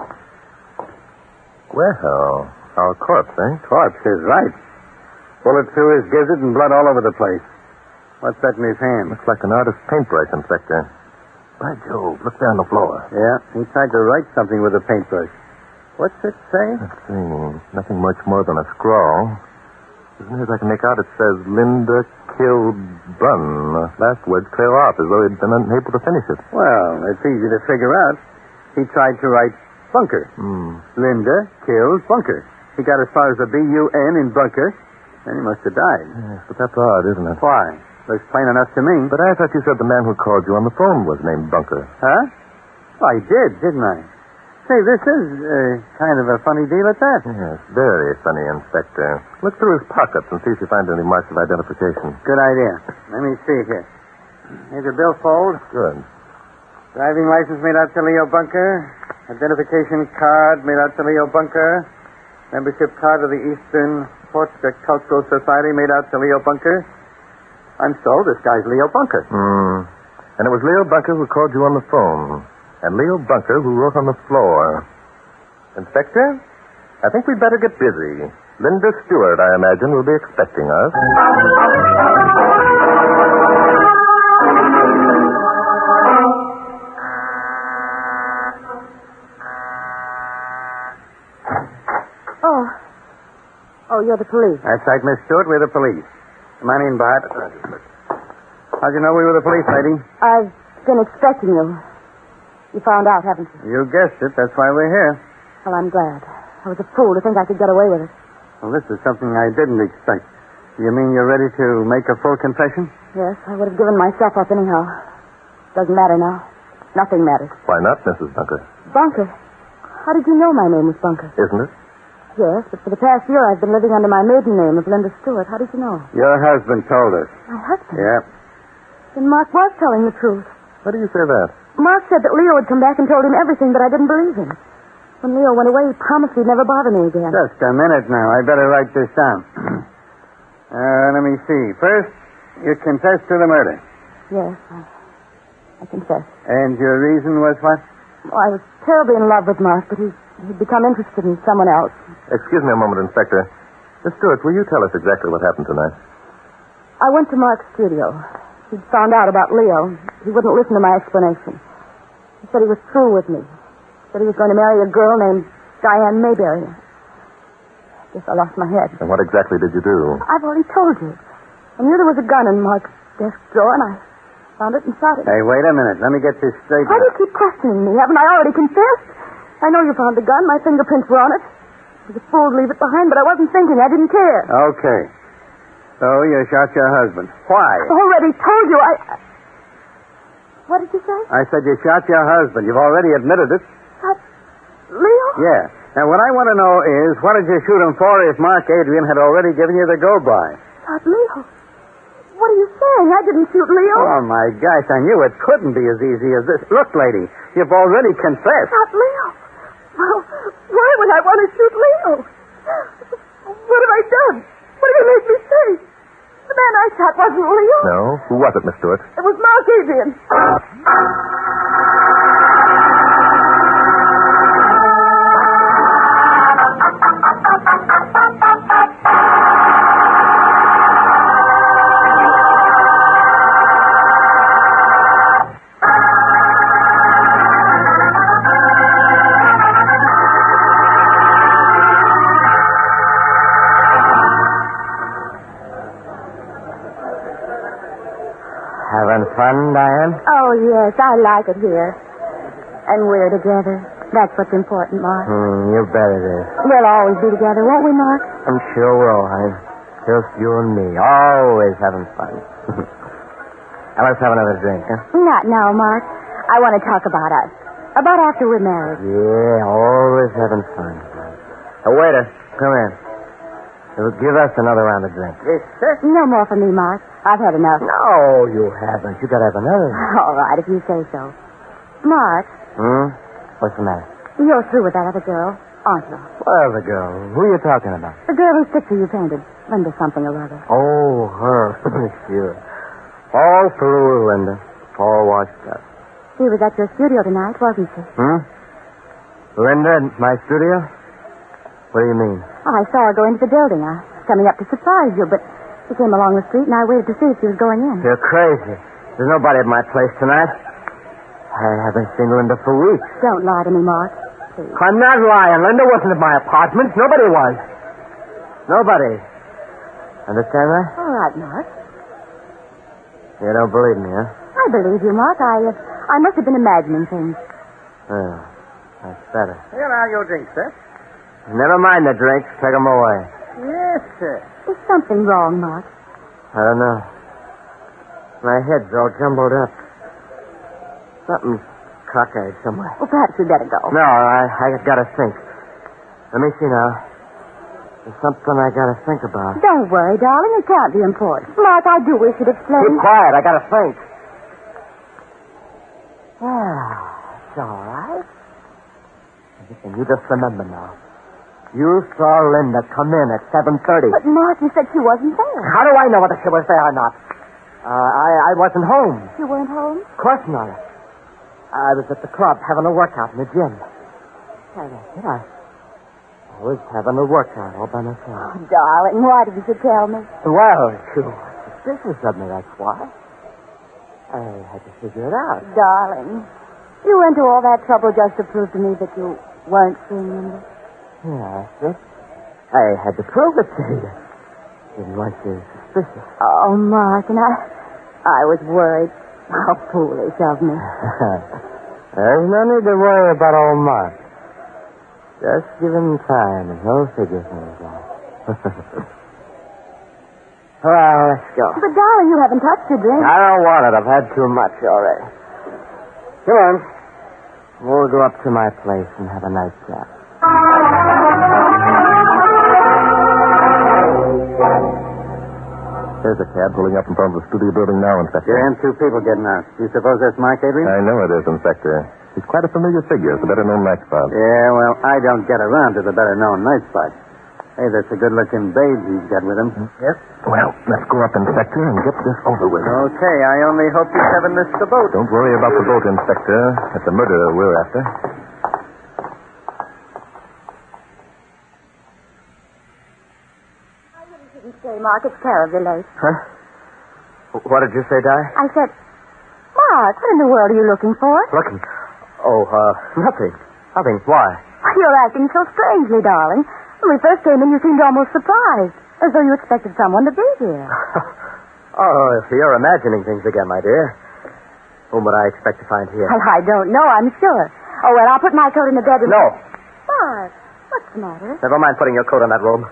Well, our corpse, eh? Corpse is right. Bullet through his gizzard and blood all over the place. What's that in his hand? Looks like an artist's paintbrush, Inspector. By Jove, look down the floor. Yeah, he tried to write something with a paintbrush. What's it say? Let's see. Nothing much more than a scrawl. As near as I can make out, it says, Linda killed Bunn. Last words trail off as though he'd been unable to finish it. Well, it's easy to figure out. He tried to write Bunker. Linda killed Bunker. He got as far as the B-U-N in Bunker, then he must have died. Yes, but that's odd, isn't it? Why? Looks plain enough to me. But I thought you said the man who called you on the phone was named Bunker. Huh? Well, I did, didn't I? say, this is kind of a funny deal at that. Yes, very funny, Inspector. Look through his pockets and see if you find any marks of identification. Good idea. Let me see here. Here's a billfold. Good. Driving license made out to Leo Bunker. Identification card made out to Leo Bunker. Membership card of the Eastern Portrait Cultural Society made out to Leo Bunker. I'm told this guy's Leo Bunker. And it was Leo Bunker who called you on the phone. And Leo Bunker who wrote on the floor. Inspector, I think we'd better get busy. Linda Stewart, I imagine, will be expecting us. Oh, you're the police. That's right, Miss Stewart. We're the police. My name, Bart. How'd you know we were the police, lady? I've been expecting you. You found out, haven't you? You guessed it. That's why we're here. Well, I'm glad. I was a fool to think I could get away with it. Well, this is something I didn't expect. Do you mean you're ready to make a full confession? Yes, I would have given myself up anyhow. Doesn't matter now. Nothing matters. Why not, Mrs. Bunker? Bunker? How did you know my name was Bunker? Isn't it? Yes, but for the past year I've been living under my maiden name of Linda Stewart. How did you know? Your husband told us. My husband? Yep. Then Mark was telling the truth. How do you say that? Mark said that Leo had come back and told him everything, but I didn't believe him. When Leo went away, he promised he'd never bother me again. Just a minute now. I better write this down. Let me see. First, you confessed to the murder. Yes, I confess. And your reason was what? Well, I was terribly in love with Mark, but he'd become interested in someone else. Excuse me a moment, Inspector. Miss Stewart, will you tell us exactly what happened tonight? I went to Mark's studio. He'd found out about Leo. He wouldn't listen to my explanation. He said he was through with me. Said he was going to marry a girl named Diane Mayberry. I guess I lost my head. And what exactly did you do? I've already told you. I knew there was a gun in Mark's desk drawer, and I found it and shot it. Hey, wait a minute. Let me get this straight. Why do you keep questioning me? Haven't I already confessed? I know you found the gun. My fingerprints were on it. I was a fool to leave it behind, but I wasn't thinking. I didn't care. Okay. So you shot your husband. Why? I've already told you. What did you say? I said you shot your husband. You've already admitted it. Leo? Yeah. Now, what I want to know is, what did you shoot him for if Mark Adrian had already given you the go-by? Shot Leo? What are you saying? I didn't shoot Leo. Oh, my gosh. I knew it couldn't be as easy as this. Look, lady, you've already confessed. Shot Leo? Well, why would I want to shoot Leo? What have I done? What have you made me say? The man I shot wasn't Leo. No? Who was it, Miss Stewart? It was Mark Adrian. Having fun, Diane? Oh, yes, I like it here. And we're together. That's what's important, Mark. You bet it is. We'll always be together, won't we, Mark? I'm sure we'll, honey. Just you and me. Always having fun. Now, let's have another drink, huh? Not now, Mark. I want to talk about us. About after we're married. Yeah, always having fun. Waiter, come in. Give us another round of drink. Yes, sir. No more for me, Mark. I've had enough. No, you haven't. You gotta have another. All right, if you say so. Mark. What's the matter? You're through with that other girl, aren't you? What other girl? Who are you talking about? The girl whose picture you painted. Linda something or other. Oh, her. Sure. All through with Linda. All washed up. She was at your studio tonight, wasn't she? Linda in my studio? What do you mean? Oh, I saw her go into the building. I was coming up to surprise you, but she came along the street, and I waited to see if she was going in. You're crazy. There's nobody at my place tonight. I haven't seen Linda for weeks. Don't lie to me, Mark. Please. I'm not lying. Linda wasn't at my apartment. Nobody was. Nobody. Understand that? All right, Mark. You don't believe me, huh? I believe you, Mark. I must have been imagining things. Oh, that's better. Here are your drinks, sir. Never mind the drinks. Take them away. Yes, sir. Is something wrong, Mark? I don't know. My head's all jumbled up. Something's cockeyed somewhere. Well, perhaps we'd better go. No, I gotta think. Let me see now. There's something I gotta think about. Don't worry, darling. It can't be important. Mark, I do wish you'd explain. Keep quiet. I gotta think. Yeah, it's all right. And you just remember now. You saw Linda come in at 7:30. But, Mark, you said she wasn't there. How do I know whether she was there or not? I wasn't home. You weren't home? Of course not. I was at the club having a workout in the gym. I was having a workout all by myself. Oh, darling, why didn't you tell me? Well, you were suspicious of me, that's why. I had to figure it out. Darling, you went to all that trouble just to prove to me that you weren't seeing Linda. Yes, I had to prove it to you. Didn't want you suspicious. Oh, Mark, and I was worried. How foolish of me. There's no need to worry about old Mark. Just give him time and he'll figure things out. Well, let's go. But, darling, you haven't touched your drink. I don't want it. I've had too much already. Come on. We'll go up to my place and have a nice chat. There's a cab pulling up in front of the studio building now, Inspector. And two people getting out. You suppose that's Mark, Adrian? I know it is, Inspector. He's quite a familiar figure. It's a better-known night spot. Yeah, well, I don't get around to the better-known night spot. Hey, that's a good-looking babe he's got with him. Yes. Well, let's go up, Inspector, and get this over with. Okay, I only hope you haven't missed the boat. Don't worry about the boat, Inspector. It's a murderer we're after. Didn't say, Mark, it's terribly late. Huh? What did you say, Di? I said, Mark, what in the world are you looking for? Looking? Oh, nothing. Nothing. Why? You're acting so strangely, darling. When we first came in, you seemed almost surprised, as though you expected someone to be here. Oh, if you're imagining things again, my dear. Whom would I expect to find here? Well, I don't know, I'm sure. Oh, well, I'll put my coat in the bedroom. No. Mark, what's the matter? Never mind putting your coat in that room.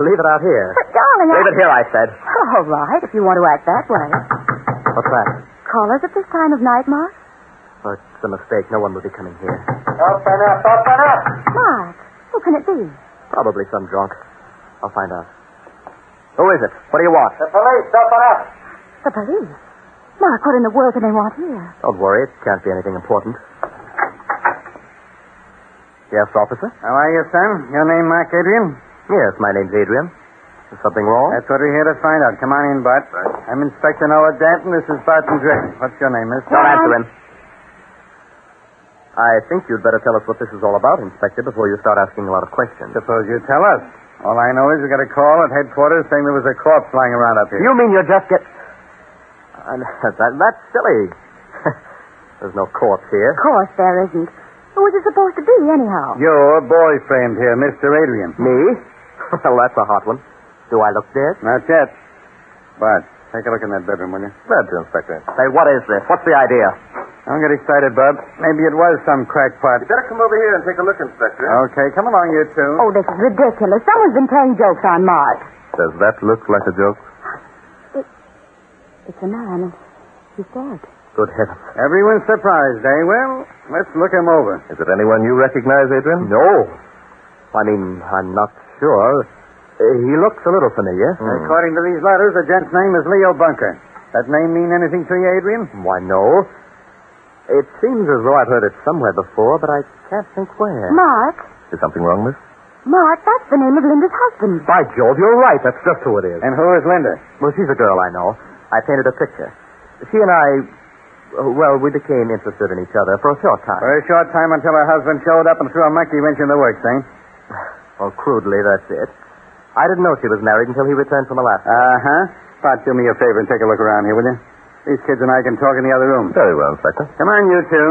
Leave it out here. But, darling, Leave it here, I said. All right, if you want to act that way. What's that? Callers at this time of night, Mark? Oh, it's a mistake. No one will be coming here. Open up, open up. Mark, who can it be? Probably some drunk. I'll find out. Who is it? What do you want? The police, open up. The police? Mark, what in the world can they want here? Don't worry. It can't be anything important. Yes, officer? How are you, son? Your name, Mark Adrian? Yes, my name's Adrian. Is something wrong? That's what we're here to find out. Come on in, Bart. I'm Inspector Noah Danton. This is Barton Drake. What's your name, miss? Don't answer him. I think you'd better tell us what this is all about, Inspector, before you start asking a lot of questions. Suppose you tell us. All I know is we got a call at headquarters saying there was a corpse lying around up here. You mean you just get... That's silly. There's no corpse here. Of course there isn't. Who is it supposed to be, anyhow? Your boyfriend here, Mr. Adrian. Me? Well, that's a hot one. Do I look dead? Not yet. Bart, take a look in that bedroom, will you? Glad to, Inspector. Say, what is this? What's the idea? Don't get excited, Bub. Maybe it was some crackpot. You better come over here and take a look, Inspector. Okay, come along, you two. Oh, this is ridiculous. Someone's been playing jokes on Mark. Does that look like a joke? It's a man. He's dead. Good heavens. Everyone's surprised, eh? Well, let's look him over. Is it anyone you recognize, Adrian? No. I mean, I'm not sure. He looks a little familiar. According to these letters, the gent's name is Leo Bunker. That name mean anything to you, Adrian? Why, no. It seems as though I've heard it somewhere before, but I can't think where. Mark? Is something wrong, miss? Mark, that's the name of Linda's husband. By Jove, you're right. That's just who it is. And who is Linda? Well, she's a girl I know. I painted a picture. She and I, well, we became interested in each other for a short time. For a short time until her husband showed up and threw a monkey wrench in the works, eh? Well, crudely, that's it. I didn't know she was married until he returned from Alaska. Uh-huh. Bart, do me a favor and take a look around here, will you? These kids and I can talk in the other room. Very well, Inspector. Come on, you two.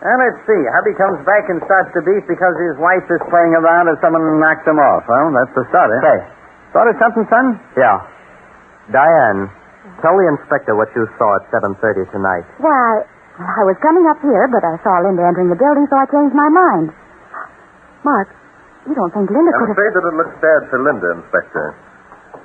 Now, let's see. Hubby comes back and starts to beef because his wife is playing around and someone knocks him off. Well, that's the start, eh? Say. Thought of something, son? Yeah. Diane, tell the inspector what you saw at 7:30 tonight. Why, I was coming up here, but I saw Linda entering the building, so I changed my mind. Mark, you don't think Linda I'm could have... afraid that it looks bad for Linda, Inspector.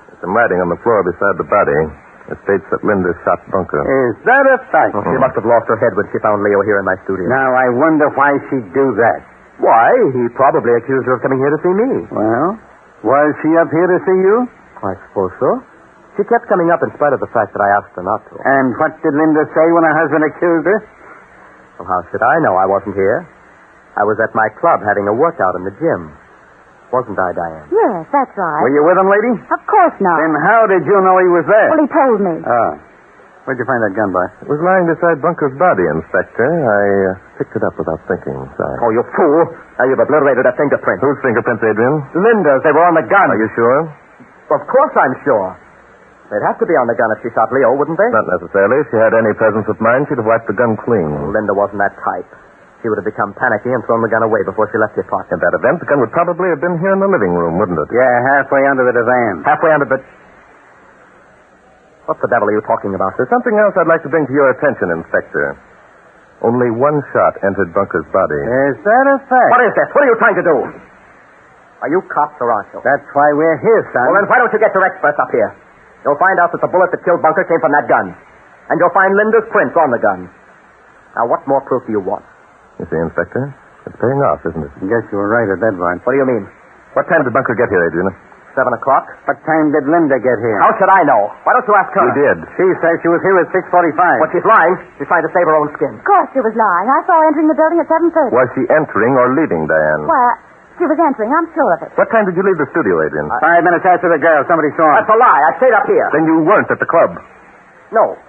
There's some writing on the floor beside the body. It states that Linda shot Bunker. Is that a fact? She must have lost her head when she found Leo here in my studio. Now, I wonder why she'd do that. Why? He probably accused her of coming here to see me. Well, was she up here to see you? I suppose so. She kept coming up in spite of the fact that I asked her not to. And what did Linda say when her husband accused her? Well, how should I know? I wasn't here. I was at my club having a workout in the gym. Wasn't I, Diane? Yes, that's right. Were you with him, lady? Of course not. Then how did you know he was there? Well, he told me. Oh. Where'd you find that gun, boy? It was lying beside Bunker's body, Inspector. I picked it up without thinking. Sorry. Oh, you fool. Now you've obliterated a fingerprint. Whose fingerprints, Adrian? Linda's. They were on the gun. Are you sure? Of course I'm sure. They'd have to be on the gun if she shot Leo, wouldn't they? Not necessarily. If she had any presence of mind, she'd have wiped the gun clean. Linda wasn't that type. She would have become panicky and thrown the gun away before she left the apartment. In that event, the gun would probably have been here in the living room, wouldn't it? Yeah, halfway under the divan. Halfway under the... What the devil are you talking about? There's something else I'd like to bring to your attention, Inspector. Only one shot entered Bunker's body. Is that a fact? What is this? What are you trying to do? Are you cops or aren't you? That's why we're here, son. Well, then why don't you get your experts up here? You'll find out that the bullet that killed Bunker came from that gun. And you'll find Linda's prints on the gun. Now, what more proof do you want? You see, Inspector, it's paying off, isn't it? I guess you were right at that point. What do you mean? What time did Bunker get here, Adrian? 7 o'clock? What time did Linda get here? How should I know? Why don't you ask her? You did. She says she was here at 6:45. Well, she's lying. She's trying to save her own skin. Of course she was lying. I saw her entering the building at 7:30. Was she entering or leaving, Diane? Well, she was entering. I'm sure of it. What time did you leave the studio, Adrian? 5 minutes after the girl. Somebody saw her. That's a lie. I stayed up here. Then you weren't at the club. No.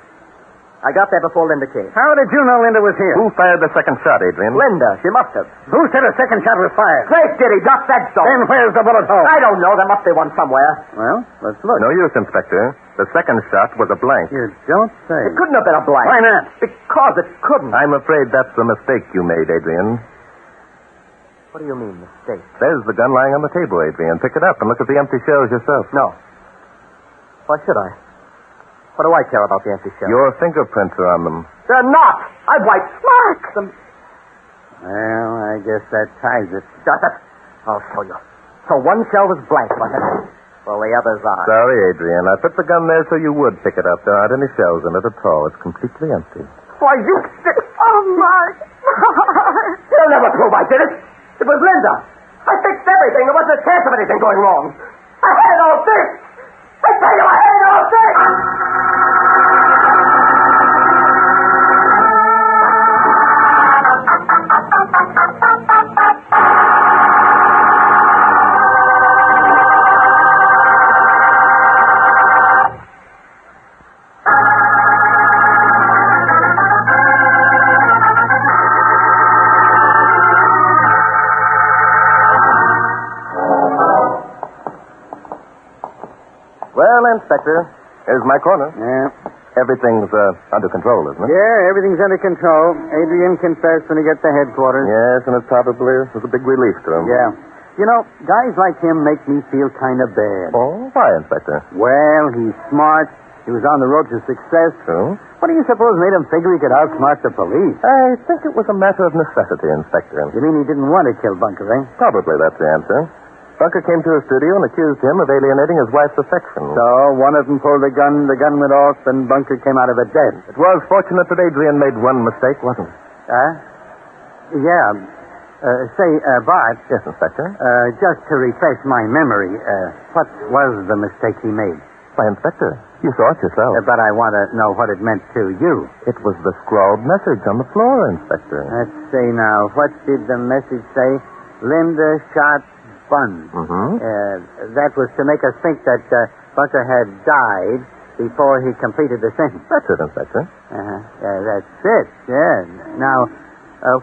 I got there before Linda came. How did you know Linda was here? Who fired the second shot, Adrian? Linda. She must have. Who said a second shot was fired? Drake did. He just said so. Then where's the bullet hole? I don't know. There must be one somewhere. Well, let's look. No use, Inspector. The second shot was a blank. You don't say. It couldn't have been a blank. Why not? Because it couldn't. I'm afraid that's the mistake you made, Adrian. What do you mean, mistake? There's the gun lying on the table, Adrian. Pick it up and look at the empty shells yourself. No. Why should I? What do I care about the empty shells? Your fingerprints are on them. They're not. I wiped marks. Well, I guess that ties it. Does it? I'll show you. So one shell was blank, was it? Well, the others are. Sorry, Adrian. I put the gun there so you would pick it up. There aren't any shells in it at all. It's completely empty. Why, you... Oh, Mark. You'll never prove I did it. It was Linda. I fixed everything. There wasn't a chance of anything going wrong. I had it all fixed. I tell you, I had it all fixed. Well, Inspector, here's my corner. Yeah. Everything's under control, isn't it? Yeah, everything's under control. Adrian confessed when he got to headquarters. Yes, and it probably was a big relief to him. Yeah. You know, guys like him make me feel kind of bad. Oh, why, Inspector? Well, he's smart. He was on the road to success. True. What do you suppose made him figure he could outsmart the police? I think it was a matter of necessity, Inspector. You mean he didn't want to kill Bunker, eh? Probably that's the answer. Bunker came to his studio and accused him of alienating his wife's affection. So one of them pulled the gun went off, and Bunker came out of it dead. It was fortunate that Adrian made one mistake, wasn't it? Yeah. Bart. Yes, Inspector? Just to refresh my memory, what was the mistake he made? Why, Inspector, you saw it yourself. But I want to know what it meant to you. It was the scrawled message on the floor, Inspector. Let's see now. What did the message say? Linda shot Bunn. Mm-hmm. That was to make us think that Bunker had died before he completed the sentence. That's it, Inspector. That's it, yeah. Now,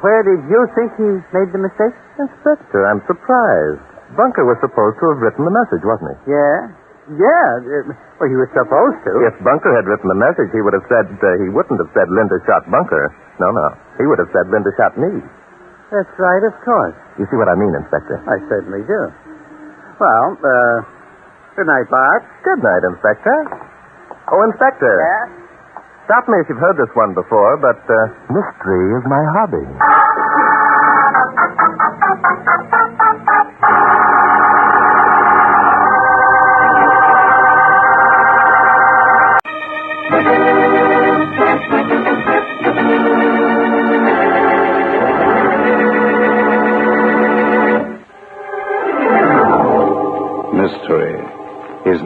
where did you think he made the mistake? Inspector, I'm surprised. Bunker was supposed to have written the message, wasn't he? Yeah. Well, he was supposed to. If Bunker had written the message, he would have said, he wouldn't have said Linda shot Bunker. No. He would have said Linda shot me. That's right, of course. You see what I mean, Inspector? I certainly do. Well, good night, Bart. Good night, Inspector. Oh, Inspector. Yeah? Stop me if you've heard this one before, but mystery is my hobby.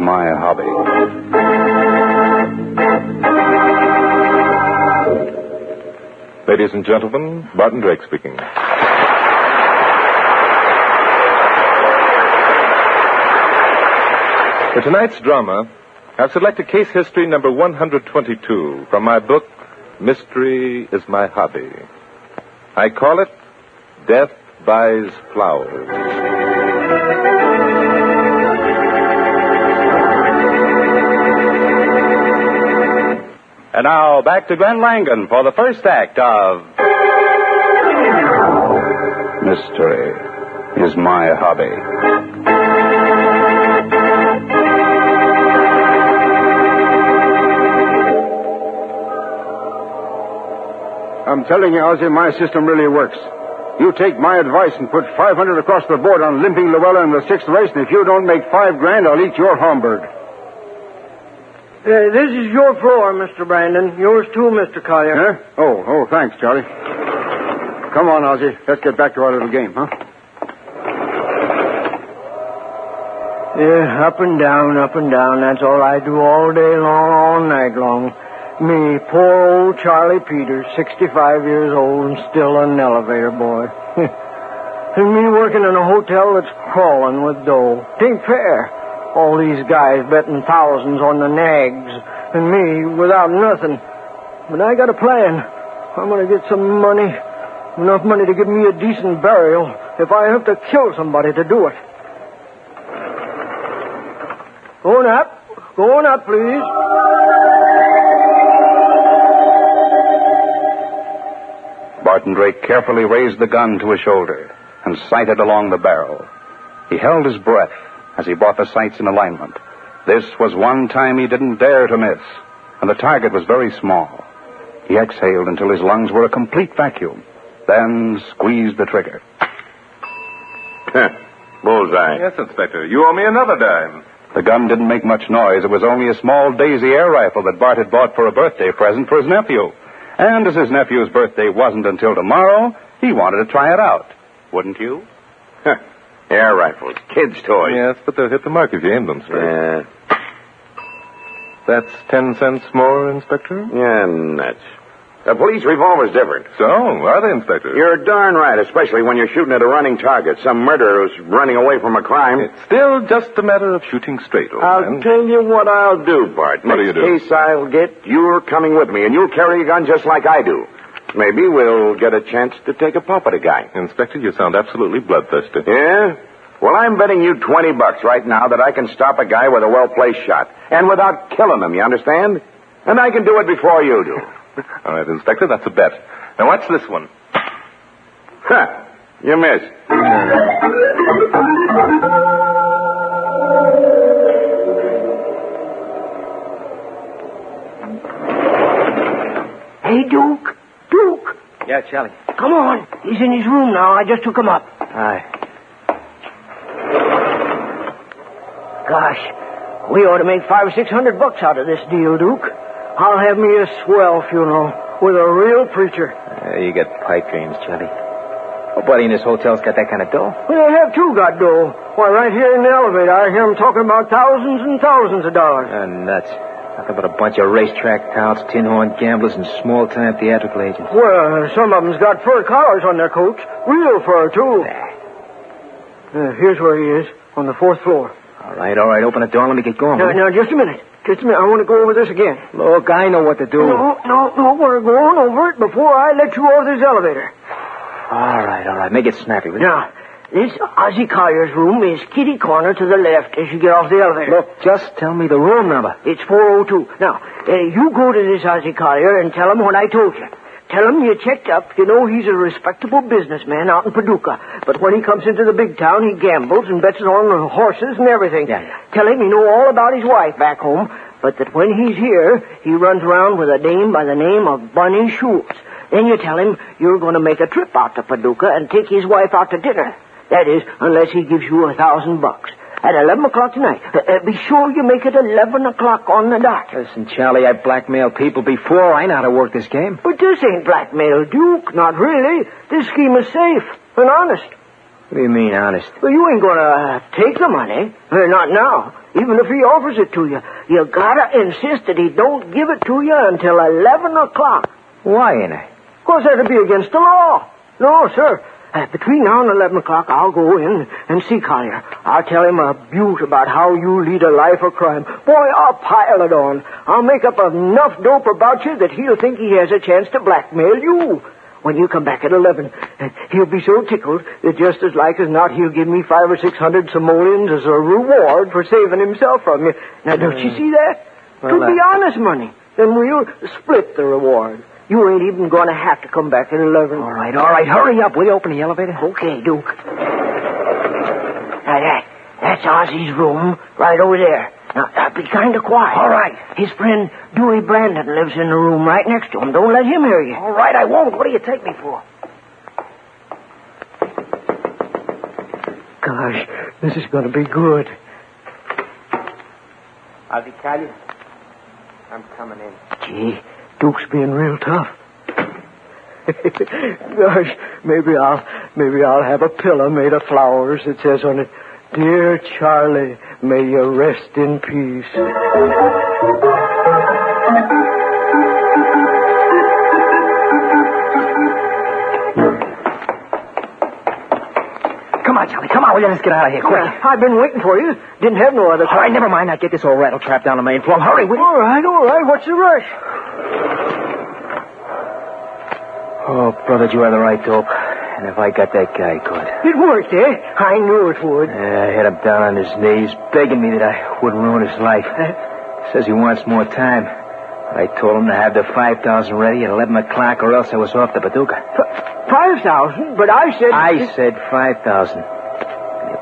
my hobby. Ladies and gentlemen, Barton Drake speaking. For tonight's drama, I've selected case history number 122 from my book, Mystery is My Hobby. I call it Death Buys Flowers. And now, back to Glenn Langan for the first act of Mystery is My Hobby. I'm telling you, Ozzy, my system really works. You take my advice and put 500 across the board on Limping Luella in the 6th race, and if you don't make $5,000, I'll eat your Homburg. This is your floor, Mr. Brandon. Yours too, Mr. Collier. Huh? Oh, thanks, Charlie. Come on, Ozzy. Let's get back to our little game, huh? Yeah, up and down. That's all I do all day long, all night long. Me, poor old Charlie Peters, 65 years old and still an elevator boy. And me working in a hotel that's crawling with dough. It ain't fair. All these guys betting thousands on the nags, and me without nothing. But I got a plan. I'm going to get some money, enough money to give me a decent burial if I have to kill somebody to do it. Going up, please. Barton Drake carefully raised the gun to his shoulder and sighted along the barrel. He held his breath as he brought the sights in alignment. This was one time he didn't dare to miss, and the target was very small. He exhaled until his lungs were a complete vacuum, then squeezed the trigger. Bullseye. Yes, Inspector. You owe me another dime. The gun didn't make much noise. It was only a small Daisy air rifle that Bart had bought for a birthday present for his nephew. And as his nephew's birthday wasn't until tomorrow, he wanted to try it out. Wouldn't you? Air rifles, kids' toys. Yes, but they'll hit the mark if you aim them straight. Yeah. That's 10 cents more, Inspector? Yeah, nuts. A police revolver's different. So, are they, Inspector? You're darn right, especially when you're shooting at a running target. Some murderer who's running away from a crime. It's still just a matter of shooting straight, old I'll man. tell you what I'll do, Bart. What do you do? Next case I'll get, you're coming with me, and you'll carry a gun just like I do. Maybe we'll get a chance to take a pop at a guy. Inspector, you sound absolutely bloodthirsty. Yeah? Well, I'm betting you $20 right now that I can stop a guy with a well-placed shot. And without killing him, you understand? And I can do it before you do. All right, Inspector, that's a bet. Now, watch this one. You missed. Hey, Duke. Yeah, Charlie. Come on. He's in his room now. I just took him up. Aye. Gosh, we ought to make $500 or $600 out of this deal, Duke. I'll have me a swell funeral with a real preacher. You get pipe dreams, Charlie. Nobody in this hotel's got that kind of dough. Well, they have too got dough. Why, right here in the elevator, I hear them talking about thousands and thousands of dollars. Nuts. Nothing but a bunch of racetrack touts, tin-horn gamblers, and small-time theatrical agents. Well, some of them's got fur collars on their coats. Real fur, too. Here's where he is, on the 4th floor. All right. Open the door. Let me get going. Now, just a minute. I want to go over this again. Look, I know what to do. No. We're going over it before I let you off this elevator. All right. Make it snappy, will you? Now, this Ozzy Collier's room is kitty corner to the left as you get off the elevator. Look, just tell me the room number. It's 402. Now, you go to this Ozzy Collier and tell him what I told you. Tell him you checked up. You know he's a respectable businessman out in Paducah. But when he comes into the big town, he gambles and bets on horses and everything. Yeah. Tell him you know all about his wife back home, but that when he's here, he runs around with a dame by the name of Bunny Schultz. Then you tell him you're going to make a trip out to Paducah and take his wife out to dinner. That is, unless he gives you $1,000. At 11 o'clock tonight. Be sure you make it 11 o'clock on the dot. Listen, Charlie, I've blackmailed people before. I know how to work this game. But this ain't blackmail, Duke. Not really. This scheme is safe and honest. What do you mean, honest? Well, you ain't going to take the money. Not now. Even if he offers it to you, you gotta insist that he don't give it to you until 11 o'clock. Why ain't I? Because that'd be against the law. No, sir. Between now and 11 o'clock, I'll go in and see Collier. I'll tell him a beaut about how you lead a life of crime. Boy, I'll pile it on. I'll make up enough dope about you that he'll think he has a chance to blackmail you. When you come back at 11, he'll be so tickled that just as like as not he'll give me 500 or 600 simoleons as a reward for saving himself from you. Now, don't you see that? Well, It'll be honest money. Then we'll split the reward. You ain't even going to have to come back at 11. All right. Hurry up. Will you open the elevator? Okay, Duke. Now, that's Ozzy's room right over there. Now, be kind of quiet. All right. His friend Dewey Brandon lives in the room right next to him. Don't let him hear you. All right, I won't. What do you take me for? Gosh, this is going to be good. Ozzy Collier, I'm coming in. Gee, Duke's being real tough. Gosh, maybe I'll have a pillow made of flowers that says on it, "Dear Charlie, may you rest in peace." Come on, Charlie. Come on. Let's get out of here, quick. I've been waiting for you. Didn't have no other time. All right, never mind. I'll get this old rattletrap down the main floor. Hurry, will you? All right. What's the rush? Oh, brother, you had the right dope. And if I got that guy good. It worked, eh? I knew it would. I had him down on his knees, begging me that I wouldn't ruin his life. Says he wants more time. I told him to have the 5,000 ready at 11 o'clock or else I was off the Paducah. 5,000? But I said... I said 5,000. You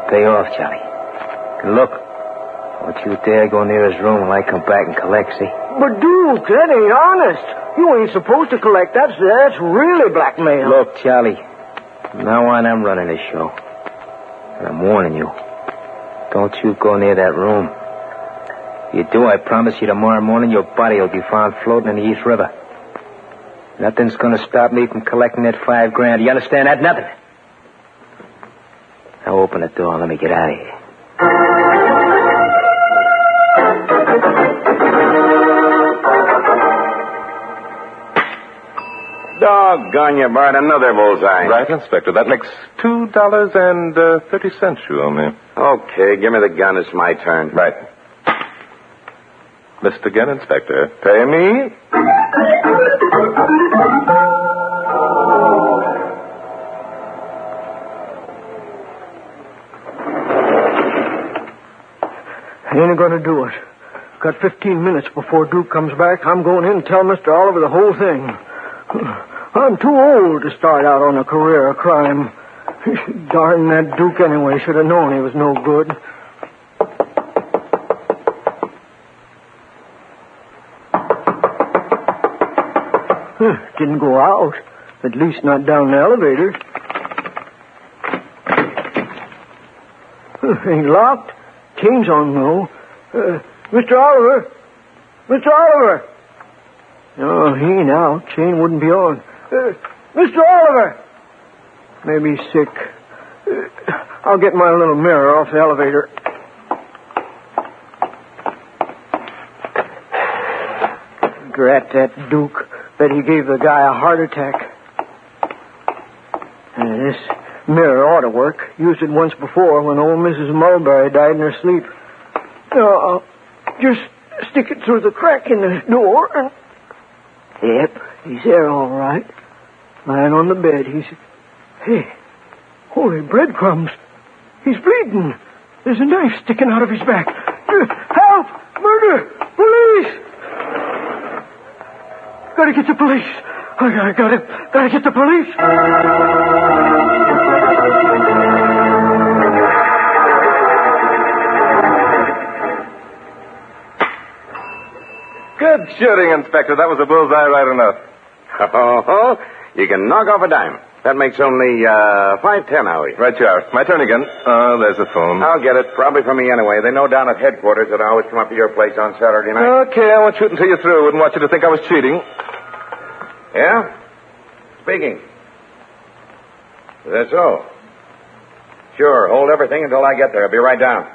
pay off, Charlie. And look, don't you dare go near his room when I come back and collect, see? But, Duke, that ain't honest. You ain't supposed to collect. That's really blackmail. Look, Charlie, from now on I'm running this show. And I'm warning you. Don't you go near that room. If you do, I promise you tomorrow morning your body will be found floating in the East River. Nothing's going to stop me from collecting that $5,000. You understand that? Nothing. Now open the door and let me get out of here. Doggone you, Bart, another bullseye. Right, Inspector. That makes $2.30 you owe me. Okay, give me the gun. It's my turn. Right. Missed again, Inspector. Pay me. Ain't going to do it. Got 15 minutes before Duke comes back. I'm going in and tell Mr. Oliver the whole thing. I'm too old to start out on a career of crime. Darn that Duke anyway. Should have known he was no good. Didn't go out. At least not down the elevator. Ain't locked. Chain's on, though. Mr. Oliver! Mr. Oliver! Oh, he ain't out. Chain wouldn't be on. Mr. Oliver! Maybe he's sick. I'll get my little mirror off the elevator. Drat that Duke. Bet he gave the guy a heart attack. This mirror ought to work. Used it once before when old Mrs. Mulberry died in her sleep. I'll just stick it through the crack in the door. Yep, he's there all right. Lying on the bed. Hey, holy breadcrumbs. He's bleeding. There's a knife sticking out of his back. Help! Murder! Police! Gotta get the police. I gotta get the police. Good shooting, Inspector. That was a bullseye right enough. Oh, you can knock off a dime. That makes only 510 hours. Right you are. My turn again. Oh, there's the phone. I'll get it. Probably from me anyway. They know down at headquarters that I always come up to your place on Saturday night. Okay, I won't shoot until you're through. Wouldn't want you to think I was cheating. Yeah? Speaking. Is that so? Sure. Hold everything until I get there. I'll be right down.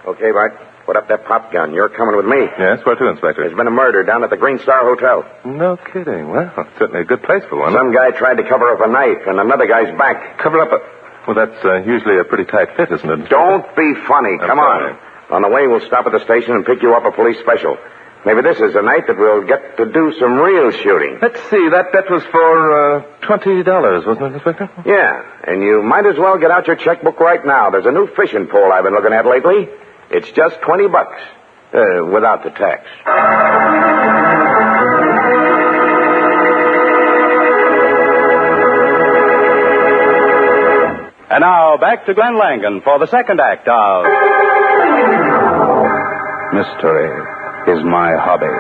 Okay, Bart. Put up that pop gun. You're coming with me. Yes, where to, Inspector? There's been a murder down at the Green Star Hotel. No kidding. Well, certainly a good place for one. Some guy tried to cover up a knife in another guy's back. Cover up a... Well, that's usually a pretty tight fit, isn't it? Don't be funny. Come on. On the way, we'll stop at the station and pick you up a police special. Maybe this is the night that we'll get to do some real shooting. Let's see. That bet was for $20, wasn't it, Inspector? Yeah, and you might as well get out your checkbook right now. There's a new fishing pole I've been looking at lately. It's just $20, without the tax. And now, back to Glenn Langan for the second act of... Mystery is my hobby.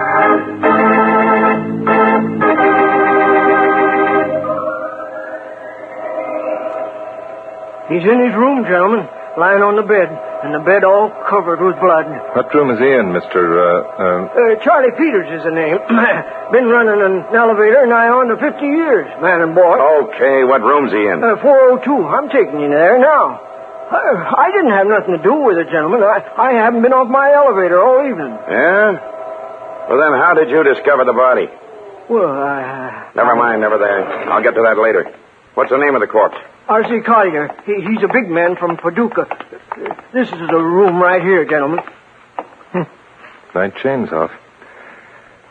He's in his room, gentlemen, lying on the bed, and the bed all covered with blood. What room is he in, Mr. Charlie Peters is the name. Been running an elevator nigh on to 50 years, man and boy. Okay, what room's he in? 402. I'm taking you there now. I didn't have nothing to do with it, gentlemen. I haven't been off my elevator all evening. Yeah? Well, then how did you discover the body? Well, Never mind, never there. I'll get to that later. What's the name of the corpse? R.C. Collier. He's a big man from Paducah. This is the room right here, gentlemen. Night chain's off.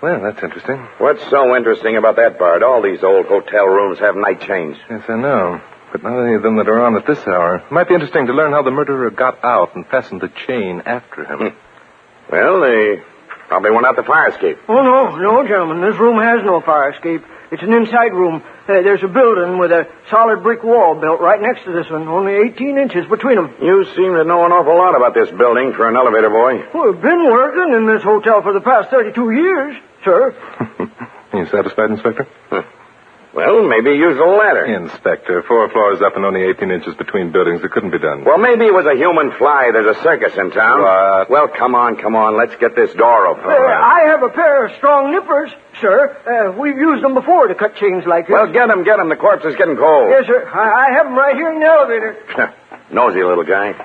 Well, that's interesting. What's so interesting about that, Bart? All these old hotel rooms have night chains. Yes, I know. But not any of them that are on at this hour. Might be interesting to learn how the murderer got out and fastened the chain after him. Well, they probably went out the fire escape. Oh, no, gentlemen. This room has no fire escape. It's an inside room. There's a building with a solid brick wall built right next to this one, only 18 inches between them. You seem to know an awful lot about this building for an elevator boy. Well, I've been working in this hotel for the past 32 years, sir. Are you satisfied, Inspector? Well, maybe use a ladder. Inspector, 4 floors up and only 18 inches between buildings. It couldn't be done. Well, maybe it was a human fly. There's a circus in town. What? Well, come on. Let's get this door open. I have a pair of strong nippers, sir. We've used them before to cut chains like this. Well, get them. The corpse is getting cold. Yes, sir. I have them right here in the elevator. Nosy little guy.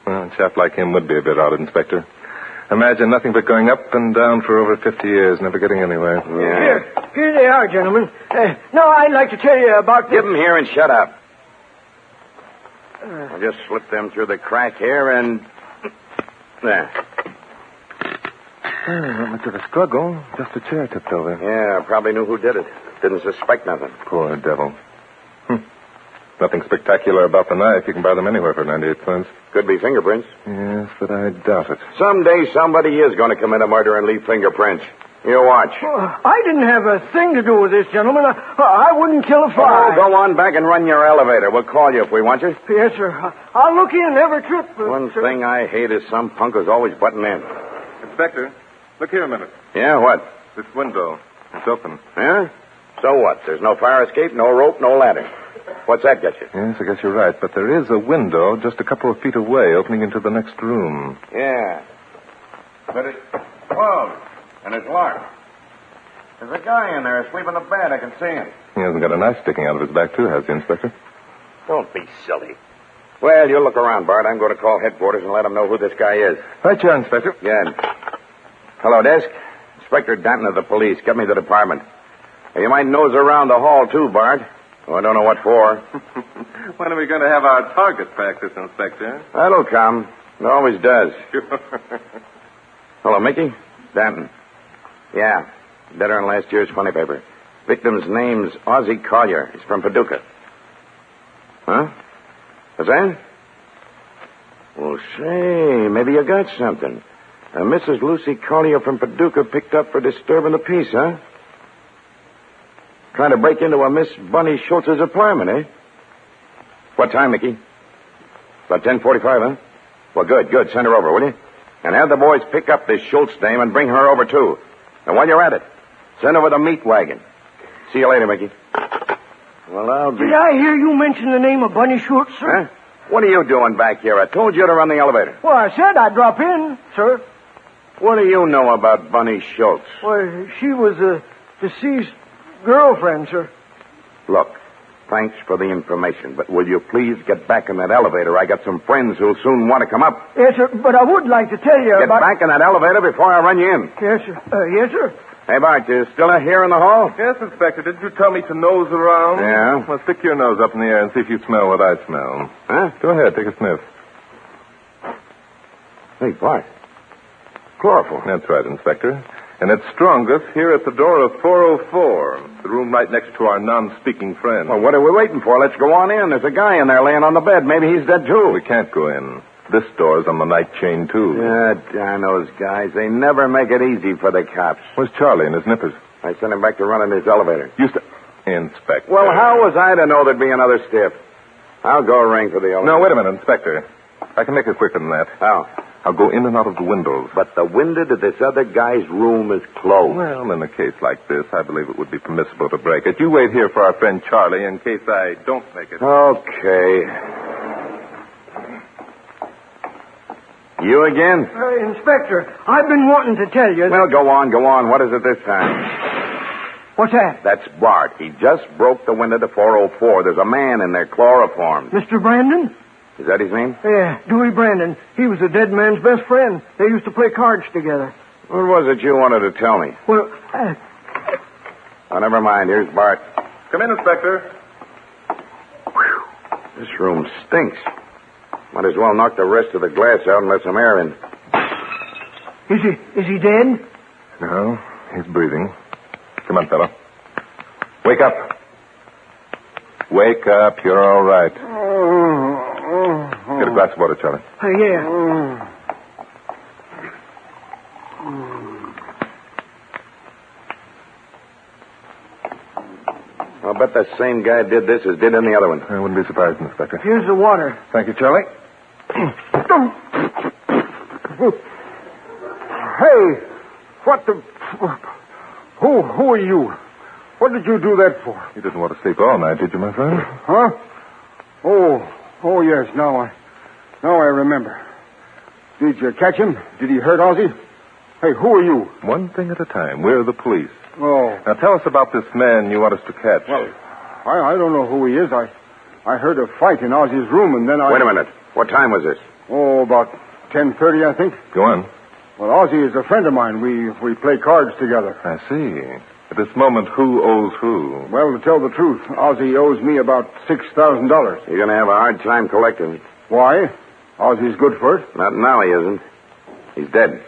Well, a chap like him would be a bit odd, Inspector. Imagine nothing but going up and down for over 50 years, never getting anywhere. Yeah. Here they are, gentlemen. Now I'd like to tell you about... Give them here and shut up. I'll just slip them through the crack here and... There. Not much of a struggle. Just a chair tipped over. Yeah, probably knew who did it. Didn't suspect nothing. Poor devil. Nothing spectacular about the knife. You can buy them anywhere for 98 cents. Could be fingerprints. Yes, but I doubt it. Someday somebody is going to commit a murder and leave fingerprints. You watch. I didn't have a thing to do with this, gentlemen. I wouldn't kill a fly. Oh, go on back and run your elevator. We'll call you if we want you. Yes, sir. I'll look in every trip. One thing I hate is some punk who's always butting in. Inspector, look here a minute. Yeah, what? This window. It's open. Yeah? So what? There's no fire escape, no rope, no ladder. What's that get you? Yes, I guess you're right. But there is a window just a couple of feet away opening into the next room. Yeah. But it's closed. And it's locked. There's a guy in there asleep in the bed. I can see him. He hasn't got a knife sticking out of his back, too, has he, Inspector? Don't be silly. Well, you look around, Bart. I'm going to call headquarters and let them know who this guy is. Right, you are, Inspector. Good. Hello, desk. Inspector Danton of the police. Get me to the department. You might nose around the hall, too, Bart. Oh, I don't know what for. When are we going to have our target practice, Inspector? That'll come. It always does. Sure. Hello, Mickey? Danton. Yeah. Better than last year's funny paper. Victim's name's Ozzie Collier. He's from Paducah. Huh? What's that? Well, say, maybe you got something. Mrs. Lucy Collier from Paducah picked up for disturbing the peace, huh? Trying to break into a Miss Bunny Schultz's apartment, eh? What time, Mickey? About 10:45, huh? Well, good. Send her over, will you? And have the boys pick up this Schultz dame and bring her over, too. And while you're at it, send over the meat wagon. See you later, Mickey. Well, I'll be... Did I hear you mention the name of Bunny Schultz, sir? Huh? What are you doing back here? I told you to run the elevator. Well, I said I'd drop in, sir. What do you know about Bunny Schultz? Well, she was a deceased girlfriend, sir. Look, thanks for the information, but will you please get back in that elevator? I got some friends who'll soon want to come up. Yes, sir, but I would like to tell you Get about... back in that elevator before I run you in. Yes, sir. Yes, sir. Hey, Bart, you still here in the hall? Yes, Inspector. Didn't you tell me to nose around? Yeah. Well, stick your nose up in the air and see if you smell what I smell. Huh? Go ahead, take a sniff. Hey, Bart. Chloroform. That's right, Inspector. And it's strongest here at the door of 404, the room right next to our non-speaking friend. Well, what are we waiting for? Let's go on in. There's a guy in there laying on the bed. Maybe he's dead, too. We can't go in. This door's on the night chain, too. Yeah, darn those guys. They never make it easy for the cops. Where's Charlie and his nippers? I sent him back to running his elevator. Inspector. Well, how was I to know there'd be another stiff? I'll go ring for the elevator. No, wait a minute, Inspector. I can make it quicker than that. How? I'll go in and out of the windows. But the window to this other guy's room is closed. Well, in a case like this, I believe it would be permissible to break it. You wait here for our friend Charlie in case I don't make it. Okay. You again? Inspector, I've been wanting to tell you... Well, go on. What is it this time? What's that? That's Bart. He just broke the window to 404. There's a man in there chloroformed. Mr. Brandon? Is that his name? Yeah, Dewey Brandon. He was a dead man's best friend. They used to play cards together. What was it you wanted to tell me? Well, Oh, never mind. Here's Bart. Come in, Inspector. Whew. This room stinks. Might as well knock the rest of the glass out and let some air in. Is he dead? No, he's breathing. Come on, fella. Wake up. Wake up. You're all right. Get a glass of water, Charlie. Yeah. I'll bet the same guy did this as did any other one. I wouldn't be surprised, Inspector. Here's the water. Thank you, Charlie. Hey, what the... Who are you? What did you do that for? You didn't want to sleep all night, did you, my friend? Huh? Oh, yes, now I remember. Did you catch him? Did he hurt Ozzie? Hey, who are you? One thing at a time. We're the police. Oh. Now tell us about this man you want us to catch. Well, I don't know who he is. I heard a fight in Ozzie's room, and then Wait a minute. What time was this? Oh, about 10:30, I think. Go on. Well, Ozzie is a friend of mine. We play cards together. I see. At this moment, who owes who? Well, to tell the truth, Ozzie owes me about $6,000. You're going to have a hard time collecting it. Why? Ozzie's good for it. Not now, he isn't. He's dead.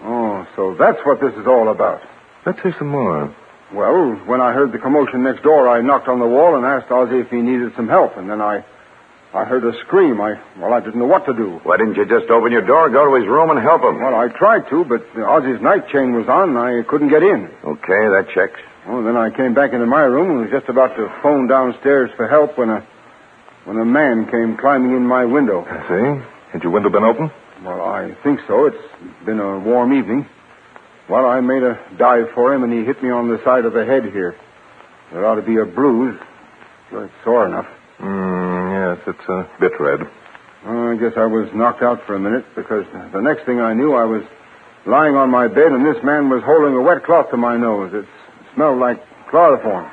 Oh, so that's what this is all about. Let's hear some more. Well, when I heard the commotion next door, I knocked on the wall and asked Ozzie if he needed some help, and then I heard a scream. I didn't know what to do. Why didn't you just open your door, go to his room, and help him? Well, I tried to, but Ozzie's night chain was on, and I couldn't get in. Okay, that checks. Well, then I came back into my room and was just about to phone downstairs for help when a man came climbing in my window. I see. Had your window been open? Well, I think so. It's been a warm evening. Well, I made a dive for him, and he hit me on the side of the head here. There ought to be a bruise. Sure, it's sore enough. Yes, it's a bit red. I guess I was knocked out for a minute, because the next thing I knew, I was lying on my bed, and this man was holding a wet cloth to my nose. It smelled like chloroform.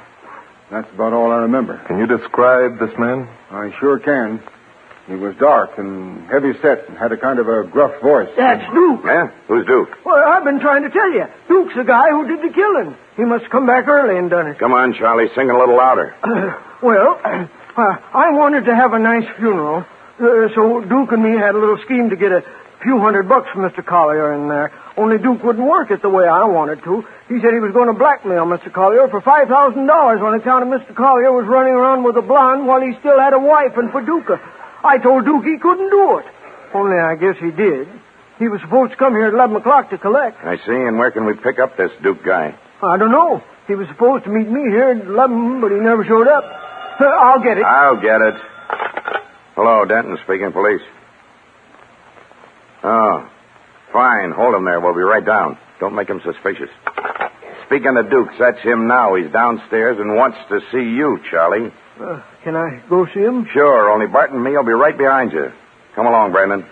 That's about all I remember. Can you describe this man? I sure can. He was dark and heavy-set and had a kind of a gruff voice. That's Duke. Yeah? Who's Duke? Well, I've been trying to tell you. Duke's the guy who did the killing. He must come back early and done it. Come on, Charlie. Sing a little louder. I wanted to have a nice funeral, so Duke and me had a little scheme to get a few $100 from Mr. Collier in there. Only Duke wouldn't work it the way I wanted to. He said he was going to blackmail Mr. Collier for $5,000 on account of Mr. Collier was running around with a blonde while he still had a wife in Paducah. I told Duke he couldn't do it. Only I guess he did. He was supposed to come here at 11 o'clock to collect. I see. And where can we pick up this Duke guy? I don't know. He was supposed to meet me here at 11, but he never showed up. I'll get it. I'll get it. Hello, Denton speaking, police. Oh, fine. Hold him there. We'll be right down. Don't make him suspicious. Speaking of Dukes, that's him now. He's downstairs and wants to see you, Charlie. Can I go see him? Sure, only Bart and me will be right behind you. Come along, Brandon.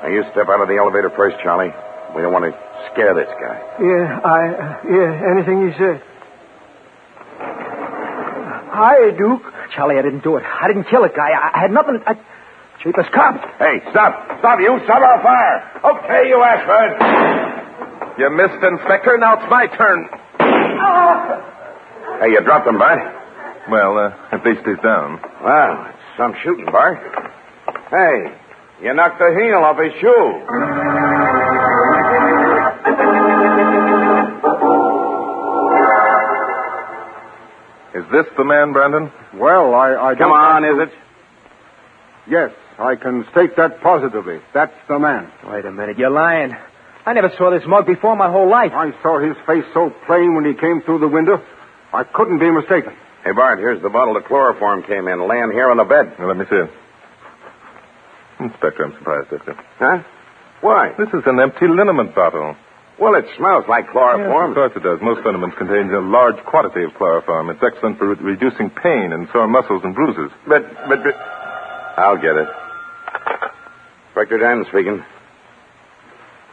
Now, you step out of the elevator first, Charlie. We don't want to Scare this guy. Yeah, anything he said. Hi, Duke. Charlie, I didn't do it. I didn't kill a guy. I had nothing. Cheapest cop. Hey, stop. Stop, you. Stop our fire. Okay, you assbird. You missed, Inspector. Now it's my turn. Hey, you dropped him, Bart. Well, at least he's down. Well, it's some shooting, Bart. Hey, you knocked the heel off his shoe. Is this the man, Brandon? Well, I Come on, is it? Yes, I can state that positively. That's the man. Wait a minute. You're lying. I never saw this mug before my whole life. I saw his face so plain when he came through the window. I couldn't be mistaken. Hey, Bart, here's the bottle of chloroform came in, laying here on the bed. Well, let me see it. Inspector, I'm surprised at you. Huh? Why? This is an empty liniment bottle. Well, it smells like chloroform. Yes, of course it does. Most liniments contain a large quantity of chloroform. It's excellent for reducing pain and sore muscles and bruises. But... I'll get it. Inspector Dan speaking.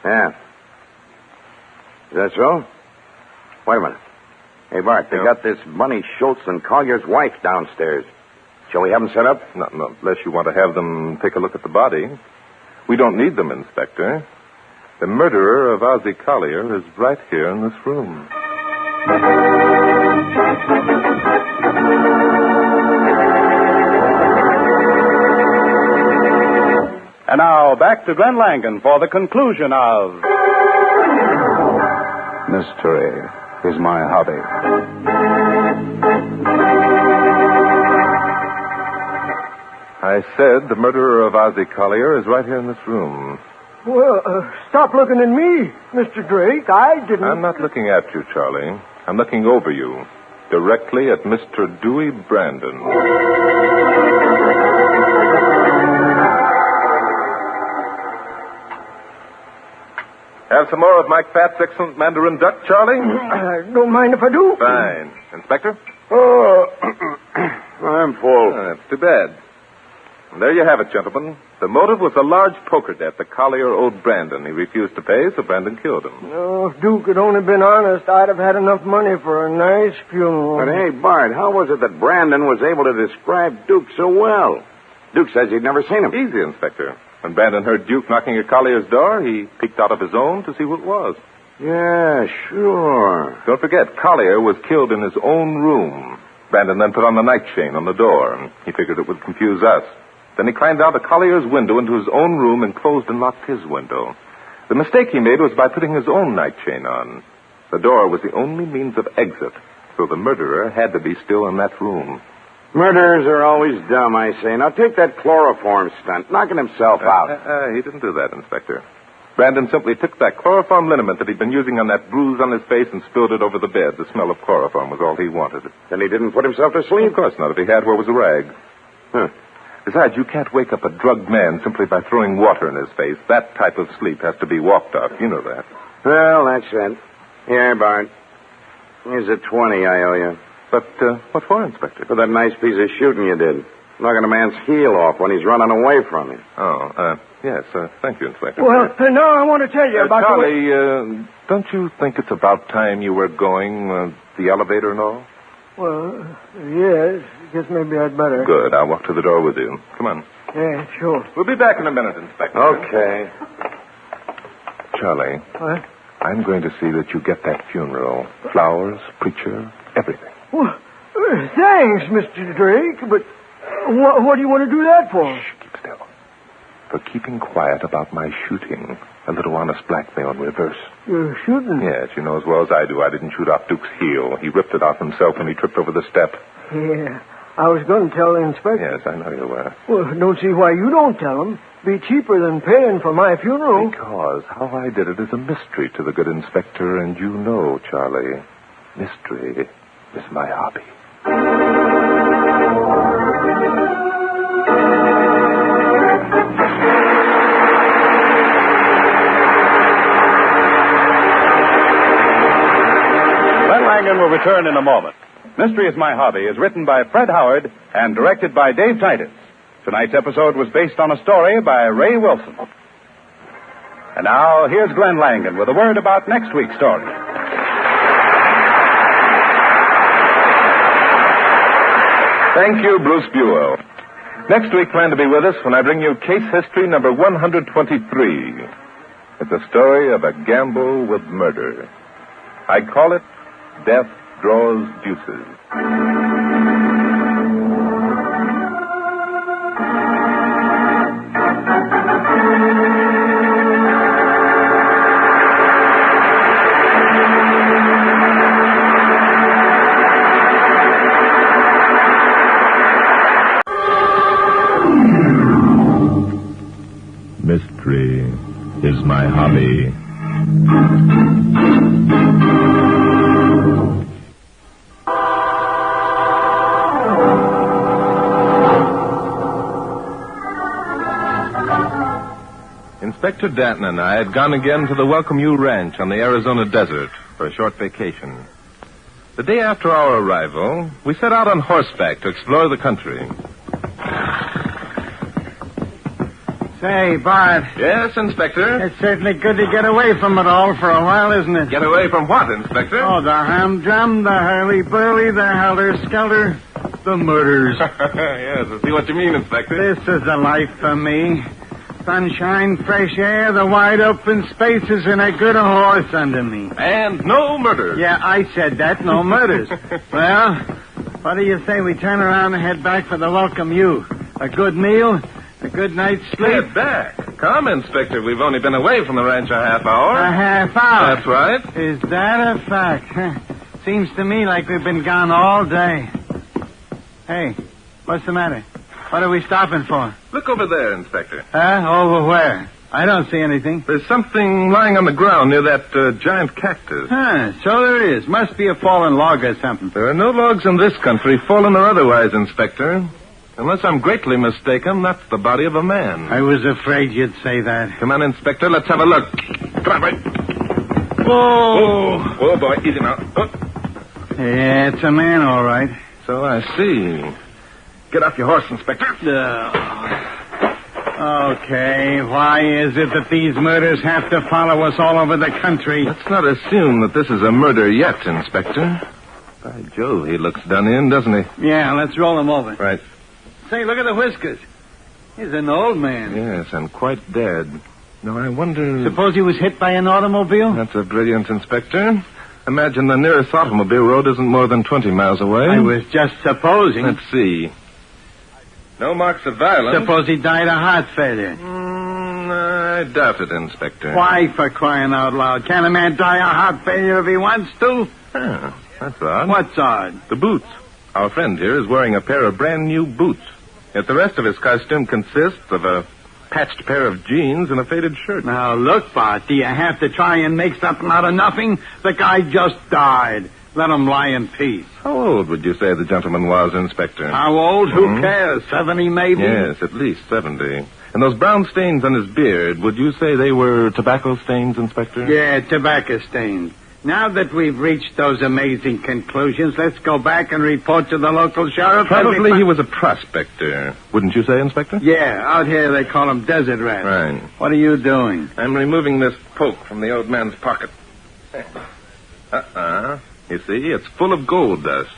Yeah. Is that so? Wait a minute. Hey, Bart, they got this Bunny Schultz and Collier's wife downstairs. Shall we have them set up? No, unless you want to have them take a look at the body. We don't need them, Inspector. The murderer of Ozzie Collier is right here in this room. And now, back to Glenn Langan for the conclusion of... Mystery is my hobby. I said the murderer of Ozzie Collier is right here in this room. Well, stop looking at me, Mr. Drake. I didn't... I'm not looking at you, Charlie. I'm looking over you, directly at Mr. Dewey Brandon. Have some more of Mike Pat's excellent Mandarin duck, Charlie? Don't mind if I do. Fine. Inspector? Oh, I'm full. That's too bad. And there you have it, gentlemen. The motive was a large poker debt the Collier owed Brandon. He refused to pay, so Brandon killed him. Oh, if Duke had only been honest, I'd have had enough money for a nice funeral. But hey, Bart, how was it that Brandon was able to describe Duke so well? Duke says he'd never seen him. Easy, Inspector. When Brandon heard Duke knocking at Collier's door, he peeked out of his own to see who it was. Yeah, sure. Don't forget, Collier was killed in his own room. Brandon then put on the night chain on the door, and he figured it would confuse us. Then he climbed out of Collier's window into his own room and closed and locked his window. The mistake he made was by putting his own night chain on. The door was the only means of exit, so the murderer had to be still in that room. Murderers are always dumb, I say. Now take that chloroform stunt, knocking himself out. He didn't do that, Inspector. Brandon simply took that chloroform liniment that he'd been using on that bruise on his face and spilled it over the bed. The smell of chloroform was all he wanted. Then he didn't put himself to sleep? Of course not. If he had, where was a rag? Huh. Besides, you can't wake up a drugged man simply by throwing water in his face. That type of sleep has to be walked off. You know that. Well, that's it. Here, Bart. Here's a 20 I owe you. But what for, Inspector? For that nice piece of shooting you did. Knocking a man's heel off when he's running away from you. Oh, yes. Thank you, Inspector. Well, now I want to tell you about Charlie, don't you think it's about time you were going, the elevator and all? Well, yes. Guess maybe I'd better. Good. I'll walk to the door with you. Come on. Yeah, sure. We'll be back in a minute, Inspector. Okay. Charlie. What? I'm going to see that you get that funeral. Flowers, preacher, everything. Well, thanks, Mr. Drake, but what do you want to do that for? Shh, keep still. For keeping quiet about my shooting. A little honest blackmail in reverse. You're shooting? Yes, you know as well as I do. I didn't shoot off Duke's heel. He ripped it off himself when he tripped over the step. Yeah. I was going to tell the inspector. Yes, I know you were. Well, don't see why you don't tell him. Be cheaper than paying for my funeral. Because how I did it is a mystery to the good inspector, and you know, Charlie, mystery is my hobby. Glenn Langan will return in a moment. Mystery is My Hobby is written by Fred Howard and directed by Dave Titus. Tonight's episode was based on a story by Ray Wilson. And now, here's Glenn Langan with a word about next week's story. Thank you, Bruce Buell. Next week, plan to be with us when I bring you Case History number 123. It's a story of a gamble with murder. I call it Death Draws Deuces. Mystery is my hobby. Inspector Danton and I had gone again to the Welcome You Ranch on the Arizona desert for a short vacation. The day after our arrival, we set out on horseback to explore the country. Say, Bart. Yes, Inspector? It's certainly good to get away from it all for a while, isn't it? Get away from what, Inspector? Oh, the humdrum, the hurly-burly, the helter-skelter, the murders. Yes, I see what you mean, Inspector. This is the life for me. Sunshine, fresh air, the wide open spaces, and a good horse under me. And no murders. Yeah, I said that, no murders. Well, what do you say we turn around and head back for the Welcome You? A good meal, a good night's sleep. Head back. Come, Inspector. We've only been away from the ranch a half hour. A half hour? That's right. Is that a fact? Seems to me like we've been gone all day. Hey, what's the matter? What are we stopping for? Look over there, Inspector. Over where? I don't see anything. There's something lying on the ground near that giant cactus. So there is. Must be a fallen log or something. There are no logs in this country, fallen or otherwise, Inspector. Unless I'm greatly mistaken, that's the body of a man. I was afraid you'd say that. Come on, Inspector. Let's have a look. Come on, right. Whoa. Whoa, boy. Easy now. Oh. Yeah, it's a man, all right. So I see. Get off your horse, Inspector. Okay, why is it that these murders have to follow us all over the country? Let's not assume that this is a murder yet, Inspector. By Jove, he looks done in, doesn't he? Yeah, let's roll him over. Right. Say, look at the whiskers. He's an old man. Yes, and quite dead. Now, I wonder... Suppose he was hit by an automobile? That's a brilliant, Inspector. Imagine the nearest automobile road isn't more than 20 miles away. I was just supposing. Let's see. No marks of violence. Suppose he died of heart failure. I doubt it, Inspector. Why, for crying out loud? Can a man die of heart failure if he wants to? That's odd. What's odd? The boots. Our friend here is wearing a pair of brand new boots. Yet the rest of his costume consists of a patched pair of jeans and a faded shirt. Now, look, Bart, do you have to try and make something out of nothing? The guy just died. Let him lie in peace. How old would you say the gentleman was, Inspector? How old? Who cares? 70, maybe? Yes, at least 70. And those brown stains on his beard, would you say they were tobacco stains, Inspector? Yeah, tobacco stains. Now that we've reached those amazing conclusions, let's go back and report to the local sheriff. Probably he was a prospector. Wouldn't you say, Inspector? Yeah, out here they call him desert rats. Right. What are you doing? I'm removing this poke from the old man's pocket. You see, it's full of gold dust.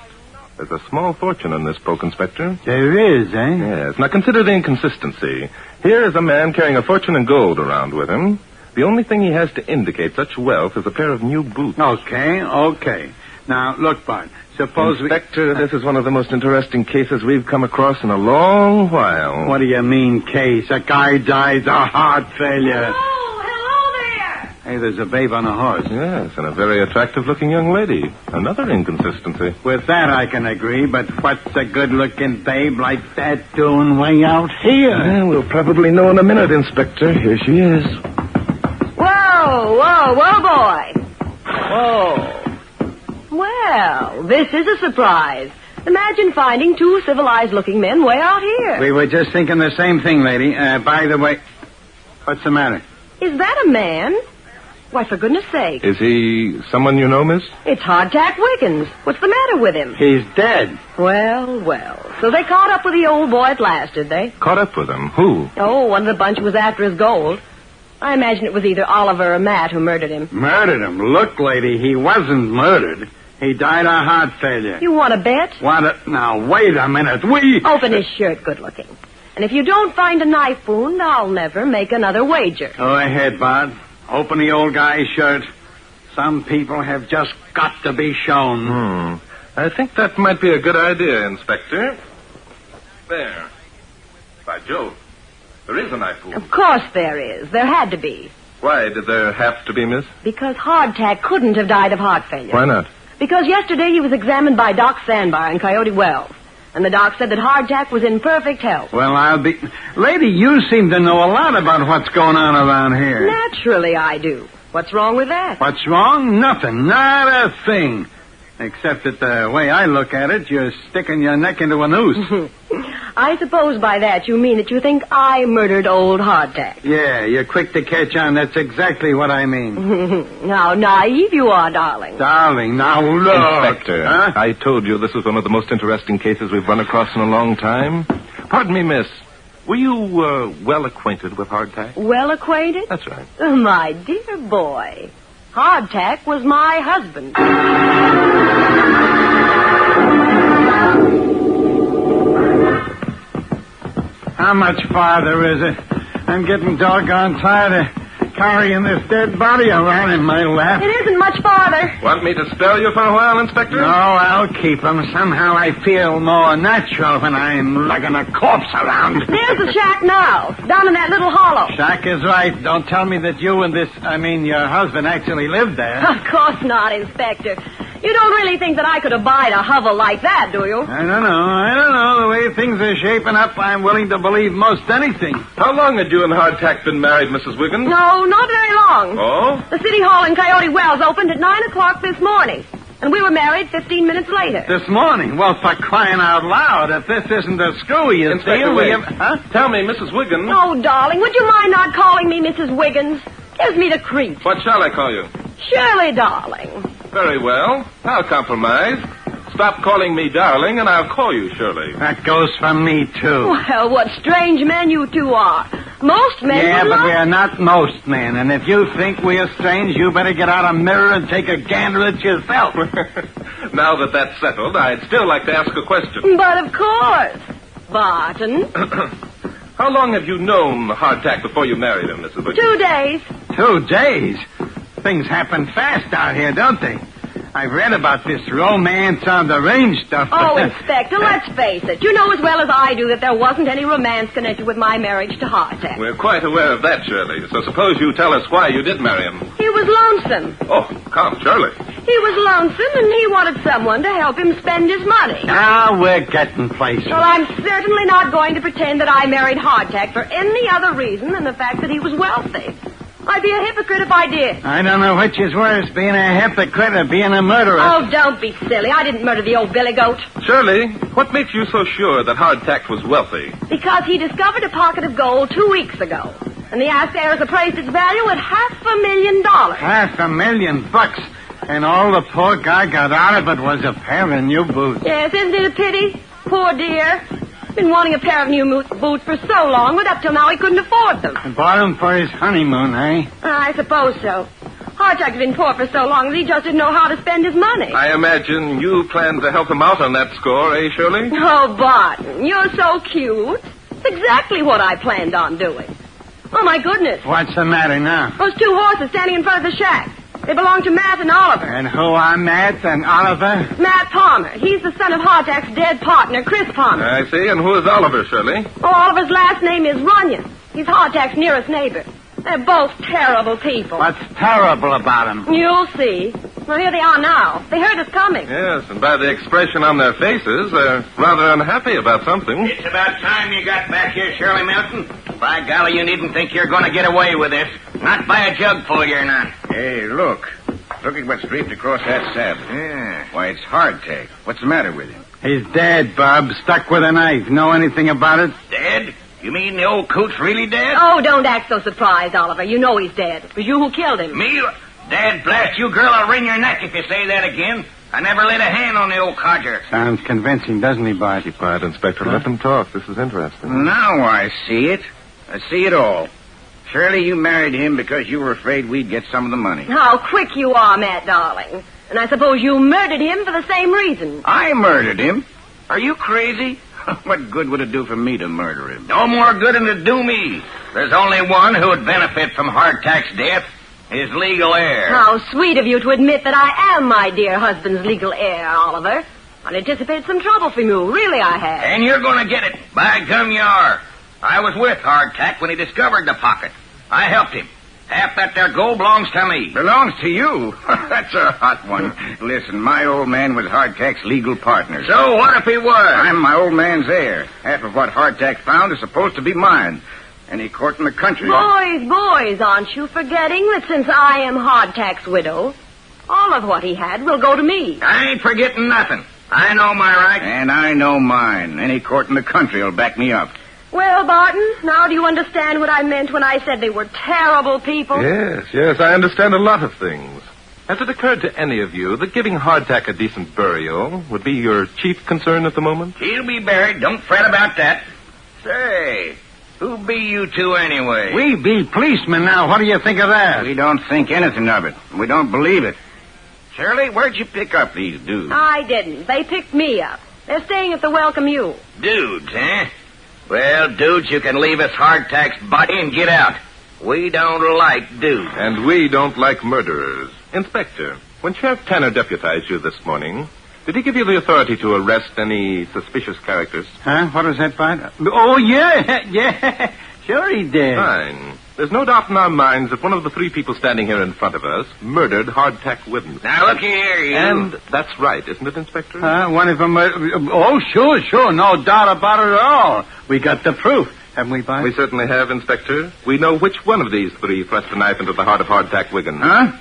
There's a small fortune in this poke, Inspector. There is, eh? Yes. Now consider the inconsistency. Here is a man carrying a fortune in gold around with him. The only thing he has to indicate such wealth is a pair of new boots. Okay. Now, look, Bart, suppose Inspector, this is one of the most interesting cases we've come across in a long while. What do you mean, case? A guy dies of heart failure. Hello there! Hey, there's a babe on a horse. Yes, and a very attractive-looking young lady. Another inconsistency. With that, I can agree, but what's a good-looking babe like that doing way out here? Yeah, we'll probably know in a minute, Inspector. Here she is. Whoa, boy. Whoa. Well, this is a surprise. Imagine finding two civilized-looking men way out here. We were just thinking the same thing, lady. By the way, what's the matter? Is that a man? Why, for goodness sake. Is he someone you know, miss? It's Hardtack Wiggins. What's the matter with him? He's dead. Well. So they caught up with the old boy at last, did they? Caught up with him? Who? Oh, one of the bunch who was after his gold. I imagine it was either Oliver or Matt who murdered him. Murdered him? Look, lady, he wasn't murdered. He died of heart failure. You want to bet? Now, wait a minute. Open his shirt, good looking. And if you don't find a knife wound, I'll never make another wager. Go ahead, Bart. Open the old guy's shirt. Some people have just got to be shown. I think that might be a good idea, Inspector. There. By Jove. There is a knife wound. Of course there is. There had to be. Why did there have to be, miss? Because Hardtack couldn't have died of heart failure. Why not? Because yesterday he was examined by Doc Sandbar in Coyote Wells. And the doc said that Hardtack was in perfect health. Well, Lady, you seem to know a lot about what's going on around here. Naturally I do. What's wrong with that? What's wrong? Nothing. Not a thing. Except that the way I look at it, you're sticking your neck into a noose. I suppose by that you mean that you think I murdered old Hardtack. Yeah, you're quick to catch on. That's exactly what I mean. How naive you are, darling. Darling, now look. Inspector, I told you this was one of the most interesting cases we've run across in a long time. Pardon me, miss. Were you, well acquainted with Hardtack? Well acquainted? That's right. My dear boy. Hardtack was my husband. How much farther is it? I'm getting doggone tired of carrying this dead body around in my lap. It isn't much farther. Want me to spell you for a while, Inspector? No, I'll keep him. Somehow I feel more natural when I'm lugging a corpse around. There's the shack now, down in that little hollow. Shack is right. Don't tell me that you and your husband actually lived there. Of course not, Inspector. You don't really think that I could abide a hovel like that, do you? I don't know. The way things are shaping up, I'm willing to believe most anything. How long had you and Hardtack been married, Mrs. Wiggins? No, not very long. Oh? The City Hall in Coyote Wells opened at 9 o'clock this morning. And we were married 15 minutes later. This morning? Well, for crying out loud, if this isn't a screwy Inspector, wait. Tell me, Mrs. Wiggins. Oh, darling, would you mind not calling me Mrs. Wiggins? Gives me the creeps. What shall I call you? Shirley, darling. Very well. I'll compromise. Stop calling me darling, and I'll call you Shirley. That goes for me, too. Well, what strange men you two are. Most men Yeah, would but love... we're not most men. And if you think we're strange, you better get out a mirror and take a gander at yourself. Now that that's settled, I'd still like to ask a question. But of course. Barton. How long have you known Hardtack before you married him, Mrs. Wiggins? 2 days. 2 days? Things happen fast out here, don't they? I've read about this romance on the range stuff. Oh, Inspector, let's face it. You know as well as I do that there wasn't any romance connected with my marriage to Hardtack. We're quite aware of that, Shirley. So suppose you tell us why you did marry him. He was lonesome. Oh, come, Shirley. He was lonesome, and he wanted someone to help him spend his money. Now we're getting places. Well, I'm certainly not going to pretend that I married Hardtack for any other reason than the fact that he was wealthy. I'd be a hypocrite if I did. I don't know which is worse, being a hypocrite or being a murderer. Oh, don't be silly. I didn't murder the old billy goat. Shirley, what makes you so sure that Hardtack was wealthy? Because he discovered a pocket of gold 2 weeks ago. And the asked heirs appraised its value at $500,000. $500,000? And all the poor guy got out of it was a pair of new boots. Yes, isn't it a pity? Poor dear. Been wanting a pair of new boots for so long, but up till now he couldn't afford them. And bought them for his honeymoon, eh? I suppose so. Hardtack had been poor for so long that he just didn't know how to spend his money. I imagine you planned to help him out on that score, eh, Shirley? Oh, Barton, you're so cute. It's exactly what I planned on doing. Oh, my goodness. What's the matter now? Those 2 horses standing in front of the shack. They belong to Matt and Oliver. And who are Matt and Oliver? Matt Palmer. He's the son of Hardtack's dead partner, Chris Palmer. I see. And who is Oliver, Shirley? Oh, Oliver's last name is Runyon. He's Hardtack's nearest neighbor. They're both terrible people. What's terrible about them? You'll see. Well, here they are now. They heard us coming. Yes, and by the expression on their faces, they're rather unhappy about something. It's about time you got back here, Shirley Milton. By golly, you needn't think you're going to get away with this. Not by a jugful, you're not. Hey, look. Look at what's draped across that saddle. Yeah. Why, it's Hardtack. What's the matter with him? He's dead, Bob. Stuck with a knife. Know anything about it? Dead? You mean the old coot's really dead? Oh, don't act so surprised, Oliver. You know he's dead. It was you who killed him. Me? Dad blast you, girl. I'll wring your neck if you say that again. I never laid a hand on the old codger. Sounds convincing, doesn't he, Bart? Keep quiet, Inspector. Let them talk. This is interesting. Now I see it. I see it all. Shirley, you married him because you were afraid we'd get some of the money. How quick you are, Matt, darling. And I suppose you murdered him for the same reason. I murdered him? Are you crazy? What good would it do for me to murder him? No more good than it do me. There's only one who would benefit from Hardtack's death. His legal heir. How sweet of you to admit that I am my dear husband's legal heir, Oliver. I anticipated some trouble from you. Really, I have. And you're going to get it. By gum, you are. I was with Hardtack when he discovered the pocket. I helped him. Half that there gold belongs to me. Belongs to you? That's a hot one. Listen, my old man was Hardtack's legal partner. So what if he was? I'm my old man's heir. Half of what Hardtack found is supposed to be mine. Any court in the country. Boys, aren't you forgetting that since I am Hardtack's widow, all of what he had will go to me? I ain't forgetting nothing. I know my rights. And I know mine. Any court in the country will back me up. Well, Barton, now do you understand what I meant when I said they were terrible people? Yes, I understand a lot of things. Has it occurred to any of you that giving Hardtack a decent burial would be your chief concern at the moment? He'll be buried. Don't fret about that. Say, who be you two anyway? We be policemen now. What do you think of that? We don't think anything of it. We don't believe it. Shirley, where'd you pick up these dudes? I didn't. They picked me up. They're staying at the Welcome U. Dudes, eh? Well, dudes, you can leave us Hardtack's body and get out. We don't like dudes. And we don't like murderers. Inspector, when Sheriff Tanner deputized you this morning, did he give you the authority to arrest any suspicious characters? Huh? What was that, Bud? Oh, yeah. Sure he did. Fine. There's no doubt in our minds that one of the three people standing here in front of us murdered Hardtack Wiggins. Now, look here, you. And that's right, isn't it, Inspector? One of them... oh, sure. No doubt about it at all. We got the proof, haven't we, Bud? We certainly have, Inspector. We know which one of these three thrust a knife into the heart of Hardtack Wiggins. Huh?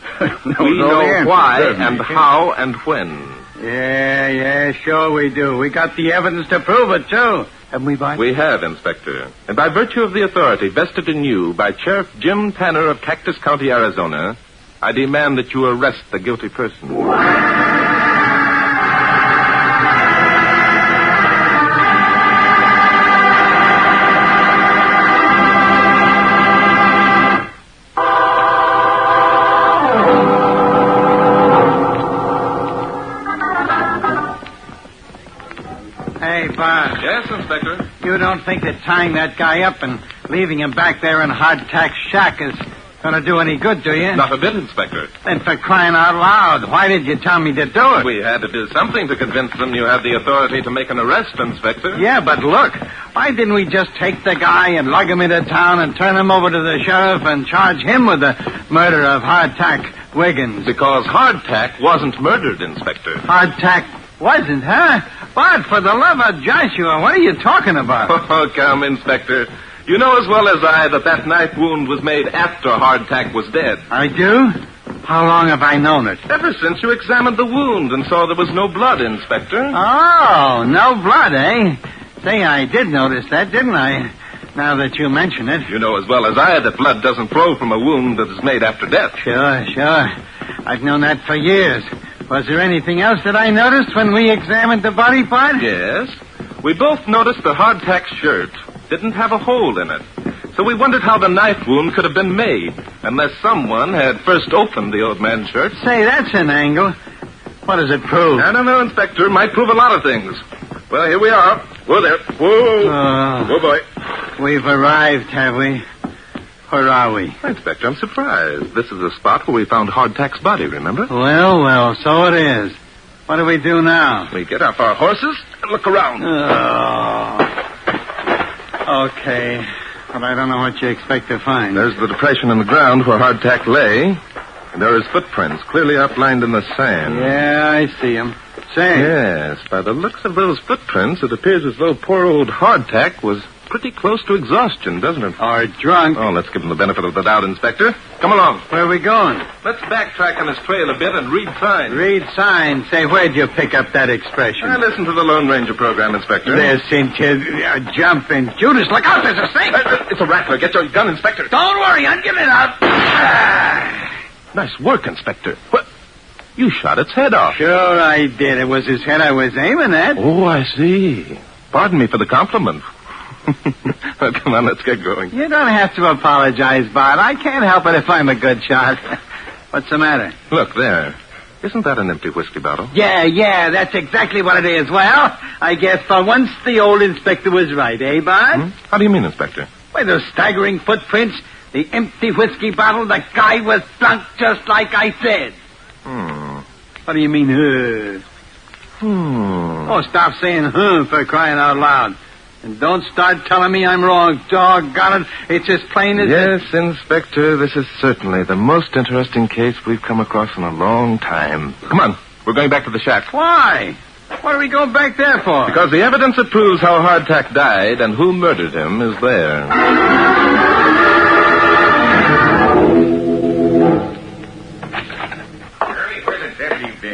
We know why and how and when. Yeah, sure we do. We got the evidence to prove it, too. Haven't we, Bud? We have, Inspector. And by virtue of the authority vested in you by Sheriff Jim Tanner of Cactus County, Arizona, I demand that you arrest the guilty person. Hey, Bud. Yes, Inspector? You don't think that tying that guy up and leaving him back there in Hardtack's shack is going to do any good, do you? Not a bit, Inspector. Then for crying out loud, why did you tell me to do it? We had to do something to convince them you had the authority to make an arrest, Inspector. Yeah, but look, why didn't we just take the guy and lug him into town and turn him over to the sheriff and charge him with the murder of Hardtack Wiggins? Because Hardtack wasn't murdered, Inspector. Hardtack wasn't, huh? But for the love of Joshua, what are you talking about? Oh, come, Inspector. You know as well as I that knife wound was made after Hardtack was dead. I do? How long have I known it? Ever since you examined the wound and saw there was no blood, Inspector. Oh, no blood, eh? Say, I did notice that, didn't I? Now that you mention it. You know as well as I that blood doesn't flow from a wound that is made after death. Sure. I've known that for years. Was there anything else that I noticed when we examined the body part? Yes. We both noticed the Hardtack shirt didn't have a hole in it. So we wondered how the knife wound could have been made, unless someone had first opened the old man's shirt. Say, that's an angle. What does it prove? I don't know, Inspector. It might prove a lot of things. Well, here we are. Whoa there. Whoa. Whoa, boy. We've arrived, have we? Where are we? Inspector, I'm surprised. This is the spot where we found Hardtack's body, remember? Well, so it is. What do we do now? We get off our horses and look around. Okay. But I don't know what you expect to find. There's the depression in the ground where Hardtack lay. And there are his footprints clearly outlined in the sand. Yeah, I see him. Say. Yes, by the looks of those footprints, it appears as though poor old Hardtack was pretty close to exhaustion, doesn't it? Or drunk. Oh, let's give him the benefit of the doubt, Inspector. Come along. Where are we going? Let's backtrack on his trail a bit and read signs. Read signs? Say, where'd you pick up that expression? I listened to the Lone Ranger program, Inspector. There's Cynthia jumping. Judas, look out, there's a snake. It's a rattler. Get your gun, Inspector. Don't worry, I'm giving it up. Nice work, Inspector. What? You shot its head off. Sure I did. It was his head I was aiming at. Oh, I see. Pardon me for the compliment. Well, come on, let's get going. You don't have to apologize, Bart. I can't help it if I'm a good shot. What's the matter? Look, there. Isn't that an empty whiskey bottle? Yeah, that's exactly what it is. Well, I guess for once the old inspector was right, eh, Bart? How do you mean, Inspector? Why, those staggering footprints, the empty whiskey bottle, the guy was drunk just like I said. What do you mean, Oh, stop saying, for crying out loud. And don't start telling me I'm wrong. Doggone it. It's as plain as... Yes, Inspector, this is certainly the most interesting case we've come across in a long time. Come on, we're going back to the shack. Why? What are we going back there for? Because the evidence that proves how Hardtack died and who murdered him is there.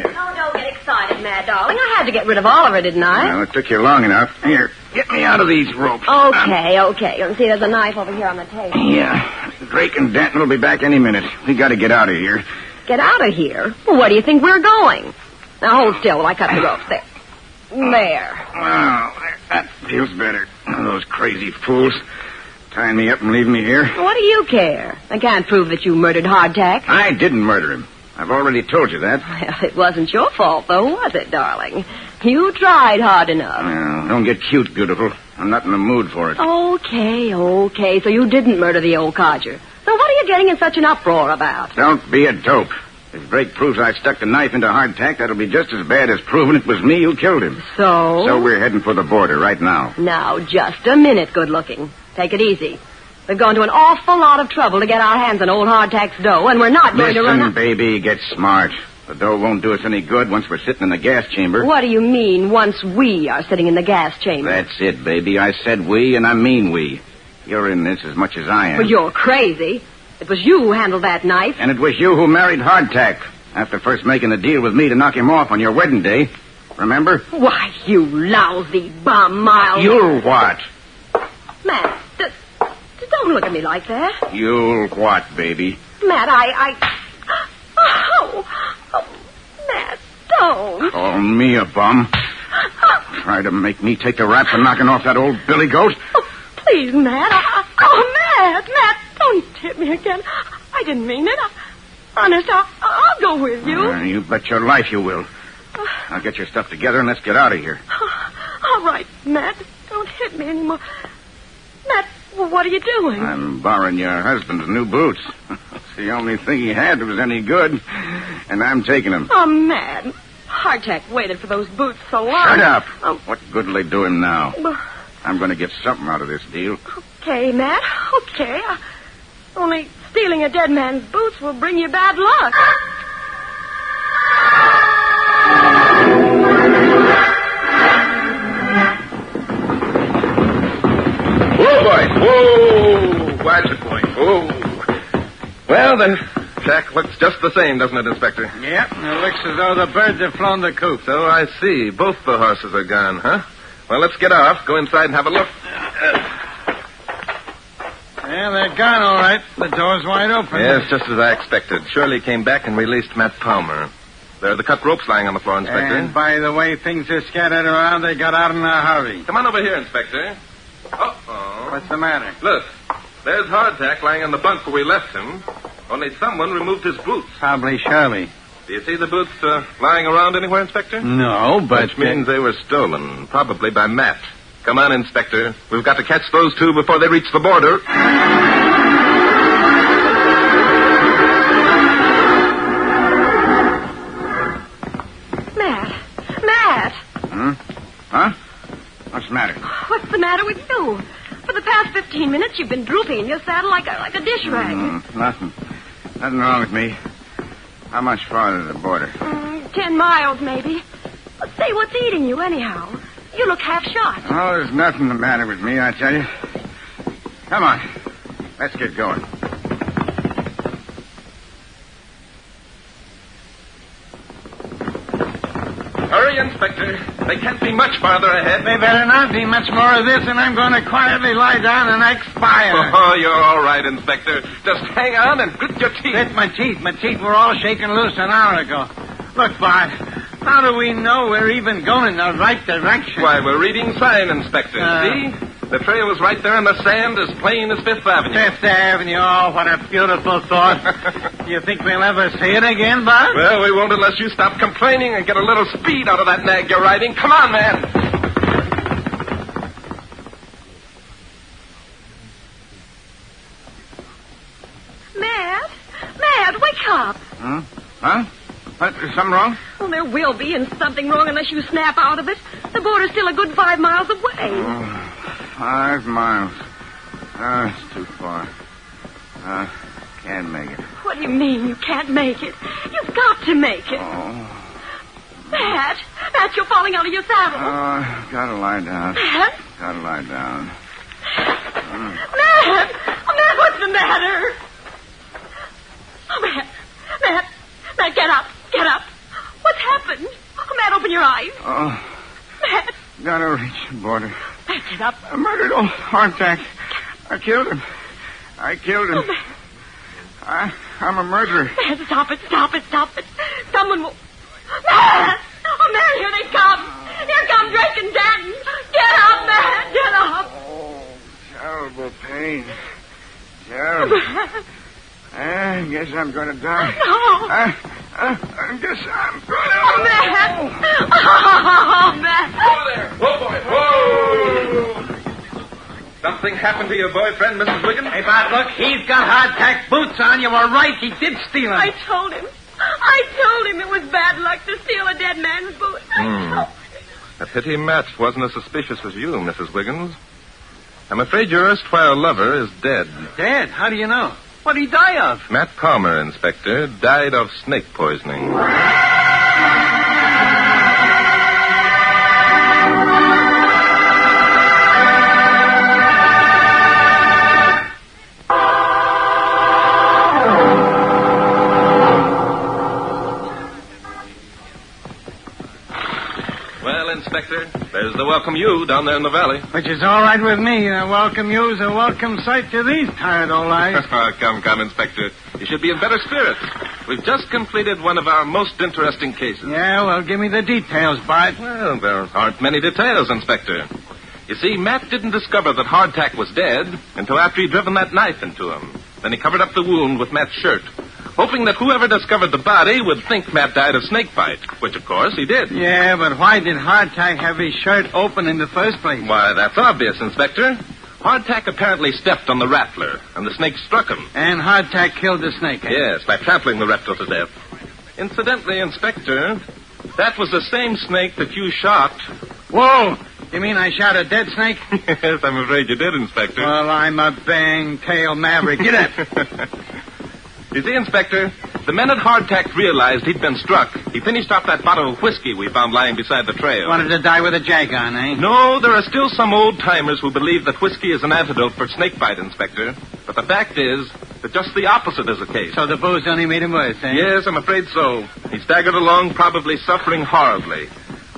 Oh, don't get excited, Mad darling. I had to get rid of Oliver, didn't I? Well, it took you long enough. Here, get me out of these ropes. Okay. You see, there's a knife over here on the table. Yeah. Drake and Denton will be back any minute. We got to get out of here. Get out of here? Well, where do you think we're going? Now, hold still while I cut the ropes. There. Wow, that feels better. Those crazy fools tying me up and leaving me here. What do you care? I can't prove that you murdered Hardtack. I didn't murder him. I've already told you that. Well, it wasn't your fault, though, was it, darling? You tried hard enough. Well, don't get cute, beautiful. I'm not in the mood for it. Okay. So you didn't murder the old codger. So what are you getting in such an uproar about? Don't be a dope. If Drake proves I stuck the knife into Hardtack, that'll be just as bad as proving it was me who killed him. So? So we're heading for the border right now. Now, just a minute, good looking. Take it easy. We've gone to an awful lot of trouble to get our hands on old Hardtack's dough, and we're not going to run... Listen, baby, get smart. The dough won't do us any good once we're sitting in the gas chamber. What do you mean, once we are sitting in the gas chamber? That's it, baby. I said we, and I mean we. You're in this as much as I am. Well, you're crazy. It was you who handled that knife. And it was you who married Hardtack, after first making a deal with me to knock him off on your wedding day. Remember? Why, you lousy bum, Miles. You'll what? Matt, don't look at me like that. You'll what, baby? Matt, Matt, don't. Call me a bum. Try to make me take the rap for knocking off that old billy goat. Oh, please, Matt. Matt, don't hit me again. I didn't mean it. Honest, I'll go with you. You bet your life you will. Now get your stuff together and let's get out of here. All right, Matt. Don't hit me anymore. Matt, what are you doing? I'm borrowing your husband's new boots. It's the only thing he had that was any good, and I'm taking them. Oh, Matt. Hardtack waited for those boots so long. Shut up. What good will they do him now? I'm going to get something out of this deal. Okay, Matt. Okay. Only stealing a dead man's boots will bring you bad luck. Whoa, boys. Whoa. Watch it, boy. Whoa. Well, the shack looks just the same, doesn't it, Inspector? Yep. It looks as though the birds have flown the coop. So I see. Both the horses are gone, huh? Well, let's get off. Go inside and have a look. Yeah, they're gone, all right. The door's wide open. Yes, just as I expected. Shirley came back and released Matt Palmer. There are the cut ropes lying on the floor, Inspector. And by the way things are scattered around, they got out in a hurry. Come on over here, Inspector. Uh-oh. What's the matter? Look, there's Hardtack lying on the bunk where we left him. Only someone removed his boots. Probably Shirley. Do you see the boots lying around anywhere, Inspector? No, but... Which means they were stolen, probably by Matt. Come on, Inspector. We've got to catch those two before they reach the border. Matt! Huh? What's the matter? What's the matter with you? For the past 15 minutes, you've been drooping in your saddle like a dish rag. Nothing. Nothing wrong with me. How much farther to the border? 10 miles, maybe. But say, what's eating you, anyhow? You look half shot. Oh, there's nothing the matter with me, I tell you. Come on. Let's get going. Hurry, Inspector. They can't be much farther ahead. They better not be much more of this, and I'm going to quietly lie down and expire. Oh, you're all right, Inspector. Just hang on and grit your teeth. Grit my teeth. My teeth were all shaken loose an hour ago. Look, Bart, how do we know we're even going in the right direction? Why, we're reading sign, Inspector. See? The trail is right there in the sand, as plain as Fifth Avenue. Fifth Avenue, oh, what a beautiful thought. Do you think we'll ever see it again, Bart? Well, we won't unless you stop complaining and get a little speed out of that nag you're riding. Come on, man. Matt, wake up. Huh? What, is something wrong? Well, there will be, and something wrong unless you snap out of it. The border's still a good 5 miles away. 5 miles. It's too far. Can't make it. What do you mean you can't make it? You've got to make it. Oh. Matt, you're falling out of your saddle. Gotta lie down. Matt? Gotta lie down. Matt, what's the matter? Oh, Matt, get up. What's happened? Oh, Matt, open your eyes. Matt. Gotta reach the border. Matt, get up. I murdered old Hardtack. I killed him. Oh, Matt. I'm a murderer. Matt, stop it. Someone will... Matt! Oh, Matt, here they come. Here come Drake and Danton. Get up, Matt, get up. Oh, terrible pain. Terrible. I guess I'm going to die. No. I guess I'm going to... Oh, Matt. Oh, Matt. Whoa there. Whoa, boy. Whoa. Something happened to your boyfriend, Mrs. Wiggins? Hey, Bart, look, he's got hardtack boots on. You were right. He did steal them. I told him it was bad luck to steal a dead man's boots. A pity Matt wasn't as suspicious as you, Mrs. Wiggins. I'm afraid your erstwhile lover is dead. Dead? How do you know? What did he die of? Matt Palmer, Inspector, died of snake poisoning. Inspector, there's the welcome you down there in the valley. Which is all right with me. A welcome you's a welcome sight to these tired old eyes. Come, Inspector. You should be in better spirits. We've just completed one of our most interesting cases. Yeah, well, give me the details, Bart. Well, there aren't many details, Inspector. You see, Matt didn't discover that Hardtack was dead until after he'd driven that knife into him. Then he covered up the wound with Matt's shirt, hoping that whoever discovered the body would think Matt died of snake bite, which, of course, he did. Yeah, but why did Hardtack have his shirt open in the first place? Why, that's obvious, Inspector. Hardtack apparently stepped on the rattler, and the snake struck him. And Hardtack killed the snake, eh? Yes, by trampling the reptile to death. Incidentally, Inspector, that was the same snake that you shot. Whoa! You mean I shot a dead snake? Yes, I'm afraid you did, Inspector. Well, I'm a bang-tail maverick. Get up! You see, Inspector, the minute Hardtack realized he'd been struck, he finished off that bottle of whiskey we found lying beside the trail. Wanted to die with a jag on, eh? No, there are still some old-timers who believe that whiskey is an antidote for snakebite, Inspector. But the fact is that just the opposite is the case. So the booze only made him worse, eh? Yes, I'm afraid so. He staggered along, probably suffering horribly.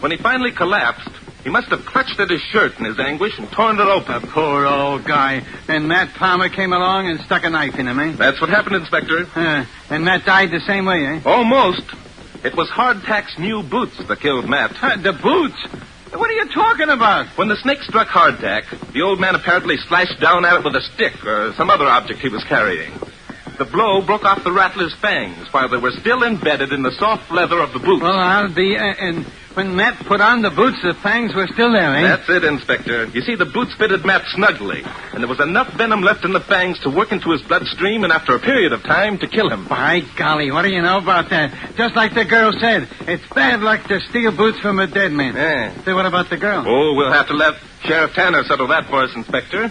When he finally collapsed, he must have clutched at his shirt in his anguish and torn it open. The poor old guy. And Matt Palmer came along and stuck a knife in him, eh? That's what happened, Inspector. And Matt died the same way, eh? Almost. It was Hardtack's new boots that killed Matt. The boots? What are you talking about? When the snake struck Hardtack, the old man apparently slashed down at it with a stick or some other object he was carrying. The blow broke off the rattler's fangs while they were still embedded in the soft leather of the boots. Well, I'll be... and when Matt put on the boots, the fangs were still there, eh? That's it, Inspector. You see, the boots fitted Matt snugly, and there was enough venom left in the fangs to work into his bloodstream and after a period of time to kill him. By golly, what do you know about that? Just like the girl said, it's bad luck to steal boots from a dead man. Yeah. So what about the girl? Oh, we'll have to let Sheriff Tanner settle that for us, Inspector.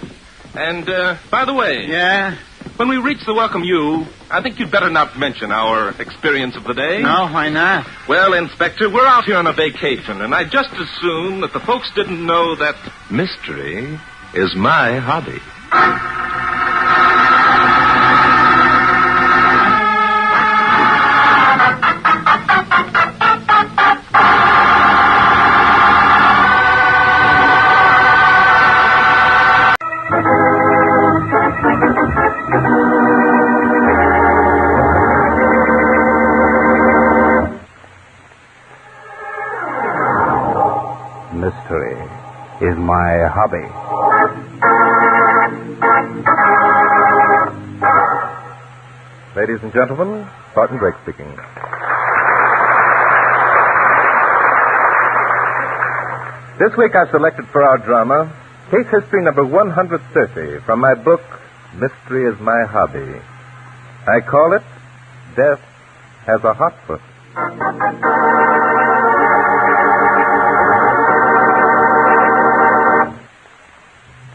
And, by the way... Yeah? When we reach the welcome you, I think you'd better not mention our experience of the day. No, why not? Well, Inspector, we're out here on a vacation, and I'd just assume that the folks didn't know that mystery is my hobby. Mystery is my hobby. Ladies and gentlemen, Barton Drake speaking. This week I've selected for our drama case history number 130 from my book, Mystery is My Hobby. I call it Death Has a Hot Foot.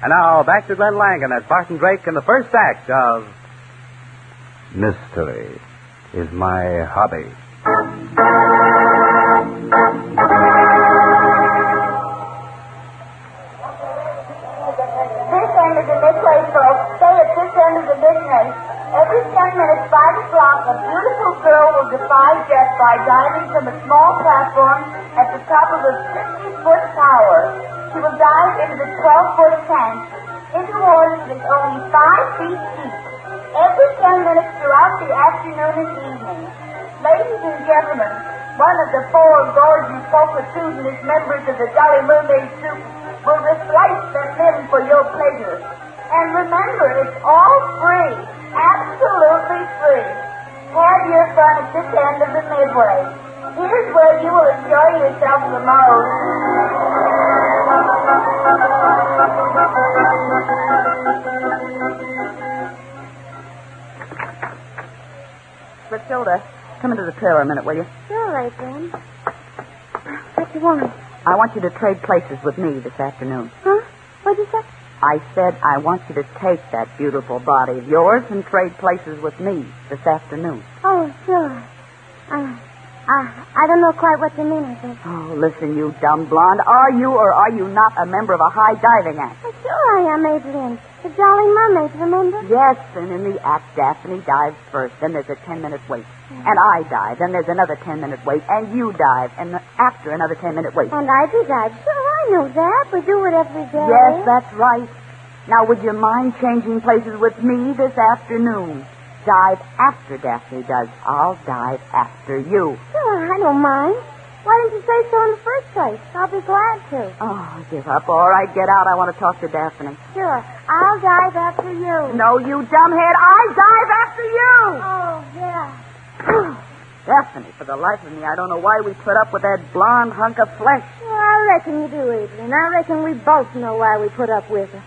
And now, back to Glenn Langan as Barton Drake in the first act of Mystery is My Hobby. This end is in this way, folks. Stay at this end of the business. Every 10 minutes, 5 o'clock, a beautiful girl will defy death by diving from a small platform at the top of a 50-foot tower. She will dive into the 12-foot tank, into water that is only 5 feet deep, every 10 minutes throughout the afternoon and evening. Ladies and gentlemen, one of the 4 gorgeous pulchritudinous members of the Jolly Mermaid Soup will slice their limb for your pleasure. And remember, it's all free, absolutely free. Have your fun at this end of the midway. Here's where you will enjoy yourself the most. Matilda, come into the trailer a minute, will you? Sure, Adrian. What do you want? I want you to trade places with me this afternoon. Huh? What'd you say? I said I want you to take that beautiful body of yours and trade places with me this afternoon. Oh, sure. I don't know quite what you mean, I think. Oh, listen, you dumb blonde. Are you or are you not a member of a high diving act? Well, sure I am, Adrian. The Jolly Mermaids, remember? Yes, and in the act, Daphne dives first. Then there's a 10-minute wait. And I dive. Then there's another 10-minute wait. And you dive. And after another 10-minute wait. And I do dive. Sure, I know that. We do it every day. Yes, that's right. Now, would you mind changing places with me this afternoon? Dive after Daphne does. I'll dive after you. Sure, I don't mind. Why didn't you say so in the first place? I'll be glad to. Oh, give up. All right, get out. I want to talk to Daphne. Sure. I'll dive after you. No, you dumbhead. I dive after you. Oh, yeah. Daphne, for the life of me, I don't know why we put up with that blonde hunk of flesh. Well, I reckon you do, Adrian. I reckon we both know why we put up with her.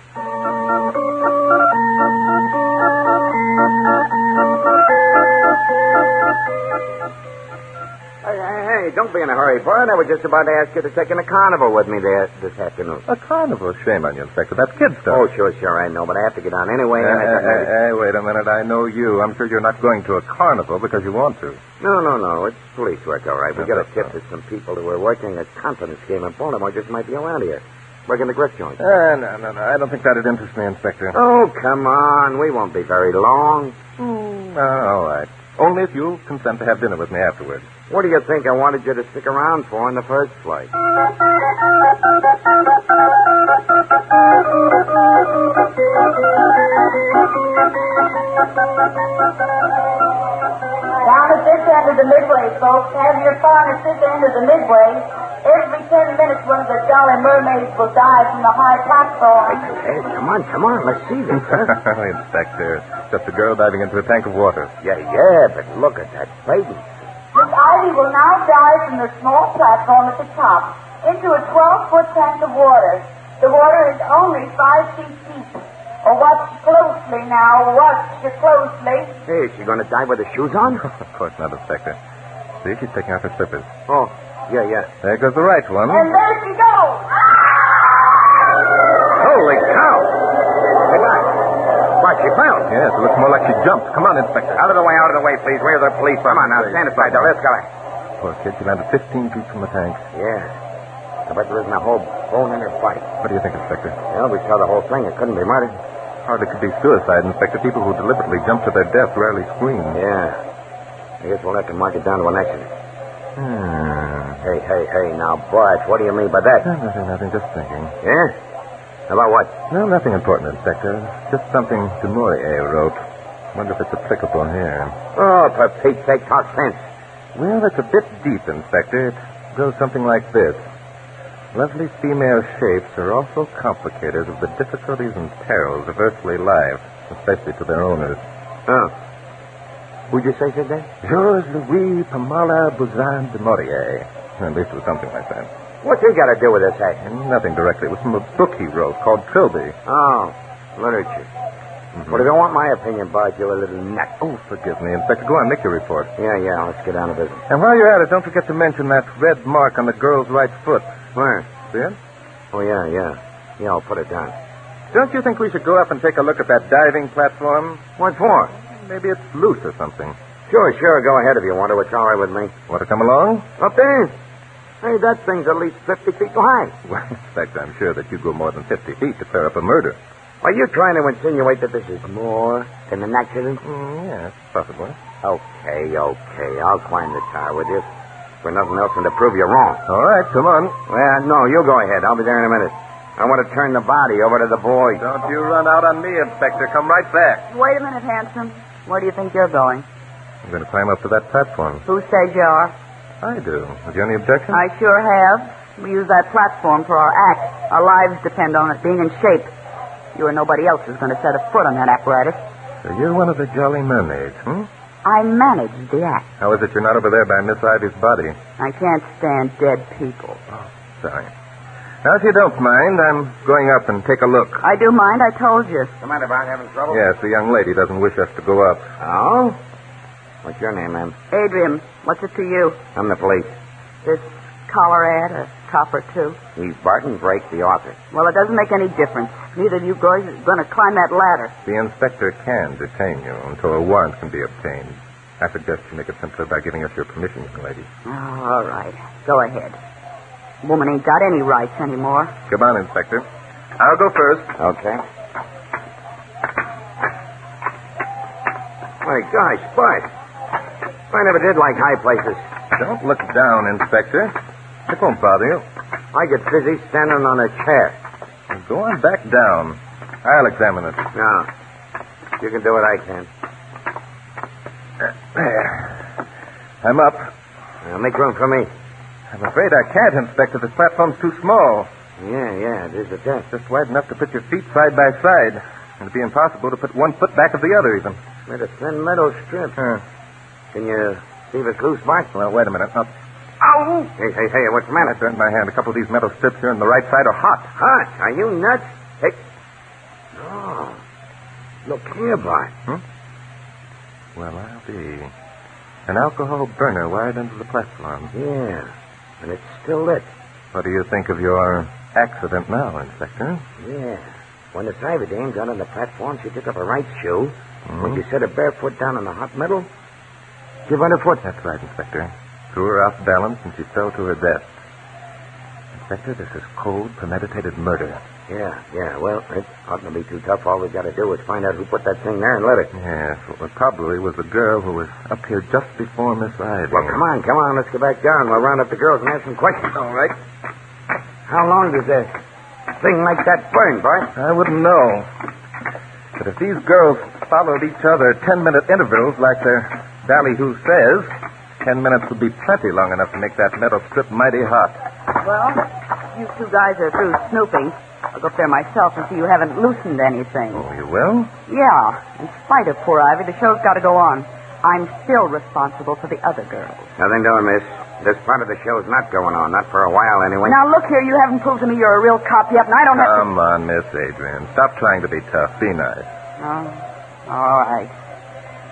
Hey, don't be in a hurry, Bud. I was just about to ask you to take in a carnival with me there this afternoon. A carnival? Shame on you, Inspector. That's kid stuff. Oh, sure, I know, but I have to get on anyway. Hey, wait a minute. I know you. I'm sure you're not going to a carnival because you want to. No. It's police work, all right. We got a tip that some people who were working a confidence game in Baltimore just might be around here. Working the grist joint. No. I don't think that'd interest me, Inspector. Oh, come on. We won't be very long. All right. Only if you'll consent to have dinner with me afterwards. What do you think I wanted you to stick around for in the first place? Down at this end of the midway, folks. Have your fun at this end of the midway. Every 10 minutes, one of the Jolly Mermaids will dive from the high platform. Hey, come on. Let's see this, huh? Inspector, just a girl diving into a tank of water. Yeah, but look at that baby. Miss Ivy will now dive from the small platform at the top into a 12-foot tank of water. The water is only 5 feet deep. Oh, watch closely now. Watch closely. Hey, is she going to dive with her shoes on? Of course not, Inspector. See, she's taking off her slippers. Oh, yeah. There goes the right one. And there she goes. Holy cow. Hey, Doc. What, she fell? Yes, it looks more like she jumped. Come on, Inspector. Out of the way, please. Where are the police? Come on, now, stand aside. Let's go. Poor kid, she landed 15 feet from the tank. Yeah. I bet there isn't a whole bone in her body. What do you think, Inspector? Well, we saw the whole thing. It couldn't be murder. Hardly could be suicide, Inspector. People who deliberately jump to their death rarely scream. Yeah. I guess we'll have to mark it down to an accident. Hey, now, Bart, what do you mean by that? Nothing, just thinking. Yeah? About what? No, nothing important, Inspector. Just something Du Maurier wrote. Wonder if it's applicable here. Oh, for Pete's sake, talk sense. Well, it's a bit deep, Inspector. It goes something like this. Lovely female shapes are also complicators of the difficulties and perils of earthly life, especially to their owners. Oh. Who'd you say said that? Georges Louis Pamala Buzan de Maurier. At least it was something like that. What's he got to do with this act? Nothing directly. It was from a book he wrote called Trilby. Oh, literature. Mm-hmm. Well, if you want my opinion, Bart, you're a little nut. Oh, forgive me, Inspector. Go on, make your report. Yeah, let's get down to business. And while you're at it, don't forget to mention that red mark on the girl's right foot. Where? See it? Oh, yeah. Yeah, I'll put it down. Don't you think we should go up and take a look at that diving platform? What for? Maybe it's loose or something. Sure. Go ahead if you want to. It's all right with me. Want to come along? Up there? Hey, that thing's at least 50 feet high. Well, in fact, I'm sure that you go more than 50 feet to clear up a murder. Are you trying to insinuate that this is more than an accident? Yes, possibly. Okay. I'll climb the tower with you. For nothing else than to prove you're wrong. All right, come on. Well, no, you go ahead. I'll be there in a minute. I want to turn the body over to the boys. Don't you run out on me, Inspector. Come right back. Wait a minute, handsome. Where do you think you're going? I'm going to climb up to that platform. Who says you are? I do. Have you any objection? I sure have. We use that platform for our act. Our lives depend on it being in shape. You or nobody else is going to set a foot on that apparatus. So you're one of the jolly mermaids, I manage the act. How is it you're not over there by Miss Ivy's body? I can't stand dead people. Oh, sorry. Now, if you don't mind, I'm going up and take a look. I do mind, I told you. Commander Bond having trouble? Yes, the young lady doesn't wish us to go up. Oh? What's your name, ma'am? Adrian, what's it to you? I'm the police. This collar ad a copper, too? He's Barton Drake, the author. Well, it doesn't make any difference. Neither of you boys are going to climb that ladder. The inspector can detain you until a warrant can be obtained. I suggest you make it simpler by giving us your permission, young lady. Oh, all right. Go ahead. Woman ain't got any rights anymore. Come on, Inspector. I'll go first. Okay. My gosh, Bart. I never did like high places. Don't look down, Inspector. It won't bother you. I get busy standing on a chair. Go on back down. I'll examine it. No. You can do it, I can. There. I'm up. Now, make room for me. I'm afraid I can't, Inspector. This platform's too small. Yeah, it is a test. Just wide enough to put your feet side by side. It'd be impossible to put one foot back of the other, even. Made a thin metal strip. Can you see if it's loose, Bart? Well, wait a minute. Now, ow! Hey, what's the matter? I burned my hand. A couple of these metal strips here on the right side are hot. Hot? Are you nuts? Hey. Oh. Look here, Bart. Well, I'll be. An alcohol burner wired into the platform. Yeah. And it's still lit. What do you think of your accident now, Inspector? Yeah. When the cyber dame got on the platform, she took up her right shoe. When she set her bare foot down on the hot metal, she went her foot. That's right, Inspector. Threw her off balance and she fell to her death. Inspector, this is cold, premeditated murder. Yeah. Well, it oughtn't to be too tough. All we got to do is find out who put that thing there and lit it. Yes, well, it probably was the girl who was up here just before Miss Ivy. Well, come on. Let's go back down. We'll round up the girls and ask some questions. All right. How long does a thing like that burn, Bart? I wouldn't know. But if these girls followed each other 10-minute intervals like their ballyhoo says, 10 minutes would be plenty long enough to make that metal strip mighty hot. Well, you two guys are through snooping. I'll go up there myself and see you haven't loosened anything. Oh, you will? Yeah. In spite of poor Ivy, the show's got to go on. I'm still responsible for the other girls. Nothing doing, miss. This part of the show's not going on. Not for a while, anyway. Now, look here. You haven't proved to me you're a real cop yet, and I don't have to... Come on, Miss Adrian. Stop trying to be tough. Be nice. Oh, all right.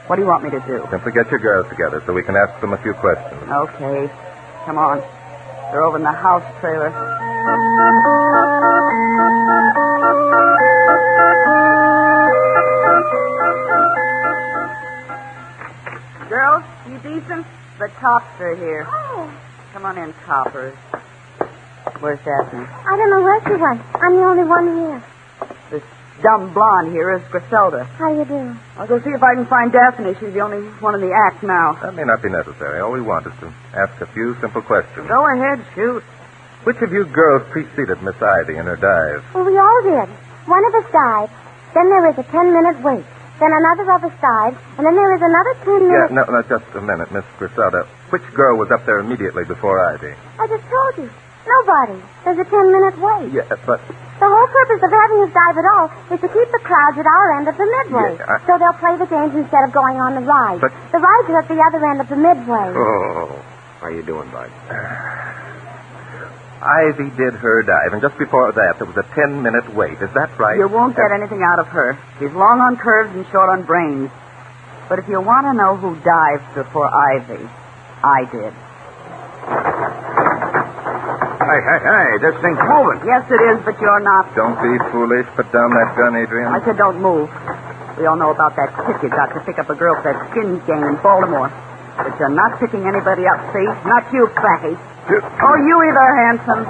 What do you want me to do? Simply get your girls together so we can ask them a few questions. Okay. Come on. They're over in the house trailer. Girls, you decent? The tops are here. Oh. Come on in, toppers. Where's Daphne? I don't know where she went. I'm the only one here. This dumb blonde here is Griselda. How do you do? I'll go see if I can find Daphne. She's the only one in the act now. That may not be necessary. All we want is to ask a few simple questions. Go ahead, shoot. Which of you girls preceded Miss Ivy in her dive? Well, we all did. One of us died. Then there was a 10-minute wait. Then another of us died. And then there was another 10 minutes... No, just a minute, Miss Griselda. Which girl was up there immediately before Ivy? I just told you. Nobody. There's a 10-minute wait. Yeah, but... The whole purpose of having us dive at all is to keep the crowds at our end of the midway. Yeah, So they'll play the games instead of going on the ride. But- The rides are at the other end of the midway. Oh, how you doing, Bud? Ivy did her dive, and just before that, there was a 10-minute wait. Is that right? You won't get anything out of her. She's long on curves and short on brains. But if you want to know who dived before Ivy, I did. Hey, this thing's moving. Yes, it is, but you're not. Don't be foolish. Put down that gun, Adrian. I said don't move. We all know about that tip you got to pick up a girl for that skins gang in Baltimore. But you're not picking anybody up, see? Not you, fatty. Oh, you either, handsome.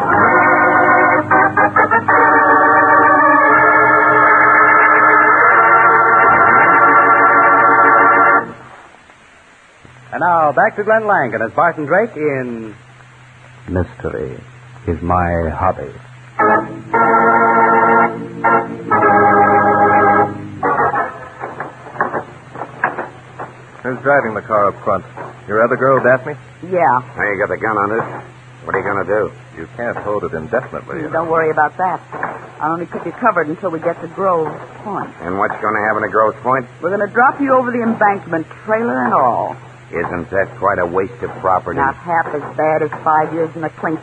And now, back to Glenn Langan as Barton Drake in Mystery is My Hobby. Who's driving the car up front? Your other girl, Daphne? Yeah. Now you got the gun on this. What are you going to do? You can't hold it indefinitely. You know. Don't worry about that. I'll only keep you covered until we get to Grove Point. And what's going to happen at Grosse Point? We're going to drop you over the embankment, trailer and all. Isn't that quite a waste of property? Not half as bad as 5 years in the clink.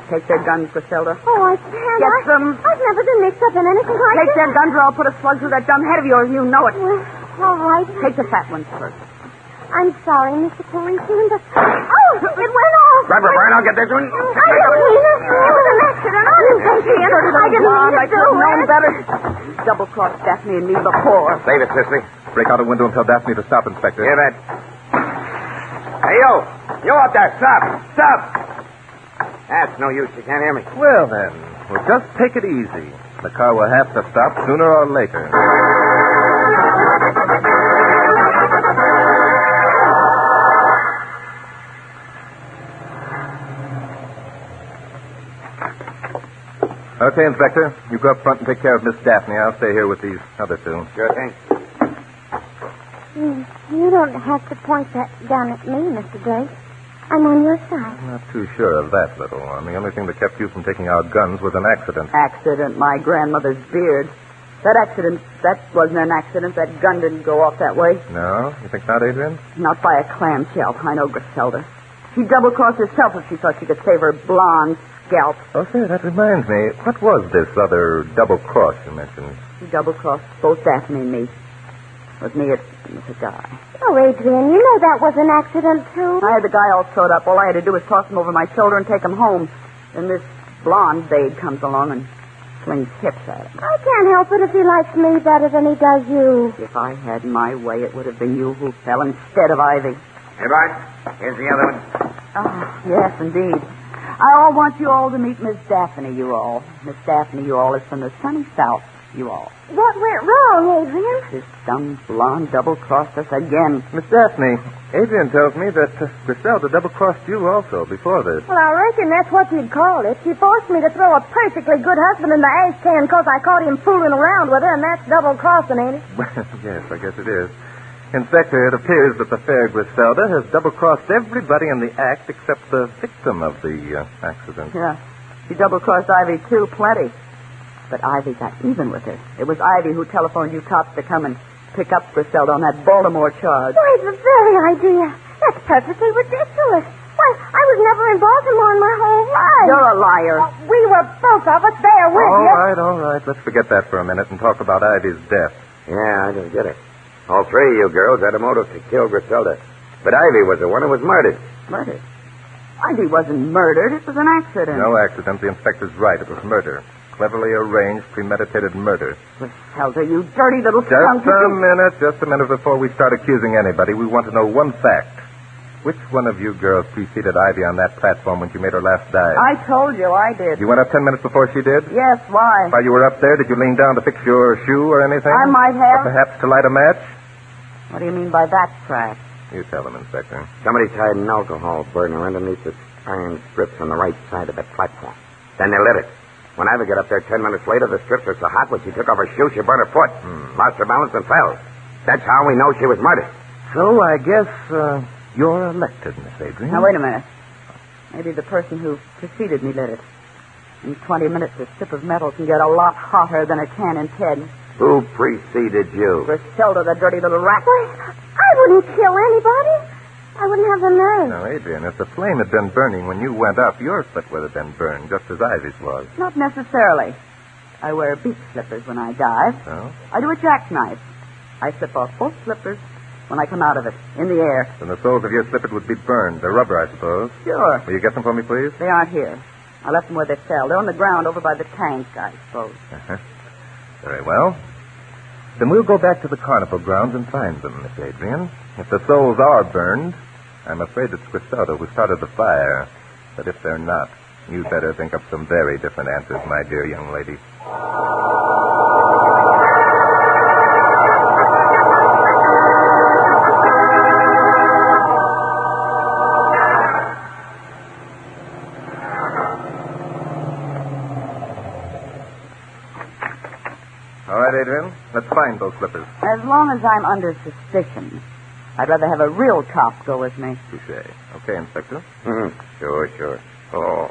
Take their guns, Griselda. Oh, I can't. Get them. I've never been mixed up in anything like Take this. their guns or I'll put a slug through that dumb head of yours. You know it. Well, all right. Take the fat ones first. I'm sorry, Mr. Policeman, but... Oh, it went off. Grab her, Brian. I'll get this one. I didn't mean it. It was an accident. I didn't mean it. I didn't mean I to could do have known it. better. Double-crossed Daphne and me before. Save it, Sicily. Break out a window and tell Daphne to stop, Inspector. Hear that? Hey, you. You up there. Stop. Stop. That's no use. You can't hear me. Well, then, we'll just take it easy. The car will have to stop sooner or later. Okay, Inspector. You go up front and take care of Miss Daphne. I'll stay here with these other two. Sure thing. You don't have to point that gun at me, Mr. Drake. I'm on your side. I'm not too sure of that, little one. The only thing that kept you from taking our guns was an accident. Accident, my grandmother's beard. That wasn't an accident. That gun didn't go off that way. No? You think not, Adrian? Not by a clamshell. I know Griselda. She double-crossed herself if she thought she could save her blonde scalp. Oh, say, that reminds me. What was this other double cross you mentioned? She double-crossed both Daphne and me. With me, it was a guy. Oh, Adrian, you know that was an accident, too. I had the guy all sewed up. All I had to do was toss him over my shoulder and take him home. Then this blonde babe comes along and flings hips at him. I can't help it if he likes me better than he does you. If I had my way, it would have been you who fell instead of Ivy. Hey, Bart. Here's the other one. Oh, yes, indeed. I want you all to meet Miss Daphne, you all. Miss Daphne, you all, is from the sunny south, you all. What went wrong, Adrian? This dumb blonde double-crossed us again. Miss Daphne, Adrian tells me that Griselda double-crossed you also before this. Well, I reckon that's what you'd call it. She forced me to throw a perfectly good husband in the ash can because I caught him fooling around with her, and that's double-crossing, ain't it? Well, yes, I guess it is. Inspector, it appears that the fair Griselda has double-crossed everybody in the act except the victim of the accident. Yeah. She double-crossed Ivy, too, plenty. But Ivy got even with her. It was Ivy who telephoned you cops to come and pick up Griselda on that Baltimore charge. Why, the very idea. That's perfectly ridiculous. Why, I was never in Baltimore in my whole life. You're a liar. We were both of us there with you. All right. Let's forget that for a minute and talk about Ivy's death. Yeah, I don't get it. All three of you girls had a motive to kill Griselda. But Ivy was the one who was murdered. Murdered? Ivy wasn't murdered. It was an accident. No accident. The inspector's right. It was murder. Cleverly arranged, premeditated murder. Griselda, you dirty little Just skunk. a minute before we start accusing anybody. We want to know one fact. Which one of you girls preceded Ivy on that platform when she made her last dive? I told you I did. You went up 10 minutes before she did? Yes, why? While you were up there, did you lean down to fix your shoe or anything? I might have. Or perhaps to light a match? What do you mean by that, Track? You tell them, Inspector. Somebody tied an alcohol burner underneath the iron strips on the right side of that platform. Then they lit it. When Ivy got up there 10 minutes later, the strips were so hot when she took off her shoe, she burned her foot, lost her balance, and fell. That's how we know she was murdered. So I guess you're elected, Miss Adrian. Now, wait a minute. Maybe the person who preceded me lit it. In 20 minutes, a strip of metal can get a lot hotter than a can in 10. Who preceded you? Griselda, the dirty little rat. Why, I wouldn't kill anybody. I wouldn't have the nerve. Now, Adrian, if the flame had been burning when you went up, your foot would have been burned, just as Ivy's was. Not necessarily. I wear beach slippers when I dive. Oh? I do a jackknife. I slip off both slippers when I come out of it, in the air. Then the soles of your slippers would be burned. They're rubber, I suppose. Sure. Will you get them for me, please? They aren't here. I left them where they fell. They're on the ground over by the tank, I suppose. Uh-huh. Very well. Then we'll go back to the carnival grounds and find them, Miss Adrian. If the soles are burned, I'm afraid it's Griselda who started the fire. But if they're not, you'd better think up some very different answers, my dear young lady. All right, Adrian, let's find those slippers. As long as I'm under suspicion, I'd rather have a real cop go with me. Touche. Okay, Inspector. Mm-hmm. Sure. Oh,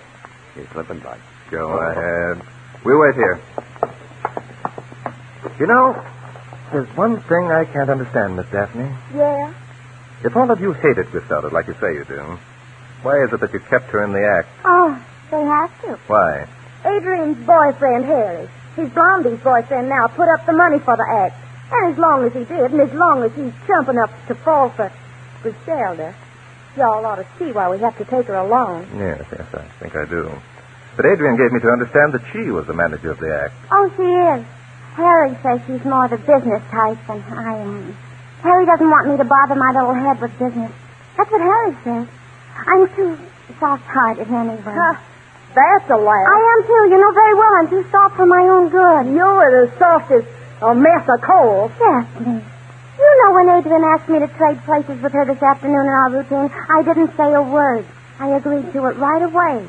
he's slipping by. Go ahead. We'll wait here. You know, there's one thing I can't understand, Miss Daphne. Yeah? If all of you hated Griselda like you say you do, why is it that you kept her in the act? Oh, they have to. Why? Adrian's boyfriend, Harry. He's Blondie's boyfriend now, put up the money for the act. And as long as he did, and as long as he's chumping up to fall for Griselda, y'all ought to see why we have to take her along. Yes, I think I do. But Adrian gave me to understand that she was the manager of the act. Oh, she is. Harry says she's more the business type than I am. Harry doesn't want me to bother my little head with business. That's what Harry says. I'm too soft-hearted anyway. That's a lie. I am, too. You know very well I'm too soft for my own good. You're as soft as a mess of coal. Daphne, you know when Adrian asked me to trade places with her this afternoon in our routine, I didn't say a word. I agreed to it right away.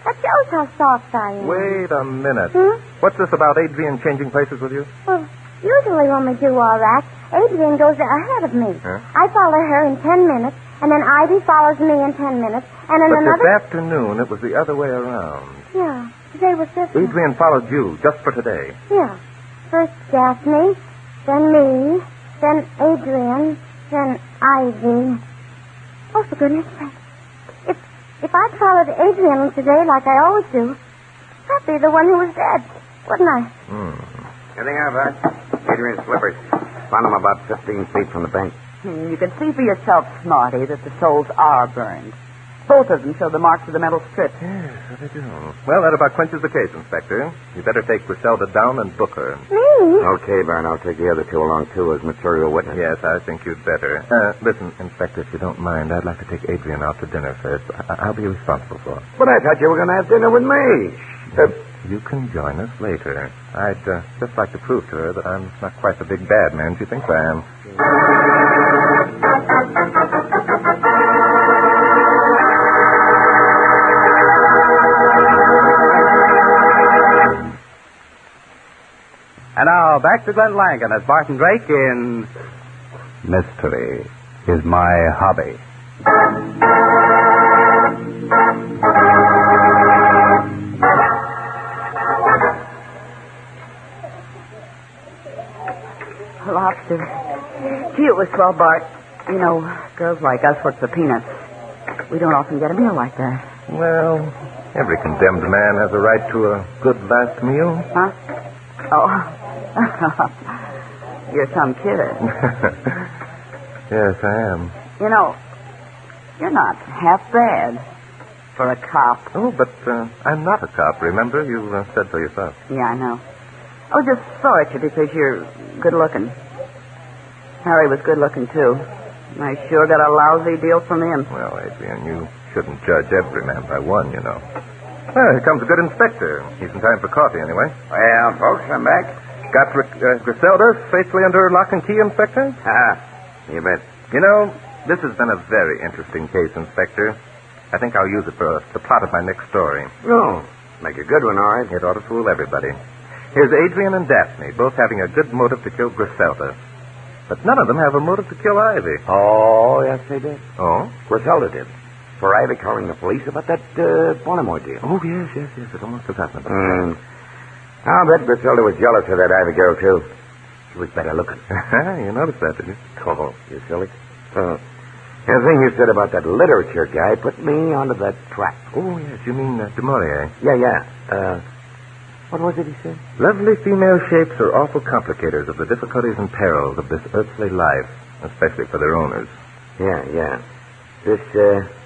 That shows how soft I am. Wait a minute. Hmm? What's this about Adrian changing places with you? Well, usually when we do all that, Adrian goes ahead of me. Huh? I follow her in 10 minutes, and then Ivy follows me in 10 minutes, and in But another... this afternoon, it was the other way around. Yeah, today was different. Adrian followed you just for today. Yeah. First Daphne, then me, then Adrian, then Ivy. Oh, for goodness sake. If I'd followed Adrian today like I always do, I'd be the one who was dead, wouldn't I? Anything out, Bud? Adrian's slippers. Found them about 15 feet from the bank. You can see for yourself, Smarty, that the soles are burned. Both of them show the marks of the metal strip. Yes, so they do. Well, that about quenches the case, Inspector. You better take Griselda down and book her. Me? Okay, Byrne, I'll take the other two along, too, as material witnesses. Yes, I think you'd better. Listen, Inspector, if you don't mind, I'd like to take Adrian out to dinner first. I'll be responsible for it. But I thought you were going to have dinner with me. You can join us later. I'd just like to prove to her that I'm not quite the big bad man she thinks I am. And now, back to Glenn Langan as Barton Drake in Mystery is My Hobby. Lobster. Gee, it was swell, Bart. You know, girls like us work for peanuts. We don't often get a meal like that. Well, every condemned man has a right to a good last meal. Huh? Oh. You're some kid. Yes, I am. You know, you're not half bad for a cop. Oh, but I'm not a cop, remember? You said so yourself. Yeah, I know. I was just sorry at you because you're good-looking. Harry was good-looking, too. I sure got a lousy deal from him. Well, Adrian, you shouldn't judge every man by one, you know. Well, here comes a good inspector. He's in time for coffee, anyway. Well, folks, I'm back. Got Griselda safely under lock and key, Inspector? You bet. You know, this has been a very interesting case, Inspector. I think I'll use it for the plot of my next story. Oh, make a good one, all right. It ought to fool everybody. Here's Adrian and Daphne, both having a good motive to kill Griselda. But none of them have a motive to kill Ivy. Oh, yes, they did. Oh? Griselda did. for Ivy calling the police about that Baltimore deal. Oh, yes. It almost has happened. I'll bet Griselda was jealous of that Ivy girl, too. She was better looking. You noticed that, didn't you? Oh, you silly. The thing you said about that literature guy put me onto that track. Oh, yes. You mean Du Maurier? Yeah. What was it he said? Lovely female shapes are awful complicators of the difficulties and perils of this earthly life, especially for their owners. Yeah. This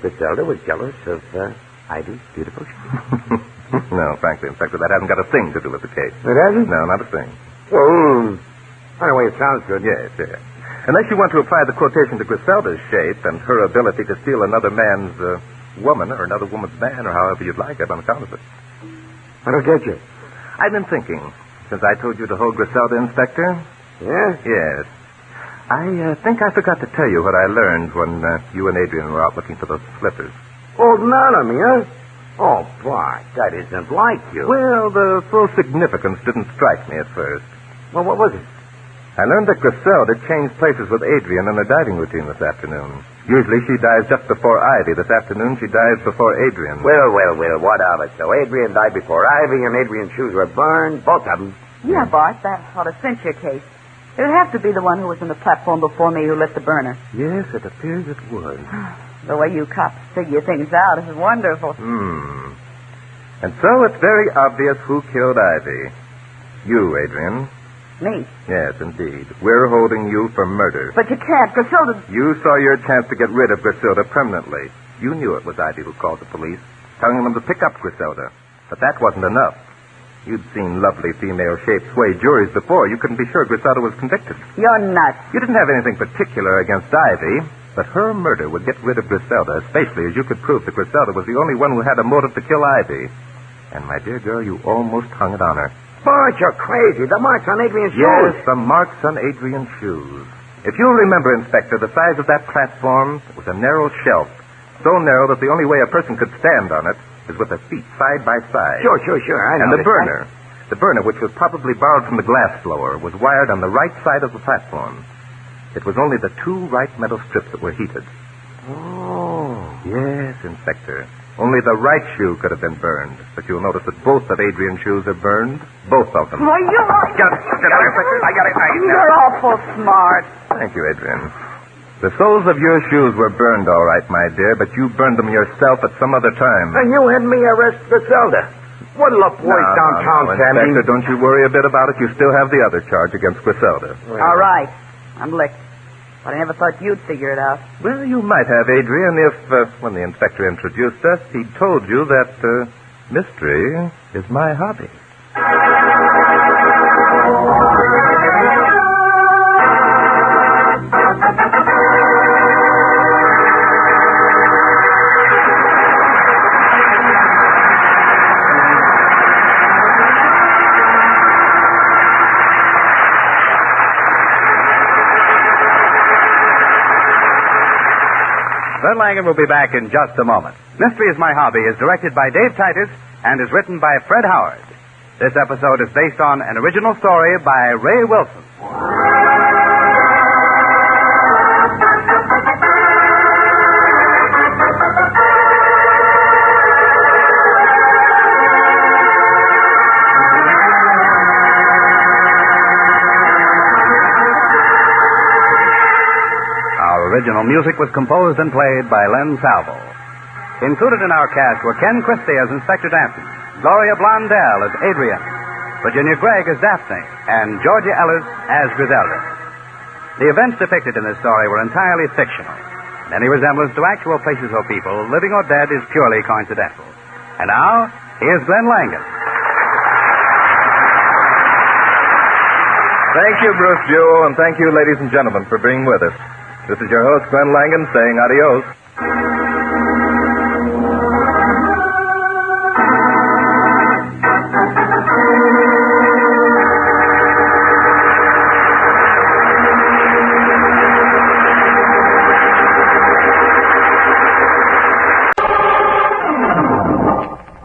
Griselda was jealous of Ivy's beautiful shape. No, frankly, Inspector, that hasn't got a thing to do with the case. It hasn't? No, not a thing. Well, anyway, it sounds good. Yes. Unless you want to apply the quotation to Griselda's shape and her ability to steal another man's woman or another woman's man or however you'd like it on account of it. I don't get you. I've been thinking since I told you to hold Griselda, Inspector. Yeah? Yes. I think I forgot to tell you what I learned when you and Adrian were out looking for those slippers. Holding out on me, huh? Oh, Bart, that isn't like you. Well, the full significance didn't strike me at first. Well, what was it? I learned that Griselda changed places with Adrian in her diving routine this afternoon. Usually she dives just before Ivy. This afternoon she dives before Adrian. Well, what of it? So Adrian died before Ivy and Adrian's shoes were burned, both of them. Yeah, Bart, that ought to cinch your case. It would have to be the one who was on the platform before me who lit the burner. Yes, it appears it would. The way you cops figure things out is wonderful. And so it's very obvious who killed Ivy. You, Adrian. Me? Yes, indeed. We're holding you for murder. But you can't. Griselda... You saw your chance to get rid of Griselda permanently. You knew it was Ivy who called the police, telling them to pick up Griselda. But that wasn't enough. You'd seen lovely female shapes sway juries before. You couldn't be sure Griselda was convicted. You're nuts. You didn't have anything particular against Ivy, but her murder would get rid of Griselda, especially as you could prove that Griselda was the only one who had a motive to kill Ivy. And, my dear girl, you almost hung it on her. Bart, you're crazy. The marks on Adrian's shoes. Yes, the marks on Adrian's shoes. If you'll remember, Inspector, the size of that platform was a narrow shelf, so narrow that the only way a person could stand on it is with their feet side by side. Sure. I know. And the burner, which was probably borrowed from the glass blower, was wired on the right side of the platform. It was only the two right metal strips that were heated. Oh. Yes, Inspector. Only the right shoe could have been burned. But you'll notice that both of Adrian's shoes are burned. Both of them. Why, you're... Get it, Inspector. I got it. You're awful smart. Thank you, Adrian. The soles of your shoes were burned, all right, my dear, but you burned them yourself at some other time. And you had me arrest Griselda. What'll up boys downtown, Sandy? Inspector, don't you worry a bit about it. You still have the other charge against Griselda. All right. I'm licked. But I never thought you'd figure it out. Well, you might have, Adrian, if, when the inspector introduced us, he'd told you that, mystery is my hobby. Glenn Langan will be back in just a moment. Mystery is My Hobby is directed by Dave Titus and is written by Fred Howard. This episode is based on an original story by Ray Wilson. Original music was composed and played by Len Salvo. Included in our cast were Ken Christie as Inspector Danton, Gloria Blondell as Adrian, Virginia Gregg as Daphne, and Georgia Ellis as Griselda. The events depicted in this story were entirely fictional, and any resemblance to actual places or people, living or dead, is purely coincidental. And now, here's Glenn Langan. Thank you, Bruce Buell, and thank you, ladies and gentlemen, for being with us. This is your host, Glenn Langan, saying adios.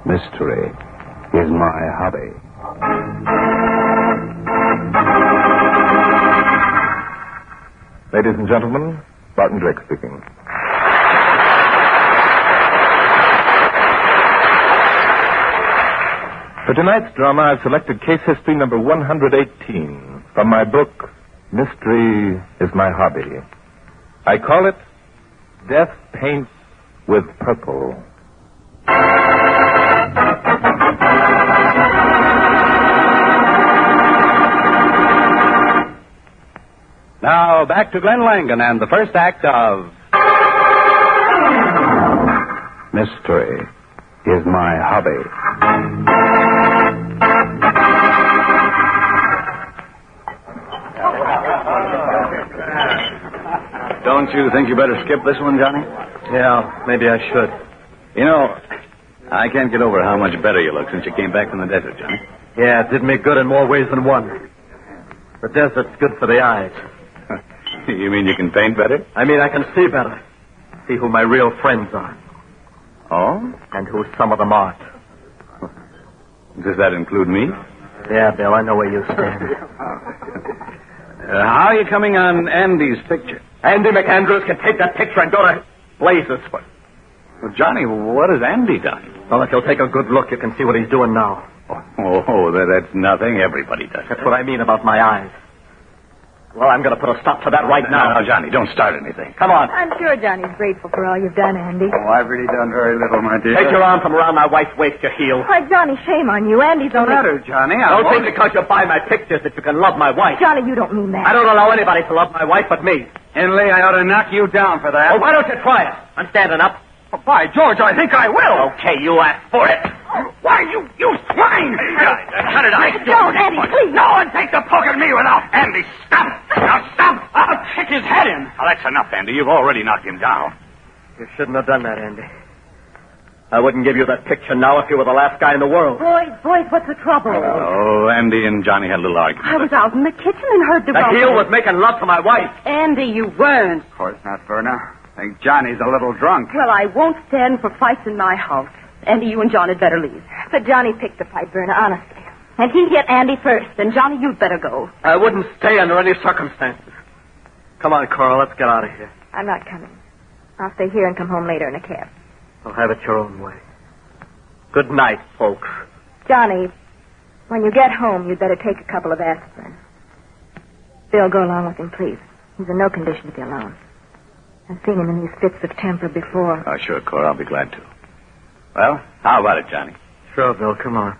Mystery is my hobby. Ladies and gentlemen, Barton Drake speaking. For tonight's drama, I've selected case history number 118 from my book, Mystery is My Hobby. I call it Death Paints with Purple. Now, back to Glenn Langan and the first act of Mystery is My Hobby. Don't you think you better skip this one, Johnny? Yeah, maybe I should. You know, I can't get over how much better you look since you came back from the desert, Johnny. Yeah, it did me good in more ways than one. The desert's good for the eyes. You mean you can paint better? I mean I can see better. See who my real friends are. Oh? And who some of them aren't. Does that include me? Yeah, Bill, I know where you stand. How are you coming on Andy's picture? Andy McAndrews can take that picture and go to blazes for it. Well, Johnny, what has Andy done? Well, if you'll take a good look, you can see what he's doing now. Oh, that's nothing. Everybody does. That's what I mean about my eyes. Well, I'm going to put a stop to that right now. No, Johnny, don't start anything. Come on. I'm sure Johnny's grateful for all you've done, Andy. Oh, I've really done very little, my dear. Take your arm from around my wife's waist, you heel. Why, Johnny, shame on you. Andy's only... What's the matter, Johnny? Don't think because you buy my pictures that you can love my wife. Johnny, you don't mean that. I don't allow anybody to love my wife but me. Henley, I ought to knock you down for that. Well, why don't you try it? I'm standing up. Oh, by George, I think I will. Okay, you asked for it. Why, you swine! Cut it out. Don't, Andy, please. No one takes a poke at me without Andy. Stop! Now stop! I'll kick his head in. Now, that's enough, Andy. You've already knocked him down. You shouldn't have done that, Andy. I wouldn't give you that picture now if you were the last guy in the world. Boys, what's the trouble? Oh, Andy and Johnny had a little argument. I was out in the kitchen and heard the... That heel was making love to my wife. Andy, you weren't. Of course not, Verna. I think Johnny's a little drunk. Well, I won't stand for fights in my house. Andy, you and John had better leave. But Johnny picked the fight, Verna, honestly. And he hit Andy first. Then, Johnny, you'd better go. I wouldn't stay under any circumstances. Come on, Coral, let's get out of here. I'm not coming. I'll stay here and come home later in a cab. Well, have it your own way. Good night, folks. Johnny, when you get home, you'd better take a couple of aspirin. Bill, go along with him, please. He's in no condition to be alone. I've seen him in these fits of temper before. Oh, sure, Cora. I'll be glad to. Well, how about it, Johnny? Sure, Bill, come on.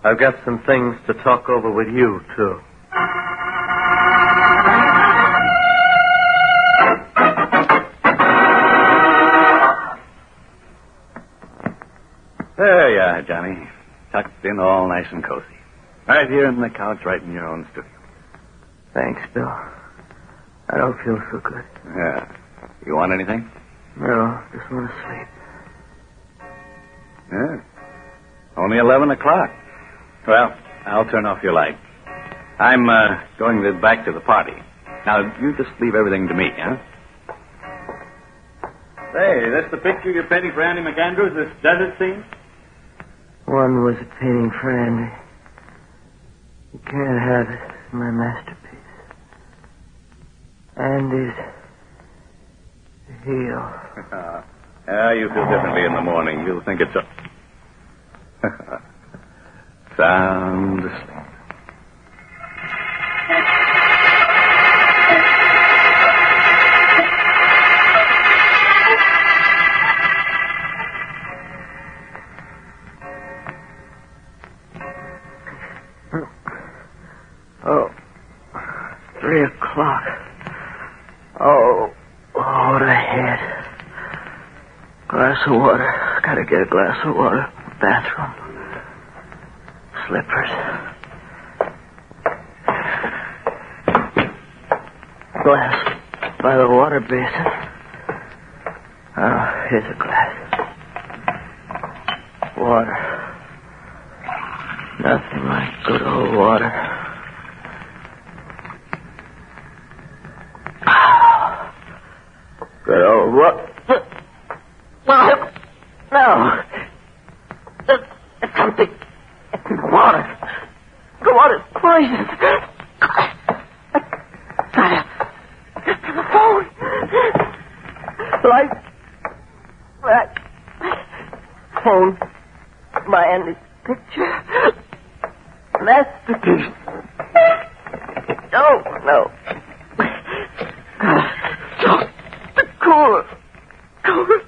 I've got some things to talk over with you, too. There you are, Johnny. Tucked in all nice and cozy. Right here on the couch, right in your own studio. Thanks, Bill. I don't feel so good. Yeah. You want anything? No, just want to sleep. Yeah. Only 11 o'clock. Well, I'll turn off your light. I'm going back to the party. Now, you just leave everything to me, huh? Say, that's the picture you're painting for Andy McAndrews, this desert scene? One was a painting for Andy. You can't have it. It's my masterpiece. Andy's heel. Yeah, you feel differently in the morning. You'll think it's a... Sound asleep. Oh, 3 o'clock. Oh, what a head. Glass of water. Gotta get a glass of water. Bathroom. Slippers. Glass by the water basin. Oh, here's a glass. Water. Nothing like good old water. Good old water. No. It's something. It's water. The water's poison. The phone. Light. Phone. My Andy's picture. Masterpiece. Oh, no. Stop. The Cora. Cora.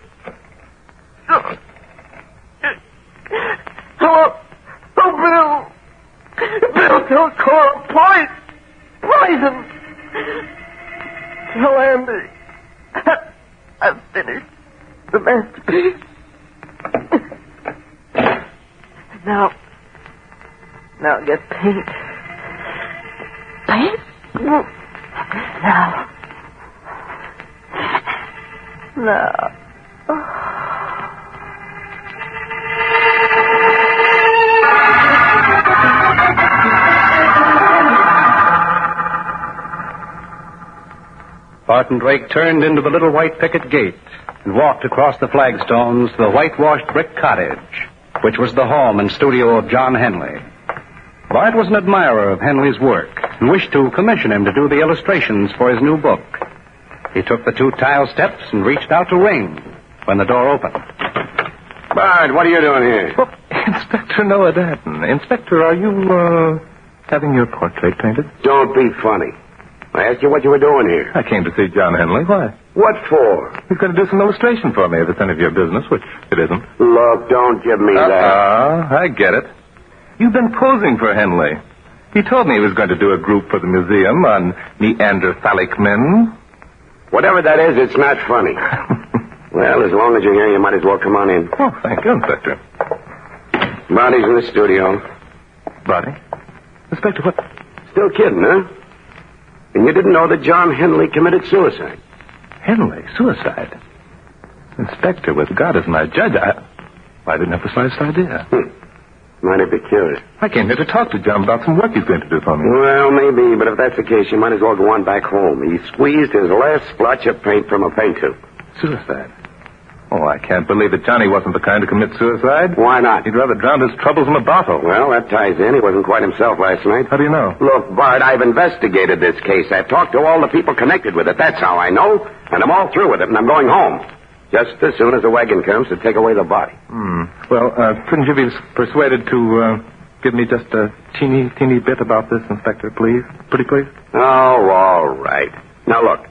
Hello. Oh, Bill. Bill, tell Cora. Poison. Tell Andy. I've finished the masterpiece. Now get paint. Paint? Now. Barton Drake turned into the little white picket gate and walked across the flagstones to the whitewashed brick cottage, which was the home and studio of John Henley. Bart was an admirer of Henley's work and wished to commission him to do the illustrations for his new book. He took the 2 tile steps and reached out to ring when the door opened. Bart, what are you doing here? Oh, Inspector Noah Danton. Inspector, are you, having your portrait painted? Don't be funny. I asked you what you were doing here. I came to see John Henley. Why? What for? He's going to do some illustration for me if it's any of your business, which it isn't. Look, don't give me that. I get it. You've been posing for Henley. He told me he was going to do a group for the museum on Neanderthalic men. Whatever that is, it's not funny. Well, as long as you're here, you might as well come on in. Oh, thank you, Inspector. Body's in the studio. Body? Inspector, what? Still kidding, huh? And you didn't know that John Henley committed suicide? Henley? Suicide? Inspector, with God as my judge, I didn't have the slightest idea. Mighty peculiar. I came here to talk to John about some work he's going to do for me. Well, maybe, but if that's the case, you might as well go on back home. He squeezed his last splotch of paint from a paint tube. Suicide? Oh, I can't believe that Johnny wasn't the kind to commit suicide. Why not? He'd rather drown his troubles in a bottle. Well, that ties in. He wasn't quite himself last night. How do you know? Look, Bart, I've investigated this case. I've talked to all the people connected with it. That's how I know. And I'm all through with it, and I'm going home. Just as soon as the wagon comes to take away the body. Well, couldn't you be persuaded to give me just a teeny bit about this, Inspector, please? Pretty please? Oh, all right. Now, look.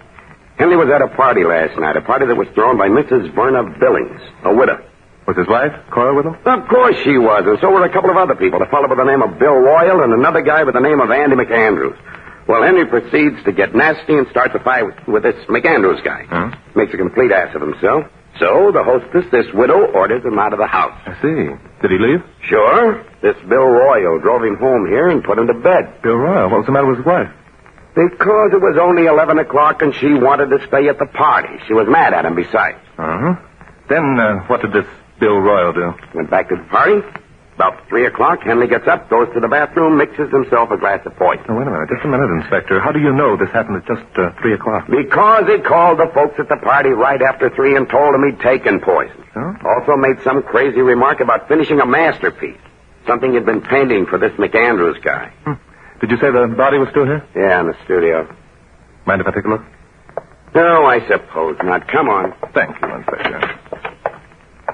Henley was at a party last night, a party that was thrown by Mrs. Verna Billings, a widow. Was his wife, Cora, with him? Of course she was, and so were a couple of other people, a fellow by the name of Bill Royal and another guy by the name of Andy McAndrews. Well, Henry proceeds to get nasty and starts a fight with this McAndrews guy. Huh? Makes a complete ass of himself. So the hostess, this widow, orders him out of the house. I see. Did he leave? Sure. This Bill Royal drove him home here and put him to bed. Bill Royal? What was the matter with his wife? Because it was only 11 o'clock and she wanted to stay at the party. She was mad at him besides. Then what did this Bill Royal do? Went back to the party. About 3 o'clock, Henley gets up, goes to the bathroom, mixes himself a glass of poison. Oh, wait a minute. Just a minute, Inspector. How do you know this happened at just 3 o'clock? Because he called the folks at the party right after 3 and told them he'd taken poison. Huh? Also made some crazy remark about finishing a masterpiece. Something he'd been painting for this McAndrews guy. Did you say the body was still here? Yeah, in the studio. Mind if I take a look? No, I suppose not. Come on. Thank you, Inspector.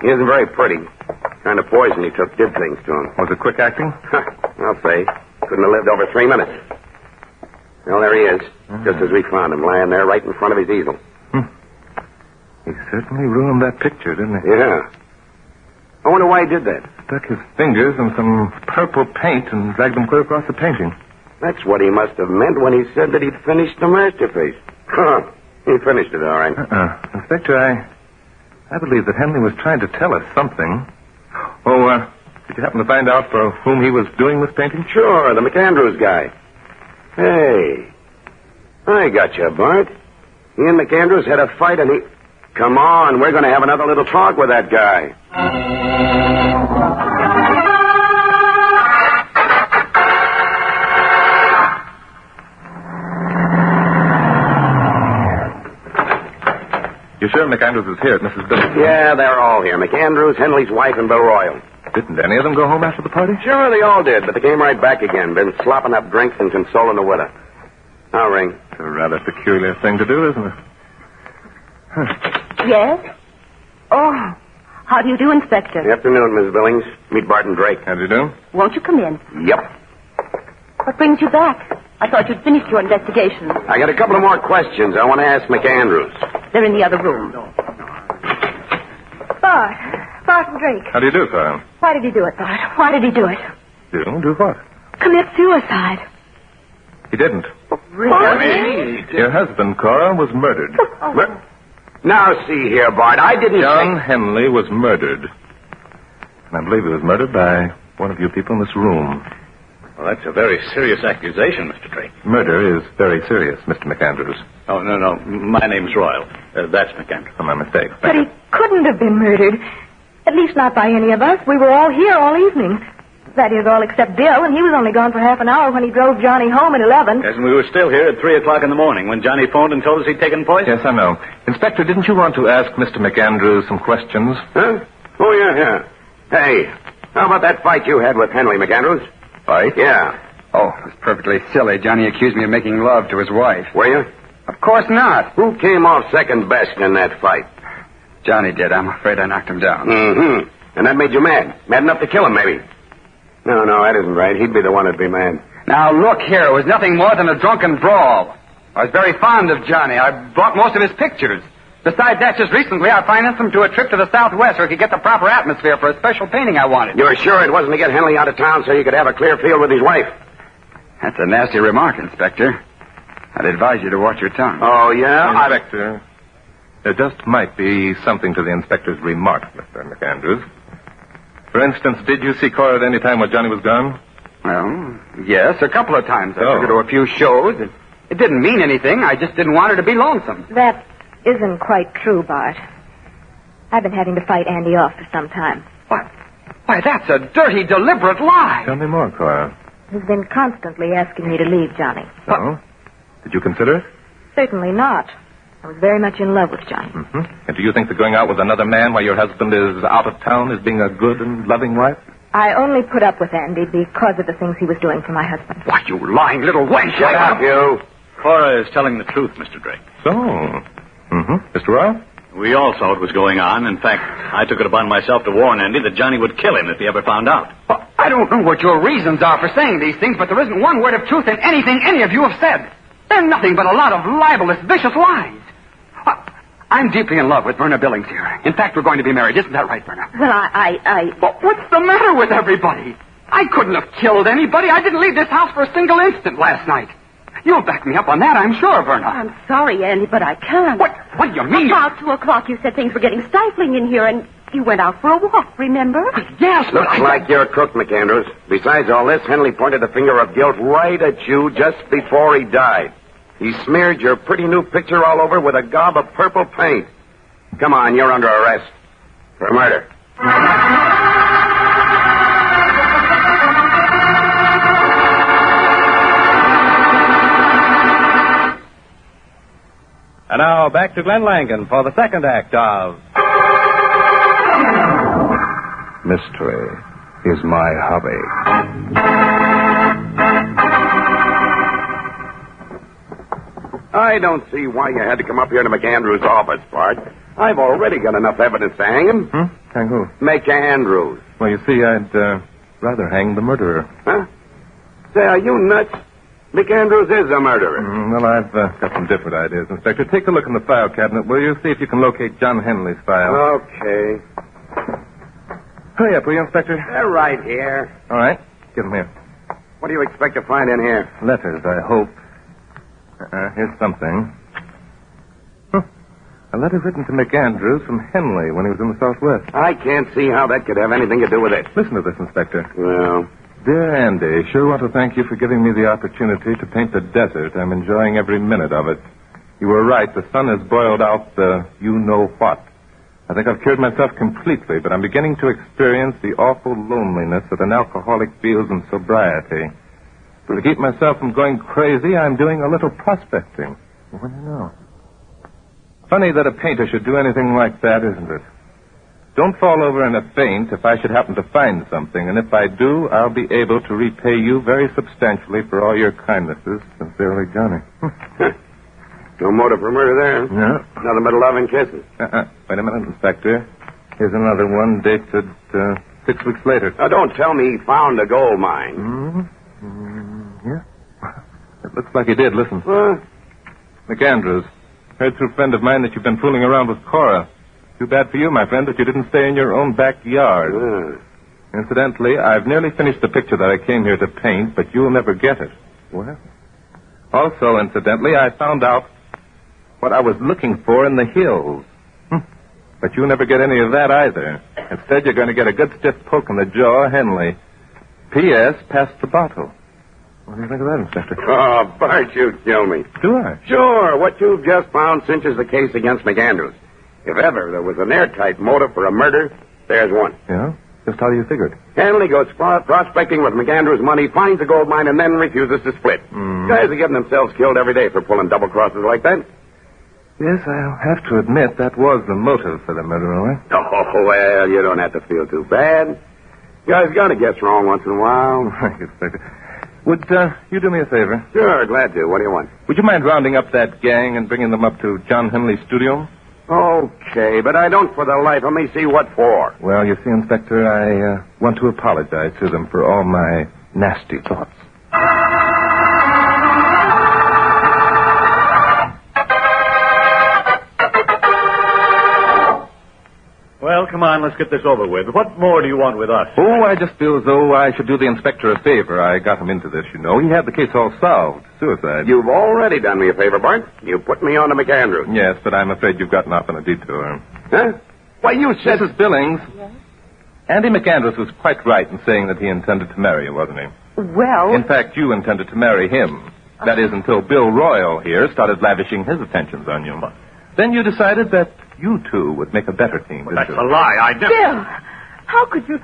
He isn't very pretty. The kind of poison he took did things to him. Was it quick acting? I'll say. Couldn't have lived over 3 minutes. Well, there he is. Just as we found him, lying there right in front of his easel. He certainly ruined that picture, didn't he? Yeah. I wonder why he did that. Stuck his fingers in some purple paint and dragged them clear across the painting. That's what he must have meant when he said that he'd finished the masterpiece. He finished it, all right. Inspector, I believe that Henley was trying to tell us something. Oh, did you happen to find out for whom he was doing this painting? Sure, the McAndrews guy. Hey, I got you, Bart. He and McAndrews had a fight and he... Come on, we're going to have another little talk with that guy. You sure McAndrews is here at Mrs. Billings? Yeah, they're all here. McAndrews, Henley's wife, and Bill Royal. Didn't any of them go home after the party? Sure, they all did, but they came right back again. Been slopping up drinks and consoling the widow. I'll ring. It's a rather peculiar thing to do, isn't it? Yes? Oh, How do you do, Inspector? Afternoon, Miss Billings. Meet Barton Drake. How do you do? Won't you come in? Yep. What brings you back? I thought you'd finished your investigation. I got a couple of more questions I want to ask McAndrews. They're in the other room. Barton Drake. How do you do, Cora? Why did he do it, Bart? Why did he do it? Do what? Commit suicide. He didn't. Really? Your husband, Cora, was murdered. Now, see here, Bart, I didn't John Henley was murdered. And I believe he was murdered by one of you people in this room. Well, that's a very serious accusation, Mr. Drake. Murder is very serious, Mr. McAndrews. Oh, no. My name's Royal. That's McAndrews. Oh, my mistake. But he couldn't have been murdered. At least not by any of us. We were all here all evening. That is, all except Bill, and he was only gone for half an hour when he drove Johnny home at 11. Yes, and we were still here at 3 o'clock in the morning when Johnny phoned and told us he'd taken poison. Yes, I know. Inspector, didn't you want to ask Mr. McAndrews some questions? Huh? Oh, yeah. Hey, how about that fight you had with Henley, McAndrews? Fight? Yeah. Oh, it was perfectly silly. Johnny accused me of making love to his wife. Were you? Of course not. Who came off second best in that fight? Johnny did. I'm afraid I knocked him down. Mm-hmm. And that made you mad? Mad enough to kill him, maybe? No, that isn't right. He'd be the one that'd be mad. Now, look here. It was nothing more than a drunken brawl. I was very fond of Johnny. I bought most of his pictures. Besides that, just recently, I financed him to a trip to the Southwest where he could get the proper atmosphere for a special painting I wanted. You're sure it wasn't to get Henley out of town so you could have a clear field with his wife? That's a nasty remark, Inspector. I'd advise you to watch your tongue. Oh, yeah? Inspector, there just might be something to the inspector's remark, Mr. McAndrews. For instance, did you see Cora at any time while Johnny was gone? Well, yes, a couple of times. I took her to a few shows. It didn't mean anything. I just didn't want her to be lonesome. That isn't quite true, Bart. I've been having to fight Andy off for some time. What? Why, that's a dirty, deliberate lie. Tell me more, Cora. He's been constantly asking me to leave Johnny. Oh? Did you consider it? Certainly not. I was very much in love with Johnny. Mm-hmm. And do you think that going out with another man while your husband is out of town is being a good and loving wife? I only put up with Andy because of the things he was doing for my husband. Why, you lying little wench. Shut up, you. Cora is telling the truth, Mr. Drake. So? Mm-hmm. Mr. Royal? We all saw what was going on. In fact, I took it upon myself to warn Andy that Johnny would kill him if he ever found out. Well, I don't know what your reasons are for saying these things, but there isn't one word of truth in anything any of you have said. They're nothing but a lot of libelous, vicious lies. I'm deeply in love with Verna Billings here. In fact, we're going to be married. Isn't that right, Verna? Well, Well, what's the matter with everybody? I couldn't have killed anybody. I didn't leave this house for a single instant last night. You'll back me up on that, I'm sure, Verna. I'm sorry, Andy, but I can't. What do you mean? About 2 o'clock, you said things were getting stifling in here, and you went out for a walk, remember? Yes, Looks like you're cooked, McAndrews. Besides all this, Henley pointed the finger of guilt right at you just before he died. He smeared your pretty new picture all over with a gob of purple paint. Come on, you're under arrest for murder. And now back to Glenn Langan for the second act of Mystery is My Hobby. I don't see why you had to come up here to McAndrews' office, Bart. I've already got enough evidence to hang him. Hang who? McAndrews. Well, you see, I'd rather hang the murderer. Huh? Say, are you nuts? McAndrews is a murderer. Well, I've got some different ideas, Inspector. Take a look in the file cabinet, will you? See if you can locate John Henley's file. Okay. Hurry up, will you, Inspector? They're right here. All right. Give them here. What do you expect to find in here? Letters, I hope. Here's something. A letter written to McAndrews from Henley when he was in the Southwest. I can't see how that could have anything to do with it. Listen to this, Inspector. Well? Dear Andy, sure want to thank you for giving me the opportunity to paint the desert. I'm enjoying every minute of it. You were right. The sun has boiled out the you-know-what. I think I've cured myself completely, but I'm beginning to experience the awful loneliness that an alcoholic feels in sobriety. So to keep myself from going crazy, I'm doing a little prospecting. What do you know? Funny that a painter should do anything like that, isn't it? Don't fall over in a faint if I should happen to find something, and if I do, I'll be able to repay you very substantially for all your kindnesses. Sincerely, Johnny. No motive for murder there. No. Nothing but love and kisses. Wait a minute, Inspector. Here's another one dated 6 weeks later. Now, don't tell me he found a gold mine. Yeah. It looks like he did. Listen. McAndrews. Heard through a friend of mine that you've been fooling around with Cora. Too bad for you, my friend, that you didn't stay in your own backyard. Incidentally, I've nearly finished the picture that I came here to paint, but you'll never get it. What? Also, incidentally, I found out what I was looking for in the hills. But you'll never get any of that either. Instead, you're going to get a good stiff poke in the jaw, Henley. P.S. Pass the bottle. What do you think of that, Inspector? Oh, Bart, you kill me. Do I? Sure. What you've just found cinches the case against McAndrews. If ever there was an airtight motive for a murder, there's one. Yeah? Just how do you figure it? Henley goes prospecting with McAndrews' money, finds a gold mine, and then refuses to split. Guys are getting themselves killed every day for pulling double crosses like that. Yes, I'll have to admit that was the motive for the murder, all right? Oh, well, you don't have to feel too bad. Guys got to guess wrong once in a while. Thank you, Inspector. Would you do me a favor? Sure, glad to. What do you want? Would you mind rounding up that gang and bringing them up to John Henley's studio? Okay, but I don't for the life of me see what for. Well, you see, Inspector, I want to apologize to them for all my nasty thoughts. Well, come on, let's get this over with. What more do you want with us? Oh, I just feel as though I should do the inspector a favor. I got him into this, you know. He had the case all solved. Suicide. You've already done me a favor, Bart. You put me on to McAndrews. Yes, but I'm afraid you've gotten off on a detour. Huh? Why, you said... Mrs. Billings. Yes? Andy McAndrews was quite right in saying that he intended to marry you, wasn't he? Well... In fact, you intended to marry him. That is, until Bill Royal here started lavishing his attentions on you. Then you decided that you two would make a better team. Well, that's a lie. I never... Bill, how could you...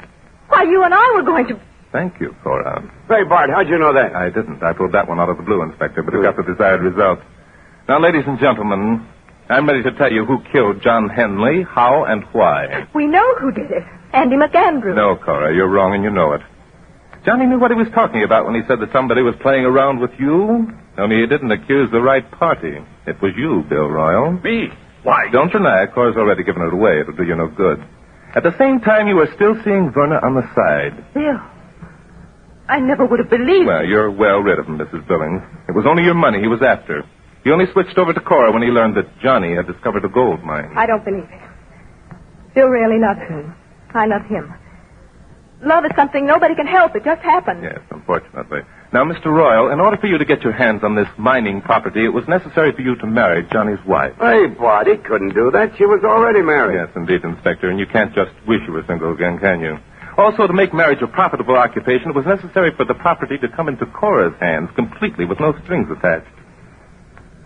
Why, you and I were going to... Thank you, Cora. Hey, Bart, how'd you know that? I didn't. I pulled that one out of the blue, Inspector, but it got the desired result. Now, ladies and gentlemen, I'm ready to tell you who killed John Henley, how, and why. We know who did it. Andy McAndrews. No, Cora, you're wrong and you know it. Johnny knew what he was talking about when he said that somebody was playing around with you. Only he didn't accuse the right party. It was you, Bill Royal. Me? Why? Don't deny it. Cora's already given it away. It'll do you no good. At the same time, you were still seeing Verna on the side. Bill, I never would have believed... Well, you're well rid of him, Mrs. Billings. It was only your money he was after. He only switched over to Cora when he learned that Johnny had discovered a gold mine. I don't believe it. Bill really loves me. I love him. Love is something nobody can help. It just happens. Yes, unfortunately. Now, Mr. Royal, in order for you to get your hands on this mining property, it was necessary for you to marry Johnny's wife. Hey, Bart, he couldn't do that. She was already married. Yes, indeed, Inspector, and you can't just wish you were single again, can you? Also, to make marriage a profitable occupation, it was necessary for the property to come into Cora's hands completely with no strings attached.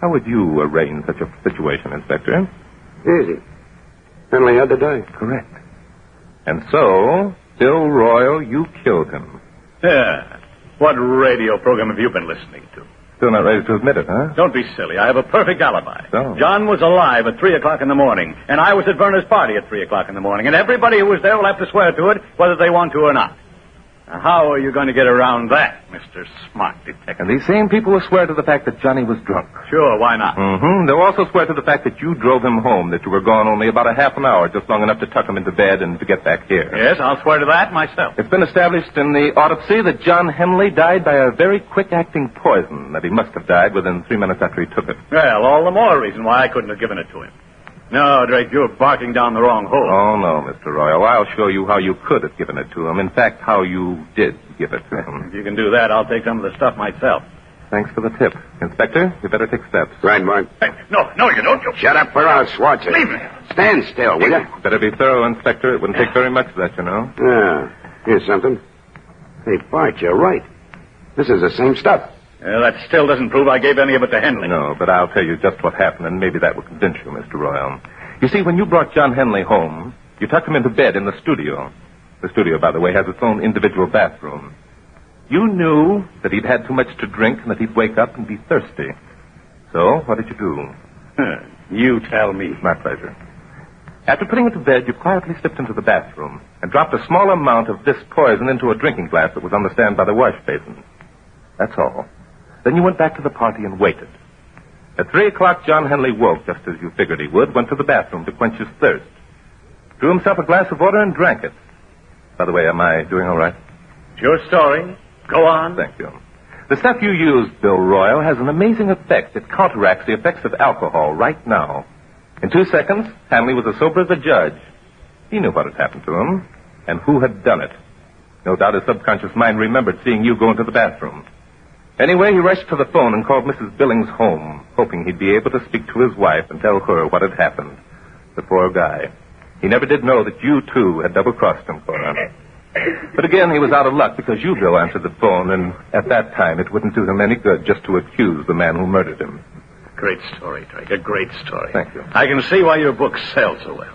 How would you arrange such a situation, Inspector? Easy. Henley had to die. Correct. And so, Bill Royal, you killed him. Yeah. What radio program have you been listening to? Still not ready to admit it, huh? Don't be silly. I have a perfect alibi. So? John was alive at 3 o'clock in the morning, and I was at Verna's party at 3 o'clock in the morning, and everybody who was there will have to swear to it, whether they want to or not. Now, how are you going to get around that, Mr. Smart Detective? And these same people will swear to the fact that Johnny was drunk. Sure, why not? Mm-hmm. They'll also swear to the fact that you drove him home, that you were gone only about a half an hour, just long enough to tuck him into bed and to get back here. Yes, I'll swear to that myself. It's been established in the autopsy that John Henley died by a very quick-acting poison, that he must have died within 3 minutes after he took it. Well, all the more reason why I couldn't have given it to him. No, Drake, you're barking down the wrong hole. Oh, no, Mr. Royal. I'll show you how you could have given it to him. In fact, how you did give it to him. If you can do that, I'll take some of the stuff myself. Thanks for the tip. Inspector, you better take steps. Right, Mark. Hey, no, you don't. Shut up or I'll swat you. Leave me. Stand still, will you? Better be thorough, Inspector. It wouldn't take very much of that, you know. Yeah. Here's something. Hey, Bart, you're right. This is the same stuff. That still doesn't prove I gave any of it to Henley. No, but I'll tell you just what happened, and maybe that will convince you, Mr. Royal. You see, when you brought John Henley home, you tucked him into bed in the studio. The studio, by the way, has its own individual bathroom. You knew that he'd had too much to drink and that he'd wake up and be thirsty. So, what did you do? You tell me. My pleasure. After putting him to bed, you quietly slipped into the bathroom and dropped a small amount of this poison into a drinking glass that was on the stand by the wash basin. That's all. Then you went back to the party and waited. At 3 o'clock, John Henley woke, just as you figured he would, went to the bathroom to quench his thirst. drew himself a glass of water, and drank it. By the way, am I doing all right? It's your story. Go on. Thank you. The stuff you used, Bill Royal, has an amazing effect. It counteracts the effects of alcohol right now. In 2 seconds, Hanley was as sober as a judge. He knew what had happened to him and who had done it. No doubt his subconscious mind remembered seeing you go into the bathroom. Anyway, he rushed to the phone and called Mrs. Billings home, hoping he'd be able to speak to his wife and tell her what had happened. The poor guy. He never did know that you, too, had double-crossed him, Cora. But again, he was out of luck because you, Bill, answered the phone, and at that time it wouldn't do him any good just to accuse the man who murdered him. Great story, Drake. A great story. Thank you. I can see why your books sell so well.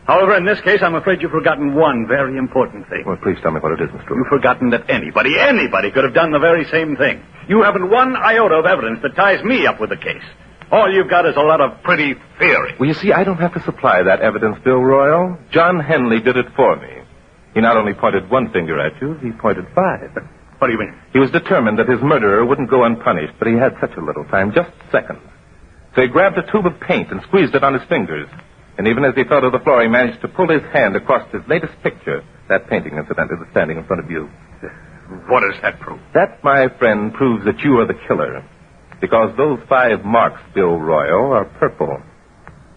However, in this case, I'm afraid you've forgotten one very important thing. Well, please tell me what it is, Mr. You've forgotten that anybody could have done the very same thing. You haven't one iota of evidence that ties me up with the case. All you've got is a lot of pretty theory. Well, you see, I don't have to supply that evidence, Bill Royal. John Henley did it for me. He not only pointed one finger at you, he pointed 5. What do you mean? He was determined that his murderer wouldn't go unpunished, but he had such a little time, just seconds. So he grabbed a tube of paint and squeezed it on his fingers. And even as he fell to the floor, he managed to pull his hand across his latest picture, that painting, incidentally, that's standing in front of you. What does that prove? That, my friend, proves that you are the killer. Because those 5 marks, Bill Royal, are purple.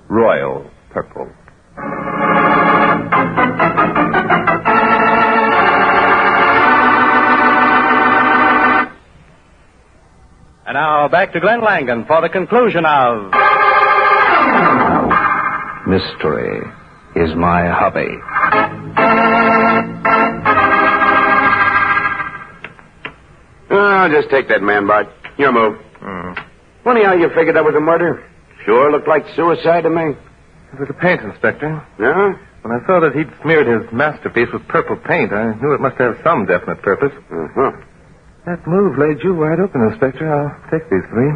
Royal purple. And now back to Glenn Langan for the conclusion of... Mystery is my hobby. Oh, just take that man, Bart. Your move. Funny how you figured that was a murder. Sure looked like suicide to me. It was a paint, Inspector. Yeah? When I saw that he'd smeared his masterpiece with purple paint, I knew it must have some definite purpose. Uh-huh. That move laid you wide open, Inspector. I'll take these 3.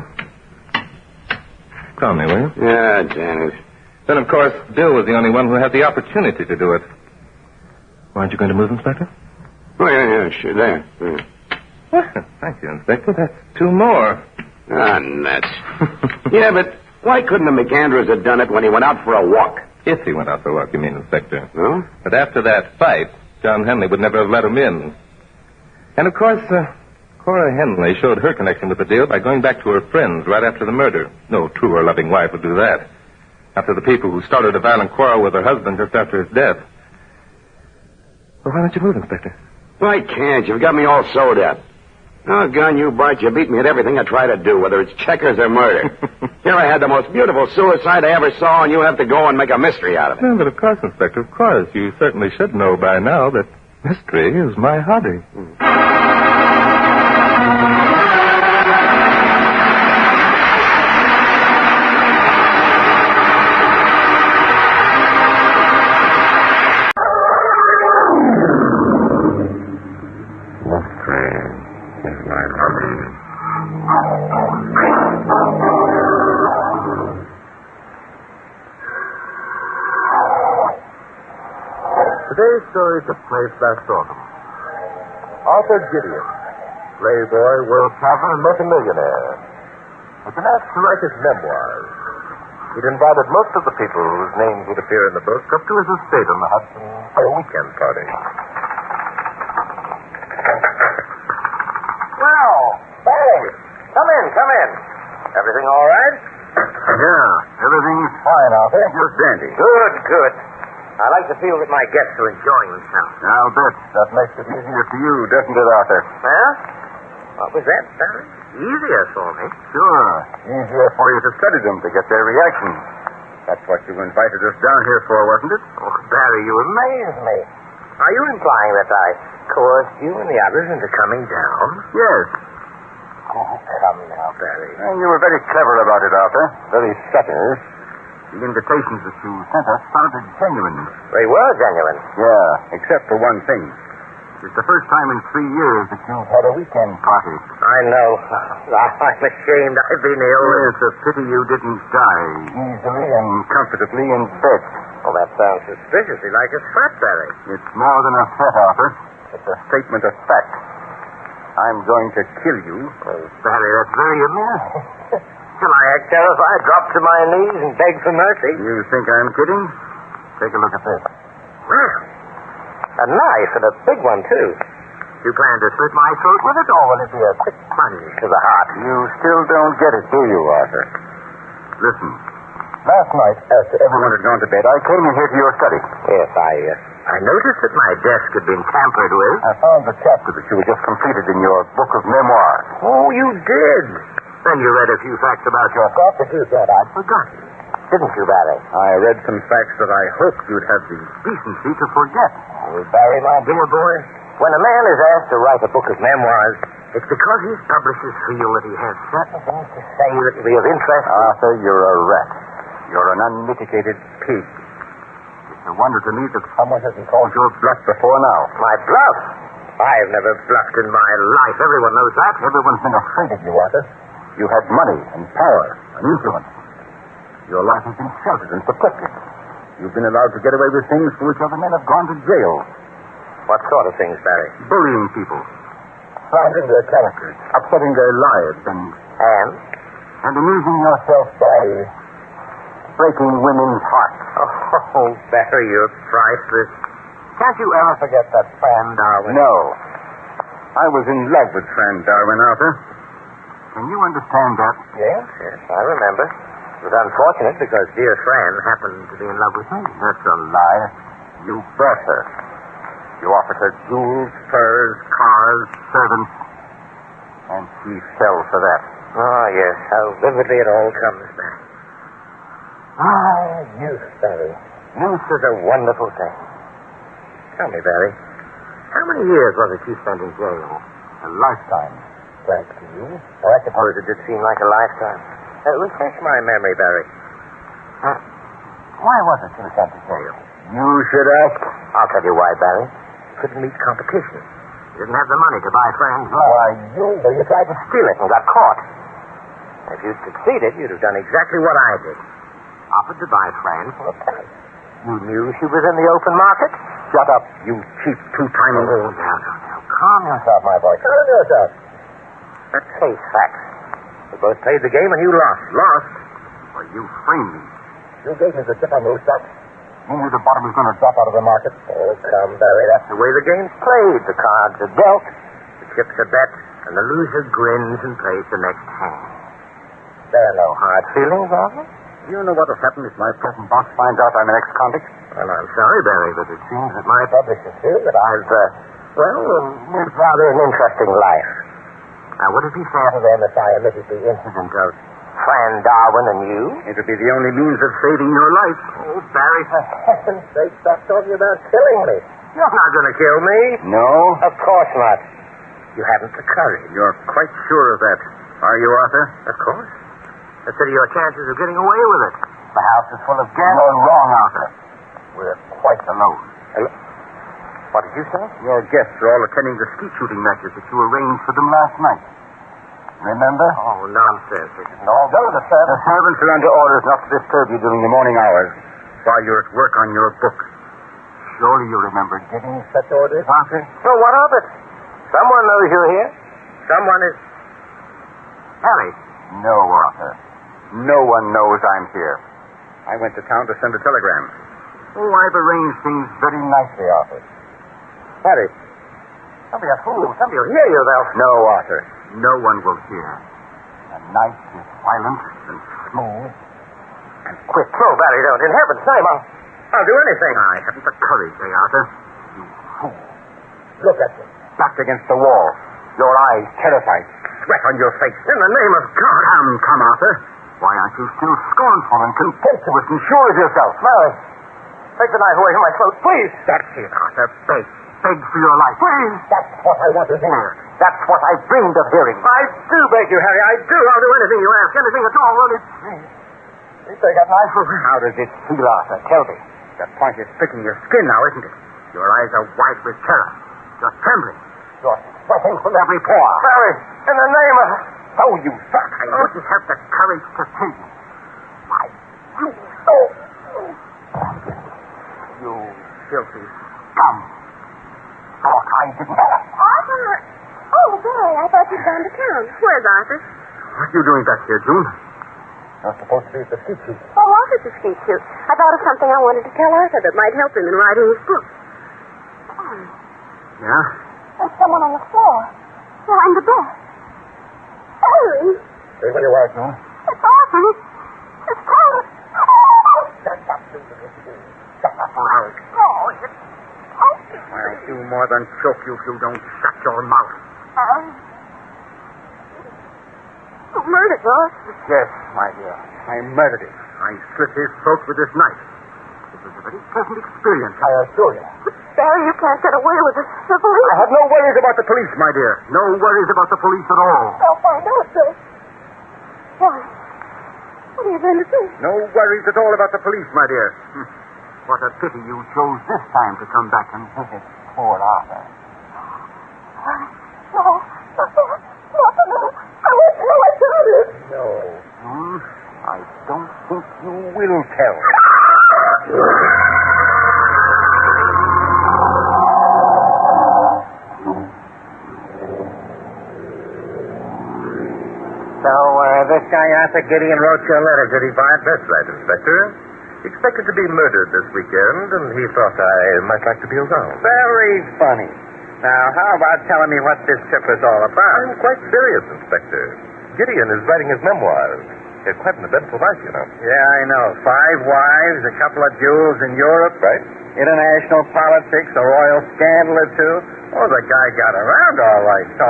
Call me, will you? Yeah, Janice. Then, of course, Bill was the only one who had the opportunity to do it. Aren't you going to move, Inspector? Oh, yeah, sure, there. Yeah. Well, thank you, Inspector. That's 2 more. Ah, nuts. Yeah, but why couldn't the McAndrews have done it when he went out for a walk? If he went out for a walk, you mean, Inspector. No? But after that fight, John Henley would never have let him in. And, of course, Cora Henley showed her connection with the deal by going back to her friends right after the murder. No true or loving wife would do that. After the people who started a violent quarrel with her husband just after his death. Well, why don't you move, Inspector? Why can't? You've got me all sewed up. Oh, gun you, Bart, you beat me at everything I try to do, whether it's checkers or murder. Here I had the most beautiful suicide I ever saw, and you have to go and make a mystery out of it. No, but of course, Inspector, of course. You certainly should know by now that mystery is my hobby. Today's story took place last autumn. Arthur Gideon, playboy, world traveler, and multimillionaire, had been asked to write his memoirs. He'd invited most of the people whose names would appear in the book up to his estate on the Hudson for a weekend party. Well, hey, come in. Everything all right? Yeah, everything's fine, Arthur. Just dandy. Good. I like to feel that my guests are enjoying themselves. I'll bet. That makes it easier for you, doesn't it, Arthur? Well, what was that, Barry? Easier for me. Sure. Easier for you to study them to get their reactions. That's what you invited us down here for, wasn't it? Oh, Barry, you amaze me. Are you implying that I coerced you and the others into coming down? Yes. Oh, come now, Barry. Well, you were very clever about it, Arthur. Very subtle. The invitations that you sent us sounded genuine. They were genuine. Yeah, except for one thing. It's the first time in 3 years that you've had a weekend party. I know. I'm ashamed I've been ill. It's a pity you didn't die easily and comfortably in bed. Oh, that sounds suspiciously like a threat, Barry. It's more than a threat, Arthur. It's a statement of fact. I'm going to kill you. Oh, Barry, that's very amusing. Shall I act terrified, drop to my knees, and beg for mercy? You think I'm kidding? Take a look at this. A knife, and a big one, too. You plan to slit my throat with it, or will it be a quick plunge to the heart? You still don't get it, do you, Arthur? Listen. Last night, after everyone had gone to bed, I came in here to your study. Yes, I noticed that my desk had been tampered with. I found the chapter that you had just completed in your book of memoirs. Oh, you did? Then you read a few facts about yourself that you thought I'd forgotten. Didn't you, Barry? I read some facts that I hoped you'd have the decency to forget. Oh, Barry, my dear boy, when a man is asked to write a book of memoirs, it's because his publishers feel that he has certain things to say that will be of interest. Arthur, you're a rat. You're an unmitigated pig. It's a wonder to me that someone hasn't called your bluff before now. My bluff? I've never bluffed in my life. Everyone knows that. Everyone's been afraid of you, Arthur. You had money and power and influence. Your life has been sheltered and protected. You've been allowed to get away with things for which other men have gone to jail. What sort of things, Barry? Bullying people. Slandering their characters. Upsetting their lives and amusing yourself by breaking women's hearts. Oh, Barry, you're priceless. Can't you ever forget that Fran Darwin? No. I was in love with Fran Darwin, Arthur. Can you understand that? Yes, I remember. It was unfortunate because dear Fran happened to be in love with me. That's a lie. You bought her. You offered her jewels, furs, cars, servants, and she fell for that. Oh, yes, how vividly it all comes back. Youth, Barry. Youth is a wonderful thing. Tell me, Barry, how many years was it you spent in jail? A lifetime. Thanks to you. Oh, I suppose it did seem like a lifetime. Refresh my memory, Barry. Why was it you were sent to jail? You should ask. I'll tell you why, Barry. Couldn't meet competition. You didn't have the money to buy Fran's life. Why, you tried to steal it and got caught. If you'd succeeded, you'd have done exactly what I did. Offered to buy Fran for a price. You knew she was in the open market? Shut up, you cheap two-timing... Oh, now. Calm yourself, my boy. Calm yourself. Let's face facts. We both played the game and you lost. Lost? Well, you framed me. You gave me the tip on those stocks. You knew the bottom was going to drop out of the market. Oh, come, Barry. That's the way the game's played. The cards are dealt, the chips are bet, and the loser grins and plays the next hand. There are no hard feelings, Arthur. Do you know what will happen if my present boss finds out I'm an ex-convict? Well, I'm sorry, Barry, but it seems that my publishers feel that I've, lived rather an interesting life. Now, would it be fair to them if I omitted the incident of Fran Darwin and you? It would be the only means of saving your life. Oh, Barry, for heaven's sake, stop talking about killing me. You're not going to kill me. No? Of course not. You haven't the courage. You're quite sure of that, are you, Arthur? Of course. Consider your chances of getting away with it. The house is full of gas. You're wrong, Arthur. We're quite alone. What did you say? Your guests are all attending the skeet shooting matches that you arranged for them last night. Remember? Oh, nonsense. Although the servants are under orders not to disturb you during the morning hours while you're at work on your book. Surely you remember giving such orders, Arthur? Well, what of it? Someone knows you're here. Someone is... Harry. No, Arthur. No one knows I'm here. I went to town to send a telegram. Oh, I've arranged things very nicely, Arthur. Harry. Don't be a fool. Somebody will hear you, though. No, Arthur. No one will hear. The night is silent and smooth and quick. Oh, Barry, don't. In heaven's name, I'll do anything. I haven't the courage, Arthur. You fool. Look at you. Backed against the wall. Your eyes terrified. Sweat on your face. In the name of God. Come, Arthur. Why aren't you still scornful and contemptuous and sure of yourself? Mary, take the knife away from my throat, please. That's it, Arthur. Beg for your life. Please. That's what I want to hear. That's what I dreamed of hearing. I do beg you, Harry. I do. I'll do anything you ask. Anything at all. Will it? You take that knife over. How does it feel, Arthur? Tell me. The point is pricking your skin now, isn't it? Your eyes are wide with terror. You're trembling. You're sweating from every pore. Harry, in the name of... So you thought I wouldn't have the courage to kill you. Why, you filthy scum. Thought I didn't... Arthur! Oh, Barry, I thought you'd gone to town. Where's Arthur? What are you doing back here, June? You're supposed to be at the skeet shoot. Oh, was it the skeet shoot? I thought of something I wanted to tell Arthur that might help him in writing his book. Oh, Yeah? There's someone on the floor. Behind the bed. Harry! Hey, what do you want, huh? It's Arthur. It's Paris. I'll do more than choke you if you don't shut your mouth. You murdered us. Yes, my dear. I murdered him. I slit his throat with this knife. It was a very pleasant experience, I assure you. Barry, you can't get away with this. The police. I have no worries about the police, my dear. No worries about the police at all. They'll find out, sir. Why? What are you going to do? No worries at all about the police, my dear. What a pity you chose this time to come back and visit poor Arthur. No. I won't tell I told it. No. I don't think you will tell. So, this guy Arthur Gideon wrote you a letter, did he, Bart? That's right, Inspector. He expected to be murdered this weekend, and he thought I might like to be around. Very funny. Now, how about telling me what this trip is all about? I'm quite serious, Inspector. Gideon is writing his memoirs. He had quite an eventful life, you know. Yeah, I know. 5 wives, a couple of jewels in Europe. Right. International politics, a royal scandal or two. Oh, the guy got around all right. So,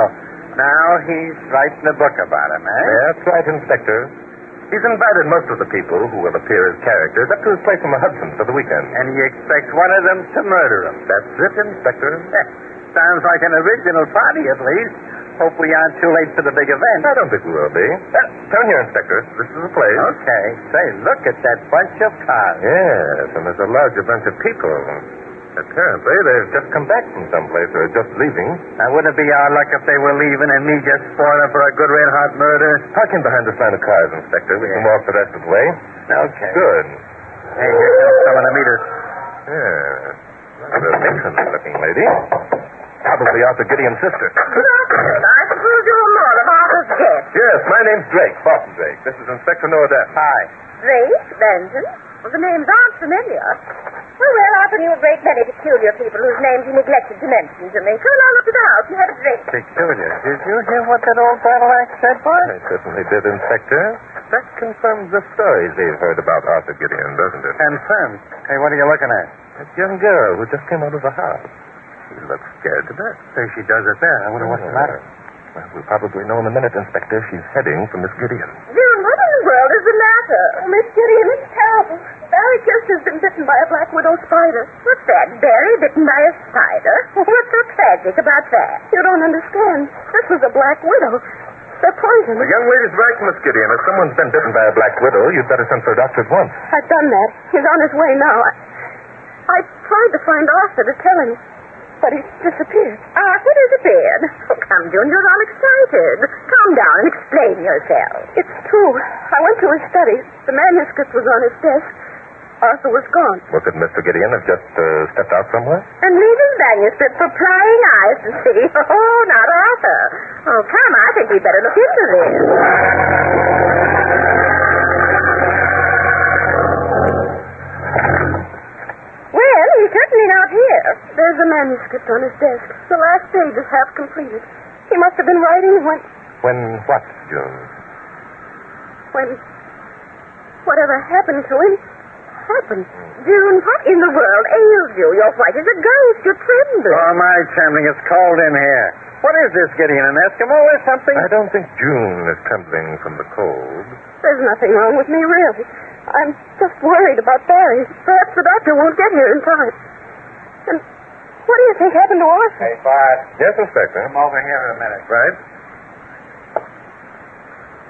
now he's writing a book about him, eh? That's right, Inspector. He's invited most of the people who will appear as characters up to his place on the Hudson for the weekend. And he expects one of them to murder him. That's it, Inspector. Sounds like an original party, at least. Hope we aren't too late for the big event. I don't think we will be. Turn here, Inspector. This is the place. Okay. Say, look at that bunch of cars. Yes, and there's a larger bunch of people. Apparently, they've just come back from someplace or just leaving. Now, wouldn't it be our luck if they were leaving and me just spoiling for a good red-hot murder? Park in behind this line of cars, Inspector. We can walk the rest of the way. Okay. Good. Hey, here comes someone to meet us. Yeah. Rather matronly-looking lady. Probably Arthur Gideon's sister. Good afternoon. I suppose you're more of Arthur's guest. Yes, my name's Drake, Barton Drake. This is Inspector Noah Daphne. Hi. Drake? Benton? Well, the names aren't familiar. Well, Arthur knew a great many peculiar people whose names he neglected to mention to me. Come along up to the house and have a drink. Peculiar. Did you hear what that old battle axe said, Bart? I certainly did, Inspector. That confirms the stories they've heard about Arthur Gideon, doesn't it? Confirmed. Hey, what are you looking at? That young girl who just came out of the house. She looks scared to death. Say she does it there. I wonder what's the matter. Well, we'll probably know in a minute, Inspector. She's heading for Miss Gideon. June, what in the world is the matter? Oh, Miss Gideon, it's terrible. Barry Kilster's been bitten by a black widow spider. What's that? Barry bitten by a spider? What's so tragic about that? You don't understand. This was a black widow. They're poisoned. The young lady's right, Miss Gideon. If someone's been bitten by a black widow, you'd better send for a doctor at once. I've done that. He's on his way now. I tried to find Arthur to tell him, but he's disappeared. Arthur disappeared? Oh, come, June, you're all excited. Calm down and explain yourself. It's true. I went to his study. The manuscript was on his desk. Arthur was gone. Well, could Mr. Gideon have just stepped out somewhere? And leave his manuscript for prying eyes to see? Oh, not Arthur. Oh, come, I think we'd better look into this. Well, he's certainly not here. There's the manuscript on his desk. The last page is half completed. He must have been writing when... When what, June? When... whatever happened to him... happened. June, what in the world ails you? You're white as a ghost. You're trembling. Oh, my trembling. It's cold in here. What is this, Gideon? An Eskimo or something? I don't think June is trembling from the cold. There's nothing wrong with me, really. I'm just worried about Barry. Perhaps the doctor won't get here in time. And what do you think happened to Arthur? Hey, Bart. Yes, Inspector. Come over here a minute. Right.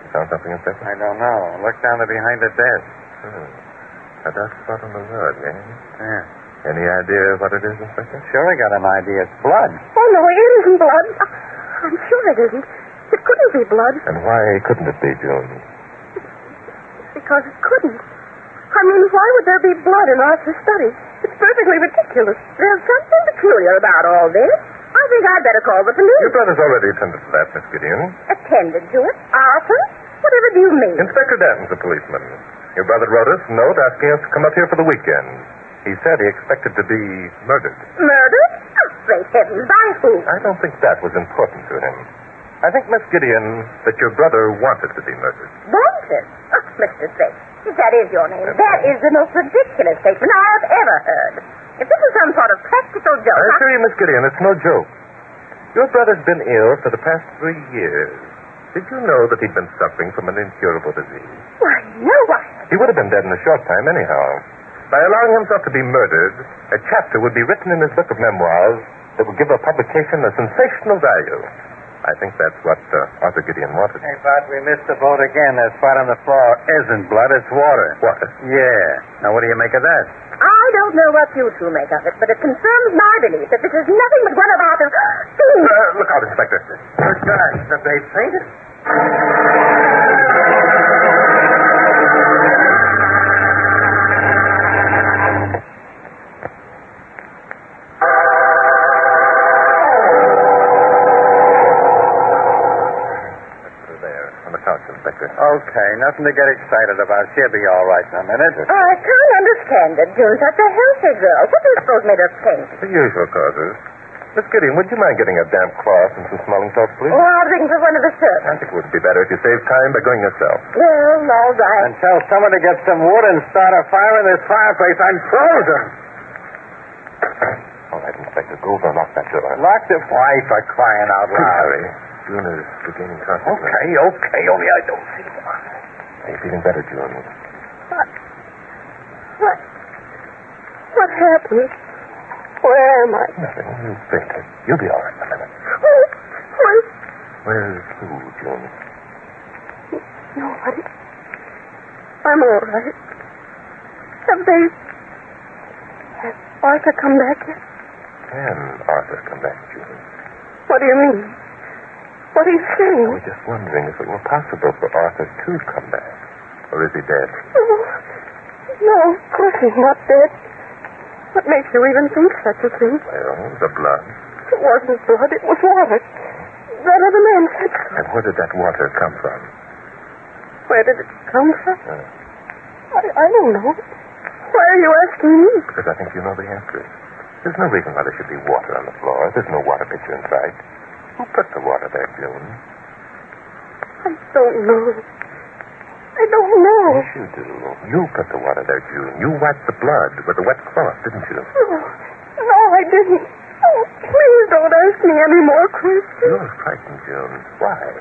You found something, Inspector? I don't know. Look down there behind the desk. A dark spot on the rug, eh? Yeah. Any idea what it is, Inspector? Sure, I got an idea. It's blood. Oh, no, it isn't blood. I'm sure it isn't. It couldn't be blood. And why couldn't it be, June? Because it couldn't. I mean, why would there be blood in Arthur's study? It's perfectly ridiculous. There's something peculiar about all this. I think I'd better call the police. Your brother's already attended to that, Miss Gideon. Attended to it? Arthur? Whatever do you mean? Inspector Danton's a policeman. Your brother wrote us a note asking us to come up here for the weekend. He said he expected to be murdered. Murdered? Oh, great heavens, by who? I don't think that was important to him. I think, Miss Gideon, that your brother wanted to be murdered. Wanted? Oh, Mr. Drake, if that is your name, that is the most ridiculous statement I have ever heard. If this is some sort of practical joke... I assure you, Miss Gideon, it's no joke. Your brother's been ill for the past 3 years. Did you know that he'd been suffering from an incurable disease? Why, no, why? He would have been dead in a short time anyhow. By allowing himself to be murdered, a chapter would be written in his book of memoirs that would give a publication a sensational value. I think that's what Arthur Gideon wanted. Hey, Bart, we missed the boat again. That spot on the floor isn't blood, it's water. Water? Yeah. Now, what do you make of that? I don't know what you two make of it, but it confirms my belief that this is nothing but one of Arthur's... Look out, Inspector. Good gosh, that they fainted. Okay, nothing to get excited about. She'll be all right in a minute. I can't understand it, June. Such a healthy girl. What do you suppose made her faint? The usual causes. Miss Gideon, would you mind getting a damp cloth and some smelling salts, please? Oh, I'll ring for one of the servants. I think it would be better if you saved time by going yourself. Well, all right. And tell someone to get some wood and start a fire in this fireplace. I'm frozen. All right, Inspector, go over and lock that door. Lock the... Why, for crying out loud. Hurry. June is regaining consciousness. Okay, only I don't see why. Are you feeling better, June? What happened? Where am I? Nothing. You fainted. You'll be all right in a minute. Where's who, June? Nobody. I'm all right. Have they... Has Arthur come back yet? Can Arthur come back, June? What do you mean? What are you saying? I was just wondering if it were possible for Arthur to come back. Or is he dead? Oh, no, of course he's not dead. What makes you even think such a thing? Well, the blood. It wasn't blood, it was water. That other man said so. And where did that water come from? Where did it come from? I don't know. Why are you asking me? Because I think you know the answer. There's no reason why there should be water on the floor. There's no water pitcher in sight. Who put the water there, June? I don't know. I don't know. Yes, you do. You put the water there, June. You wiped the blood with a wet cloth, didn't you? Oh, no, I didn't. Oh, please don't ask me any more questions. You're frightened, June. Why?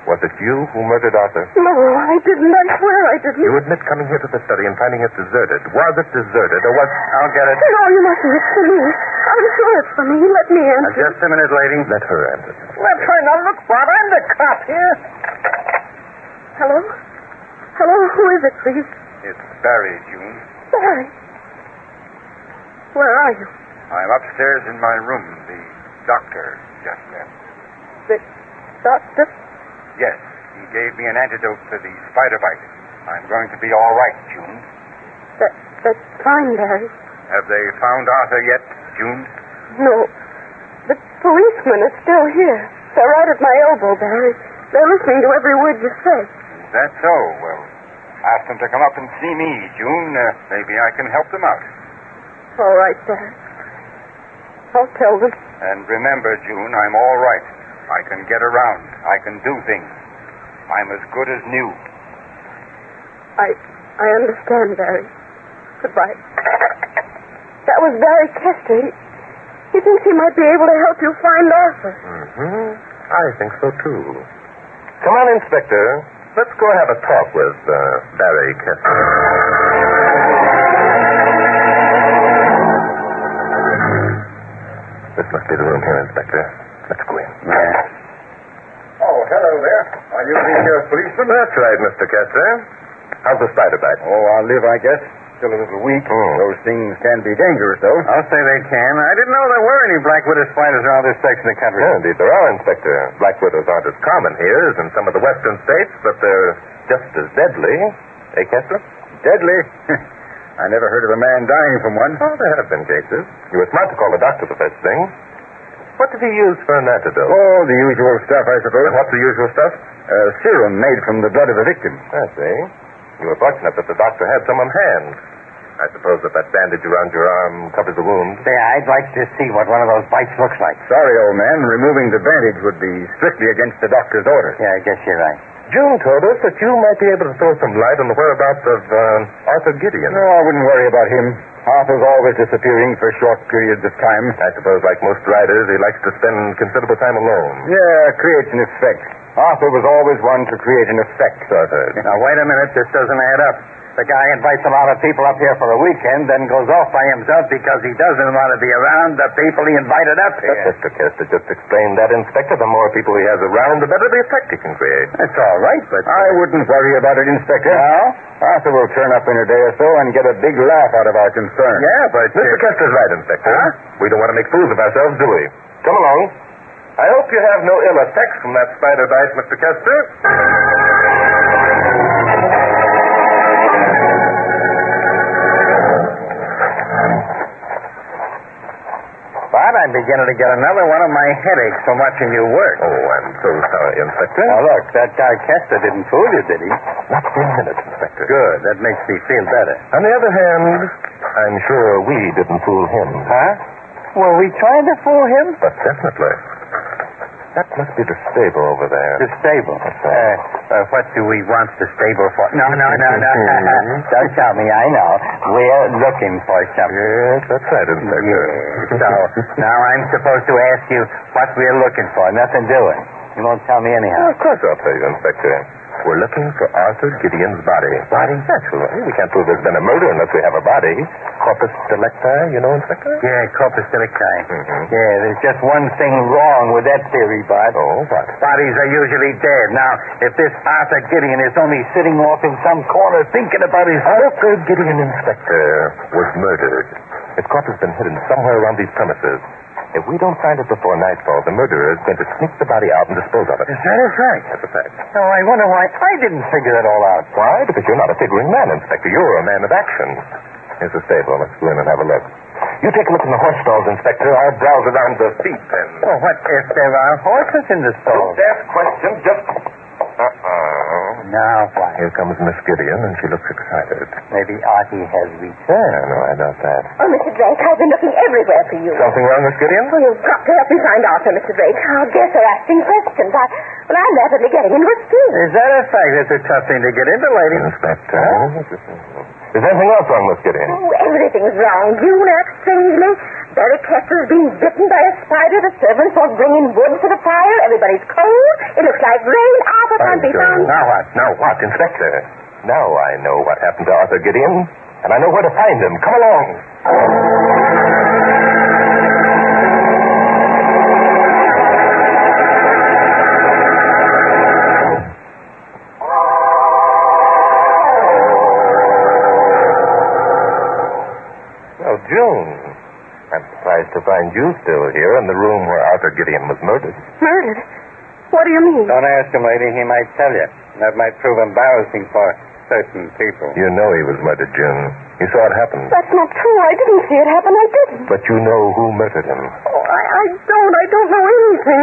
Was it you who murdered Arthur? No, I didn't. I swear I didn't. You admit coming here to the study and finding it deserted. Was it deserted, or was... I'll get it. No, you mustn't. It's for me. I'm sure it's for me. Let me answer. Just a minute, lady. Let her answer. Let her know. Look, Bob, I'm the cop here. Hello? Hello, who is it, please? It's Barry, June. Barry. Where are you? I'm upstairs in my room. The doctor just left. The doctor? Yes, he gave me an antidote to the spider bite. I'm going to be all right, June. That's fine, Barry. Have they found Arthur yet, June? No. The policemen are still here. They're right at my elbow, Barry. They're listening to every word you say. Is that so? Well, ask them to come up and see me, June. Maybe I can help them out. All right, Barry. I'll tell them. And remember, June, I'm all right. I can get around. I can do things. I'm as good as new. I understand, Barry. Goodbye. That was Barry Kester. He thinks he might be able to help you find Arthur. Mm-hmm. I think so, too. Come on, Inspector. Let's go have a talk with Barry Kester. This must be the room here, Inspector. Let's go in. Yeah. Oh, hello there. Are you the policeman? That's right, Mr. Kester. How's the spider bite? Oh, I'll live, I guess. Still a little weak. Those things can be dangerous, though. I'll say they can. I didn't know there were any black widow spiders around this section of country. Yeah, indeed there are, Inspector. Black widows aren't as common here as in some of the western states, but they're just as deadly. Eh, Kester? Deadly? I never heard of a man dying from one. Oh, there have been cases. You were smart to call the doctor the first thing. What did he use for an antidote? Oh, the usual stuff, I suppose. And what's the usual stuff? Serum made from the blood of the victim. I see. You were fortunate that the doctor had some on hand. I suppose that bandage around your arm covers the wound. Say, I'd like to see what one of those bites looks like. Sorry, old man. Removing the bandage would be strictly against the doctor's orders. Yeah, I guess you're right. June told us that you might be able to throw some light on the whereabouts of Arthur Gideon. No, I wouldn't worry about him. Arthur's always disappearing for short periods of time. I suppose, like most riders, he likes to spend considerable time alone. Yeah, creates an effect. Arthur was always one to create an effect, I've heard. Now, wait a minute. This doesn't add up. The guy invites a lot of people up here for a weekend, then goes off by himself because he doesn't want to be around the people he invited up here. But Mr. Kester just explained that, Inspector. The more people he has around, the better the effect he can create. That's all right, but... I wouldn't worry about it, Inspector. No? Arthur will turn up in a day or so and get a big laugh out of our concern. Yeah, but... Mr. Kester's right, Inspector. Huh? We don't want to make fools of ourselves, do we? Come along. I hope you have no ill effects from that spider bite, Mr. Kester. But I'm beginning to get another one of my headaches from watching you work. Oh, I'm so sorry, Inspector. Now, look, that guy Kester didn't fool you, did he? Not for a minute, Inspector. Good. That makes me feel better. On the other hand, I'm sure we didn't fool him. Huh? Were we trying to fool him? But definitely. That must be the stable over there. The stable? That's right. What do we want the stable for? No. Don't tell me, I know. We're looking for something. Yes, that's right, Inspector. Yes. So, now I'm supposed to ask you what we're looking for. Nothing doing. You won't tell me anyhow. Well, of course I'll tell you, Inspector. We're looking for Arthur Gideon's body. Body? Naturally. We can't prove there's been a murder unless we have a body. Corpus delicti, you know, Inspector? Yeah, corpus delicti. Mm-hmm. Yeah, there's just one thing wrong with that theory, Bart. Oh, what? Bodies are usually dead. Now, if this Arthur Gideon is only sitting off in some corner thinking about his... Arthur Gideon, Inspector, was murdered. His corpus has been hidden somewhere around these premises. If we don't find it before nightfall, the murderer is going to sneak the body out and dispose of it. Is that a fact? That's a fact. Oh, I wonder why I didn't figure it all out. Why? Because you're not a figuring man, Inspector. You're a man of action. Here's the stable. Let's go in and have a look. You take a look in the horse stalls, Inspector. I'll browse around the feet and... Oh, what if there are horses in the stall? Don't ask questions. Just... Now what? Here comes Miss Gideon, and she looks excited. Maybe Artie has returned. No, I doubt that. Oh, Mr. Drake, I've been looking everywhere for you. Something wrong, Miss Gideon? Oh, you've got to help me find Arthur, Mr. Drake. Our guests are asking questions. I'm rapidly getting into a stew. Is that a fact? It's a tough thing to get into, lady. Inspector. Is anything else wrong, Miss Gideon? Oh, everything's wrong. June acts strangely. Barry Kester's being bitten by a spider. The servants won't bring in wood for the fire. Everybody's cold. It looks like rain. Arthur can't be found. Now what? Now what, Inspector? Now I know what happened to Arthur Gideon, and I know where to find him. Come along. Oh, June. I'm surprised to find you still here in the room where Arthur Gideon was murdered. Murdered? What do you mean? Don't ask him, lady. He might tell you. That might prove embarrassing for certain people. You know he was murdered, June. You saw it happen. That's not true. I didn't see it happen. I didn't. But you know who murdered him. Oh, I don't. I don't know anything.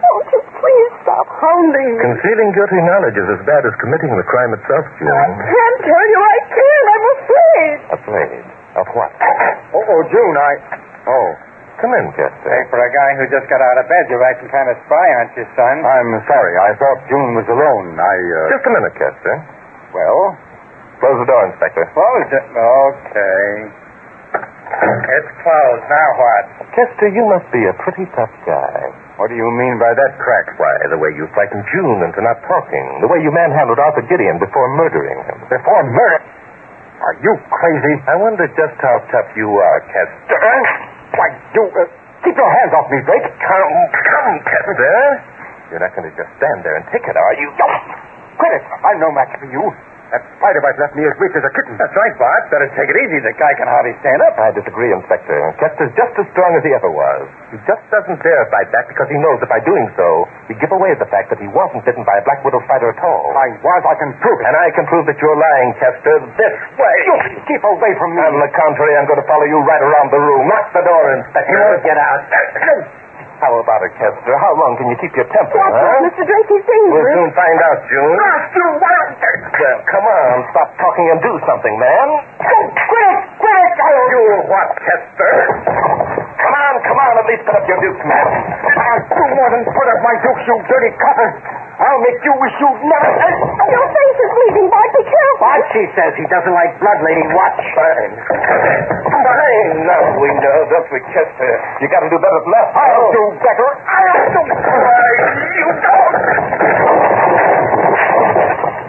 Oh, just please stop hounding me. Concealing guilty knowledge is as bad as committing the crime itself, June. I can't tell you. I can't. I'm afraid. Afraid? Of what? Oh, June, Oh, come in, Kester. Hey, for a guy who just got out of bed, you're acting kind of spry, aren't you, son? I'm sorry. I thought June was alone. Just a minute, Kester. Well? Close the door, Inspector. Close it? Okay. It's closed. Now what? Kester, you must be a pretty tough guy. What do you mean by that crack? Why, the way you frightened June into not talking. The way you manhandled Arthur Gideon before murdering him. Before murder? Are you crazy? I wonder just how tough you are, Kester. Why, you... keep your hands off me, Drake. Come, Kester. You're not going to just stand there and take it, are you? Quit it. I'm no match for you. That spider bite left me as weak as a kitten. That's right, Bart. Better take it easy. The guy can hardly stand up. I disagree, Inspector. Kester's just as strong as he ever was. He just doesn't dare fight back because he knows that by doing so, he'd give away the fact that he wasn't bitten by a black widow spider at all. I can prove it. And I can prove that you're lying, Kester, this way. You keep away from me. On the contrary, I'm going to follow you right around the room. Lock the door, Inspector. He won't get out. How about it, Kester? How long can you keep your temper, Watch out, Mr. Drake, he's dangerous. We'll soon find out, June. You monster! Well, come on. Stop talking and do something, man. Quit it, child. You what, Kester? Come on, at least put up your dukes, man. I'll do more than put up my dukes, you dirty copper. I'll make you wish you'd never... Your face is bleeding, Bart. Be careful. What? She says he doesn't like blood, lady. Watch. Fine. Now we know, don't we, Kester? You gotta do better than that. I'll do better. You don't.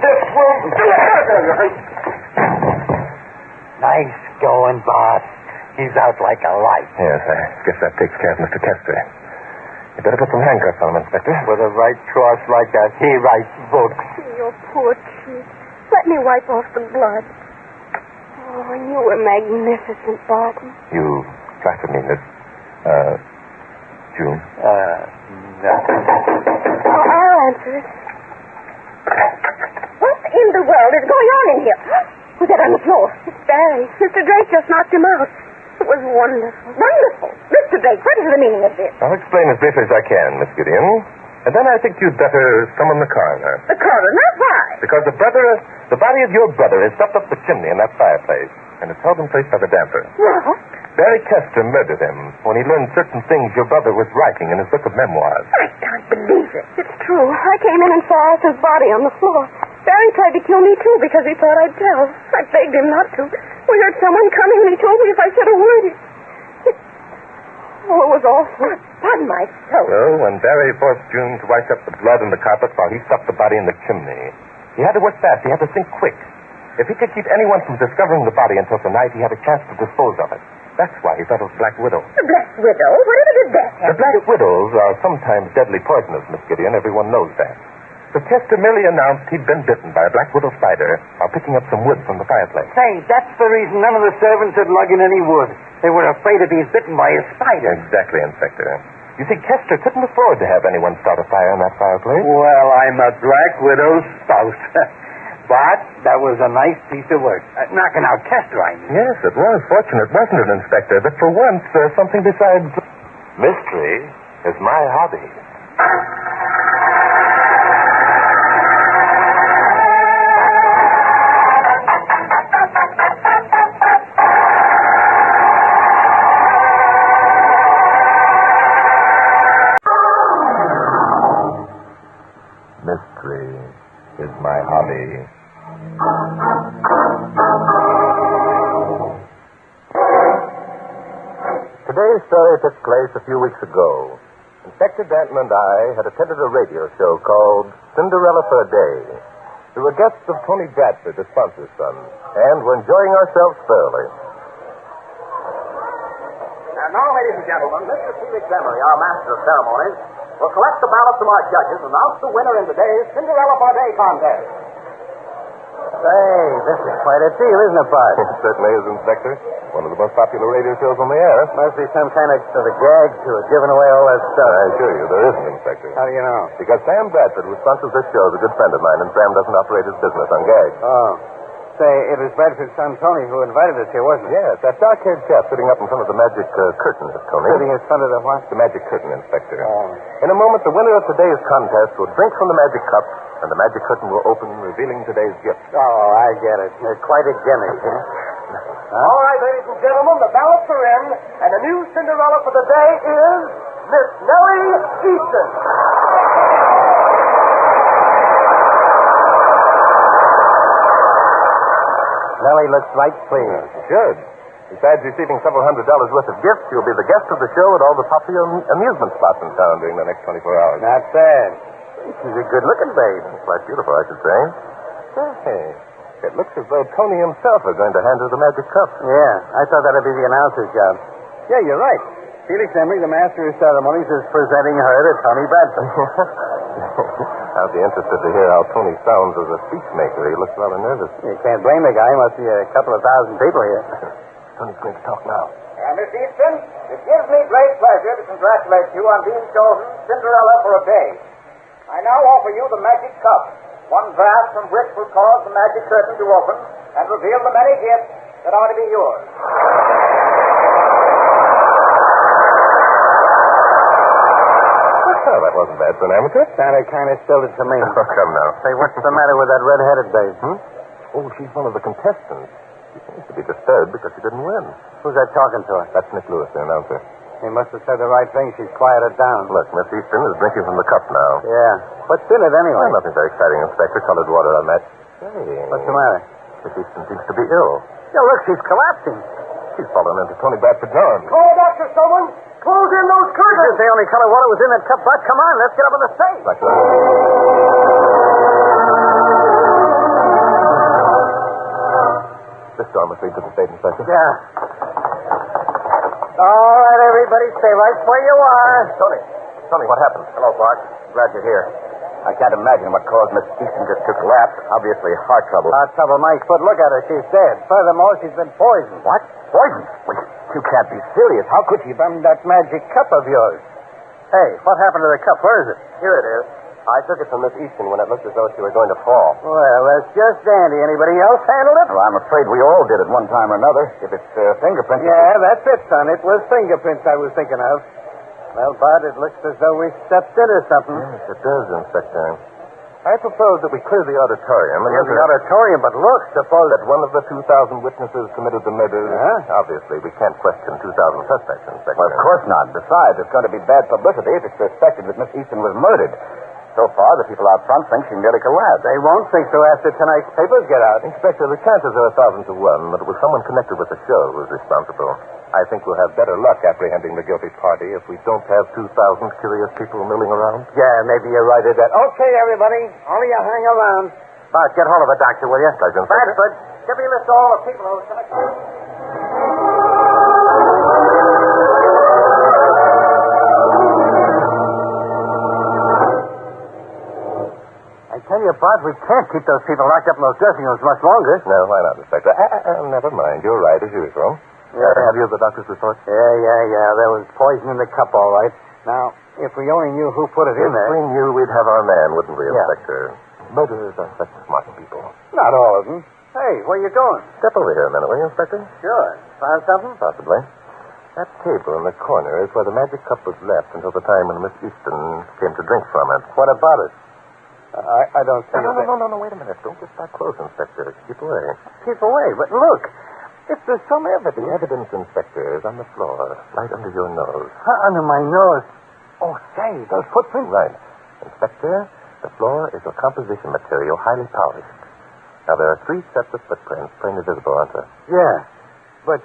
This won't do it. Nice going, Bart. He's out like a light. Yes, I guess that takes care of Mr. Kester. You better put some handcuffs on him, Inspector. With a right cross like that, he writes books. Your poor cheek. Let me wipe off the blood. Oh, you were magnificent, Barton. You flatter me, Miss... June. Nothing. I'll answer it. What in the world is going on in here? Who's that on the floor? It's Barry. Mr. Drake just knocked him out. It was wonderful. Wonderful. Mr. Drake, what is the meaning of this? I'll explain as briefly as I can, Miss Gideon. And then I think you'd better summon the coroner. The coroner? Why? Because the body of your brother is stuffed up the chimney in that fireplace, and it's held in place by the damper. What? Barry Kester murdered him when he learned certain things your brother was writing in his book of memoirs. I can't believe it. It's true. I came in and saw Arthur's body on the floor. Barry tried to kill me, too, because he thought I'd tell. I begged him not to. We heard someone coming, and he told me if I said a word, Oh, it was awful. Upon my soul. Well, when Barry forced June to wash up the blood in the carpet while he stuffed the body in the chimney, he had to work fast. He had to think quick. If he could keep anyone from discovering the body until tonight, he had a chance to dispose of it. That's why he thought of Black Widow. The Black Widow? Whatever did that have? The Black Widows are sometimes deadly poisonous, Miss Gideon. Everyone knows that. So Kester merely announced he'd been bitten by a Black Widow spider while picking up some wood from the fireplace. Say, that's the reason none of the servants had lugged in any wood. They were afraid of being bitten by a spider. Exactly, Inspector. You see, Kester couldn't afford to have anyone start a fire in that fireplace. Well, I'm a Black Widow's spouse. But that was a nice piece of work. Knocking out Kester, I mean. Yes, it was fortunate, wasn't it, Inspector, that for once something besides mystery is my hobby. Mystery is my hobby. Today's story took place a few weeks ago. Inspector Danton and I had attended a radio show called Cinderella for a Day. We were guests of Tony Bradford, the sponsor's son, and were enjoying ourselves thoroughly. And now, ladies and gentlemen, Mr. Felix Emery, our master of ceremonies, will collect the ballots from our judges and announce the winner in today's Cinderella for a Day contest. Say, this is quite a deal, isn't it, Bart? It certainly is, Inspector. One of the most popular radio shows on the air. Must be some kind of a gag to it, giving away all that stuff. I assure you, there isn't, Inspector. How do you know? Because Sam Bradford, who sponsors this show, is a good friend of mine, and Sam doesn't operate his business on gags. Oh. Say, it was Bradford's son, Tony, who invited us here, wasn't it? Yes, that dark-haired chap sitting up in front of the magic curtain is Tony. Sitting in front of the what? The magic curtain, Inspector. Oh. In a moment, the winner of today's contest will drink from the magic cup, and the magic curtain will open, revealing today's gift. Oh, I get it. It's quite a gimmick, huh? All right, ladies and gentlemen, the ballots are in, and the new Cinderella for the day is Miss Nellie Easton. Nellie looks right pleased. Good. Besides receiving several $100 worth of gifts, you'll be the guest of the show at all the popular amusement spots in town during the next 24 hours. Not bad. She's a good-looking babe. Quite beautiful, I should say. Hey, it looks as though Tony himself is going to hand her the magic cup. Yeah, I thought that'd be the announcer's job. Yeah, you're right. Felix Emery, the master of ceremonies, is presenting her to Tony Bradford. I'll be interested to hear how Tony sounds as a speechmaker. He looks rather nervous. You can't blame the guy. Must be a couple of thousand people here. Tony's going to talk now. Miss Easton, it gives me great pleasure to congratulate you on being chosen Cinderella for a day. I now offer you the magic cup, one draught from which will cause the magic curtain to open and reveal the many gifts that are to be yours. Well, that wasn't bad for an amateur. Sounded kind of stilted to me. Oh, come now. Say, what's the matter with that red-headed babe? Oh, she's one of the contestants. She seems to be disturbed because she didn't win. Who's that talking to her? That's Miss Lewis, the announcer. He must have said the right thing. She's quieted down. Look, Miss Easton is drinking from the cup now. Yeah. What's in it, anyway? Well, nothing very exciting, Inspector. Colored water on that. Hey. What's the matter? Miss Easton seems to be ill. Yeah, look, she's collapsing. She's fallen into Tony Bradford John. Call a doctor, someone. Close in those curtains. If the only colored water was in that cup, Bud, come on. Let's get up on the stage. Like that. This door must lead to the stage, Inspector. Yeah. All right, everybody, stay right where you are. Tony, what happened? Hello, Bart. Glad you're here. I can't imagine what caused Miss Easton to collapse. Obviously, heart trouble. Heart trouble, my foot. Look at her. She's dead. Furthermore, she's been poisoned. What? Poison? Well, you can't be serious. How could she? From that magic cup of yours. Hey, what happened to the cup? Where is it? Here it is. I took it from Miss Easton when it looked as though she were going to fall. Well, that's just dandy. Anybody else handled it? Well, I'm afraid we all did at one time or another. If it's fingerprints... Yeah, that's it, son. It was fingerprints I was thinking of. Well, Bud, it looks as though we stepped into something. Yes, it does, Inspector. I propose that we clear the auditorium. Clear the auditorium, but look, suppose... That one of the 2,000 witnesses committed the murder. Obviously, we can't question 2,000 suspects, Inspector. Well, of course not. Besides, it's going to be bad publicity if it's suspected that Miss Easton was murdered. So far, the people out front think she merely collapsed. They won't think so after tonight's papers get out. Inspector, the chances are 1,000 to 1 that it was someone connected with the show who was responsible. I think we'll have better luck apprehending the guilty party if we don't have 2,000 curious people milling around. Yeah, maybe you're right at that. Okay, everybody. Only you hang around. Bart, get hold of a doctor, will you? Bradford, give me a list of all the people who... I tell you, Bart, we can't keep those people locked up in those dressing rooms much longer. No, why not, Inspector? Never mind. You're right, as usual. Yeah. Have you the doctor's report? Yeah. There was poison in the cup, all right. Now, if we only knew who put it in there... If we knew, we'd have our man, wouldn't we, Yeah. Inspector? Murderers are such smart people. Not all of them. Hey, where you going? Step over here a minute, will you, Inspector? Sure. Found something? Possibly. That table in the corner is where the magic cup was left until the time when Miss Easton came to drink from it. What about it? I don't see it. No, wait a minute. Don't get that close, Inspector. Keep away. Keep away, but look. If there's some evidence... The evidence, Inspector, is on the floor, right under your nose. Under my nose? Oh, say, those footprints. Right. Inspector, the floor is a composition material highly polished. Now, there are 3 sets of footprints plainly visible, aren't there? Yeah, but,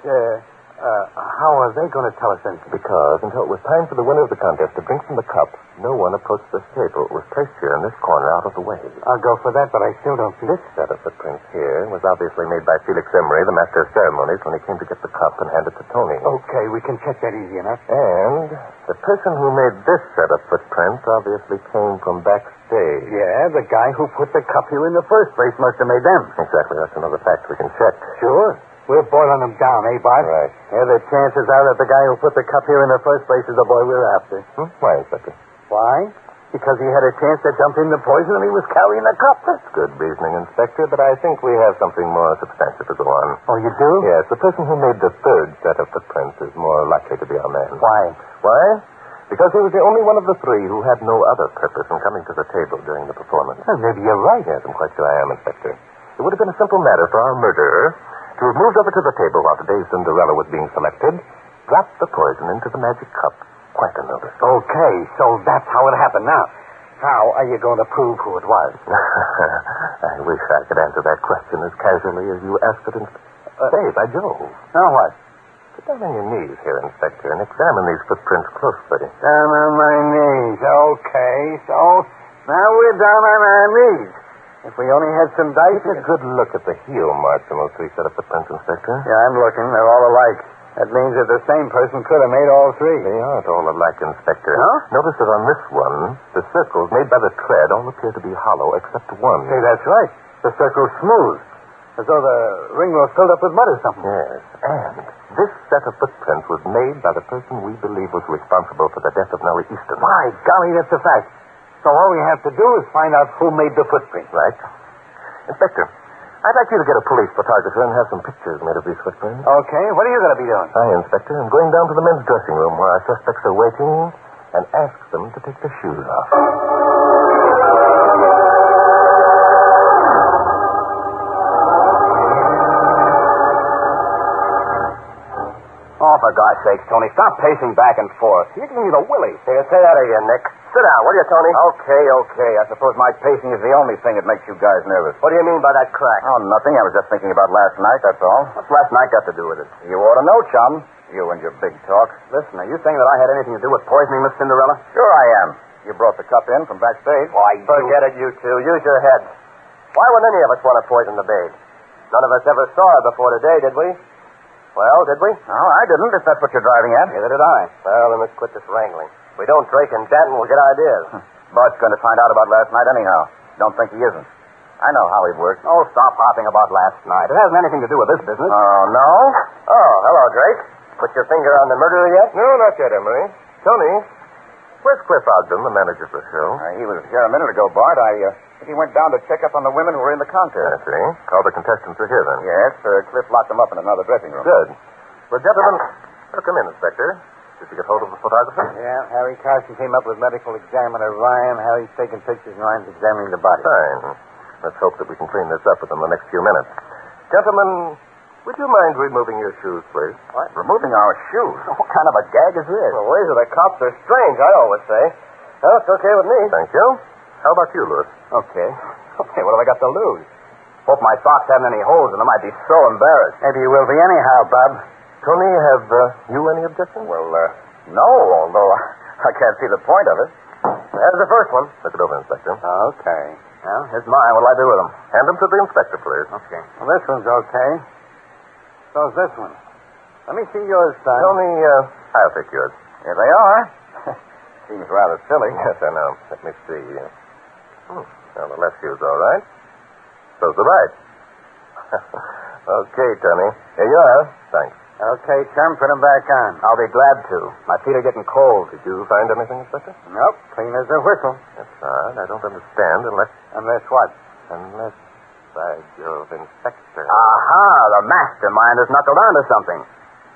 how are they going to tell us anything? Because until it was time for the winner of the contest to drink from the cup, no one approached this table. It was placed here in this corner out of the way. I'll go for that, but I still don't see... This set of footprints here was obviously made by Felix Emery, the master of ceremonies, when he came to get the cup and hand it to Tony. Okay, we can check that easy enough. And the person who made this set of footprints obviously came from backstage. Yeah, the guy who put the cup here in the first place must have made them. Exactly. That's another fact we can check. Sure. We're boiling them down, eh, Bart? Right. Yeah, the chances are that the guy who put the cup here in the first place is the boy we're after. Why, Inspector? Why? Because he had a chance to dump in the poison and he was carrying the cup. That's good reasoning, Inspector, but I think we have something more substantial to go on. Oh, you do? Yes, the person who made the third set of footprints is more likely to be our man. Why? Why? Because he was the only one of the 3 who had no other purpose in coming to the table during the performance. Well, maybe you're right. Yes, I'm quite sure I am, Inspector. It would have been a simple matter for our murderer to have moved over to the table while today's Cinderella was being selected, dropped the poison into the magic cup, quite unnoticed. Okay, so that's how it happened. Now, how are you going to prove who it was? I wish I could answer that question as casually as you asked it. Say, by Jove. Now what? Sit down on your knees here, Inspector, and examine these footprints closely. Down on my knees. Okay, so now we're down on our knees. If we only had some dice... Take a good look at the heel marks on those 3 set of footprints, Inspector. Yeah, I'm looking. They're all alike. That means that the same person could have made all 3. They aren't all alike, Inspector. Huh? Notice that on this one, the circles made by the tread all appear to be hollow except one. Hey, that's right. The circle's smooth. As though the ring was filled up with mud or something. Yes, and this set of footprints was made by the person we believe was responsible for the death of Nellie Easton. My golly, that's a fact. So all we have to do is find out who made the footprint. Right. Inspector, I'd like you to get a police photographer and have some pictures made of these footprints. Okay, what are you going to be doing? Hi, Inspector. I'm going down to the men's dressing room where our suspects are waiting and asks them to take their shoes off. Oh, for God's sakes, Tony, stop pacing back and forth. You're giving me the willies. Here, say that again, Nick. Sit down, will you, Tony? Okay. I suppose my pacing is the only thing that makes you guys nervous. What do you mean by that crack? Oh, nothing. I was just thinking about last night, that's all. What's last night got to do with it? You ought to know, chum. You and your big talk. Listen, are you saying that I had anything to do with poisoning Miss Cinderella? Sure I am. You brought the cup in from backstage. Why, forget it, you two. Use your heads. Why would any of us want to poison the babe? None of us ever saw her before today, did we? Well, did we? No, I didn't, if that's what you're driving at. Neither did I. Well, then let's quit this wrangling. If we don't drink and dent, we'll get ideas. Bud's going to find out about last night anyhow. Don't think he isn't. I know how he works. Oh, stop hopping about last night. It hasn't anything to do with this business. Oh, no? Oh, hello, Drake. Put your finger on the murderer yet? No, not yet, Emery. Tony, where's Cliff Ogden, the manager for the show? He was here a minute ago, Bart. I think he went down to check up on the women who were in the contest. I see. All the contestants are here, then. Yes, Cliff locked them up in another dressing room. Good. Well, gentlemen, come in, Inspector. Did you get hold of the photographer? Yeah, Harry Carson came up with medical examiner Ryan. Harry's taking pictures and Ryan's examining the body. Fine. Let's hope that we can clean this up within the next few minutes. Gentlemen, would you mind removing your shoes, please? What? Removing our shoes? What kind of a gag is this? The ways of the cops are strange, I always say. Well, it's okay with me. Thank you. How about you, Louis? Okay, what have I got to lose? Hope my socks haven't any holes in them. I'd be so embarrassed. Maybe you will be anyhow, Bob. Tony, have you any objections? Well, no, although I can't see the point of it. There's the first one. Look it over, Inspector. Okay. Well, here's mine. What'll I do with them? Hand them to the inspector, please. Okay. Well, this one's okay. So's this one. Let me see yours, son. Tony, I'll take yours. Here they are. Seems rather silly. Yes, I know. Let me see. Well, the left shoe's all right. So's the right. Okay, Tony. Here you are. Thanks. Okay, chum, put them back on. I'll be glad to. My feet are getting cold. Did you find anything, Inspector? Nope, clean as a whistle. That's odd. I don't understand unless... Unless what? Unless, by Jove, Inspector... Aha, the mastermind has knuckled onto something.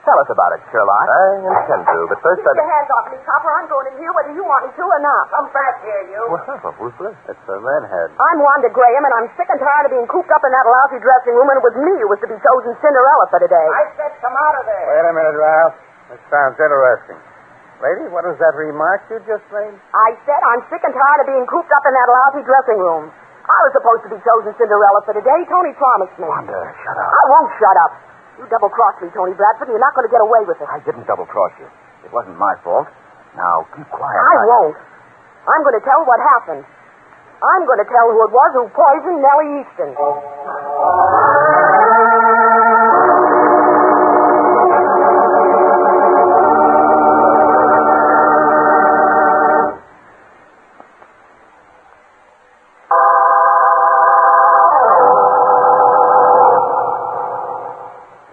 Tell us about it, Sherlock. I intend to, but first Keep your hands off me, Copper. I'm going in here whether you want me to or not. Come back here, you. Well, who's this? It's the redhead. I'm Wanda Graham, and I'm sick and tired of being cooped up in that lousy dressing room, and it was me who was to be chosen Cinderella for today. I said come out of there. Wait a minute, Ralph. This sounds interesting. Lady, what was that remark you just made? I said I'm sick and tired of being cooped up in that lousy dressing room. I was supposed to be chosen Cinderella for today. Tony promised me. Wanda, shut up. I won't shut up. You double-crossed me, Tony Bradford, and you're not going to get away with it. I didn't double-cross you. It wasn't my fault. Now, keep quiet. I won't. I'm going to tell what happened. I'm going to tell who it was who poisoned Nellie Easton.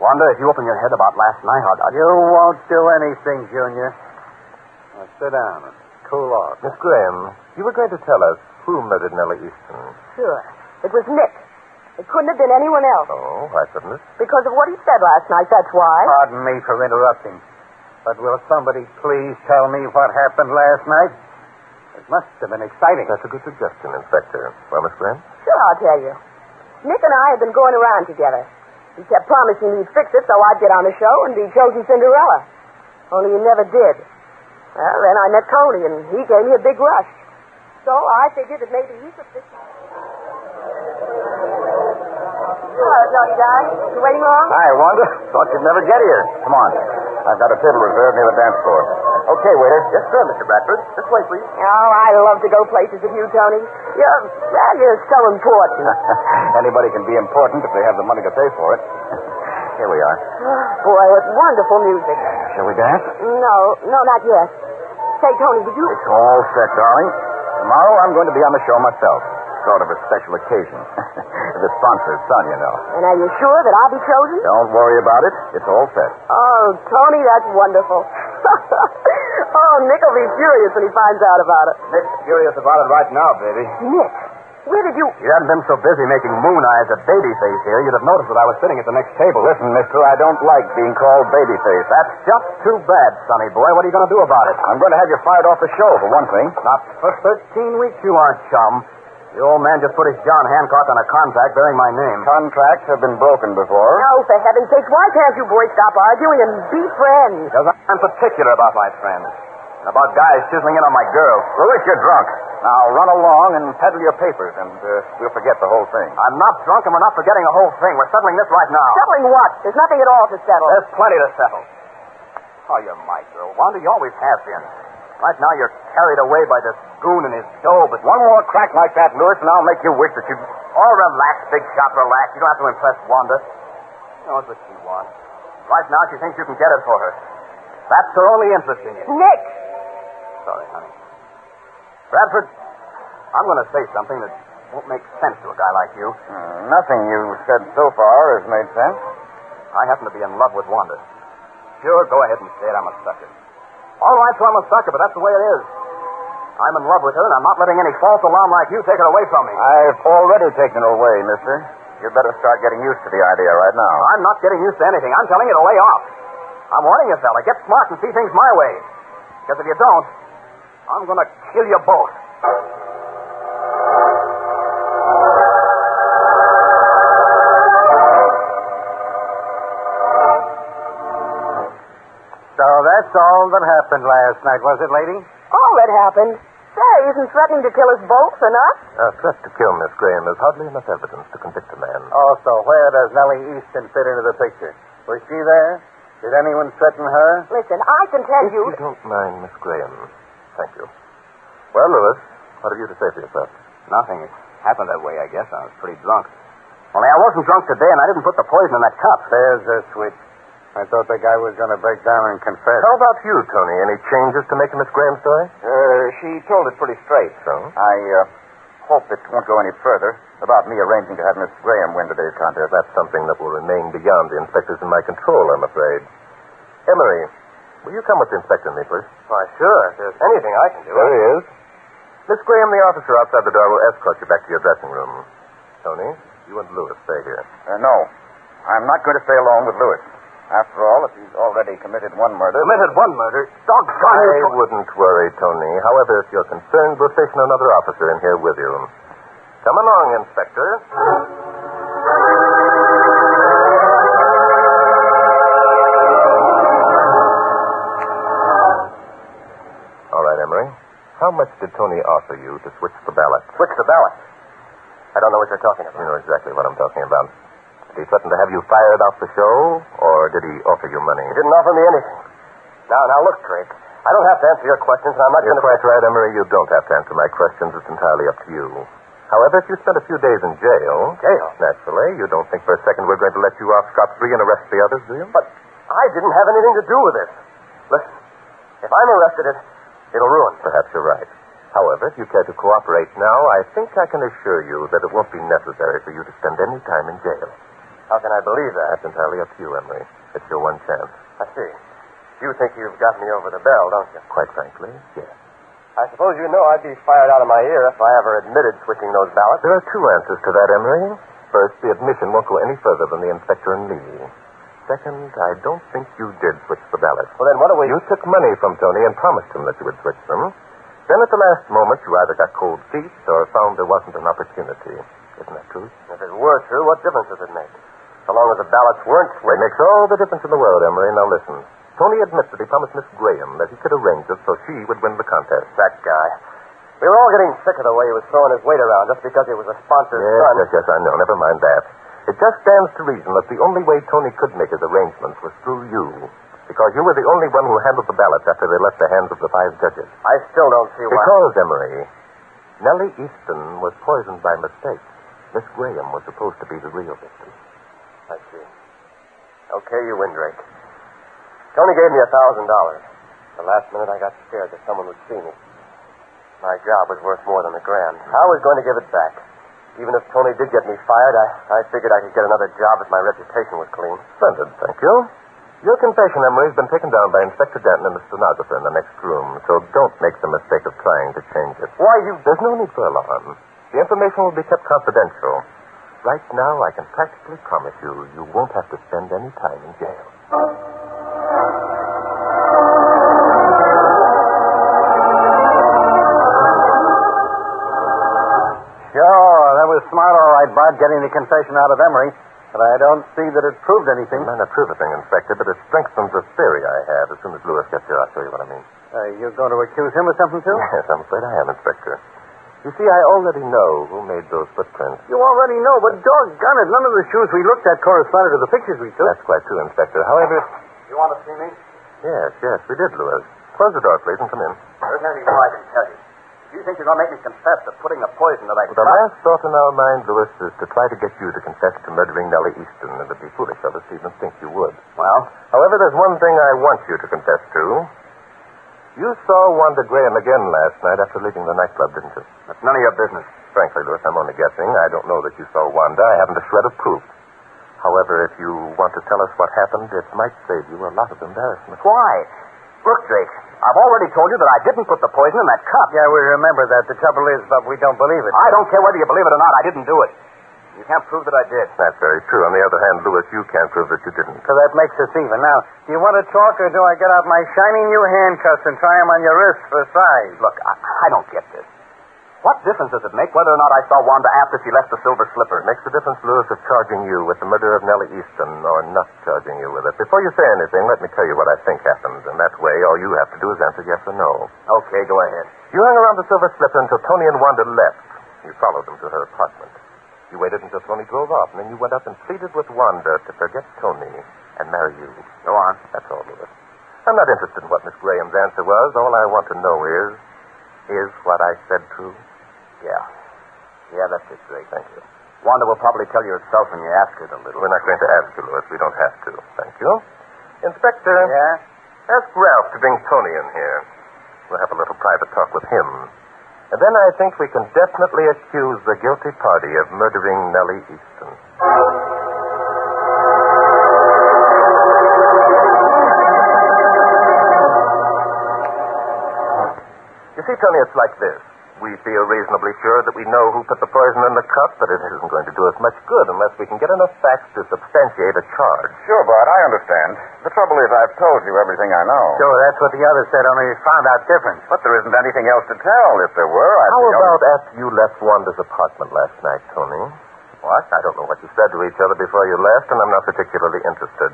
Wanda, if you open your head about last night, I'll... You won't do anything, Junior. Now, sit down and cool off. Miss Graham, you were going to tell us who murdered Nellie Easton. Sure. It was Nick. It couldn't have been anyone else. Oh, why couldn't it? Because of what he said last night, that's why. Pardon me for interrupting. But will somebody please tell me what happened last night? It must have been exciting. That's a good suggestion, Inspector. Well, Miss Graham? Sure, I'll tell you. Nick and I had been going around together. He kept promising he'd fix it so I'd get on the show and be chosen Cinderella. Only he never did. Well, then I met Tony, and he gave me a big rush. So I figured that maybe he could fix it. Hello, Tony, darling. You waiting long? Hi, Wanda. Thought you'd never get here. Come on. I've got a table reserved near the dance floor. Okay, waiter. Yes, sir, Mr. Bradford. This way, please. Oh, I love to go places with you, Tony. You're so important. Anybody can be important if they have the money to pay for it. Here we are. Oh, boy, it's wonderful music. Shall we dance? No, not yet. Say, Tony, did you... It's all set, darling. Tomorrow I'm going to be on the show myself. Sort of a special occasion. The sponsor's son, you know. And are you sure that I'll be chosen? Don't worry about it. It's all set. Oh, Tony, that's wonderful. Oh, Nick will be furious when he finds out about it. Nick's furious about it right now, baby. Nick? Where did you... If you hadn't been so busy making moon eyes at Babyface here, you'd have noticed that I was sitting at the next table. Listen, mister, I don't like being called Babyface. That's just too bad, sonny boy. What are you going to do about it? I'm going to have you fired off the show, for one thing. Not for 13 weeks you aren't, chum. The old man just put his John Hancock on a contract bearing my name. Contracts have been broken before. No, for heaven's sake, why can't you boys stop arguing and be friends? Because I'm particular about my friends. And about guys chiseling in on my girl. Louis, you're drunk. Now run along and peddle your papers, and we'll forget the whole thing. I'm not drunk, and we're not forgetting the whole thing. We're settling this right now. Settling what? There's nothing at all to settle. There's plenty to settle. Oh, you're my girl, Wanda. You always have been. Right now, you're carried away by this goon and his dough, but one more crack like that, Louis, and I'll make you wish that you... Oh, relax, big shot, relax. You don't have to impress Wanda. She knows what she wants. Right now, she thinks you can get it for her. That's her only interest in you. Nick! Sorry, honey. Bradford, I'm going to say something that won't make sense to a guy like you. Nothing you've said so far has made sense. I happen to be in love with Wanda. Sure, go ahead and say it. I'm a sucker. All right, so I'm a sucker, but that's the way it is. I'm in love with her, and I'm not letting any false alarm like you take her away from me. I've already taken her away, mister. You'd better start getting used to the idea right now. I'm not getting used to anything. I'm telling you to lay off. I'm warning you, fella. Get smart and see things my way. Because if you don't, I'm going to kill you both. So that's all that happened last night, was it, lady? All that happened? Say, isn't threatening to kill us both enough? A threat to kill Miss Graham is hardly enough evidence to convict a man. Also, where does Nellie Easton fit into the picture? Was she there? Did anyone threaten her? Listen, I can tell If you... you don't mind, Miss Graham. Thank you. Well, Louis, what have you to say for yourself? Nothing. It happened that way, I guess. I was pretty drunk. Only I wasn't drunk today, and I didn't put the poison in that cup. There's a switch. I thought the guy was going to break down and confess. How about you, Tony? Any changes to make in Miss Graham's story? She told it pretty straight. So? I hope it won't go any further about me arranging to have Miss Graham win today's contest. That's something that will remain beyond the inspectors in my control, I'm afraid. Emery, will you come with the inspector and me, please? Why, sure. If there's anything I can do. There he is. Miss Graham, the officer outside the door will escort you back to your dressing room. Tony, you and Louis stay here. No. I'm not going to stay alone with Louis. After all, if he's already committed one murder... Committed one murder? Doggone I wouldn't worry, Tony. However, if you're concerned, we'll station another officer in here with you. Come along, Inspector. All right, Emery. How much did Tony offer you to switch the ballot? Switch the ballot? I don't know what you're talking about. You know exactly what I'm talking about. Did he threaten to have you fired off the show, or did he offer you money? He didn't offer me anything. Now, look, Drake. I don't have to answer your questions, and I'm not going to... You're quite right, Emery. You don't have to answer my questions. It's entirely up to you. However, if you spent a few days in jail... Jail? Naturally. You don't think for a second we're going to let you off scot-free and arrest the others, do you? But I didn't have anything to do with this. Listen, if I'm arrested, it'll ruin. Perhaps you're right. However, if you care to cooperate now, I think I can assure you that it won't be necessary for you to spend any time in jail. How can I believe that? That's entirely up to you, Emery. It's your one chance. I see. You think you've got me over the bell, don't you? Quite frankly, yes. I suppose you know I'd be fired out of my ear if I ever admitted switching those ballots. There are two answers to that, Emery. First, the admission won't go any further than the inspector and me. Second, I don't think you did switch the ballots. Well, then what do we... You took money from Tony and promised him that you would switch them. Then at the last moment, you either got cold feet or found there wasn't an opportunity. Isn't that true? If it were true, what difference does it make? So long as the ballots weren't switched. It makes all the difference in the world, Emery. Now listen. Tony admits that he promised Miss Graham that he could arrange it so she would win the contest. That guy. We were all getting sick of the way he was throwing his weight around just because he was a sponsor's son. Yes, I know. Never mind that. It just stands to reason that the only way Tony could make his arrangements was through you. Because you were the only one who handled the ballots after they left the hands of the 5 judges. I still don't see why... Because, Emery, Nellie Easton was poisoned by mistake. Miss Graham was supposed to be the real victim. I see. Okay, you win, Drake. Tony gave me $1,000. The last minute I got scared that someone would see me. My job was worth more than $1,000. I was going to give it back. Even if Tony did get me fired, I figured I could get another job if my reputation was clean. Splendid, thank you. Your confession, Emery, has been taken down by Inspector Denton and the stenographer in the next room, so don't make the mistake of trying to change it. Why, you... There's no need for alarm. The information will be kept confidential. Right now, I can practically promise you, you won't have to spend any time in jail. Sure, that was smart, all right, Bud, getting the confession out of Emery. But I don't see that it proved anything. It may not prove a thing, Inspector, but it strengthens a theory I have. As soon as Lewis gets here, I'll show you what I mean. You're going to accuse him of something, too? Yes, I'm afraid I am, Inspector. You see, I already know who made those footprints. You already know, but doggone it, none of the shoes we looked at corresponded to the pictures we took. That's quite true, Inspector. However... You want to see me? Yes, we did, Lewis. Close the door, please, and come in. There's nothing more I can tell you. You think you're going to make me confess to putting the poison that I The last thought in our mind, Lewis, is to try to get you to confess to murdering Nellie Easton. It would be foolish of us to even think you would. Well? However, there's one thing I want you to confess to. You saw Wanda Graham again last night after leaving the nightclub, didn't you? That's none of your business. Frankly, Lewis, I'm only guessing. I don't know that you saw Wanda. I haven't a shred of proof. However, if you want to tell us what happened, it might save you a lot of embarrassment. Why? Look, Drake, I've already told you that I didn't put the poison in that cup. Yeah, we remember that. The trouble is, but we don't believe it. I don't care whether you believe it or not. I didn't do it. You can't prove that I did. That's very true. On the other hand, Lewis, you can't prove that you didn't. So that makes us even. Now, do you want to talk, or do I get out my shiny new handcuffs and try them on your wrists for size? Look, I don't get this. What difference does it make whether or not I saw Wanda after she left the silver slipper? It makes a difference, Lewis, of charging you with the murder of Nellie Easton or not charging you with it. Before you say anything, let me tell you what I think happened. And that way, all you have to do is answer yes or no. Okay, go ahead. You hung around the silver slipper until Tony and Wanda left. You followed them to her apartment. You waited until Tony drove off, and then you went up and pleaded with Wanda to forget Tony and marry you. Go on. That's all, Lewis. I'm not interested in what Miss Graham's answer was. All I want to know is what I said true? Yeah, that's it, Drake. Thank you. Wanda will probably tell you herself when you ask her to, little. We're not going to ask you, Lewis. We don't have to. Thank you. Inspector. Yeah? Ask Ralph to bring Tony in here. We'll have a little private talk with him. And then I think we can definitely accuse the guilty party of murdering Nellie Easton. You see, Tony, it's like this. We feel reasonably sure that we know who put the poison in the cup, but it isn't going to do us much good unless we can get enough facts to substantiate a charge. Sure, Bart, I understand. The trouble is I've told you everything I know. Sure, that's what the others said, only we found out different. But there isn't anything else to tell. If there were, I'd... How about after you left Wanda's apartment last night, Tony? What? I don't know what you said to each other before you left, and I'm not particularly interested.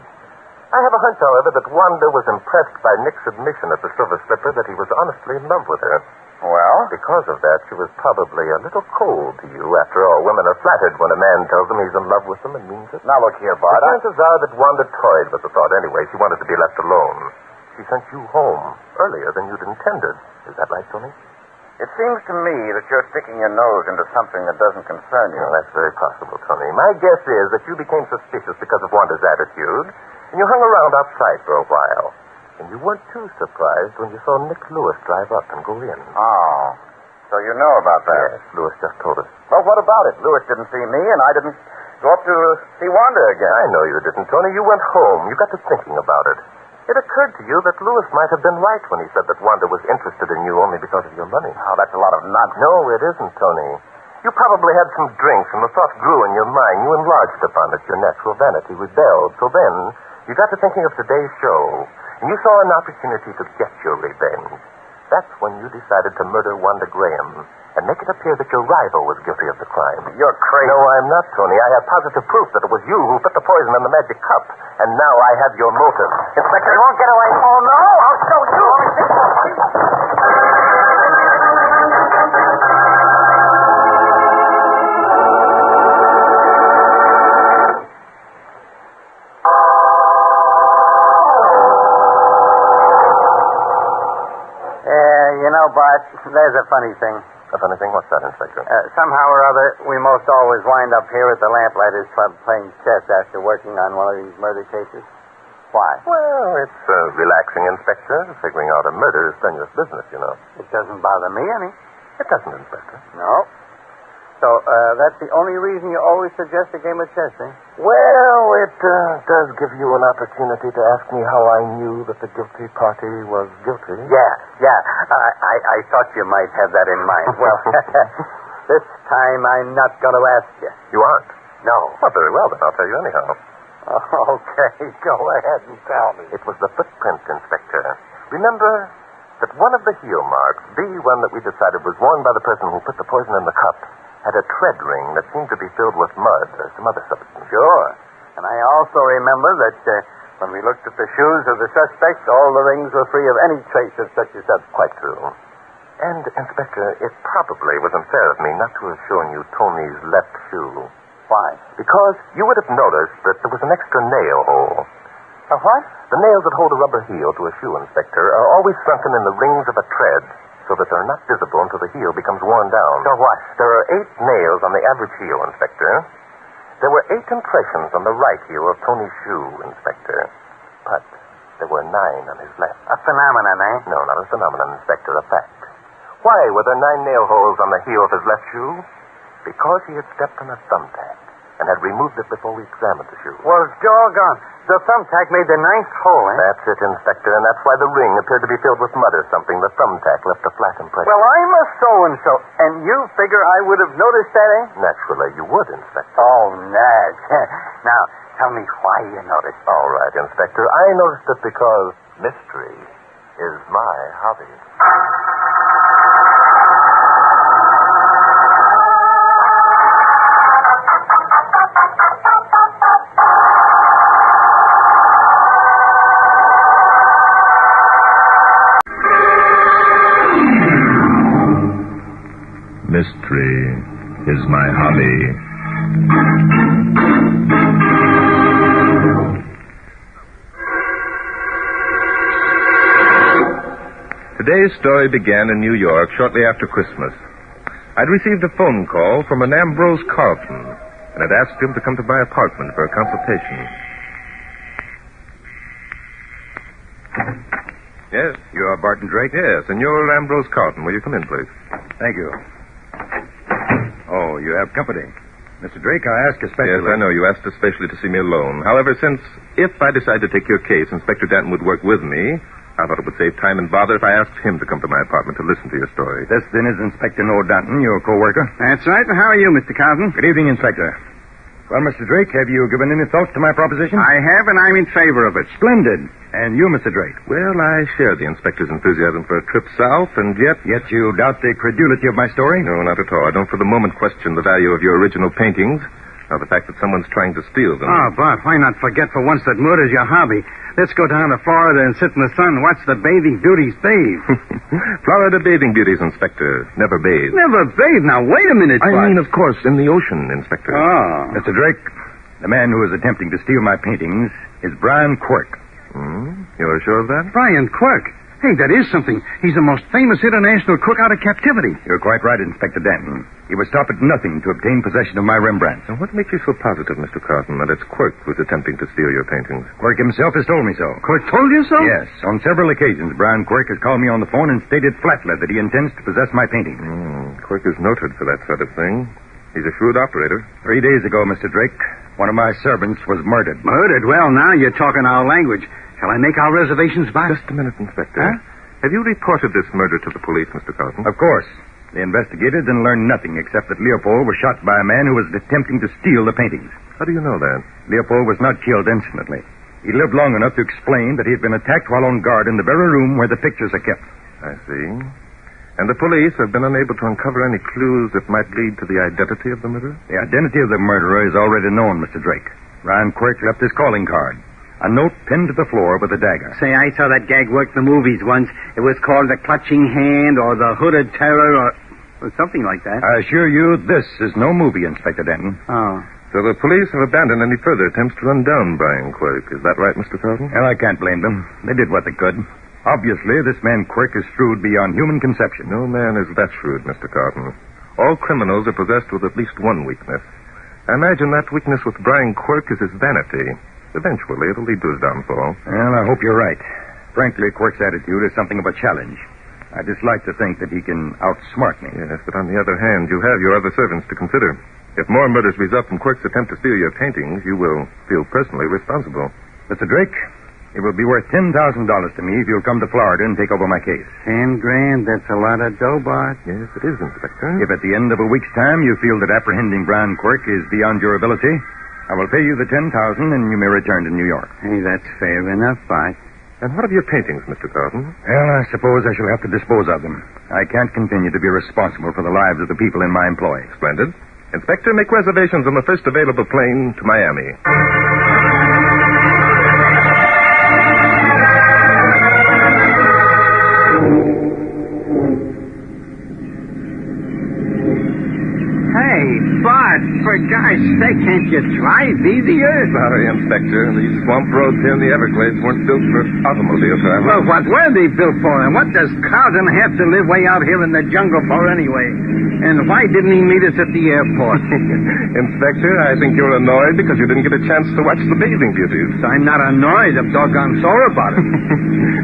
I have a hunch, however, that Wanda was impressed by Nick's admission at the Silver Slipper that he was honestly in love with her. Well? Because of that, she was probably a little cold to you. After all, women are flattered when a man tells them he's in love with them and means it. Now, look here, Bart. The chances are that Wanda toyed with the thought anyway. She wanted to be left alone. She sent you home earlier than you'd intended. Is that right, Tony? It seems to me that you're sticking your nose into something that doesn't concern you. Well, that's very possible, Tony. My guess is that you became suspicious because of Wanda's attitude, and you hung around outside for a while. And you weren't too surprised when you saw Nick Lewis drive up and go in. Oh. So you know about that? Yes, Lewis just told us. Well, what about it? Lewis didn't see me, and I didn't go up to see Wanda again. I know you didn't, Tony. You went home. You got to thinking about it. It occurred to you that Lewis might have been right when he said that Wanda was interested in you only because of your money. Oh, that's a lot of nonsense. No, it isn't, Tony. You probably had some drinks, and the thought grew in your mind. You enlarged upon it. Your natural vanity rebelled. So then, you got to thinking of today's show, and you saw an opportunity to get your revenge. That's when you decided to murder Wanda Graham and make it appear that your rival was guilty of the crime. You're crazy. No, I'm not, Tony. I have positive proof that it was you who put the poison in the magic cup, and now I have your motive. Inspector, you won't get away. Oh, no, I'll show you. Bart, there's a funny thing. A funny thing? What's that, Inspector? Somehow or other, we most always wind up here at the Lamplighters Club playing chess after working on one of these murder cases. Why? Well, it's relaxing, Inspector. Figuring out a murder is strenuous business, you know. It doesn't bother me any. It doesn't, Inspector. No. So, that's the only reason you always suggest a game of chess, eh? Well, it does give you an opportunity to ask me how I knew that the guilty party was guilty. Yeah. I thought you might have that in mind. Well, This time I'm not going to ask you. You aren't? No. Well, very well, then. I'll tell you anyhow. Okay, go ahead and tell me. It was the footprint, Inspector. Remember that one of the heel marks, the one that we decided was worn by the person who put the poison in the cup, had a tread ring that seemed to be filled with mud or some other substance. Sure. And I also remember that when we looked at the shoes of the suspect, all the rings were free of any trace of such a substance. Quite true. And, Inspector, it probably was unfair of me not to have shown you Tony's left shoe. Why? Because you would have noticed that there was an extra nail hole. A what? The nails that hold a rubber heel to a shoe, Inspector, are always sunken in the rings of a tread so that they're not visible until the heel becomes worn down. So what? There are 8 nails on the average heel, Inspector. There were 8 impressions on the right heel of Tony's shoe, Inspector. But there were 9 on his left. A phenomenon, eh? No, not a phenomenon, Inspector, a fact. Why were there 9 nail holes on the heel of his left shoe? Because he had stepped on a thumbtack and had removed it before we examined the shoe. Well, doggone. The thumbtack made the 9th hole, eh? That's it, Inspector, and that's why the ring appeared to be filled with mud or something. The thumbtack left a flat impression. Well, I'm a so-and-so, and you figure I would have noticed that, eh? Naturally, you would, Inspector. Oh, Nat. Now, tell me why you noticed. All right, Inspector. I noticed it because mystery is my hobby. Mystery is my hobby. Today's story began in New York shortly after Christmas. I'd received a phone call from an Ambrose Carlton and had asked him to come to my apartment for a consultation. Yes? You are Barton Drake? Yes, and you're Ambrose Carlton. Will you come in, please? Thank you. Oh, you have company. Mr. Drake, I ask especially... Yes, I know. You asked especially to see me alone. However, since if I decide to take your case, Inspector Danton would work with me, I thought it would save time and bother if I asked him to come to my apartment to listen to your story. This, then, is Inspector Noah Danton, your co-worker. That's right. And how are you, Mr. Carlton? Good evening, Inspector. Well, Mr. Drake, have you given any thought to my proposition? I have, and I'm in favor of it. Splendid. And you, Mr. Drake? Well, I share the Inspector's enthusiasm for a trip south, and yet... Yet you doubt the credulity of my story? No, not at all. I don't for the moment question the value of your original paintings, or the fact that someone's trying to steal them. Oh, Bart, why not forget for once that murder's your hobby? Let's go down to Florida and sit in the sun and watch the bathing beauties bathe. Florida bathing beauties, Inspector. Never bathe. Never bathe? Now, wait a minute, I Bart. mean, of course, in the ocean, Inspector. Oh. Mr. Drake, the man who is attempting to steal my paintings is Brian Quirk. You're sure of that? Brian Quirk? Hey, that is something. He's the most famous international cook out of captivity. You're quite right, Inspector Danton. He would stop at nothing to obtain possession of my Rembrandts. Now, what makes you so positive, Mr. Carlton, that it's Quirk who's attempting to steal your paintings? Quirk himself has told me so. Quirk told you so? Yes. On several occasions, Brian Quirk has called me on the phone and stated flatly that he intends to possess my paintings. Quirk is noted for that sort of thing. He's a shrewd operator. 3 days ago, Mr. Drake, one of my servants was murdered. Murdered? Well, now you're talking our language. Shall I make our reservations, Bart? Just a minute, Inspector. Huh? Have you reported this murder to the police, Mr. Carlton? Of course. They investigated and learned nothing except that Leopold was shot by a man who was attempting to steal the paintings. How do you know that? Leopold was not killed instantly. He lived long enough to explain that he had been attacked while on guard in the very room where the pictures are kept. I see. And the police have been unable to uncover any clues that might lead to the identity of the murderer? The identity of the murderer is already known, Mr. Drake. Ryan Quirk left his calling card. A note pinned to the floor with a dagger. Say, I saw that gag work in the movies once. It was called The Clutching Hand or The Hooded Terror or something like that. I assure you, this is no movie, Inspector Denton. Oh. So the police have abandoned any further attempts to run down Brian Quirk. Is that right, Mr. Carlton? Well, I can't blame them. They did what they could. Obviously, this man Quirk is shrewd beyond human conception. No man is that shrewd, Mr. Carlton. All criminals are possessed with at least one weakness. I imagine that weakness with Brian Quirk is his vanity. Eventually, it'll lead to his downfall. Well, I hope you're right. Frankly, Quirk's attitude is something of a challenge. I dislike to think that he can outsmart me. Yes, but on the other hand, you have your other servants to consider. If more murders result from Quirk's attempt to steal your paintings, you will feel personally responsible. Mr. Drake, It will be worth $10,000 to me if you'll come to Florida and take over my case. $10,000, that's a lot of dough, Bart. Yes, it is, Inspector. If at the end of a week's time you feel that apprehending Brian Quirk is beyond your ability, I will pay you the $10,000 and you may return to New York. Hey, that's fair enough, Bart. And what of your paintings, Mr. Carlton? Well, I suppose I shall have to dispose of them. I can't continue to be responsible for the lives of the people in my employ. Splendid. Inspector, make reservations on the first available plane to Miami. Hey, Bart, for God's sake, can't you drive easier? Sorry, Inspector. These swamp roads here in the Everglades weren't built for automobile travel. Well, what were they built for? And what does Carlton have to live way out here in the jungle for anyway? And why didn't he meet us at the airport? Inspector, I think you're annoyed because you didn't get a chance to watch the bathing beauties. I'm not annoyed. I'm doggone sore about it.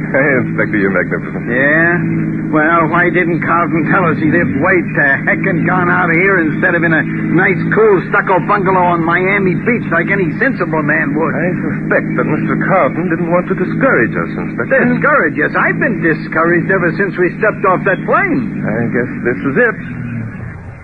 Hey, Inspector, you're magnificent. Yeah? Well, why didn't Carlton tell us he lived way to heck and gone out of here instead of in a nice, cool stucco bungalow on Miami Beach like any sensible man would? I suspect that Mr. Carlton didn't want to discourage us, Inspector. Discourage us? I've been discouraged ever since we stepped off that plane. I guess this is it.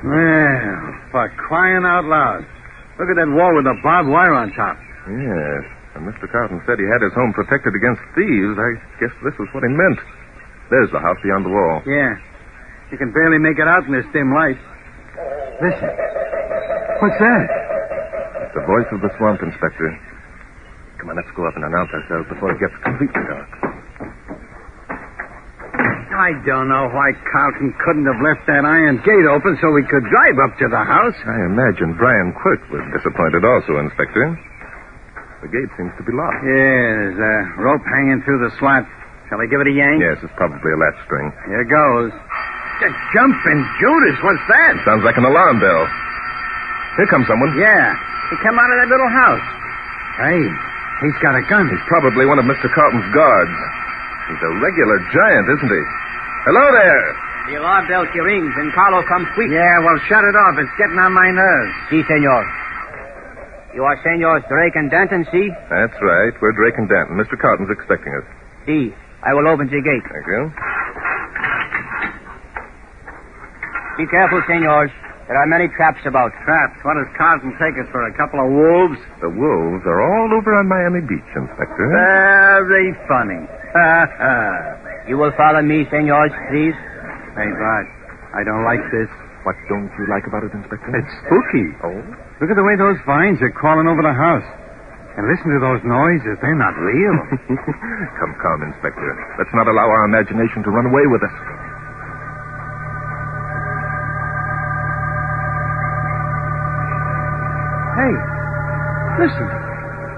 Well, for crying out loud. Look at that wall with the barbed wire on top. Yes. And Mr. Carlton said he had his home protected against thieves. I guess this was what he meant. There's the house beyond the wall. Yeah. You can barely make it out in this dim light. Listen. What's that? It's the voice of the swamp, Inspector. Come on, let's go up and announce ourselves before it gets completely dark. I don't know why Carlton couldn't have left that iron gate open so we could drive up to the house. I imagine Brian Quirk was disappointed also, Inspector. The gate seems to be locked. Yeah, there's a rope hanging through the slot. Shall I give it a yank? Yes, it's probably a latch string. Here goes. The jumping Judas, what's that? Sounds like an alarm bell. Here comes someone. Yeah, he came out of that little house. Hey, he's got a gun. He's probably one of Mr. Carlton's guards. He's a regular giant, isn't he? Hello there. The alarm bell she rings and Carlo comes quick. Yeah, well, shut it off. It's getting on my nerves. Si, senor. You are senors Drake and Danton, si? That's right. We're Drake and Danton. Mr. Carlton's expecting us. Si. I will open the gate. Thank you. Be careful, senors. There are many traps about. Traps? What does Carlton take us for, a couple of wolves? The wolves are all over on Miami Beach, Inspector. Very funny. You will follow me, senors, please. Hey, Bart, I don't like this. What don't you like about it, Inspector? It's spooky. Oh? Look at the way those vines are crawling over the house. And listen to those noises. They're not real. Come, Inspector. Let's not allow our imagination to run away with us. Hey, listen.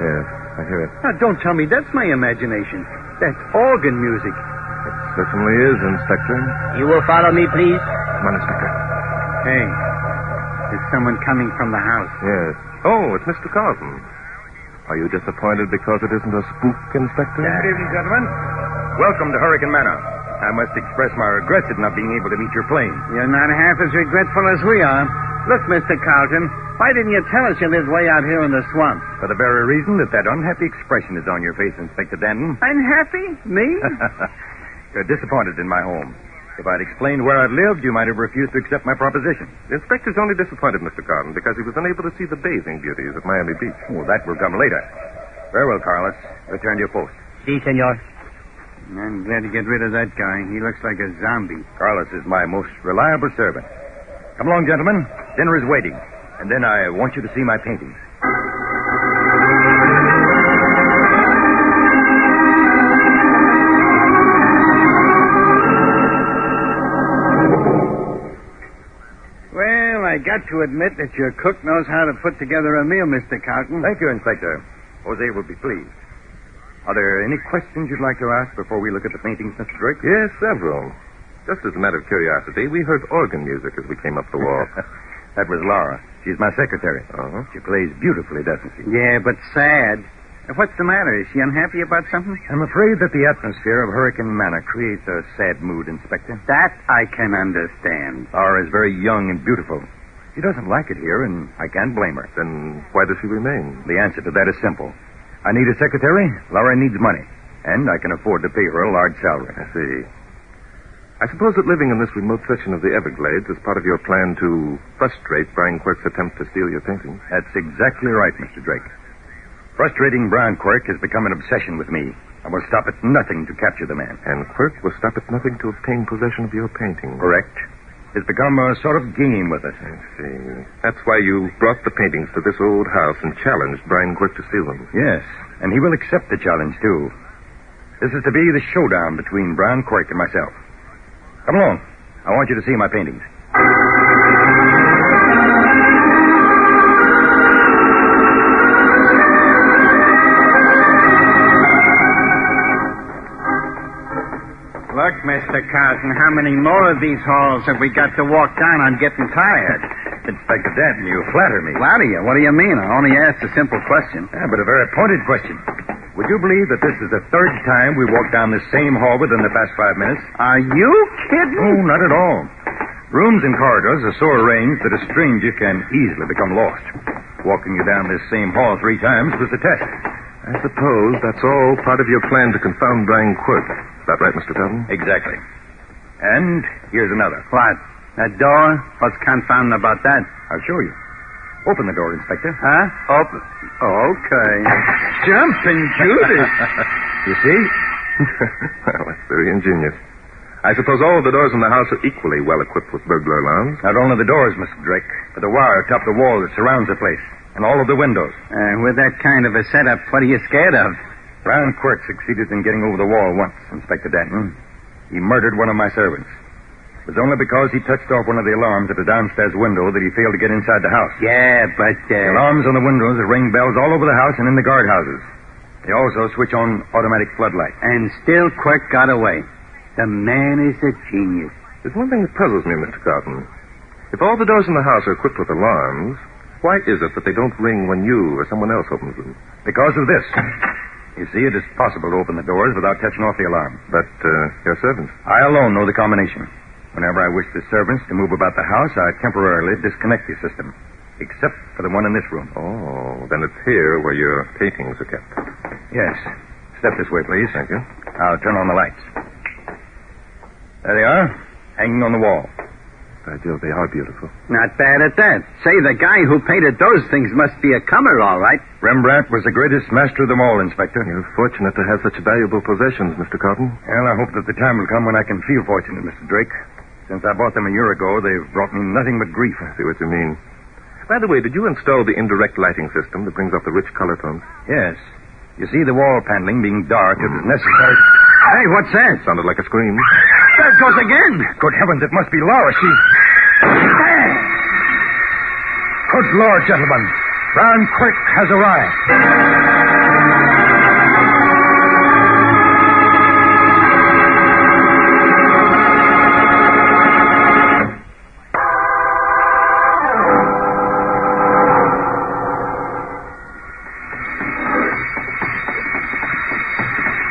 Yes, I hear it. Now, don't tell me that's my imagination. That's organ music. It certainly is, Inspector. You will follow me, please. Come on, Inspector. Hey, there's someone coming from the house. Yes. Oh, it's Mr. Carlton. Are you disappointed because it isn't a spook, Inspector? Good evening, gentlemen. Welcome to Hurricane Manor. I must express my regrets at not being able to meet your plane. You're not half as regretful as we are. Look, Mr. Carlton, why didn't you tell us you lived way out here in the swamp? For the very reason that unhappy expression is on your face, Inspector Danton. Unhappy? Me? You're disappointed in my home. If I'd explained where I'd lived, you might have refused to accept my proposition. The inspector's only disappointed, Mr. Carlton, because he was unable to see the bathing beauties at Miami Beach. Oh, that will come later. Very well, Carlos. Return to your post. Si, senor. I'm glad to get rid of that guy. He looks like a zombie. Carlos is my most reliable servant. Come along, gentlemen. Dinner is waiting. And then I want you to see my paintings. Well, I got to admit that your cook knows how to put together a meal, Mr. Carlton. Thank you, Inspector. Jose will be pleased. Are there any questions you'd like to ask before we look at the paintings, Mr. Drake? Yes, several. Just as a matter of curiosity, we heard organ music as we came up the wall. That was Laura. She's my secretary. Uh-huh. She plays beautifully, doesn't she? Yeah, but sad. What's the matter? Is she unhappy about something? I'm afraid that the atmosphere of Hurricane Manor creates a sad mood, Inspector. That I can understand. Laura is very young and beautiful. She doesn't like it here, and I can't blame her. Then why does she remain? The answer to that is simple. I need a secretary. Laura needs money. And I can afford to pay her a large salary. I see. I suppose that living in this remote section of the Everglades is part of your plan to frustrate Brian Quirk's attempt to steal your paintings. That's exactly right, Mr. Drake. Frustrating Brian Quirk has become an obsession with me. I will stop at nothing to capture the man. And Quirk will stop at nothing to obtain possession of your paintings. Correct. It's become a sort of game with us. I see. That's why you brought the paintings to this old house and challenged Brian Quirk to steal them. Yes, and he will accept the challenge, too. This is to be the showdown between Brian Quirk and myself. Come along. I want you to see my paintings. Look, Mr. Carson, how many more of these halls have we got to walk down? I'm getting tired. Inspector Danton, you flatter me. Flatter you? What do you mean? I only asked a simple question. Yeah, but a very pointed question. Would you believe that this is the third time we walked down this same hall within the past 5 minutes? Are you kidding? Oh, not at all. Rooms and corridors are so arranged that a stranger can easily become lost. Walking you down this same hall 3 times was the test. I suppose that's all part of your plan to confound Brian Quirk. Is that right, Mr. Felton? Exactly. And here's another. What? That door? What's confounding about that? I'll show you. Open the door, Inspector. Huh? Open. Okay. Jumping Judas. You see? Well, that's very ingenious. I suppose all of the doors in the house are equally well equipped with burglar alarms. Not only the doors, Mr. Drake, but the wire atop the wall that surrounds the place. And all of the windows. With that kind of a setup, what are you scared of? Brian Quirk succeeded in getting over the wall once, Inspector Danton. He murdered one of my servants. It was only because he touched off one of the alarms at the downstairs window that he failed to get inside the house. Yeah, but... The alarms on the windows ring bells all over the house and in the guardhouses. They also switch on automatic floodlights. And still Quirk got away. The man is a genius. There's one thing that puzzles me, Mr. Carton. If all the doors in the house are equipped with alarms, why is it that they don't ring when you or someone else opens them? Because of this. You see, it is possible to open the doors without touching off the alarm. But your servants? I alone know the combination. Whenever I wish the servants to move about the house, I temporarily disconnect the system. Except for the one in this room. Oh, then it's here where your paintings are kept. Yes. Step this way, please. Thank you. I'll turn on the lights. There they are, hanging on the wall. By Jove, they are beautiful. Not bad at that. Say, the guy who painted those things must be a comer, all right. Rembrandt was the greatest master of them all, Inspector. You're fortunate to have such valuable possessions, Mr. Carton. Well, I hope that the time will come when I can feel fortunate, Mr. Drake. Since I bought them a year ago, they've brought me nothing but grief. I see what you mean. By the way, did you install the indirect lighting system that brings out the rich color tones? Yes. You see, the wall paneling being dark, it was necessary... Hey, what's that? Sounded like a scream. There it goes again. Good heavens, it must be Laura. She... Good Lord, gentlemen. Brian Quirk has arrived.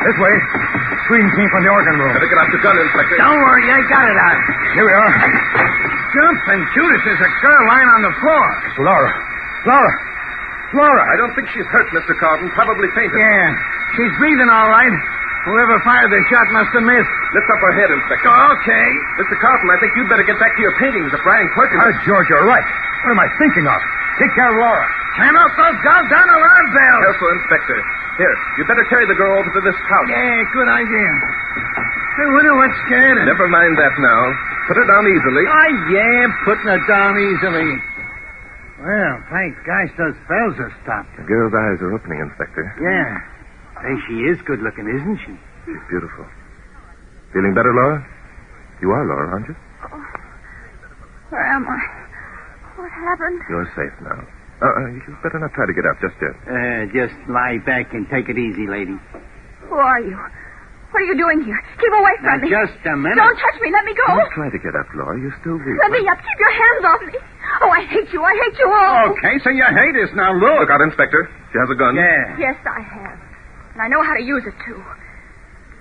This way. Scream came from the organ room. Better get out the gun, Inspector. Don't worry, I got it out. Here we are. Jumping Judas, there's a girl lying on the floor. It's Laura. Laura. Laura. I don't think she's hurt, Mr. Carton. Probably fainted. Yeah, she's breathing all right. Whoever fired the shot must have missed. Lift up her head, Inspector. Okay. Mr. Carton, I think you'd better get back to your paintings of Brian Quirk. George, you're right. What am I thinking of? Take care of Laura. Turn off those goddamn alarm bells. Careful, Inspector. Here, you'd better carry the girl over to this house. Yeah, good idea. I wonder what scared her. Never mind that now. Put her down easily. Yeah, putting her down easily. Well, thank gosh those bells are stopped. The girl's eyes are opening, Inspector. Yeah. Say, she is good looking, isn't she? She's beautiful. Feeling better, Laura? You are Laura, aren't you? Oh, where am I? What happened? You're safe now. You better not try to get up just yet. Just lie back and take it easy, lady. Who are you? What are you doing here? Keep away from me. Just a minute. Don't touch me. Let me go. Don't try to get up, Laura. You're still weak. Let me up. Keep your hands off me. Oh, I hate you. I hate you all. Okay, so you hate us now. Look. Look out, Inspector. She has a gun. Yeah. Yes, I have. And I know how to use it, too.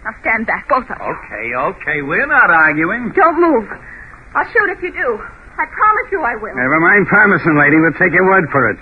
Now stand back, both of you. Okay. We're not arguing. Don't move. I'll shoot if you do. I promise you I will. Never mind promising, lady. We'll take your word for it.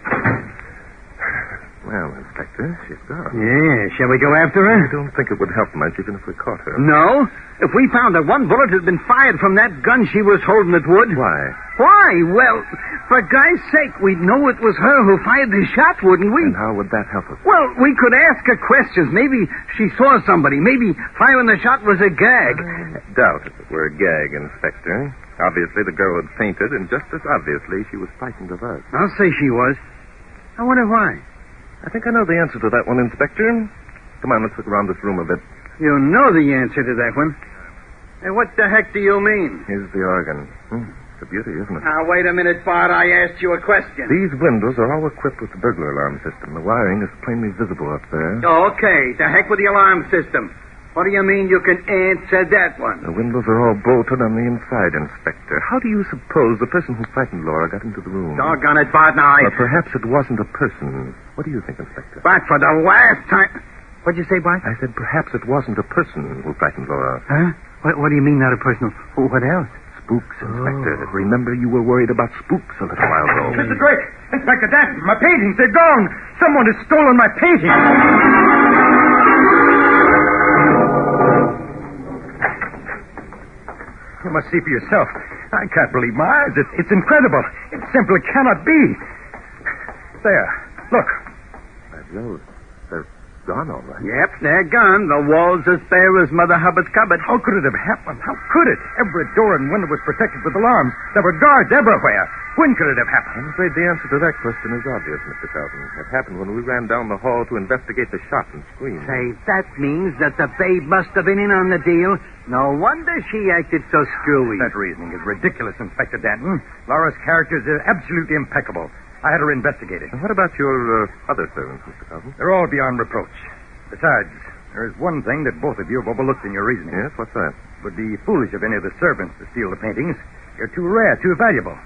Well, Inspector, she's gone. Yeah, shall we go after her? I don't think it would help much even if we caught her. No. If we found that one bullet had been fired from that gun she was holding, it would. Why? Why? Well, for Guy's sake, we'd know it was her who fired the shot, wouldn't we? And how would that help us? Well, we could ask her questions. Maybe she saw somebody. Maybe firing the shot was a gag. I doubt if it were a gag, Inspector. Obviously, the girl had fainted, and just as obviously, she was frightened of us. I'll say she was. I wonder why. I think I know the answer to that one, Inspector. Come on, let's look around this room a bit. You know the answer to that one. Hey, what the heck do you mean? Here's the organ. It's a beauty, isn't it? Now, wait a minute, Bart. I asked you a question. These windows are all equipped with the burglar alarm system. The wiring is plainly visible up there. Okay, the heck with the alarm system. What do you mean you can answer that one? The windows are all bolted on the inside, Inspector. How do you suppose the person who frightened Laura got into the room? Doggone it, Bart, now Or perhaps it wasn't a person. What do you think, Inspector? Bart, for the last time... What'd you say, Bart? I said perhaps it wasn't a person who frightened Laura. Huh? What do you mean, not a person? What else? Spooks, Inspector. Remember you were worried about spooks a little while ago. Mr. Drake! Inspector Danton! My paintings, they're gone! Someone has stolen my paintings! You must see for yourself. I can't believe my eyes. It's incredible. It simply cannot be. There. Look. By Jove, they're gone all right. Yep, they're gone. The wall's as bare as Mother Hubbard's cupboard. How could it have happened? How could it? Every door and window was protected with alarms. There were guards everywhere. When could it have happened? I'm afraid the answer to that question is obvious, Mr. Carlton. It happened when we ran down the hall to investigate the shot and scream. Say, that means that the babe must have been in on the deal. No wonder she acted so screwy. That reasoning is ridiculous, Inspector Danton. Laura's characters are absolutely impeccable. I had her investigated. And what about your other servants, Mr. Carlton? They're all beyond reproach. Besides, there is one thing that both of you have overlooked in your reasoning. Yes, what's that? It would be foolish of any of the servants to steal the paintings. They're too rare, too valuable.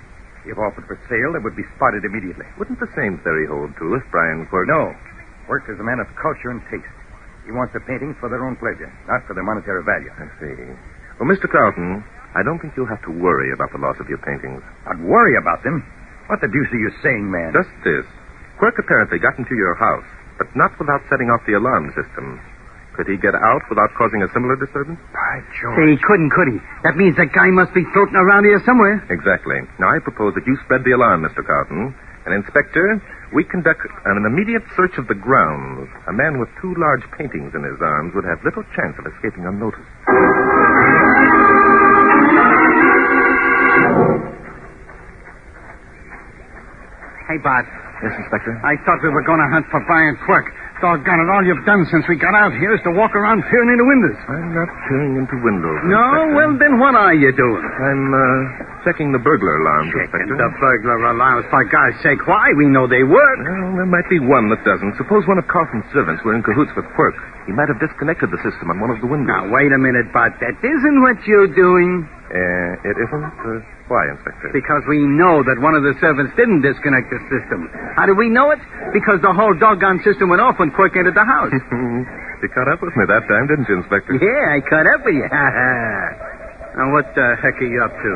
If offered for sale, they would be spotted immediately. Wouldn't the same theory hold true if Brian Quirk... No. Quirk is a man of culture and taste. He wants the paintings for their own pleasure, not for their monetary value. I see. Well, Mr. Carlton, I don't think you'll have to worry about the loss of your paintings. I'd worry about them? What the deuce are you saying, man? Just this. Quirk apparently got into your house, but not without setting off the alarm system. Could he get out without causing a similar disturbance? By George. Say, he couldn't, could he? That means that guy must be floating around here somewhere. Exactly. Now, I propose that you spread the alarm, Mr. Carlton. And, Inspector, we conduct an immediate search of the grounds. A man with two large paintings in his arms would have little chance of escaping unnoticed. Hey, Bart. Yes, Inspector? I thought we were going to hunt for Brian Quirk. Doggone it, all you've done since we got out here is to walk around peering into windows. I'm not peering into windows, No? Inspector. Well, then what are you doing? I'm, checking the burglar alarms, Checking Inspector. the burglar alarms. For God's sake, why? We know they work. Well, there might be one that doesn't. Suppose one of Carlton's servants were in cahoots with Quirk. He might have disconnected the system on one of the windows. Now, wait a minute, Bart. That isn't what you're doing. It isn't? Why, Inspector? Because we know that one of the servants didn't disconnect the system. How do we know it? Because the whole doggone system went off when Quirk entered the house. You caught up with me that time, didn't you, Inspector? Yeah, I caught up with you. Now, what the heck are you up to?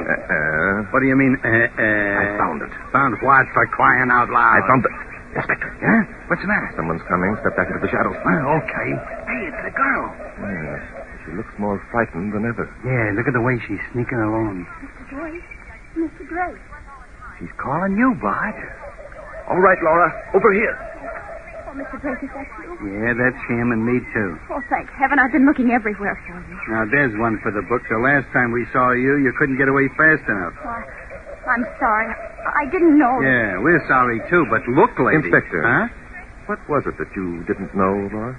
What do you mean, I found it. Found what, for crying out loud? I found it. Inspector. Huh? What's the matter? Someone's coming. Step back into the shadows. Well, okay. Hey, it's the girl. Yes. She looks more frightened than ever. Yeah, look at the way she's sneaking along. Mr. Drake. Mr. Drake. She's calling you, Bart. All right, Laura. Over here. Oh, Mr. Drake, is that you? Yeah, that's him and me, too. Oh, thank heaven. I've been looking everywhere for you. Now, there's one for the book. The last time we saw you, you couldn't get away fast enough. Oh, I'm sorry. I didn't know. Yeah, we're sorry, too, but look, lady. Inspector. Huh? What was it that you didn't know, Laura?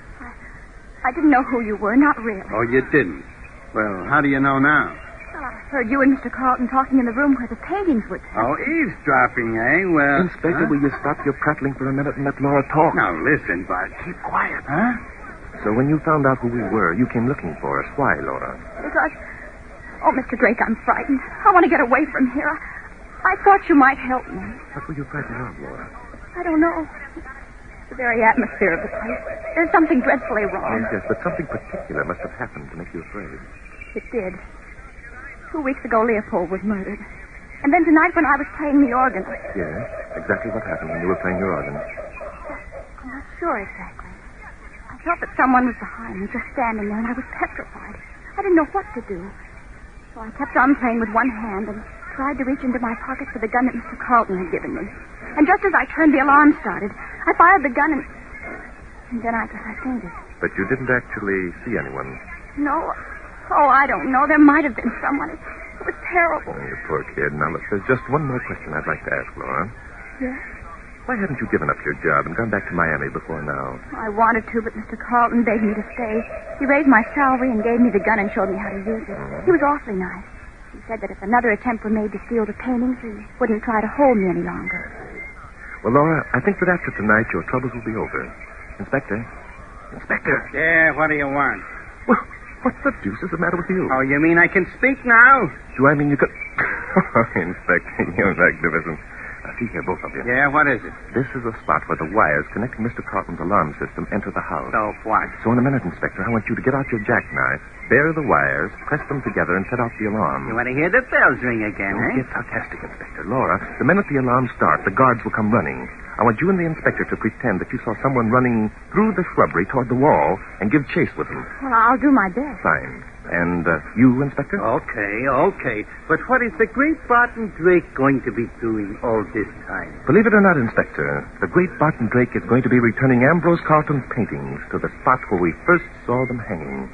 I didn't know who you were. Not really. Oh, you didn't? Well, how do you know now? Well, I heard you and Mr. Carlton talking in the room where the paintings were kept. Oh, eavesdropping, eh? Well... Inspector, will you stop your prattling for a minute and let Laura talk? Now, listen, Bart. Keep quiet. Huh? So when you found out who we were, you came looking for us. Why, Laura? Because... Oh, Mr. Drake, I'm frightened. I want to get away from here. I thought you might help me. What were you frightened of, Laura? I don't know. The very atmosphere of the place. There's something dreadfully wrong. Yes, but something particular must have happened to make you afraid. It did. 2 weeks ago, Leopold was murdered. And then tonight when I was playing the organ... Yes, exactly what happened when you were playing your organ. I'm not sure exactly. I felt that someone was behind me, just standing there, and I was petrified. I didn't know what to do. So I kept on playing with one hand and tried to reach into my pocket for the gun that Mr. Carlton had given me. And just as I turned, the alarm started. I fired the gun and then I fainted. But you didn't actually see anyone. No. Oh, I don't know. There might have been someone. It was terrible. Oh, you poor kid. Now, look, there's just one more question I'd like to ask, Laura. Yes? Why hadn't you given up your job and gone back to Miami before now? I wanted to, but Mr. Carlton begged me to stay. He raised my salary and gave me the gun and showed me how to use it. He was awfully nice. He said that if another attempt were made to steal the paintings, he wouldn't try to hold me any longer. Well, Laura, I think that after tonight, your troubles will be over. Inspector? Yeah, what do you want? Well, what the deuce is the matter with you? Oh, you mean I can speak now? Do I mean you could... Inspector, you're magnificent. Now, see here, both of you. Yeah, what is it? This is a spot where the wires connecting Mr. Carlton's alarm system enter the house. So what? So in a minute, Inspector, I want you to get out your jackknife, bare the wires, press them together, and set off the alarm. You want to hear the bells ring again, Don't eh? get sarcastic, Inspector. Laura, the minute the alarms start, the guards will come running. I want you and the inspector to pretend that you saw someone running through the shrubbery toward the wall and give chase with them. Well, I'll do my best. Fine. And you, Inspector? Okay. But what is the great Barton Drake going to be doing all this time? Believe it or not, Inspector, the great Barton Drake is going to be returning Ambrose Carlton's paintings to the spot where we first saw them hanging.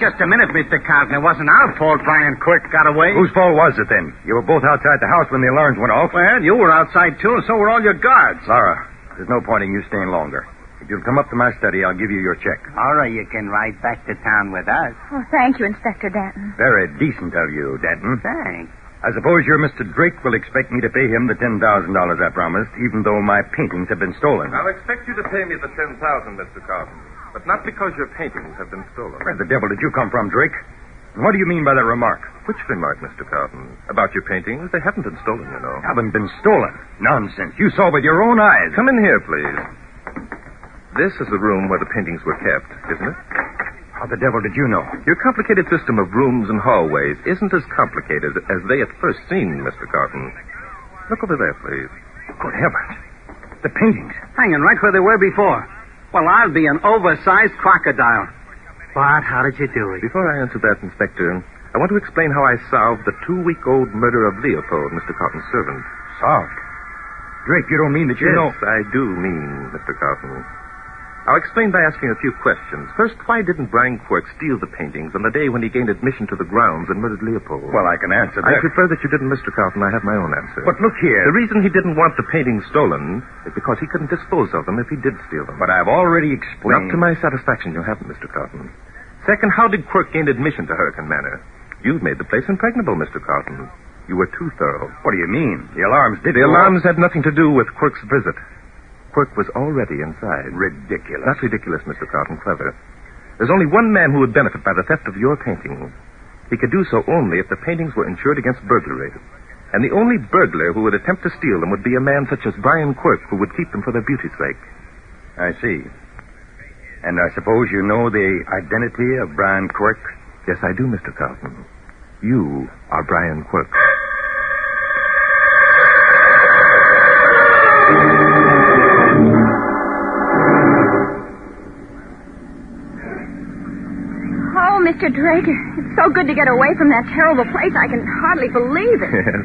Just a minute, Mr. Carlton. It wasn't our fault Brian Quirk got away. Whose fault was it, then? You were both outside the house when the alarms went off. Well, you were outside, too, and so were all your guards. Laura, there's no point in you staying longer. If you'll come up to my study, I'll give you your check. All right, you can ride back to town with us. Oh, thank you, Inspector Danton. Very decent of you, Danton. Thanks. I suppose your Mr. Drake will expect me to pay him the $10,000 I promised, even though my paintings have been stolen. I'll expect you to pay me the $10,000, Mr. Carlton. But not because your paintings have been stolen. Where the devil did you come from, Drake? And what do you mean by that remark? Which remark, Mr. Carlton? About your paintings? They haven't been stolen, you know. Haven't been stolen? Nonsense. You saw with your own eyes. Come in here, please. This is the room where the paintings were kept, isn't it? How the devil did you know? Your complicated system of rooms and hallways isn't as complicated as they at first seemed, Mr. Carlton. Look over there, please. Good heavens. The paintings. Hanging right where they were before. Well, I'll be an oversized crocodile. Bart, how did you do it? Before I answer that, Inspector, I want to explain how I solved the 2-week-old murder of Leopold, Mr. Carlton's servant. Solved? Drake, you don't mean that you know... Yes, I do mean, Mr. Carlton. I'll explain by asking a few questions. First, why didn't Brian Quirk steal the paintings on the day when he gained admission to the grounds and murdered Leopold? Well, I can answer that. I prefer that you didn't, Mr. Carlton. I have my own answer. But look here. The reason he didn't want the paintings stolen is because he couldn't dispose of them if he did steal them. But I've already explained... Not to my satisfaction, you haven't, Mr. Carlton. Second, how did Quirk gain admission to Hurricane Manor? You've made the place impregnable, Mr. Carlton. You were too thorough. What do you mean? The alarms did... The alarms had nothing to do with Quirk's visit. Quirk was already inside. Ridiculous. Not ridiculous, Mr. Carlton. Clever. There's only one man who would benefit by the theft of your paintings. He could do so only if the paintings were insured against burglary. And the only burglar who would attempt to steal them would be a man such as Brian Quirk, who would keep them for their beauty's sake. I see. And I suppose you know the identity of Brian Quirk? Yes, I do, Mr. Carlton. You are Brian Quirk. Oh, Mr. Drake, it's so good to get away from that terrible place. I can hardly believe it. Yes,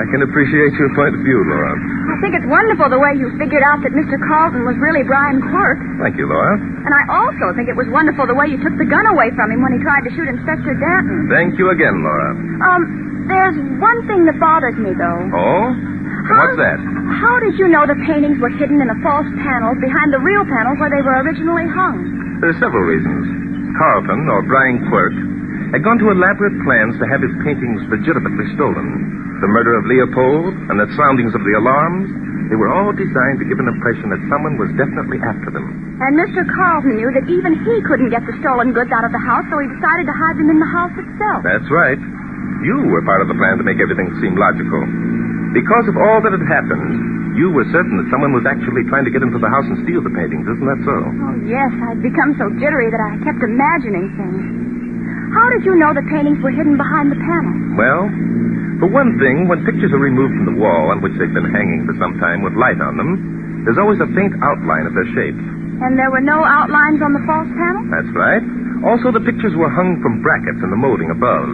I can appreciate your point of view, Laura. I think it's wonderful the way you figured out that Mr. Carlton was really Brian Quirk. Thank you, Laura. And I also think it was wonderful the way you took the gun away from him when he tried to shoot Inspector Danton. Thank you again, Laura. There's one thing that bothers me, though. Oh? What's that? How did you know the paintings were hidden in the false panels behind the real panels where they were originally hung? There are several reasons. Carlton, or Brian Quirk, had gone to elaborate plans to have his paintings legitimately stolen. The murder of Leopold and the soundings of the alarms, they were all designed to give an impression that someone was definitely after them. And Mr. Carlton knew that even he couldn't get the stolen goods out of the house, so he decided to hide them in the house itself. That's right. You were part of the plan to make everything seem logical. Because of all that had happened, you were certain that someone was actually trying to get into the house and steal the paintings. Isn't that so? Oh, yes. I'd become so jittery that I kept imagining things. How did you know the paintings were hidden behind the panel? Well, for one thing, when pictures are removed from the wall on which they've been hanging for some time with light on them, there's always a faint outline of their shapes. And there were no outlines on the false panel? That's right. Also, the pictures were hung from brackets in the molding above.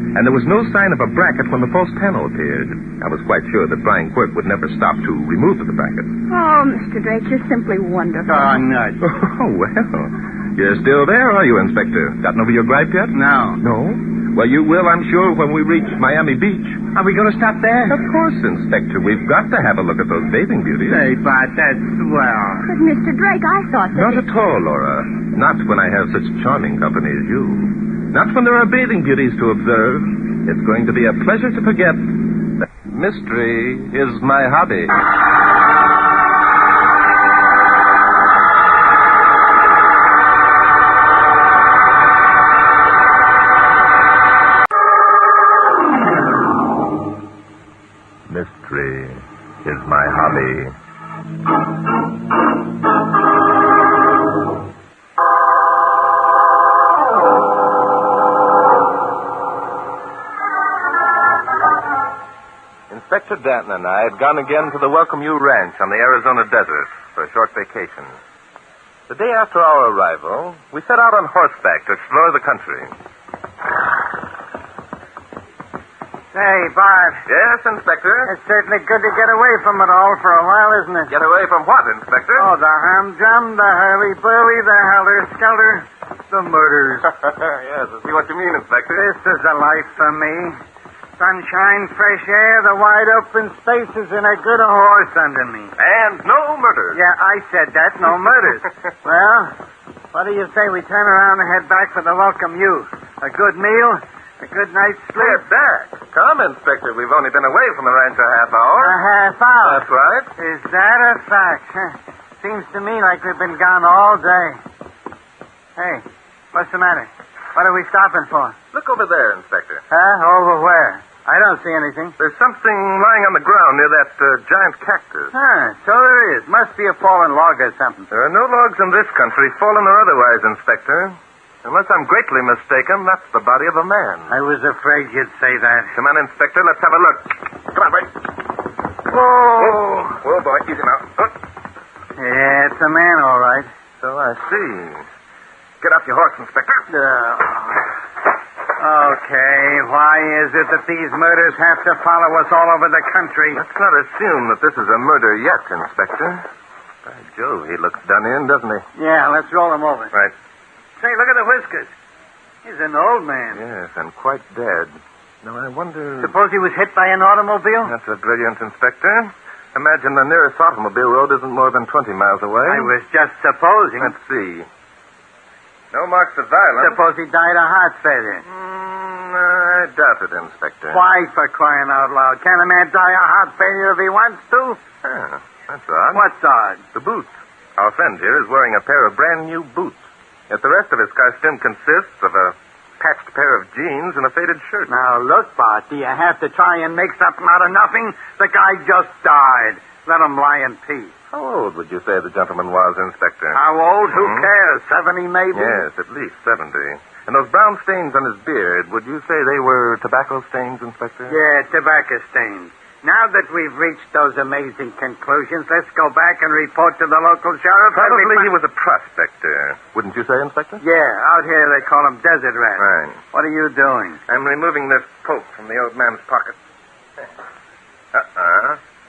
And there was no sign of a bracket when the false panel appeared. I was quite sure that Brian Quirk would never stop to remove the bracket. Oh, Mr. Drake, you're simply wonderful. Oh, nuts. Oh, well. You're still there, are you, Inspector? Gotten over your gripe yet? No. No? Well, you will, I'm sure, when we reach Miami Beach. Are we going to stop there? Of course, Inspector. We've got to have a look at those bathing beauties. Hey, Bart, that's swell. But, Mr. Drake, I thought that... Not at all, Laura. Not when I have such charming company as you. Not when there are bathing beauties to observe. It's going to be a pleasure to forget that mystery is my hobby. Mystery is my hobby. Inspector Danton and I had gone again to the Welcome You Ranch on the Arizona desert for a short vacation. The day after our arrival, we set out on horseback to explore the country. Say, Bart. Yes, Inspector? It's certainly good to get away from it all for a while, isn't it? Get away from what, Inspector? Oh, the humdrum, the hurly-burly, the helter-skelter, the murders. Yes, I see what you mean, Inspector. This is the life for me. Sunshine, fresh air, the wide open spaces, and a good horse under me. And no murders. Yeah, I said that, no murders. Well, what do you say we turn around and head back for the Welcome You? A good meal, a good night's sleep. We're back. Come, Inspector. We've only been away from the ranch a half hour. A half hour? That's right. Is that a fact? Seems to me like we've been gone all day. Hey, what's the matter? What are we stopping for? Look over there, Inspector. Huh? Over where? I don't see anything. There's something lying on the ground near that giant cactus. Huh, so there is. Must be a fallen log or something. There are no logs in this country, fallen or otherwise, Inspector. Unless I'm greatly mistaken, that's the body of a man. I was afraid you'd say that. Come on, Inspector. Let's have a look. Come on, boy. Oh. Oh, boy. Easy now. Oh. Yeah, it's a man, all right. So I see. Get off your horse, Inspector. Okay, why is it that these murders have to follow us all over the country? Let's not assume that this is a murder yet, Inspector. By Jove, he looks done in, doesn't he? Yeah, let's roll him over. Right. Say, look at the whiskers. He's an old man. Yes, and quite dead. Now, I wonder... Suppose he was hit by an automobile? That's a brilliant, Inspector. Imagine the nearest automobile road isn't more than 20 miles away. I was just supposing. Let's see. No marks of violence. Suppose he died of heart failure. I doubt it, Inspector. Why, for crying out loud? Can a man die of heart failure if he wants to? Ah, that's odd. What's odd? The boots. Our friend here is wearing a pair of brand new boots. Yet the rest of his costume consists of a patched pair of jeans and a faded shirt. Now, look, Bart, do you have to try and make something out of nothing? The guy just died. Let him lie in peace. How old would you say the gentleman was, Inspector? How old? Who cares? 70, maybe? Yes, at least 70. And those brown stains on his beard, would you say they were tobacco stains, Inspector? Yeah, tobacco stains. Now that we've reached those amazing conclusions, let's go back and report to the local sheriff. Probably he was a prospector. Wouldn't you say, Inspector? Yeah, out here they call him Desert Rat. Right. What are you doing? I'm removing this poke from the old man's pocket.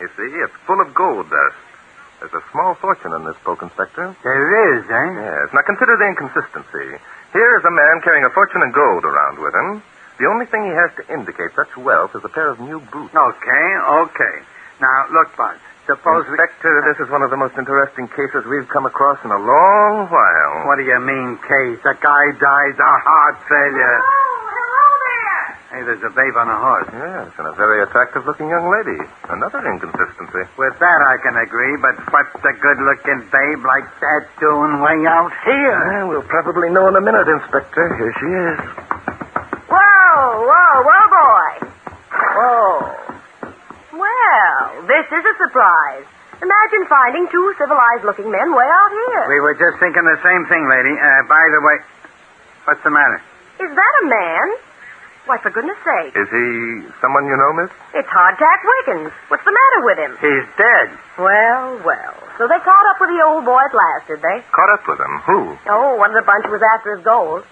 You see, it's full of gold dust. There's a small fortune in this poke, Inspector. There is, eh? Yes. Now consider the inconsistency. Here is a man carrying a fortune in gold around with him. The only thing he has to indicate such wealth is a pair of new boots. Okay. Now, look, Bart. Suppose Inspector, this is one of the most interesting cases we've come across in a long while. What do you mean, case? A guy dies of heart failure. Hello there. Hey, there's a babe on a horse. Yes, and a very attractive-looking young lady. Another inconsistency. With that, I can agree, but what's a good-looking babe like that doing way out here? We'll probably know in a minute, Inspector. Here she is. Whoa, boy. Well, this is a surprise. Imagine finding two civilized-looking men way out here. We were just thinking the same thing, lady. By the way, what's the matter? Is that a man? Why, for goodness sake. Is he someone you know, miss? It's Hardtack Wiggins. What's the matter with him? He's dead. Well. So they caught up with the old boy at last, did they? Caught up with him? Who? Oh, one of the bunch who was after his gold.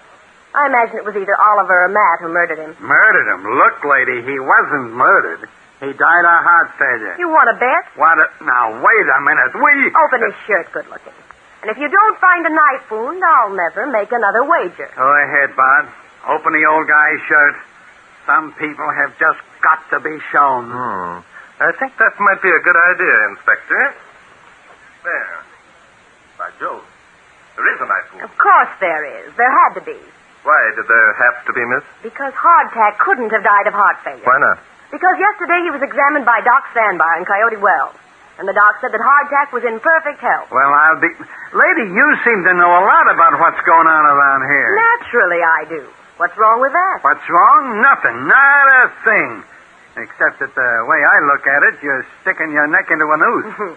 I imagine it was either Oliver or Matt who murdered him. Murdered him? Look, lady, he wasn't murdered. He died of heart failure. You want to bet? Now, wait a minute. Open his shirt, good looking. And if you don't find a knife wound, I'll never make another wager. Go ahead, Bud. Open the old guy's shirt. Some people have just got to be shown. I think that might be a good idea, Inspector. There. By Jove. There is a knife wound. Of course there is. There had to be. Why did there have to be, miss? Because Hardtack couldn't have died of heart failure. Why not? Because yesterday he was examined by Doc Sandbar in Coyote Wells. And the doc said that Hardtack was in perfect health. Well, Lady, you seem to know a lot about what's going on around here. Naturally I do. What's wrong with that? What's wrong? Nothing. Not a thing. Except that the way I look at it, you're sticking your neck into a noose.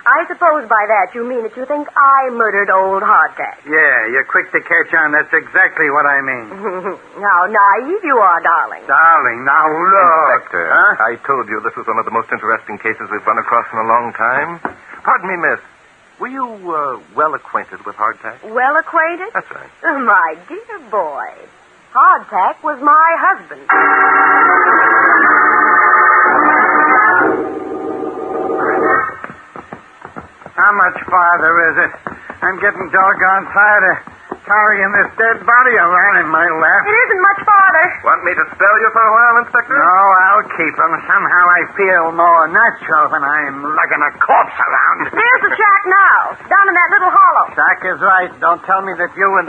I suppose by that you mean that you think I murdered old Hardtack. Yeah, you're quick to catch on. That's exactly what I mean. How naive you are, darling. Darling, now look. Inspector, I told you this was one of the most interesting cases we've run across in a long time. Pardon me, miss. Were you well acquainted with Hardtack? Well acquainted? That's right. My dear boy. Hardtack was my husband. How much farther is it? I'm getting doggone tired of carrying this dead body around in my lap. It isn't much farther. Want me to spell you for a while, Inspector? No, I'll keep him. Somehow I feel more natural when I'm lugging a corpse around. There's the shack now, down in that little hollow. Doc is right. Don't tell me that you and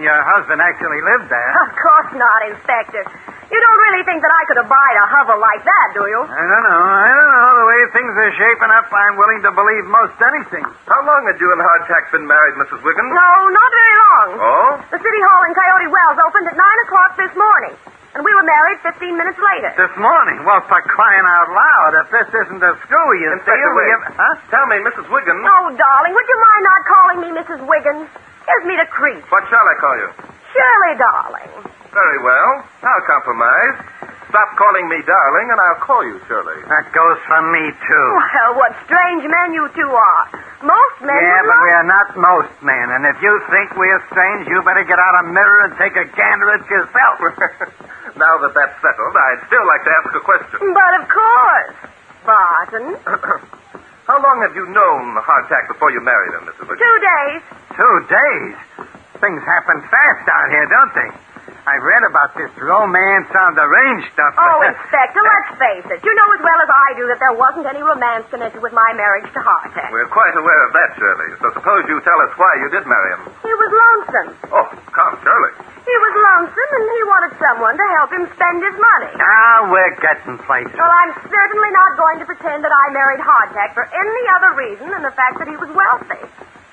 your husband actually lived there. Of course not, Inspector. You don't really think that I could abide a hovel like that, do you? I don't know. The way things are shaping up, I'm willing to believe most anything. How long had you and Hardtack been married, Mrs. Wiggins? No, not very long. Oh? The City Hall in Coyote Wells opened at 9 o'clock this morning. And we were married 15 minutes later. This morning? Well, for crying out loud, if this isn't a screw, you see. Tell me, Mrs. Wiggins. Oh, darling, would you mind not calling me Mrs. Wiggins? Gives me the creeps. What shall I call you? Shirley, darling. Very well. I'll compromise. Stop calling me darling, and I'll call you Shirley. That goes for me, too. Well, what strange men you two are. Most men but we are not most men. And if you think we're strange, you better get out a mirror and take a gander at yourself. Now that that's settled, I'd still like to ask a question. But of course. Barton. How long have you known Hardtack before you married him, Mrs. Wiggins? 2 days. 2 days? Things happen fast out here, don't they? I've read about this romance on the range stuff. Oh, Inspector, let's face it. You know as well as I do that there wasn't any romance connected with my marriage to Hardtack. We're quite aware of that, Shirley. So suppose you tell us why you did marry him. He was lonesome. Oh, come, Shirley. He was lonesome, and he wanted someone to help him spend his money. Now we're getting places. Well, I'm certainly not going to pretend that I married Hardtack for any other reason than the fact that he was wealthy.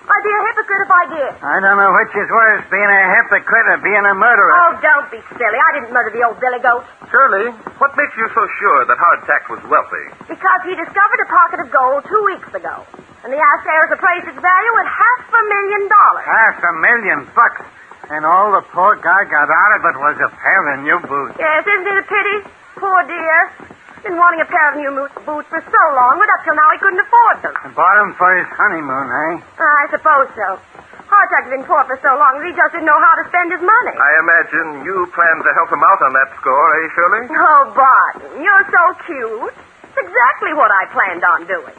I'd be a hypocrite if I did. I don't know which is worse, being a hypocrite or being a murderer. Oh, don't be silly. I didn't murder the old billy goat. Shirley, what makes you so sure that Hardtack was wealthy? Because he discovered a pocket of gold 2 weeks ago. And the ass heirs appraised its value at $500,000. $500,000. And all the poor guy got out of it was a pair of new boots. Yes, isn't it a pity? Poor dear. Been wanting a pair of new boots for so long, but up till now he couldn't afford them. Bought them for his honeymoon, eh? I suppose so. Hardtack's been poor for so long that he just didn't know how to spend his money. I imagine you plan to help him out on that score, eh, Shirley? Oh, Barton, you're so cute. It's exactly what I planned on doing.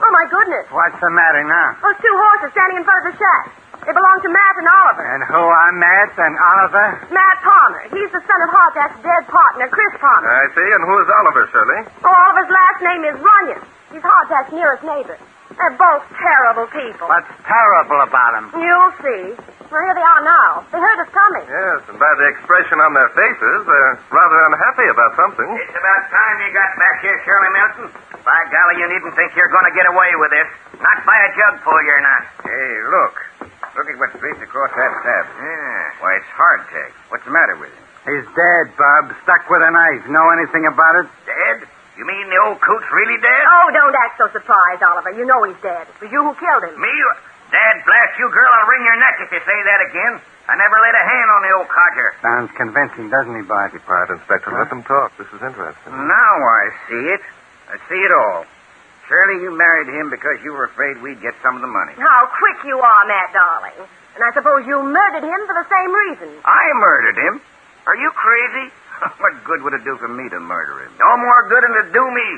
Oh, my goodness. What's the matter now? Those 2 horses standing in front of the shack. They belong to Matt and Oliver. And who are Matt and Oliver? Matt Palmer. He's the son of Hardtack's dead partner, Chris Palmer. I see. And who is Oliver, Shirley? Oh, Oliver's last name is Runyon. He's Hardtack's nearest neighbor. They're both terrible people. What's terrible about them? You'll see. Well, here they are now. They heard us coming. Yes, and by the expression on their faces, they're rather unhappy about something. It's about time you got back here, Shirley Milton. By golly, you needn't think you're going to get away with this. Not by a jugful, you're not. Hey, look. Look at what streaks across that stab. Yeah. Why, it's Hardtack. What's the matter with him? He's dead, Bob. Stuck with a knife. Know anything about it? Dead? You mean the old coot's really dead? Oh, don't act so surprised, Oliver. You know he's dead. It was you who killed him. Me? Dad blast you, girl. I'll wring your neck if you say that again. I never laid a hand on the old codger. Sounds convincing, doesn't he, Bart? Be quiet, Inspector. Let them talk. This is interesting. Now I see it. I see it all. Surely you married him because you were afraid we'd get some of the money. How quick you are, Matt, darling. And I suppose you murdered him for the same reason. I murdered him? Are you crazy? What good would it do for me to murder him? No more good than to do me.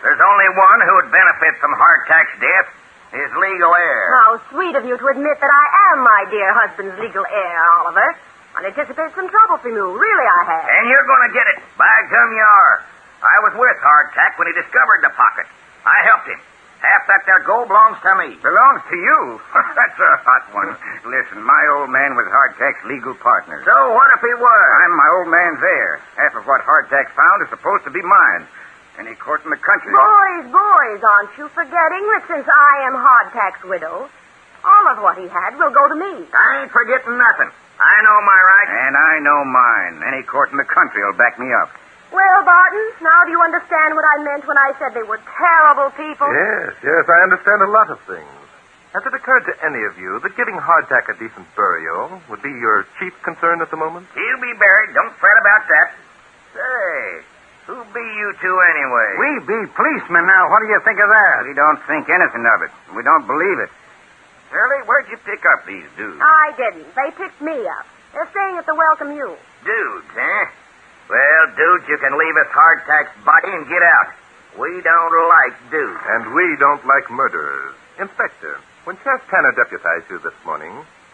There's only one who would benefit from hardtack's death. His legal heir. How sweet of you to admit that I am my dear husband's legal heir, Oliver. I anticipate some trouble from you. Really, I have. And you're going to get it. By gum, you are. I was with Hardtack when he discovered the pocket. I helped him. Half that there gold belongs to me. Belongs to you? That's a hot one. Listen, my old man was Hardtack's legal partner. So what if he was? I'm my old man's heir. Half of what Hardtack found is supposed to be mine. Any court in the country. Boys, aren't you forgetting that since I am Hardtack's widow, all of what he had will go to me? I ain't forgetting nothing. I know my rights. And I know mine. Any court in the country will back me up. Well, Barton, now do you understand what I meant when I said they were terrible people? Yes, I understand a lot of things. Has it occurred to any of you that giving Hardtack a decent burial would be your chief concern at the moment? He'll be buried. Don't fret about that. Say, who be you two anyway? We be policemen now. What do you think of that? We don't think anything of it. We don't believe it. Shirley, where'd you pick up these dudes? I didn't. They picked me up. They're staying at the Welcome U. Dudes, eh? Well, dudes, you can leave us Hardtack's body and get out. We don't like dudes. And we don't like murderers. Inspector, when Sheriff Tanner deputized you this morning,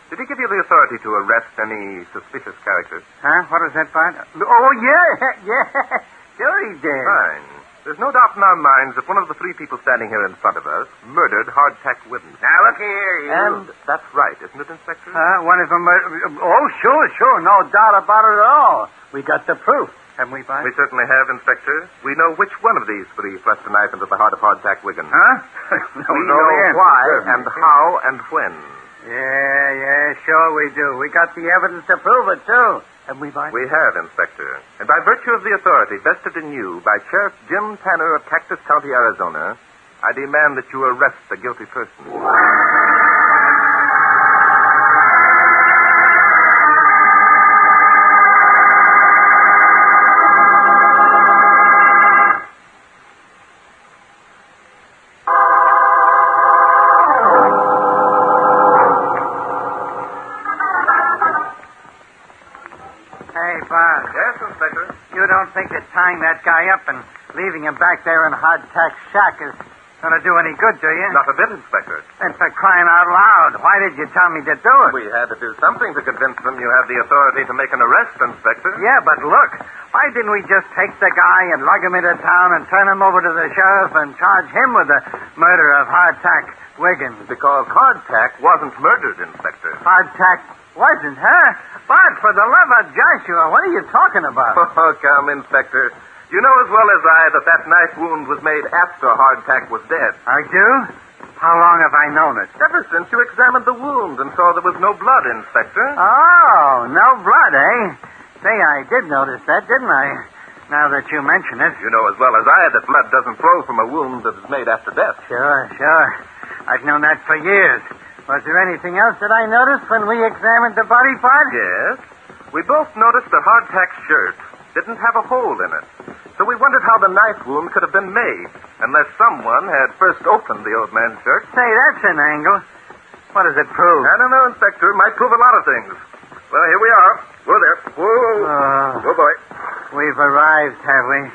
did he give you the authority to arrest any suspicious characters? Huh? What was that, Bart? Oh, yeah. Sure he did. Fine. There's no doubt in our minds that one of the three people standing here in front of us murdered Hardtack Whitten. Now, look here, you... And that's right, isn't it, Inspector? One of them... Oh, sure. No doubt about it at all. We got the proof, haven't we, Bart? We certainly have, Inspector. We know which one of these three thrust a knife into the heart of Hardtack Wiggin. Huh? We know why and how and when. Yeah, sure we do. We got the evidence to prove it, too. Haven't we, Bart? We have, Inspector. And by virtue of the authority vested in you by Sheriff Jim Tanner of Cactus County, Arizona, I demand that you arrest the guilty person. Tying that guy up and leaving him back there in Hardtack's shack is going to do any good, do you? Not a bit, Inspector. And for crying out loud, why did you tell me to do it? We had to do something to convince them you have the authority to make an arrest, Inspector. Yeah, but look, why didn't we just take the guy and lug him into town and turn him over to the sheriff and charge him with the murder of Hardtack Wiggins? Because Hardtack wasn't murdered, Inspector. Hardtack wasn't, huh? But for the love of Joshua, what are you talking about? Oh, come, Inspector. You know as well as I that knife wound was made after Hardtack was dead. I do? How long have I known it? Ever since you examined the wound and saw there was no blood, Inspector. Oh, no blood, eh? Say, I did notice that, didn't I? Now that you mention it. You know as well as I that blood doesn't flow from a wound that is made after death. Sure. I've known that for years. Was there anything else that I noticed when we examined the body part? Yes. We both noticed that Hardtack's shirt didn't have a hole in it. So we wondered how the knife wound could have been made, unless someone had first opened the old man's shirt. Say, that's an angle. What does it prove? I don't know, Inspector. It might prove a lot of things. Well, here we are. Whoa there. Whoa. Whoa, boy. We've arrived, have we?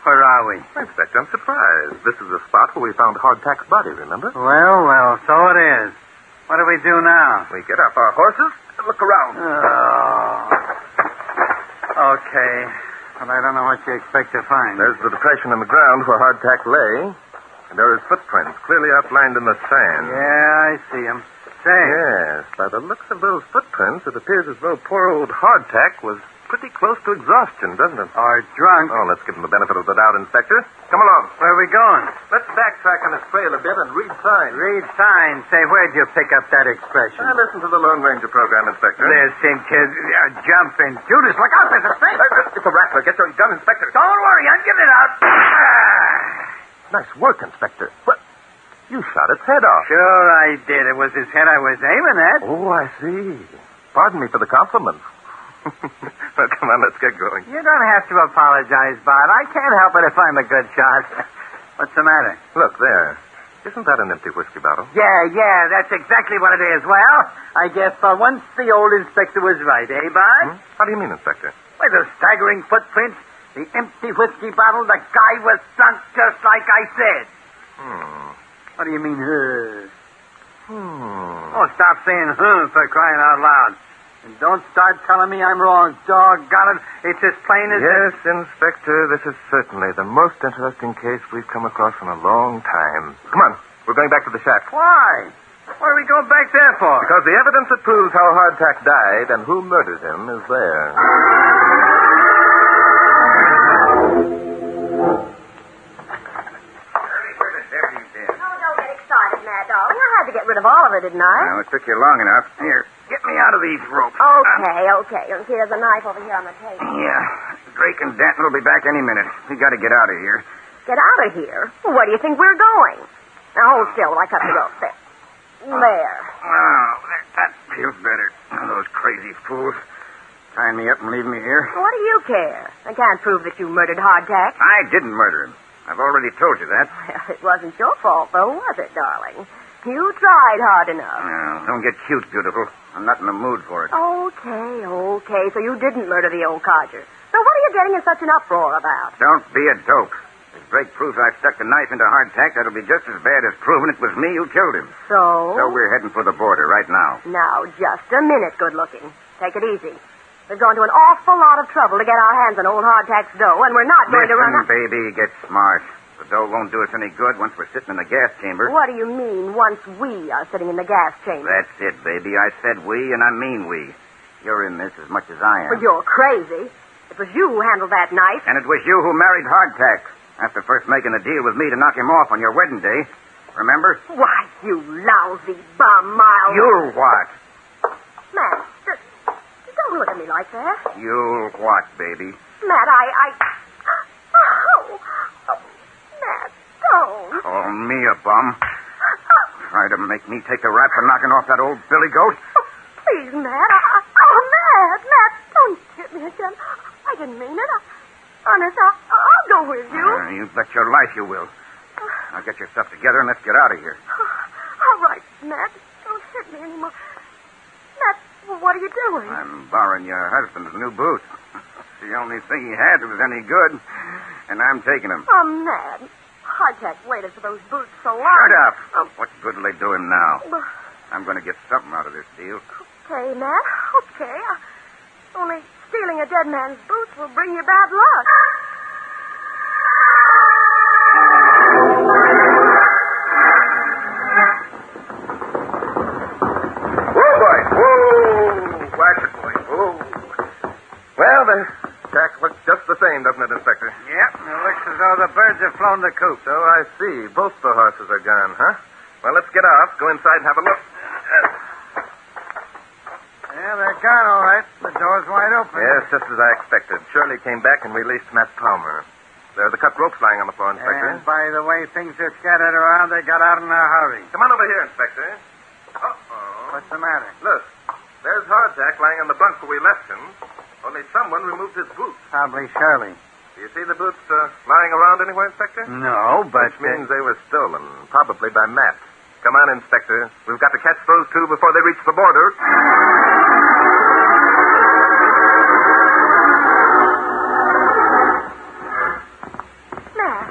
Where are we? Inspector, I'm surprised. This is the spot where we found Hardtack's body, remember? Well, so it is. What do we do now? We get off our horses and look around. Okay. Well, I don't know what you expect to find. There's the depression in the ground where Hardtack lay. And there are his footprints clearly outlined in the sand. Yeah, I see him. Say. Yes, by the looks of those footprints, it appears as though poor old Hardtack was pretty close to exhaustion, doesn't it? Or drunk. Oh, let's give him the benefit of the doubt, Inspector. Come along. Where are we going? Let's backtrack on his trail a bit and read signs. Read signs? Say, where'd you pick up that expression? I listened to the Lone Ranger program, Inspector. Listen, kid. Jumping. Judas, look out. There's a snake. It's a rattler. Get your gun, Inspector. Don't worry. I'll get it out. Nice work, Inspector. What? You shot its head off. Sure I did. It was his head I was aiming at. Oh, I see. Pardon me for the compliment. Well, come on, let's get going. You don't have to apologize, Bart. I can't help it if I'm a good shot. What's the matter? Look, there. Isn't that an empty whiskey bottle? Yeah, that's exactly what it is. Well, I guess for once the old inspector was right, eh, Bart? How do you mean, Inspector? With the staggering footprints, the empty whiskey bottle, the guy was drunk just like I said. What do you mean, Oh, stop saying, for crying out loud. And don't start telling me I'm wrong. Doggone it. It's as plain as... Yes, Inspector, this is certainly the most interesting case we've come across in a long time. Come on, we're going back to the shack. Why? What are we going back there for? Because the evidence that proves how Hardtack died and who murdered him is there. To get rid of Oliver, didn't I? Well, it took you long enough. Here, get me out of these ropes. Okay. Here's a knife over here on the table. Yeah. Drake and Denton will be back any minute. We got to get out of here. Get out of here? Where do you think we're going? Now, hold still while I cut the rope. There. Oh, that feels better. Those crazy fools. Tying me up and leaving me here. What do you care? I can't prove that you murdered Hardtack. I didn't murder him. I've already told you that. Well, it wasn't your fault, though, was it, darling? You tried hard enough. No, don't get cute, beautiful. I'm not in the mood for it. Okay. So you didn't murder the old codger. So what are you getting in such an uproar about? Don't be a dope. If Drake proves I stuck the knife into Hardtack, that'll be just as bad as proving it was me who killed him. So we're heading for the border right now. Now, just a minute, good looking. Take it easy. We've gone to an awful lot of trouble to get our hands on old Hardtack's dough, and we're not going to run out... baby, get smart. The dough won't do us any good once we're sitting in the gas chamber. What do you mean, once we are sitting in the gas chamber? That's it, baby. I said we, and I mean we. You're in this as much as I am. But you're crazy. It was you who handled that knife. And it was you who married Hardtack after first making a deal with me to knock him off on your wedding day. Remember? Why, you lousy bum-mile... You'll what? Matt, don't look at me like that. You'll what, baby? Matt, Matt, don't. Call me a bum. Try to make me take the rap for knocking off that old billy goat. Oh, please, Matt. Matt, don't hit me again. I didn't mean it. Honest, I'll go with you. You bet your life you will. Now get your stuff together and let's get out of here. All right, Matt. Don't hit me anymore. Matt, what are you doing? I'm borrowing your husband's new boots. The only thing he had that was any good, and I'm taking them. I'm mad. Hardtack waited for those boots so long. Shut up. What good will they do him now? I'm going to get something out of this deal. Okay, Matt. Okay. Only stealing a dead man's boots will bring you bad luck. Whoa, boy. Whoa. Watch it, boy. Whoa. Well, the shack looks just the same, doesn't it, Inspector? Yep. It looks as though the birds have flown the coop. So I see. Both the horses are gone, huh? Well, let's get off. Go inside and have a look. Yeah, they're gone, all right. The door's wide open. Yes, just as I expected. Shirley came back and released Matt Palmer. There are the cut ropes lying on the floor, Inspector. And by the way things are scattered around, they got out in a hurry. Come on over here, Inspector. Uh-oh. What's the matter? Look, there's Hardtack lying on the bunk where we left him. Only someone removed his boots. Probably Shirley. Do you see the boots lying around anywhere, Inspector? No, but... Which means they were stolen, probably by Matt. Come on, Inspector. We've got to catch those two before they reach the border. Matt.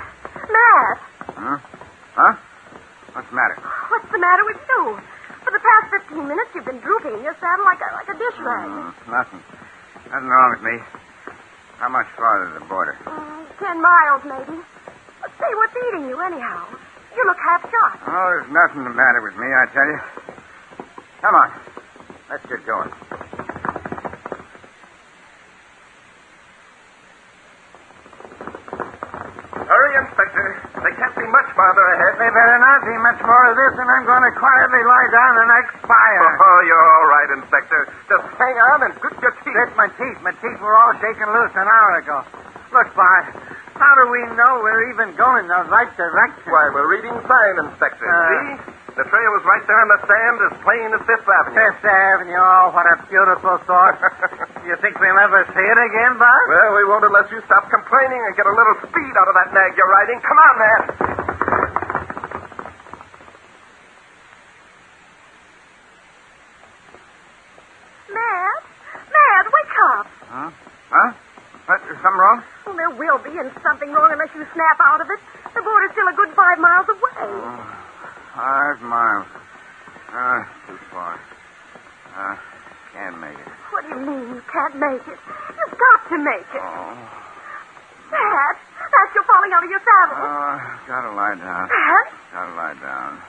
Huh? What's the matter? What's the matter with you? For the past 15 minutes, you've been drooping in your saddle like a dish rag. Nothing. Nothing wrong with me. How much farther to the border? 10 miles, maybe. But say, what's eating you, anyhow? You look half shot. Oh, there's nothing the matter with me, I tell you. Come on. Let's get going. Hurry, Inspector. They can't be much farther ahead. They better not be much more of this, and I'm going to quietly lie down and expire. Oh, you're all right, Inspector. Just hang on and grit your teeth. Grit my teeth. My teeth were all shaken loose an hour ago. Look, Bart. How do we know we're even going the right direction? Why, we're reading sign, Inspector. See? The trail was right there in the sand as plain as Fifth Avenue. Fifth Avenue, oh, what a beautiful thought. You think we'll ever see it again, Bart? Well, we won't unless you stop complaining and get a little speed out of that nag you're riding. Come on, man. Matt, wake up. Huh? What, is something wrong? Well, there will be, and something wrong unless you snap out of it. The border's still a good 5 miles away. 5 miles. Too far. Can't make it. What do you mean you can't make it? You've got to make it. Matt, you're falling out of your saddle. Gotta lie down. Matt? Gotta lie down.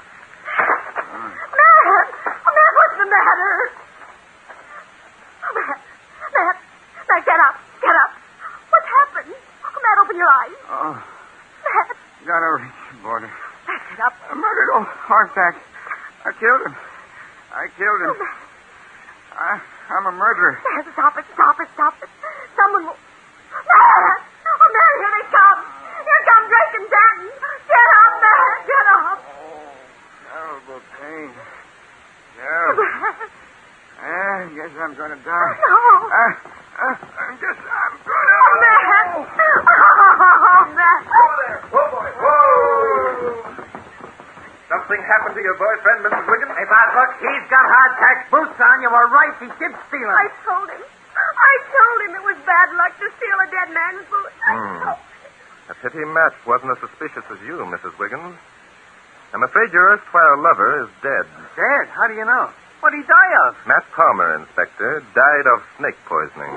Matt, what's the matter? Matt, get up. What's happened? Matt, open your eyes. Matt. Gotta reach the border. Get up. I murdered old Hardtack. I killed him. Oh, Matt. I'm a murderer. Matt, stop it. Someone will... Matt! Oh, Matt, here they come. Here come Drake and Danton. Get up, Matt, get up. Terrible pain. Terrible. I guess I'm gonna die. No. I guess I'm gonna... Oh, Matt. Oh, Matt. Whoa, boy. Whoa! Something happened to your boyfriend, Mrs. Wiggins? Hey, Bart, look, he's got Hardtack's boots on. You were right. He did steal them. I told him it was bad luck to steal a dead man's boots. A pity Matt wasn't as suspicious as you, Mrs. Wiggins. I'm afraid your erstwhile lover is dead. Dead? How do you know? What'd he die of? Matt Palmer, Inspector, died of snake poisoning.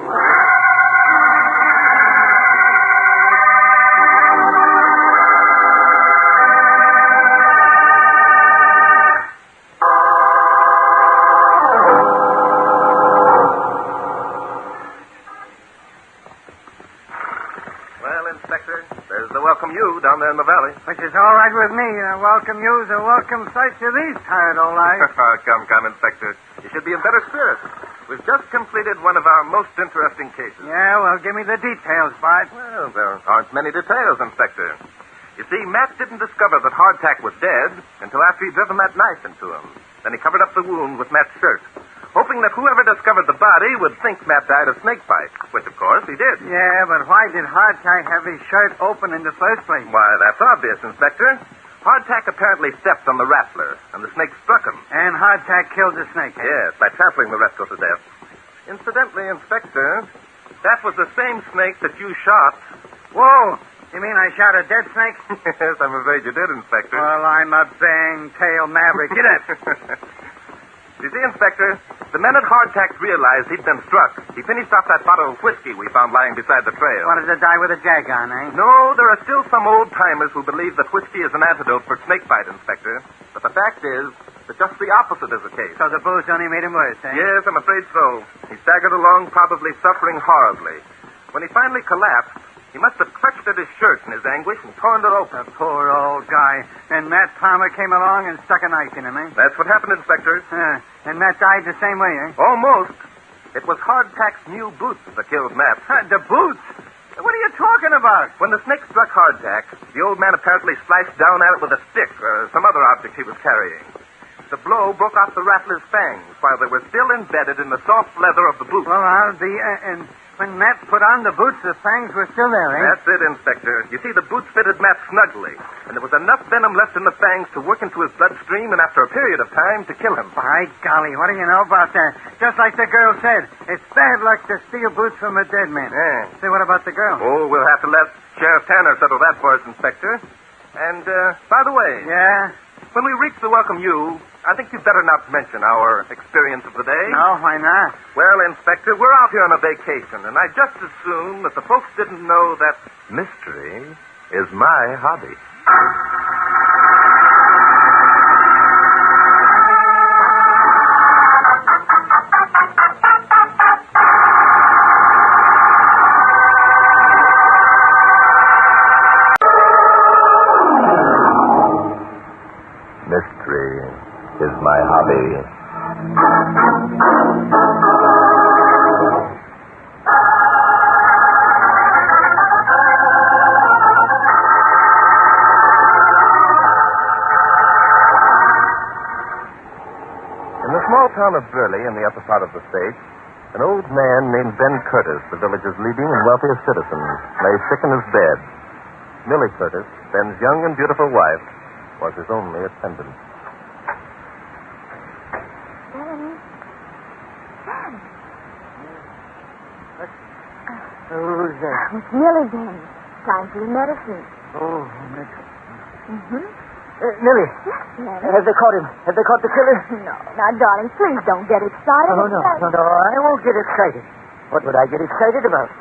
Welcome you down there in the valley. Which is all right with me. Welcome you's a welcome sight to these tired old eyes. Come, Inspector. You should be in better spirits. We've just completed one of our most interesting cases. Yeah, well, give me the details, Bart. Well, there aren't many details, Inspector. You see, Matt didn't discover that Hardtack was dead until after he'd driven that knife into him. Then he covered up the wound with Matt's shirt, hoping that whoever discovered the body would think Matt died of snake bite, which, of course, he did. Yeah, but why did Hardtack have his shirt open in the first place? Why, that's obvious, Inspector. Hardtack apparently stepped on the rattler, and the snake struck him. And Hardtack killed the snake, eh? Yes, by trampling the rascal to death. Incidentally, Inspector, that was the same snake that you shot. Whoa! You mean I shot a dead snake? Yes, I'm afraid you did, Inspector. Well, I'm a bang-tail maverick. Get it! You see, Inspector, the minute Hardtack realized he'd been struck, he finished off that bottle of whiskey we found lying beside the trail. Wanted to die with a jag on, eh? No, there are still some old-timers who believe that whiskey is an antidote for snakebite, Inspector. But the fact is that just the opposite is the case. So the booze only made him worse, eh? Yes, I'm afraid so. He staggered along, probably suffering horribly. When he finally collapsed, he must have clutched at his shirt in his anguish and torn it open. The poor old guy. Then Matt Palmer came along and stuck a knife in him, eh? That's what happened, Inspector. And Matt died the same way, eh? Almost. It was Hardtack's new boots that killed Matt. The boots? What are you talking about? When the snake struck Hardtack, the old man apparently slashed down at it with a stick or some other object he was carrying. The blow broke off the rattler's fangs while they were still embedded in the soft leather of the boot. Well, and when Matt put on the boots, the fangs were still there, eh? That's it, Inspector. You see, the boots fitted Matt snugly, and there was enough venom left in the fangs to work into his bloodstream and after a period of time to kill him. By golly, what do you know about that? Just like the girl said, it's bad luck to steal boots from a dead man. Yeah. Say, what about the girl? Oh, we'll have to let Sheriff Tanner settle that for us, Inspector. And, by the way... Yeah? When we reach the Welcome You, I think you'd better not mention our experience of the day. No, why not? Well, Inspector, we're out here on a vacation, and I just assume that the folks didn't know that mystery is my hobby. Mystery is my hobby. small town of Burley in the upper part of the state, an old man named Ben Curtis, the village's leading and wealthiest citizen, lay sick in his bed. Millie Curtis, Ben's young and beautiful wife, was his only attendant. Who's that? It's Millie, Ben. Time for your medicine. Oh, medicine. Mm-hmm. Millie. Yes, Daddy. Have they caught him? Have they caught the killer? No. Now, darling, please don't get excited. Oh, no. I won't get excited. What would I get excited about?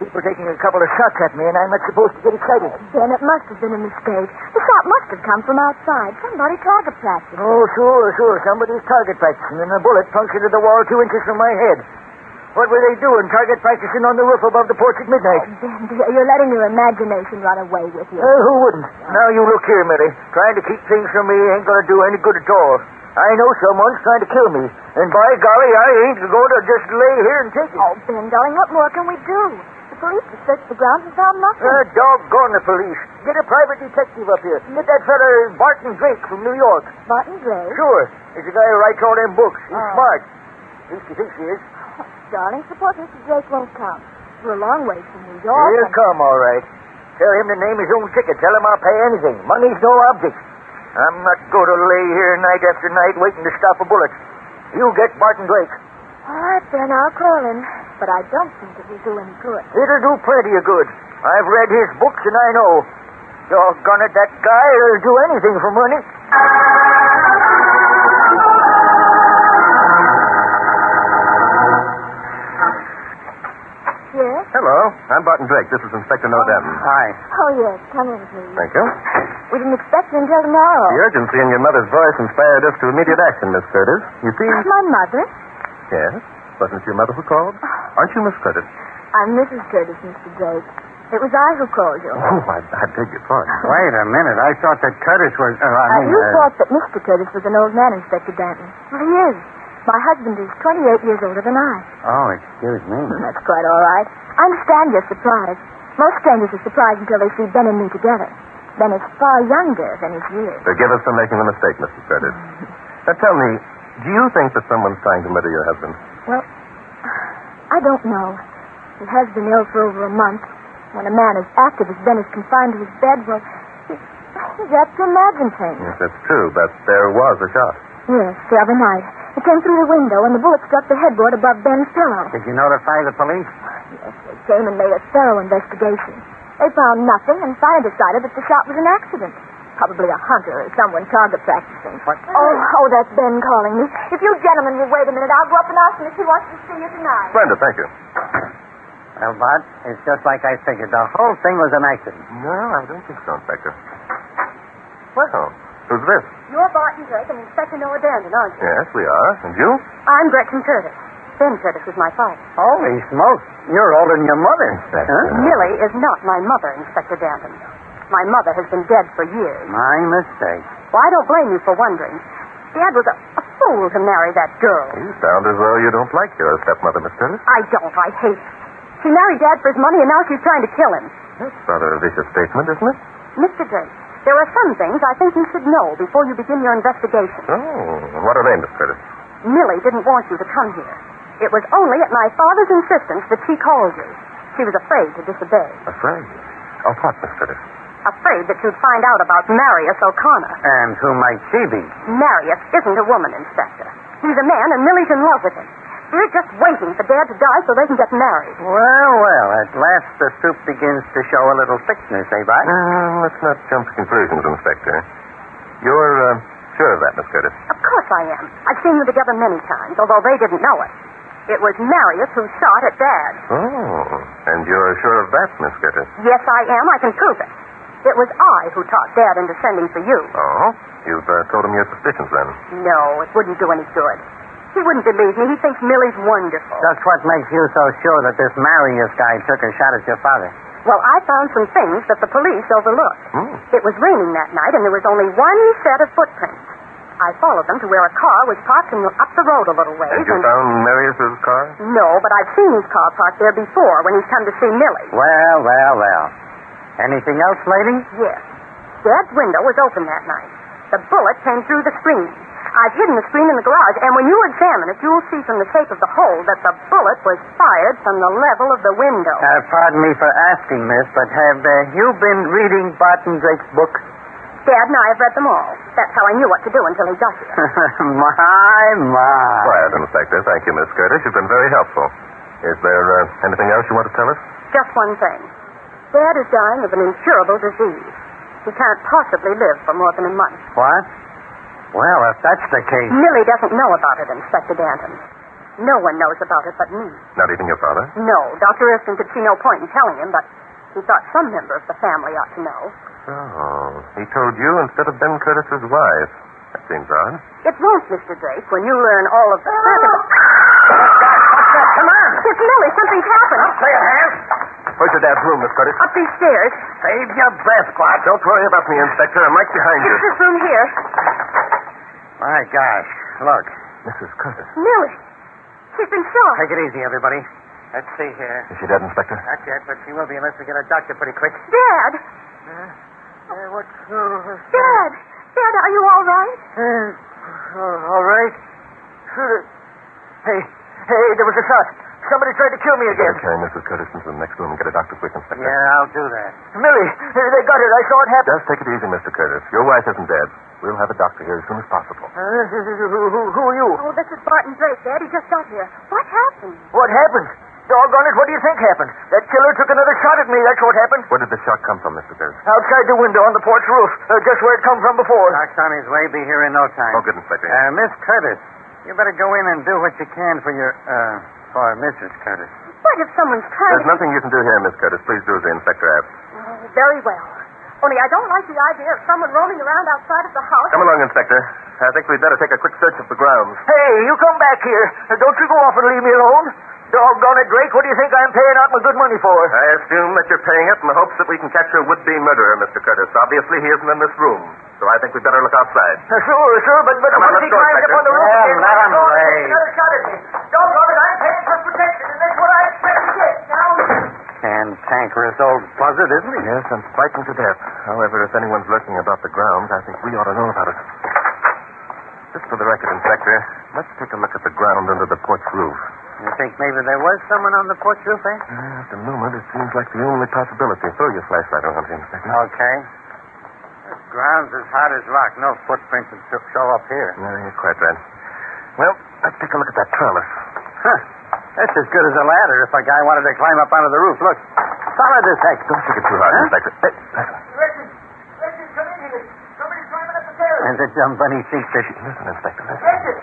People taking a couple of shots at me, and I'm not supposed to get excited. Ben, it must have been a mistake. The shot must have come from outside. Somebody target practiced. Oh, sure. Somebody's target practicing, and a bullet punctured the wall 2 inches from my head. What were they doing, target practicing on the roof above the porch at midnight? Ben, you're letting your imagination run away with you. Who wouldn't? Now you look here, Millie. Trying to keep things from me ain't going to do any good at all. I know someone's trying to kill me. And by golly, I ain't going to just lay here and take it. Oh, Ben, darling, what more can we do? The police have searched the grounds and found nothing. Doggone the police. Get a private detective up here. Get that fella Barton Drake from New York. Barton Drake? Sure. He's the guy who writes all them books. He's smart. At least he thinks he is. Darling, suppose Mr. Drake won't come. We're a long way from New York. He'll come, all right. Tell him to name his own ticket. Tell him I'll pay anything. Money's no object. I'm not going to lay here night after night waiting to stop a bullet. You get Barton Drake. All right, then, I'll call him. But I don't think it will do any good. It'll do plenty of good. I've read his books, and I know. Doggone it, that guy will do anything for money. Yes? Hello. I'm Barton Drake. This is Inspector Noah Danton. Hi. Oh, yes. Come in, please. Thank you. We didn't expect you until tomorrow. The urgency in your mother's voice inspired us to immediate action, Miss Curtis. You see... My mother? Yes? Wasn't it your mother who called? Aren't you Miss Curtis? I'm Mrs. Curtis, Mr. Drake. It was I who called you. Oh, I beg your pardon. Wait a minute. I thought that Curtis was... You thought that Mr. Curtis was an old man, Inspector Danton. Well, he is. My husband is 28 years older than I. Oh, excuse me. That's quite all right. I understand you're surprised. Most strangers are surprised until they see Ben and me together. Ben is far younger than his years. Forgive us for making a mistake, Mrs. Curtis. Now, tell me, do you think that someone's trying to murder your husband? Well, I don't know. He has been ill for over a month. When a man as active as Ben is confined to his bed, well, he's apt to imagine things. Yes, that's true, but there was a shot. Yes, the other night. It came through the window, and the bullet struck the headboard above Ben's pillow. Did you notify the police? Yes, they came and made a thorough investigation. They found nothing and finally decided that the shot was an accident. Probably a hunter or someone target practicing. What? Oh, that's Ben calling me. If you gentlemen will wait a minute, I'll go up and ask him if he wants to see you tonight. Splendid, thank you. Well, Bart, it's just like I figured. The whole thing was an accident. No, I don't think so, Inspector. Well, who's this? You're Barton Drake and Inspector Noah Danton, aren't you? Yes, we are. And you? I'm Gretchen Curtis. Ben Curtis is my father. Holy smokes. You're older than your mother. Millie is not my mother, Inspector Danton. My mother has been dead for years. My mistake. Well, I don't blame you for wondering. Dad was a fool to marry that girl. You sound as though you don't like your stepmother, Miss Curtis. I don't. I hate her. She married Dad for his money, and now she's trying to kill him. That's rather a vicious statement, isn't it? Mr. Drake, there are some things I think you should know before you begin your investigation. Oh, and what are they, Miss Curtis? Millie didn't want you to come here. It was only at my father's insistence that she called you. She was afraid to disobey. Afraid? Of what, Miss Curtis? Afraid that you'd find out about Marius O'Connor. And who might she be? Marius isn't a woman, Inspector. He's a man, and Millie's in love with him. They're just waiting for Dad to die so they can get married. Well, at last the soup begins to show a little thickness, eh, Bart? Let's not jump to conclusions, Inspector. You're sure of that, Miss Curtis? Of course I am. I've seen them together many times, although they didn't know it. It was Marius who shot at Dad. Oh, and you're sure of that, Miss Curtis? Yes, I am. I can prove it. It was I who talked Dad into sending for you. Oh? You've told him your suspicions, then? No, it wouldn't do any good. He wouldn't believe me. He thinks Millie's wonderful. That's what makes you so sure that this Marius guy took a shot at your father. Well, I found some things that the police overlooked. It was raining that night, and there was only one set of footprints. I followed them to where a car was parked up the road a little ways. And you found Marius's car? No, but I've seen his car parked there before when he's come to see Millie. Well. Anything else, lady? Yes. Dad's window was open that night. The bullet came through the screen. I've hidden the screen in the garage, and when you examine it, you'll see from the shape of the hole that the bullet was fired from the level of the window. Pardon me for asking, miss, but have you been reading Barton Drake's book? Dad and I have read them all. That's how I knew what to do until he got here. My. Quiet, Inspector. Thank you, Miss Curtis. You've been very helpful. Is there anything else you want to tell us? Just one thing. Dad is dying of an incurable disease. He can't possibly live for more than a month. What? Well, if that's the case... Millie doesn't know about it, Inspector Danton. No one knows about it but me. Not even your father? No. Dr. Erskine could see no point in telling him, but he thought some member of the family ought to know. Oh, he told you instead of Ben Curtis's wife. That seems odd. It won't, Mr. Drake, when you learn all of the... Come on! It's Millie. Something's happened. Don't play your hands. Where's your dad's room, Miss Curtis? Up these stairs. Save your breath, Clark. Don't worry about me, Inspector. I'm right behind you. It's this room here. My gosh. Look. Mrs. Curtis. Millie. She's been shot. Take it easy, everybody. Let's see here. Is she dead, Inspector? Not yet, but she will be unless we get a doctor pretty quick. Dad. What's... Dad. Dad, are you all right? All right. Hey, there was a shot. Somebody tried to kill me again. Better carry Mrs. Curtis into the next room and get a doctor quick, Inspector. Yeah, I'll do that. Millie, they got her. I saw it happen. Just take it easy, Mr. Curtis. Your wife isn't dead. We'll have a doctor here as soon as possible. Who are you? Oh, this is Barton Drake, Dad. He just got here. What happened? What happened? Doggone it, what do you think happened? That killer took another shot at me. That's what happened. Where did the shot come from, Mr. Curtis? Outside the window on the porch roof. Just where it come from before. Doc's on his way. Be here in no time. Oh, good, Inspector. Miss Curtis, you better go in and do what you can for for Mrs. Curtis. What if someone's trying There's nothing you can do here, Miss Curtis. Please do as the inspector asks. Oh, very well. Only I don't like the idea of someone roaming around outside of the house. Come along, Inspector. I think we'd better take a quick search of the grounds. Hey, you come back here. Don't you go off and leave me alone. Doggone it, Drake. What do you think I'm paying out my good money for? I assume that you're paying it in the hopes that we can catch your would-be murderer, Mr. Curtis. Obviously, he isn't in this room, so I think we'd better look outside. Sure, but Come on, once he let's go, climbs up Inspector. on the roof Yeah, again, let him lay. another shot at me. Doggone it, I'm paying for protection, and that's what I expect to get. Now... Cantankerous old buzzard, isn't he? Yes, and frightened to death. However, if anyone's lurking about the grounds, I think we ought to know about it. Just for the record, Inspector, let's take a look at the ground under the porch roof. You think maybe there was someone on the porch roof, eh? At the moment, it seems like the only possibility. Throw your flashlight on it, Inspector. Okay. The ground's as hard as rock. No footprints would show up here. No, you're quite right. Well, let's take a look at that trellis. Huh. That's as good as a ladder if a guy wanted to climb up onto the roof. Look. Solid as heck. Don't take it too hard, Inspector. Hey, Listen, come in here. Somebody's climbing up the stairs. And the dumb bunny thinks that... listen, Inspector, listen. Listen,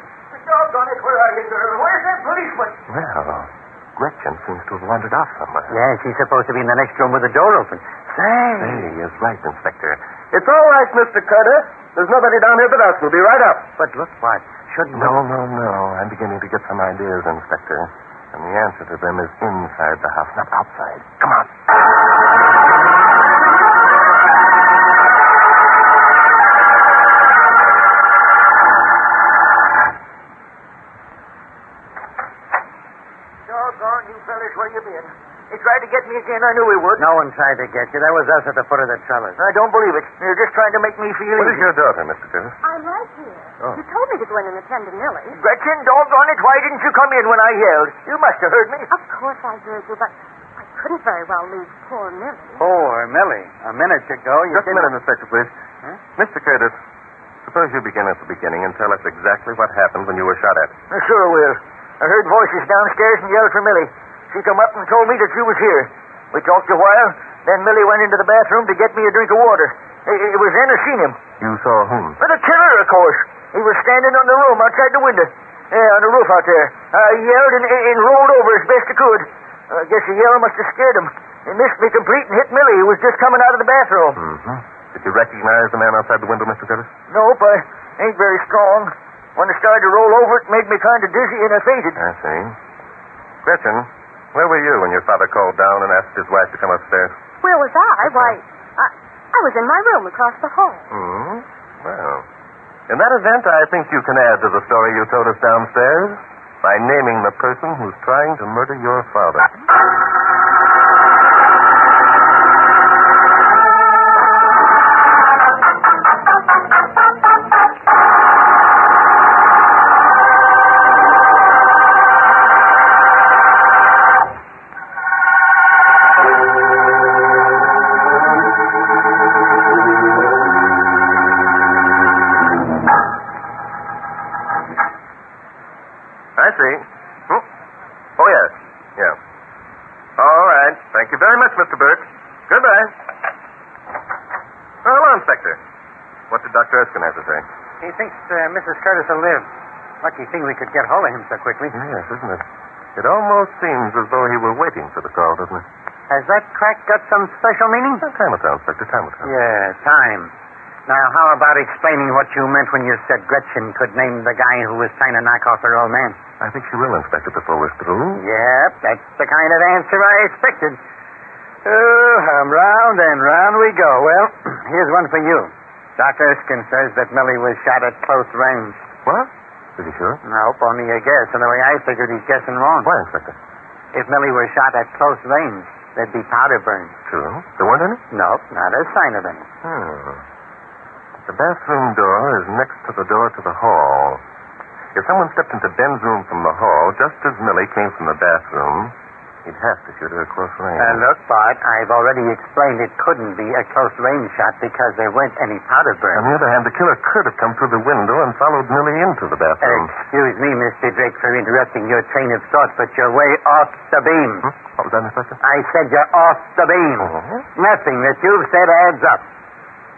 doggone it, where are you, girl? Where's that policeman? Well, Gretchen seems to have wandered off somewhere. Yeah, she's supposed to be in the next room with the door open. Say. He is right, Inspector. It's all right, Mr. Curtis. There's nobody down here but us. We'll be right up. But look, what? Shouldn't... No. I'm beginning to get some ideas, Inspector. And the answer to them is inside the house, not outside. Come on. Doggone you fellas, where you been? He tried to get me again. I knew he would. No one tried to get you. That was us at the foot of the trellis. I don't believe it. You're just trying to make me feel What easy. is your daughter, Mr. Curtis? I'm right here. Oh. You told me to go in and attend to Millie. Gretchen, doggone it, why didn't you come in when I yelled? You must have heard me. Of course I heard you, but I couldn't very well leave poor Millie. Poor Millie. A minute ago, you Just a didn't... minute, Inspector, please. Huh? Mr. Curtis, suppose you begin at the beginning and tell us exactly what happened when you were shot at. I sure will. I heard voices downstairs and yelled for Millie. She come up and told me that you was here. We talked a while, then Millie went into the bathroom to get me a drink of water. It was then I seen him. You saw whom? Well, the killer, of course. He was standing on the room outside the window. Yeah, on the roof out there. I yelled and rolled over as best I could. I guess the yell must have scared him. He missed me complete and hit Millie, who was just coming out of the bathroom. Mm-hmm. Did you recognize the man outside the window, Mr. Curtis? Nope, I ain't very strong. When I started to roll over, it made me kind of dizzy and I fainted. I see. Gretchen, where were you when your father called down and asked his wife to come upstairs? Where was I? Why, I was in my room across the hall. Hmm. Well, in that event, I think you can add to the story you told us downstairs by naming the person who's trying to murder your father. I see. Oh, yes. Yeah. All right. Thank you very much, Mr. Burke. Goodbye. Oh, hello, Inspector. What did Dr. Erskine have to say? He thinks Mrs. Curtis will live. Lucky thing we could get hold of him so quickly. Yes, isn't it? It almost seems as though he were waiting for the call, doesn't it? Has that crack got some special meaning? Time will tell, Inspector. Time will tell. Yeah, time. Now, how about explaining what you meant when you said Gretchen could name the guy who was trying to knock off her old man? I think she will, Inspector, before we're through. Yep, that's the kind of answer I expected. Oh, round and round we go. Well, here's one for you. Doc Erskine says that Millie was shot at close range. What? Is he sure? Nope, only a guess. And the way I figured, he's guessing wrong. Why, Inspector? If Millie were shot at close range, there'd be powder burns. True. There weren't any? Nope, not a sign of any. The bathroom door is next to the door to the hall. If someone stepped into Ben's room from the hall, just as Millie came from the bathroom, he'd have to shoot her at close range. Look, Bart, I've already explained it couldn't be a close-range shot because there weren't any powder burns. On the other hand, the killer could have come through the window and followed Millie into the bathroom. Excuse me, Mr. Drake, for interrupting your train of thought, but you're way off the beam. What was that, Inspector? I said you're off the beam. Nothing that you've said adds up.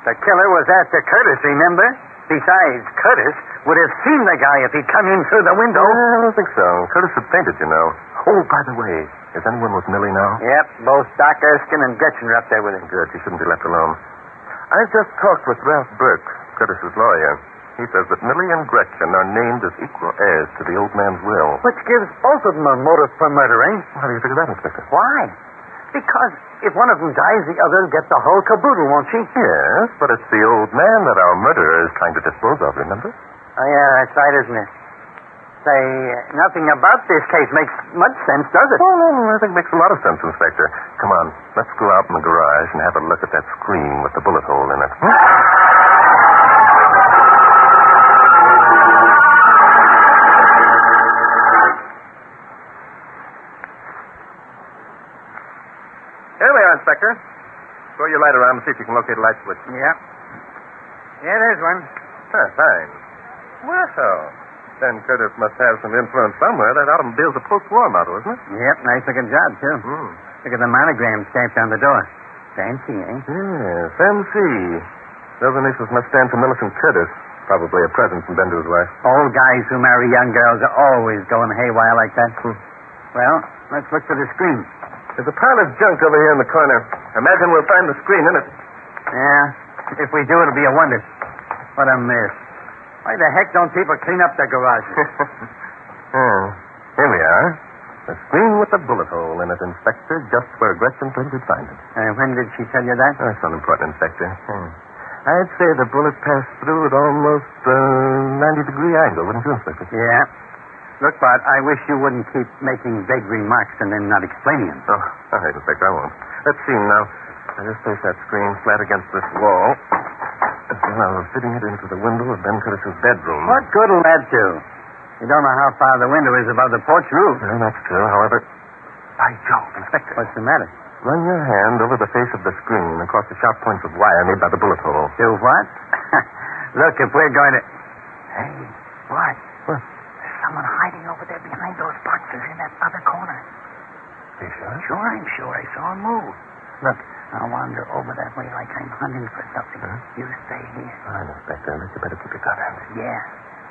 The killer was after Curtis, remember? Besides, Curtis would have seen the guy if he'd come in through the window. I don't think so. Curtis had fainted, you know. Oh, by the way, is anyone with Millie now? Yep, both Doc Erskine and Gretchen are up there with him. Good. She shouldn't be left alone. I've just talked with Ralph Burke, Curtis's lawyer. He says that Millie and Gretchen are named as equal heirs to the old man's will. Which gives both of them a motive for murder, eh? How do you figure that, Inspector? Why? Because if one of them dies, the other will get the whole caboodle, won't she? Yes, but it's the old man that our murderer is trying to dispose of, remember? Oh, yeah, that's right, isn't it? Say, nothing about this case makes much sense, does it? Oh, no, I think it makes a lot of sense, Inspector. Come on, let's go out in the garage and have a look at that screen with the bullet hole in it. Here we are, Inspector. Throw your light around and see if you can locate a light switch. Yep. Yeah, there's one. Fine. Well, Ben Curtis must have some influence somewhere. That automobile's a post-war model, isn't it? Yep, nice-looking job, too. Look at the monogram stamped on the door. Fancy, eh? Yes, MC. Those initials must stand for Millicent Curtis. Probably a present from Ben to his wife. Old guys who marry young girls are always going haywire like that. Well, let's look for the screen. There's a pile of junk over here in the corner. Imagine we'll find the screen in it. Yeah, if we do, it'll be a wonder. What a mess. Why the heck don't people clean up their garages? Here we are. The screen with the bullet hole in it, Inspector, just where Gretchen said we'd find it. When did she tell you that? That's unimportant, Inspector. I'd say the bullet passed through at almost a 90-degree angle, wouldn't you, Inspector? Yeah. Look, Bart, I wish you wouldn't keep making vague remarks and then not explaining them. Oh, all right, Inspector, I won't. Let's see now. I just place that screen flat against this wall. And then I'll fitting it into the window of Ben Curtis's bedroom. What good will that do? You don't know how far the window is above the porch roof. Well, that's true. However, by Jove, Inspector. What's the matter? Run your hand over the face of the screen across the sharp points of wire made by the bullet hole. Do what? Look, if we're going to... Hey, what? What? There's someone hiding over there behind those boxes in that other corner. You sure? Sure, I'm sure. I saw him move. Look, I'll wander over that way like I'm hunting for something. Huh? You stay here. All right, Inspector. You better keep your gun handy. Yeah.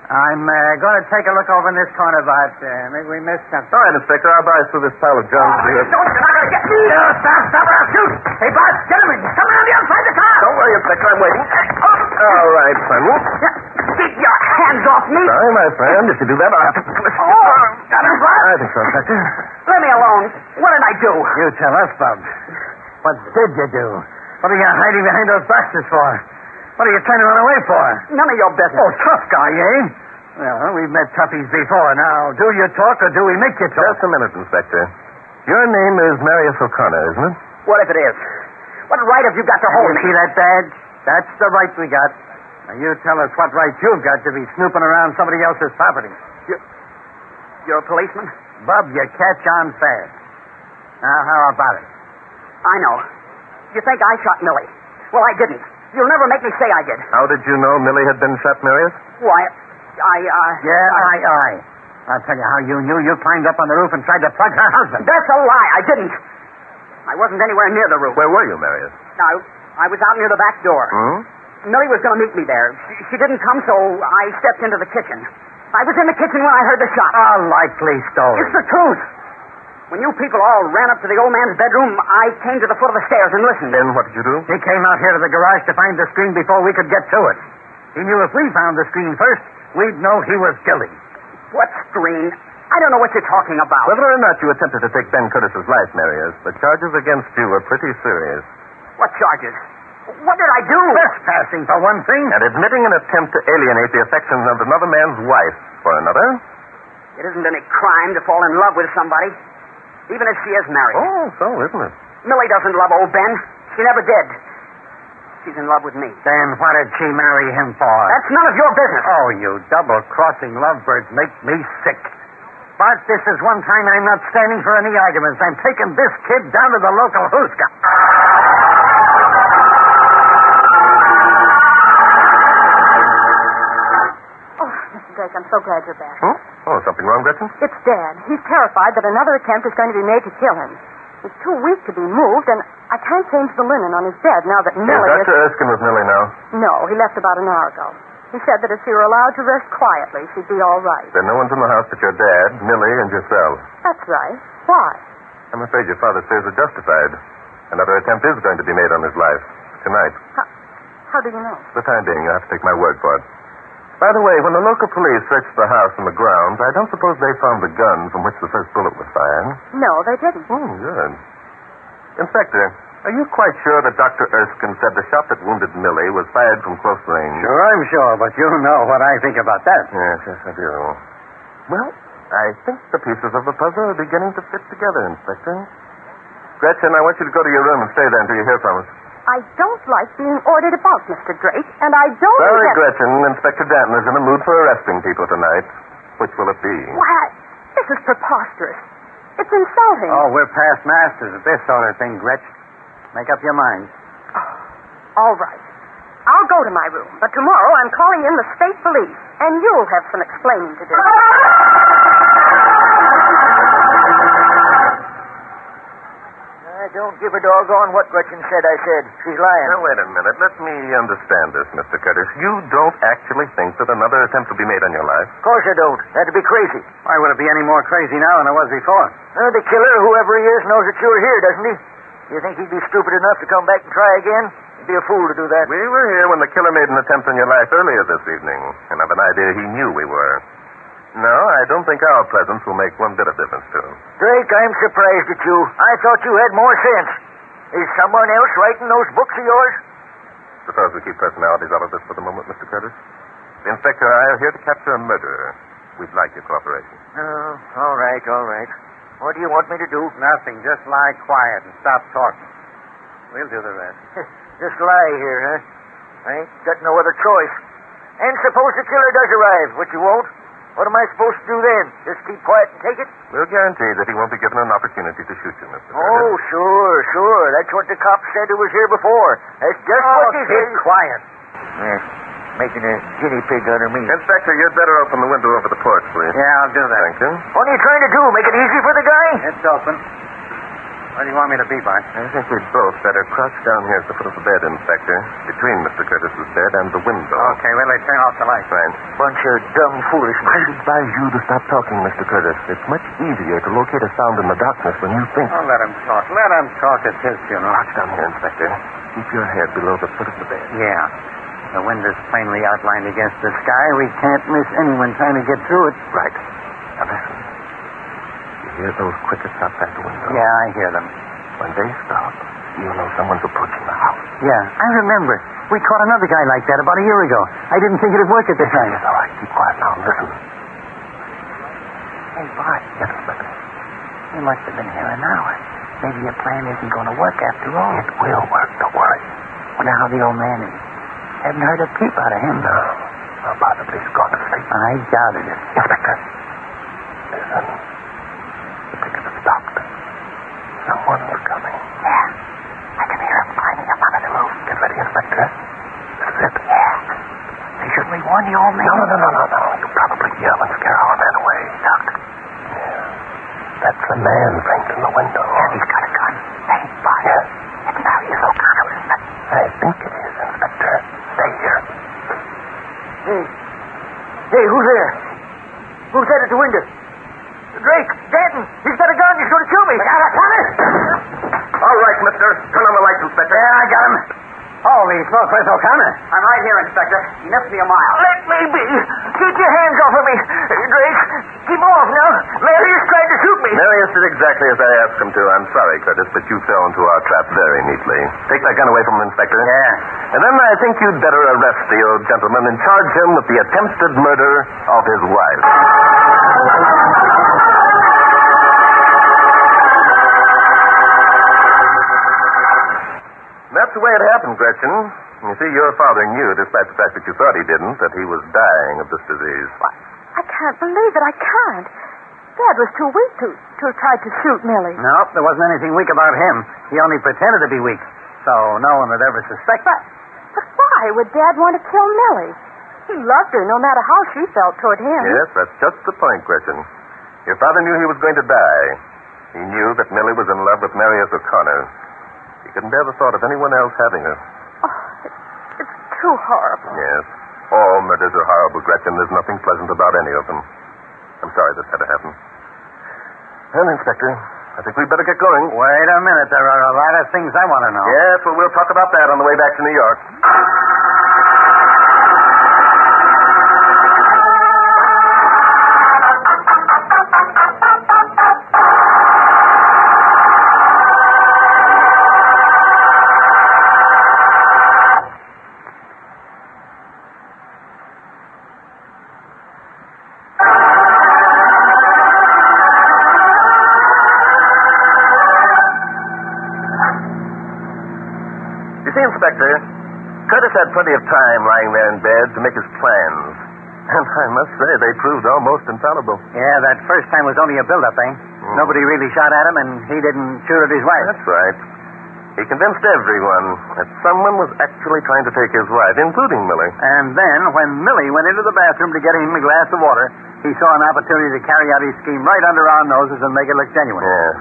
I'm going to take a look over in this corner, Bart. Maybe we missed something. All right, Inspector. I'll buy through this pile of junk. Don't! You're not going to get me! Stop, or I'll shoot! Hey, Bart, get him in! Come around the outside the car! Don't worry, Inspector. I'm waiting. All right, son. Keep your hands off me! Sorry, my friend. If you do that, I'll have to... Oh, got him, Bart? I think so, Inspector. Let me alone. What did I do? You tell us, Bub. What did you do? What are you hiding behind those boxes for? What are you trying to run away for? None of your business. Oh, tough guy, eh? Well, we've met toughies before. Now, do you talk or do we make you talk? Just a minute, Inspector. Your name is Marius O'Connor, isn't it? What if it is? What right have you got to hold me? See that badge? That's the right we got. Now, you tell us what right you've got to be snooping around somebody else's property. You're a policeman? Bub, you catch on fast. Now, how about it? I know. You think I shot Millie. Well, I didn't. You'll never make me say I did. How did you know Millie had been shot, Marius? Why, Yeah, I. I'll tell you how you knew. You climbed up on the roof and tried to plug her husband. That's a lie. I didn't. I wasn't anywhere near the roof. Where were you, Marius? I was out near the back door. Millie was going to meet me there. She didn't come, so I stepped into the kitchen. I was in the kitchen when I heard the shot. A likely story. It's the truth. When you people all ran up to the old man's bedroom, I came to the foot of the stairs and listened. Then what did you do? He came out here to the garage to find the screen before we could get to it. He knew if we found the screen first, we'd know he was guilty. What screen? I don't know what you're talking about. Whether or not you attempted to take Ben Curtis's life, Marius, the charges against you are pretty serious. What charges? What did I do? Trespassing, for one thing. And admitting an attempt to alienate the affections of another man's wife for another. It isn't any crime to fall in love with somebody, even if she is married. Oh, so isn't it? Millie doesn't love old Ben. She never did. She's in love with me. Then what did she marry him for? That's none of your business. Oh, you double-crossing lovebirds make me sick. Bart, this is one time I'm not standing for any arguments. I'm taking this kid down to the local hookah. Oh, Mr. Drake, I'm so glad you're back. Oh, something wrong, Gretchen? It's Dad. He's terrified that another attempt is going to be made to kill him. He's too weak to be moved, and I can't change the linen on his bed now that Millie is... Dr. Erskine with Millie now? No, he left about an hour ago. He said that if she were allowed to rest quietly, she'd be all right. Then no one's in the house but your dad, Millie, and yourself. That's right. Why? I'm afraid your father's fears are justified. Another attempt is going to be made on his life. Tonight. How do you know? For the time being, you have to take my word for it. By the way, when the local police searched the house and the grounds, I don't suppose they found the gun from which the first bullet was fired. No, they didn't. Good. Inspector, are you quite sure that Dr. Erskine said the shot that wounded Millie was fired from close range? Sure, I'm sure, but you know what I think about that. Yes, I do. Well, I think the pieces of the puzzle are beginning to fit together, Inspector. Gretchen, I want you to go to your room and stay there until you hear from us. I don't like being ordered about, Mr. Drake, and I don't... Sorry, Gretchen. Inspector Danton is in the mood for arresting people tonight. Which will it be? Why, this is preposterous. It's insulting. Oh, we're past masters at this sort of thing, Gretch. Make up your mind. All right. I'll go to my room, but tomorrow I'm calling in the state police, and you'll have some explaining to do. Don't give a doggone what Gretchen said I said. She's lying. Now, wait a minute. Let me understand this, Mr. Curtis. You don't actually think that another attempt will be made on your life? Of course I don't. That'd be crazy. Why would it be any more crazy now than it was before? The killer, whoever he is, knows that you're here, doesn't he? You think he'd be stupid enough to come back and try again? He'd be a fool to do that. We were here when the killer made an attempt on your life earlier this evening, and I've an idea he knew we were. No, I don't think our presence will make one bit of difference to him. Drake, I'm surprised at you. I thought you had more sense. Is someone else writing those books of yours? Suppose we keep personalities out of this for the moment, Mr. Curtis. The inspector and I are here to capture a murderer. We'd like your cooperation. Oh, all right, all right. What do you want me to do? Nothing. Just lie quiet and stop talking. We'll do the rest. Just lie here, huh? I ain't got no other choice. And suppose the killer does arrive, which he won't. What am I supposed to do then? Just keep quiet and take it? We'll guarantee that he won't be given an opportunity to shoot you, Mr. Curtis. Oh, sure. That's what the cop said who was here before. That's just what he said. Keep quiet. Making a guinea pig out of me. Inspector, you'd better open the window over the porch, please. Yeah, I'll do that. Thank you. What are you trying to do? Make it easy for the guy? It's open. Where do you want me to be, Bart? I think we'd both better crouch down here at the foot of the bed, Inspector, between Mr. Curtis's bed and the window. Okay, well, let's turn off the light. Right. Bunch of dumb foolishness. I'd advise you to stop talking, Mr. Curtis. It's much easier to locate a sound in the darkness than you think. Oh, let him talk. Let him talk at his funeral. Crouch down here, Inspector. Keep your head below the foot of the bed. Yeah. The window's plainly outlined against the sky. We can't miss anyone trying to get through it. Right. Now listen. You hear those crickets outside the window? Yeah, I hear them. When they stop, you'll know someone's approaching the house. Yeah, I remember. We caught another guy like that about a year ago. I didn't think it'd work at the time. Yes, all right. Keep quiet now. Listen. Hey, Bart. Yes, Inspector. You must have been here an hour. Maybe your plan isn't going to work after all. It will work. Don't worry. Wonder how the old man is. Haven't heard a peep out of him. No. Possibly he's gone to sleep. I doubted it. Inspector. Listen. The crickets have stopped. Someone's coming. Yeah. I can hear him climbing up onto the roof. Get ready, Inspector. This is it. Yeah. Hey, shouldn't we warn the old man? No. You probably yell and scare our man away. Talk That's the man framed in the window. Yeah, he's got a gun. Hey, Bart. Yeah. It's Marius O'Connor, isn't it? I think it is, Inspector. Stay here. Hey, who's there? Who's that at the window? Drake, Danton, he's got a gun. He's going to kill me. I got it, All right, mister. Turn on the lights, Inspector. Yeah, I got him. Holy smoke, where's O'Connor? I'm right here, Inspector. He missed me a mile. Let me be. Get your hands off of me. Drake, keep off now. Marius tried to shoot me. Marius did exactly as I asked him to. I'm sorry, Curtis, but you fell into our trap very neatly. Take that gun away from him, Inspector. Yeah. And then I think you'd better arrest the old gentleman and charge him with the attempted murder of his wife. That's the way it happened, Gretchen. You see, your father knew, despite the fact that you thought he didn't, that he was dying of this disease. What? I can't believe it. I can't. Dad was too weak to have tried to shoot Millie. Nope, there wasn't anything weak about him. He only pretended to be weak, so no one would ever suspect. But why would Dad want to kill Millie? He loved her no matter how she felt toward him. Yes, that's just the point, Gretchen. Your father knew he was going to die. He knew that Millie was in love with Marius O'Connor. He couldn't bear the thought of anyone else having her. Oh, it's too horrible. Yes. All murders are horrible, Gretchen. There's nothing pleasant about any of them. I'm sorry this had to happen. Well, Inspector, I think we'd better get going. Wait a minute. There are a lot of things I want to know. Yes, well, we'll talk about that on the way back to New York. You see, Inspector, Curtis had plenty of time lying there in bed to make his plans. And I must say, they proved almost infallible. Yeah, that first time was only a build-up, eh? Nobody really shot at him, and he didn't shoot at his wife. That's right. He convinced everyone that someone was actually trying to take his wife, including Millie. And then, when Millie went into the bathroom to get him a glass of water, he saw an opportunity to carry out his scheme right under our noses and make it look genuine. Yes.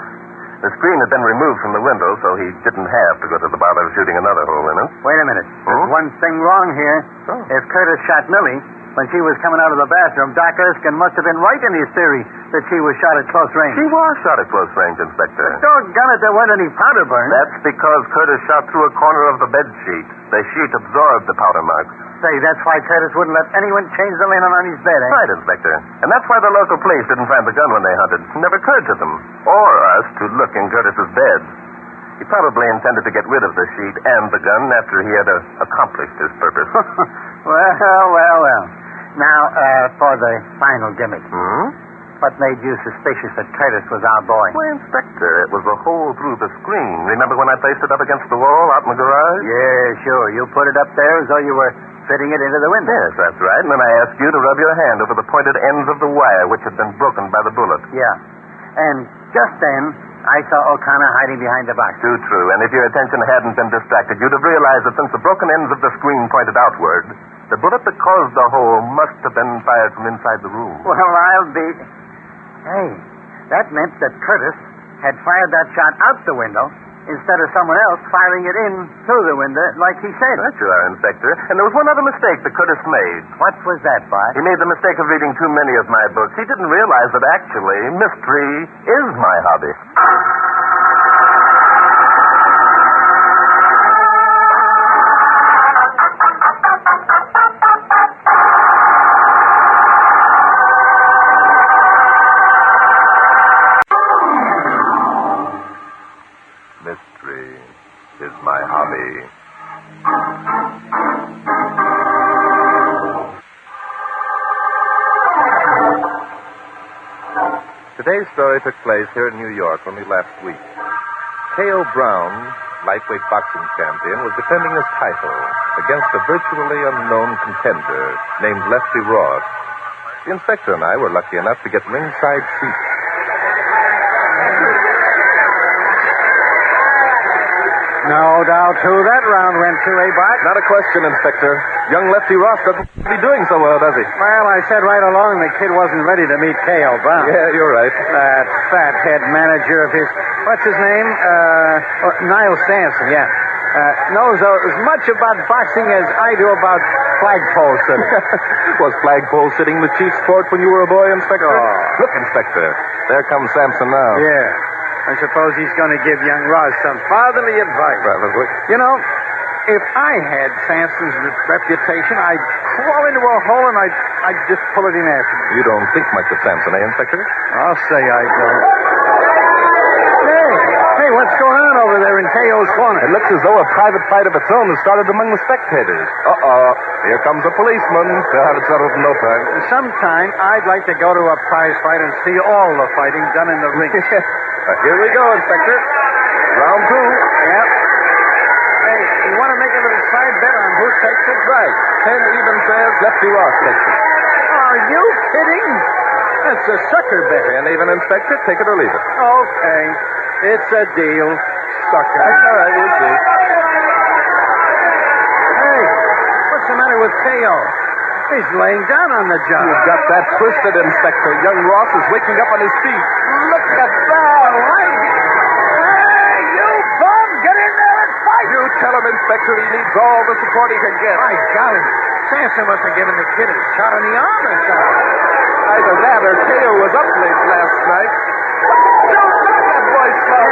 The screen had been removed from the window, so he didn't have to go to the bother of shooting another hole in it. Wait a minute. There's one thing wrong here. Oh. If Curtis shot Millie, when she was coming out of the bathroom, Doc Erskine must have been right in his theory that she was shot at close range. She was shot at close range, Inspector. Doggone it, there weren't any powder burns. That's because Curtis shot through a corner of the bed sheet. The sheet absorbed the powder marks. Say, that's why Curtis wouldn't let anyone change the linen on his bed, eh? Right, Inspector. And that's why the local police didn't find the gun when they hunted. It never occurred to them, or us, to look in Curtis's bed. He probably intended to get rid of the sheet and the gun after he had accomplished his purpose. Well. Now, for the final gimmick. What made you suspicious that Curtis was our boy? Why, Inspector, it was a hole through the screen. Remember when I placed it up against the wall out in the garage? Yeah, sure. You put it up there as though you were fitting it into the window. Yes, that's right. And then I asked you to rub your hand over the pointed ends of the wire which had been broken by the bullet. Yeah. And just then, I saw O'Connor hiding behind the box. Too true. And if your attention hadn't been distracted, you'd have realized that since the broken ends of the screen pointed outward, the bullet that caused the hole must have been fired from inside the room. Well, I'll be... Hey, that meant that Curtis had fired that shot out the window instead of someone else firing it in through the window like he said. That you are, Inspector. And there was one other mistake that Curtis made. What was that, Bart? He made the mistake of reading too many of my books. He didn't realize that actually mystery is my hobby. Today's story took place here in New York only last week. K.O. Brown, lightweight boxing champion, was defending his title against a virtually unknown contender named Lefty Ross. The inspector and I were lucky enough to get ringside seats. No doubt who that round went to, eh, Bart? Not a question, Inspector. Young Lefty Ross doesn't be doing so well, does he? Well, I said right along the kid wasn't ready to meet K.O. Brown. Yeah, you're right. That fat head manager of his, what's his name? Niall Sampson, yeah. Knows as much about boxing as I do about flagpole sitting. Was flagpole sitting the chief sport when you were a boy, Inspector? Oh. Look, Inspector. There comes Sampson now. Yeah. I suppose he's going to give young Ross some fatherly advice. Probably. You know, if I had Sampson's reputation, I'd crawl into a hole and I'd just pull it in after me. You don't think much of Sampson, eh, Inspector? I'll say I don't. Hey, what's going on over there in K.O.'s corner? It looks as though a private fight of its own has started among the spectators. Uh-oh. Here comes a policeman. They'll have it settled in no time. Sometime I'd like to go to a prize fight and see all the fighting done in the ring. Here we go, Inspector. Round 2. Yep. Hey, you want to make a little side bet on who takes it? Right. 10 even says Lefty Ross takes it. Are you kidding? That's a sucker bet. 10 even, Inspector. Take it or leave it. Okay. It's a deal. Sucker. That's all right. We'll see. Hey, what's the matter with K.O.? He's laying down on the job. You've got that twisted, Inspector. Young Ross is waking up on his feet. Look at that. Hey, you bum! Get in there and fight! You tell him, Inspector, he needs all the support he can get. My golly. Sampson must have given the kid a shot in the arm or something. Either that or K.O. was up late last night. Don't let that boy slow.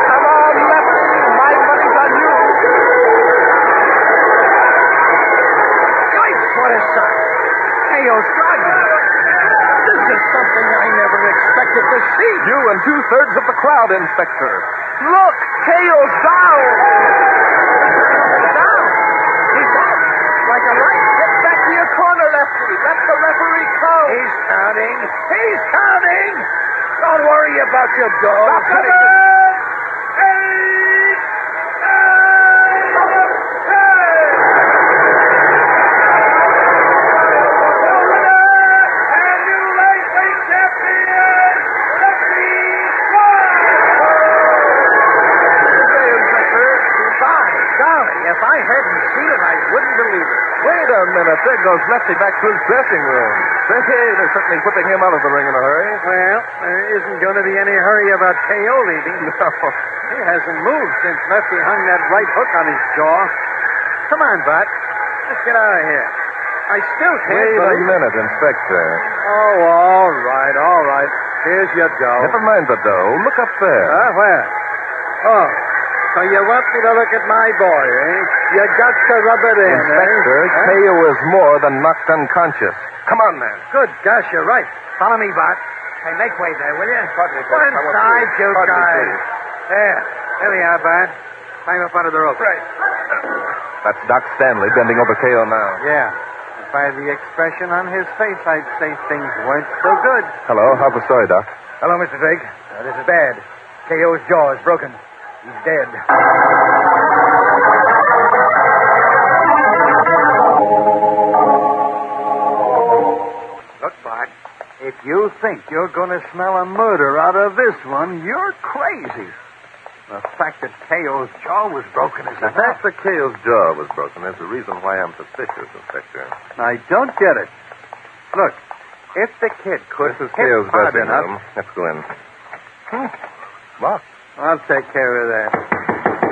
Come on, Lefty. My money's on you. What a sight. K.O.'s driving. This is something I never expected to see. You and 2/3 of the crowd, Inspector. Look, K.O.'s down. Down? He's out. Like a light. Get back to your corner, Lefty. Let the referee count. He's counting. He's counting. Don't worry about your dog. Stop it. 8. If I hadn't seen it, I wouldn't believe it. Wait a minute. There goes Lefty back to his dressing room. Say, they're certainly whipping him out of the ring in a hurry. Well, there isn't going to be any hurry about K.O. leaving. No. He hasn't moved since Lefty hung that right hook on his jaw. Come on, Bud. Let's get out of here. I still can't Wait believe... a minute, Inspector. Oh, all right. Here's your dough. Never mind the dough. Look up there. Where? Oh, so you want me to look at my boy, eh? You got to rub it in, Inspector, eh? K.O. is more than knocked unconscious. Come on, man. Good gosh, you're right. Follow me, Bart. Hey, make way there, will you? One side, you guys. There we are, Bart. Climb up under the rope. Right. That's Doc Stanley bending over K.O. now. Yeah. By the expression on his face, I'd say things weren't so good. Hello. How's the story, Doc? Hello, Mr. Drake. This is bad. K.O.'s jaw is broken. He's dead. Look, Bart, if you think you're going to smell a murder out of this one, you're crazy. The fact that K.O.'s jaw was broken is The enough. fact that K.O.'s jaw was broken is the reason why I'm suspicious, Inspector. I don't get it. Look, if the kid could This is hit K.O.'s hard dressing enough... room. Let's go in. Locked. I'll take care of that.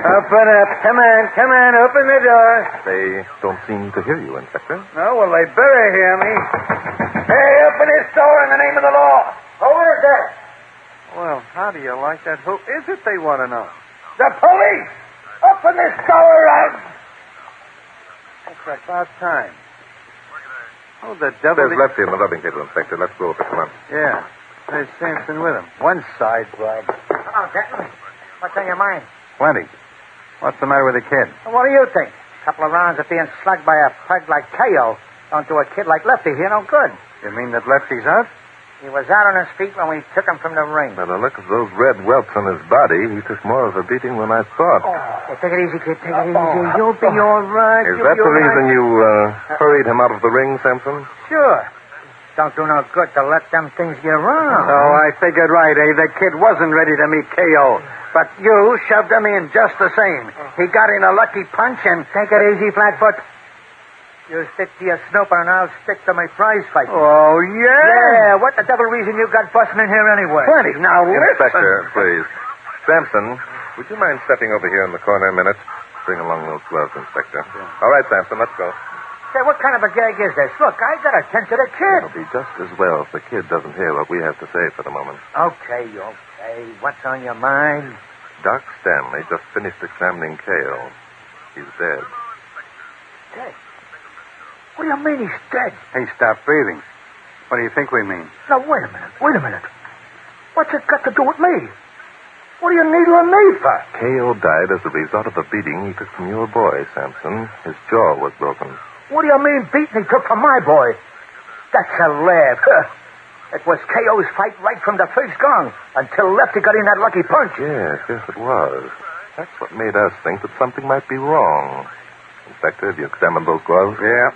Open up. Come on. Open the door. They don't seem to hear you, Inspector. No, well, they better hear me. Hey, open this door in the name of the law. Who is that? Well, how do you like that? Who is it they want to know? The police! Open this door out! It's about time. Oh, the devil... There's Lefty in the rubbing table, Inspector. Let's go over. Come on. Yeah. There's Sampson with him. One side, Brad. Oh, gentlemen. What's on your mind? Plenty. What's the matter with the kid? Well, what do you think? A couple of rounds of being slugged by a pug like K.O. don't do a kid like Lefty here no good. You mean that Lefty's out? He was out on his feet when we took him from the ring. By the look of those red welts on his body, he took more of a beating than I thought. Hey, take it easy, kid. Take it easy. You'll be all right. Is that the reason you hurried him out of the ring, Sampson? Sure. Don't do no good to let them things get around. So I figured right, eh? The kid wasn't ready to meet K.O. But you shoved him in just the same. He got in a lucky punch and... Take it easy, Flatfoot. You stick to your snooper and I'll stick to my prize fight. Oh, yeah? Yeah, what the devil reason you got busting in here anyway? Plenty. Now, Inspector, please. Sampson, would you mind stepping over here in the corner a minute? Bring along those gloves, Inspector. All right, Sampson, let's go. Say, what kind of a gag is this? Look, I gotta tend to the kid. It'll be just as well if the kid doesn't hear what we have to say for the moment. Okay. What's on your mind? Doc Stanley just finished examining Cale. He's dead. Dead? What do you mean he's dead? He stopped breathing. What do you think we mean? Now, wait a minute. What's it got to do with me? What do you needling me for? Cale died as a result of a beating he took from your boy, Sampson. His jaw was broken. What do you mean beating he took from my boy? That's a laugh. It was KO's fight right from the first gong until Lefty got in that lucky punch. Yes, it was. That's what made us think that something might be wrong. Inspector, have you examined those gloves? Yeah,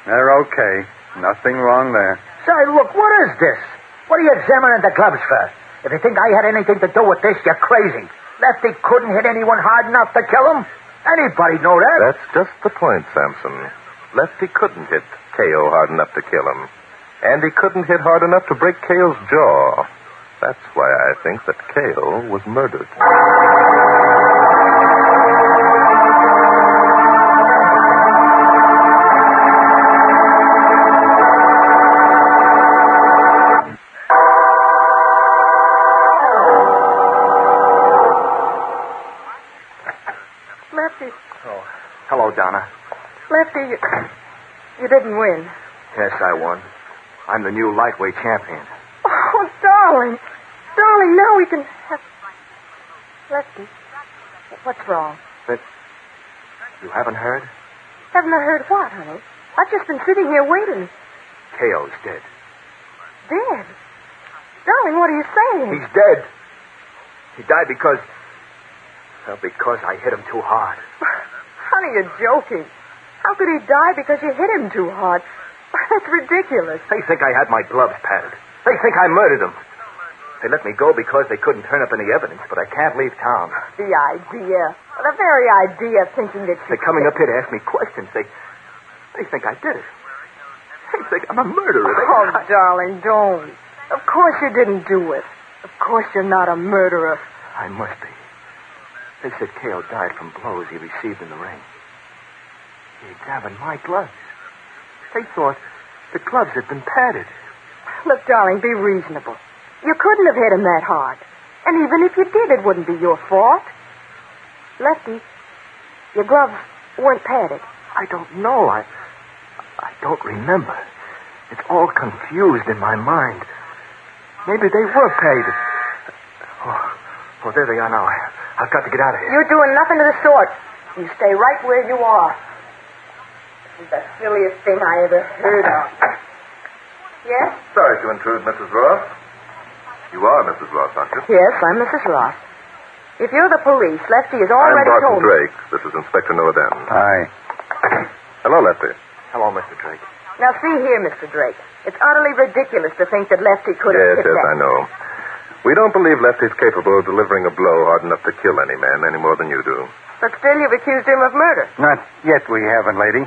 they're okay. Nothing wrong there. Say, look, what is this? What are you examining the gloves for? If you think I had anything to do with this, you're crazy. Lefty couldn't hit anyone hard enough to kill him. Anybody know that? That's just the point, Sampson. Lefty couldn't hit KO hard enough to kill him. And he couldn't hit hard enough to break Cale's jaw. That's why I think that Cale was murdered. Lefty. Oh, hello, Donna. Lefty, you didn't win. Yes, I won. I'm the new lightweight champion. Oh, darling. Darling, now we can have... Lefty, what's wrong? But you haven't heard? Haven't I heard what, honey? I've just been sitting here waiting. KO's dead. Dead? Darling, what are you saying? He's dead. He died because I hit him too hard. Honey, you're joking. How could he die because you hit him too hard? That's ridiculous. They think I had my gloves padded. They think I murdered him. They let me go because they couldn't turn up any evidence, but I can't leave town. The idea. The very idea of thinking that you... They're coming up here to ask me questions. They think I did it. They think I'm a murderer. Darling, don't. Of course you didn't do it. Of course you're not a murderer. I must be. They said Cale died from blows he received in the ring. He examined my gloves. They thought the gloves had been padded. Look, darling, be reasonable. You couldn't have hit him that hard. And even if you did, it wouldn't be your fault. Lefty, your gloves weren't padded. I don't know. I don't remember. It's all confused in my mind. Maybe they were padded. Oh, there they are now. I've got to get out of here. You're doing nothing of the sort. You stay right where you are. This is the silliest thing I ever heard of. Yes? Sorry to intrude, Mrs. Ross. You are Mrs. Ross, aren't you? Yes, I'm Mrs. Ross. If you're the police, Lefty has already I'm Barton told me... Drake. This is Inspector Noaden. Hi. Hello, Lefty. Hello, Mr. Drake. Now, see here, Mr. Drake. It's utterly ridiculous to think that Lefty could have hit Yes, that. I know. We don't believe Lefty's capable of delivering a blow hard enough to kill any man any more than you do. But still, you've accused him of murder. Not yet we haven't, lady.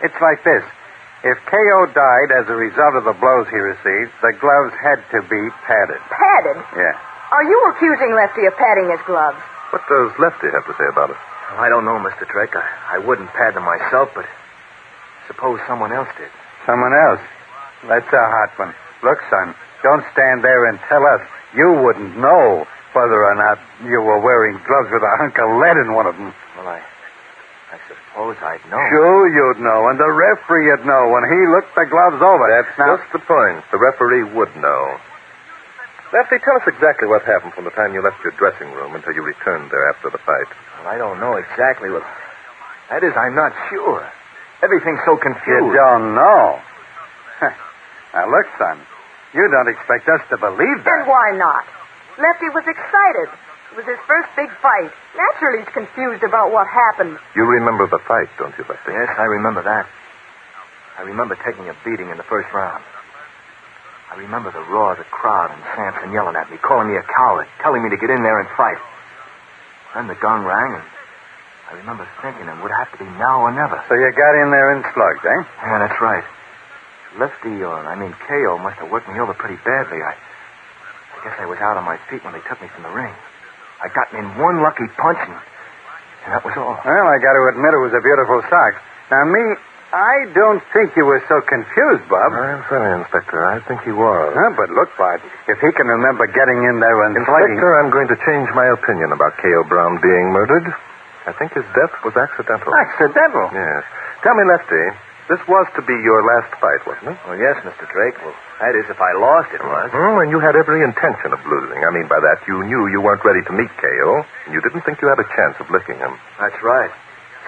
It's like this. If K.O. died as a result of the blows he received, the gloves had to be padded. Padded? Yeah. Are you accusing Lefty of padding his gloves? What does Lefty have to say about it? Well, I don't know, Mr. Drake. I wouldn't pad them myself, but suppose someone else did. Someone else? That's a hot one. Look, son, don't stand there and tell us. You wouldn't know whether or not you were wearing gloves with a hunk of lead in one of them. Well, I suppose I'd know. Sure you'd know, and the referee'd know when he looked the gloves over. That's just the point. The referee would know. Lefty, tell us exactly what happened from the time you left your dressing room until you returned there after the fight. Well, I don't know exactly what... That is, I'm not sure. Everything's so confused. You don't know? Now, look, son, you don't expect us to believe that. And why not? Lefty was excited. It was his first big fight. Naturally, he's confused about what happened. You remember the fight, don't you, Lefty? Yes, I remember that. I remember taking a beating in the first round. I remember the roar of the crowd and Sampson yelling at me, calling me a coward, telling me to get in there and fight. Then the gong rang, and I remember thinking it would have to be now or never. So you got in there and slugged, eh? Yeah, that's right. K.O. must have worked me over pretty badly. I guess I was out on my feet when they took me from the ring. I got in one lucky punch, and that was all. Well, I got to admit it was a beautiful sock. Now, I don't think you were so confused, Bob. I'm sorry, Inspector. I think he was. But look, Bart, if he can remember getting in there and Inspector, I'm going to change my opinion about K.O. Brown being murdered. I think his death was accidental. Accidental? Yes. Tell me, Lefty, this was to be your last fight, wasn't it? Oh, yes, Mr. Drake. Well, that is, if I lost, it was. And you had every intention of losing. I mean by that, you knew you weren't ready to meet K.O., and you didn't think you had a chance of licking him. That's right.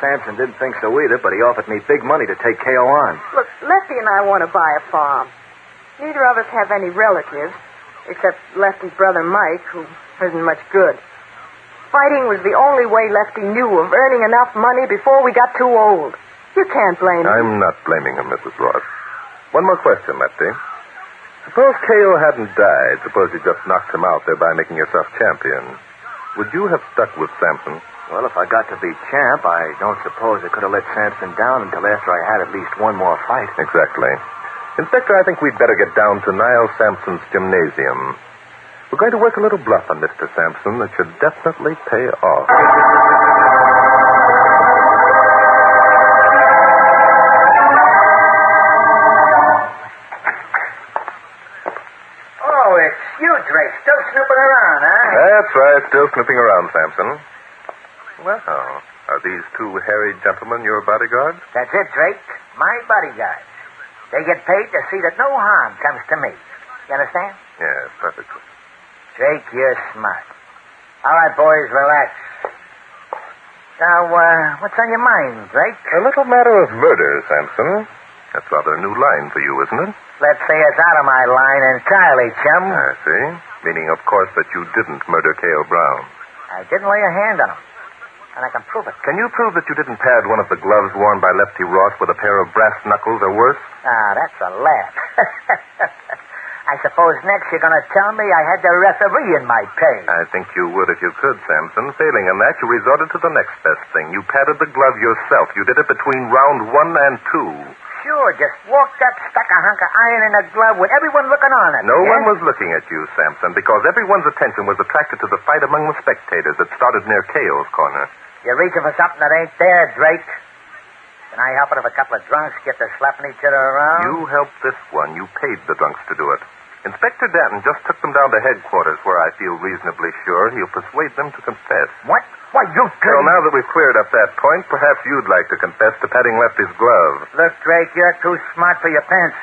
Sampson didn't think so either, but he offered me big money to take K.O. on. Look, Lefty and I want to buy a farm. Neither of us have any relatives, except Lefty's brother Mike, who isn't much good. Fighting was the only way Lefty knew of earning enough money before we got too old. You can't blame him. I'm not blaming him, Mrs. Ross. One more question, Lefty. Suppose K.O. hadn't died. Suppose you just knocked him out, thereby making yourself champion. Would you have stuck with Sampson? Well, if I got to be champ, I don't suppose I could have let Sampson down until after I had at least one more fight. Exactly. Inspector, I think we'd better get down to Niall Sampson's gymnasium. We're going to work a little bluff on Mr. Sampson that should definitely pay off. Oh, it's you, Drake. Still snooping around, huh? That's right. Still snooping around, Sampson. Well, are these two hairy gentlemen your bodyguards? That's it, Drake. My bodyguards. They get paid to see that no harm comes to me. You understand? Yes, perfectly. Drake, you're smart. All right, boys, relax. Now, what's on your mind, Drake? A little matter of murder, Sampson. That's rather a new line for you, isn't it? Let's say it's out of my line entirely, chum. I see. Meaning, of course, that you didn't murder K.O. Brown. I didn't lay a hand on him. And I can prove it. Can you prove that you didn't pad one of the gloves worn by Lefty Ross with a pair of brass knuckles or worse? Ah, that's a laugh. I suppose next you're going to tell me I had the referee in my pay. I think you would if you could, Sampson. Failing in that, you resorted to the next best thing. You padded the glove yourself. You did it between round 1 and 2. Sure, just walked up, stuck a hunk of iron in a glove with everyone looking on at me. No one was looking at you, Sampson, because everyone's attention was attracted to the fight among the spectators that started near K.O.'s corner. You're reaching for something that ain't there, Drake. Can I help it if a couple of drunks get to slapping each other around? You helped this one. You paid the drunks to do it. Inspector Danton just took them down to headquarters, where I feel reasonably sure he'll persuade them to confess. What? Why, you could... Well, now that we've cleared up that point, perhaps you'd like to confess to patting Lefty's glove. Look, Drake, you're too smart for your pants.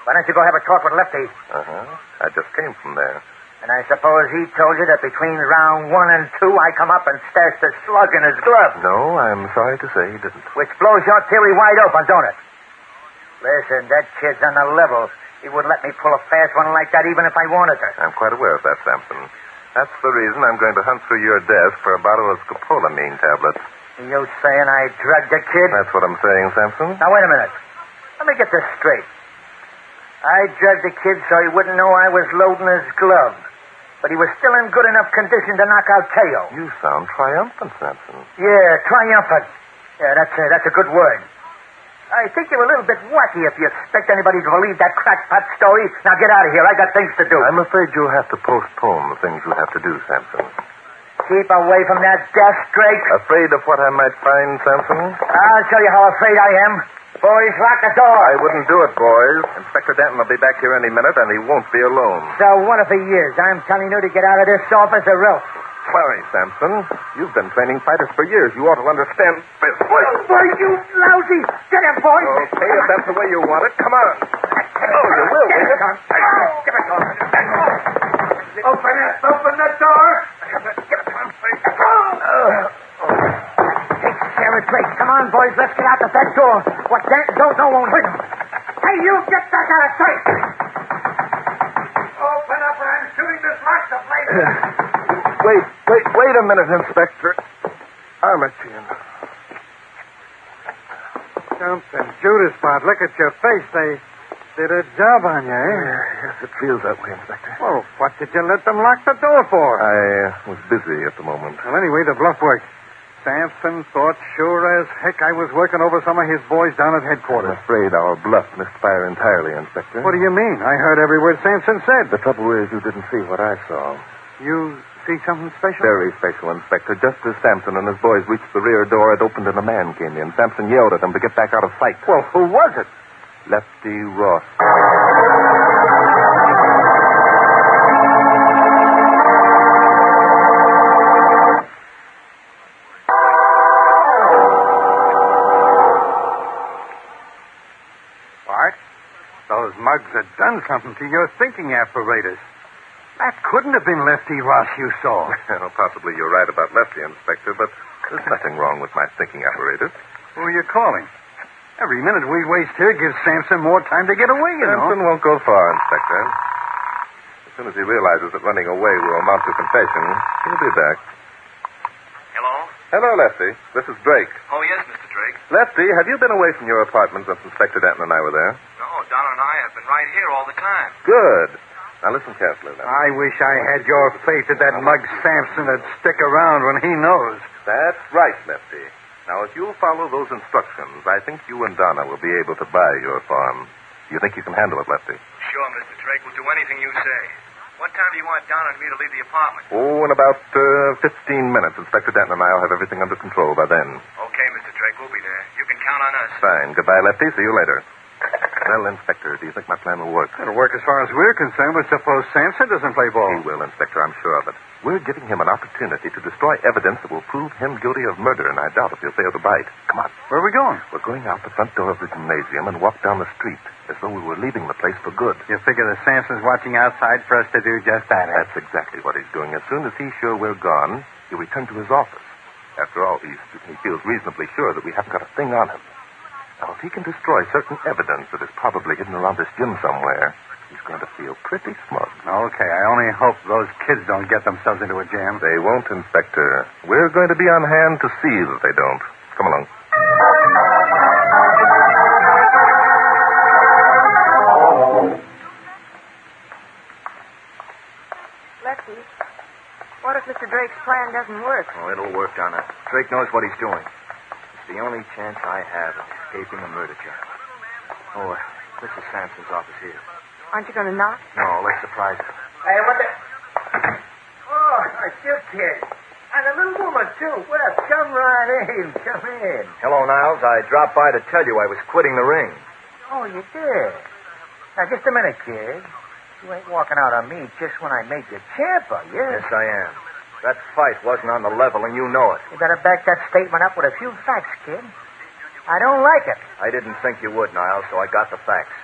Why don't you go have a talk with Lefty? I just came from there. And I suppose he told you that between round 1 and 2, I come up and stashed a slug in his glove. No, I'm sorry to say he didn't. Which blows your theory wide open, don't it? Listen, that kid's on the level. He wouldn't let me pull a fast one like that even if I wanted to. I'm quite aware of that, Sampson. That's the reason I'm going to hunt through your desk for a bottle of scopolamine tablets. You saying I drugged the kid? That's what I'm saying, Sampson. Now, wait a minute. Let me get this straight. I drugged the kid so he wouldn't know I was loading his glove. But he was still in good enough condition to knock out K.O. You sound triumphant, Sampson. Yeah, triumphant. Yeah, that's a good word. I think you're a little bit wacky if you expect anybody to believe that crackpot story. Now get out of here. I got things to do. I'm afraid you'll have to postpone the things you have to do, Sampson. Keep away from that desk, Drake. Afraid of what I might find, Sampson? I'll tell you how afraid I am. Boys, lock the door. I wouldn't do it, boys. Inspector Danton will be back here any minute, and he won't be alone. So what if he is? I'm telling you to get out of this office or else. Sorry, Sampson. You've been training fighters for years. You ought to understand this. Boy, you lousy. Get him, boy. Okay, if that's the way you want it, come on. Oh, you will, will you? Give it to him. Open the door. Give it to him. Take care of Drake. Come on, boys. Let's get out the back door. What Danton don't know won't hurt him. Hey, you get back out of sight. Open up or I'm shooting this master plate. Wait a minute, Inspector. I'm at you. Something. Judas, Bart, look at your face. did a job on you, eh? Yes, it feels that way, Inspector. Well, what did you let them lock the door for? I was busy at the moment. Well, anyway, the bluff worked. Sampson thought sure as heck I was working over some of his boys down at headquarters. I'm afraid our bluff missed fire entirely, Inspector. What do you mean? I heard every word Sampson said. The trouble is you didn't see what I saw. You see something special? Very special, Inspector. Just as Sampson and his boys reached the rear door, it opened and a man came in. Sampson yelled at them to get back out of sight. Well, who was it? Lefty Ross. Bart, those mugs had done something to your thinking apparatus. That couldn't have been Lefty Ross you saw. Well, possibly you're right about Lefty, Inspector, but there's nothing wrong with my thinking apparatus. Who are you calling? Every minute we waste here gives Sampson more time to get away, you know. Sampson won't go far, Inspector. As soon as he realizes that running away will amount to confession, he'll be back. Hello? Hello, Lefty. This is Drake. Oh, yes, Mr. Drake. Lefty, have you been away from your apartment since Inspector Denton and I were there? No, Donna and I have been right here all the time. Good. Now listen carefully, Lefty. I wish I had your faith that that mug Sampson would stick around when he knows. That's right, Lefty. Now, if you'll follow those instructions, I think you and Donna will be able to buy your farm. Do you think you can handle it, Lefty? Sure, Mr. Drake. We'll do anything you say. What time do you want Donna and me to leave the apartment? Oh, in about 15 minutes. Inspector Denton and I will have everything under control by then. Okay, Mr. Drake. We'll be there. You can count on us. Fine. Goodbye, Lefty. See you later. Well, Inspector, do you think my plan will work? It'll work as far as we're concerned, but suppose Sampson doesn't play ball. He will, Inspector, I'm sure of it. We're giving him an opportunity to destroy evidence that will prove him guilty of murder, and I doubt if he'll fail to bite. Come on. Where are we going? We're going out the front door of the gymnasium and walk down the street as though we were leaving the place for good. You figure that Sampson's watching outside for us to do just that, eh? That's exactly what he's doing. As soon as he's sure we're gone, he'll return to his office. After all, he feels reasonably sure that we haven't got a thing on him. Now, if he can destroy certain evidence that is probably hidden around this gym somewhere, he's going to feel pretty smug. Okay, I only hope those kids don't get themselves into a jam. They won't, Inspector. We're going to be on hand to see that they don't. Come along. Lefty, what if Mr. Drake's plan doesn't work? Oh, it'll work, Donna. Drake knows what he's doing. It's the only chance I have of escaping a murder charge. Oh, this is Sampson's office here. Aren't you going to knock? No, let's surprise him. Hey, what the... Oh, it's you, kid. And a little woman, too. Well, come right in. Come in. Hello, Niles. I dropped by to tell you I was quitting the ring. Oh, you did? Now, just a minute, kid. You ain't walking out on me just when I made you champ, are you? Yes, I am. That fight wasn't on the level, and you know it. You better back that statement up with a few facts, kid. I don't like it. I didn't think you would, Niles, so I got the facts.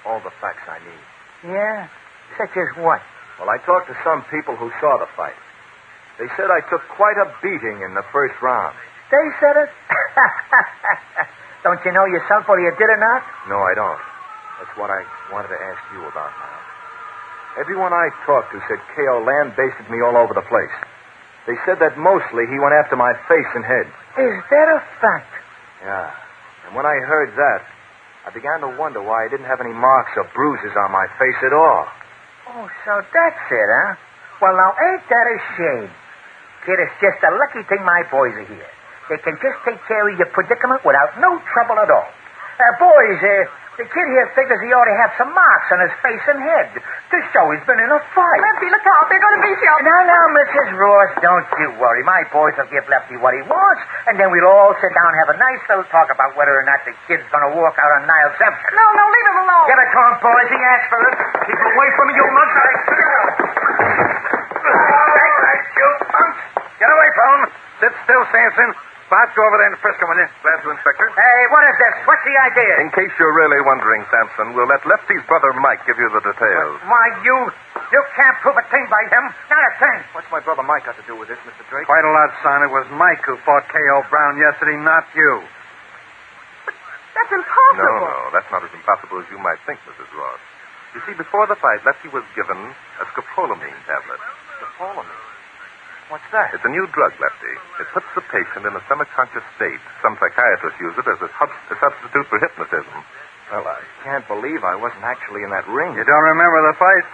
All the facts I need. Yeah? Such as what? Well, I talked to some people who saw the fight. They said I took quite a beating in the first round. They said it? Don't you know yourself whether you did or not? No, I don't. That's what I wanted to ask you about, Niles. Everyone I talked to said K.O. lambasted me all over the place. They said that mostly he went after my face and head. Is that a fact? Yeah. And when I heard that, I began to wonder why I didn't have any marks or bruises on my face at all. Oh, so that's it, huh? Well, now, ain't that a shame? Kid, it's just a lucky thing my boys are here. They can just take care of your predicament without no trouble at all. Boys, the kid here figures he ought to have some marks on his face and head to show he's been in a fight. Lefty, look out. They're going to beat you up. Now, Mrs. Ross, don't you worry. My boys will give Lefty what he wants, and then we'll all sit down and have a nice little talk about whether or not the kid's going to walk out on Niles Sampson. No, leave him alone. Get it to him, boys. He asked for it. Keep away from me, you monks. Get away from him. Sit still, Sampson. Bart, go over there and frisk him, will you? Glad to, Inspector. Hey, what is this? What's the idea? In case you're really wondering, Sampson, we'll let Lefty's brother Mike give you the details. Why, you can't prove a thing by him. Not a thing. What's my brother Mike got to do with this, Mr. Drake? Quite a lot, son. It was Mike who fought K.O. Brown yesterday, not you. That's impossible. No, that's not as impossible as you might think, Mrs. Ross. You see, before the fight, Lefty was given a scopolamine tablet. Scopolamine? What's that? It's a new drug, Lefty. It puts the patient in a semi-conscious state. Some psychiatrists use it as a substitute for hypnotism. Well, I can't believe I wasn't actually in that ring. You don't remember the fight?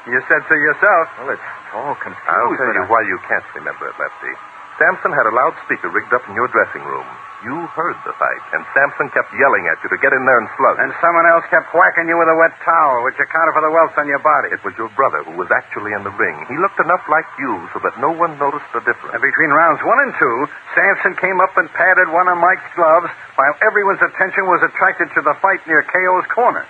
You said so yourself. Well, it's all confused. I'll tell you but why you can't remember it, Lefty. Samson had a loudspeaker rigged up in your dressing room. You heard the fight, and Samson kept yelling at you to get in there and slug. And someone else kept whacking you with a wet towel, which accounted for the welts on your body. It was your brother who was actually in the ring. He looked enough like you so that no one noticed the difference. And between rounds 1 and 2, Samson came up and patted one of Mike's gloves while everyone's attention was attracted to the fight near K.O.'s corner.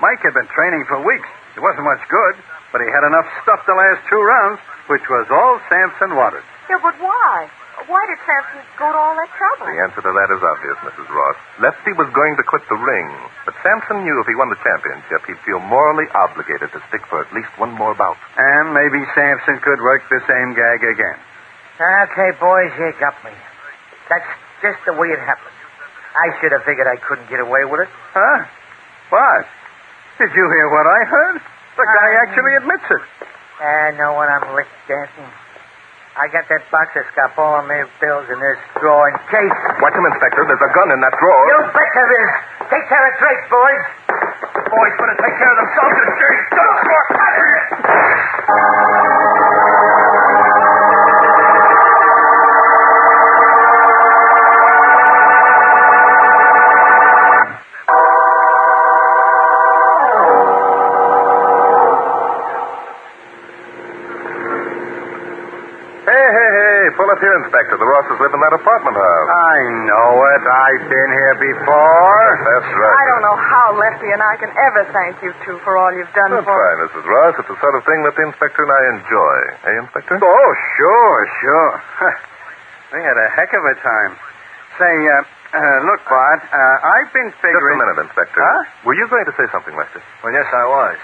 Mike had been training for weeks. It wasn't much good, but he had enough stuff to last 2 rounds, which was all Samson wanted. Yeah, but why? Why did Samson go to all that trouble? The answer to that is obvious, Mrs. Ross. Lefty was going to quit the ring, but Samson knew if he won the championship, he'd feel morally obligated to stick for at least one more bout. And maybe Samson could work the same gag again. Okay, boys, you got me. That's just the way it happened. I should have figured I couldn't get away with it. Huh? What? Did you hear what I heard? The guy actually admits it. I know when I'm lick dancing. I got that box of Scopolamine bills in this drawer in case. Watch him, Inspector. There's a gun in that drawer. You bet there is. Take care of Drake, boys. The boys better take care of themselves. It's dirty stuff. Pull up here, Inspector. The Rosses live in that apartment house. I know it. I've been here before. That's right. I don't know how Lefty and I can ever thank you two for all you've done That's for fine, Mrs. Ross. It's the sort of thing that the Inspector and I enjoy. Eh, Inspector? Oh, sure. We had a heck of a time. Say, look, Bart, I've been figuring... Just a minute, Inspector. Huh? Were you going to say something, Lester? Well, yes, I was.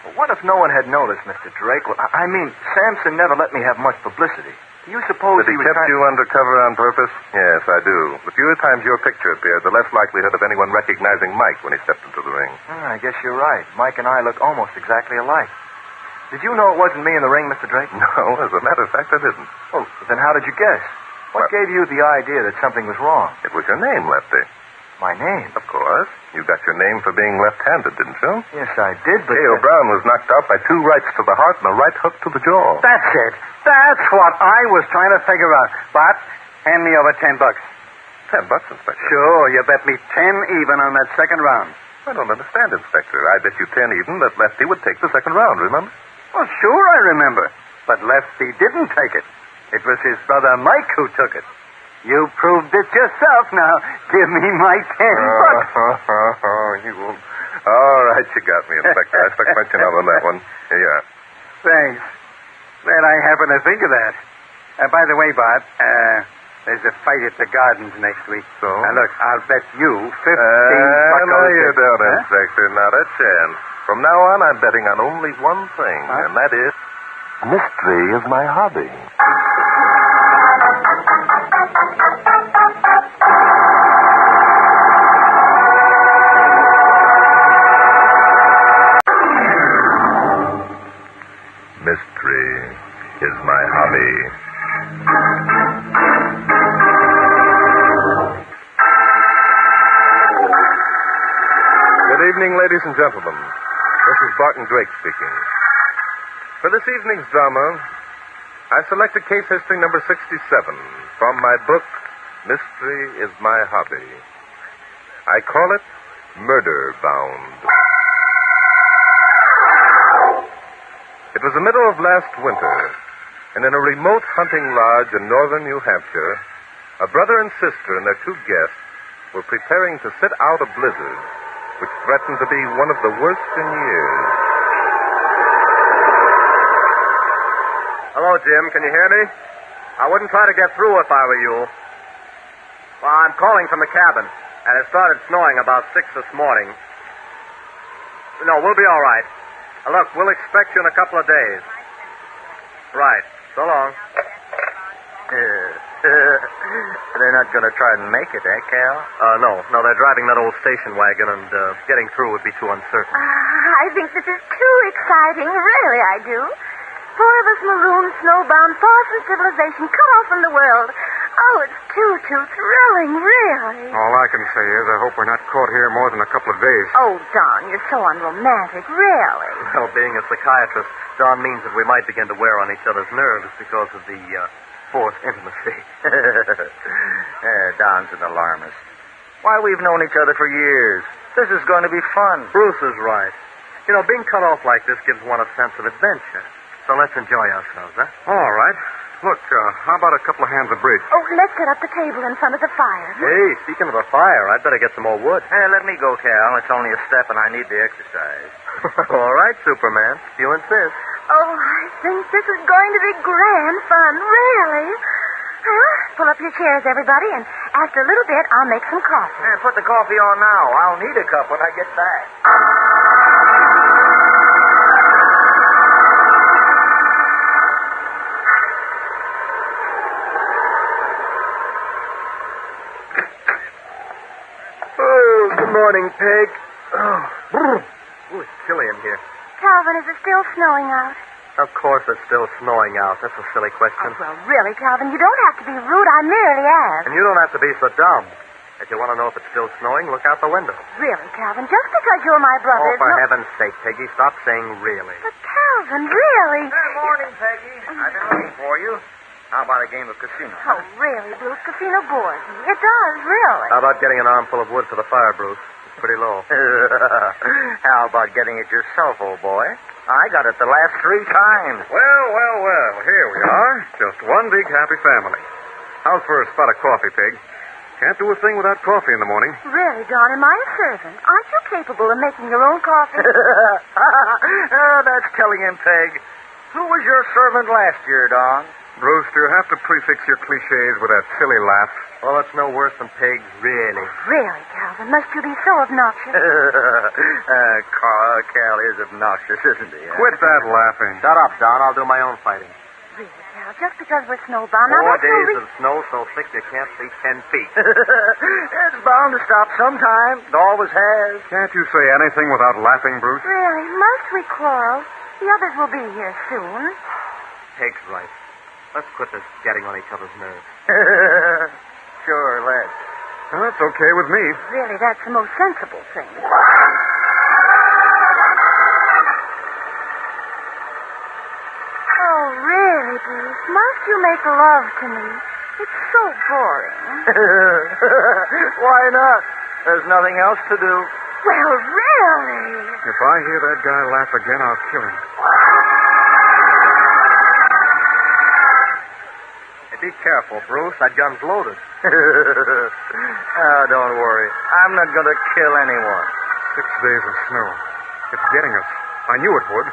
Well, what if no one had noticed, Mr. Drake? Well, I mean, Samson never let me have much publicity. Do you suppose That he was kept you undercover on purpose? Yes, I do. The fewer times your picture appeared, the less likelihood of anyone recognizing Mike when he stepped into the ring. I guess you're right. Mike and I look almost exactly alike. Did you know it wasn't me in the ring, Mr. Drake? No, as a matter of fact, I didn't. Oh, then how did you guess? What gave you the idea that something was wrong? It was your name, Lefty. My name? Of course. You got your name for being left-handed, didn't you? Yes, I did, but... K.O. Brown was knocked out by 2 rights to the heart and a right hook to the jaw. That's it. That's what I was trying to figure out. Bart, hand me over $10. $10, Inspector? Sure, you bet me 10 even on that second round. I don't understand, Inspector. I bet you 10 even that Lefty would take the second round, remember? Well, sure I remember. But Lefty didn't take it. It was his brother Mike who took it. You proved it yourself. Now, give me my $10. You will. All right, you got me, Inspector. I stuck my chin out on that one. Here you are. Thanks. Glad I happened to think of that. By the way, Bart, there's a fight at the Gardens next week. So? Now, look, I'll bet you 15 buckles. No, you don't, Huh? Inspector. Not a chance. From now on, I'm betting on only one thing, and that is... Mystery is my hobby. Mystery is my hobby. Good evening, ladies and gentlemen. This is Barton Drake speaking. For this evening's drama, I selected case history number 67 from my book, Mystery is My Hobby. I call it Murder Bound. It was the middle of last winter, and in a remote hunting lodge in northern New Hampshire, a brother and sister and their 2 guests were preparing to sit out a blizzard which threatened to be one of the worst in years. Hello, Jim. Can you hear me? I wouldn't try to get through if I were you. Well, I'm calling from the cabin, and it started snowing about 6 this morning. No, we'll be all right. Look, we'll expect you in a couple of days. Right. So long. They're not going to try and make it, eh, Cal? No, they're driving that old station wagon, and getting through would be too uncertain. I think this is too exciting. Really, I do. 4 of us marooned, snowbound, far from civilization, cut off from the world. Oh, it's too thrilling, really. All I can say is I hope we're not caught here more than a couple of days. Oh, Don, you're so unromantic, really. Well, being a psychiatrist, Don means that we might begin to wear on each other's nerves because of the forced intimacy. Don's an alarmist. Why, we've known each other for years. This is going to be fun. Bruce is right. You know, being cut off like this gives one a sense of adventure. So let's enjoy ourselves, huh? All right. Look, how about a couple of hands of bridge? Oh, let's set up the table in front of the fire. Hey, speaking of the fire, I'd better get some more wood. Hey, let me go, Cal. It's only a step, and I need the exercise. All right, Superman. You insist. Oh, I think this is going to be grand fun, really. Well, pull up your chairs, everybody, and after a little bit, I'll make some coffee. Hey, put the coffee on now. I'll need a cup when I get back. Good morning, Peg. Ooh, it's chilly in here. Calvin, is it still snowing out? Of course it's still snowing out. That's a silly question. Oh, well, really, Calvin, you don't have to be rude. I merely asked. And you don't have to be so dumb. If you want to know if it's still snowing, look out the window. Really, Calvin, just because you're my brother... Oh, for heaven's sake, Peggy, stop saying really. But, Calvin, really... Good morning, Peggy. I've been looking for you. How about a game of casino? Oh, really, Bruce? Casino bores me. It does, really. How about getting an armful of wood for the fire, Bruce? It's pretty low. How about getting it yourself, old boy? I got it the last 3 times. Well. Here we are. Just one big happy family. How's for a spot of coffee, Pig? Can't do a thing without coffee in the morning. Really, Don, am I a servant? Aren't you capable of making your own coffee? That's telling him, Peg. Who was your servant last year, Don? Bruce, do you have to prefix your cliches with that silly laugh? Well, it's no worse than Peg, really. Really, Calvin, must you be so obnoxious? Cal is obnoxious, isn't he? Quit that laughing. Shut up, Don. I'll do my own fighting. Really, Cal, just because we're snowbound... 4 days of snow so thick you can't see 10 feet. It's bound to stop sometime. It always has. Can't you say anything without laughing, Bruce? Really, must we quarrel? The others will be here soon. Peg's right. Let's quit this getting on each other's nerves. Sure, let's. Well, that's okay with me. Really, that's the most sensible thing. Oh, really, Bruce? Must you make love to me? It's so boring. Why not? There's nothing else to do. Well, really? If I hear that guy laugh again, I'll kill him. Be careful, Bruce. That gun's loaded. Oh, don't worry. I'm not going to kill anyone. 6 days of snow. It's getting us. I knew it would.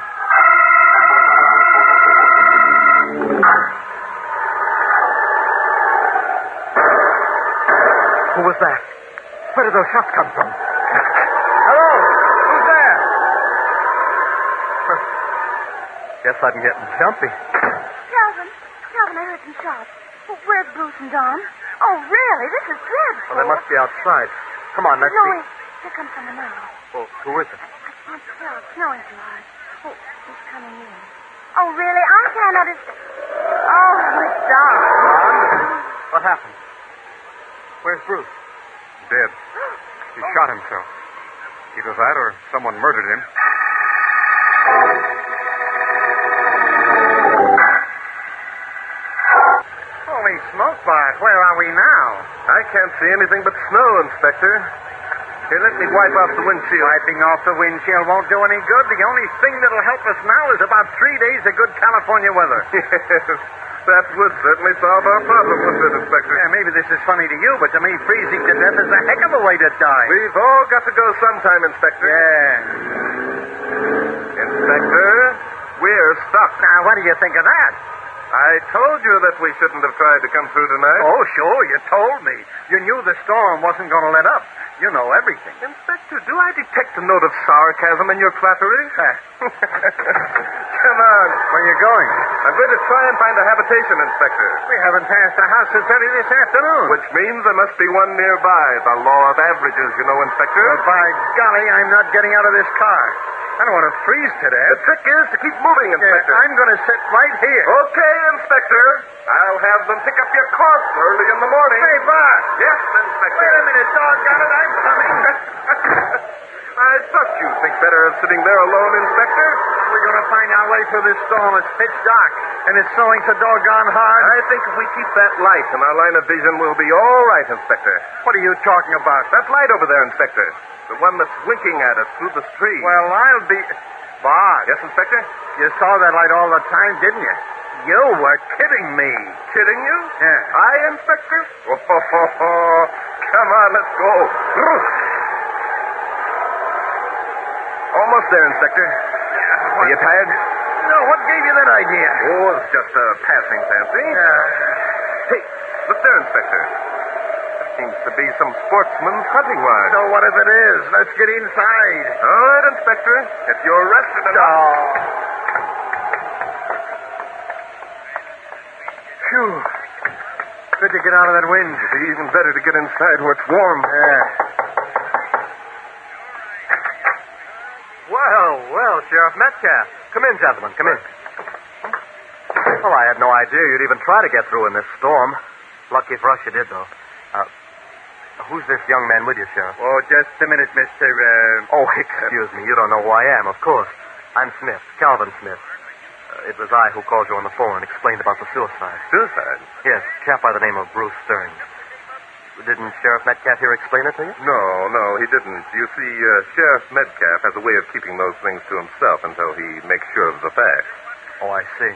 Who was that? Where did those shots come from? Hello? Who's there? Guess I'm getting jumpy. Calvin, I heard some shots. Oh, where's Bruce and Don? Oh, really? This is dreadful. Well, they must be outside. Come on, let's No, see. wait. Here comes someone now. Well, who is it? I can't tell. It's snowing too hard. Oh, he's coming in. Oh, really? I can't understand. Oh, it's Don. What happened? Where's Bruce? Dead. He shot himself. Either that or someone murdered him. Holy smoke, Bart. Where are we now? I can't see anything but snow, Inspector. Here, let me wipe off the windshield. Wiping off the windshield won't do any good. The only thing that'll help us now is about 3 days of good California weather. Yes, that would certainly solve our problem, wouldn't it, Inspector? Yeah, maybe this is funny to you, but to me, freezing to death is a heck of a way to die. We've all got to go sometime, Inspector. Yeah. Inspector, we're stuck. Now, what do you think of that? I told you that we shouldn't have tried to come through tonight. Oh, sure, you told me. You knew the storm wasn't going to let up. You know everything. Inspector, do I detect a note of sarcasm in your flattery? Come on. Where are you going? I'm going to try and find a habitation, Inspector. We haven't passed the house since early this afternoon. Which means there must be one nearby. The law of averages, you know, Inspector. Well, by golly, I'm not getting out of this car. I don't want to freeze to death. The trick is to keep moving, Inspector. I'm going to sit right here. Okay, Inspector. I'll have them pick up your corpse early in the morning. Hey, boss. Yes, Inspector. Wait a minute, doggone it. I'm coming. I thought you'd think better of sitting there alone, Inspector. We're going to find our way through this storm. It's pitch dark, and it's snowing so doggone hard. I think if we keep that light in our line of vision, we'll be all right, Inspector. What are you talking about? That light over there, Inspector. The one that's winking at us through the street. Well, I'll be... Boss. Yes, Inspector? You saw that light all the time, didn't you? You were kidding me. Kidding you? Yeah. I, Inspector? Oh, come on, let's go. Almost there, Inspector. Are you tired? No, what gave you that idea? Oh, it's just a passing fancy. Hey, look there, Inspector. That seems to be some sportsman's hunting line. So what if it is? Let's get inside. All right, Inspector. If you're rested enough. Phew. Good to get out of that wind. It'd be even better to get inside where it's warm. Yeah. Well, Sheriff Metcalf. Come in, gentlemen. Come in. Well, I had no idea you'd even try to get through in this storm. Lucky for us you did, though. Who's this young man with you, Sheriff? Oh, just a minute, Mr. Oh, excuse me. You don't know who I am, of course. I'm Smith, Calvin Smith. It was I who called you on the phone and explained about the suicide. Suicide? Yes, a chap by the name of Bruce Stearns. Didn't Sheriff Metcalf here explain it to you? No, he didn't. You see, Sheriff Metcalf has a way of keeping those things to himself until he makes sure of the facts. Oh, I see.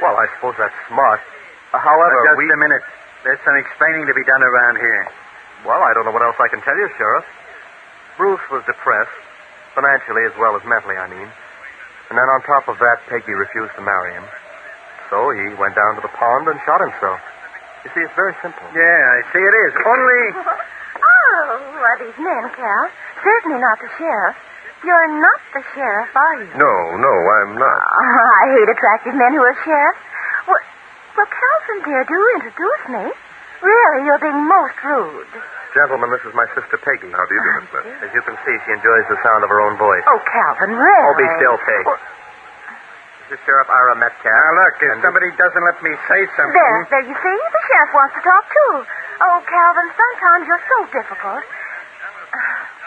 Well, I suppose that's smart. However, just a minute. There's some explaining to be done around here. Well, I don't know what else I can tell you, Sheriff. Bruce was depressed, financially as well as mentally, I mean. And then on top of that, Peggy refused to marry him. So he went down to the pond and shot himself. You see, it's very simple. Yeah, I see it is. Only... Oh, are these men, Cal? Certainly not the sheriff. You're not the sheriff, are you? No, I'm not. I hate attractive men who are sheriffs. Well, Calvin, dear, do introduce me. Really, you're being most rude. Gentlemen, this is my sister Peggy. How do you do, Miss Smith? As you can see, she enjoys the sound of her own voice. Oh, Calvin, really? Oh, be still, Peg. This is Sheriff Ira Metcalf. Now, look, if somebody doesn't let me say something... There, you see? The sheriff wants to talk, too. Oh, Calvin, sometimes you're so difficult.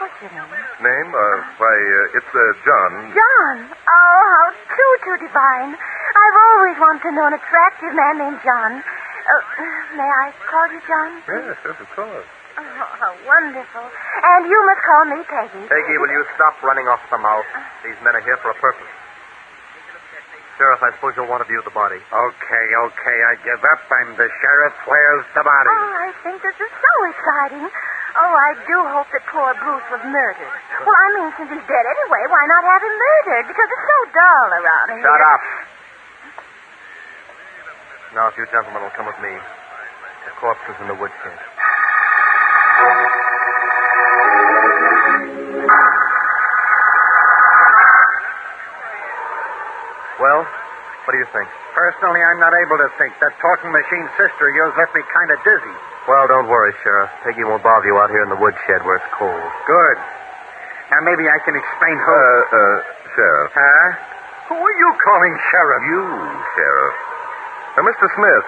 What's your name? Name? It's John. John? Oh, how too divine. I've always wanted to know an attractive man named John. May I call you John? Yes, of course. Oh, how wonderful. And you must call me Peggy. Peggy, will you stop running off the mouth? These men are here for a purpose. Sheriff, I suppose you'll want to view the body. Okay, I give up. I'm the sheriff. Where's the body? Oh, I think this is so exciting. Oh, I do hope that poor Bruce was murdered. Well, I mean, since he's dead anyway, why not have him murdered? Because it's so dull around here. Shut up. Now, if you gentlemen will come with me. The corpse is in the woodshed. Well, what do you think? Personally, I'm not able to think. That talking machine sister of yours left me kind of dizzy. Well, don't worry, Sheriff. Peggy won't bother you out here in the woodshed where it's cold. Good. Now, maybe I can explain who... Sheriff. Huh? Who are you calling sheriff? You, Sheriff. Now, Mr. Smith,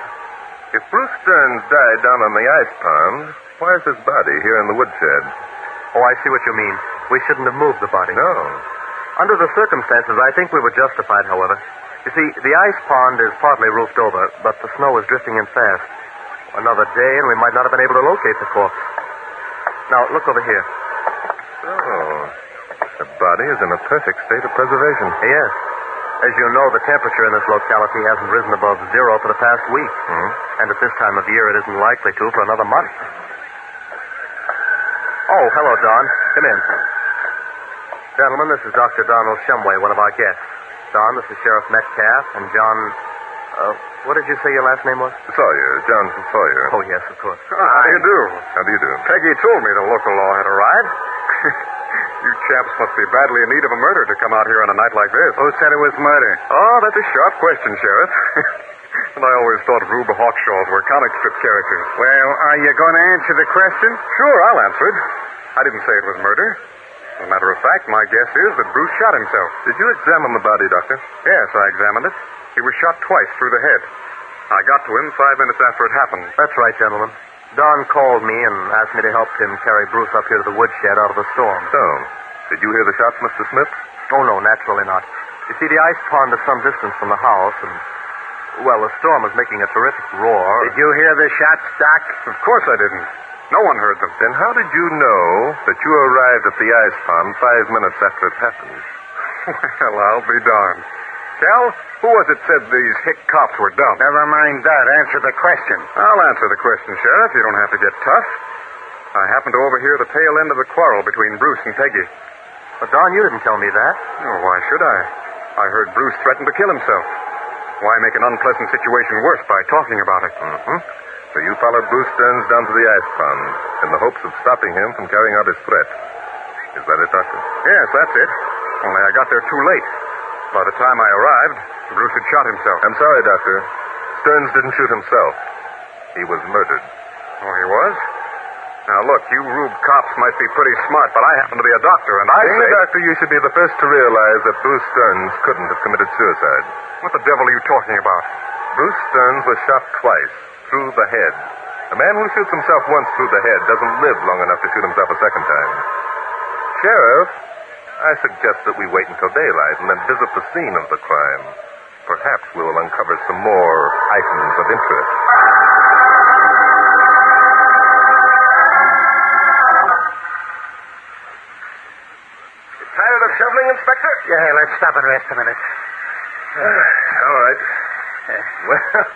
if Bruce Stearns died down on the ice pond, why is his body here in the woodshed? Oh, I see what you mean. We shouldn't have moved the body. No. Under the circumstances, I think we were justified, however. You see, the ice pond is partly roofed over, but the snow is drifting in fast. Another day, and we might not have been able to locate the corpse. Now, look over here. Oh, the body is in a perfect state of preservation. Yes. As you know, the temperature in this locality hasn't risen above 0 for the past week. And at this time of year, it isn't likely to for another month. Oh, hello, Don. Come in. Gentlemen, this is Dr. Donald Shumway, one of our guests. Don, this is Sheriff Metcalf, and John... what did you say your last name was? Sawyer, Johnson Sawyer. Oh, yes, of course. How do you do? How do you do? Peggy told me the local law had arrived. You chaps must be badly in need of a murder to come out here on a night like this. Who said it was murder? Oh, that's a sharp question, Sheriff. And I always thought Rube Hawkshaws were comic strip characters. Well, are you going to answer the question? Sure, I'll answer it. I didn't say it was murder. As a matter of fact, my guess is that Bruce shot himself. Did you examine the body, Doctor? Yes, I examined it. He was shot twice through the head. I got to him 5 minutes after it happened. That's right, gentlemen. Don called me and asked me to help him carry Bruce up here to the woodshed out of the storm. So, did you hear the shots, Mr. Smith? Oh, no, naturally not. You see, the ice pond is some distance from the house, and, well, the storm was making a terrific roar. Did you hear the shots, Doc? Of course I didn't. No one heard them. Then how did you know that you arrived at the ice pond 5 minutes after it happened? Well, I'll be darned. Cal, who was it said these hick cops were dumb? Never mind that. Answer the question. I'll answer the question, Sheriff. You don't have to get tough. I happened to overhear the tail end of the quarrel between Bruce and Peggy. But, Don, you didn't tell me that. Oh, why should I? I heard Bruce threaten to kill himself. Why make an unpleasant situation worse by talking about it? Mm-hmm. So you followed Bruce Stearns down to the ice pond in the hopes of stopping him from carrying out his threat. Is that it, Doctor? Yes, that's it. Only I got there too late. By the time I arrived, Bruce had shot himself. I'm sorry, Doctor. Stearns didn't shoot himself. He was murdered. Oh, he was? Now, look, you rube cops might be pretty smart, but I happen to be a doctor, and I Being say... a doctor, you should be the first to realize that Bruce Stearns couldn't have committed suicide. What the devil are you talking about? Bruce Stearns was shot twice, through the head. A man who shoots himself once through the head doesn't live long enough to shoot himself a second time. Sheriff, I suggest that we wait until daylight and then visit the scene of the crime. Perhaps we will uncover some more items of interest. Tired of shoveling, Inspector? Yeah, let's stop and rest a minute. All right. Well,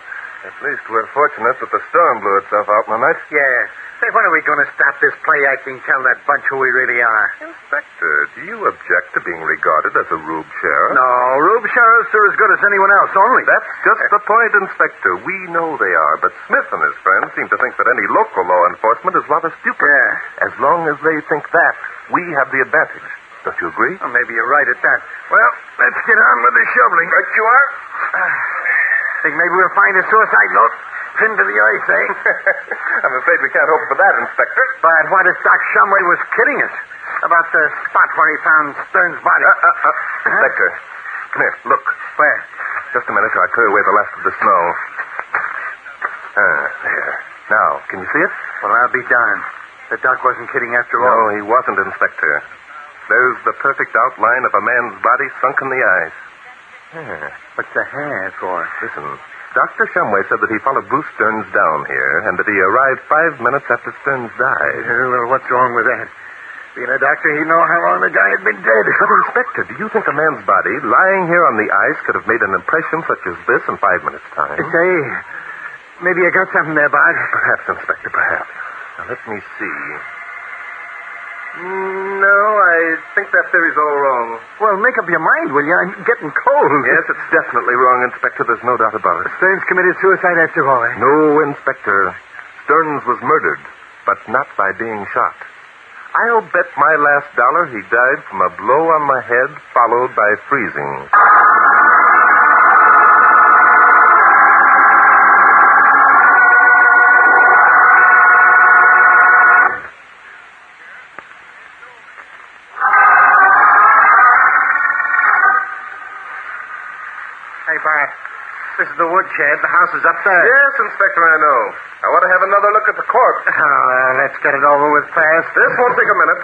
at least we're fortunate that the storm blew itself out in the night. Yeah. Say, when are we going to stop this play acting, tell that bunch who we really are? Inspector, do you object to being regarded as a rube sheriff? No, rube sheriffs are as good as anyone else, only. That's just the point, Inspector. We know they are, but Smith and his friends seem to think that any local law enforcement is rather stupid. Yeah. As long as they think that, we have the advantage. Don't you agree? Well, maybe you're right at that. Well, let's get on with the shoveling. Right you are. Think maybe we'll find a suicide note pinned to the ice, eh? I'm afraid we can't hope for that, Inspector. But what if Doc Shumway was kidding us about the spot where he found Stern's body? Inspector, come here. Look. Where? Just a minute till I clear away the last of the snow. There. Now, can you see it? Well, I'll be darned. The Doc wasn't kidding after all. No, he wasn't, Inspector. There's the perfect outline of a man's body sunk in the ice. What's the hair for? Listen, Dr. Shumway said that he followed Bruce Stearns down here and that he arrived 5 minutes after Stearns died. Well, what's wrong with that? Being a doctor, he'd know how long the guy had been dead. But, Inspector, do you think a man's body lying here on the ice could have made an impression such as this in 5 minutes' time? Say, maybe you got something there, Bart. Perhaps, Inspector, perhaps. Now, let me see. No, I think that theory's all wrong. Well, make up your mind, will you? I'm getting cold. Yes, it's definitely wrong, Inspector. There's no doubt about it. Stearns committed suicide after all, eh? No, Inspector. Stearns was murdered, but not by being shot. I'll bet my last dollar he died from a blow on the head followed by freezing. This is the woodshed. The house is up there. Yes, Inspector, I know. I want to have another look at the corpse. Let's get it over with fast. This won't take a minute.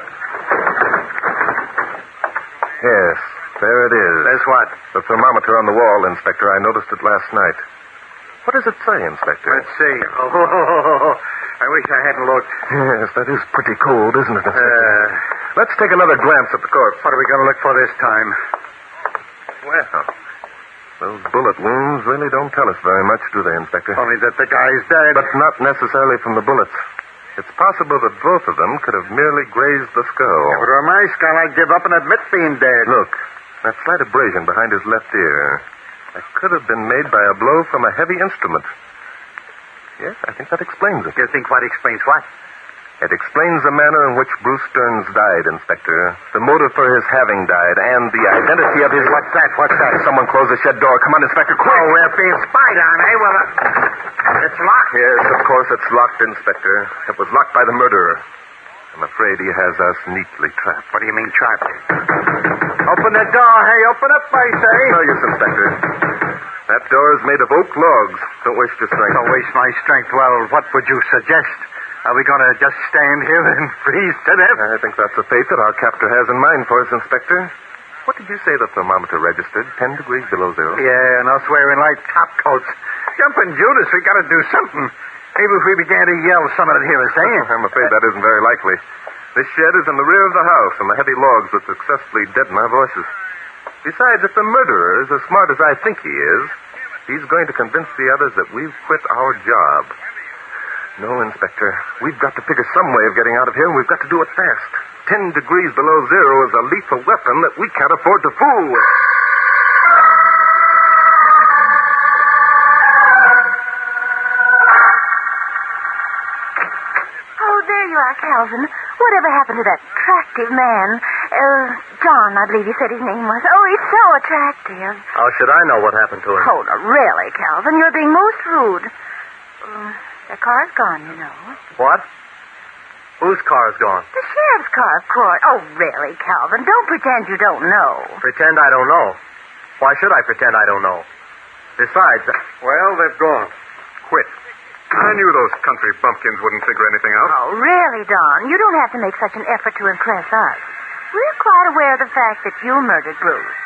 Yes, there it is. There's what? The thermometer on the wall, Inspector. I noticed it last night. What does it say, Inspector? Let's see. Oh, I wish I hadn't looked. Yes, that is pretty cold, isn't it, Inspector? Let's take another glance at the corpse. What are we going to look for this time? Well, those bullet wounds really don't tell us very much, do they, Inspector? Only that the guy's dead. But not necessarily from the bullets. It's possible that both of them could have merely grazed the skull. If it were my skull, I'd give up and admit being dead. Look, that slight abrasion behind his left ear. That could have been made by a blow from a heavy instrument. Yes, I think that explains it. You think what explains what? It explains the manner in which Bruce Stearns died, Inspector. The motive for his having died, and the identity of his... What's that? What's that? Someone close the shed door. Come on, Inspector, quick! Oh, we're being spied on, eh? Well, it's locked. Yes, of course it's locked, Inspector. It was locked by the murderer. I'm afraid he has us neatly trapped. What do you mean, trapped? Open the door. Hey, open up, I say. Oh, yes, Inspector. That door is made of oak logs. Don't waste your strength. Don't waste my strength. Well, what would you suggest? Are we going to just stand here and freeze to death? I think that's the fate that our captor has in mind for us, Inspector. What did you say the thermometer registered? 10 degrees below zero? Yeah, and us wearing light topcoats. Jumping Judas, we got to do something. Maybe if we began to yell, someone would hear us, eh? I'm afraid that isn't very likely. This shed is in the rear of the house, and the heavy logs would successfully deaden our voices. Besides, if the murderer is as smart as I think he is, he's going to convince the others that we've quit our job. No, Inspector. We've got to figure some way of getting out of here, and we've got to do it fast. 10 degrees below zero is a lethal weapon that we can't afford to fool with. Oh, there you are, Calvin. Whatever happened to that attractive man? John, I believe you said his name was. Oh, he's so attractive. How should I know what happened to him? Oh, no, really, Calvin, you're being most rude. The car's gone, you know. What? Whose car's gone? The sheriff's car, of course. Oh, really, Calvin? Don't pretend you don't know. Pretend I don't know. Why should I pretend I don't know? Besides... Well, they've gone. Quit. I knew those country bumpkins wouldn't figure anything out. Oh, really, Don? You don't have to make such an effort to impress us. We're quite aware of the fact that you murdered Bruce.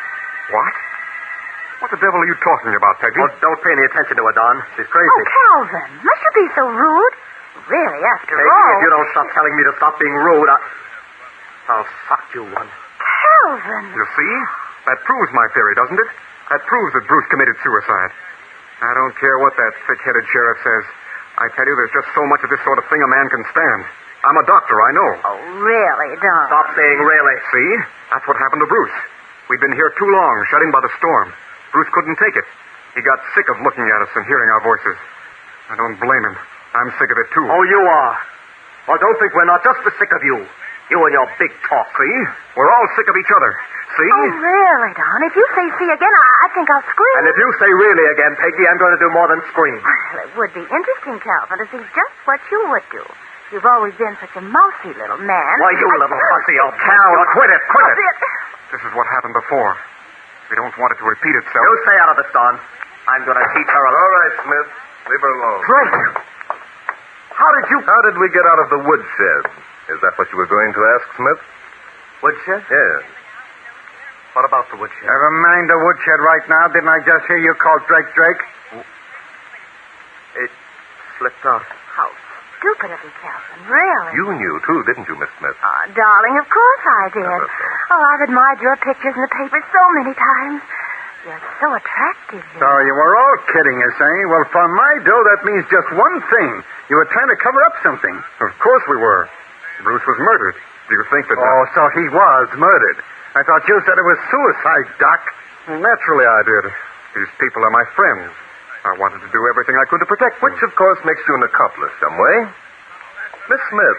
What? What the devil are you talking about, Peggy? Oh, don't pay any attention to her, Don. She's crazy. Oh, Calvin, must you be so rude? Really, after Peggy, all... if you don't stop telling me to stop being rude, I'll sock you one. Calvin! You see? That proves my theory, doesn't it? That proves that Bruce committed suicide. I don't care what that thick-headed sheriff says. I tell you, there's just so much of this sort of thing a man can stand. I'm a doctor, I know. Oh, really, Don? Stop saying really. See? That's what happened to Bruce. We've been here too long, shut in by the storm. Bruce couldn't take it. He got sick of looking at us and hearing our voices. I don't blame him. I'm sick of it, too. Oh, you are? Well, don't think we're not just as sick of you. You and your big talk. See? We're all sick of each other. See? Oh, really, Don? If you say see again, I think I'll scream. And if you say really again, Peggy, I'm going to do more than scream. Well, it would be interesting, Calvin, to see just what you would do. You've always been such a mousy little man. Why, you little fussy old Cal, quit it. This is what happened before. We don't want it to repeat itself. You stay out of this, Don. I'm going to teach her a... All right, Smith. Leave her alone. Drake! How did we get out of the woodshed? Is that what you were going to ask, Smith? Woodshed? Yes. What about the woodshed? Never mind the woodshed right now. Didn't I just hear you call Drake? It slipped off. How stupid of you, Calvin. Really? You knew, too, didn't you, Miss Smith? Oh, darling, of course I did. Oh, I've admired your pictures in the papers so many times. You're so attractive. So you were all kidding us, eh? Well, from my dough, that means just one thing. You were trying to cover up something. Of course we were. Bruce was murdered. Do you think that... Oh, so he was murdered. I thought you said it was suicide, Doc. Well, naturally I did. These people are my friends. I wanted to do everything I could to protect them. Which, of course, makes you an accomplice some way. Miss Smith,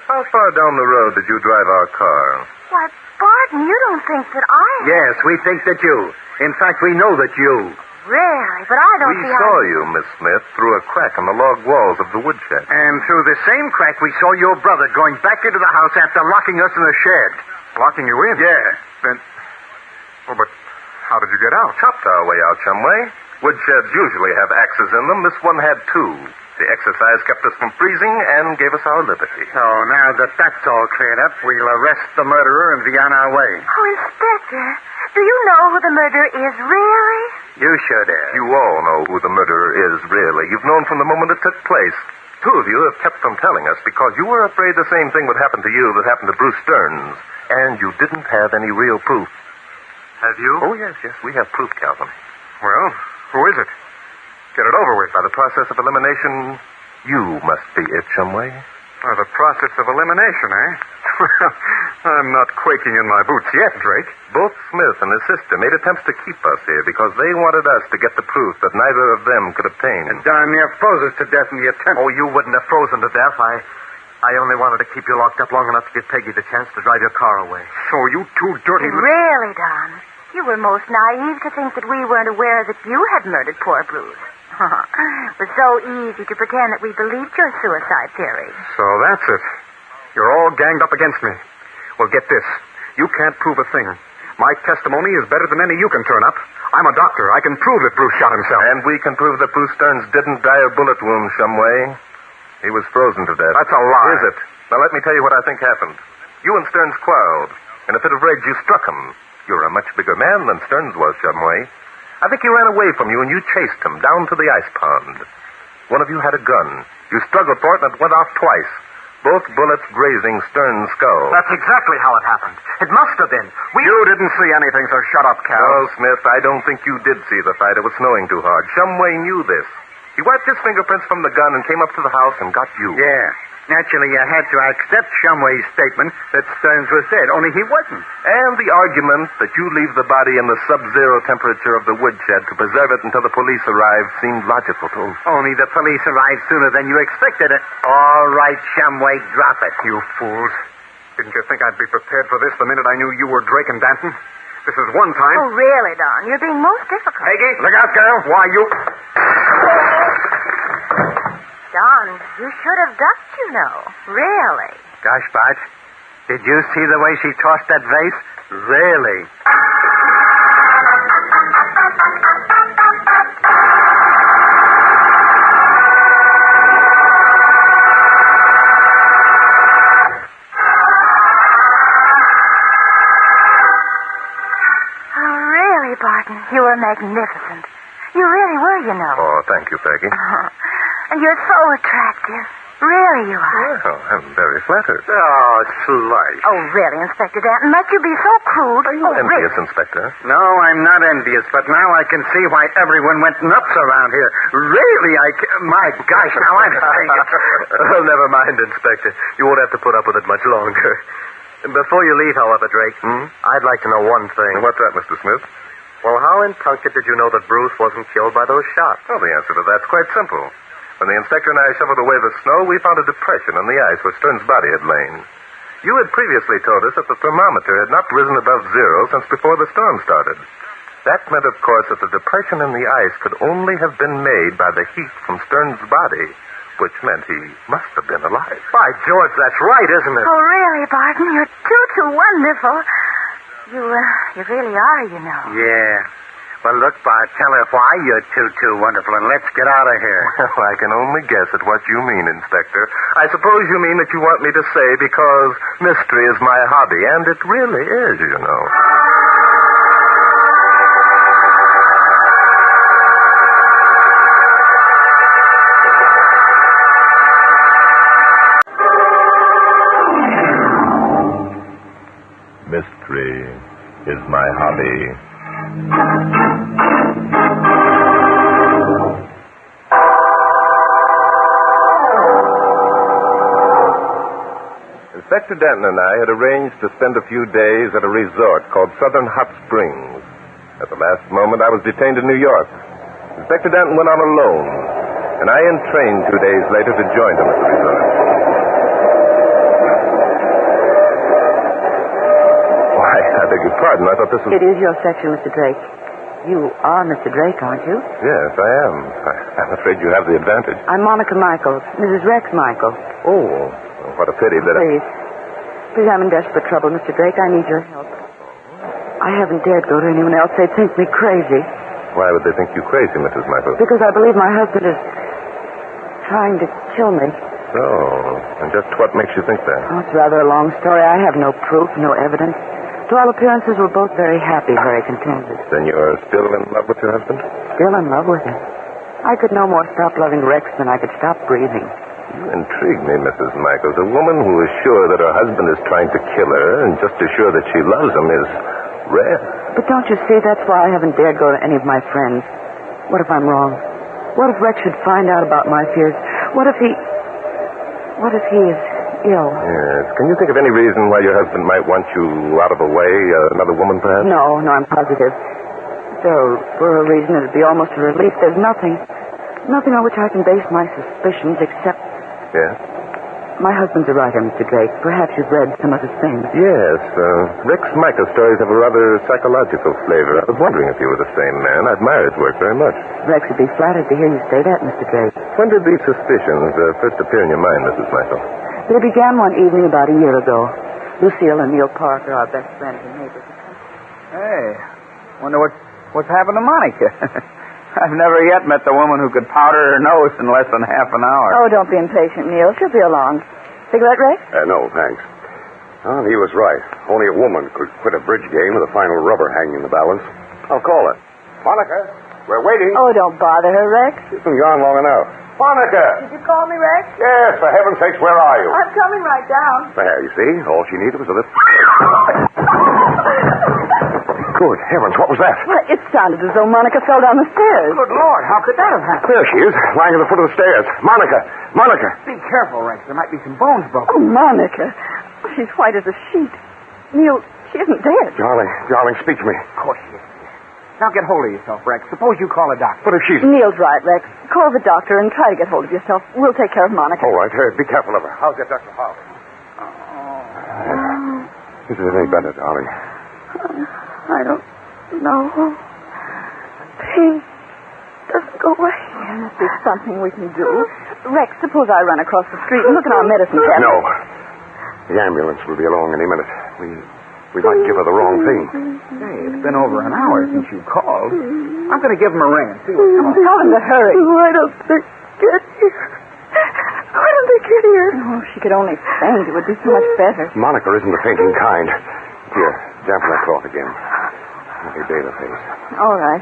how far down the road did you drive our car? Why, Barton, you don't think that I... Yes, we think that you. In fact, we know that you. Really? But I don't We see saw you, Miss Smith, through a crack in the log walls of the woodshed. And through the same crack, we saw your brother going back into the house after locking us in the shed. Locking you in? Yeah. Then... Oh, but how did you get out? Chopped our way out some way. Woodsheds usually have axes in them. This one had two. The exercise kept us from freezing and gave us our liberty. So now that that's all cleared up, we'll arrest the murderer and be on our way. Oh, Inspector, do you know who the murderer is, really? You should have. You all know who the murderer is, really. You've known from the moment it took place. Two of you have kept from telling us because you were afraid the same thing would happen to you that happened to Bruce Stearns, and you didn't have any real proof. Have you? Oh, yes, we have proof, Calvin. Well, who is it? Get it over with. By the process of elimination, you must be it, Shumway. By the process of elimination, eh? I'm not quaking in my boots yet, Drake. Both Smith and his sister made attempts to keep us here because they wanted us to get the proof that neither of them could obtain. And darn near froze us to death in the attempt. Oh, you wouldn't have frozen to death. I only wanted to keep you locked up long enough to give Peggy the chance to drive your car away. So you two dirty... Really, Don? You were most naive to think that we weren't aware that you had murdered poor Bruce. It was so easy to pretend that we believed your suicide theory. So that's it. You're all ganged up against me. Well, get this. You can't prove a thing. My testimony is better than any you can turn up. I'm a doctor. I can prove that Bruce shot himself. And we can prove that Bruce Stearns didn't die of bullet wounds some way. He was frozen to death. That's a lie. Is it? Now, let me tell you what I think happened. You and Stearns quarreled. In a fit of rage, you struck him. You're a much bigger man than Stearns was some way. I think he ran away from you, and you chased him down to the ice pond. One of you had a gun. You struggled for it, and it went off twice. Both bullets grazing Stearns' skull. That's exactly how it happened. It must have been. You didn't see anything, so shut up, Cal. No, Smith, I don't think you did see the fight. It was snowing too hard. Shumway knew this. He wiped his fingerprints from the gun and came up to the house and got you. Yeah. Naturally, I had to accept Shumway's statement that Stearns was dead, only he wasn't. And the argument that you leave the body in the sub-zero temperature of the woodshed to preserve it until the police arrived seemed logical, too. Only the police arrived sooner than you expected it. All right, Shumway, drop it. You fools. Didn't you think I'd be prepared for this the minute I knew you were Drake and Danton? This is one time. Oh, really, Don? You're being most difficult. Peggy, look out, girl. Why, you... Don, you should have ducked, you know. Really. Gosh, Bart, did you see the way she tossed that vase? Really. Oh, really, Barton. You were magnificent. You really were, you know. Oh, thank you, Peggy. And you're so attractive. Really, you are. Well, I'm very flattered. Oh, slice. Oh, really, Inspector Danton? Must you be so crude? Are you envious, Inspector? No, I'm not envious, but now I can see why everyone went nuts around here. Really, my gosh, now I'm saying it. Oh, never mind, Inspector. You won't have to put up with it much longer. Before you leave, however, Drake, I'd like to know one thing. What's that, Mr. Smith? Well, how in Tunket did you know that Bruce wasn't killed by those shots? Well, the answer to that's quite simple. When the inspector and I shoveled away the snow, we found a depression in the ice where Stearns' body had lain. You had previously told us that the thermometer had not risen above zero since before the storm started. That meant, of course, that the depression in the ice could only have been made by the heat from Stearns' body, which meant he must have been alive. By George, that's right, isn't it? Oh, really, Barton? You're too wonderful. You really are, you know. Yeah. Well, look, Bart, tell her why you're too wonderful, and let's get out of here. Well, I can only guess at what you mean, Inspector. I suppose you mean that you want me to say because mystery is my hobby, and it really is, you know. Mystery is my hobby. Inspector Denton and I had arranged to spend a few days at a resort called Southern Hot Springs. At the last moment, I was detained in New York. Inspector Denton went on alone, and I entrained 2 days later to join him at the resort. Why, I beg your pardon. I thought this was... It is your section, Mr. Drake. You are Mr. Drake, aren't you? Yes, I am. I'm afraid you have the advantage. I'm Monica Michaels, Mrs. Rex Michaels. Oh, what a pity that... Please, I'm in desperate trouble, Mr. Drake. I need your help. I haven't dared go to anyone else. They'd think me crazy. Why would they think you crazy, Mrs. Michaels? Because I believe my husband is trying to kill me. So, and just what makes you think that? Oh, it's rather a long story. I have no proof, no evidence. To all appearances, we're both very happy, very contented. Then you're still in love with your husband? Still in love with him. I could no more stop loving Rex than I could stop breathing. You intrigue me, Mrs. Michaels. A woman who is sure that her husband is trying to kill her and just as sure that she loves him is rare. But don't you see, that's why I haven't dared go to any of my friends. What if I'm wrong? What if Rex should find out about my fears? What if he is ill? Yes. Can you think of any reason why your husband might want you out of the way? Another woman, perhaps? No, I'm positive. If there were a reason, it'd be almost a relief. There's nothing on which I can base my suspicions except... Yes? My husband's a writer, Mr. Drake. Perhaps you've read some of his things. Yes. Rex Micah's stories have a rather psychological flavor. I was wondering if you were the same man. I admire his work very much. Rex would be flattered to hear you say that, Mr. Drake. When did these suspicions first appear in your mind, Mrs. Michael? They began one evening about a year ago. Lucille and Neil Parker, our best friends and neighbors. Hey, wonder what's happened to Monica. I've never yet met the woman who could powder her nose in less than half an hour. Oh, don't be impatient, Neil. She'll be along. Cigarette, Rex? No, thanks. Well, he was right. Only a woman could quit a bridge game with a final rubber hanging in the balance. I'll call her. Monica, we're waiting. Oh, don't bother her, Rex. She's been gone long enough. Monica! Did you call me, Rex? Yes, for heaven's sakes, where are you? I'm coming right down. There, you see? All she needed was a little... Good heavens, what was that? Well, it sounded as though Monica fell down the stairs. Good Lord, how could that have happened? There she is, lying at the foot of the stairs. Monica! Monica! Be careful, Rex. There might be some bones broken. Oh, Monica. She's white as a sheet. Neil, she isn't dead. Darling, speak to me. Of course she is. Now get hold of yourself, Rex. Suppose you call a doctor. But if she's... Neil's right, Rex. Call the doctor and try to get hold of yourself. We'll take care of Monica. All right, be careful of her. I'll get Dr. Howell. Is it any better, darling? I don't know. Pain doesn't go away. There must be something we can do. Rex, suppose I run across the street and look at our medicine cabinet. No. The ambulance will be along any minute. We might give her the wrong thing. Hey, it's been over an hour since you called. I'm going to give him a ring and see what's going on. Tell him to hurry. Why don't they get here? Why don't they get here? Oh, if she could only faint, it would be so much better. Monica isn't the fainting kind. Here, dampen that cloth again. Let me bathe her face. All right.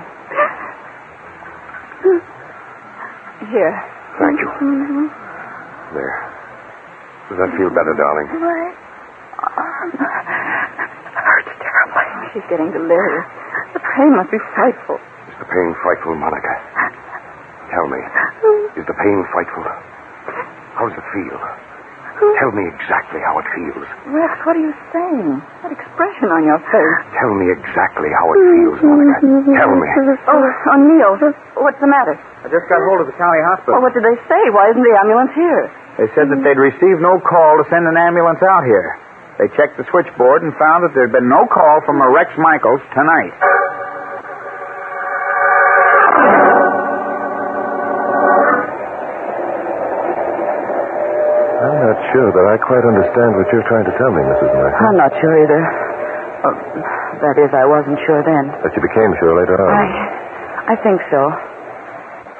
Here. Thank you. There. Does that feel better, darling? My arm hurts terribly. She's getting delirious. The pain must be frightful. Is the pain frightful, Monica? Tell me. Is the pain frightful? How does it feel? Tell me exactly how it feels. Rex, what are you saying? That expression on your face. Tell me exactly how it feels, Monica. Tell me. Oh, Neil, what's the matter? I just got hold of the county hospital. Well, what did they say? Why isn't the ambulance here? They said that they'd received no call to send an ambulance out here. They checked the switchboard and found that there'd been no call from a Rex Michaels tonight. I'm not sure that I quite understand what you're trying to tell me, Mrs. Martin. I'm not sure either. That is, I wasn't sure then. But you became sure later on. I think so.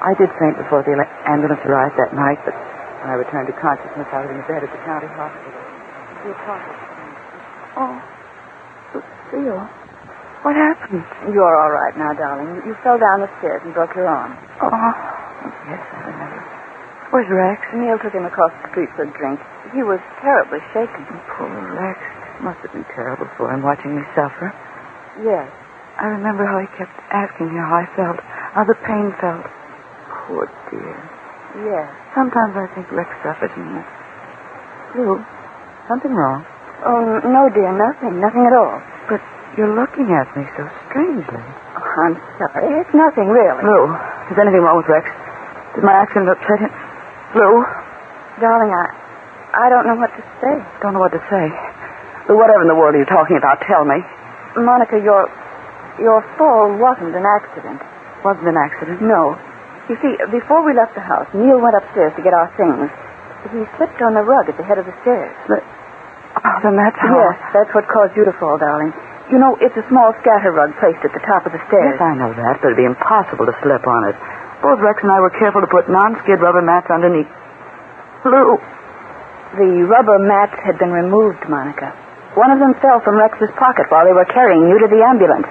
I did faint before the ambulance arrived that night, but when I returned to consciousness, I was in bed at the county hospital. Oh, Lucille, what happened? You're all right now, darling. You fell down the stairs and broke your arm. Oh, yes, I remember. Where's Rex? Neil took him across the street for a drink. He was terribly shaken. Poor Rex. Must have been terrible for him watching me suffer. Yes. I remember how he kept asking me how I felt, how the pain felt. Poor dear. Yes. Sometimes I think Rex suffers in this. Lou, something wrong? Oh, no, dear, nothing. Nothing at all. But you're looking at me so strangely. Oh, I'm sorry. It's nothing, really. Lou, is anything wrong with Rex? Did my accident upset him? Lou? Darling, I don't know what to say. Don't know what to say. Lou, whatever in the world are you talking about? Tell me. Monica, your fall wasn't an accident. Wasn't an accident? No. You see, before we left the house, Neil went upstairs to get our things. He slipped on the rug at the head of the stairs. Then that's how... Yes, that's what caused you to fall, darling. You know, it's a small scatter rug placed at the top of the stairs. Yes, I know that, but it'd be impossible to slip on it. Both Rex and I were careful to put non-skid rubber mats underneath. Lou. The rubber mats had been removed, Monica. One of them fell from Rex's pocket while they were carrying you to the ambulance.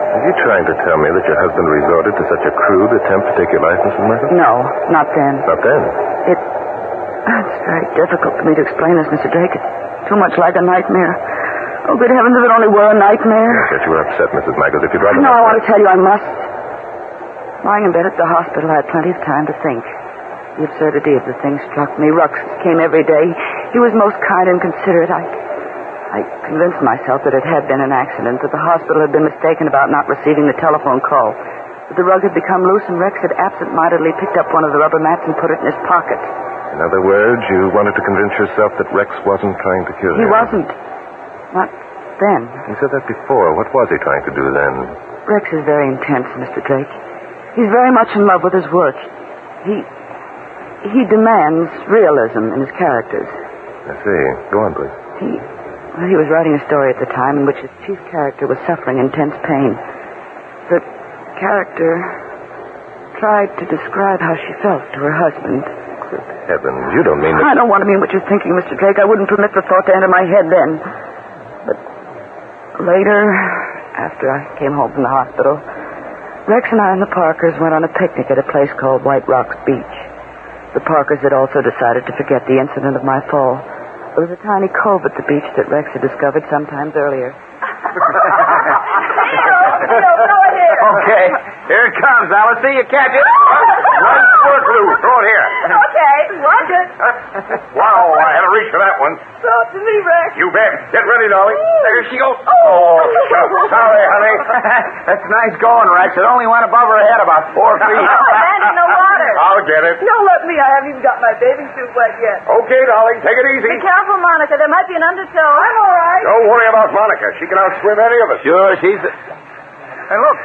Are you trying to tell me that your husband resorted to such a crude attempt to take your life, Mrs. Merton? No, not then. Not then? It's very difficult for me to explain this, Mr. Drake. It's too much like a nightmare. Oh, good heavens, if it only were a nightmare. I guess you were upset, Mrs. Michaels. If you'd rather... No, I want to tell you I must. Lying in bed at the hospital, I had plenty of time to think. The absurdity of the thing struck me. Rux came every day. He was most kind and considerate. I convinced myself that it had been an accident, that the hospital had been mistaken about not receiving the telephone call, that the rug had become loose and Rex had absent-mindedly picked up one of the rubber mats and put it in his pocket. In other words, you wanted to convince yourself that Rex wasn't trying to kill you. He wasn't. Not then. He said that before. What was he trying to do then? Rex is very intense, Mr. Drake. He's very much in love with his work. He demands realism in his characters. I see. Go on, please. He was writing a story at the time in which his chief character was suffering intense pain. The character tried to describe how she felt to her husband. Good heavens, you don't mean that... I don't want to mean what you're thinking, Mr. Drake. I wouldn't permit the thought to enter my head then. But later, after I came home from the hospital, Rex and I and the Parkers went on a picnic at a place called White Rocks Beach. The Parkers had also decided to forget the incident of my fall. There was a tiny cove at the beach that Rex had discovered sometimes earlier. Okay, here it comes, Alice. See, you catch it. One squirt through. Throw it here. Okay, watch it. Wow, I had to reach for that one. Throw it to me, Rex. You bet. Get ready, darling. There she goes. Oh, shucks. Sorry, honey. That's nice going, Rex. It only went above her head about 4 feet. Land in the water. I'll get it. Don't let me. I haven't even got my bathing suit wet yet. Okay, darling. Take it easy. Be careful, Monica. There might be an undertow. I'm all right. Don't worry about Monica. She can outswim any of us. Sure, she's... Hey, look.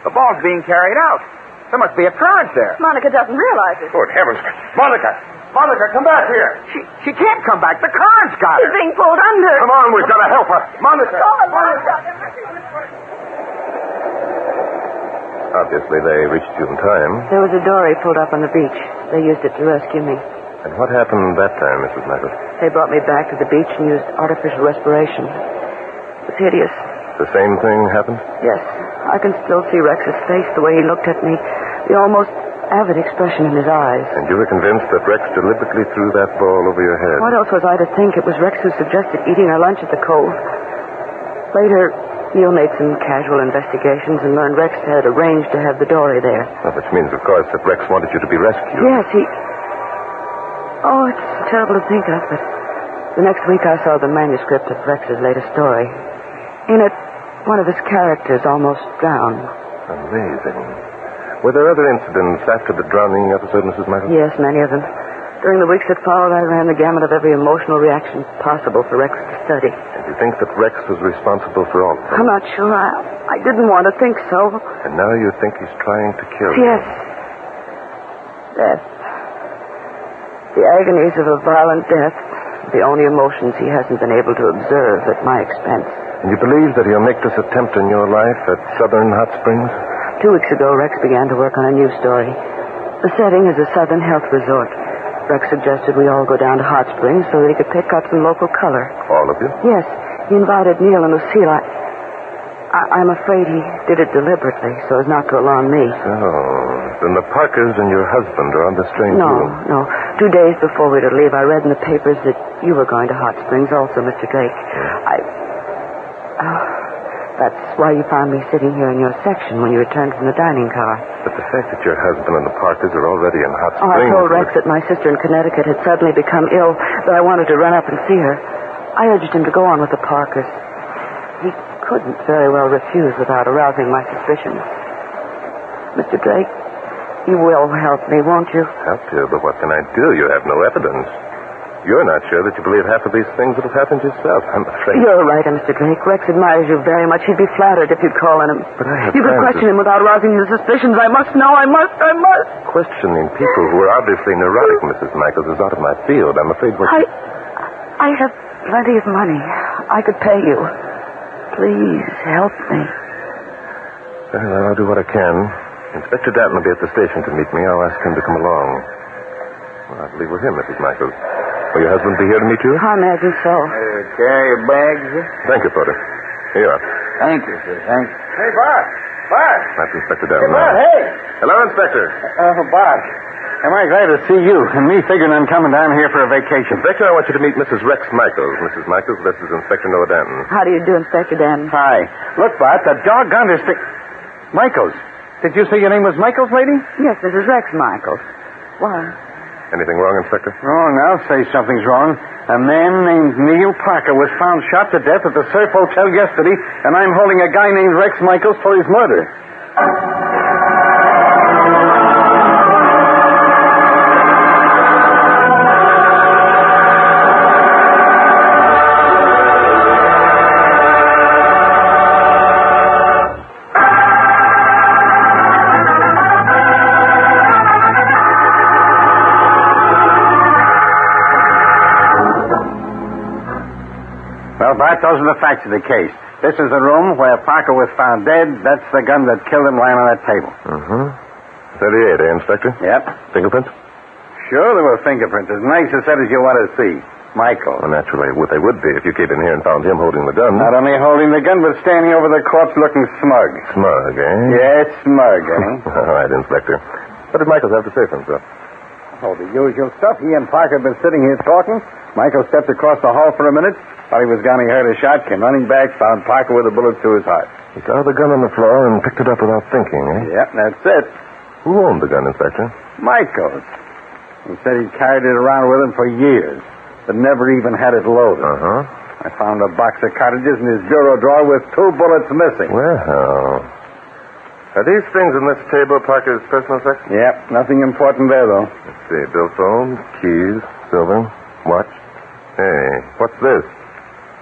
The ball's being carried out. There must be a current there. Monica doesn't realize it. Good heavens. Monica, come back here. She can't come back. The current's got her. She's being pulled under. Come on, we've got to help her. Monica. Obviously, they reached you in time. There was a dory pulled up on the beach. They used it to rescue me. And what happened that time, Mrs. Michaels? They brought me back to the beach and used artificial respiration. It was hideous. The same thing happened? Yes. I can still see Rex's face, the way he looked at me, the almost avid expression in his eyes. And you were convinced that Rex deliberately threw that ball over your head? What else was I to think? It was Rex who suggested eating our lunch at the cove. Later, Neil made some casual investigations and learned Rex had arranged to have the dory there. Well, which means, of course, that Rex wanted you to be rescued. Yes, he... Oh, it's terrible to think of, but the next week I saw the manuscript of Rex's latest story. In it, one of his characters almost drowned. Amazing. Were there other incidents after the drowning episode, Mrs. Michaels? Yes, many of them. During the weeks that followed, I ran the gamut of every emotional reaction possible for Rex to study. And you think that Rex was responsible for all of them? I'm not sure. I didn't want to think so. And now you think he's trying to kill you? Yes. Death. The agonies of a violent death. The only emotions he hasn't been able to observe at my expense. And you believe that he'll make this attempt in your life at Southern Hot Springs? 2 weeks ago, Rex began to work on a new story. The setting is a Southern health resort. Rex suggested we all go down to Hot Springs so that he could pick up some local color. All of you? Yes. He invited Neil and Lucille. I'm afraid he did it deliberately so as not to alarm me. Oh, then the Parkers and your husband are on the train, too? No. 2 days before we were to leave, I read in the papers that you were going to Hot Springs also, Mr. Drake. That's why you found me sitting here in your section when you returned from the dining car. But the fact that your husband and the Parkers are already in Hot Springs... I told Rex that my sister in Connecticut had suddenly become ill, that I wanted to run up and see her. I urged him to go on with the Parkers. He couldn't very well refuse without arousing my suspicions. Mr. Drake, you will help me, won't you? Help you? But what can I do? You have no evidence. You're not sure that you believe half of these things that have happened yourself, I'm afraid. You're right, Mr. Drake. Rex admires you very much. He'd be flattered if you'd call on him. But I have You could question him without arousing the suspicions. I must know. I must. Questioning people who are obviously neurotic, Mrs. Michaels, is out of my field. I'm afraid what I have plenty of money. I could pay you. Please, help me. Well, I'll do what I can. Inspector Danton will be at the station to meet me. I'll ask him to come along. Well, I'll leave with him, Mrs. Michaels. Will your husband be here to meet you? I imagine so. Carry your bags. Thank you, Porter. Here you are. Thank you, sir. Thank you. Hey, Bart. That's Inspector Danton. Hey, Bart, hey. Hello, Inspector. Bart. Am I glad to see you, and me figuring on coming down here for a vacation. Inspector, I want you to meet Mrs. Rex Michaels. Mrs. Michaels, this is Inspector Noah Danton. How do you do, Inspector Danton? Hi. Look, Bart, the doggone Michaels. Did you say your name was Michaels, lady? Yes, Mrs. Rex Michaels. Why? Anything wrong, Inspector? Wrong. I'll say something's wrong. A man named Neil Parker was found shot to death at the Surf Hotel yesterday, and I'm holding a guy named Rex Michaels for his murder. Well, Bart, those are the facts of the case. This is the room where Parker was found dead. That's the gun that killed him lying on that table. 38, Inspector? Yep. Fingerprints? Sure, there were fingerprints. As nice a set as you want to see. Michael. Well, naturally, they would be if you came in here and found him holding the gun. Not only holding the gun, but standing over the corpse looking smug. Smug, eh? Yes, smug, eh? All right, Inspector. What did Michaels have to say for himself? Oh, the usual stuff. He and Parker had been sitting here talking. Michael stepped across the hall for a minute. While he was gone, he heard a shot, came running back, found Parker with a bullet through his heart. He saw the gun on the floor and picked it up without thinking, eh? Yep, that's it. Who owned the gun, Inspector? Michael. He said he carried it around with him for years, but never even had it loaded. I found a box of cartridges in his bureau drawer with 2 bullets missing. Well, are these things on this table Parker's personal effects? Yep, nothing important there, though. Let's see, bill phone, keys, silver, watch. Hey, what's this?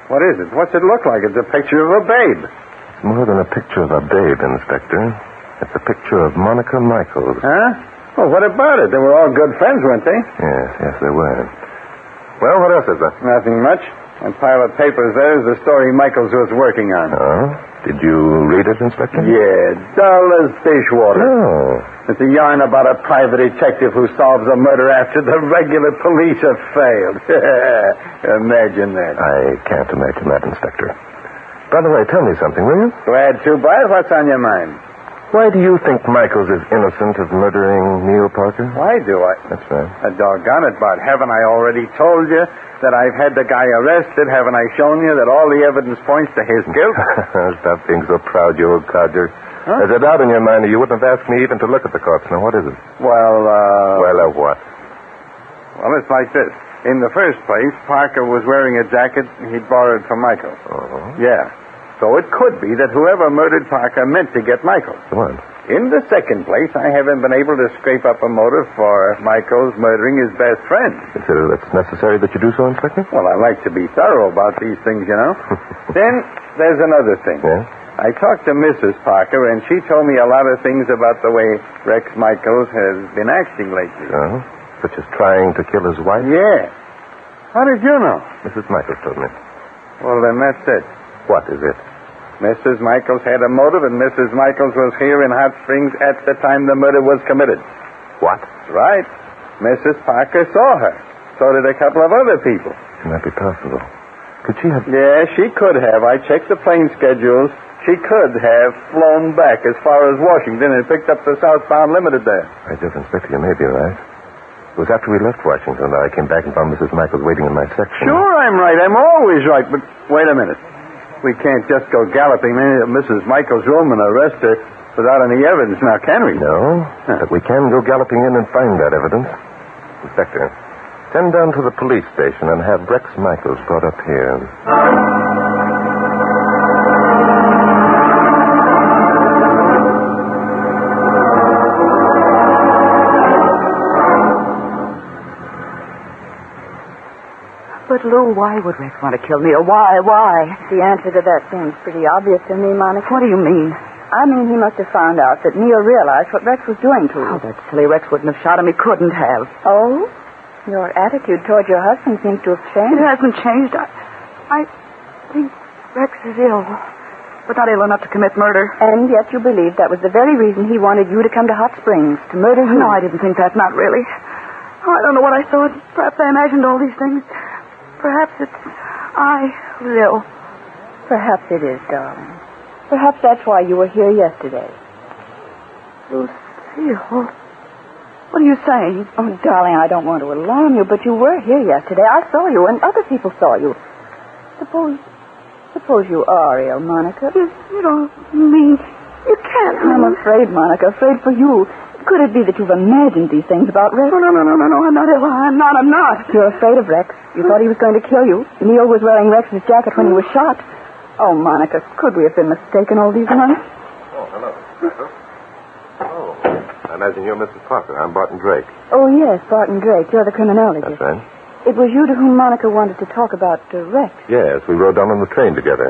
What is it? What's it look like? It's a picture of a babe. It's more than a picture of a babe, Inspector. It's a picture of Monica Michaels. Huh? Well, what about it? They were all good friends, weren't they? Yes, they were. Well, what else is there? Nothing much. That pile of papers there is the story Michaels was working on. Oh? Did you read it, Inspector? Yeah, dull as dishwater. Oh. It's a yarn about a private detective who solves a murder after the regular police have failed. Imagine that. I can't imagine that, Inspector. By the way, tell me something, will you? Glad to, Bart. What's on your mind? Why do you think Michaels is innocent of murdering Neil Parker? Why do I? That's right. Doggone it, Bart. Haven't I already told you that I've had the guy arrested? Haven't I shown you that all the evidence points to his guilt? Stop being so proud, you old codger. Huh? There's a doubt in your mind that you wouldn't have asked me even to look at the corpse. Now, what is it? Well, what? Well, it's like this. In the first place, Parker was wearing a jacket he'd borrowed from Michael. Yeah. So it could be that whoever murdered Parker meant to get Michael. What? In the second place, I haven't been able to scrape up a motive for Michael's murdering his best friend. Consider it's necessary that you do so, Inspector? Well, I like to be thorough about these things, you know. Then there's another thing. Yeah? I talked to Mrs. Parker, and she told me a lot of things about the way Rex Michaels has been acting lately. Oh? Such as trying to kill his wife? Yeah. How did you know? Mrs. Michaels told me. Well, then that's it. What is it? Mrs. Michaels had a motive, and Mrs. Michaels was here in Hot Springs at the time the murder was committed. What? Right. Mrs. Parker saw her. So did a couple of other people. Can that be possible? Could she have... Yeah, she could have. I checked the plane schedules. She could have flown back as far as Washington and picked up the southbound limited there. I just, Inspector, you may be right. It was after we left Washington that I came back and found Mrs. Michaels waiting in my section. Sure, I'm right. I'm always right. But wait a minute. We can't just go galloping into Mrs. Michaels' room and arrest her without any evidence now, can we? No, but we can go galloping in and find that evidence. Inspector, send down to the police station and have Rex Michaels brought up here. But, Lou, why would Rex want to kill Neil? Why? The answer to that seems pretty obvious to me, Monica. What do you mean? I mean he must have found out that Neil realized what Rex was doing to him. Oh, that silly Rex wouldn't have shot him. He couldn't have. Oh? Your attitude toward your husband seems to have changed. It hasn't changed. I think Rex is ill, but not ill enough to commit murder. And yet you believe that was the very reason he wanted you to come to Hot Springs, to murder you. No, I didn't think that. Not really. Oh, I don't know what I thought. Perhaps I imagined all these things. Perhaps it's I who's ill. Perhaps it is, darling. Perhaps that's why you were here yesterday. Lucille, what are you saying? Oh, darling, I don't want to alarm you, but you were here yesterday. I saw you, and other people saw you. Suppose you are ill, Monica. You don't mean... You can't. I'm afraid, Monica. Afraid for you. Could it be that you've imagined these things about Rex? No. I'm not ill. I'm not. You're afraid of Rex. You thought he was going to kill you. Neil was wearing Rex's jacket when he was shot. Oh, Monica, could we have been mistaken all these months? Oh, hello, Professor. Oh, I imagine you're Mrs. Parker. I'm Barton Drake. Oh, yes, Barton Drake. You're the criminologist. That's right. It was you to whom Monica wanted to talk about Rex. Yes, we rode down on the train together.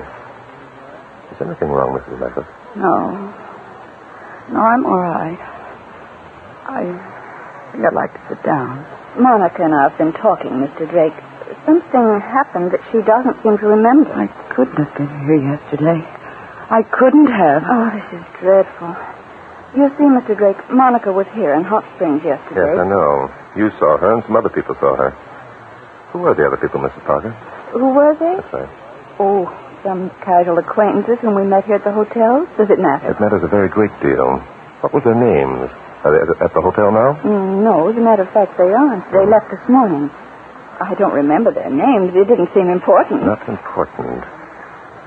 Is anything wrong, Mrs. Michaels? No, I'm all right. I think I'd like to sit down. Monica and I have been talking, Mr. Drake. something happened that she doesn't seem to remember. I couldn't have been here yesterday. I couldn't have. Oh, this is dreadful. You see, Mr. Drake, Monica was here in Hot Springs yesterday. Yes, I know. You saw her and some other people saw her. Who were the other people, Mrs. Parker? Who were they? That's right. Oh, some casual acquaintances whom we met here at the hotel. Does it matter? It matters a very great deal. What was their names? Are they at the hotel now? No, as a matter of fact, they aren't. They left this morning. I don't remember their names. It didn't seem important. Not important.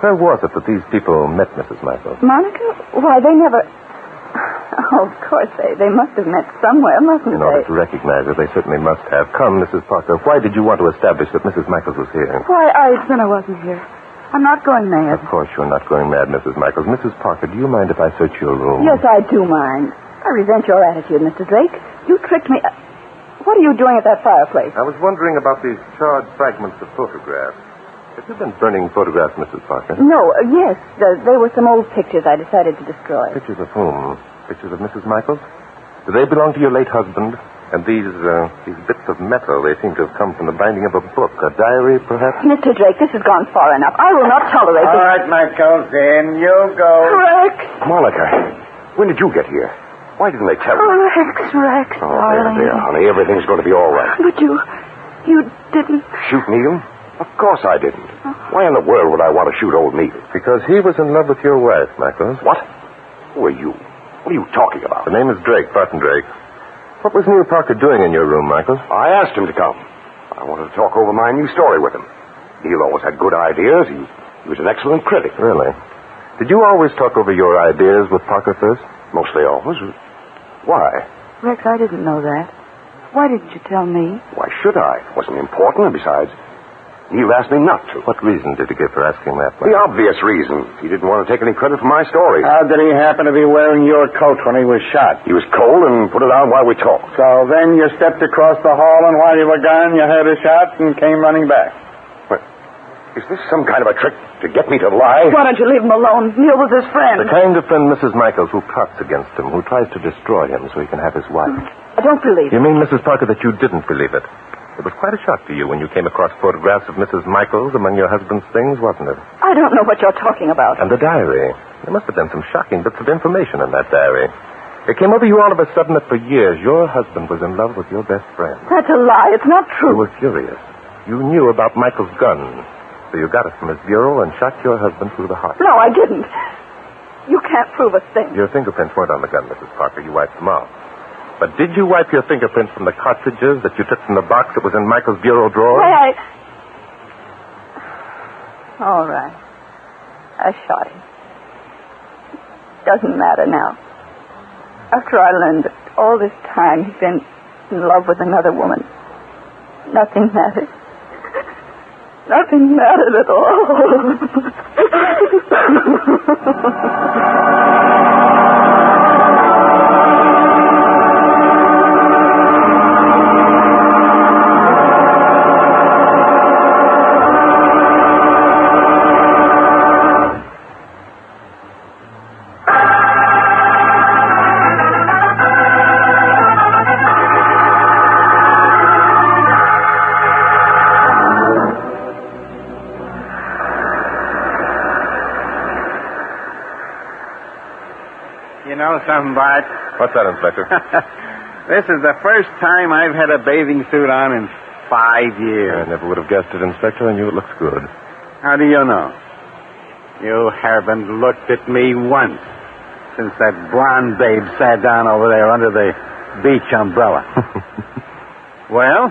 Where was it that these people met Mrs. Michaels? Monica? Why, they never... Oh, of course, they must have met somewhere, mustn't In they? order to recognize her, they certainly must have. Come, Mrs. Parker, why did you want to establish that Mrs. Michaels was here? Why, then I wasn't here. I'm not going mad. Of course you're not going mad, Mrs. Michaels. Mrs. Parker, do you mind if I search your room? Yes, I do mind. I resent your attitude, Mr. Drake. You tricked me. What are you doing at that fireplace? I was wondering about these charred fragments of photographs. Have you been burning photographs, Mrs. Parker? No, yes. They were some old pictures I decided to destroy. Pictures of whom? Pictures of Mrs. Michaels? Do they belong to your late husband? And these bits of metal, they seem to have come from the binding of a book, a diary, perhaps? Mr. Drake, this has gone far enough. I will not tolerate All this. right, Michaels, in you go. Rex! Monica, when did you get here? Why didn't they tell me? Rex, Oh, darling. there, honey. Everything's going to be all right. But you didn't. Shoot Neil? Of course I didn't. Why in the world would I want to shoot old Neil? Because he was in love with your wife, Michaels. What? Who are you? What are you talking about? The name is Drake, Barton Drake. What was Neil Parker doing in your room, Michaels? I asked him to come. I wanted to talk over my new story with him. Neil always had good ideas. He was an excellent critic. Really? Did you always talk over your ideas with Parker first? Mostly always. Why? Rex, I didn't know that. Why didn't you tell me? Why should I? It wasn't important, and besides, Neil asked me not to. What reason did he give for asking that? The obvious reason. He didn't want to take any credit for my story. How did he happen to be wearing your coat when he was shot? He was cold and put it on while we talked. So then you stepped across the hall, and while you were gone, you heard a shot and came running back. What? Is this some kind of a trick to get me to lie? Why don't you leave him alone? Neil was his friend. The kind of friend, Mrs. Michaels, who plots against him, who tries to destroy him so he can have his wife. I don't believe it. You mean, Mrs. Parker, that you didn't believe it? It was quite a shock to you when you came across photographs of Mrs. Michaels among your husband's things, wasn't it? I don't know what you're talking about. And the diary. There must have been some shocking bits of information in that diary. It came over you all of a sudden that for years your husband was in love with your best friend. That's a lie. It's not true. You were furious. You knew about Michael's gun. So you got it from his bureau and shot your husband through the heart. No, I didn't. You can't prove a thing. Your fingerprints weren't on the gun, Mrs. Parker. You wiped them off. But did you wipe your fingerprints from the cartridges that you took from the box that was in Michael's bureau drawer? Why, All right. I shot him. Doesn't matter now. After I learned that all this time he'd been in love with another woman, nothing mattered. Nothing mattered at all. Something, Bart. What's that, Inspector? This is the first time I've had a bathing suit on in 5 years. I never would have guessed it, Inspector. I knew it looks good. How do you know? You haven't looked at me once since that blonde babe sat down over there under the beach umbrella. Well,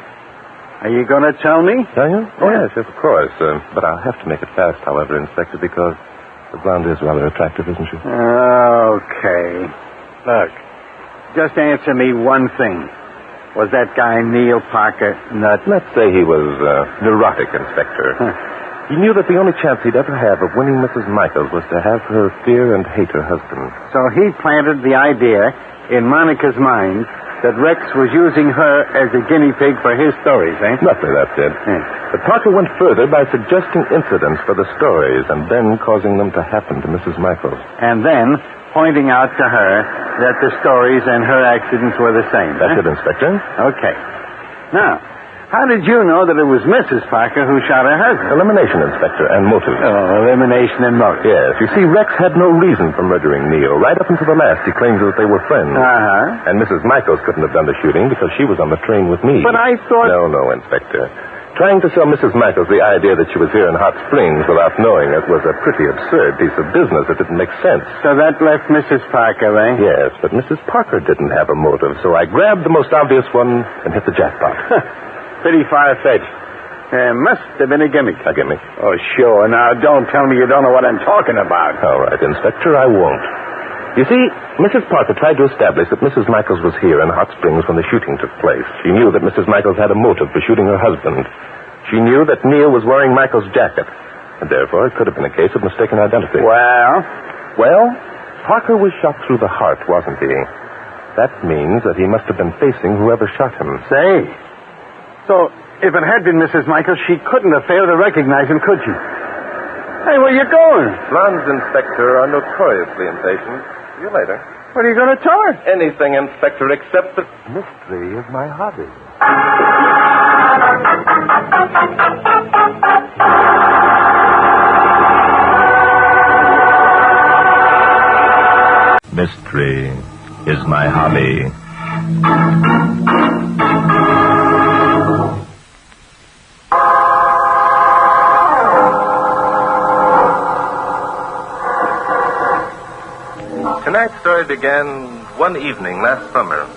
are you going to tell me? Are you? Oh, yes, of course. But I'll have to make it fast, however, Inspector, because the blonde is rather attractive, isn't she? Okay. Look, just answer me one thing. Was that guy Neil Parker nuts? Let's say he was neurotic, Inspector. He knew that the only chance he'd ever have of winning Mrs. Michaels was to have her fear and hate her husband. So he planted the idea in Monica's mind that Rex was using her as a guinea pig for his stories, eh? Roughly, that's it. But Parker went further by suggesting incidents for the stories and then causing them to happen to Mrs. Michaels. And then pointing out to her that the stories and her accidents were the same. That's it, Inspector. Okay. Now, How did you know that it was Mrs. Parker who shot her husband? Elimination, Inspector, and motive. Oh, elimination and motive. Yes. You see, Rex had no reason for murdering Neil. Right up until the last, he claims that they were friends. Uh-huh. And Mrs. Michaels couldn't have done the shooting because she was on the train with me. But I thought... No, Inspector. Trying to sell Mrs. Michaels the idea that she was here in Hot Springs without knowing it was a pretty absurd piece of business. It didn't make sense. So that left Mrs. Parker, eh? Yes, but Mrs. Parker didn't have a motive, so I grabbed the most obvious one and hit the jackpot. Pretty far-fetched. Must have been a gimmick. A gimmick? Oh, sure. Now, don't tell me you don't know what I'm talking about. All right, Inspector, I won't. You see, Mrs. Parker tried to establish that Mrs. Michaels was here in Hot Springs when the shooting took place. She knew that Mrs. Michaels had a motive for shooting her husband. She knew that Neil was wearing Michaels' jacket, and therefore it could have been a case of mistaken identity. Well, Parker was shot through the heart, wasn't he? That means that he must have been facing whoever shot him. Say... So, if it had been Mrs. Michaels, she couldn't have failed to recognize him, could she? Hey, where you going? Blondes, Inspector, are notoriously impatient. See you later. What are you going to tell her? Anything, Inspector, except that mystery is my hobby. Mystery is my hobby. Tonight's story began one evening last summer.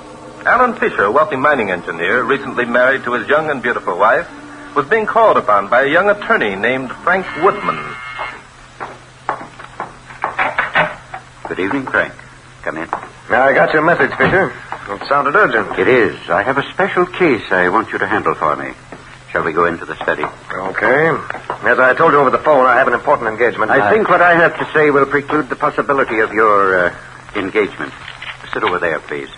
Alan Fisher, a wealthy mining engineer, recently married to his young and beautiful wife, was being called upon by a young attorney named Frank Woodman. Good evening, Frank. Come in. I got your message, Fisher. It sounded urgent. It is. I have a special case I want you to handle for me. Shall we go into the study? Okay. As I told you over the phone, I have an important engagement. I think what I have to say will preclude the possibility of your engagement. Sit over there, please.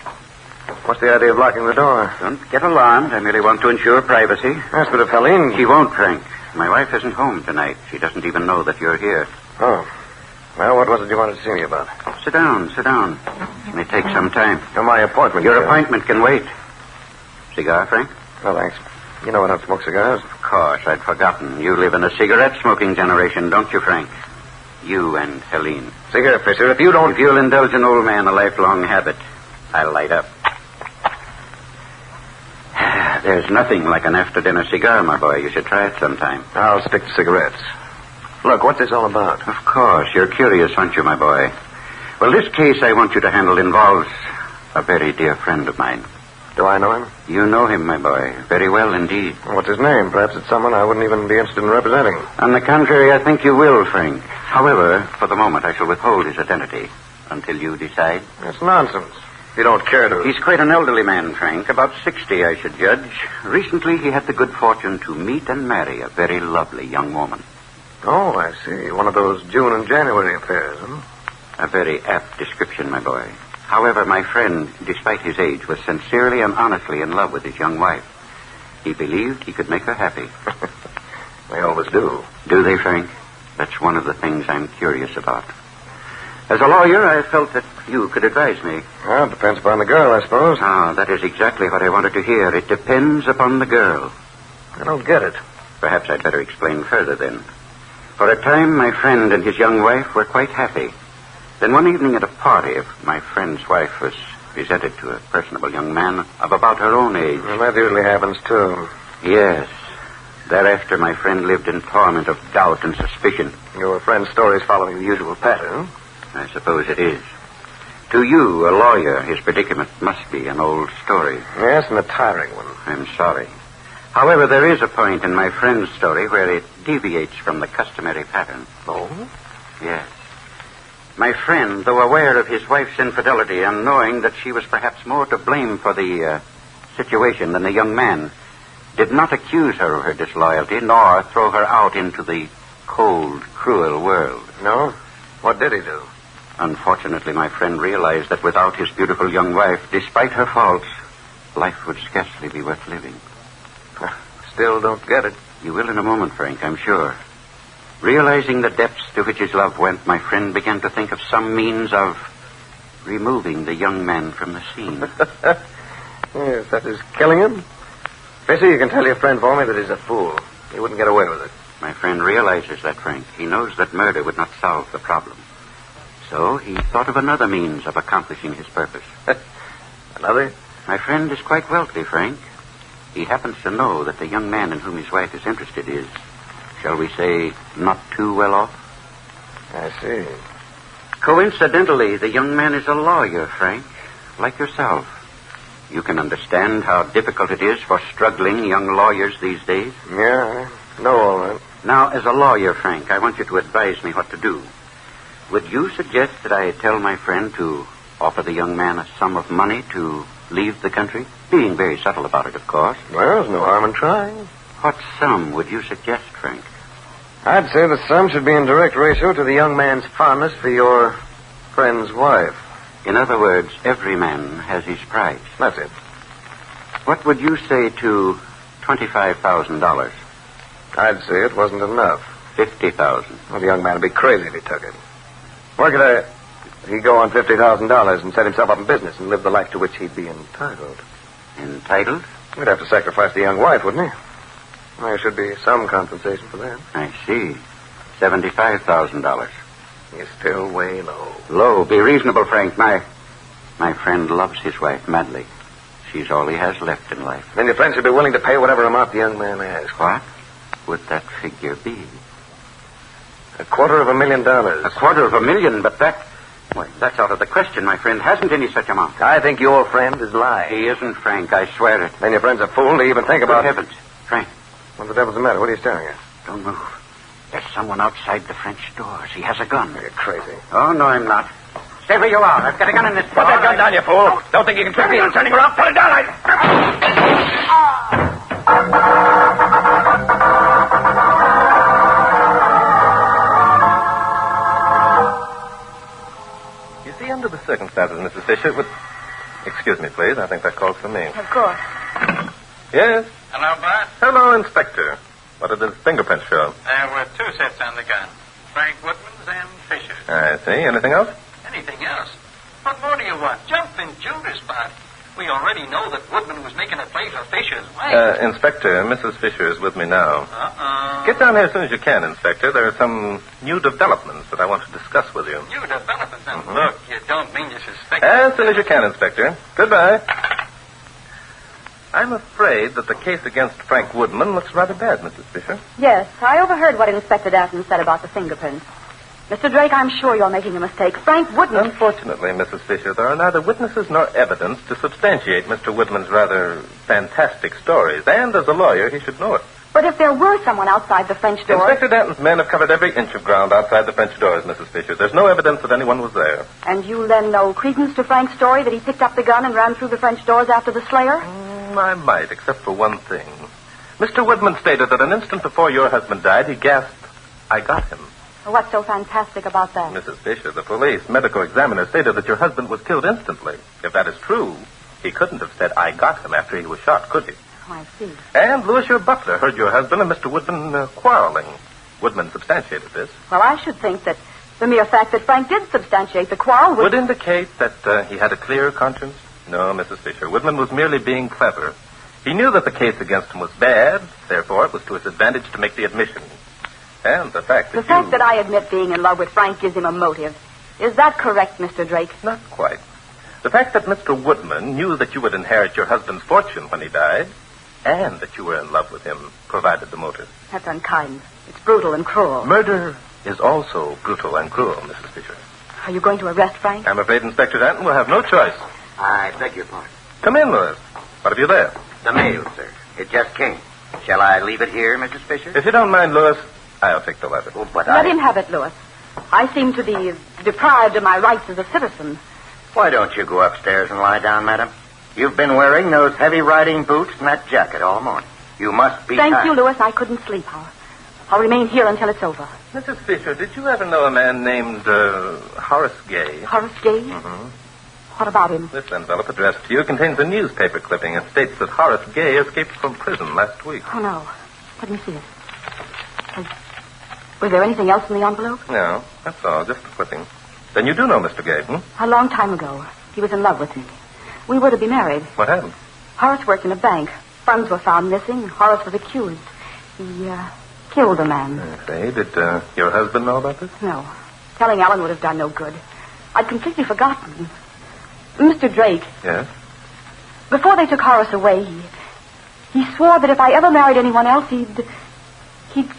What's the idea of locking the door? Don't get alarmed. I merely want to ensure privacy. Yes, but if Helene... She won't, Frank. My wife isn't home tonight. She doesn't even know that you're here. Oh. Well, what was it you wanted to see me about? Sit down. It may take some time. My appointment. Your appointment can wait. Cigar, Frank? No, thanks. You know I don't smoke cigars. Of course, I'd forgotten. You live in a cigarette-smoking generation, don't you, Frank? You and Helene. See here, Fisher, if you'll indulge an old man a lifelong habit, I'll light up. There's nothing like an after-dinner cigar, my boy. You should try it sometime. I'll stick to cigarettes. Look, what's this all about? Of course. You're curious, aren't you, my boy? Well, this case I want you to handle involves a very dear friend of mine. Do I know him? You know him, my boy. Very well indeed. What's his name? Perhaps it's someone I wouldn't even be interested in representing. On the contrary, I think you will, Frank. However, for the moment, I shall withhold his identity until you decide. That's nonsense. If you don't care to... He's quite an elderly man, Frank. About 60, I should judge. Recently, he had the good fortune to meet and marry a very lovely young woman. Oh, I see. One of those June and January affairs, huh? A very apt description, my boy. However, my friend, despite his age, was sincerely and honestly in love with his young wife. He believed he could make her happy. They always do. Do they, Frank? That's one of the things I'm curious about. As a lawyer, I felt that you could advise me. Well, it depends upon the girl, I suppose. Ah, that is exactly what I wanted to hear. It depends upon the girl. I don't get it. Perhaps I'd better explain further, then. For a time, my friend and his young wife were quite happy. Then one evening at a party, my friend's wife was presented to a personable young man of about her own age. Well, that usually happens, too. Yes. Thereafter, my friend lived in torment of doubt and suspicion. Your friend's story is following the usual pattern. I suppose it is. To you, a lawyer, his predicament must be an old story. Yes, and a tiring one. I'm sorry. However, there is a point in my friend's story where it deviates from the customary pattern. Oh? Yes. My friend, though aware of his wife's infidelity and knowing that she was perhaps more to blame for the situation than the young man, did not accuse her of her disloyalty nor throw her out into the cold, cruel world. No? What did he do? Unfortunately, my friend realized that without his beautiful young wife, despite her faults, life would scarcely be worth living. Still don't get it. You will in a moment, Frank, I'm sure. Realizing the depths to which his love went, my friend began to think of some means of removing the young man from the scene. Yes, that is killing him? Fisher, you can tell your friend for me that he's a fool. He wouldn't get away with it. My friend realizes that, Frank. He knows that murder would not solve the problem. So he thought of another means of accomplishing his purpose. Another? My friend is quite wealthy, Frank. He happens to know that the young man in whom his wife is interested is, shall we say, not too well off. I see. Coincidentally, the young man is a lawyer, Frank, like yourself. You can understand how difficult it is for struggling young lawyers these days. Yeah, I know all that. Now, as a lawyer, Frank, I want you to advise me what to do. Would you suggest that I tell my friend to offer the young man a sum of money to leave the country? Being very subtle about it, of course. Well, there's no harm in trying. What sum would you suggest, Frank? I'd say the sum should be in direct ratio to the young man's fondness for your friend's wife. In other words, every man has his price. That's it. What would you say to $25,000? I'd say it wasn't enough. $50,000. Well, the young man would be crazy if he took it. Where could he'd go on $50,000 and set himself up in business and live the life to which he'd be entitled? Entitled? He'd have to sacrifice the young wife, wouldn't he? Well, there should be some compensation for that. I see. $75,000. You're still way low. Low. Be reasonable, Frank. My friend loves his wife madly. She's all he has left in life. Then your friend should be willing to pay whatever amount the young man asks. What would that figure be? $250,000. $250,000, but that's out of the question. My friend hasn't any such amount. I think your friend is lying. He isn't, Frank. I swear it. Then your friend's a fool to even think about it. Good heavens. Frank. What the devil's the matter? What are you staring at? Don't move. There's someone outside the French doors. He has a gun. You're crazy. Oh, no, I'm not. Stay where you are. I've got a gun in this Put that gun down, you fool. Don't think you can trick me into turning around. Put it down. You see, under the circumstances, Mrs. Fisher, Excuse me, please. I think that calls for me. Of course. Yes? Hello, Bart. Hello, Inspector. What did the fingerprints show? There were 2 sets on the gun. Frank Woodman's and Fisher's. I see. Anything else? Anything else? What more do you want? Jumping Judas, Bart. We already know that Woodman was making a play for Fisher's wife. Inspector, Mrs. Fisher is with me now. Get down here as soon as you can, Inspector. There are some new developments that I want to discuss with you. New developments? Now, look, you don't mean you suspect... As soon as you can, Inspector. Goodbye. I'm afraid that the case against Frank Woodman looks rather bad, Mrs. Fisher. Yes, I overheard what Inspector Daston said about the fingerprints. Mr. Drake, I'm sure you're making a mistake. Frank Woodman... Unfortunately, Mrs. Fisher, there are neither witnesses nor evidence to substantiate Mr. Woodman's rather fantastic stories. And as a lawyer, he should know it. But if there were someone outside the French doors... Inspector Danton's men have covered every inch of ground outside the French doors, Mrs. Fisher. There's no evidence that anyone was there. And you lend no credence to Frank's story that he picked up the gun and ran through the French doors after the slayer? I might, except for one thing. Mr. Woodman stated that an instant before your husband died, he gasped, "I got him." What's so fantastic about that? Mrs. Fisher, the police medical examiner stated that your husband was killed instantly. If that is true, he couldn't have said, "I got him," after he was shot, could he? Oh, I see. And Louis, your butler, heard your husband and Mr. Woodman quarreling. Woodman substantiated this. Well, I should think that the mere fact that Frank did substantiate the quarrel would indicate that he had a clear conscience. No, Mrs. Fisher. Woodman was merely being clever. He knew that the case against him was bad, therefore it was to his advantage to make the admission. And the fact that I admit being in love with Frank gives him a motive. Is that correct, Mr. Drake? Not quite. The fact that Mr. Woodman knew that you would inherit your husband's fortune when he died, and that you were in love with him, provided the motive. That's unkind. It's brutal and cruel. Murder is also brutal and cruel, Mrs. Fisher. Are you going to arrest Frank? I'm afraid Inspector Danton will have no choice. I beg your pardon. Come in, Louis. What have you there? The mail, sir. It just came. Shall I leave it here, Mrs. Fisher? If you don't mind, Louis, I'll take the letter. Oh, but Let him have it, Louis. I seem to be deprived of my rights as a citizen. Why don't you go upstairs and lie down, madam? You've been wearing those heavy riding boots and that jacket all morning. You must be Thank tired. you, Louis. I couldn't sleep. I'll remain here until it's over. Mrs. Fisher, did you ever know a man named Horace Gay? Horace Gay? Mm-hmm. What about him? This envelope addressed to you contains a newspaper clipping. It states that Horace Gay escaped from prison last week. Oh, no. Let me see it. Was there anything else in the envelope? No, that's all. Just the clipping. Then you do know Mr. Gay, A long time ago. He was in love with me. We were to be married. What happened? Horace worked in a bank. Funds were found missing. Horace was accused. He killed a man. Okay. Did your husband know about this? No. Telling Ellen would have done no good. I'd completely forgotten. Mr. Drake. Yes? Before they took Horace away, he swore that if I ever married anyone else, he'd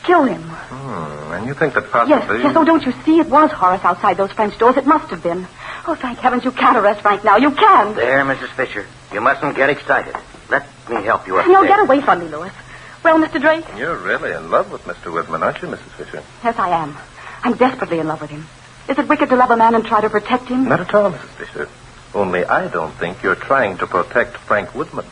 kill him. And you think that possibly... Yes. Oh, don't you see? It was Horace outside those French doors. It must have been. Oh, thank heavens, you can't arrest Frank now. You can't. There, Mrs. Fisher. You mustn't get excited. Let me help you up. No, get away from me, Louis. Well, Mr. Drake? You're really in love with Mr. Whitman, aren't you, Mrs. Fisher? Yes, I am. I'm desperately in love with him. Is it wicked to love a man and try to protect him? Not at all, Mrs. Fisher. Only I don't think you're trying to protect Frank Whitman.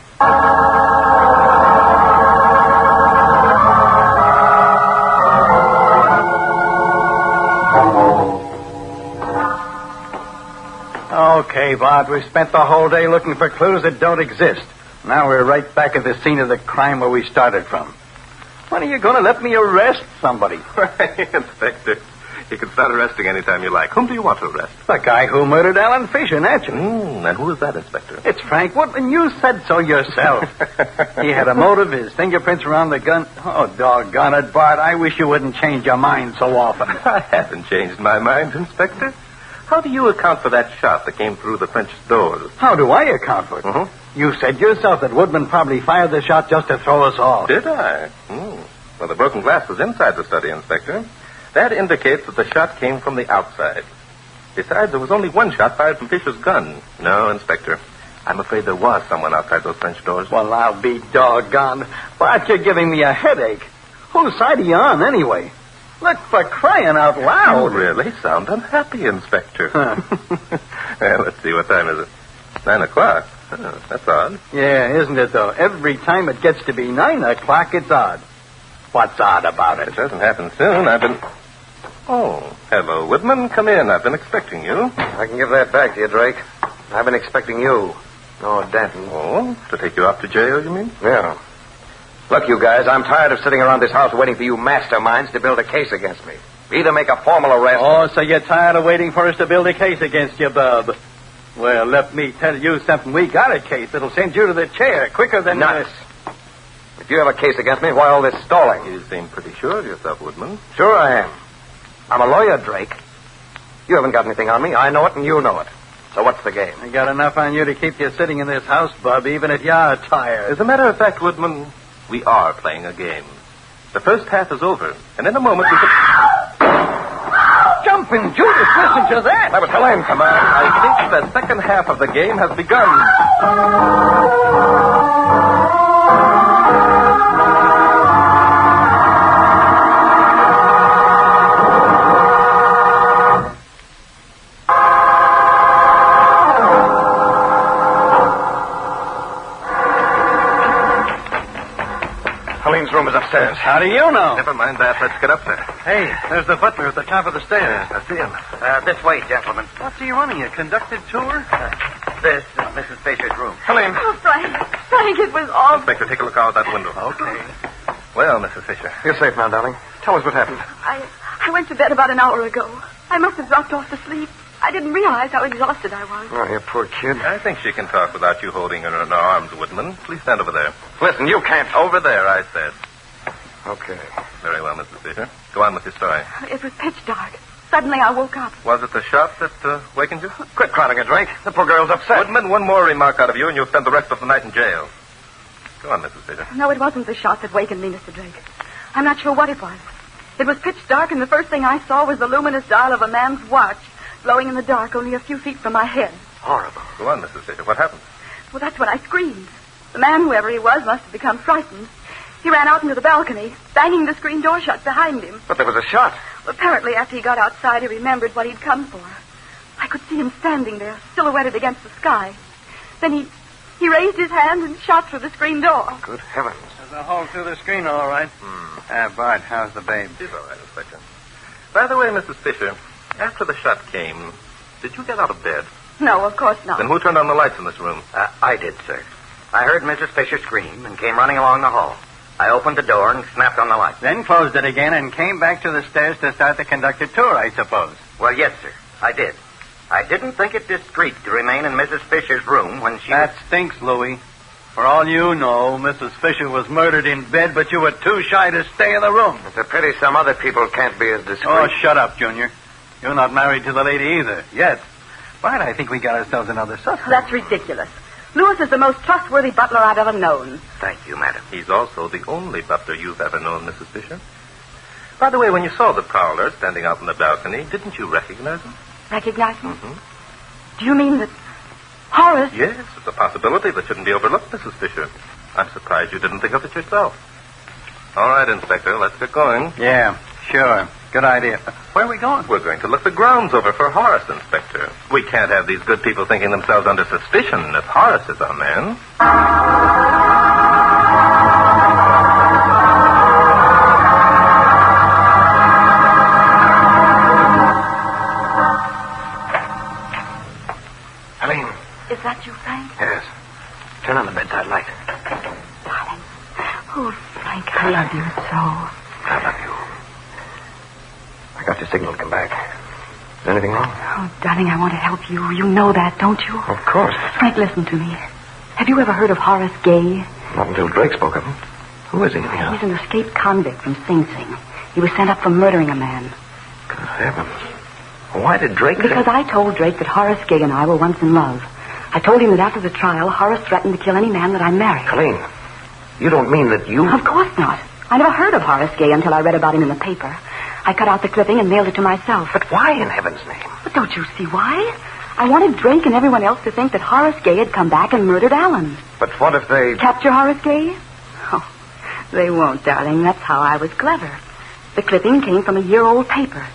Okay, Bart, we've spent the whole day looking for clues that don't exist. Now we're right back at the scene of the crime where we started from. When are you going to let me arrest somebody? Inspector, you can start arresting any time you like. Whom do you want to arrest? The guy who murdered Alan Fisher, naturally. And who is that, Inspector? It's Frank Whitman. You said so yourself. He had a motive, his fingerprints were on the gun. Oh, doggone it, Bart. I wish you wouldn't change your mind so often. I haven't changed my mind, Inspector. How do you account for that shot that came through the French doors? How do I account for it? Mm-hmm. You said yourself that Woodman probably fired the shot just to throw us off. Did I? Well, the broken glass was inside the study, Inspector. That indicates that the shot came from the outside. Besides, there was only one shot fired from Fisher's gun. No, Inspector. I'm afraid there was someone outside those French doors. Well, I'll be doggone. Bart, you're giving me a headache. Whose side are you on, anyway? Look, for crying out loud. You really sound unhappy, Inspector. Well, let's see, what time is it? 9 o'clock. Oh, that's odd. Yeah, isn't it, though? Every time it gets to be 9 o'clock, it's odd. What's odd about it? It doesn't happen soon. Oh, hello, Whitman. Come in. I've been expecting you. I can give that back to you, Drake. I've been expecting you. Oh, Danton. Oh, to take you off to jail, you mean? Yeah. Look, you guys, I'm tired of sitting around this house waiting for you masterminds to build a case against me. Either make a formal arrest... Oh, so you're tired of waiting for us to build a case against you, bub. Well, let me tell you something. We got a case that'll send you to the chair quicker than... Nuts. If you have a case against me, why all this stalling? You seem pretty sure of yourself, Woodman. Sure I am. I'm a lawyer, Drake. You haven't got anything on me. I know it, and you know it. So what's the game? I got enough on you to keep you sitting in this house, bub, even if you're tired. As a matter of fact, Woodman, we are playing a game. The first half is over, and in a moment we can... Jumping Judas, listen to that. That was Helene, come on. I think the second half of the game has begun. Helene's room is upstairs. How do you know? Never mind that. Let's get up there. Hey, there's the butler at the top of the stairs. I see him. This way, gentlemen. What's he running, a conducted tour? This is Mrs. Fisher's room. Helene. Oh, Frank, it was awful. Inspector, take a look out that window. Okay. Well, Mrs. Fisher. You're safe now, darling. Tell us what happened. I went to bed about an hour ago. I must have dropped off to sleep. I didn't realize how exhausted I was. Oh, you poor kid. I think she can talk without you holding her in her arms, Woodman. Please stand over there. Listen, you can't... Over there, I said. Okay. Very well, Mrs. Fisher. Go on with your story. It was pitch dark. Suddenly I woke up. Was it the shot that wakened you? Quit crowding a drink. The poor girl's upset. Woodman, one more remark out of you, and you'll spend the rest of the night in jail. Go on, Mrs. Fisher. No, it wasn't the shot that wakened me, Mr. Drake. I'm not sure what it was. It was pitch dark, and the first thing I saw was the luminous dial of a man's watch glowing in the dark only a few feet from my head. Horrible. Go on, Mrs. Fisher. What happened? Well, that's when I screamed. The man, whoever he was, must have become frightened. He ran out into the balcony, banging the screen door shut behind him. But there was a shot. Well, apparently, after he got outside, he remembered what he'd come for. I could see him standing there, silhouetted against the sky. Then he raised his hand and shot through the screen door. Good heavens. There's a hole through the screen, all right. Bart, how's the babe? She's all right, Inspector. By the way, Mrs. Fisher, after the shot came, did you get out of bed? No, of course not. Then who turned on the lights in this room? I did, sir. I heard Mrs. Fisher scream and came running along the hall. I opened the door and snapped on the light. Then closed it again and came back to the stairs to start the conducted tour, I suppose. Well, yes, sir. I did. I didn't think it discreet to remain in Mrs. Fisher's room when she... That stinks, Louie. For all you know, Mrs. Fisher was murdered in bed, but you were too shy to stay in the room. It's a pity some other people can't be as discreet. Oh, shut up, Junior. You're not married to the lady either, yet. But I think we got ourselves another suspect. That's ridiculous. Lewis is the most trustworthy butler I've ever known. Thank you, madam. He's also the only butler you've ever known, Mrs. Fisher. By the way, when you saw the prowler standing out on the balcony, didn't you recognize him? Recognize him? Mm-hmm. Do you mean that Horace? Yes, it's a possibility that shouldn't be overlooked, Mrs. Fisher. I'm surprised you didn't think of it yourself. All right, Inspector, let's get going. Yeah, sure. Good idea. Where are we going? We're going to look the grounds over for Horace, Inspector. We can't have these good people thinking themselves under suspicion if Horace is our man. Helene. Is that you, Frank? Yes. Turn on the bedside light. Darling. Oh, Frank, I love you so. I love you. I got your signal to come back. Is anything wrong? Oh, darling, I want to help you. You know that, don't you? Of course. Frank, listen to me. Have you ever heard of Horace Gay? Not until Drake spoke of him. Who is he anyhow? He's an escaped convict from Sing Sing. He was sent up for murdering a man. Good heavens. Why did Drake Because I told Drake that Horace Gay and I were once in love. I told him that after the trial, Horace threatened to kill any man that I married. Helene, you don't mean that you... Of course not. I never heard of Horace Gay until I read about him in the paper. I cut out the clipping and mailed it to myself. But why in heaven's name? But don't you see why? I wanted Drake and everyone else to think that Horace Gay had come back and murdered Alan. But what if they... Capture Horace Gay? Oh, they won't, darling. That's how I was clever. The clipping came from a year-old paper.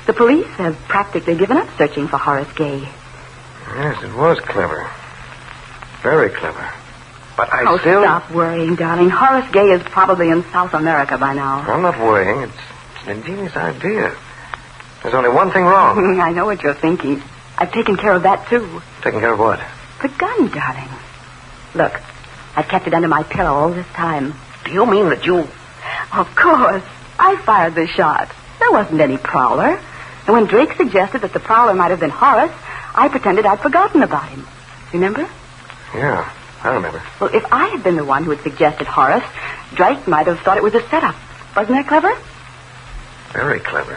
The police have practically given up searching for Horace Gay. Yes, it was clever. Very clever. But I Oh, still... stop worrying, darling. Horace Gay is probably in South America by now. I'm not worrying. It's an ingenious idea. There's only one thing wrong. I know what you're thinking. I've taken care of that, too. Taking care of what? The gun, darling. Look, I've kept it under my pillow all this time. Do you mean that you... Of course. I fired the shot. There wasn't any prowler. And when Drake suggested that the prowler might have been Horace, I pretended I'd forgotten about him. Remember? Yeah, I remember. Well, if I had been the one who had suggested Horace, Drake might have thought it was a setup. Wasn't that clever? Very clever.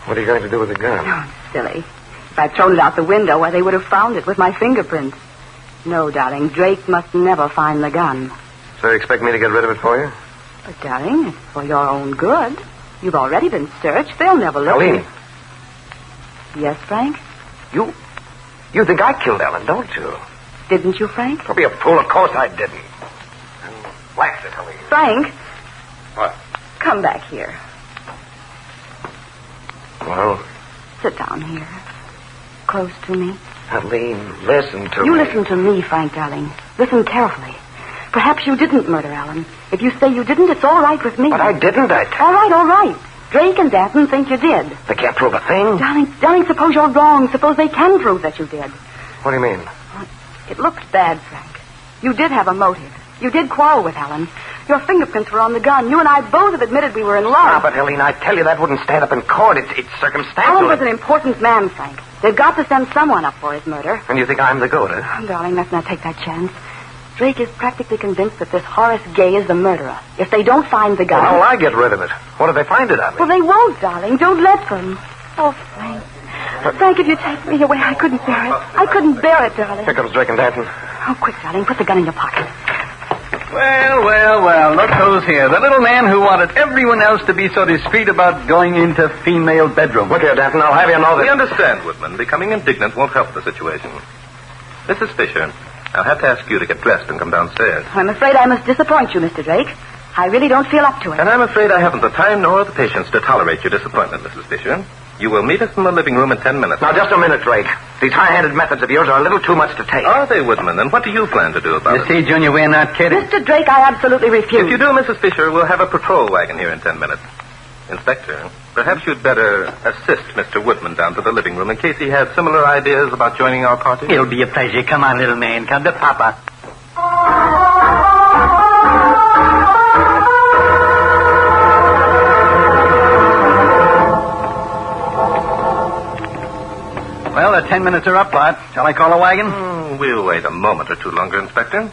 What are you going to do with the gun? Oh, silly. If I'd thrown it out the window, why, they would have found it with my fingerprints. No, darling, Drake must never find the gun. So you expect me to get rid of it for you? But, darling, it's for your own good. You've already been searched. They'll never look. Helene. Yes, Frank? You think I killed Ellen, don't you? Didn't you, Frank? Don't be a fool. Of course I didn't. Blast it, Helene. Frank? What? Come back here. Well? Sit down here. Close to me. Helene, listen to me. You listen to me, Frank, darling. Listen carefully. Perhaps you didn't murder Alan. If you say you didn't, it's all right with me. But I didn't. All right. Drake and Danton think you did. They can't prove a thing. Darling, suppose you're wrong. Suppose they can prove that you did. What do you mean? It looks bad, Frank. You did have a motive. You did quarrel with Alan. Your fingerprints were on the gun. You and I both have admitted we were in love. Ah, but Helene, I tell you, that wouldn't stand up in court. It's circumstantial. Alan was an important man, Frank. They've got to send someone up for his murder. And you think I'm the goat, huh? Oh, darling, let's not take that chance. Drake is practically convinced that this Horace Gay is the murderer. If they don't find the gun... Well, I get rid of it. What if they find it on me? Well, they won't, darling. Don't let them. Oh, Frank. Frank, if you take me away, I couldn't bear it. I couldn't bear it, darling. Here comes Drake and Danton. Oh, quick, darling. Put the gun in your pocket. Well, look who's here. The little man who wanted everyone else to be so discreet about going into female bedrooms. Look here, Danton, I'll have you know that... We understand, Woodman. Becoming indignant won't help the situation. Mrs. Fisher, I'll have to ask you to get dressed and come downstairs. I'm afraid I must disappoint you, Mr. Drake. I really don't feel up to it. And I'm afraid I haven't the time nor the patience to tolerate your disappointment, Mrs. Fisher. You will meet us in the living room in 10 minutes. Now, just a minute, Drake. These high-handed methods of yours are a little too much to take. Are they, Woodman? And what do you plan to do about it? You see, Junior, we're not kidding. Mr. Drake, I absolutely refuse. If you do, Mrs. Fisher, we'll have a patrol wagon here in 10 minutes. Inspector, perhaps you'd better assist Mr. Woodman down to the living room in case he has similar ideas about joining our party. It'll be a pleasure. Come on, little man. Come to Papa. Well, the 10 minutes are up, Bart. Shall I call a wagon? We'll wait a moment or two longer, Inspector.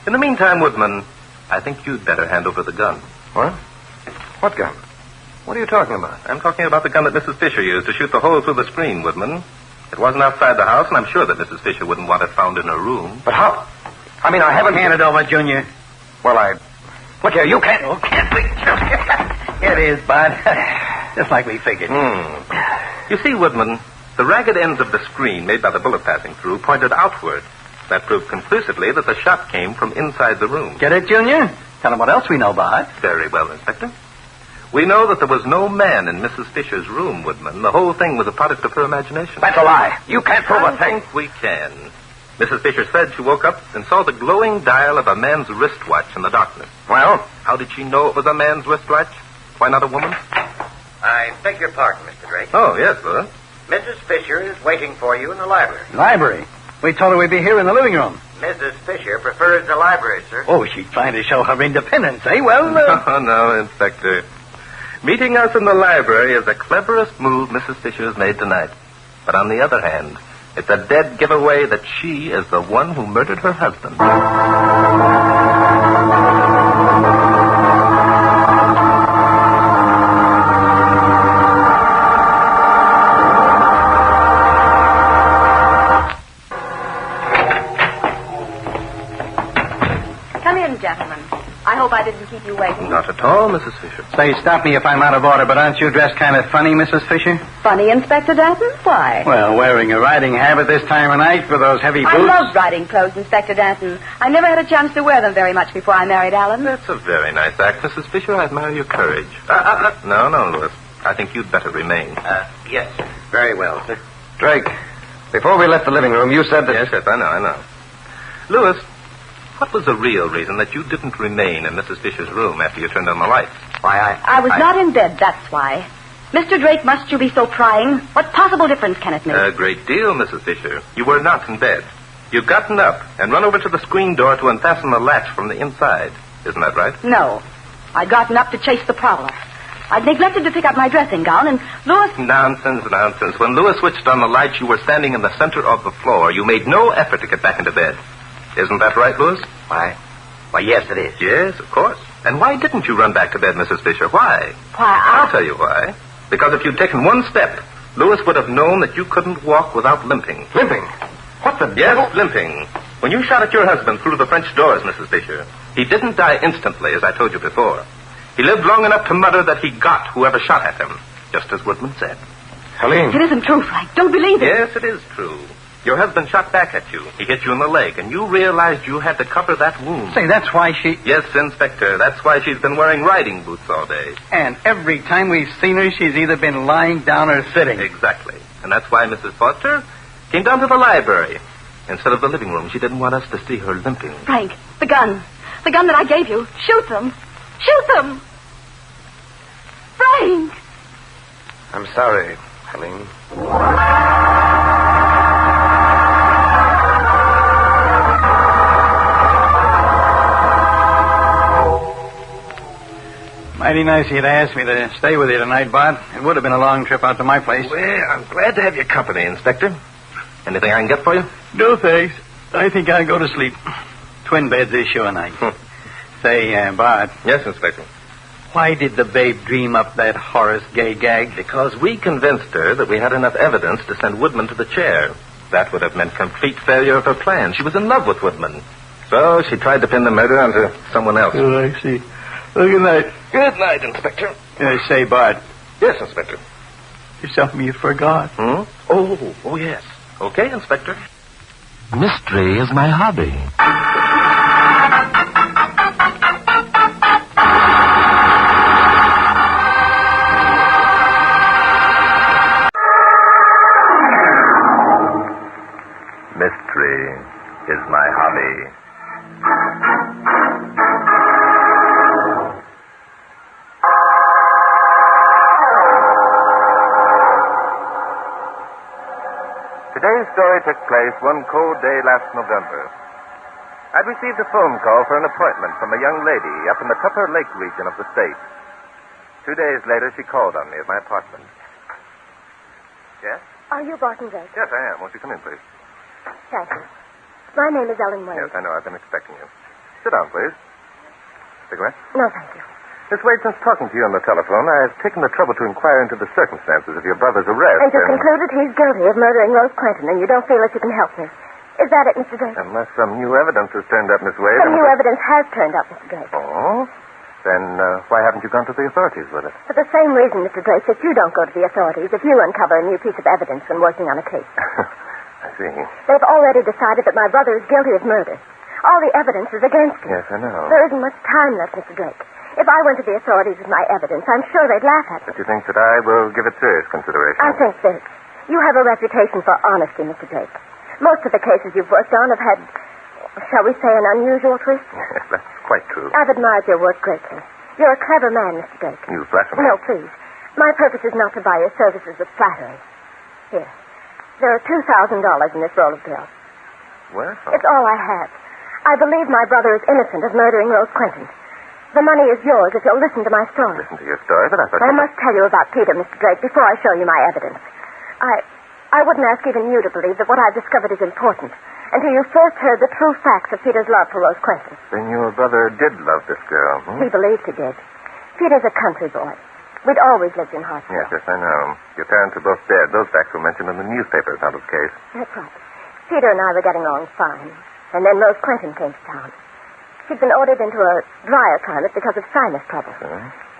In the meantime, Woodman, I think you'd better hand over the gun. What? What gun? What are you talking about? I'm talking about the gun that Mrs. Fisher used to shoot the hole through the screen, Woodman. It wasn't outside the house, and I'm sure that Mrs. Fisher wouldn't want it found in her room. But how? I mean, I haven't... Hand it over, Junior. Well, Look here, you can't... Oh, can't we? Here it is, Bud. Just like we figured. You see, Woodman, the ragged ends of the screen made by the bullet passing through pointed outward. That proved conclusively that the shot came from inside the room. Get it, Junior? Tell him what else we know, Bud. Very well, Inspector. We know that there was no man in Mrs. Fisher's room, Woodman. The whole thing was a product of her imagination. That's a lie. You can't prove a thing. I think we can. Mrs. Fisher said she woke up and saw the glowing dial of a man's wristwatch in the darkness. Well? How did she know it was a man's wristwatch? Why not a woman's? I beg your pardon, Mr. Drake. Oh, yes, sir. Mrs. Fisher is waiting for you in the library. Library? We told her we'd be here in the living room. Mrs. Fisher prefers the library, sir. Oh, she's trying to show her independence, eh? Well, No, Inspector. Meeting us in the library is the cleverest move Mrs. Fisher's made tonight. But on the other hand, it's a dead giveaway that she is the one who murdered her husband. Come in, gentlemen. I hope I didn't keep you waiting. Not at all, Mrs. Fisher. Say, stop me if I'm out of order, but aren't you dressed kind of funny, Mrs. Fisher? Funny, Inspector Danton? Why? Well, wearing a riding habit this time of night with those heavy boots. I love riding clothes, Inspector Danton. I never had a chance to wear them very much before I married Alan. That's a very nice act, Mrs. Fisher. I admire your courage. No, Louis. I think you'd better remain. Yes, sir. Very well, sir. Drake, before we left the living room, you said that... Yes, I know. Louis, what was the real reason that you didn't remain in Mrs. Fisher's room after you turned on the lights? Why, I was not in bed, that's why. Mr. Drake, must you be so prying? What possible difference can it make? A great deal, Mrs. Fisher. You were not in bed. You'd gotten up and run over to the screen door to unfasten the latch from the inside. Isn't that right? No. I'd gotten up to chase the prowler. I'd neglected to pick up my dressing gown, and Louis... Nonsense. When Louis switched on the lights, you were standing in the center of the floor. You made no effort to get back into bed. Isn't that right, Louis? Why, yes, it is. Yes, of course. And why didn't you run back to bed, Mrs. Fisher? Why? Why, I'll tell you why. Because if you'd taken one step, Louis would have known that you couldn't walk without limping. Limping? What the devil? Yes, limping. When you shot at your husband through the French doors, Mrs. Fisher, he didn't die instantly, as I told you before. He lived long enough to mutter that he got whoever shot at him, just as Woodman said. Helene. It isn't true, Frank. Don't believe it. Yes, it is true. Your husband shot back at you. He hit you in the leg, and you realized you had to cover that wound. Say, that's why she... Yes, Inspector. That's why she's been wearing riding boots all day. And every time we've seen her, she's either been lying down or sitting. Exactly. And that's why Mrs. Foster came down to the library. Instead of the living room, she didn't want us to see her limping. Frank, the gun. The gun that I gave you. Shoot them. Shoot them. Frank! I'm sorry, Helene. Mighty nice of you to ask me to stay with you tonight, Bart. It would have been a long trip out to my place. Well, I'm glad to have your company, Inspector. Anything I can get for you? No, thanks. I think I'll go to sleep. Twin beds is sure nice. Say, Bart. Yes, Inspector. Why did the babe dream up that Horace gay gag? Because we convinced her that we had enough evidence to send Woodman to the chair. That would have meant complete failure of her plan. She was in love with Woodman. So she tried to pin the murder onto someone else. Oh, I see. Well, good night. Good night, Inspector. Say, Bart. Yes, Inspector. There's something you forgot. Oh, yes. Okay, Inspector. Mystery is my hobby. Mystery is my hobby. Today's story took place one cold day last November. I'd received a phone call for an appointment from a young lady up in the Tupper Lake region of the state. 2 days later, she called on me at my apartment. Yes? Are you Barton Drake? Yes, I am. Won't you come in, please? Thank you. My name is Ellen Wade. Yes, I know. I've been expecting you. Sit down, please. Cigarette? No, thank you. Miss Wade, since talking to you on the telephone, I have taken the trouble to inquire into the circumstances of your brother's arrest. And you've concluded he's guilty of murdering Rose Quentin, and you don't feel that you can help me. Is that it, Mr. Drake? Unless some new evidence has turned up, Miss Wade. Some new evidence has turned up, Mr. Drake. Oh? Then why haven't you gone to the authorities with it? For the same reason, Mr. Drake, that you don't go to the authorities if you uncover a new piece of evidence when working on a case. I see. They've already decided that my brother is guilty of murder. All the evidence is against him. Yes, I know. There isn't much time left, Mr. Drake. If I went to the authorities with my evidence, I'm sure they'd laugh at me. But you think that I will give it serious consideration? I think this. You have a reputation for honesty, Mr. Drake. Most of the cases you've worked on have had, shall we say, an unusual twist. Yes, that's quite true. I've admired your work greatly. You're a clever man, Mr. Drake. You flatter me. No, please. My purpose is not to buy your services with flattery. Here. There are $2,000 in this roll of bills. Well? It's all I have. I believe my brother is innocent of murdering Rose Quentin. The money is yours if you'll listen to my story. Listen to your story, but I thought I must tell you about Peter, Mr. Drake, before I show you my evidence. I wouldn't ask even you to believe that what I've discovered is important until you first heard the true facts of Peter's love for Rose Quentin. Then your brother did love this girl, He believed he did. Peter's a country boy. We'd always lived in Hartsville. Yes, I know. Your parents are both dead. Those facts were mentioned in the newspapers out of the case. That's right. Peter and I were getting along fine. And then Rose Quentin came to town. She'd been ordered into a drier climate because of sinus trouble.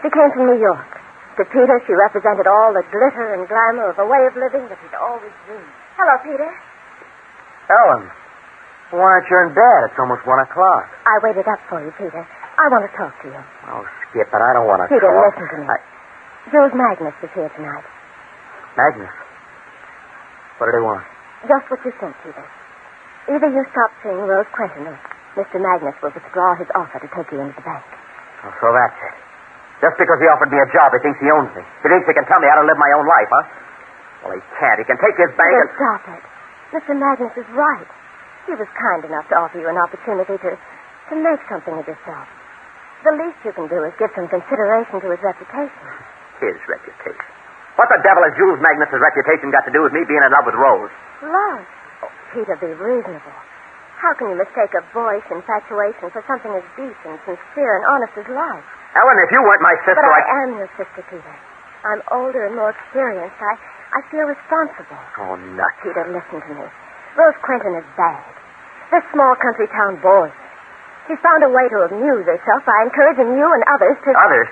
She came from New York. To Peter, she represented all the glitter and glamour of a way of living that he'd always dreamed. Hello, Peter. Ellen, why aren't you in bed? It's almost 1 o'clock. I waited up for you, Peter. I want to talk to you. Oh, Skip, but I don't want to Peter, talk. listen to me. Jules Magnus is here tonight. Magnus? What do they want? Just what you think, Peter. Either you stop seeing Rose Quentin or Mr. Magnus will withdraw his offer to take you into the bank. Oh, so that's it. Just because he offered me a job, he thinks he owns me. He thinks he can tell me how to live my own life, huh? Well, he can't. He can take his bank Peter, and... stop it. Mr. Magnus is right. He was kind enough to offer you an opportunity to make something of yourself. The least you can do is give some consideration to his reputation. His reputation? What the devil has Jules Magnus' reputation got to do with me being in love with Rose? Love? Oh, Peter, be reasonable. How can you mistake a boyish infatuation for something as deep and sincere and honest as love? Ellen, if you weren't my sister, But I am your sister, Peter. I'm older and more experienced. I feel responsible. Oh, nuts. Peter, listen to me. Rose Quentin is bad. This small country town bores her. She's found a way to amuse herself by encouraging you and others to... Others?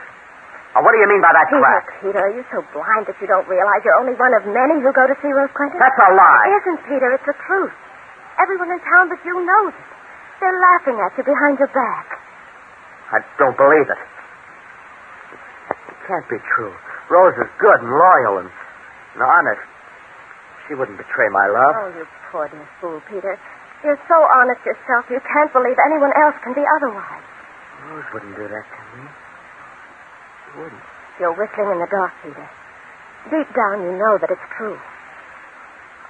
Oh, what do you mean by that crap? Peter, are you so blind that you don't realize you're only one of many who go to see Rose Quentin? That's a lie. It isn't, Peter. It's the truth. Everyone in town but you knows it. They're laughing at you behind your back. I don't believe it. It can't be true. Rose is good and loyal and honest. She wouldn't betray my love. Oh, you poor dear fool, Peter. You're so honest yourself, you can't believe anyone else can be otherwise. Rose wouldn't do that to me. She wouldn't. You're whistling in the dark, Peter. Deep down, you know that it's true.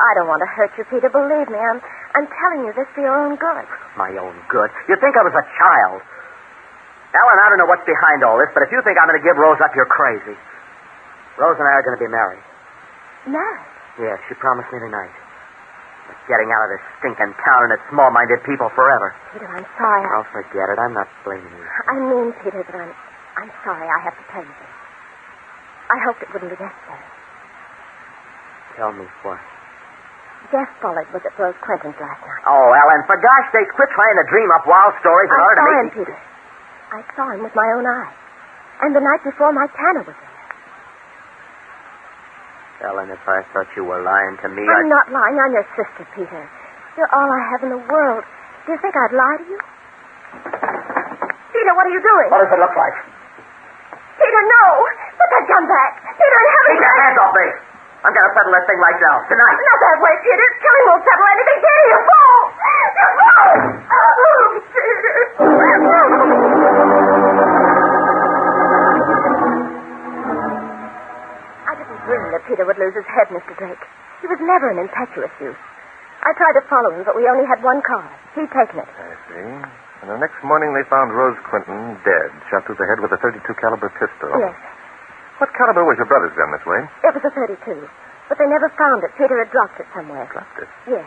I don't want to hurt you, Peter. Believe me, I'm telling you this for your own good. My own good? You think I was a child? Ellen, I don't know what's behind all this, but if you think I'm going to give Rose up, you're crazy. Rose and I are going to be married. Married? Yes, she promised me tonight. We're getting out of this stinking town and its small-minded people forever. Peter, I'm sorry. I'll forget it. I'm not blaming you. I mean, Peter, that I'm sorry I have to tell you this. I hoped it wouldn't be necessary. Tell me what? Jeff Bullard was at Rose Quentin's last night. Oh, Ellen, for gosh sakes, quit trying to dream up wild stories in order to I saw make him, Peter. I saw him with my own eyes. And the night before, my Tanner was there. Ellen, if I thought you were lying to me, I'm not lying. I'm your sister, Peter. You're all I have in the world. Do you think I'd lie to you? Peter, what are you doing? What does it look like? Peter, no! Put that gun back! Peter, in heaven's Keep your hands off me! I'm going to settle this thing right now, tonight. Not that way, Peter. Killing won't settle anything. Get you fool! You fool! Oh, Peter. I didn't dream that Peter would lose his head, Mr. Drake. He was never an impetuous youth. I tried to follow him, but we only had one car. He'd taken it. I see. And the next morning they found Rose Quentin dead, shot through the head with a .32 caliber pistol. Yes. What caliber was your brother's gun, Miss Wade? It was a .32. But they never found it. Peter had dropped it somewhere. Dropped it? Yes.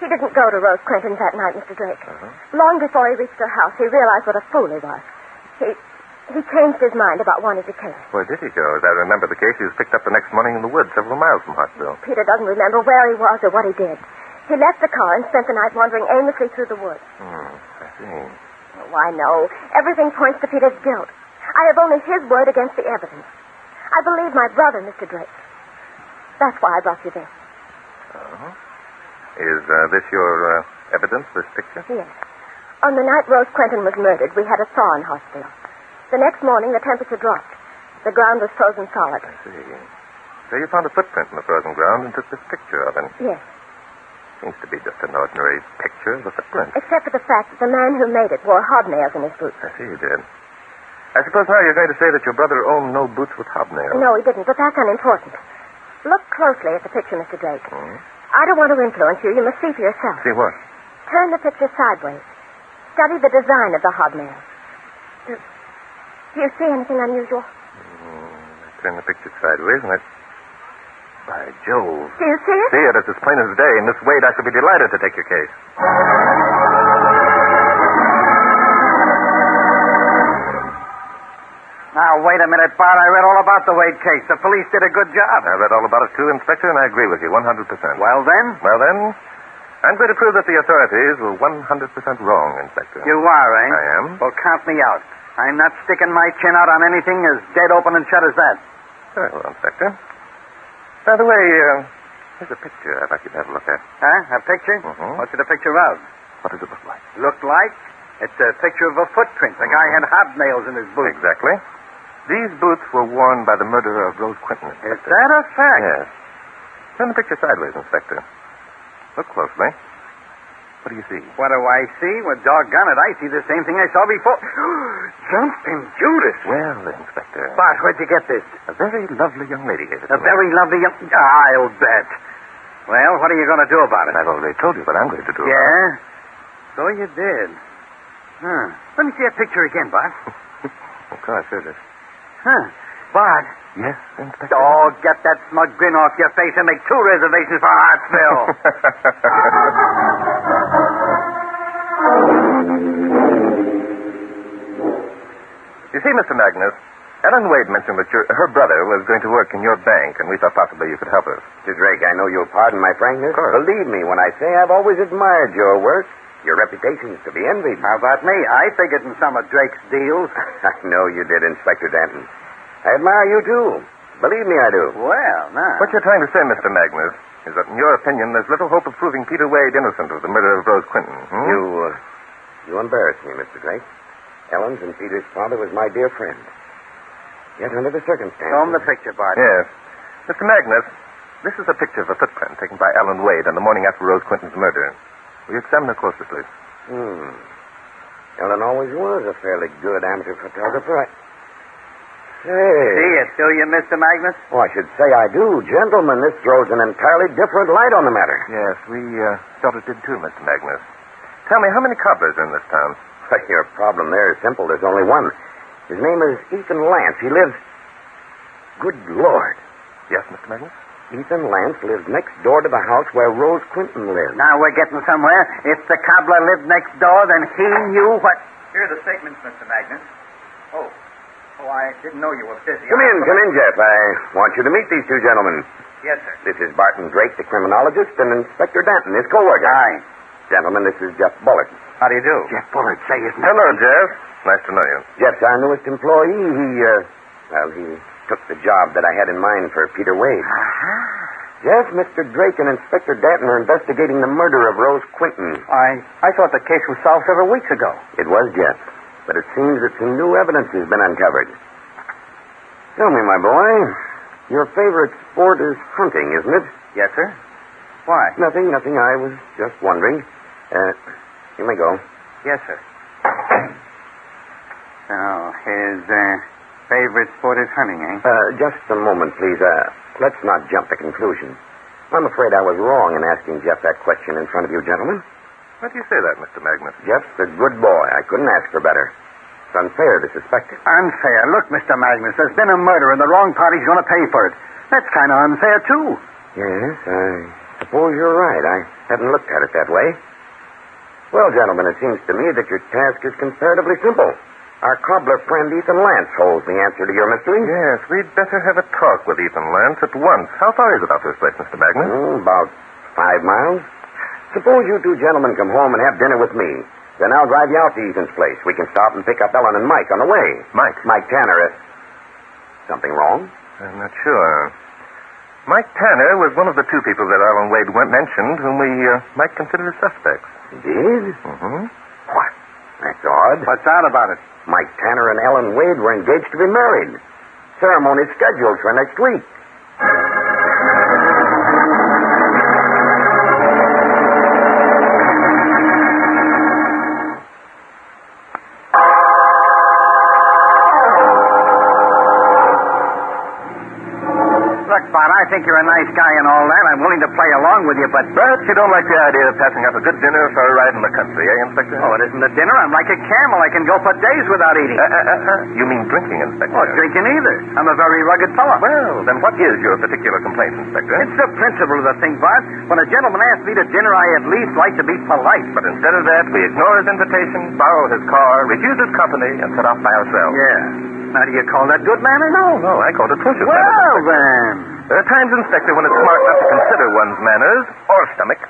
He didn't go to Rose Quentin's that night, Mr. Drake. Uh-huh. Long before he reached her house, he realized what a fool he was. He changed his mind about wanting to kill her. Where did he go? As I remember the case, he was picked up the next morning in the woods several miles from Hartsville. Peter doesn't remember where he was or what he did. He left the car and spent the night wandering aimlessly through the woods. I see. Oh, I know. Everything points to Peter's guilt. I have only his word against the evidence. I believe my brother, Mr. Drake. That's why I brought you this. Uh-huh. Is this your evidence, this picture? Yes. On the night Rose Quentin was murdered, we had a thaw in Hartsville. The next morning, the temperature dropped. The ground was frozen solid. I see. So you found a footprint in the frozen ground and took this picture of him. Yes. Seems to be just an ordinary picture of a footprint. Except for the fact that the man who made it wore hobnails in his boots. I see you did. I suppose now you're going to say that your brother owned no boots with hobnails. No, he didn't, but that's unimportant. Look closely at the picture, Mr. Drake. I don't want to influence you. You must see for yourself. See what? Turn the picture sideways. Study the design of the hobnails. Do you see anything unusual? I turn the picture sideways and By Jove. Do you see it? See it. It's as plain as day. Miss Wade, I shall be delighted to take your case. Now, wait a minute, Bart. I read all about the Wade case. The police did a good job. I read all about it, too, Inspector, and I agree with you 100%. Well, then? Well, then, I'm going to prove that the authorities were 100% wrong, Inspector. You are, eh? I am. Well, count me out. I'm not sticking my chin out on anything as dead open and shut as that. Very well, Inspector. By the way, here's a picture I'd like you to have a look at. Huh? A picture? Mm-hmm. What's it a picture of? What does it look like? Look like? It's a picture of a footprint. The guy had hobnails in his boots. Exactly. These boots were worn by the murderer of Rose Quentin. Is that a fact? Yes. Turn the picture sideways, Inspector. Look closely. What do you see? What do I see? Well, doggone it, I see the same thing I saw before. Jumping Judas. Well, Inspector. Bart, where'd you get this? A very lovely young lady gave it to me. A very lovely young... I'll bet. Well, what are you going to do about it? I've already told you what I'm going to do. Yeah? So you did. Huh. Let me see that picture again, Bart. Of course, here it is. Huh. Bart. Yes, Inspector? Oh, get that smug grin off your face and make 2 reservations for Hartsville. You see, Mr. Magnus, Ellen Wade mentioned that her brother was going to work in your bank, and we thought possibly you could help us. Mr. Drake, I know you'll pardon my frankness. Of course. Believe me when I say I've always admired your work. Your reputation is to be envied. How about me? I figured in some of Drake's deals. I know you did, Inspector Danton. I admire you, too. Believe me, I do. Well, now. What you're trying to say, Mr. Magnus, is that in your opinion there's little hope of proving Peter Wade innocent of the murder of Rose Quentin. You embarrass me, Mr. Drake. Ellen's and Peter's father was my dear friend. Yet under the circumstances... Show him the picture, Bart. Yes. Mr. Magnus, this is a picture of a footprint taken by Ellen Wade on the morning after Rose Quentin's murder. Will you examine her closely, please? Ellen always was a fairly good amateur photographer. Say. See it, do you, Mr. Magnus? Oh, I should say I do. Gentlemen, this throws an entirely different light on the matter. Yes, we thought it did too, Mr. Magnus. Tell me, how many cobblers are in this town? Your problem there is simple. There's only one. His name is Ethan Lance. He lives... Good Lord. Yes, Mr. Magnus? Ethan Lance lives next door to the house where Rose Quentin lives. Now we're getting somewhere. If the cobbler lived next door, then he knew what... Here are the statements, Mr. Magnus. Oh, I didn't know you were busy. Come in, Jeff. I want you to meet these 2 gentlemen. Yes, sir. This is Barton Drake, the criminologist, and Inspector Danton, his co-worker. Aye. Gentlemen, this is Jeff Bullard. How do you do? Jeff Bullard, say his name. Hello, Jeff. Nice to know you. Jeff's our newest employee. He took the job that I had in mind for Peter Wade. Yes, Mr. Drake and Inspector Danton are investigating the murder of Rose Quentin. I thought the case was solved several weeks ago. It was, Jeff. But it seems that some new evidence has been uncovered. Tell me, my boy, your favorite sport is hunting, isn't it? Yes, sir. Why? Nothing. I was just wondering. You may go. Yes, sir. Oh, his favorite sport is hunting, eh? Just a moment, please. Let's not jump to conclusions. I'm afraid I was wrong in asking Jeff that question in front of you, gentlemen. Why do you say that, Mr. Magnus? Jeff's a good boy. I couldn't ask for better. It's unfair to suspect him. Unfair? Look, Mr. Magnus, there's been a murder and the wrong party's going to pay for it. That's kind of unfair, too. Yes, Suppose you're right. I hadn't looked at it that way. Well, gentlemen, it seems to me that your task is comparatively simple. Our cobbler friend Ethan Lance holds the answer to your mystery. Yes, we'd better have a talk with Ethan Lance at once. How far is it out this place, Mr. Magnus? About 5 miles. Suppose you two gentlemen come home and have dinner with me. Then I'll drive you out to Ethan's place. We can stop and pick up Ellen and Mike on the way. Mike Tanner. Something wrong? I'm not sure. Mike Tanner was one of the 2 people that Ellen Wade mentioned whom we might consider as suspects. He did? Mm-hmm. What? That's odd. What's odd about it? Mike Tanner and Ellen Wade were engaged to be married. Ceremony's scheduled for next week. Look, Bart, I think you're a nice guy and all that. I'm willing to play along with you, but you don't like the idea of passing up a good dinner for a ride in the country, Inspector? Oh, it isn't a dinner. I'm like a camel. I can go for days without eating. You mean drinking, Inspector? Oh, drinking either. I'm a very rugged fellow. Well, then what is your particular complaint, Inspector? It's the principle of the thing, Bart. When a gentleman asks me to dinner, I at least like to be polite. But instead of that, we ignore his invitation, borrow his car, refuse his company, and set off by ourselves. Yeah. Now, do you call that good manners? No, I call it atrocious Well, manners. then. There are times, Inspector, when it's smart not to consider one's manners or stomach.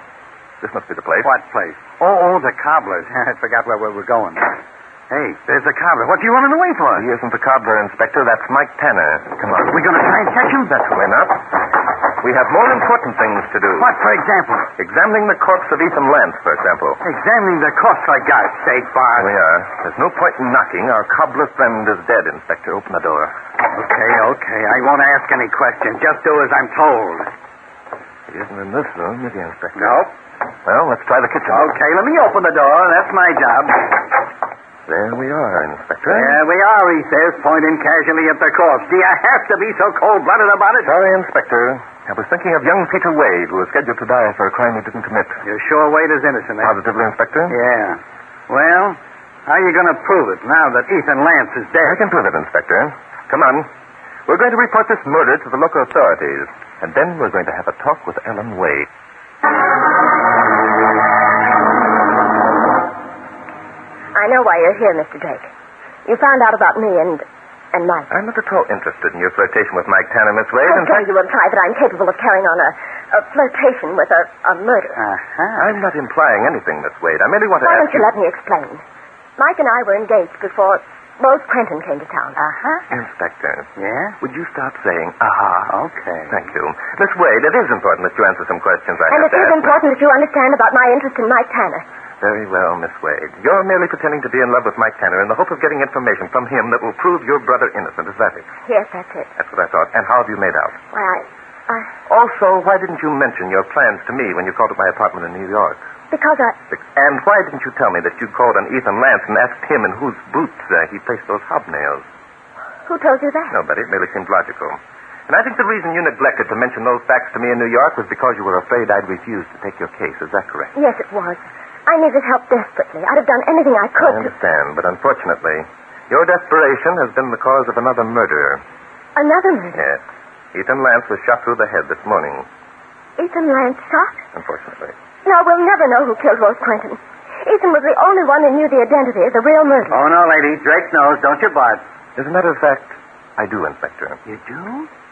This must be the place. What place? Oh, the cobbler's. I forgot where we were going. Hey, there's the cobbler. What are you running away for? He isn't the cobbler, Inspector. That's Mike Tanner. Come on. We're going to try and catch him? We're not. We have more important things to do. What, for example? Examining the corpse of Ethan Lance, for example. Examining the corpse, for God's sake, Bart. We are. There's no point in knocking. Our cobbler friend is dead, Inspector. Open the door. Okay. I won't ask any questions. Just do as I'm told. He isn't in this room, is he, Inspector? Nope. Well, let's try the kitchen. Okay, let me open the door. That's my job. There we are, Inspector. There we are, he says, pointing casually at the corpse. Do you have to be so cold-blooded about it? Sorry, Inspector. I was thinking of young Peter Wade, who was scheduled to die for a crime he didn't commit. You're sure Wade is innocent, eh? Positively, Inspector? Yeah. Well, how are you going to prove it now that Ethan Lance is dead? I can prove it, Inspector. Come on. We're going to report this murder to the local authorities, and then we're going to have a talk with Ellen Wade. I know why you're here, Mr. Drake. You found out about me and Mike. I'm not at all interested in your flirtation with Mike Tanner, Miss Wade. I'm sure you imply that I'm capable of carrying on a flirtation with a murder. I'm not implying anything, Miss Wade. I merely want to Why ask don't you let me explain? Mike and I were engaged before Rose Quentin came to town. Inspector. Yeah? Would you stop saying, aha? Okay. Thank you. Miss Wade, it is important that you answer some questions I And have it to is ask. important that you understand about my interest in Mike Tanner. Very well, Miss Wade. You're merely pretending to be in love with Mike Tanner in the hope of getting information from him that will prove your brother innocent. Is that it? Yes, that's it. That's what I thought. And how have you made out? Why, I... Also, why didn't you mention your plans to me when you called at my apartment in New York? Because And why didn't you tell me that you called on Ethan Lance and asked him in whose boots he placed those hobnails? Who told you that? Nobody. It merely seemed logical. And I think the reason you neglected to mention those facts to me in New York was because you were afraid I'd refuse to take your case. Is that correct? Yes, it was. I needed help desperately. I'd have done anything I could I understand, but unfortunately, your desperation has been the cause of another murder. Another murder? Yes. Ethan Lance was shot through the head this morning. Ethan Lance shot? Unfortunately. No, we'll never know who killed Rose Quentin. Ethan was the only one who knew the identity of the real murderer. Oh, no, lady. Drake knows, don't you, Bart? As a matter of fact, I do, Inspector. You do?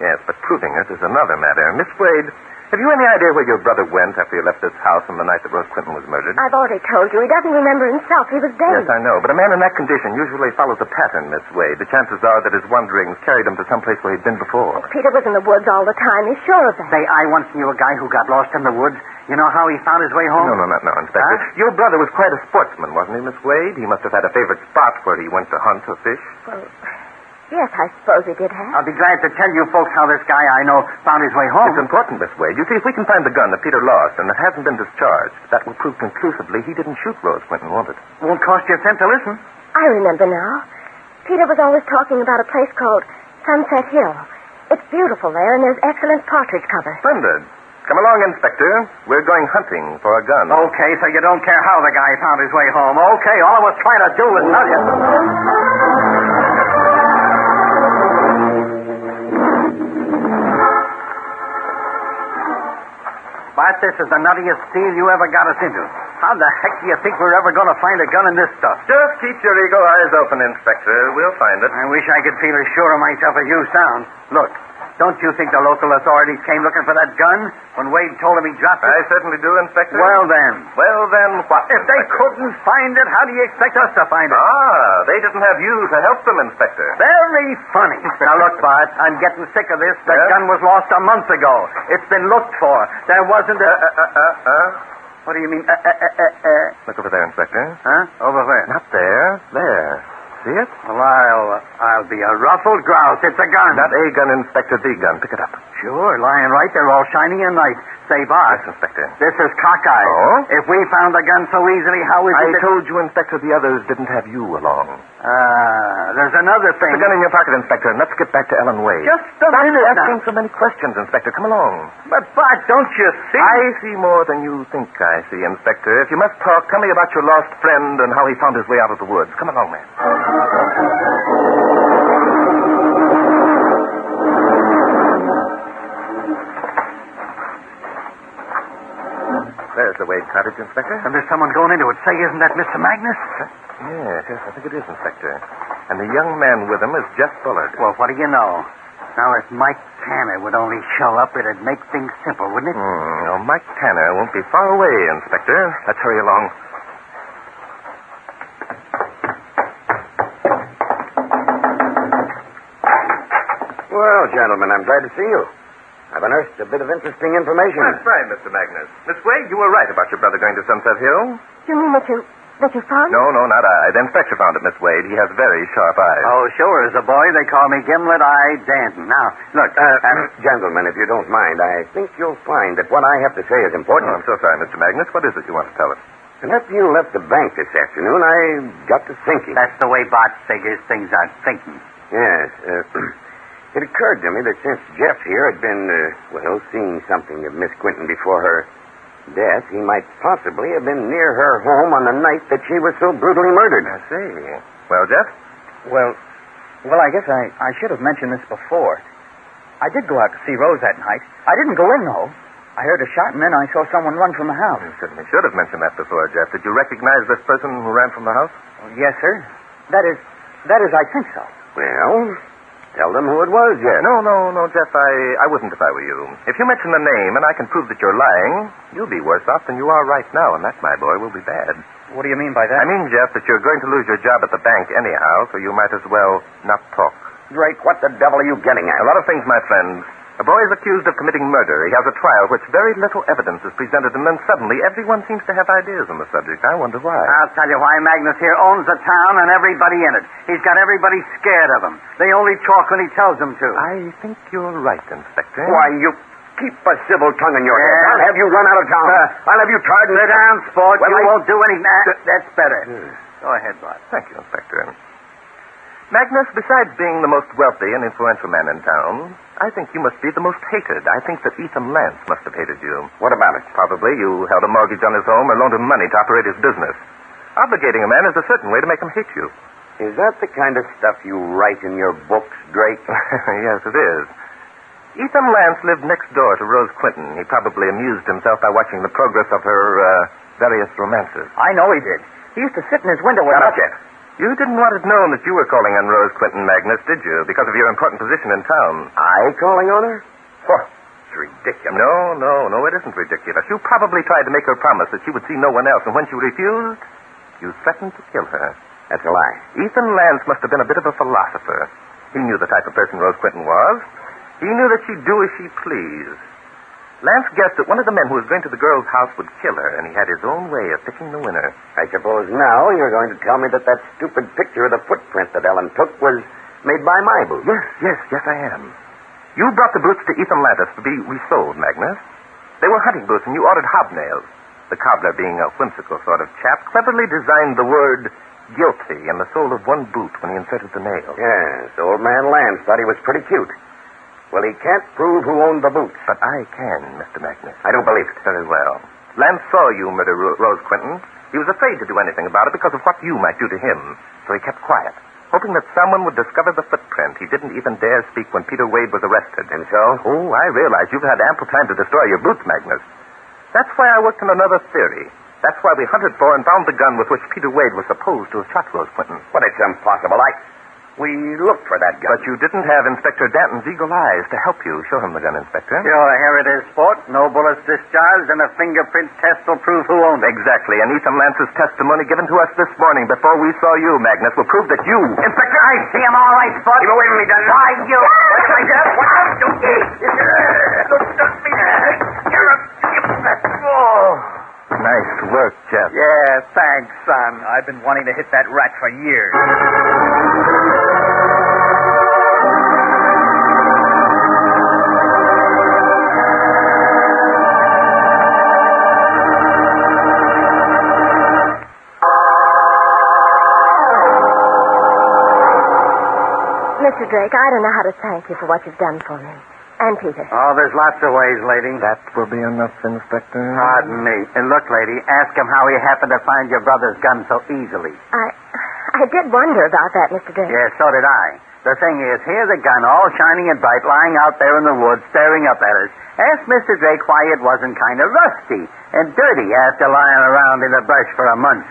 Yes, but proving it is another matter. Miss Wade, have you any idea where your brother went after he left this house on the night that Rose Quentin was murdered? I've already told you. He doesn't remember himself. He was dead. Yes, I know. But a man in that condition usually follows a pattern, Miss Wade. The chances are that his wanderings carried him to some place where he'd been before. Peter was in the woods all the time. He's sure of that. Say, I once knew a guy who got lost in the woods. You know how he found his way home? No, not now, Inspector. Huh? Your brother was quite a sportsman, wasn't he, Miss Wade? He must have had a favorite spot where he went to hunt or fish. Well, yes, I suppose he did have. I'll be glad to tell you folks how this guy I know found his way home. It's important, Miss Wade. You see, if we can find the gun that Peter lost and that hasn't been discharged, that will prove conclusively he didn't shoot Rose Quentin, won't it? Won't cost you a cent to listen. I remember now. Peter was always talking about a place called Sunset Hill. It's beautiful there, and there's excellent partridge cover. Splendid. Come along, Inspector. We're going hunting for a gun. Okay, so you don't care how the guy found his way home. Okay, all I was trying to do was tell you. Bart, this is the nuttiest steal you ever got us into. How the heck do you think we're ever going to find a gun in this stuff? Just keep your eagle eyes open, Inspector. We'll find it. I wish I could feel as sure of myself as you sound. Look, don't you think the local authorities came looking for that gun when Wade told them he dropped it? I certainly do, Inspector. Well, then. Well, then what? If they couldn't find it, how do you expect us to find it? Ah, they didn't have you to help them, Inspector. Very funny. Now, look, Bart, I'm getting sick of this. That gun was lost a month ago. It's been looked for. There wasn't a... What do you mean, Look over there, Inspector. Huh? Over there? Not there. There. See it? Well, I'll be a ruffled grouse. It's a gun. Not a gun, Inspector, the gun. Pick it up. Sure, lying right there, all shiny and nice. Say, Bart. Yes, Inspector. This is cockeyed. Oh? If we found the gun so easily, how is it I told you, Inspector, the others didn't have you along. There's another thing. The gun in your pocket, Inspector, and let's get back to Ellen Wade. Just a minute asking now. so many questions, Inspector. Come along. But, Bart, don't you see? I see more than you think I see, Inspector. If you must talk, tell me about your lost friend and how he found his way out of the woods. Come along, man. There's the Wade cottage, Inspector. And there's someone going into it. Say, isn't that Mr. Magnus? Yes, I think it is, Inspector. And the young man with him is Jeff Bullard. Well, what do you know? Now, if Mike Tanner would only show up, it'd make things simple, wouldn't it? Well, Mike Tanner won't be far away, Inspector. Let's hurry along. Well, gentlemen, I'm glad to see you. I've unearthed a bit of interesting information. That's right, Mr. Magnus. Miss Wade, you were right about your brother going to Sunset Hill. You mean that you found it? No, not I. The inspector found it, Miss Wade. He has very sharp eyes. Oh, sure. As a boy, they call me Gimlet-Eyed Danton. Now, look. Gentlemen, if you don't mind, I think you'll find that what I have to say is important. Oh, I'm so sorry, Mr. Magnus. What is it you want to tell us? And after you left the bank this afternoon, I got to thinking. That's the way Bart figures things out, thinking. Yes. It occurred to me that since Jeff here had been, seeing something of Miss Quinton before her death, he might possibly have been near her home on the night that she was so brutally murdered. I see. Well, Jeff? Well, I guess I should have mentioned this before. I did go out to see Rose that night. I didn't go in, though. I heard a shot, and then I saw someone run from the house. You certainly should have mentioned that before, Jeff. Did you recognize this person who ran from the house? Oh, yes, sir. That is, I think so. Well, tell them who it was, Jeff. No, Jeff, I wouldn't if I were you. If you mention the name and I can prove that you're lying, you'll be worse off than you are right now, and that, my boy, will be bad. What do you mean by that? I mean, Jeff, that you're going to lose your job at the bank anyhow, so you might as well not talk. Drake, what the devil are you getting at? A lot of things, my friend. A boy is accused of committing murder. He has a trial which very little evidence is presented, and then suddenly everyone seems to have ideas on the subject. I wonder why. I'll tell you why. Magnus here owns the town and everybody in it. He's got everybody scared of him. They only talk when he tells them to. I think you're right, Inspector. Why, you keep a civil tongue in your head. I'll have you run out of town. I'll have you tried and... Sit down, sport. Well, you won't do anything. That's better. Go ahead, Bart. Thank you, Inspector. Magnus, besides being the most wealthy and influential man in town, I think you must be the most hated. I think that Ethan Lance must have hated you. What about it? Probably you held a mortgage on his home or loaned him money to operate his business. Obligating a man is a certain way to make him hate you. Is that the kind of stuff you write in your books, Drake? Yes, it is. Ethan Lance lived next door to Rose Quinton. He probably amused himself by watching the progress of her various romances. I know he did. He used to sit in his window with... Shut up, Jeff. You didn't want it known that you were calling on Rose Quinton, Magnus, did you? Because of your important position in town. I calling on her? It's ridiculous. No, it isn't ridiculous. You probably tried to make her promise that she would see no one else, and when she refused, you threatened to kill her. That's a lie. Ethan Lance must have been a bit of a philosopher. He knew the type of person Rose Quinton was. He knew that she'd do as she pleased. Lance guessed that one of the men who was going to the girl's house would kill her, and he had his own way of picking the winner. I suppose now you're going to tell me that stupid picture of the footprint that Ellen took was made by my boots. Yes, I am. You brought the boots to Ethan Lantis to be resold, Magnus. They were hunting boots, and you ordered hobnails. The cobbler, being a whimsical sort of chap, cleverly designed the word guilty in the sole of one boot when he inserted the nail. Yes, old man Lance thought he was pretty cute. Well, he can't prove who owned the boots. But I can, Mr. Magnus. I don't believe it. Very well. Lance saw you murder Rose Quinton. He was afraid to do anything about it because of what you might do to him. So he kept quiet, hoping that someone would discover the footprint. He didn't even dare speak when Peter Wade was arrested. And so? Oh, I realize you've had ample time to destroy your boots, Magnus. That's why I worked on another theory. That's why we hunted for and found the gun with which Peter Wade was supposed to have shot Rose Quinton. But it's impossible. We looked for that gun. But you didn't have Inspector Danton's eagle eyes to help you. Show him the gun, Inspector. Sure, here it is, Sport. No bullets discharged, and a fingerprint test will prove who owned it. Exactly. And Ethan Lance's testimony given to us this morning before we saw you, Magnus, will prove that you... Inspector, I see him all right, Sport. Keep away from me, gun. Why, you... What's my gun? What up? Nice work, Jeff. Yeah, thanks, son. I've been wanting to hit that rat for years. Mr. Drake, I don't know how to thank you for what you've done for me. And Peter. Oh, there's lots of ways, lady. That will be enough, Inspector. Pardon me. And look, lady, ask him how he happened to find your brother's gun so easily. I did wonder about that, Mr. Drake. Yeah, so did I. The thing is, here's a gun all shining and bright lying out there in the woods staring up at us. Ask Mr. Drake why it wasn't kind of rusty and dirty after lying around in the brush for a month.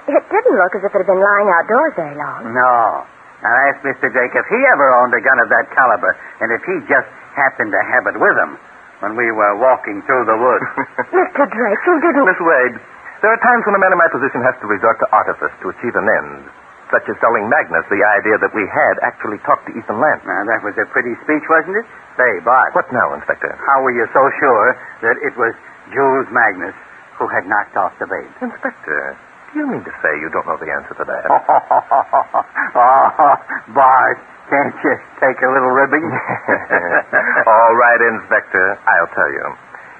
It didn't look as if it had been lying outdoors very long. No. Now, ask Mr. Drake if he ever owned a gun of that caliber, and if he just happened to have it with him when we were walking through the woods. Mr. Drake, you didn't... Miss Wade, there are times when a man in my position has to resort to artifice to achieve an end, such as telling Magnus the idea that we had actually talked to Ethan Lance. Now, that was a pretty speech, wasn't it? Say, Bart. What now, Inspector? How were you so sure that it was Jules Magnus who had knocked off the babe? Inspector, do you mean to say you don't know the answer to that? Oh, Bart, can't you take a little ribbing? All right, Inspector, I'll tell you.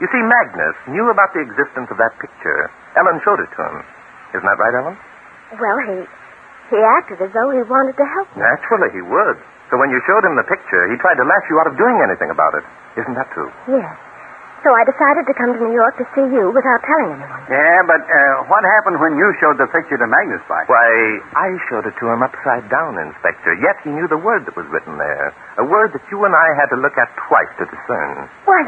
You see, Magnus knew about the existence of that picture. Ellen showed it to him. Isn't that right, Ellen? Well, he acted as though he wanted to help me. Naturally, he would. So when you showed him the picture, he tried to lash you out of doing anything about it. Isn't that true? Yes. So I decided to come to New York to see you without telling anyone. Yeah, but what happened when you showed the picture to Magnus, Bart? Why, I showed it to him upside down, Inspector. Yet he knew the word that was written there. A word that you and I had to look at twice to discern. Why,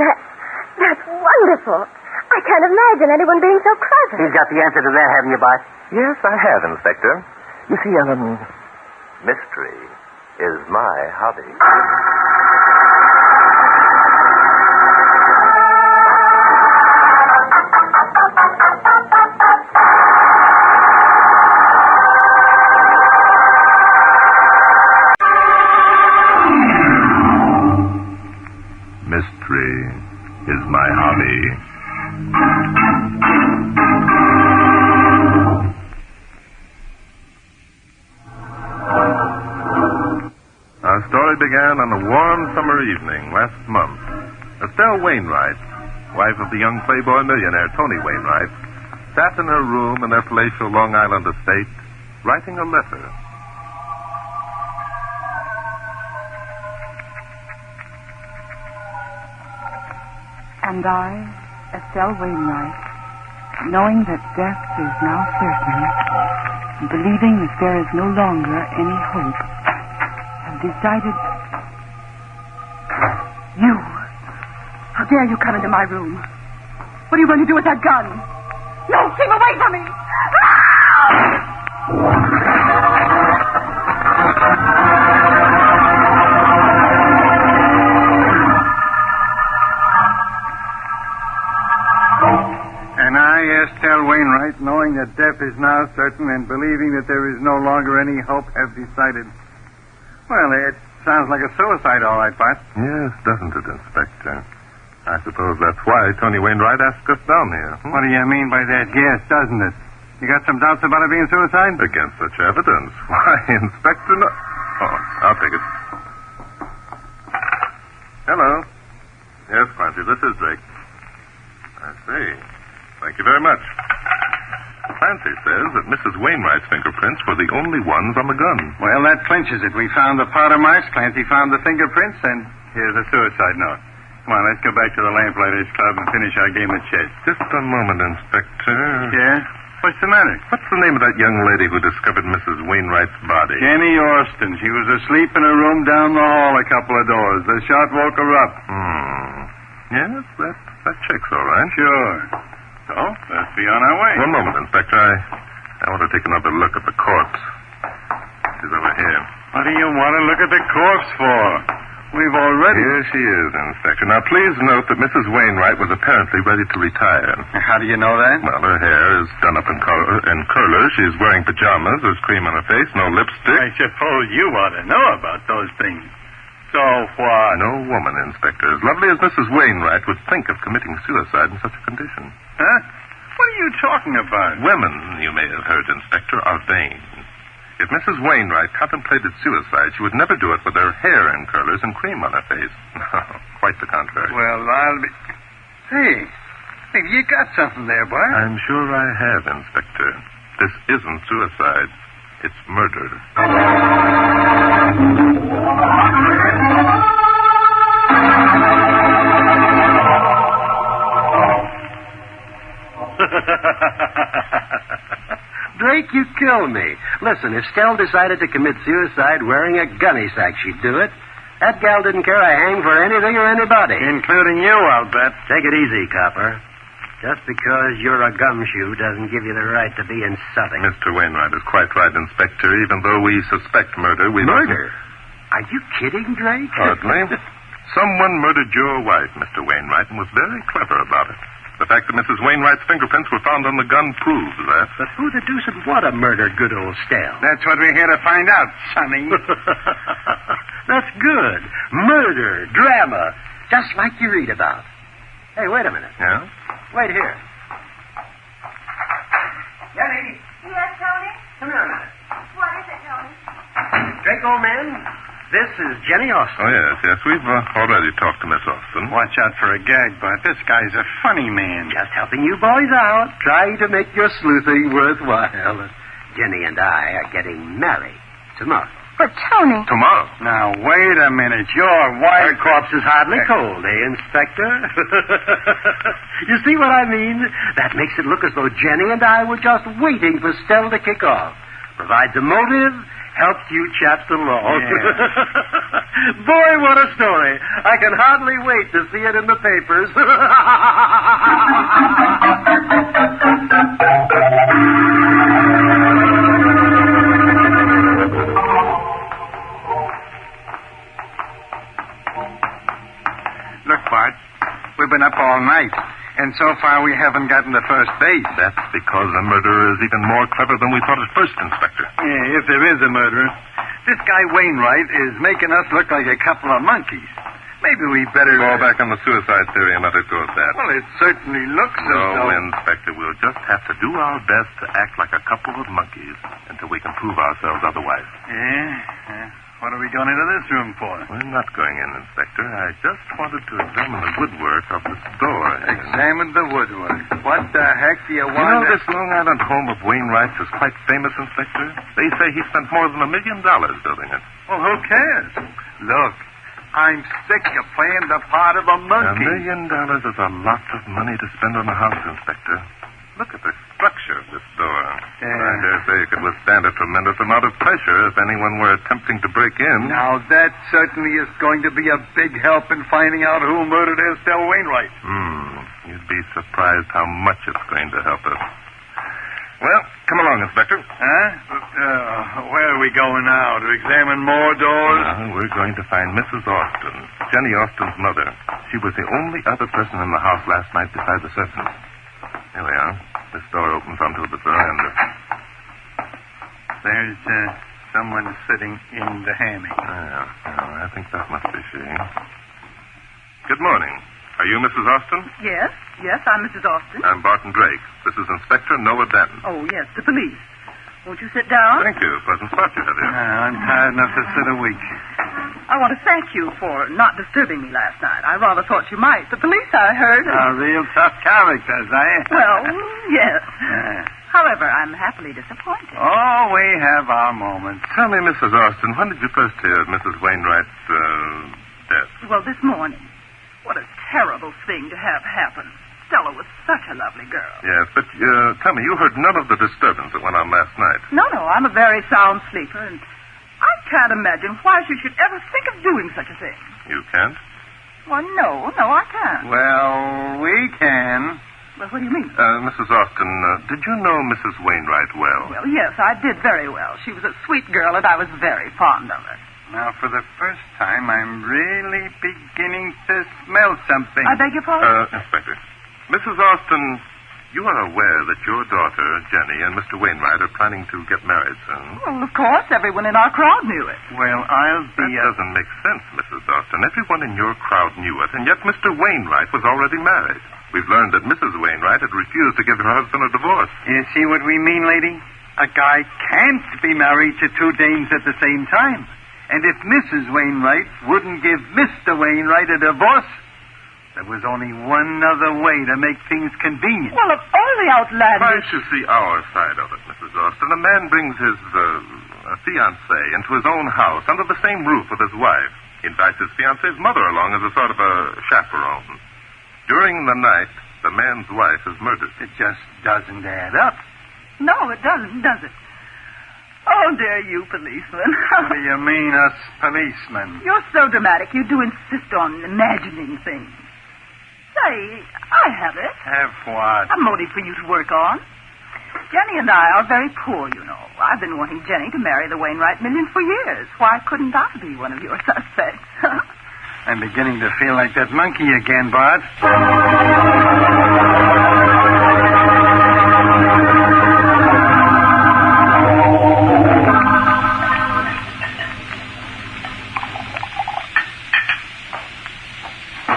that's wonderful. I can't imagine anyone being so clever. He's got the answer to that, haven't you, Bart? Yes, I have, Inspector. You see, Ellen, mystery is my hobby. Mystery is my hobby. Our story began on a warm summer evening last month. Estelle Wainwright, wife of the young playboy millionaire Tony Wainwright, sat in her room in their palatial Long Island estate, writing a letter. And I, Estelle Wainwright, knowing that death is now certain, and believing that there is no longer any hope, have decided... You! How dare you come into my room? What are you going to do with that gun? No, keep away from me! And I, Estelle Wainwright, knowing that death is now certain and believing that there is no longer any hope, have decided. Well, it sounds like a suicide, all right, Bart. Yes, doesn't it, Inspector? I suppose that's why Tony Wainwright asked us down here. What do you mean by that? Yes, doesn't it? You got some doubts about it being suicide? Against such evidence. Why, Inspector, no... Oh, I'll take it. Hello. Yes, Clancy, this is Drake. I see. Thank you very much. Clancy says that Mrs. Wainwright's fingerprints were the only ones on the gun. Well, that clinches it. We found the powder marks, Clancy found the fingerprints, and here's a suicide note. Come on, let's go back to the Lamplighters Club and finish our game of chess. Just a moment, Inspector. Yeah? What's the matter? What's the name of that young lady who discovered Mrs. Wainwright's body? Jenny Austin. She was asleep in a room down the hall a couple of doors. The shot woke her up. Yes, that That check's all right. Sure. So, let's be on our way. One moment, Inspector. I want to take another look at the corpse. She's over here. What do you want to look at the corpse for? We've already... Here she is, Inspector. Now, please note that Mrs. Wainwright was apparently ready to retire. How do you know that? Well, her hair is done up in curlers. She's wearing pajamas. There's cream on her face. No lipstick. I suppose you ought to know about those things. So what? No woman, Inspector, as lovely as Mrs. Wainwright would think of committing suicide in such a condition. Huh? What are you talking about? Women, you may have heard, Inspector, are vain. If Mrs. Wainwright contemplated suicide, she would never do it with her hair in curlers and cream on her face. No, quite the contrary. Well, I'll be... Say, maybe you got something there, boy. I'm sure I have, Inspector. This isn't suicide. It's murder. Drake, you kill me. Listen, if Stell decided to commit suicide wearing a gunny sack, she'd do it. That gal didn't care a hang for anything or anybody. Including you, I'll bet. Take it easy, copper. Just because you're a gumshoe doesn't give you the right to be insulting. Mr. Wainwright is quite right, Inspector. Even though we suspect murder, we Murder? Are you kidding, Drake? Hardly. Someone murdered your wife, Mr. Wainwright, and was very clever about it. The fact that Mrs. Wainwright's fingerprints were found on the gun proves that. But who the deuce would want to murder good old Stell? That's what we're here to find out, Sonny. That's good. Murder, drama, just like you read about. Hey, wait a minute. Yeah? Wait here. Jenny. Yes, Tony? Come here a minute. What is it, Tony? Drake, old man, this is Jenny Austin. Oh, yes. We've already talked to Miss Austin. Watch out for a gag, Bart. This guy's a funny man. Just helping you boys out, trying to make your sleuthing worthwhile. Jenny and I are getting married tomorrow. But, Tony... Tomorrow? Now, wait a minute. Your wife... Her corpse is hardly cold, Inspector? You see what I mean? That makes it look as though Jenny and I were just waiting for Stell to kick off. Provides a motive, helps you chaps along. Yeah. Boy, what a story. I can hardly wait to see it in the papers. Look, Bart, we've been up all night, and so far we haven't gotten the first base. That's because the murderer is even more clever than we thought at first, Inspector. Yeah, if there is a murderer. This guy Wainwright is making us look like a couple of monkeys. Maybe we better... Fall back on the suicide theory and let it go at that. Well, it certainly looks as though... No, Inspector, we'll just have to do our best to act like a couple of monkeys until we can prove ourselves otherwise. Yeah? What are we going into this room for? We're not going in, Inspector. I just wanted to examine the woodwork of this door. Examine the woodwork. What the heck do you want? You know, this Long Island home of Wainwright's is quite famous, Inspector. They say he spent more than $1 million building it. Well, who cares? Look, I'm sick of playing the part of a monkey. $1 million is a lot of money to spend on a house, Inspector. Look at the structure of this door. Yeah. I dare say it could withstand a tremendous amount of pressure if anyone were attempting to break in. Now, that certainly is going to be a big help in finding out who murdered Estelle Wainwright. You'd be surprised how much it's going to help us. Well, come along, Inspector. Huh? Where are we going now? To examine more doors? We're going to find Mrs. Austin, Jenny Austin's mother. She was the only other person in the house last night besides the servant. Here we are. This door opens onto the veranda. There's someone sitting in the hammock. I think that must be she. Good morning. Are you Mrs. Austin? Yes, I'm Mrs. Austin. I'm Barton Drake. This is Inspector Noah Denton. Oh, yes, the police. Won't you sit down? Thank you. Pleasant spot you have here. I'm tired enough to sit a week. I want to thank you for not disturbing me last night. I rather thought you might. The police, I heard... Real tough characters, eh? Well, yes. However, I'm happily disappointed. Oh, we have our moments. Tell me, Mrs. Austin, when did you first hear of Mrs. Wainwright's death? Well, this morning. What a terrible thing to have happen. Stella was such a lovely girl. Yes, but tell me, you heard none of the disturbance that went on last night. No, I'm a very sound sleeper, and I can't imagine why she should ever think of doing such a thing. You can't? Well, no, I can't. Well, we can. Well, what do you mean? Mrs. Austin, did you know Mrs. Wainwright well? Well, yes, I did very well. She was a sweet girl, and I was very fond of her. Now, for the first time, I'm really beginning to smell something. I beg your pardon? Inspector. Mrs. Austin, you are aware that your daughter, Jenny, and Mr. Wainwright are planning to get married soon? Well, of course, everyone in our crowd knew it. Well, I'll be... That doesn't make sense, Mrs. Austin. Everyone in your crowd knew it, and yet Mr. Wainwright was already married. We've learned that Mrs. Wainwright had refused to give her husband a divorce. You see what we mean, lady? A guy can't be married to two dames at the same time. And if Mrs. Wainwright wouldn't give Mr. Wainwright a divorce, there was only one other way to make things convenient. Well, of all the outlandish... Try to see our side of it, Mrs. Austin. A man brings his fiancée into his own house under the same roof with his wife. He invites his fiancée's mother along as a sort of a chaperone. During the night, the man's wife is murdered. It just doesn't add up. No, it doesn't, does it? Oh, dear you, policeman. What do you mean, us policemen? You're so dramatic. You do insist on imagining things. Say, I have it. Have what? A motive for you to work on. Jenny and I are very poor, you know. I've been wanting Jenny to marry the Wainwright million for years. Why couldn't I be one of your suspects? I'm beginning to feel like that monkey again, Bart.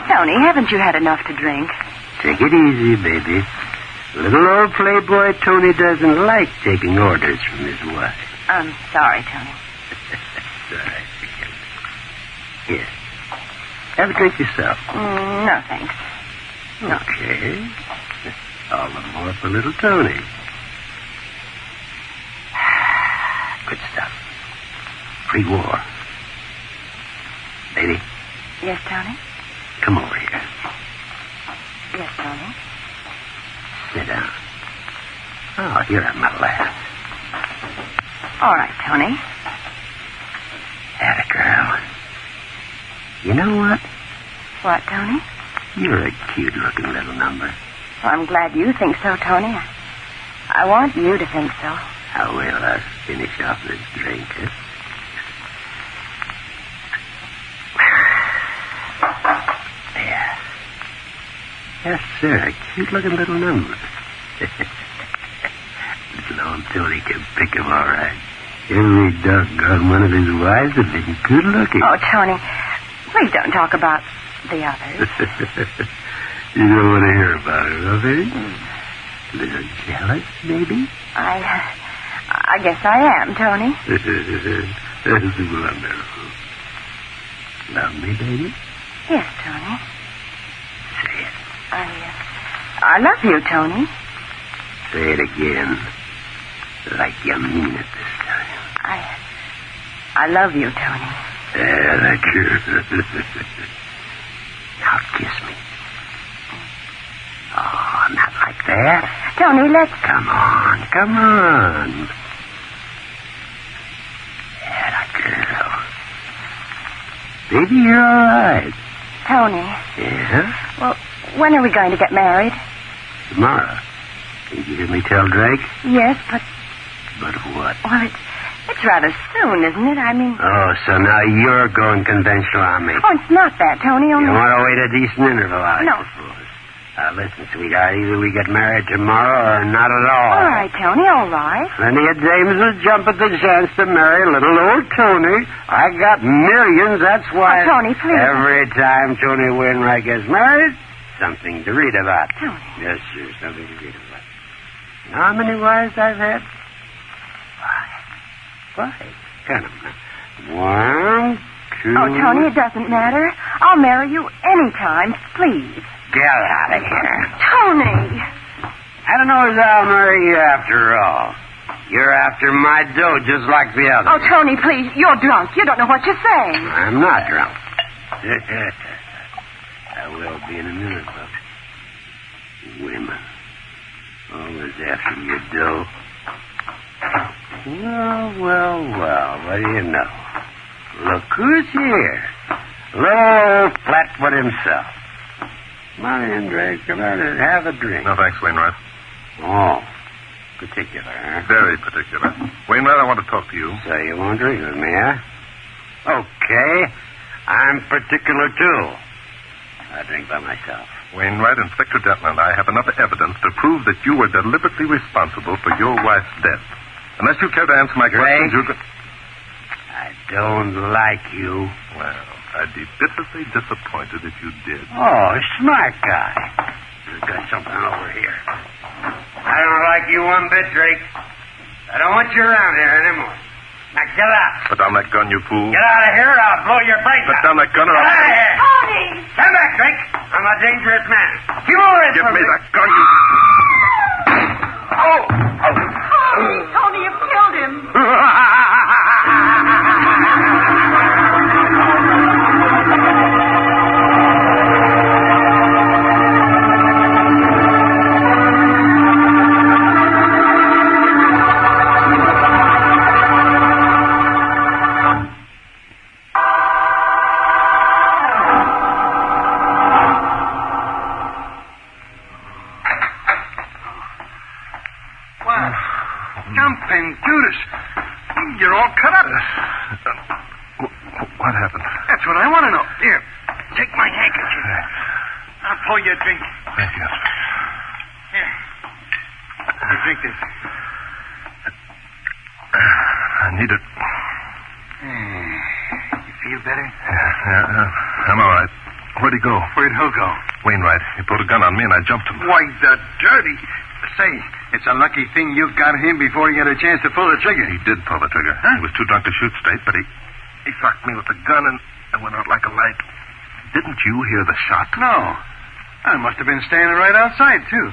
Tony, haven't you had enough to drink? Take it easy, baby. Little old playboy Tony doesn't like taking orders from his wife. I'm sorry, Tony. Sorry. Here. Have a drink yourself. No, thanks. Okay. All the more for little Tony. Good stuff. Pre-war. Lady? Yes, Tony? Come over here. Yes, Tony? Sit down. Oh, here at my lap. All right, Tony. Atta girl. You know what? What, Tony? You're a cute-looking little number. Well, I'm glad you think so, Tony. I want you to think so. How will us finish off this drink, huh? There. Yes, sir. A cute-looking little number. Little old Tony can pick him all right. Every doggone one of his wives have been good-looking. Oh, Tony, please don't talk about the others. You don't want to hear about it, huh, baby? A little jealous, maybe? I guess I am, Tony. That's wonderful. Love me, baby? Yes, Tony. Say it. I love you, Tony. Say it again. Like you mean it this time. I love you, Tony. Yeah, that's true. Now kiss me. Oh, not like that. Tony, let's... Come on. Atta girl. Baby, you're all right. Tony. Yeah? Well, when are we going to get married? Tomorrow. Did you hear me tell Drake? Yes, but... But what? Well, it's rather soon, isn't it? I mean... Oh, so now you're going conventional on me. Oh, it's not that, Tony. Only... You want to wait a decent interval, I No. suppose. Listen, sweetheart, either we get married tomorrow or not at all. All right, Tony, all right. Plenty of dames will jump at the chance to marry little old Tony. I got millions, that's why... Oh, Tony, please. Every time Tony Wainwright gets married, something to read about. Tony. Yes, sir, something to read about. You know how many wives I've had? Five. Count 'em now. 1, 2... Oh, Tony, it doesn't matter. I'll marry you anytime, please. Get out of here. Tony! I don't know as I'll marry you after all. You're after my dough just like the others. Oh, Tony, please. You're drunk. You don't know what you're saying. I'm not drunk. I will be in a minute, folks. Women. Always after your dough. Well. What do you know? Look who's here. Low Flatfoot himself. Come on in, Drake. Come on in. Have a drink. No, thanks, Wainwright. Oh, particular, huh? Very particular. Wainwright, I want to talk to you. So you won't drink with me, huh? Okay. I'm particular, too. I drink by myself. Wainwright, Inspector Denton and I have enough evidence to prove that you were deliberately responsible for your wife's death. Unless you care to answer my questions, you could... I don't like you. Well, I'd be bitterly disappointed if you did. Oh, smart guy. You've got something over here. I don't like you one bit, Drake. I don't want you around here anymore. Now get out. Put down that gun, you fool. Get out of here or I'll blow your brains Put out. down that gun or Get I'll... out of here. Tony! Stand back, Drake. I'm a dangerous man. Keep away Give from me that gun, you... Tony, you've killed him. Jumping Judas. You're all cut up. What happened? That's what I want to know. Here, take my handkerchief. I'll pour you a drink. Thank you. Here. Here, drink this. I need it. You feel better? Yeah, I'm all right. Where'd he go? Where'd who go? Wainwright. He pulled a gun on me and I jumped him. Why, the dirty. Say, it's a lucky thing you got him before he had a chance to pull the trigger. He did pull the trigger. Huh? He was too drunk to shoot straight, but he fucked me with the gun and went out like a light. Didn't you hear the shot? No. I must have been standing right outside, too.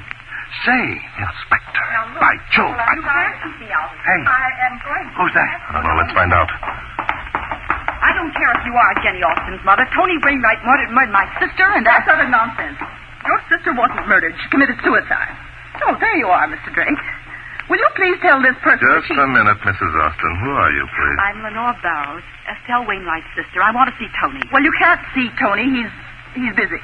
Say, Inspector. Now, look, By Jove. you can't keep me out. Hey. I am going to. Who's that? I don't know. Let's find out. I don't care if you are Jenny Austin's mother. Tony Wainwright murdered my sister, and That's utter nonsense. Your sister wasn't murdered. She committed suicide. Oh, there you are, Mr. Drake. Will you please tell this person Just a minute, Mrs. Austin. Who are you, please? I'm Lenore Barrows, Estelle Wainwright's sister. I want to see Tony. Well, you can't see Tony. He's busy.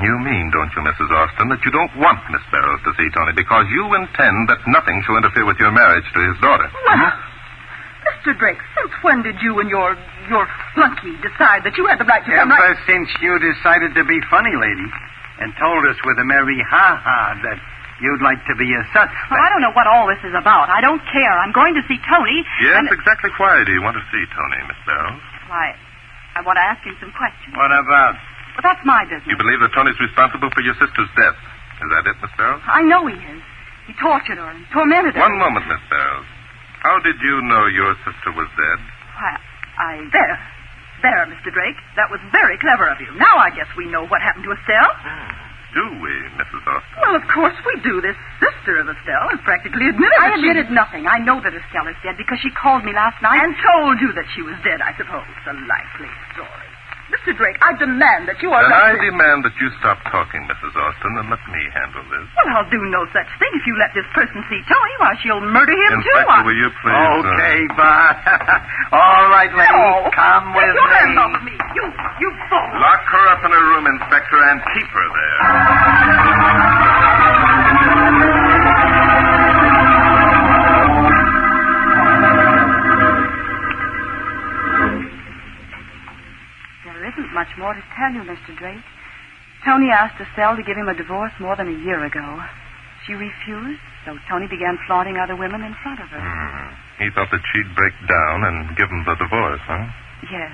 You mean, don't you, Mrs. Austin, that you don't want Miss Barrows to see Tony because you intend that nothing shall interfere with your marriage to his daughter? Well, Mr. Drake, since when did you and your flunky decide that you had the right to come Ever right... since you decided to be funny, lady, and told us with a merry ha-ha that you'd like to be a suspect. Well, I don't know what all this is about. I don't care. I'm going to see Tony. Yes, and... exactly why do you want to see Tony, Miss Barrows? Why, I want to ask him some questions. What about? Well, that's my business. You believe that Tony's responsible for your sister's death. Is that it, Miss Barrows? I know he is. He tortured her and tormented her. One moment, Miss Barrows. How did you know your sister was dead? Why, There, Mr. Drake. That was very clever of you. Now I guess we know what happened to Estelle. Do we, Mrs. Austin? Well, of course we do. This sister of Estelle has practically admitted I that admitted nothing. I know that Estelle is dead because she called me last night. And told you that she was dead, I suppose. A likely story. Mr. Drake, I demand that you are... Then I demand that you stop talking, Mrs. Austin, and let me handle this. Well, I'll do no such thing. If you let this person see Tony, why, she'll murder him, too. Inspector, will you please... Okay, Bob. All right, lady. No. Come with Get your me. hands off of me. You fool. Lock her up in her room, Inspector, and keep her there. There isn't much more to tell you, Mr. Drake. Tony asked Estelle to give him a divorce more than a year ago. She refused, so Tony began flaunting other women in front of her. He thought that she'd break down and give him the divorce, huh? Yes.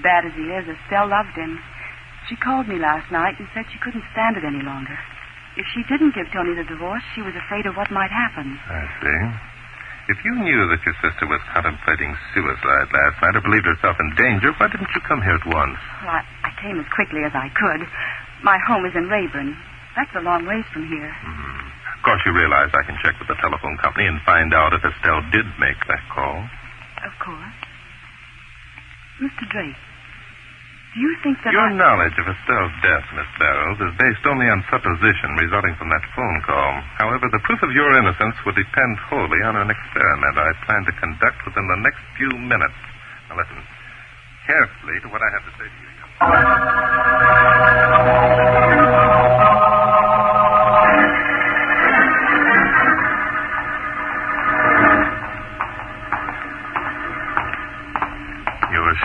Bad as he is, Estelle loved him. She called me last night and said she couldn't stand it any longer. If she didn't give Tony the divorce, she was afraid of what might happen. I see. If you knew that your sister was contemplating suicide last night or believed herself in danger, why didn't you come here at once? Well, I came as quickly as I could. My home is in Rayburn. That's a long ways from here. Of course, you realize I can check with the telephone company and find out if Estelle did make that call. Of course. Mr. Drake, do you think that Your knowledge of Estelle's death, Miss Barrows, is based only on supposition resulting from that phone call. However, the proof of your innocence would depend wholly on an experiment I plan to conduct within the next few minutes. Now listen carefully to what I have to say to you, young woman.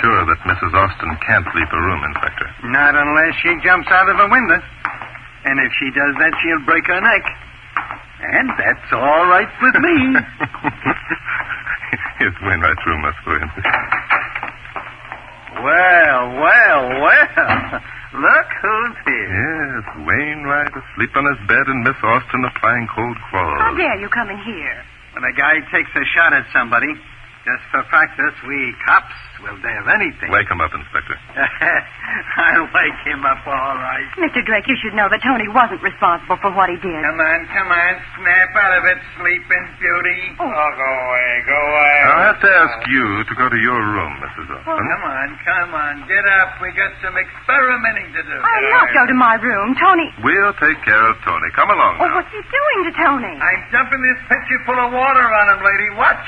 Sure that Mrs. Austin can't leave a room, Inspector. Not unless she jumps out of a window. And if she does that, she'll break her neck. And that's all right with me. Here's Wainwright's room, Miss Williams. Well. Look who's here. Yes, Wainwright asleep on his bed and Miss Austin applying cold claws. How dare you come in here? When a guy takes a shot at somebody, just for practice, we cops will dare anything. Wake him up, Inspector. I'll wake him up all right. Mr. Drake, you should know that Tony wasn't responsible for what he did. Come on. Snap out of it, sleeping beauty. Oh, go away. I'll have to ask you to go to your room, Mrs. Austin. Come on. Get up. We got some experimenting to do. I'll not go to my room. Tony... We'll take care of Tony. Come along now. Oh, what's he doing to Tony? I'm dumping this pitcher full of water on him, lady. Watch.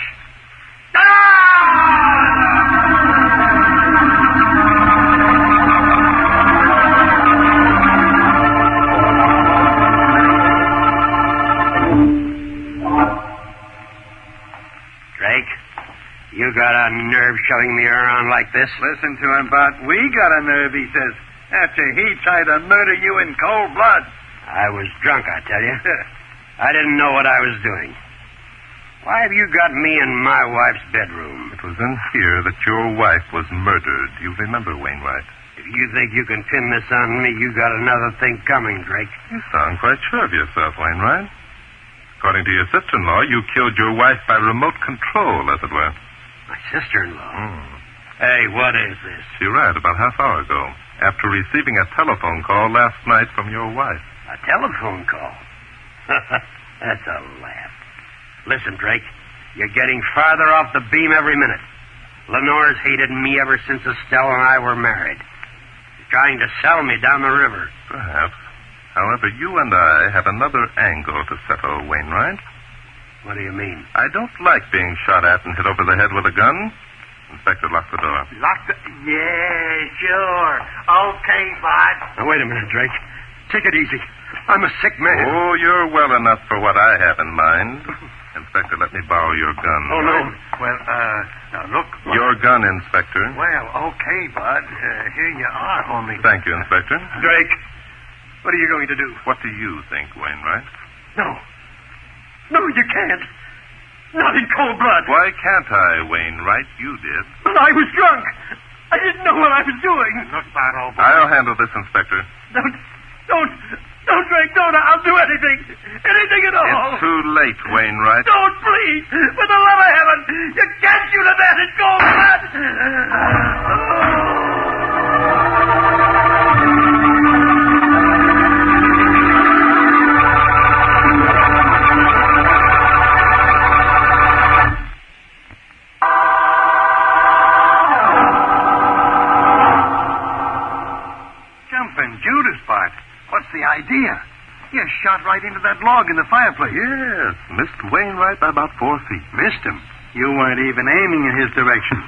Drake, you got a nerve shoving me around like this? Listen to him, Bart. We got a nerve, he says, after he tried to murder you in cold blood. I was drunk, I tell you. I didn't know what I was doing. Why have you got me in my wife's bedroom? It was in here that your wife was murdered. You remember, Wainwright? If you think you can pin this on me, you got another thing coming, Drake. You sound quite sure of yourself, Wainwright. According to your sister-in-law, you killed your wife by remote control, as it were. My sister-in-law? Hey, what is this? She arrived about half hour ago, after receiving a telephone call last night from your wife. A telephone call? That's a laugh. Listen, Drake, you're getting farther off the beam every minute. Lenore's hated me ever since Estelle and I were married. She's trying to sell me down the river. Perhaps. However, you and I have another angle to settle, Wainwright. What do you mean? I don't like being shot at and hit over the head with a gun. Inspector, lock the door. Yeah, sure. Okay, Bud. Now, wait a minute, Drake. Take it easy. I'm a sick man. Oh, you're well enough for what I have in mind. Inspector, let me borrow your gun. Oh, no. Well, now look. Your gun, Inspector. Well, okay, Bud. Here you are, only... Thank you, Inspector. Drake, what are you going to do? What do you think, Wainwright? No, you can't. Not in cold blood. Why can't I, Wainwright? You did. But I was drunk. I didn't know what I was doing. Look, Bud, old boy. I'll handle this, Inspector. Don't, Drake, don't. I'll do anything. Anything at all. It's too late, Wainwright. Don't, please. For the love of heaven. You can't shoot a man in cold blood. Jumping Judas, Bart. What's the idea? You shot right into that log in the fireplace. Yes, missed Wainwright by about 4 feet. Missed him? You weren't even aiming in his direction.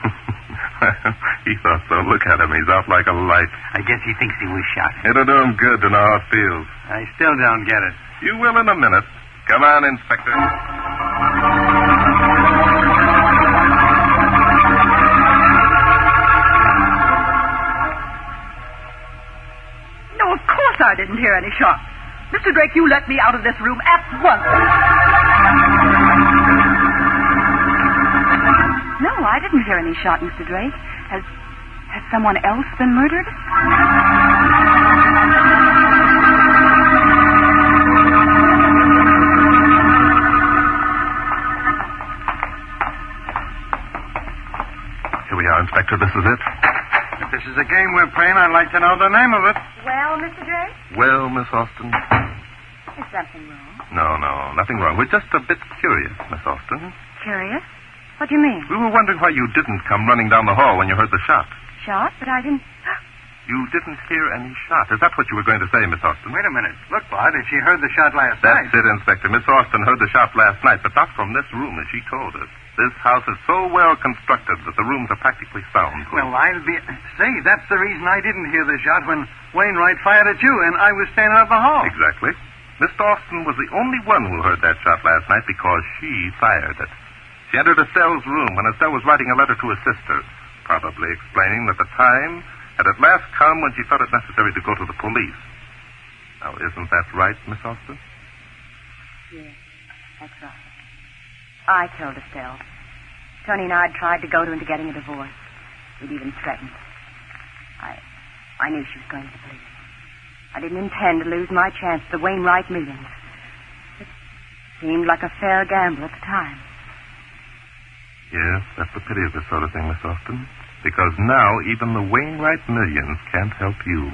He thought so. Look at him. He's out like a light. I guess he thinks he was shot. It'll do him good to know how it feels. I still don't get it. You will in a minute. Come on, Inspector. No, of course I didn't hear any shots. Mr. Drake, you let me out of this room at once. No, I didn't hear any shot, Mr. Drake. Has someone else been murdered? Here we are, Inspector. This is it. If this is a game we're playing, I'd like to know the name of it. Well, Mr. Drake? Well, Miss Austin? Is something wrong? No, nothing wrong. We're just a bit curious, Miss Austin. Curious? What do you mean? We were wondering why you didn't come running down the hall when you heard the shot. Shot? But I didn't... You didn't hear any shot. Is that what you were going to say, Miss Austin? Wait a minute. Look, Bart, if she heard the shot last That's night... it, Inspector. Miss Austin heard the shot last night, but not from this room, as she told us. This house is so well constructed that the rooms are practically soundproof. Well, I'll be... Say, that's the reason I didn't hear the shot when Wainwright fired at you, and I was standing out in the hall. Exactly. Miss Austin was the only one who heard that shot last night because she fired it. She entered Estelle's room when Estelle was writing a letter to her sister, probably explaining that the time had at last come when she felt it necessary to go to the police. Now, isn't that right, Miss Austin? Yes, that's right. I told Estelle. Tony and I had tried to goad her into getting a divorce. We'd even threatened. I knew she was going to the police. I didn't intend to lose my chance at the Wainwright millions. It seemed like a fair gamble at the time. Yes, that's the pity of this sort of thing, Miss Austin. Because now even the Wainwright millions can't help you.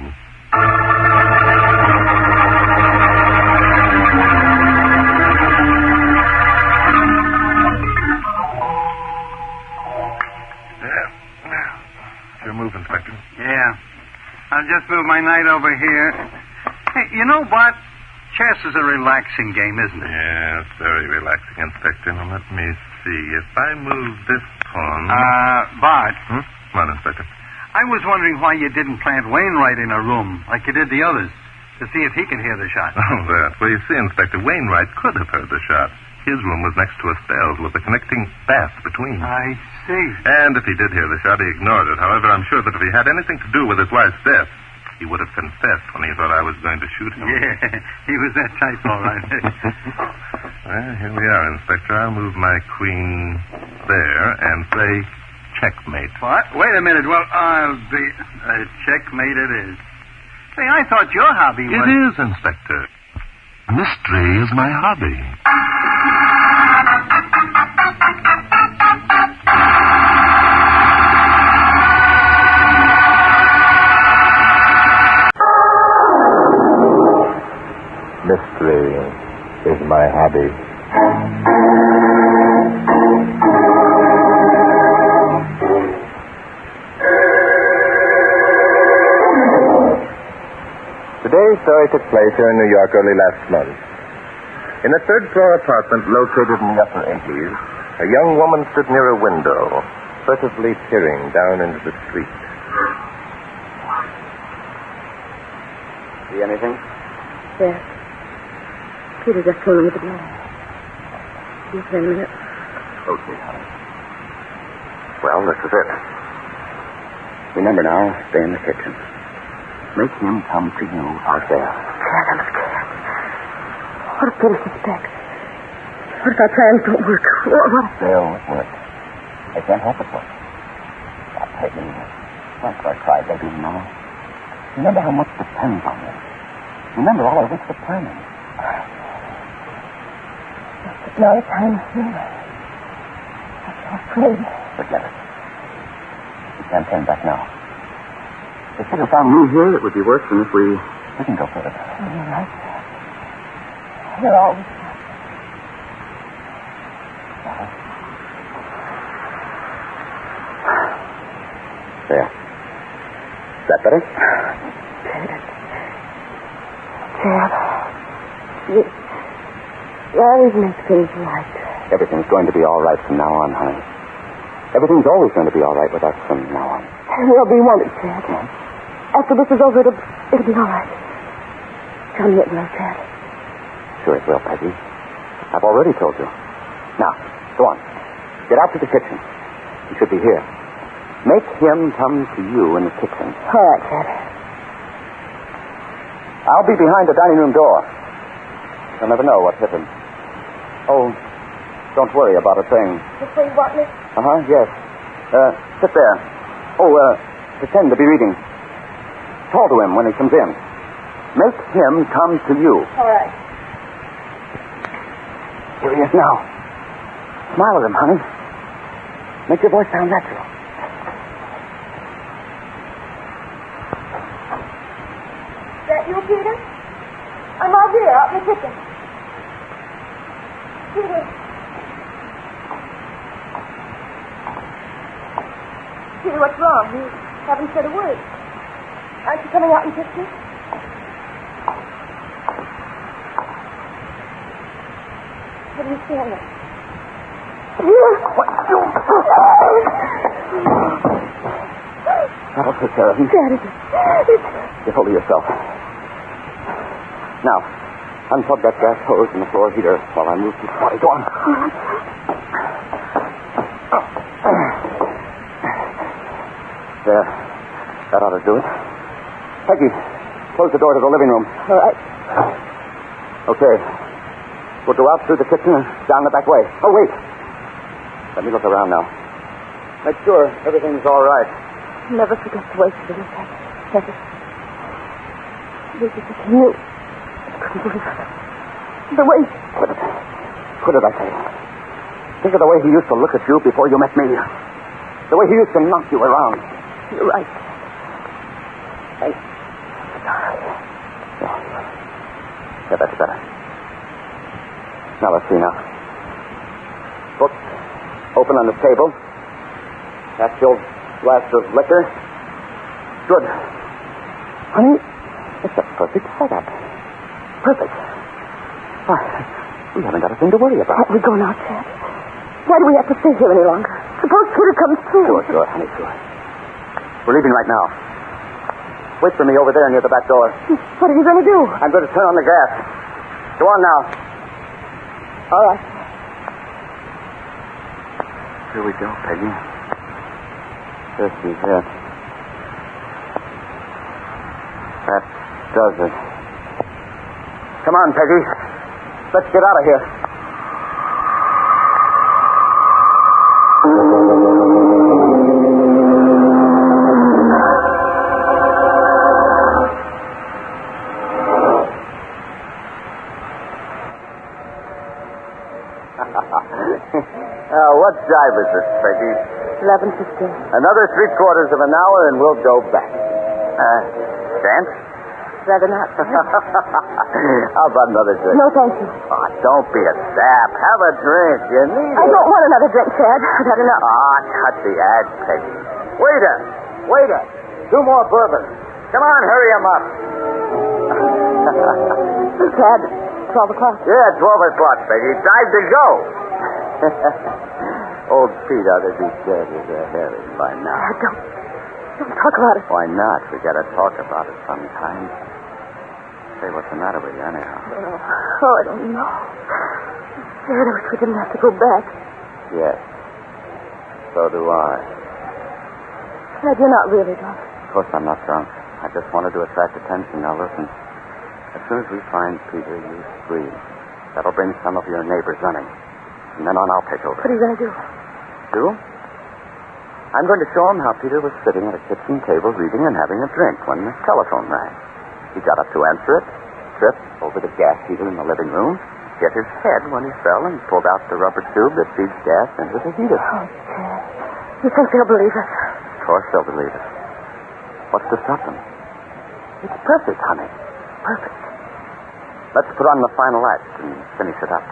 Your move, Inspector. Yeah. I'll just move my knight over here. Hey, you know, Bart, chess is a relaxing game, isn't it? Yes, very relaxing, Inspector. Now, let me see. If I move this pawn... Bart. Come on, Inspector. I was wondering why you didn't plant Wainwright in a room like you did the others to see if he could hear the shot. Oh, that. Well, you see, Inspector, Wainwright could have heard the shot. His room was next to Estelle's with the connecting bath between. I see. And if he did hear the shot, he ignored it. However, I'm sure that if he had anything to do with his wife's death, he would have confessed when he thought I was going to shoot him. Yeah, he was that type, all right. Well, here we are, Inspector. I'll move my queen there and say checkmate. What? Wait a minute. Well, I'll be... checkmate it is. Say, I thought your hobby was... It is, Inspector. Mystery is my hobby. Mystery is my hobby. Today's story took place here in New York early last month. In a third-floor apartment located in the upper 80s, a young woman stood near a window, furtively peering down into the street. See anything? Yes. Peter just came in with the door. Be here in a minute. Okay, honey. Well, this is it. Remember now, stay in the kitchen. Make him come to you out there. Dad, I'm scared. What if Peter suspects? What if our plans don't work? What? They'll work. I can't help it, boy. Stop taking it. Don't start crying, baby, now. Remember how much depends on this. Remember all our weeks of planning. But now it's time to see. I'm so afraid. Forget it. We can't turn back now. If Peter found me here, it would be worse than if we didn't go further. Oh, you're right. You're always There. Is that better? Dad, you always make things right. Everything's going to be all right from now on, honey. Everything's always going to be all right with us from now on. We'll be wanted, Dad. After this is over, it'll be all right. Tell me it will, Dad. Sure it will, Peggy. I've already told you. Now, go on. Get out to the kitchen. He should be here. Make him come to you in the kitchen. All right, Dad. I'll be behind the dining room door. You'll never know what hit him. Oh, don't worry about a thing. Just so you want me? Uh-huh, yes. Sit there. Oh, pretend to be reading. Talk to him when he comes in. Make him come to you. All right. Here he is now. Smile at him, honey. Make your voice sound natural. Is that you, Peter? I'm out here, out in the kitchen. Peter. Peter, what's wrong? You haven't said a word. Aren't you coming out and kiss me? What are you staring at? That'll take care of him. Daddy. Get hold of yourself. Now, unplug that gas hose in the floor heater while I move this body. Go on. There. That ought to do it. Peggy, close the door to the living room. All right. Okay. We'll go out through the kitchen and down the back way. Oh, wait. Let me look around now. Make sure everything's all right. Never forget to wait for the weekend. Never. This is just new. I couldn't believe it. The way... Quit it, I say. Think of the way he used to look at you before you met me. The way he used to knock you around. You're right. Hey. Yeah, that's better. Now, let's see now. Book open on the table. Half-filled glass of liquor. Good. Honey, it's a perfect setup. Perfect. Why, we haven't got a thing to worry about. Can't we go now, Chad? Why do we have to stay here any longer? Suppose Peter comes too. Sure, honey, sure. We're leaving right now. Wait for me over there near the back door. What are you going to do? I'm going to turn on the gas. Go on now. All right. Here we go, Peggy. This is it. That does it. Come on, Peggy. Let's get out of here. What drive is this, Peggy? 11:15. Another 3/4 of an hour and we'll go back. Dance? Rather not. How about another drink? No, thank you. Oh, don't be a sap. Have a drink. You need it. I don't want another drink, Chad. I've had enough. Ah, cut the ad, Peggy. Waiter. 2 more bourbon. Come on, hurry him up. Chad, 12 o'clock. Yeah, 12 o'clock, Peggy. Time to go. Old Pete ought to be dead as a herring by now. Don't talk about it. Why not? We gotta talk about it sometime. Say, what's the matter with you, anyhow? Oh, I don't know. Chad, I wish we didn't have to go back. Yes. So do I. Chad, you're not really drunk. Of course I'm not drunk. I just wanted to attract attention. Now listen. As soon as we find Peter, you scream. That'll bring some of your neighbors running. And then on, I'll take over. What are you going to do? Do? I'm going to show him how Peter was sitting at a kitchen table reading and having a drink when the telephone rang. He got up to answer it, tripped over the gas heater in the living room, hit his head when he fell, and pulled out the rubber tube that feeds gas into the heater. Oh, Chad. You think they'll believe us? Of course they'll believe it. What's to stop them? It's perfect, honey. Perfect. Let's put on the final act and finish it up.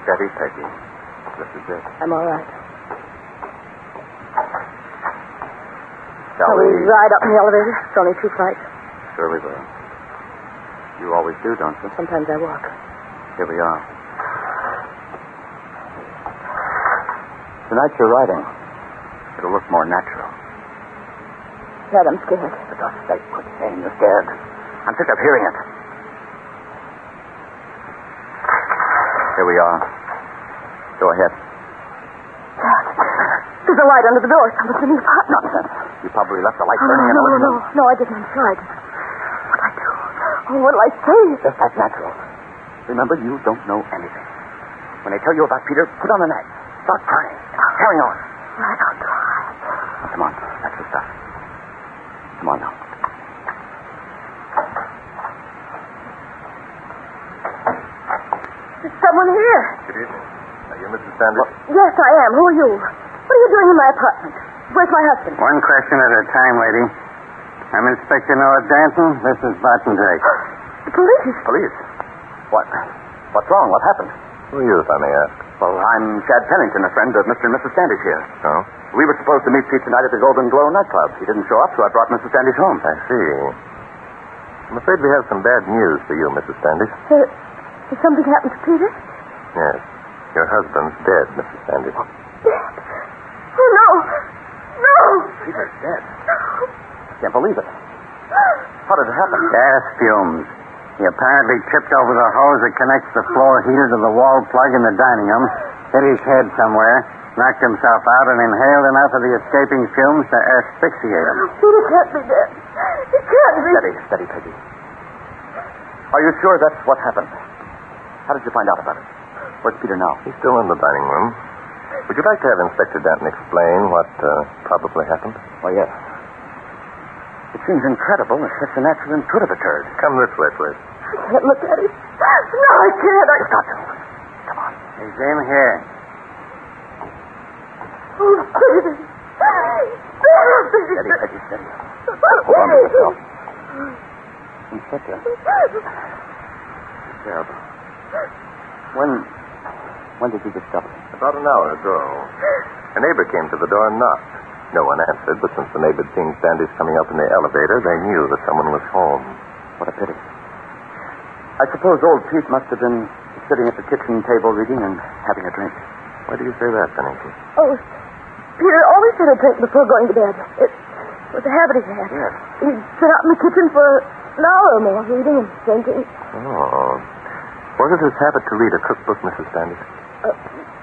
Steady, Peggy. This is it. I'm all right. Shall we ride up in the elevator? It's only 2 flights. Sure we will. You always do, don't you? Sometimes I walk. Here we are. Tonight you're riding. It'll look more natural. Dad, I'm scared. For God's sake, quit saying you're scared. I'm sick of hearing it. Here we are. Go ahead. Dad, there's a light under the door. Someone's in the apartment. Nonsense. You probably left the light burning in the living room. No, I didn't. I'm sure I didn't. What'll I do? Oh, what'll I say? Just that's natural. Remember, you don't know anything. When they tell you about Peter, put on an act. Start trying. Carry on. Right, I'll try. Now, come on. That's the stuff. Come on now. There's someone here. It is. Are you Mrs. Sanders? Yes, I am. Who are you? What are you doing in my apartment? Where's my husband? One question at a time, lady. I'm Inspector Noah Danton. This is Barton Drake. The police. Police? What? What's wrong? What happened? Who are you, if I may ask? Well, I'm Chad Pennington, a friend of Mr. and Mrs. Standish here. Oh? We were supposed to meet Pete tonight at the Golden Glow nightclub. He didn't show up, so I brought Mrs. Standish home. I see. I'm afraid we have some bad news for you, Mrs. Standish. Has something happened to Peter? Yes. Your husband's dead, Mrs. Standish. Dead? Oh, no. No. Peter's dead. Can't believe it. How did it happen? Gas fumes. He apparently tripped over the hose that connects the floor heater to the wall plug in the dining room, hit his head somewhere, knocked himself out, and inhaled enough of the escaping fumes to asphyxiate him. Peter can't be dead. He can't be. Steady, Peggy. Are you sure that's what happened? How did you find out about it? Where's Peter now? He's still in the dining room. Would you like to have Inspector Danton explain what probably happened? Oh, yes. It seems incredible that such an accident could have occurred. Come this way, please. I can't look at him. No, I can't. You've got to. Come on. He's in here. Oh, Peter. Steady, Peggy, steady. Hold on to yourself. Inspector. It's terrible. When did you discover it? About an hour ago. A neighbor came to the door and knocked. No one answered, but since the neighbor had seen Standish coming up in the elevator, they knew that someone was home. What a pity. I suppose old Pete must have been sitting at the kitchen table reading and having a drink. Why do you say that, Pennington? Oh, Peter always had a drink before going to bed. It was a habit he had. Yes. He'd sit out in the kitchen for an hour or more, reading and drinking. Oh. Was it his habit to read a cookbook, Mrs. Standish?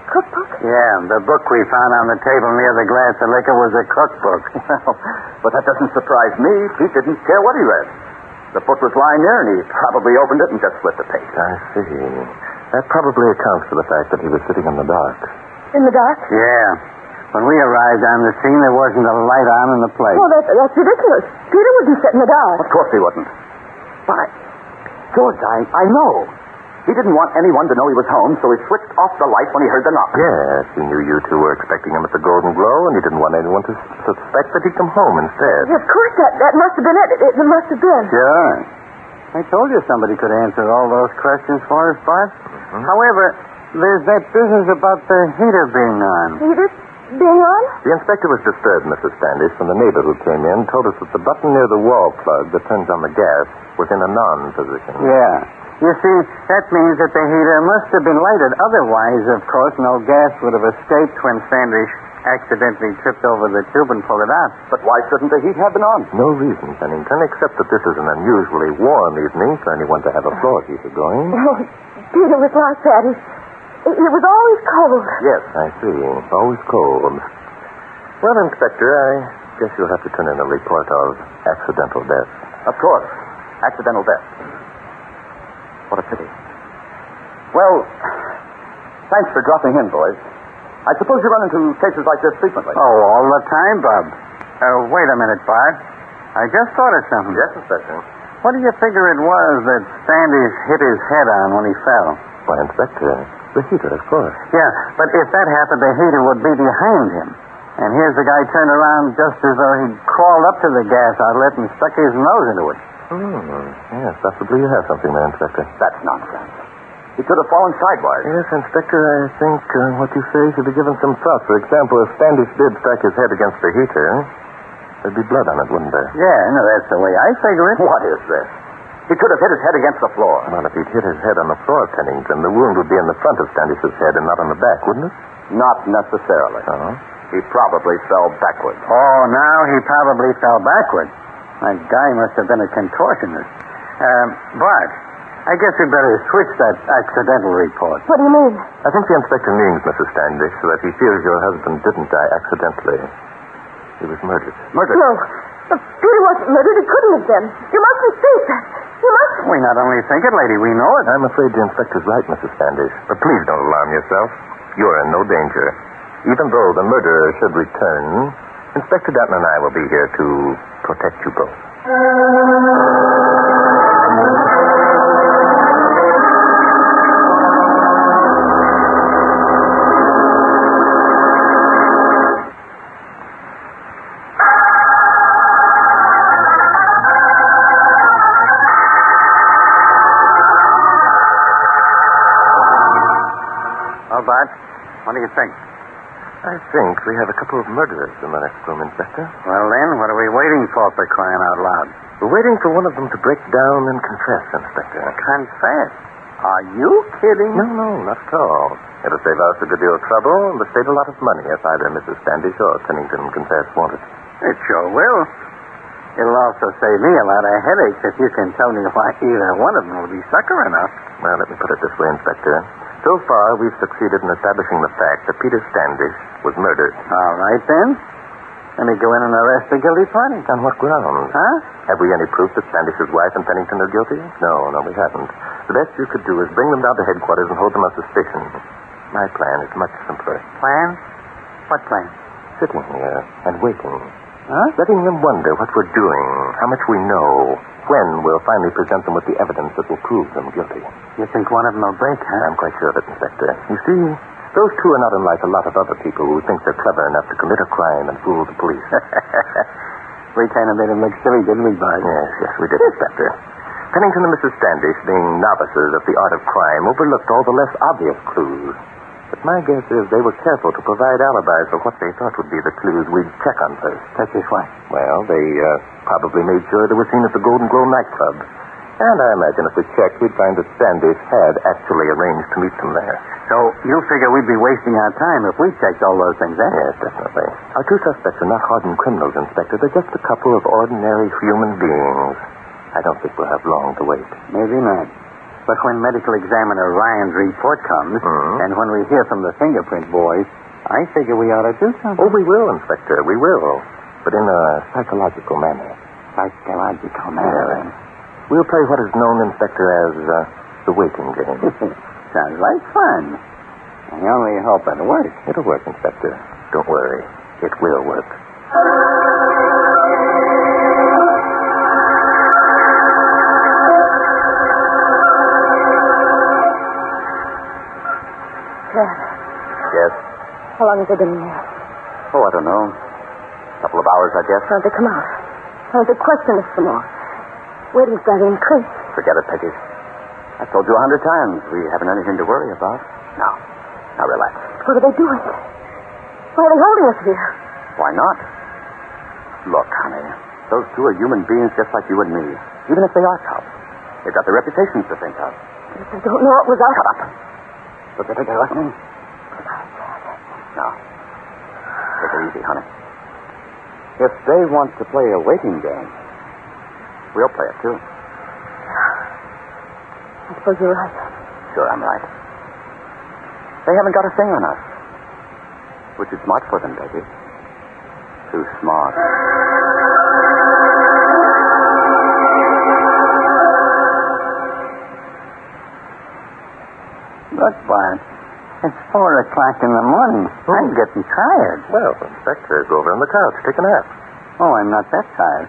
Cookbook? Yeah, the book we found on the table near the glass of liquor was a cookbook. But that doesn't surprise me. Pete didn't care what he read. The book was lying there, and he probably opened it and just flipped the page. I see. That probably accounts for the fact that he was sitting in the dark. In the dark? Yeah. When we arrived on the scene, there wasn't a light on in the place. Oh, that's ridiculous. Peter wouldn't sit in the dark. Of course he wouldn't. Why, George, I know. He didn't want anyone to know he was home, so he switched off the light when he heard the knock. Yes, he knew you two were expecting him at the Golden Glow, and he didn't want anyone to suspect that he'd come home instead. Of course, that must have been it. It must have been. Sure. I told you somebody could answer all those questions for us, Bart. Mm-hmm. However, there's that business about the heater being on. Heater being on? The inspector was disturbed, Mrs. Standish, when the neighbor who came in told us that the button near the wall plug that turns on the gas was in a non-position. Yeah. You see, that means that the heater must have been lighted. Otherwise, of course, no gas would have escaped when Standish accidentally tripped over the tube and pulled it out. But why shouldn't the heat have been on? No reason, Pennington, except that this is an unusually warm evening for anyone to have a floor heater going. Oh, Peter was like that. He was always cold. Yes, I see. Always cold. Well, Inspector, I guess you'll have to turn in a report of accidental death. Of course. Accidental death. What a pity. Well, thanks for dropping in, boys. I suppose you run into cases like this frequently. Oh, all the time, Bob. Wait a minute, Bart. I just thought of something. Yes, Inspector. What do you figure it was that Standish hit his head on when he fell? Why, Inspector, the heater, of course. Yeah, but if that happened, the heater would be behind him. And here's the guy turned around just as though he'd crawled up to the gas outlet and stuck his nose into it. Yes, possibly you have something there, Inspector. That's nonsense. He could have fallen sidewise. Yes, Inspector, I think what you say should be given some thought. For example, if Standish did strike his head against the heater, there'd be blood on it, wouldn't there? Yeah, no, that's the way I figure it. What is this? He could have hit his head against the floor. Well, if he'd hit his head on the floor, Pennington, the wound would be in the front of Standish's head and not on the back, wouldn't it? Not necessarily. Uh-huh. He probably fell backwards. Oh, now he probably fell backwards. That guy must have been a contortionist. Bart, I guess we better switch that accidental report. What do you mean? I think the inspector means, Mrs. Standish, that he fears your husband didn't die accidentally. He was murdered. Murdered? No. Peter wasn't murdered. He couldn't have been. You mustn't think that. You must. We not only think it, lady, we know it. I'm afraid the inspector's right, Mrs. Standish. But please don't alarm yourself. You're in no danger. Even though the murderer should return, Inspector Danton and I will be here to protect you both. Bart. What do you think? I think we have a couple of murderers in the next room, Inspector. Well, then, what are we waiting for crying out loud? We're waiting for one of them to break down and confess, Inspector. Confess? Are you kidding? No, not at all. It'll save us a good deal of trouble and will save a lot of money if either Mrs. Standish or Pennington confess wanted. It sure will. It'll also save me a lot of headaches if you can tell me why either one of them will be sucker enough. Well, let me put it this way, Inspector. So far, we've succeeded in establishing the fact that Peter Standish was murdered. All right, then. Let me go in and arrest the guilty party. On what grounds? Huh? Have we any proof that Standish's wife and Pennington are guilty? No, we haven't. The best you could do is bring them down to headquarters and hold them on suspicion. My plan is much simpler. Plan? What plan? Sitting here and waiting. Huh? Letting them wonder what we're doing, how much we know, when we'll finally present them with the evidence that will prove them guilty. You think one of them will break, huh? I'm quite sure of it, Inspector. You see, those two are not unlike a lot of other people who think they're clever enough to commit a crime and fool the police. We kind of made him look silly, didn't we, Bart? Yes, we did, Inspector. Pennington and Mrs. Standish, being novices of the art of crime, overlooked all the less obvious clues. But my guess is they were careful to provide alibis for what they thought would be the clues we'd check on first. Such as what? Well, they probably made sure they were seen at the Golden Glow nightclub. And I imagine if we checked, we'd find that Standish had actually arranged to meet them there. So you figure we'd be wasting our time if we checked all those things, eh? Yes, definitely. Our two suspects are not hardened criminals, Inspector. They're just a couple of ordinary human beings. I don't think we'll have long to wait. Maybe not. But when medical examiner Ryan's report comes, and when we hear from the fingerprint boys, I figure we ought to do something. Oh, we will, Inspector. We will. But in a psychological manner. Psychological manner? Yeah. We'll play what is known, Inspector, as the waiting game. Sounds like fun. I only hope it'll work. It'll work, Inspector. Don't worry. It will work. Yes? How long have they been in there? Oh, I don't know. A couple of hours, I guess. How'd they come out? How'd they question us some more? Waiting's driving them crazy. Forget it, Peggy. I've told you 100 times. We haven't anything to worry about. Now relax. What are they doing? Why are they holding us here? Why not? Look, honey, those two are human beings just like you and me. Even if they are cops. They've got their reputations to think of. If they don't know it was us. Shut up. Look, they think they're listening. Now, take it easy, honey. If they want to play a waiting game, we'll play it, too. I suppose you're right. Sure, I'm right. They haven't got a thing on us. Which is smart for them, Peggy. Too smart. Look, Bart. It's 4 o'clock in the morning. I'm getting tired. Well, Inspector, go over on the couch. Take a nap. Oh, I'm not that tired.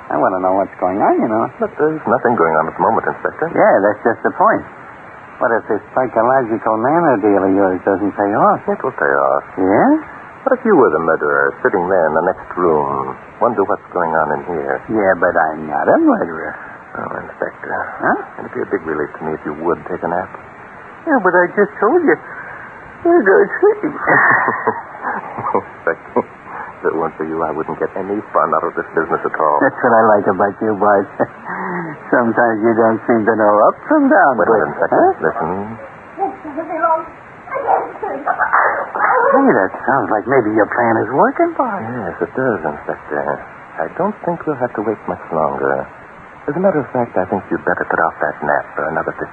I want to know what's going on, you know. But there's nothing going on at the moment, Inspector. Yeah, that's just the point. What if this psychological manner deal of yours doesn't pay off? It will pay off. Yeah? What if you were the murderer, sitting there in the next room? Wonder what's going on in here. Yeah, but I'm not a murderer. Oh, Inspector. Huh? It'd be a big relief to me if you would take a nap. Yeah, but I just told you. We're going sleeping. Inspector, if it weren't for you, I wouldn't get any fun out of this business at all. That's what I like about you, Bart. Sometimes you don't seem to know up from down. Wait a minute, Inspector. Huh? Listen. Hey, that sounds like maybe your plan is working, Bart. Yes, it does, Inspector. I don't think we'll have to wait much longer. As a matter of fact, I think you'd better put off that nap for another 15